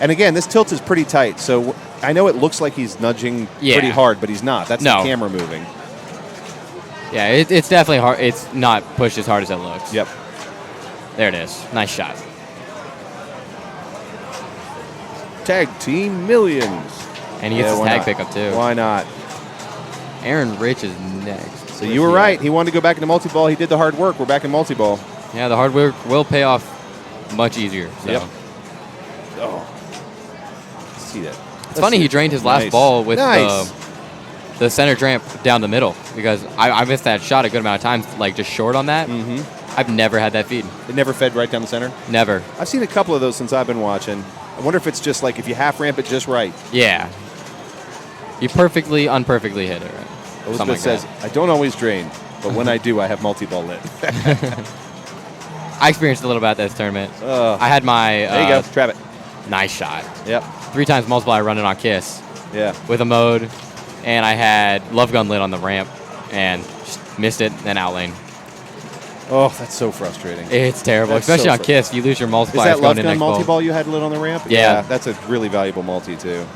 And again, this tilt is pretty tight, so I know it looks like he's nudging pretty hard, but he's not. That's the camera moving. Yeah, it's definitely hard. It's not pushed as hard as it looks. Yep. There it is. Nice shot. Tag team millions. And he gets his tag pickup too. Why not? Aaron Rich is next. So you were right. He wanted to go back into multi-ball. He did the hard work. We're back in multi-ball. Yeah, the hard work will pay off much easier. So. Yep. Oh. See that. It's funny he drained his last ball with the center ramp down the middle because I missed that shot a good amount of times, like just short on that. Mm-hmm. I've never had that feed. It never fed right down the center? Never. I've seen a couple of those since I've been watching. I wonder if it's just like if you half ramp it just right. Yeah. You unperfectly hit it right. Elizabeth says, I don't always drain, but when I do, I have multi-ball lit. I experienced a little bit this tournament. I had my... there you go. Trap it. Nice shot. Yep. 3 times multiplier running on Kiss. Yeah. With a mode. And I had Love Gun lit on the ramp and just missed it, then out lane. Oh, that's so frustrating. It's terrible. That's especially on Kiss. You lose your multiplier. Is that Love Gun multi-ball you had lit on the ramp? Yeah. That's a really valuable multi, too.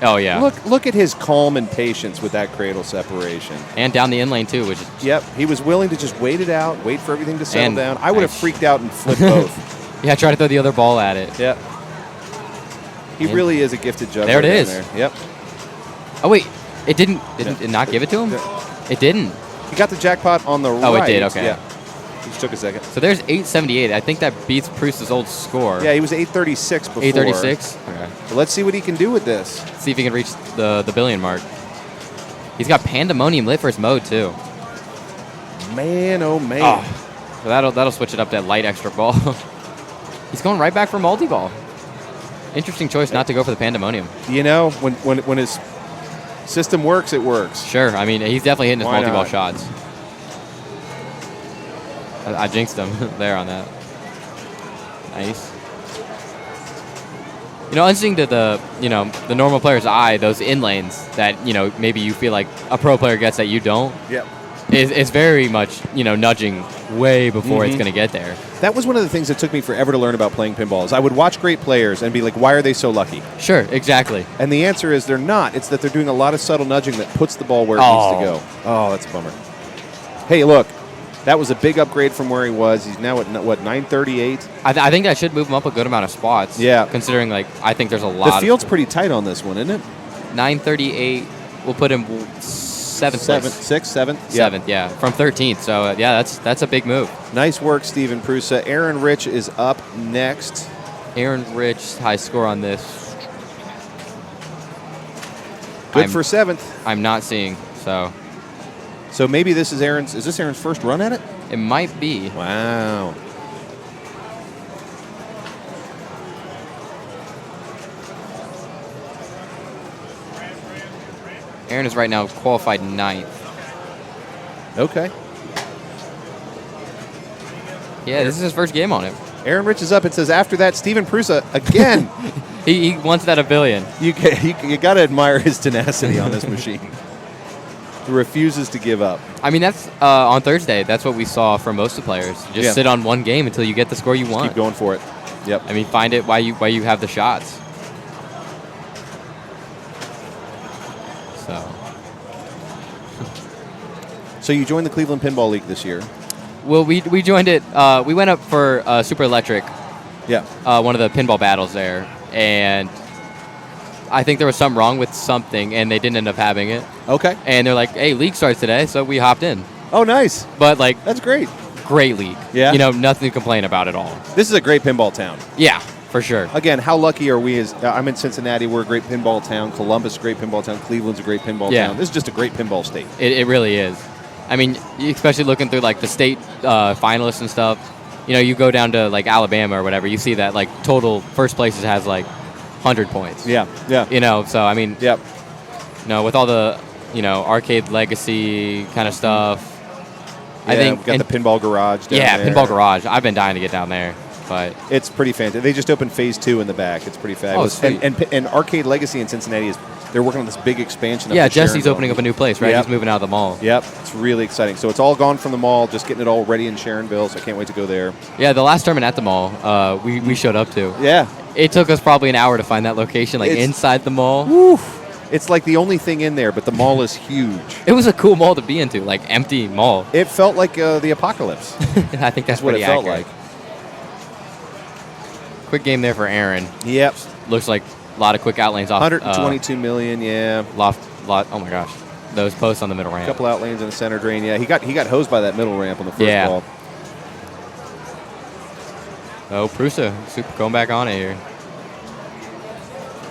Oh, yeah. Look at his calm and patience with that cradle separation. And down the in lane, too. Which is Yep. He was willing to just wait it out, wait for everything to settle down. I would have freaked out and flipped both. Yeah, try to throw the other ball at it. Yep. He really is a gifted juggler. There it is. There. Yep. Oh, wait. It didn't not give it to him? It didn't. He got the jackpot on the right. Oh, it did. Okay. Yeah. It took a second. So there's 878. I think that beats Proust's old score. Yeah, he was 836 before. 836? Okay. So let's see what he can do with this. See if he can reach the billion mark. He's got Pandemonium lit for his mode, too. Man, oh, man. Oh. So that'll switch it up to that light extra ball. He's going right back for multi-ball. Interesting choice not to go for the Pandemonium. You know, when his system works, it works. Sure. I mean, he's definitely hitting his Why multi-ball not? shots. I jinxed him there on that. Nice. You know, interesting to the normal player's eye, those in lanes that, maybe you feel like a pro player gets that you don't. Yep. Is very much, nudging way before it's going to get there. That was one of the things that took me forever to learn about playing pinball. Is I would watch great players and be like, why are they so lucky? Sure, exactly. And the answer is they're not. It's that they're doing a lot of subtle nudging that puts the ball where it needs to go. Oh, that's a bummer. Hey, look. That was a big upgrade from where he was. He's now at, 938? I think that should move him up a good amount of spots. Yeah. Considering, I think there's a lot. The field's pretty tight on this one, isn't it? 938 will put him seventh. Seventh, yeah. From 13th. So, that's a big move. Nice work, Steven Prusa. Aaron Rich is up next. Aaron Rich, high score on this. Good for 7th. I'm not seeing, so... So maybe this is Aaron's. Is this Aaron's first run at it? It might be. Wow. Aaron is right now qualified 9th. Okay. Yeah, this is his first game on it. Aaron Rich is up. It says after that, Steven Prusa again. he wants that $1 billion. You got to admire his tenacity on this machine. He refuses to give up. I mean, that's on Thursday. That's what we saw from most of the players. Just sit on one game until you get the score you want. Keep going for it. Yep. I mean, find it while you have the shots. So you joined the Cleveland Pinball League this year. Well, we joined it. We went up for Super Electric. Yeah. One of the pinball battles there, and I think there was something wrong with something, and they didn't end up having it. Okay. And they're like, "Hey, league starts today," so we hopped in. Oh, nice. But that's great. Great league. Yeah. Nothing to complain about at all. This is a great pinball town. Yeah, for sure. Again, how lucky are we? I'm in Cincinnati. We're a great pinball town. Columbus, a great pinball town. Cleveland's a great pinball town. This is just a great pinball state. It really is. I mean, especially looking through the state finalists and stuff. You go down to Alabama or whatever. You see that total first places has 100 points. Yeah. So I mean, yep. With all the arcade legacy kind of stuff. Yeah, I think we've got the pinball garage down there. Yeah, pinball garage. I've been dying to get down there, but it's pretty fantastic. They just opened phase 2 in the back. It's pretty fabulous. Oh, and Arcade Legacy in Cincinnati they're working on this big expansion. Yeah, Jesse's opening up a new place, right? Yep. He's moving out of the mall. Yep, it's really exciting. So it's all gone from the mall, just getting it all ready in Sharonville. So I can't wait to go there. Yeah, the last tournament at the mall, we showed up to. Yeah, it took us probably an hour to find that location, inside the mall. Woof. It's the only thing in there, but the mall is huge. It was a cool mall to be into, empty mall. It felt like the apocalypse. I think that's what it felt accurate. Quick game there for Aaron. Yep. Looks like a lot of quick outlanes off. 122 million, yeah. Lot. Oh my gosh, those posts on the middle ramp. A couple outlanes and a center drain. Yeah, he got hosed by that middle ramp on the first ball. Oh, Prusa, super going back on it here.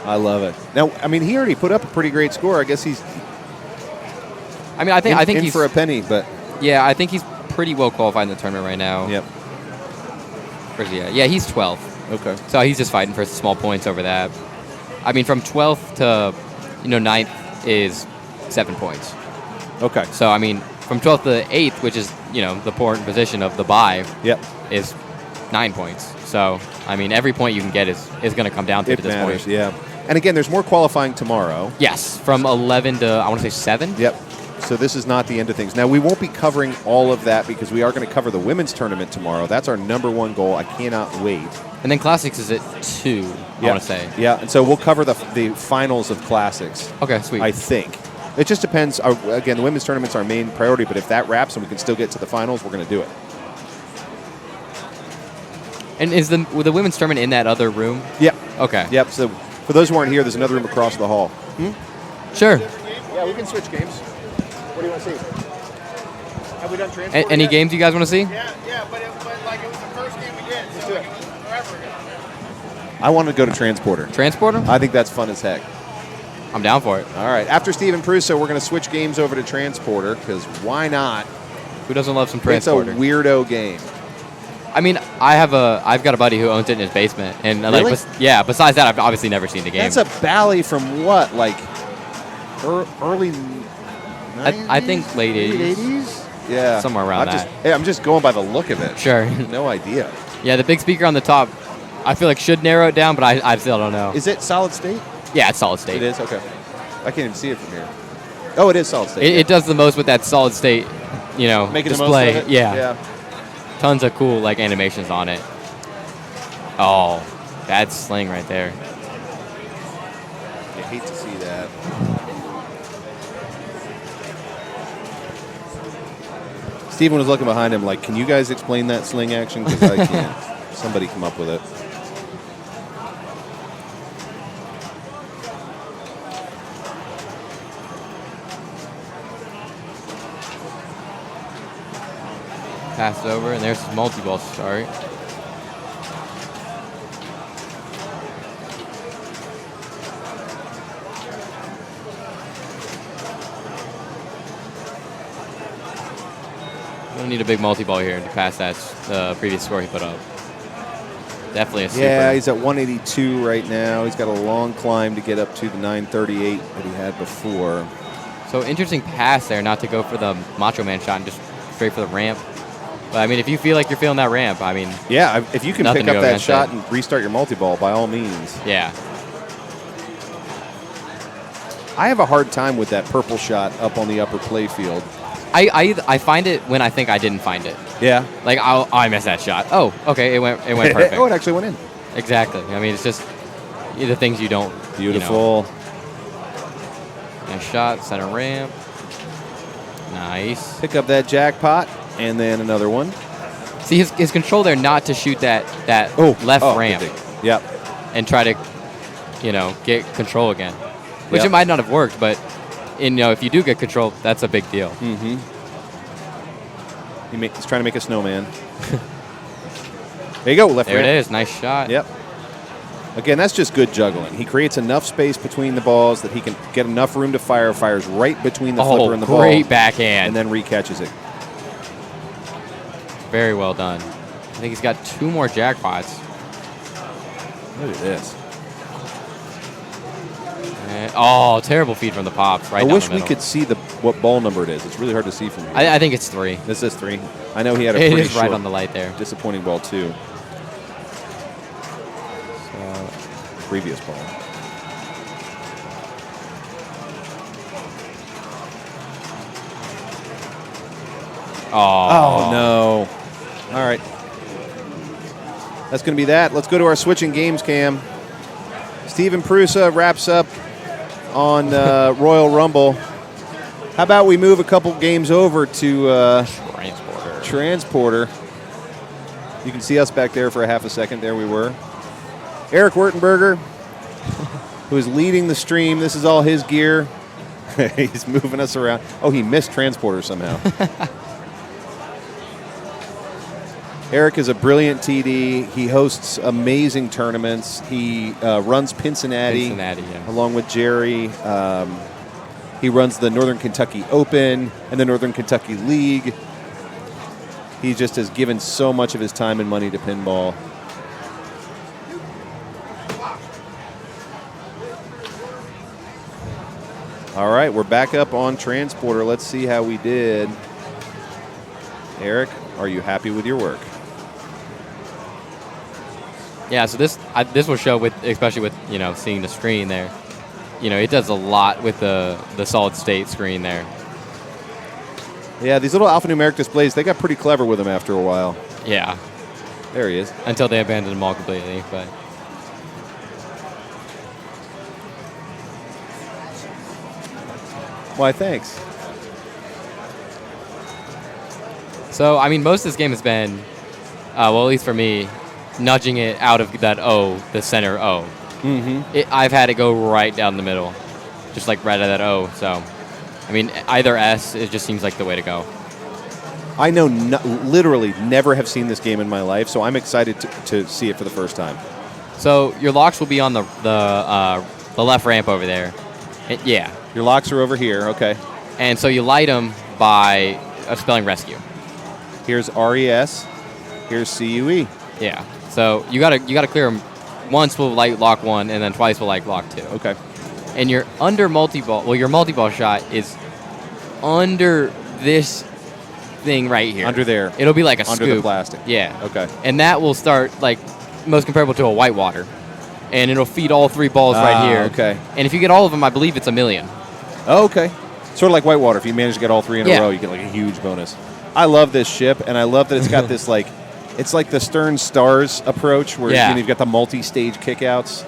I love it. Now, I mean, he already put up a pretty great score. I guess he's. I mean, I think in he's for a penny, but. Yeah, I think he's pretty well qualified in the tournament right now. Yep. Where's he at? Yeah, he's 12th. Okay. So he's just fighting for small points over that. I mean, from 12th to 9th is 7 points. Okay. So I mean, from 12th to 8th, which is the important position of the bye. Yep. Is 9 points. So I mean, every point you can get is going to come down to this point. Yeah. And again, there's more qualifying tomorrow. Yes, from 11 to I want to say 7. Yep. So this is not the end of things. Now, we won't be covering all of that because we are going to cover the women's tournament tomorrow. That's our #1 goal. I cannot wait. And then Classics is at 2, I want to say. Yeah, and so we'll cover the finals of Classics. Okay, sweet. I think. It just depends. Again, the women's tournament's our main priority, but if that wraps and we can still get to the finals, we're going to do it. And is the women's tournament in that other room? Yep. Okay. Yep. So for those who aren't here, there's another room across the hall. Sure. Yeah, we can switch games. What do you want to see? Have we done transport? Any games you guys want to see? Yeah, but it was the first game we did, so it was forever ago. I want to go to Transporter. Transporter? I think that's fun as heck. I'm down for it. All right. After Steven Prusa, we're going to switch games over to Transporter because why not? Who doesn't love some Transporter? It's a weirdo game. I mean, I've got a buddy who owns it in his basement, and Really? yeah. Besides that, I've obviously never seen the game. That's a Bally from what, like early 90s? I think late 80s. Yeah, Somewhere around that. I'm just going by the look of it. Sure. No idea. Yeah, the big speaker on the top, I feel like should narrow it down, but I still don't know. Is it solid state? Yeah, it's solid state. It is? Okay. I can't even see it from here. Oh, it is solid state. It does the most with that solid state, Making display. the most of it? Yeah. Tons of cool animations on it. Oh, bad sling right there. I hate to see that. Steven was looking behind him like, can you guys explain that sling action? Because I can't. Somebody come up with it. Passed over, and there's his multi-ball start. Gonna need a big multi-ball here to pass that previous score he put up. Definitely a super. Yeah, he's at 182 right now. He's got a long climb to get up to the 938 that he had before. So interesting pass there, not to go for the Macho Man shot and just straight for the ramp. But I mean, if you feel like you're feeling that ramp, I mean, yeah, if you can nothing pick to up go that against shot it. and restart your multi-ball, by all means. Yeah. I have a hard time with that purple shot up on the upper play field. I find it when I think I didn't find it. Yeah. Like I missed that shot. Oh, okay, it went perfect. Oh, it actually went in. Exactly. I mean, it's just the things you don't. Beautiful. Nice shot, center ramp. Nice. Pick up that jackpot, and then another one. See his control there, not to shoot that left ramp. Yep. And try to, get control again, which it might not have worked, but if you do get control, that's a big deal. Mm-hmm. He's trying to make a snowman. There you go, left There ramp. it is, nice shot. Yep. Again, that's just good juggling. He creates enough space between the balls that he can get enough room to fire. Fires right between the flipper and the ball. Great backhand. And then recatches it. Very well done. I think he's got 2 more jackpots. Look at this. And, terrible feed from the pops. Right. I down wish the we middle. could see what ball number it is. It's really hard to see from here. I think it's 3. This is 3. I know he had a It pretty is right short, on the light there. disappointing ball too. Previous ball. Oh, no. All right. That's going to be that. Let's go to our switching games cam. Steven Prusa wraps up on Royal Rumble. How about we move a couple games over to Transporter. You can see us back there for a half a second. There we were. Eric Wertenberger, who is leading the stream. This is all his gear. He's moving us around. Oh, he missed Transporter somehow. Eric is a brilliant TD. He hosts amazing tournaments. He runs Cincinnati yeah. along with Jerry. He runs the Northern Kentucky Open and the Northern Kentucky League. He just has given so much of his time and money to pinball. All right, we're back up on Transporter. Let's see how we did. Eric, are you happy with your work? Yeah, so this will show especially with seeing the screen there. It does a lot with the solid state screen there. Yeah, these little alphanumeric displays, they got pretty clever with them after a while. Yeah. There he is. Until they abandoned them all completely, but. Why, thanks. So, I mean, most of this game has been, at least for me, nudging it out of that O, the center O. Mm-hmm. I've had it go right down the middle, just like right at that O. So, I mean, either S, it just seems like the way to go. I know literally never have seen this game in my life, so I'm excited to see it for the first time. So your locks will be on the left ramp over there. Yeah. Your locks are over here, okay. And so you light them by spelling rescue. Here's RES. Here's CUE. Yeah. So you gotta clear them. Once will light lock 1, and then twice will light lock 2. Okay. And your under multi-ball. Well, your multi-ball shot is under this thing right here. Under there. It'll be like a under scoop. the plastic. Yeah. Okay. And that will start like most comparable to a whitewater, and it'll feed all 3 balls right here. Okay. And if you get all of them, I believe it's $1 million. Oh, okay. Sort of like whitewater. If you manage to get all 3 in a row, you get like a huge bonus. I love this ship, and I love that it's got this like, it's like the Stern Stars approach, where you've got the multi-stage kickouts.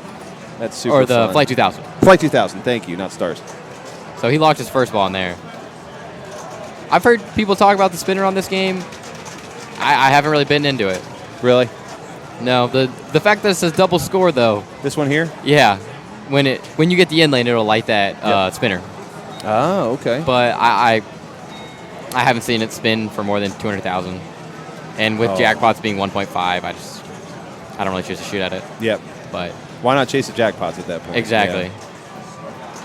That's super Or the fun. Flight 2000. Flight 2000. Thank you, not Stars. So he locked his first ball in there. I've heard people talk about the spinner on this game. I haven't really been into it. Really? No. The fact that it says double score, though. This one here? Yeah. When you get the end lane, it'll light that spinner. Oh, okay. But I haven't seen it spin for more than 200,000. And with jackpots being 1.5, I don't really choose to shoot at it. Yep. But why not chase the jackpots at that point? Exactly.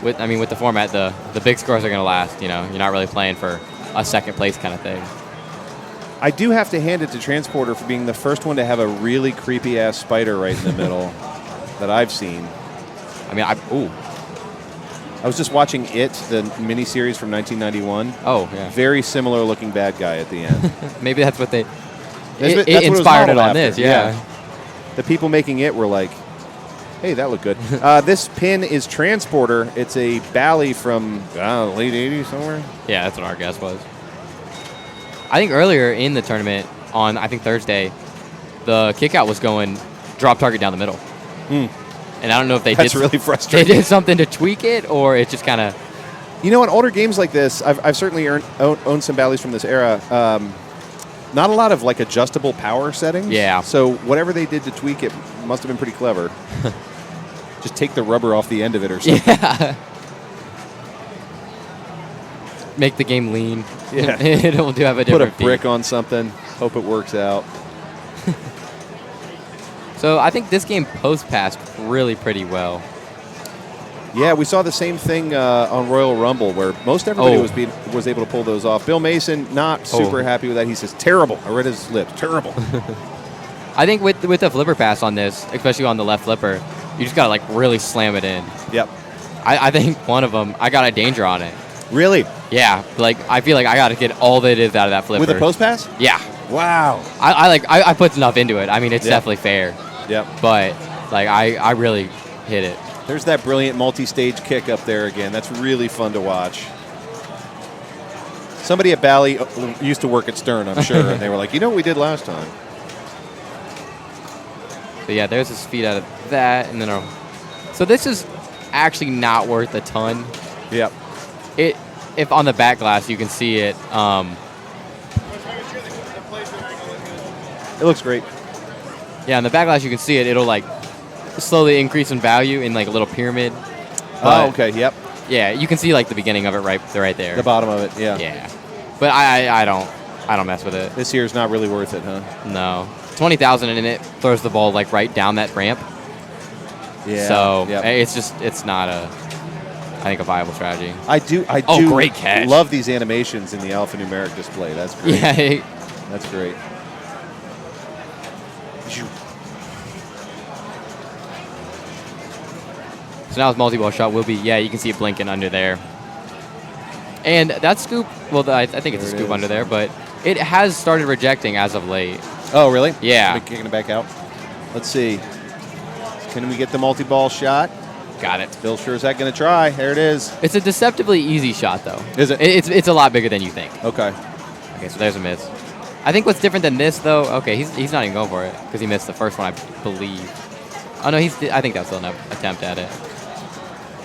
Yeah. With the format, the big scores are going to last. You know, you're not really playing for a second place kind of thing. I do have to hand it to Transporter for being the first one to have a really creepy ass spider right in the middle that I've seen. I mean, I was just watching It, the miniseries from 1991. Oh, yeah. Very similar looking bad guy at the end. Maybe that's what they. That's it inspired it on this, yeah. The people making it were like, hey, that looked good. This pin is Transporter. It's a Bally from late 80s somewhere. Yeah, that's what our guess was. I think earlier in the tournament on, I think Thursday, the kickout was going drop target down the middle. And I don't know if That's really frustrating. They did something to tweak it, or it just kind of... You know, in older games like this, I've certainly owned some Bally's from this era. Not a lot of like adjustable power settings. Yeah. So whatever they did to tweak it must have been pretty clever. Just take the rubber off the end of it or something. Yeah. Make the game lean. Yeah. It'll do have a different Put a brick on something. Hope it works out. So I think this game post-passed really pretty well. Yeah, we saw the same thing on Royal Rumble where most everybody was able to pull those off. Bill Mason, not super happy with that. He says, terrible. I read his lips. Terrible. I think with the flipper pass on this, especially on the left flipper, you just got to like really slam it in. Yep. I think one of them, I got a danger on it. Really? Yeah. Like I feel like I got to get all that is out of that flipper. With a post pass? Yeah. Wow. I put enough into it. I mean, it's definitely fair. Yep. But like I really hit it. There's that brilliant multi-stage kick up there again. That's really fun to watch. Somebody at Bally used to work at Stern, I'm sure, and they were like, you know what we did last time? So yeah, there's his feed out of that, and then so this is actually not worth a ton. Yep. If on the back glass you can see it. It looks great. Yeah, on the back glass you can see it. It'll like slowly increase in value in like a little pyramid. Oh, okay. Yep. Yeah, you can see like the beginning of it right there. The bottom of it. Yeah. Yeah. But I don't mess with it. This year's not really worth it, huh? No. 20,000 in it throws the ball like right down that ramp. Yeah. So it's not I think a viable strategy. I do great catch. Love these animations in the alphanumeric display. That's great. Yeah. That's great. So now his multi-ball shot will be, you can see it blinking under there. And that scoop, well, I think it's a scoop under there, but it has started rejecting as of late. Oh, really? Yeah. Kicking it back out. Let's see. Can we get the multi-ball shot? Got it. Bill sure is that going to try. There it is. It's a deceptively easy shot, though. Is it? It's a lot bigger than you think. Okay. Okay, so there's a miss. I think what's different than this, though, okay, he's not even going for it because he missed the first one, I believe. Oh, no, I think that was still an attempt at it.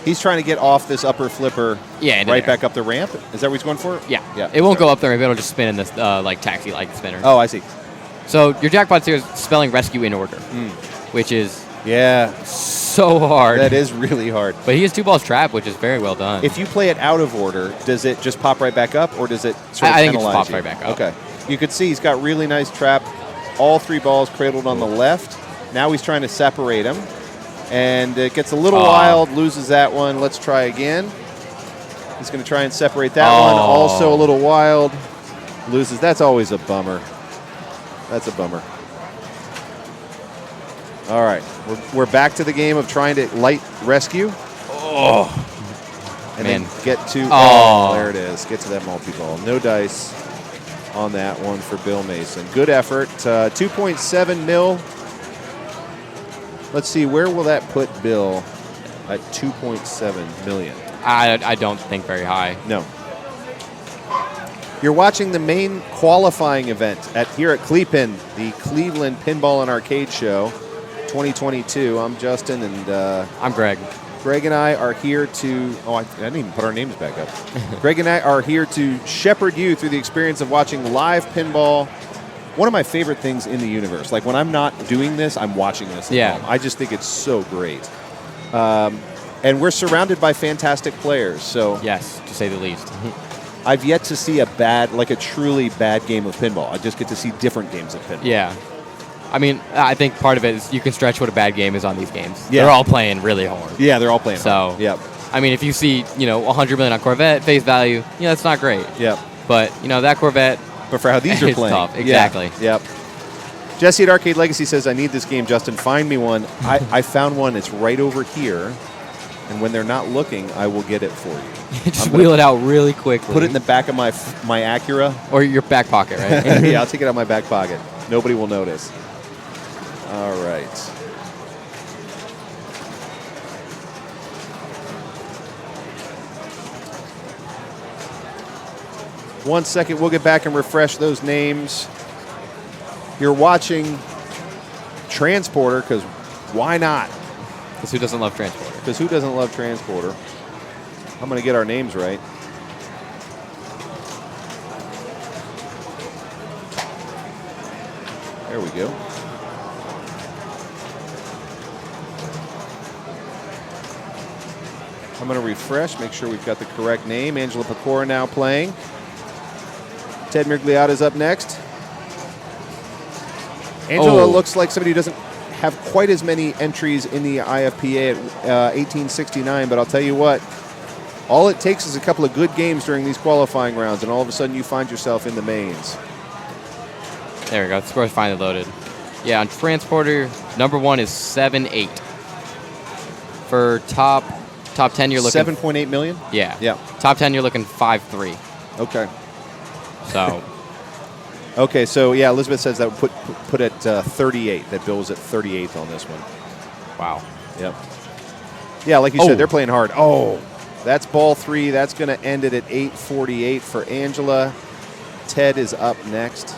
He's trying to get off this upper flipper right back up the ramp. Is that what he's going for? Yeah. Yeah. It won't go up there. It'll just spin in this like taxi-like spinner. Oh, I see. So your jackpots here is spelling rescue in order, which is so hard. That is really hard. But he has 2 balls trapped, which is very well done. If you play it out of order, does it just pop right back up, or does it sort of I think it penalize just pops you? right back up. Okay. You could see he's got really nice trap. All 3 balls cradled on the left. Now he's trying to separate them. And it gets a little wild, loses that one. Let's try again. He's going to try and separate that one. Also a little wild. Loses. That's always a bummer. That's a bummer. All right, we're back to the game of trying to light rescue. Oh, and man. then get to. Oh. There it is. Get to that multi-ball. No dice on that one for Bill Mason. Good effort. 2.7 mil. Let's see, where will that put Bill at 2.7 million? I don't think very high. No. You're watching the main qualifying event here at CLE PIN, the Cleveland Pinball and Arcade Show 2022. I'm Justin, and I'm Greg. Greg and I are here to, I didn't even put our names back up. Greg and I are here to shepherd you through the experience of watching live pinball. One of my favorite things in the universe. Like when I'm not doing this, I'm watching this at home. I just think it's so great. And we're surrounded by fantastic players. So yes, to say the least. I've yet to see a truly bad game of pinball. I just get to see different games of pinball. Yeah. I mean, I think part of it is you can stretch what a bad game is on these games. Yeah. They're all playing really hard. Yeah, they're all playing hard. So, I mean, if you see, 100 million on Corvette, face value, that's not great. Yep. But, that Corvette. But for how these are playing. Tough. Exactly. Yeah. Yep. Jesse at Arcade Legacy says, I need this game, Justin. Find me one. I found one. It's right over here. And when they're not looking, I will get it for you. Just wheel it out really quickly. Put it in the back of my Acura. Or your back pocket, right? Yeah, I'll take it out of my back pocket. Nobody will notice. All right. One second, we'll get back and refresh those names. You're watching Transporter, because why not? Because who doesn't love Transporter? Because who doesn't love Transporter? I'm going to get our names right. There we go. I'm going to refresh, make sure we've got the correct name. Angela Pecora now playing. Ted Mirgliata is up next. Angela looks like somebody who doesn't have quite as many entries in the IFPA at 1869, but I'll tell you what, all it takes is a couple of good games during these qualifying rounds, and all of a sudden you find yourself in the mains. There we go. The score's finally loaded. Yeah, on Transporter, number 1 is 7-8. For top 10, you're looking 7.8 million. Yeah. Yeah. Top 10, you're looking 5-3. Okay. So. Okay, so yeah, Elizabeth says that would put at 38. That Bill was at 38th on this one. Wow. Yep. Yeah, like you said, they're playing hard. Oh, that's ball 3. That's going to end it at 8:48 for Angela. Ted is up next.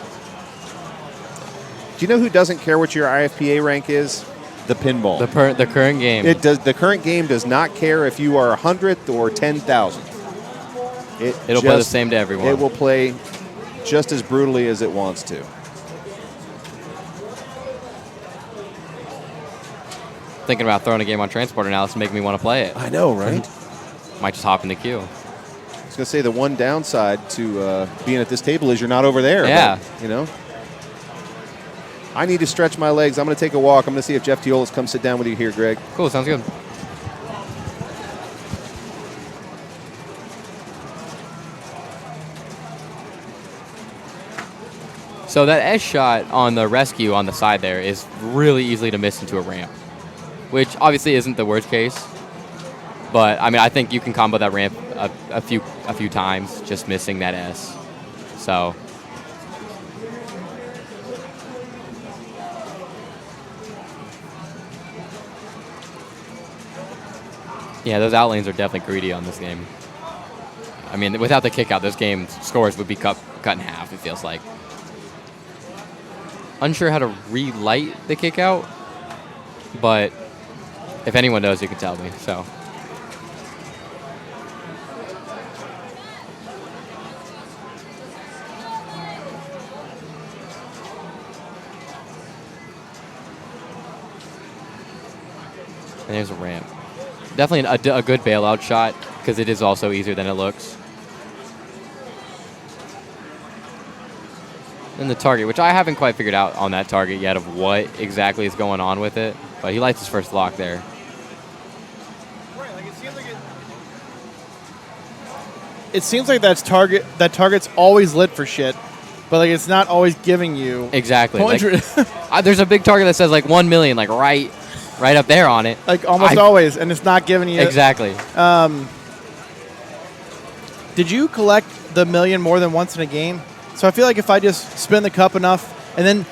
Do you know who doesn't care what your IFPA rank is? The pinball. The current game. It does. The current game does not care if you are 100th or 10,000th. It'll play the same to everyone. It will play just as brutally as it wants to. Thinking about throwing a game on Transporter now. This making me want to play it. I know, right? Might just hop in the queue. I was going to say the one downside to being at this table is you're not over there. Yeah. But, I need to stretch my legs. I'm going to take a walk. I'm going to see if Jeff Teolis comes sit down with you here, Greg. Cool. Sounds good. So that S shot on the rescue on the side there is really easily to miss into a ramp, which obviously isn't the worst case. But I mean, I think you can combo that ramp a few times, just missing that S. So. Yeah, those out lanes are definitely greedy on this game. I mean, without the kick out, this game's scores would be cut in half, it feels like. Unsure how to relight the kick out, but if anyone knows, you can tell me. So. And there's a ramp. Definitely a good bailout shot because it is also easier than it looks. And the target, which I haven't quite figured out on that target yet of what exactly is going on with it, but he lights his first lock there. It seems like that target's always lit for shit. but like it's not always giving you exactly. Like, 100. there's a big target that says like 1 million, like right up there on it. Like almost always, and it's not giving you exactly. Did you collect the million more than once in a game? So I feel like if I just spin the cup enough, and then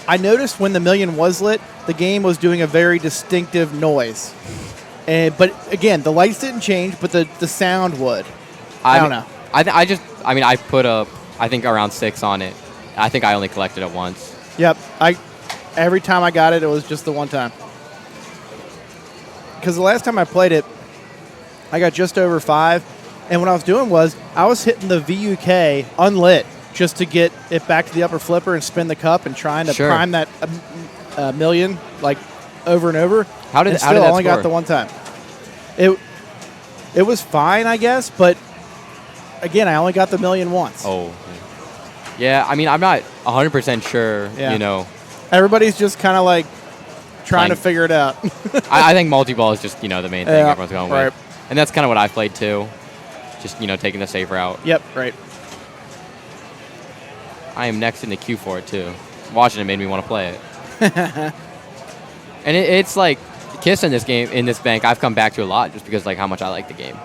I noticed when the million was lit, the game was doing a very distinctive noise. But again, the lights didn't change, but the sound would. I don't know. I put up, I think around 6 on it. I think I only collected it once. Yep. Every time I got it, it was just the one time. Because the last time I played it, I got just over 5. And what I was doing was I was hitting the VUK unlit just to get it back to the upper flipper and spin the cup and trying to prime that million like over and over. How did that only got the one time? It was fine, I guess, but again, I only got the million once. Oh, yeah. I mean, I'm not 100% sure. Yeah. You know, everybody's just kind of like trying to figure it out. I think multi-ball is just the main thing everyone's going right. with, and that's kind of what I played too. Just taking the safe route. Yep, right. I am next in the queue for it too. Watching it made me want to play it. And it's like Kiss in this bank. I've come back to a lot just because like how much I like the game.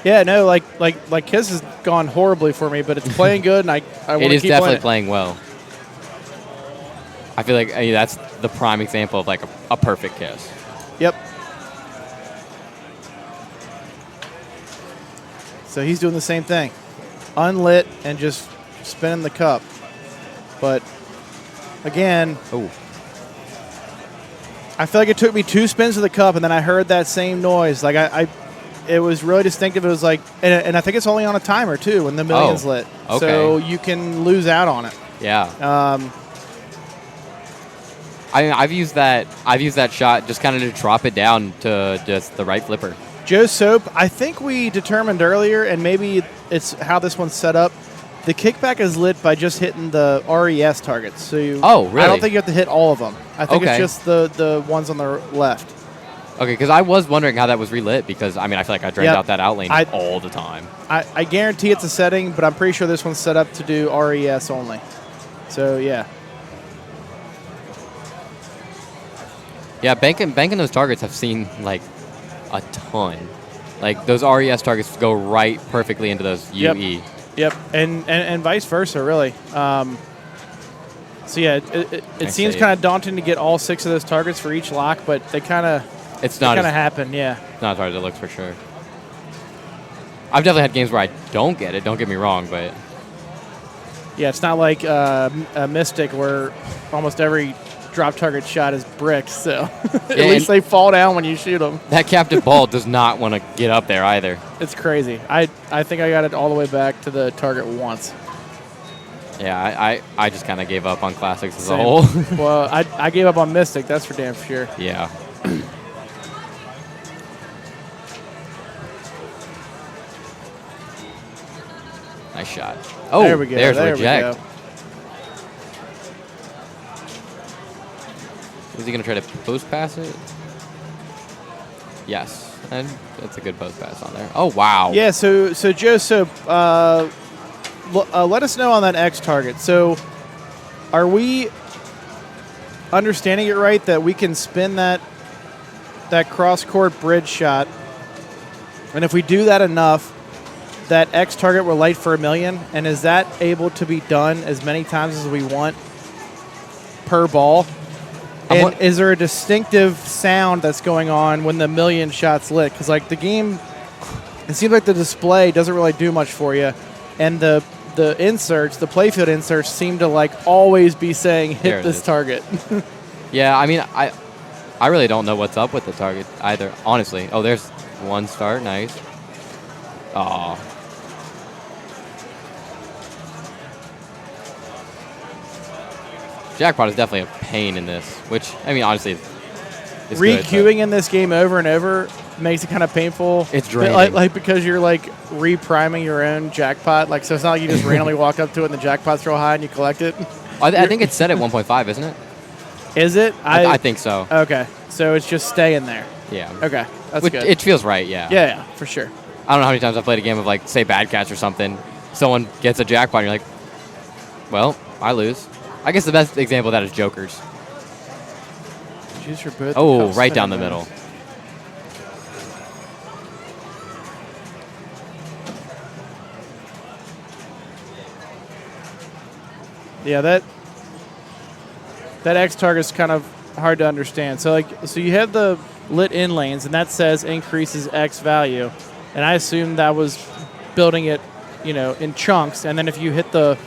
Yeah, no, like Kiss has gone horribly for me, but it's playing good, and I want to keep It is definitely playing playing well. I feel like that's the prime example of like a perfect Kiss. Yep. So he's doing the same thing. Unlit and just spinning the cup. But again, I feel like it took me 2 spins of the cup, and then I heard that same noise. Like it was really distinctive. It was like, and I think it's only on a timer too when the million's lit. Okay. So you can lose out on it. Yeah. I've used that shot just kind of to drop it down to just the right flipper. Joe Soap, I think we determined earlier, and maybe it's how this one's set up. The kickback is lit by just hitting the RES targets. So really? I don't think you have to hit all of them. I think it's just the ones on the left. Okay, because I was wondering how that was relit because, I feel like I drained out that out lane all the time. I guarantee it's a setting, but I'm pretty sure this one's set up to do RES only. So, yeah. Yeah, banking those targets I've seen, like, a ton. Like, those RES targets go right perfectly into those UE. Yep, and vice versa, really. So, yeah, it seems kind of daunting to get all 6 of those targets for each lock, but they kind of happen, yeah. It's not as hard as it looks, for sure. I've definitely had games where I don't get it, don't get me wrong, but... Yeah, it's not like a Mystic where almost every drop target shot is bricked, so at least they fall down when you shoot them. That captive ball does not want to get up there either. It's crazy. I think I got it all the way back to the target once. Yeah, I just kind of gave up on Classics as a whole. Well, I gave up on Mystic, that's for damn sure. Yeah. Nice shot. Oh, there we go. There's reject. Is he going to try to post pass it? Yes. And that's a good post pass on there. Oh, wow. Yeah, so Joe, let us know on that X target. So are we understanding it right that we can spin that cross-court bridge shot, and if we do that enough, that X target will light for $1 million? And is that able to be done as many times as we want per ball? And is there a distinctive sound that's going on when the $1 million shot's lit? Because like the game, it seems like the display doesn't really do much for you, and the inserts, the playfield inserts, seem to like always be saying hit this target. Yeah, I really don't know what's up with the target either, honestly. Oh, there's one start, nice. Aw. Jackpot is definitely a pain in this, which, honestly, is re-queuing in this game over and over makes it kind of painful. It's draining. Like because you're like re-priming your own jackpot. Like, so it's not like you just randomly walk up to it and the jackpot's real high and you collect it. I think it's set at 1.5, isn't it? Is it? I think so. Okay. So it's just staying there. Yeah. Okay. That's good. It feels right, yeah. Yeah, for sure. I don't know how many times I've played a game of, like, say, Bad Catch or something. Someone gets a jackpot, and you're like, Well, I lose. I guess the best example of that is Jokers. Choose for both. Oh, right down the middle. Yeah, that X target is kind of hard to understand. So you have the lit in lanes, and that says increases X value, and I assume that was building it, in chunks. And then if you hit the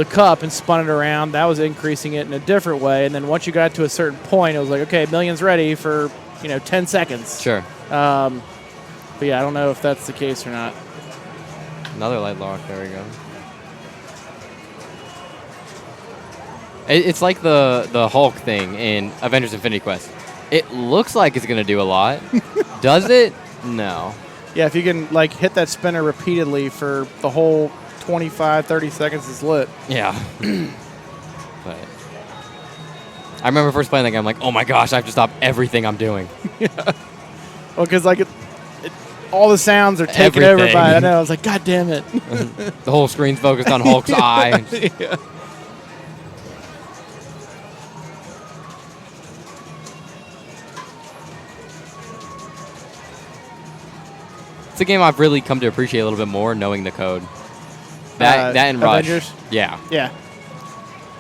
cup and spun it around, that was increasing it in a different way. And then once you got to a certain point, it was like, okay, million's ready for 10 seconds. Sure. But yeah, I don't know if that's the case or not. Another light lock. There we go. It's like the Hulk thing in Avengers Infinity Quest. It looks like it's going to do a lot. Does it? No. Yeah, if you can hit that spinner repeatedly for the whole 25, 30 seconds, it's lit. Yeah. But I remember first playing that game, I'm like, oh my gosh, I have to stop everything I'm doing. Yeah. Well, because all the sounds are taken over by it. I know. I was like, God damn it. The whole screen's focused on Hulk's eye. Yeah. It's a game I've really come to appreciate a little bit more, knowing the code. That and Rush. Avengers? Yeah. Yeah.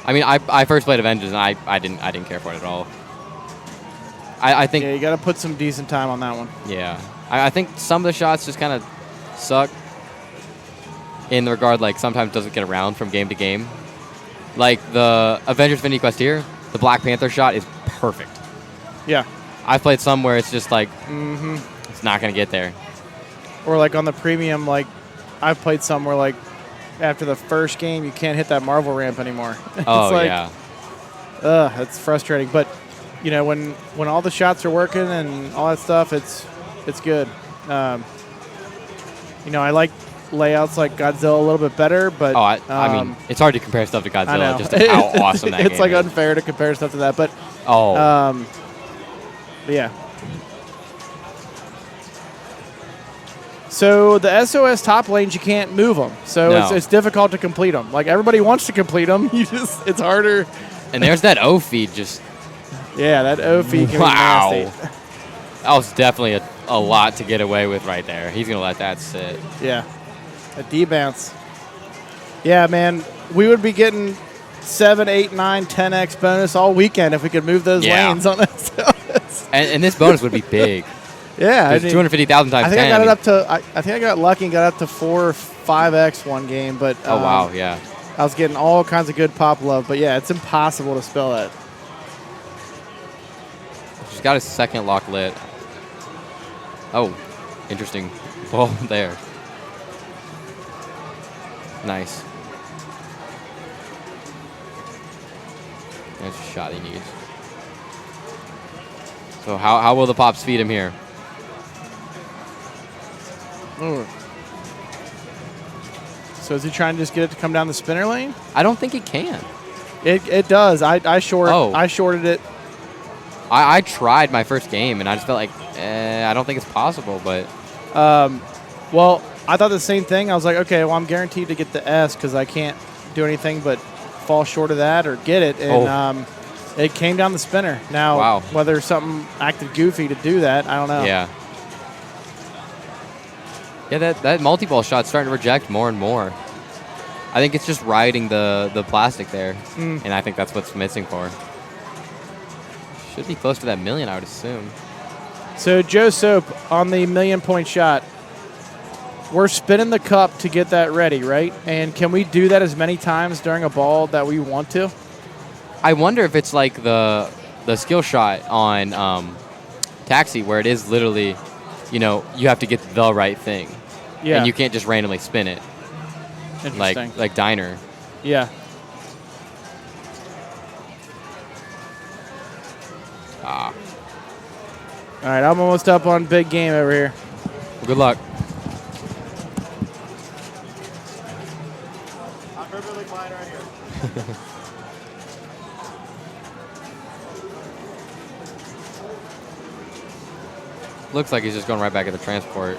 I mean, I first played Avengers, and I didn't care for it at all. I think. Yeah, you got to put some decent time on that one. Yeah, I think some of the shots just kind of suck. In the regard, sometimes doesn't get around from game to game. Like the Avengers Infinity Quest here, the Black Panther shot is perfect. Yeah. I've played some where it's just it's not gonna get there. Or on the premium, I've played some where after the first game you can't hit that Marvel ramp anymore. Oh yeah. That's frustrating. But when all the shots are working and all that stuff, it's good. I like layouts like Godzilla a little bit better, but I mean, it's hard to compare stuff to Godzilla. Just how awesome that it's game is. Unfair to compare stuff to that, but but yeah. So the SOS top lanes, you can't move them. So it's difficult to complete them. Everybody wants to complete them. It's harder. And there's that O feed just. Yeah, that O feed can be nasty. That was definitely a lot to get away with right there. He's going to let that sit. Yeah. A D-bounce. Yeah, man. We would be getting 7, 8, 9, 10x bonus all weekend if we could move those lanes on SOS. And this bonus would be big. Yeah, 250,000 times 10. I got it up to. I think I got lucky and got up to 4 or 5x one game, but oh wow, yeah. I was getting all kinds of good pop love, but yeah, it's impossible to spell that. She's got his second lock lit. Oh, interesting ball there. Nice. That's a shot he needs. So how will the pops feed him here? So is he trying to just get it to come down the spinner lane? I don't think he can. It does. I shorted it. I tried my first game and I just felt like I don't think it's possible. But well, I thought the same thing. I was like, okay, well I'm guaranteed to get the S because I can't do anything but fall short of that or get it. And it came down the spinner. Now, whether something acted goofy to do that, I don't know. Yeah. Yeah, that multi-ball shot's starting to reject more and more. I think it's just riding the plastic there, and I think that's what's missing for. Should be close to that million, I would assume. So Joe Soap on the 1,000,000-point shot. We're spinning the cup to get that ready, right? And can we do that as many times during a ball that we want to? I wonder if it's like the skill shot on Taxi, where it is literally, you have to get the right thing. Yeah. And you can't just randomly spin it. Interesting. Like Diner. Yeah. All right, I'm almost up on big game over here. Well, good luck. I'm perfectly fine right here. Looks like he's just going right back at the transport.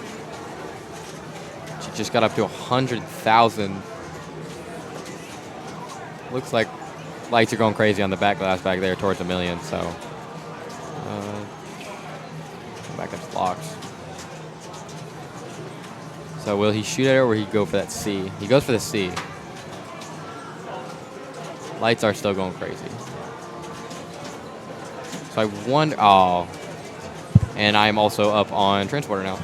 She just got up to 100,000. Looks like lights are going crazy on the back glass back there towards a million. So go back up to locks. So will he shoot at it or will he go for that C? He goes for the C. Lights are still going crazy. So I wonder. Oh. And I'm also up on Transporter now.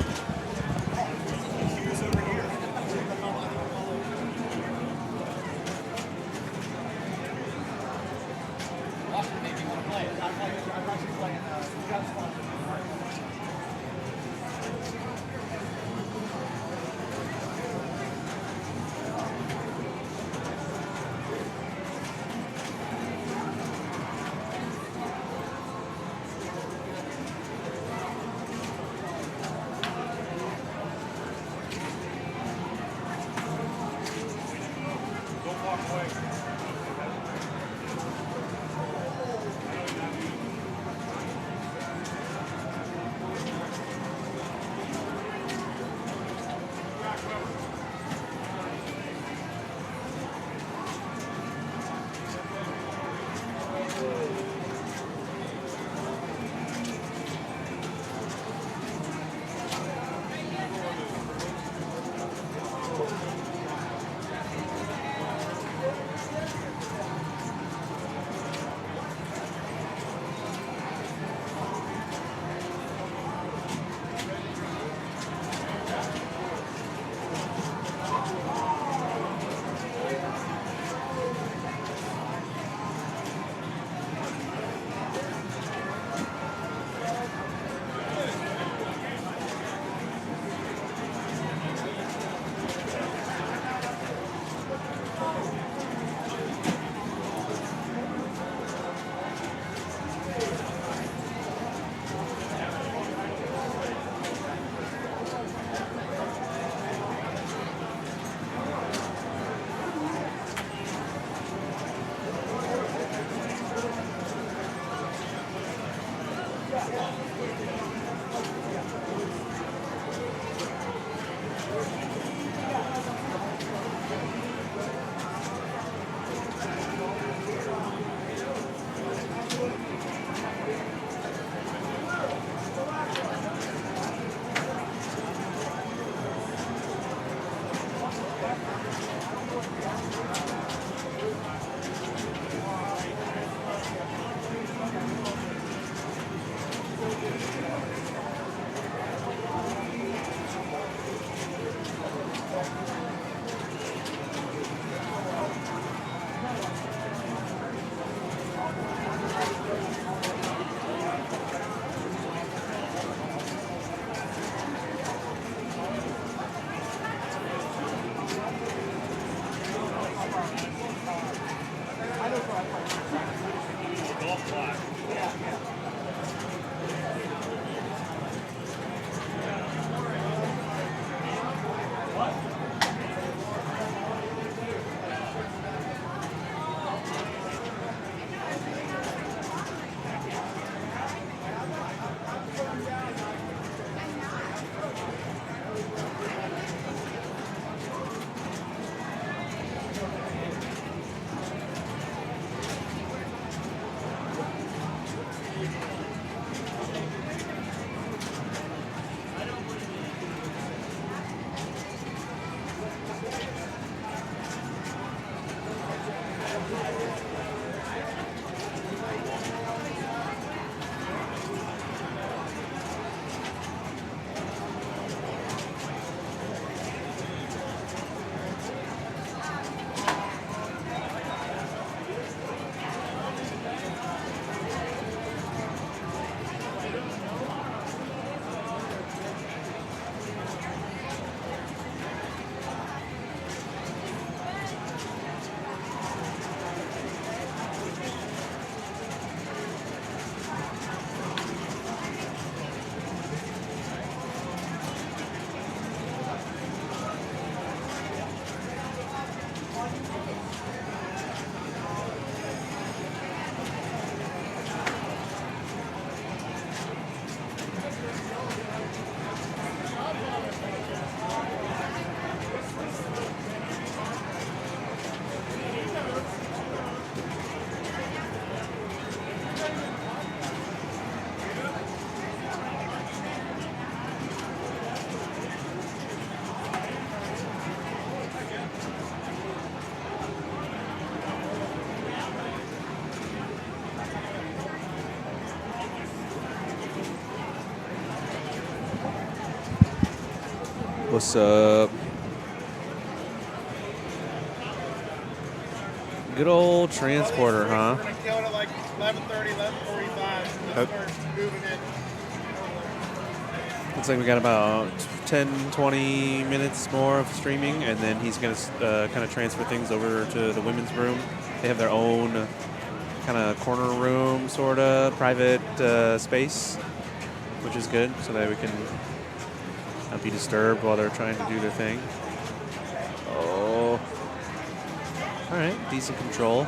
What's up? Good old transporter, huh? I killed it like 11:30, 11:45. Okay. We're moving in. Looks like we got about 10, 20 minutes more of streaming, and then he's going to kind of transfer things over to the women's room. They have their own kind of corner room, sort of private space, which is good, so that we can not be disturbed while they're trying to do their thing. Oh. All right, decent control.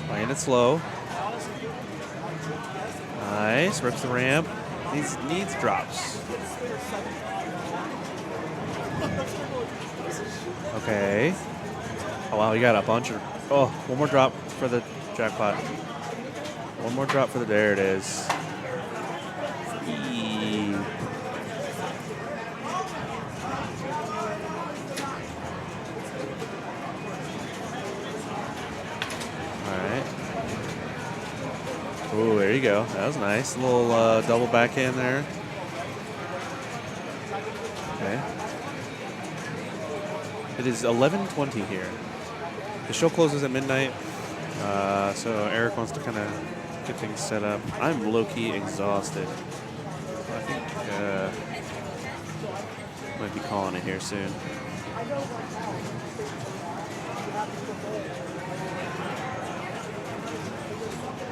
Playing it slow. Nice, rips the ramp. Needs drops. Okay. Oh wow, you got a bunch of. Oh, one more drop for the jackpot. One more drop for the. There it is. Eee. All right. Ooh, there you go. That was nice. A little double backhand there. Okay. It is 11:20 here. The show closes at midnight, so Eric wants to kind of get things set up. I'm low-key exhausted. I think might be calling it here soon.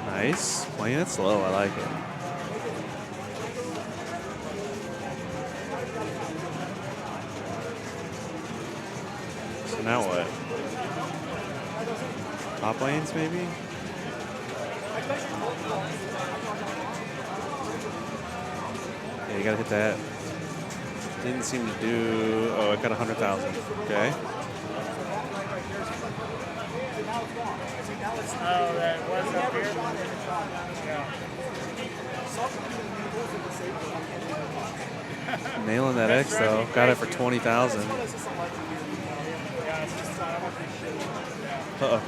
Nice. Playing it slow. I like it. So now what? Top lanes, maybe? Yeah, you gotta hit that. Didn't seem to do... Oh, it got 100,000. Okay. Oh, that was up here? Yeah. Nailing that X, though. Got it for 20,000. Uh-oh.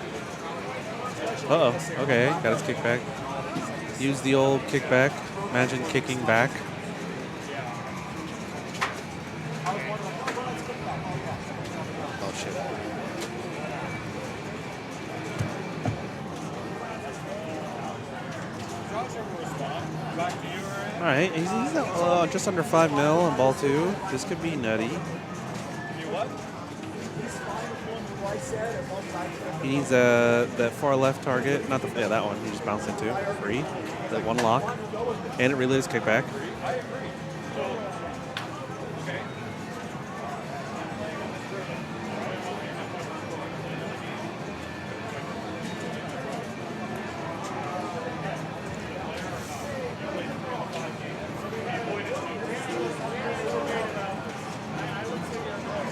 Uh-oh. Okay, got his kickback. Use the old kickback. Imagine kicking back. Oh, shit. All right, he's just under 5 mil on ball 2. This could be nutty. He needs that far left target, not the that one. He just bounced into free. That one lock, and it relays kickback.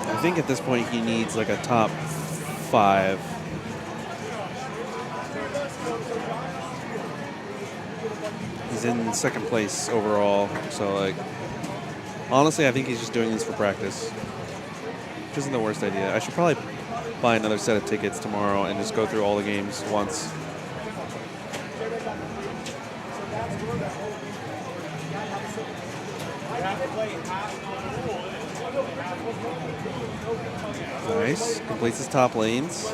I think at this point he needs like a top 5. He's in second place overall, so like honestly I think he's just doing this for practice, which isn't the worst idea. I should probably buy another set of tickets tomorrow and just go through all the games once. Nice. Completes his top lanes.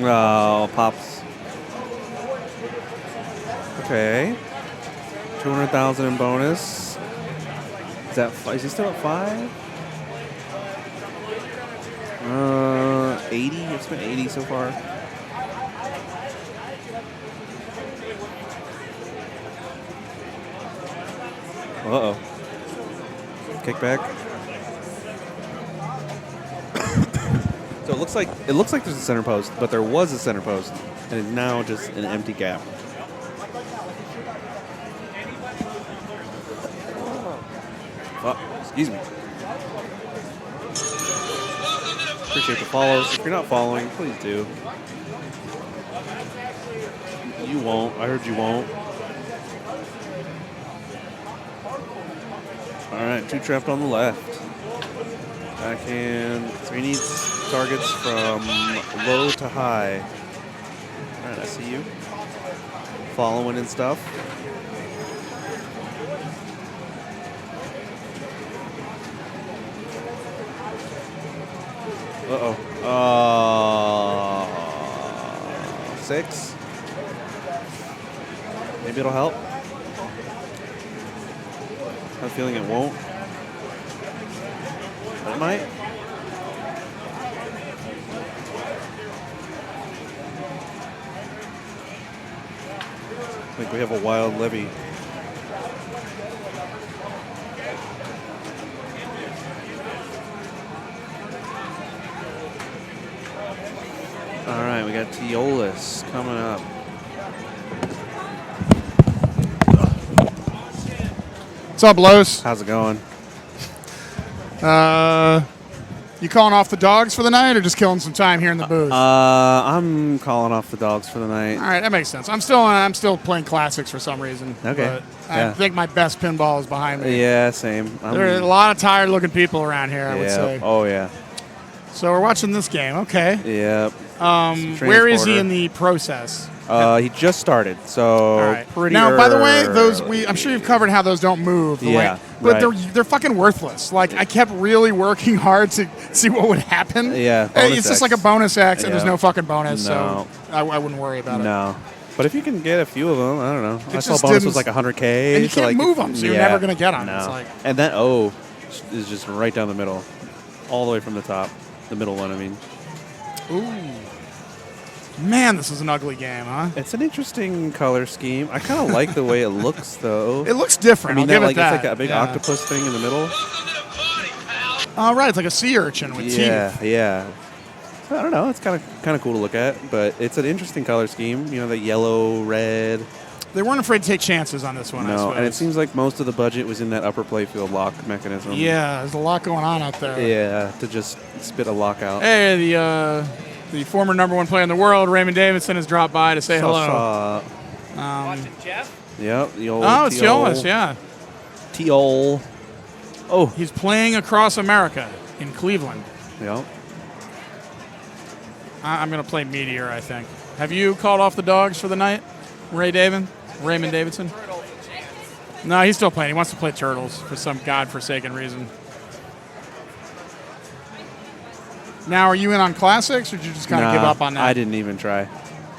Oh, pops. Okay. 200,000 in bonus. Is he still at 5? 80? I've spent 80 so far. Uh-oh. Kickback. So it looks like there's a center post, but there was a center post, and it's now just an empty gap. Oh, excuse me. Appreciate the follows. If you're not following, please do. You won't. I heard you won't. All right, 2 trapped on the left. Backhand. So he needs targets from low to high. All right, I see you. Following and stuff. Uh-oh. 6. Maybe it'll help. I have a feeling it won't. But it might. I think we have a wild levy. All right, we got Teolis coming up. What's up, Los? How's it going? You calling off the dogs for the night, or just killing some time here in the booth? I'm calling off the dogs for the night. All right, that makes sense. I'm still playing classics for some reason. Okay. But I think my best pinball is behind me. Yeah, same. There are a lot of tired-looking people around here, I would say. Oh, yeah. So we're watching this game. Okay. Yep. Where is he in the process? He just started, so pretty. Now, by the way, I'm sure you've covered how those don't move. But they're fucking worthless. Like, I kept really working hard to see what would happen. Yeah, it's just like a bonus X, and there's Yeah. no fucking bonus, No. so I wouldn't worry about it. No. But if you can get a few of them, I don't know. I saw just bonus didn't- was like 100K. and you so can't like, move them, so you're never gonna get 'em. No. It's like- and that O is just right down the middle, all the way from the top, the middle one. I mean, Ooh. Man, this is an ugly game, huh? it's an interesting color scheme. I kind of like the way it looks, though. It looks different. I mean, I'll give like it that. it's like a big Yeah. octopus thing in the middle. Oh, right. It's like a sea urchin with Yeah, teeth. yeah. So, I don't know. It's kind of cool to look at, but it's an interesting color scheme. You know, the yellow, red. They weren't afraid to take chances on this one, I No, suppose. and it seems like most of the budget was in that upper playfield lock mechanism. Yeah, there's a lot going on out there. Yeah, to just spit a lock out. Hey, the former #1 player in the world, Raymond Davidson, has dropped by to say hello. Watching Jeff? Yep, the old Oh, it's T.O. Teolis, yeah. T.O. Oh. He's playing across America in Cleveland. Yep. I'm going to play Meteor, I think. Have you called off the dogs for the night, Raymond Davidson? No, he's still playing. He wants to play Turtles for some godforsaken reason. Now, are you in on classics, or did you just kind of give up on that? I didn't even try.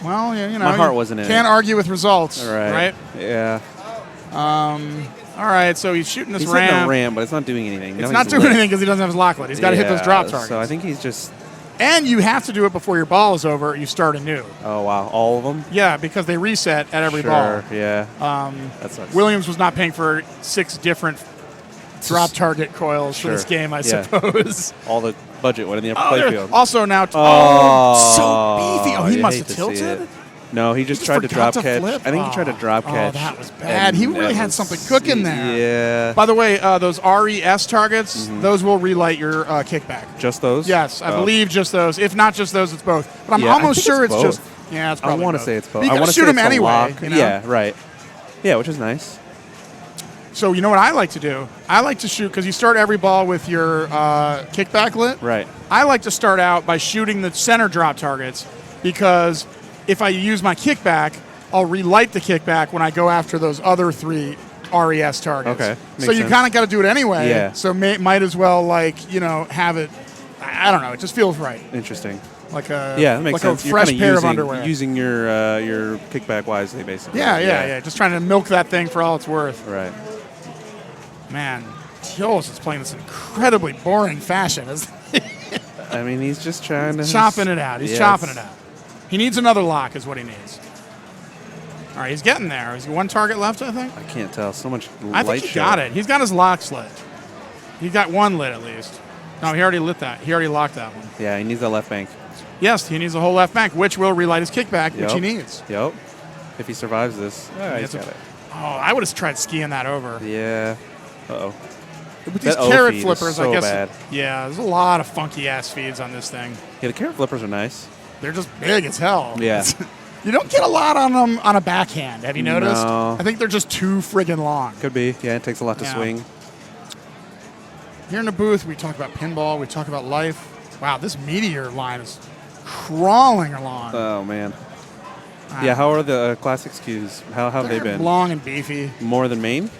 Well, yeah, you know. My heart wasn't in it. Can't argue with results, right? Yeah. All right, so he's shooting this He's ram. hitting the ram, but it's not doing anything. It's not doing anything because he doesn't have his locklet. He's got to hit those drop targets. So I think he's just... And you have to do it before your ball is over. You start anew. Oh, wow. All of them? Yeah, because they reset at every ball. Yeah. That sucks. Williams was not paying for 6 different drop target coils for this game, I suppose. All the budget went in the upper playfield. Also now... so beefy. Oh, he must have tilted? No, he just tried to drop catch. flip? I think he tried to drop catch. Oh, that was bad. He really had something cooking there. Yeah. By the way, those RES targets, those will relight your kickback. Just those? Yes, I believe just those. If not just those, it's both. But I'm Yeah, almost I think sure it's it's both. just... Yeah, it's probably I want to both. say it's both. But you I gotta want to shoot say them it's a anyway. lock. You know? Yeah, right. Yeah, which is nice. So you know what I like to do? I like to shoot, because you start every ball with your kickback lit. Right. I like to start out by shooting the center drop targets, because if I use my kickback, I'll relight the kickback when I go after those other 3 RES targets. Okay. So you kind of got to do it anyway. Yeah. So might as well, have it. I don't know. It just feels right. Interesting. Like a that makes sense. a fresh pair of underwear. Using your kickback wisely, basically. Yeah. Just trying to milk that thing for all it's worth. Right. Man, Teolis is playing this incredibly boring fashion. I mean, he's just trying to... chopping it out. He's chopping it out. He needs another lock is what he needs. All right, he's getting there. Is he 1 target left, I think? I can't tell. So much light I think he got it. He's got his locks lit. He got 1 lit at least. No, he already lit that. He already locked that one. Yeah, he needs that left bank. Yes, he needs the whole left bank, which will relight his kickback, which Yep. he needs. Yep. If he survives this. Oh, he's got it. Oh, I would have tried skiing that over. Yeah. Uh-oh. With these That O carrot feed is flippers, I so guess. bad. Yeah, there's a lot of funky ass feeds on this thing. Yeah, the carrot flippers are nice. They're just big as hell. Yeah. You don't get a lot on them on a backhand. Have you noticed? No. I think they're just too friggin' long. Could be. Yeah, it takes a lot to swing. Here in the booth, we talk about pinball. We talk about life. Wow, this Meteor line is crawling along. Oh, man. Yeah, how are the Classics queues? How have they been? Long and beefy. More than main?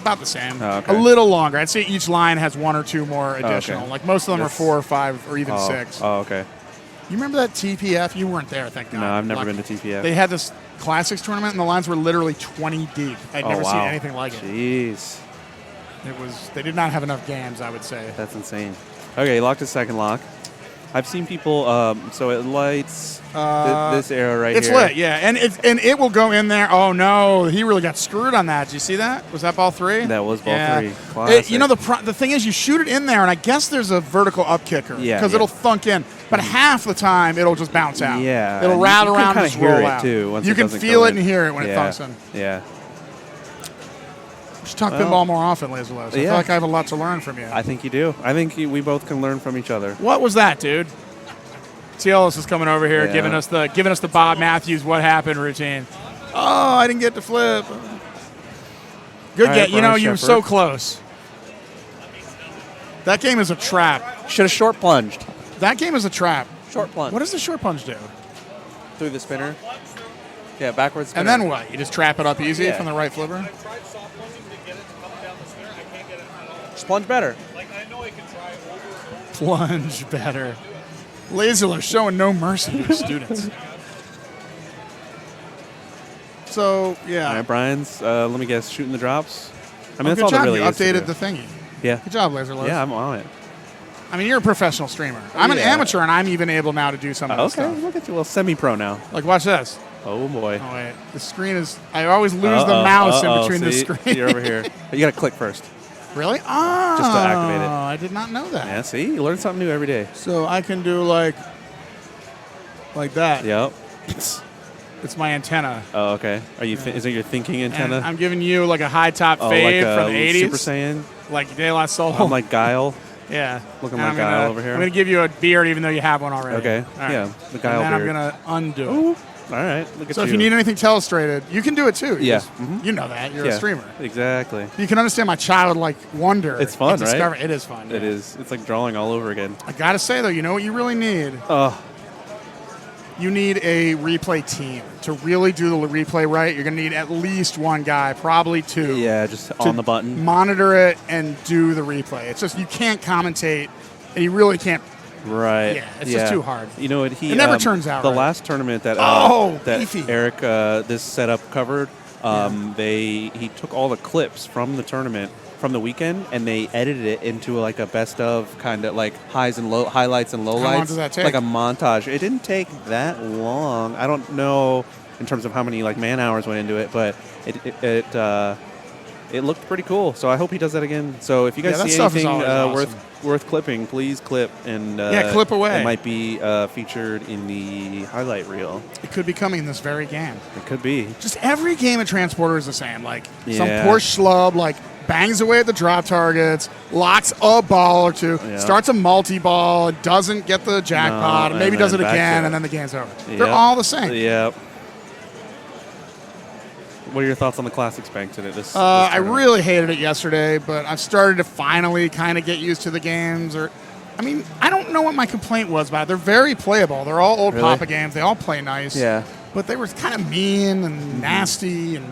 About the same. Oh, okay. A little longer. I'd say each line has 1 or 2 more additional. Okay. Like most of them are 4 or 5 or even 6. Oh, okay. You remember that TPF? You weren't there, thank God. No, I've never been to TPF. They had this Classics tournament, and the lines were literally 20 deep. I'd never seen anything like it. Jeez. They did not have enough games, I would say. That's insane. Okay, locked to second lock. I've seen people, so it lights this arrow right it's here. It's lit, yeah. And it will go in there. Oh, no. He really got screwed on that. Did you see that? Was that ball 3? That was ball 3. Classic. You know, the thing is, you shoot it in there, and I guess there's a vertical up kicker. Yeah. Because it'll thunk in. But half the time, it'll just bounce out. Yeah. It'll rattle around and just roll out. You can kind of hear it, too. Once you it can doesn't feel go it in. and hear it when it thunks in. Yeah. We should talk pinball more often, Laserless. I feel like I have a lot to learn from you. I think you do. I think we both can learn from each other. What was that, dude? Teolis is coming over here, giving us the Bob Matthews what happened routine. Oh, I didn't get to flip. Good get. You know, you were so close. That game is a trap. Should have short plunged. That game is a trap. Short plunge. What does the short plunge do? Through the spinner. Yeah, backwards spinner. And then what? You just trap it up easy from the right flipper? Just plunge better. Plunge better. Laserler showing no mercy to his students. So, yeah. All right, Brian's, let me guess, shooting the drops? I mean, that's good all job. that really You is to updated do. the thingy. Yeah. Good job, Laserless. Yeah, I'm on it. I mean, you're a professional streamer. I'm an amateur, and I'm even able now to do some of this stuff. Okay, look at you, a little semi-pro now. Like, watch this. Oh, boy. Oh, wait. The screen is... I always lose the mouse in between the screen. You're over here. You got to click first. Really? Oh. Just to activate it. I did not know that. Yeah, see? You learn something new every day. So I can do, like that. Yep. It's my antenna. Oh, okay. Are you? Is it your thinking antenna? And I'm giving you, like, a high-top fade like from the 80s. Super Saiyan? Like De La Soul. I'm like Guile. Yeah. Looking like Guile over here. I'm going to give you a beard even though you have one already. Okay. Right. Yeah, the Guile and then beard. I'm going to undo Ooh. it. All right. Look at So you. if you need anything telestrated, you can do it too. Yeah. You know that. You're a streamer. Exactly. You can understand my childlike wonder. It's fun, right? It is fun. It is. It's like drawing all over again. I got to say, though, you know what you really need? You need a replay team. To really do the replay right, you're going to need at least one guy, probably 2. Yeah, just on the button. Monitor it and do the replay. It's just you can't commentate, and you really can't. Right. Yeah, it's just too hard. You know what? It never turns out The right. last tournament that beefy. Eric this setup covered, he took all the clips from the tournament from the weekend and they edited it into like a best of kind of like highlights and lowlights. How long does that take? Like a montage. It didn't take that long. I don't know in terms of how many like man hours went into it, but it looked pretty cool. So I hope he does that again. So if you guys see anything worth clipping, please clip and clip away. It might be featured in the highlight reel. It could be coming in this very game. It could be. Just every game of Transporter is the same. Like some poor schlub like bangs away at the drop targets, locks a ball or two, starts a multi-ball, doesn't get the jackpot, and maybe does it again, and then the game's over. They're all the same. Yep. What are your thoughts on the Classics bank today? I really hated it yesterday, but I've started to finally kind of get used to the games. I mean, I don't know what my complaint was about it. They're very playable. They're all old Papa games. They all play nice. Yeah. But they were kind of mean and nasty, and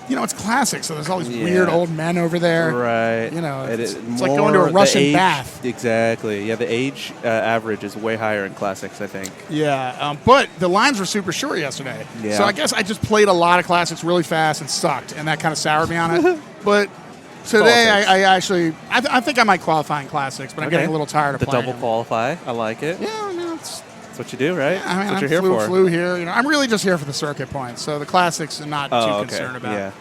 you know, it's classic. So there's all these weird old men over there. Right. You know, it's like going to a Russian bath. Exactly. Yeah, the age average is way higher in Classics, I think. Yeah, but the lines were super short yesterday. Yeah. So I guess I just played a lot of Classics really fast and sucked, and that kind of soured me on it. But today I think I might qualify in Classics, but I'm getting a little tired of playing. The double qualify. I like it. Yeah, I mean, that's what you do, right? Yeah, I mean, That's what you're here for. Flew here. You know, I'm really just here for the circuit points. So the Classics I'm not too concerned about. Yeah.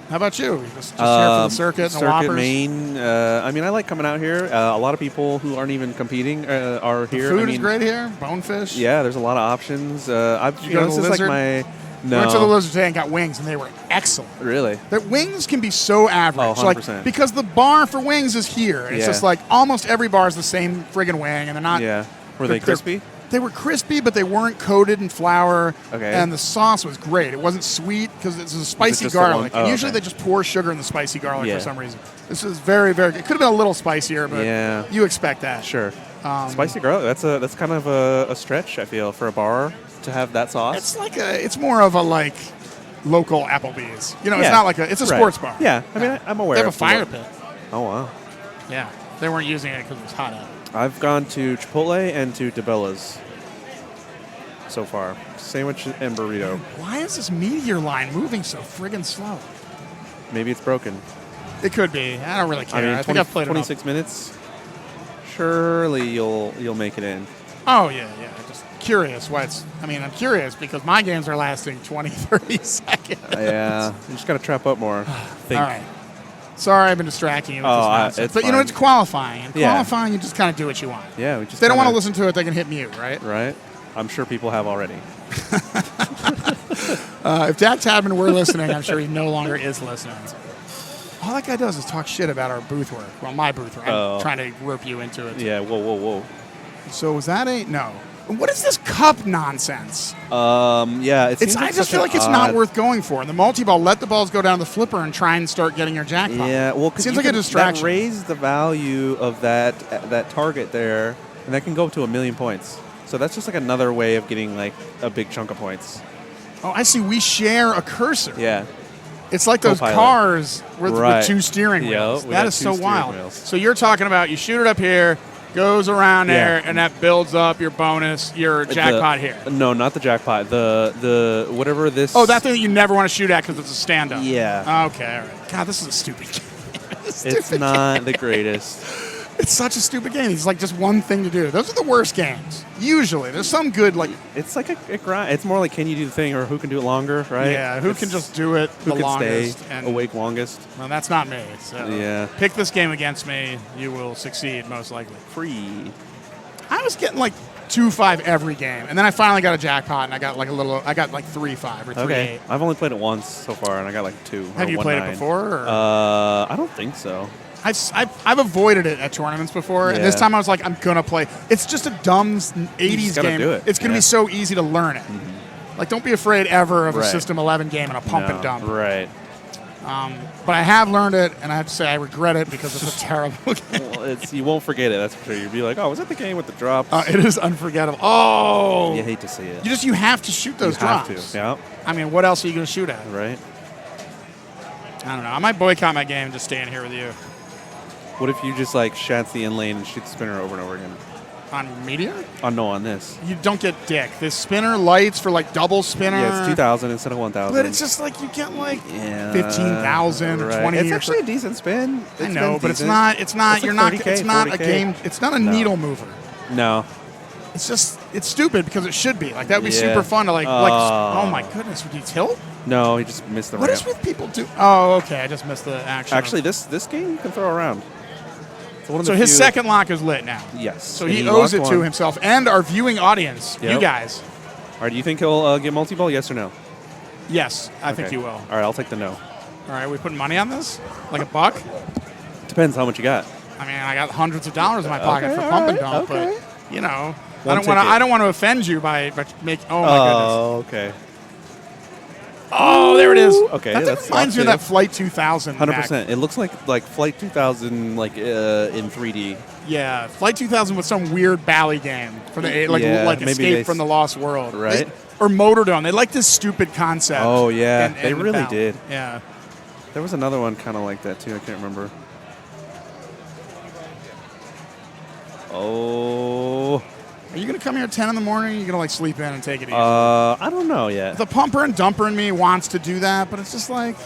How about you? Just here for the circuit and the whoppers? Main. I mean, I like coming out here. A lot of people who aren't even competing are here. The food is great here. Bonefish. Yeah, there's a lot of options. Did you go to the Lizard? No. Went to the Lizard today and got wings, and they were excellent. Really? The wings can be so average. 100%. Like, because the bar for wings is here. It's just like almost every bar is the same friggin' wing, and they're not. Yeah. Were they crispy? They were crispy, but they weren't coated in flour. Okay. And the sauce was great. It wasn't sweet because it's a spicy just the garlic. one? Oh, and usually okay. they just pour sugar in the spicy garlic Yeah. for some reason. This is very, very good. It could have been a little spicier, but Yeah. you expect that. Sure. Spicy garlic. That's kind of a stretch, I feel, for a bar to have that sauce. It's more of a like local Applebee's. You know, it's Yeah. not like it's a Right. sports bar. Yeah, I mean, I'm aware. They have a of fire the- pit. Oh wow. Yeah, they weren't using it because it was hot out. I've gone to Chipotle and to DeBella's so far. Sandwich and burrito. Why is this meteor line moving so friggin' slow? Maybe it's broken. It could be. I don't really care. I mean, think I've played 26 minutes. Surely you'll make it in. Oh, yeah. Just curious why it's... I mean, I'm curious because my games are lasting 20, 30 seconds. Yeah, you just got to trap up more. Think. All right. Sorry, I've been distracting you with this nonsense. it's But, you know, fine. it's qualifying. And Yeah. qualifying, you just kind of do what you want. Yeah, we just If they don't want to kinda- listen to it, they can hit mute, right? Right. I'm sure people have already. If Jack Tadman were listening, I'm sure he no longer is listening. All that guy does is talk shit about our booth work. Well, my booth work. I'm trying to rope you into it. Yeah, whoa. So was that a... No. What is this cup nonsense? Yeah, I just feel like it's not worth going for. In the multi-ball, let the balls go down the flipper and try and start getting your jackpot. Yeah, well, Seems like a distraction. That raise the value of that target there, and that can go up to 1,000,000 points. So that's just like another way of getting like a big chunk of points. Oh, I see. We share a cursor. Yeah. It's like those Co-pilot. cars with Right. two steering Yep, wheels. we That got is two so steering wild. wheels. So you're talking about you shoot it up here, goes around there, and that builds up your bonus, your jackpot here. No, not the jackpot. The whatever this. Oh, that thing that you never want to shoot at because it's a stand-up. Yeah. Okay, all right. God, this is a stupid game. It's not the greatest. It's such a stupid game. It's like just one thing to do. Those are the worst games. Usually, there's some good like. It's like a grind. It's more like can you do the thing or who can do it longer, right? Yeah, who can just do it who the can longest stay and awake longest. Well, that's not me. So Yeah. pick this game against me. You will succeed most likely. Free. I was getting like 2-5 every game, and then I finally got a jackpot, and I got like 3-5 or 3-8. Okay. I've only played it once so far, and I got like 2. Have or you played 1-9. it before? Or? I don't think so. I've avoided it at tournaments before, and this Yeah. time I was like, I'm gonna play. It's just a dumb 80s gotta game. do it. It's gonna Yeah. be so easy to learn it. Like, don't be afraid ever of a Right. System 11 game and a pump and dump. Right. But I have learned it, and I have to say I regret it because it's a terrible game. Well, you won't forget it. That's for sure. You'll be like, oh, was that the game with the drops? It is unforgettable. Oh, You hate to see it. You have to shoot those You have drops. to. Yeah. I mean, what else are you gonna shoot at? Right. I don't know. I might boycott my game and just stay in here with you. What if you just like shats the in lane and shoot the spinner over and over again? On Meteor? Oh no, on this. You don't get dick. This spinner lights for like double spinner. Yeah, it's 2,000 instead of 1,000. But it's just like you get like yeah, 15,000 or right. 20. It's or actually so. a decent spin. I It's know, been but it's decent. not. It's not. It's You're like not. 30K, It's not a 40K. game. It's not a No. needle mover. No. It's just. It's stupid because it should be. Like that would be Yeah. super fun to like. Oh my goodness! Would you tilt? No, he just missed the What ramp. is with people do? Oh, okay. I just missed the action. Actually, this game you can throw around. It's one of So the his few- second lock is lit now. Yes. So and he owes locked it to one. himself and our viewing audience, you Yep. guys. All right, do you think he'll get multi-ball? Yes or no? Yes, I think Okay. you will. All right, I'll take the no. All right, we putting money on this? Like a buck? Depends how much you got. I mean, I got hundreds of dollars in my pocket Okay, for pump and all dump, right, okay. but you know, One I ticket. don't want to offend you by make. Oh my Oh, okay. Oh, there it is. Okay, that that's reminds me of locked that Flight 2000. 100%. It looks like Flight 2000, like in 3D. Yeah, Flight 2000 was some weird Bally game for the like maybe Escape they from the Lost World, right? Or Motordome. They like this stupid concept. Oh yeah, and they the really Bally. did. Yeah. There was another one kind of like that too. I can't remember. Oh. Are you gonna come here at 10 in the morning? Or are you gonna like sleep in and take it easy? I don't know yet. The pumper and dumper in me wants to do that, but it's just like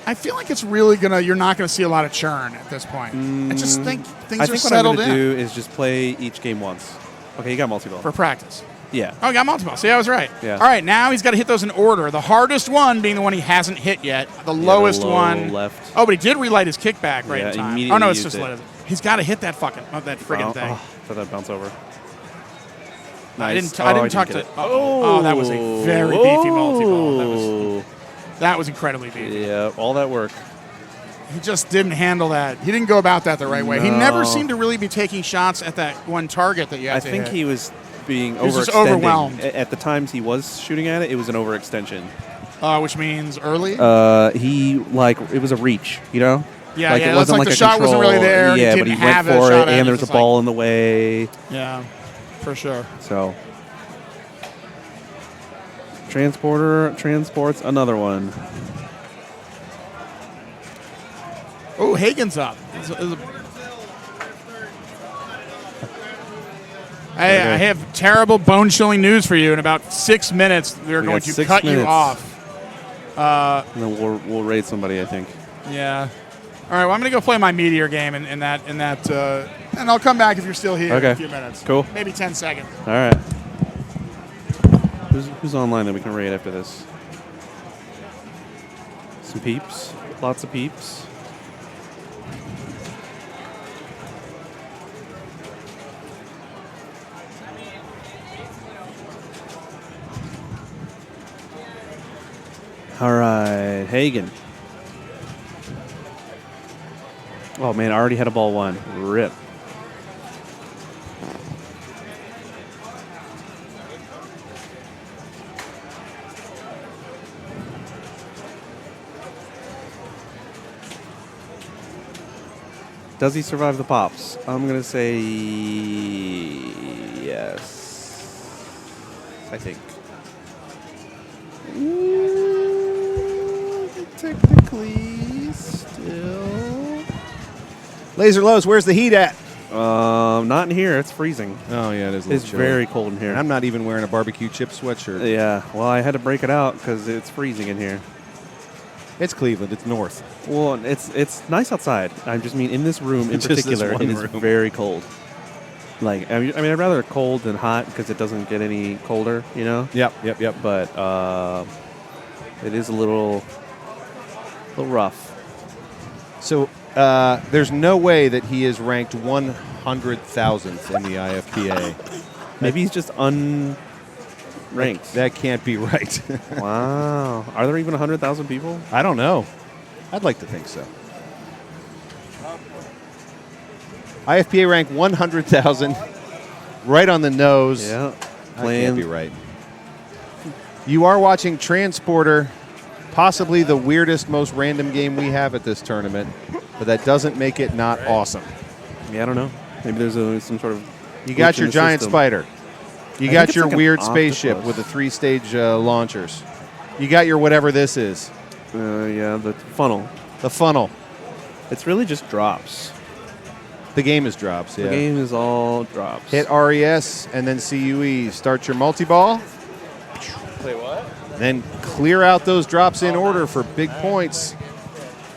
I feel like it's really you're not gonna see a lot of churn at this point. I just think things I are think settled what I'm in gonna do is just play each game once. Okay, you got multi-ball. for practice. Yeah. Oh, I got multiple. See, I was right. Yeah. All right, now he's got to hit those in order. The hardest one being the one he hasn't hit yet. The lowest low one. left. Oh, but he did relight his kickback right Yeah, in time. immediately Oh no, it's used just it. lit. He's got to hit that that friggin' thing. Oh, thought that bounce over. I Nice. didn't. I didn't talk get to. it. Oh, that was a very beefy multi-ball. That was incredibly beefy. Yeah, all that work. He just didn't handle that. He didn't go about that the right way. He No. never seemed to really be taking shots at that one target that you had I to think hit. he was being He was just overextending. overwhelmed. At the times he was shooting at it, it was an overextension. Which means early? It was a reach, you know? Yeah, like yeah. it wasn't like like the a shot wasn't really control. there. Yeah, he but he didn't went have for a it, shot at and there was a just ball in the way. Yeah, for sure. So, transports another one. Oh, Hagen's up. Hey, I have terrible bone-chilling news for you. In about 6 minutes, we're going to cut you off. And then we'll raid somebody, I think. Yeah. All right. Well, I'm going to go play my Meteor game and I'll come back if you're still here in a few minutes. Cool. Maybe 10 seconds. All right. Who's online that we can raid after this? Some peeps. Lots of peeps. All right, Hagen. Oh, man, I already had a ball one. Rip. Does he survive the pops? I'm going to say yes. I think. Technically, still. Laser Lows, where's the heat at? Not in here. It's freezing. Oh, yeah, it is. It's very cold in here. And I'm not even wearing a barbecue chip sweatshirt. Yeah, well, I had to break it out because it's freezing in here. It's Cleveland. It's north. Well, it's nice outside. I just mean in this room in particular, it is very cold. Like, I mean, I'd rather cold than hot because it doesn't get any colder, you know? Yep. But it is a little rough. So there's no way that he is ranked 100,000th in the IFPA. Maybe he's just unranked. That can't be right. Wow. Are there even 100,000 people? I don't know. I'd like to think so. IFPA rank 100,000, right on the nose. Yeah. That can't be right. You are watching Transporter, possibly the weirdest, most random game we have at this tournament, but that doesn't make it not awesome. Yeah, I don't know. Maybe there's some sort of... You got your giant spider. You I got think your it's like weird an spaceship octopus. with the 3-stage launchers. You got your whatever this is. Yeah, the funnel. The funnel. It's really just drops. The game is drops, yeah. The game is all drops. Hit RES and then CUE. Start your multi-ball. Play what? Then clear out those drops in order for big points.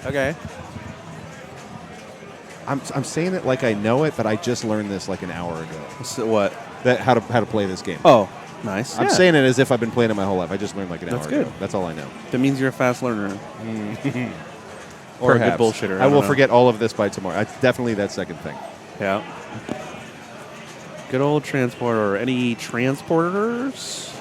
Okay. I'm saying it like I know it, but I just learned this like an hour ago. So what? How to play this game. Oh, nice. I'm saying it as if I've been playing it my whole life. I just learned like an hour good. ago. That's all I know. That means you're a fast learner. Or a good bullshitter. I will forget all of this by tomorrow. Definitely that second thing. Yeah. Good old transporter. Any transporters?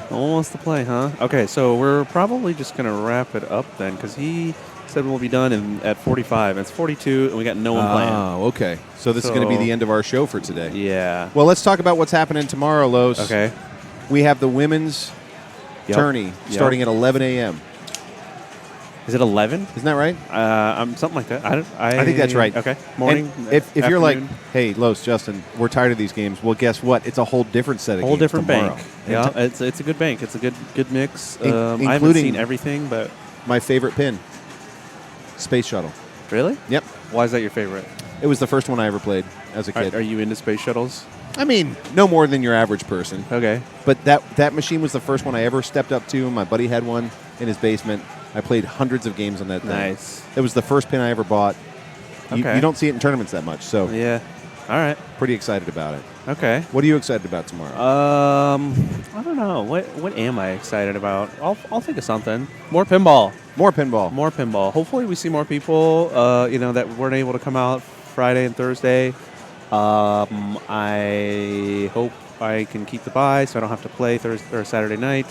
No one wants to play, huh? Okay, so we're probably just going to wrap it up then because he said we'll be done at 45. It's 42, and we got no one playing. Oh, okay. So this is going to be the end of our show for today. Yeah. Well, let's talk about what's happening tomorrow, Los. Okay. We have the women's tourney starting at 11 a.m. Is it 11? Isn't that right? Something like that. I think that's right. Okay. Morning. And if you're like, hey, Los, Justin, we're tired of these games. Well, guess what? It's a whole different set of games. Whole different tomorrow. bank. Yeah, it's a good bank. It's a good mix. I haven't including seen everything, but my favorite pin, Space Shuttle. Really? Yep. Why is that your favorite? It was the first one I ever played as a kid. Are you into space shuttles? I mean, no more than your average person. Okay. But that machine was the first one I ever stepped up to. My buddy had one in his basement. I played hundreds of games on that thing. Nice. It was the first pin I ever bought. Okay. You don't see it in tournaments that much, so yeah. All right. Pretty excited about it. Okay. What are you excited about tomorrow? I don't know. What am I excited about? I'll think of something. More pinball. More pinball. More pinball. Hopefully we see more people. That weren't able to come out Friday and Thursday. I hope I can keep the bye so I don't have to play Thursday or Saturday night.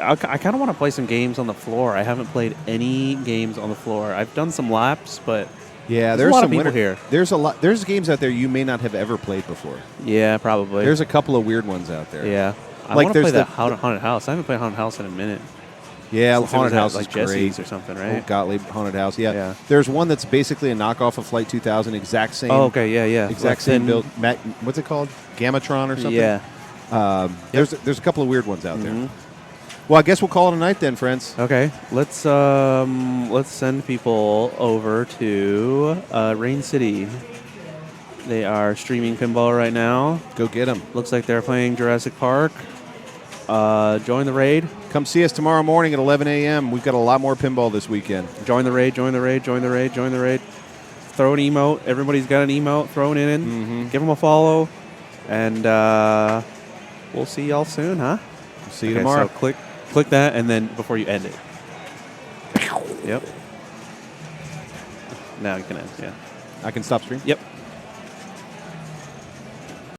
I kind of want to play some games on the floor. I haven't played any games on the floor. I've done some laps, but Yeah, there's a lot some of people winner here. There's a lot. There's games out there you may not have ever played before. Yeah, probably. There's a couple of weird ones out there. Yeah. I Like want to play there's that Haunted House. I haven't played Haunted House in a minute. Yeah, Since it Haunted was at, House like is great. Jesse's or something, right? Oh, Gottlieb Haunted House. Yeah. Yeah. There's one that's basically a knockoff of Flight 2000, exact same. Oh, okay, yeah. Exact same build. What's it called? Gamatron or something? Yeah. There's a couple of weird ones out there. Well, I guess we'll call it a night then, friends. Okay, let's send people over to Rain City. They are streaming pinball right now. Go get them. Looks like they're playing Jurassic Park. Join the raid. Come see us tomorrow morning at 11 a.m. We've got a lot more pinball this weekend. Join the raid. Join the raid. Join the raid. Join the raid. Throw an emote. Everybody's got an emote. Throw it in. Give them a follow, and we'll see y'all soon, huh? See you tomorrow. So click that, and then before you end it. Yep. Now you can end. Yeah. I can stop stream? Yep.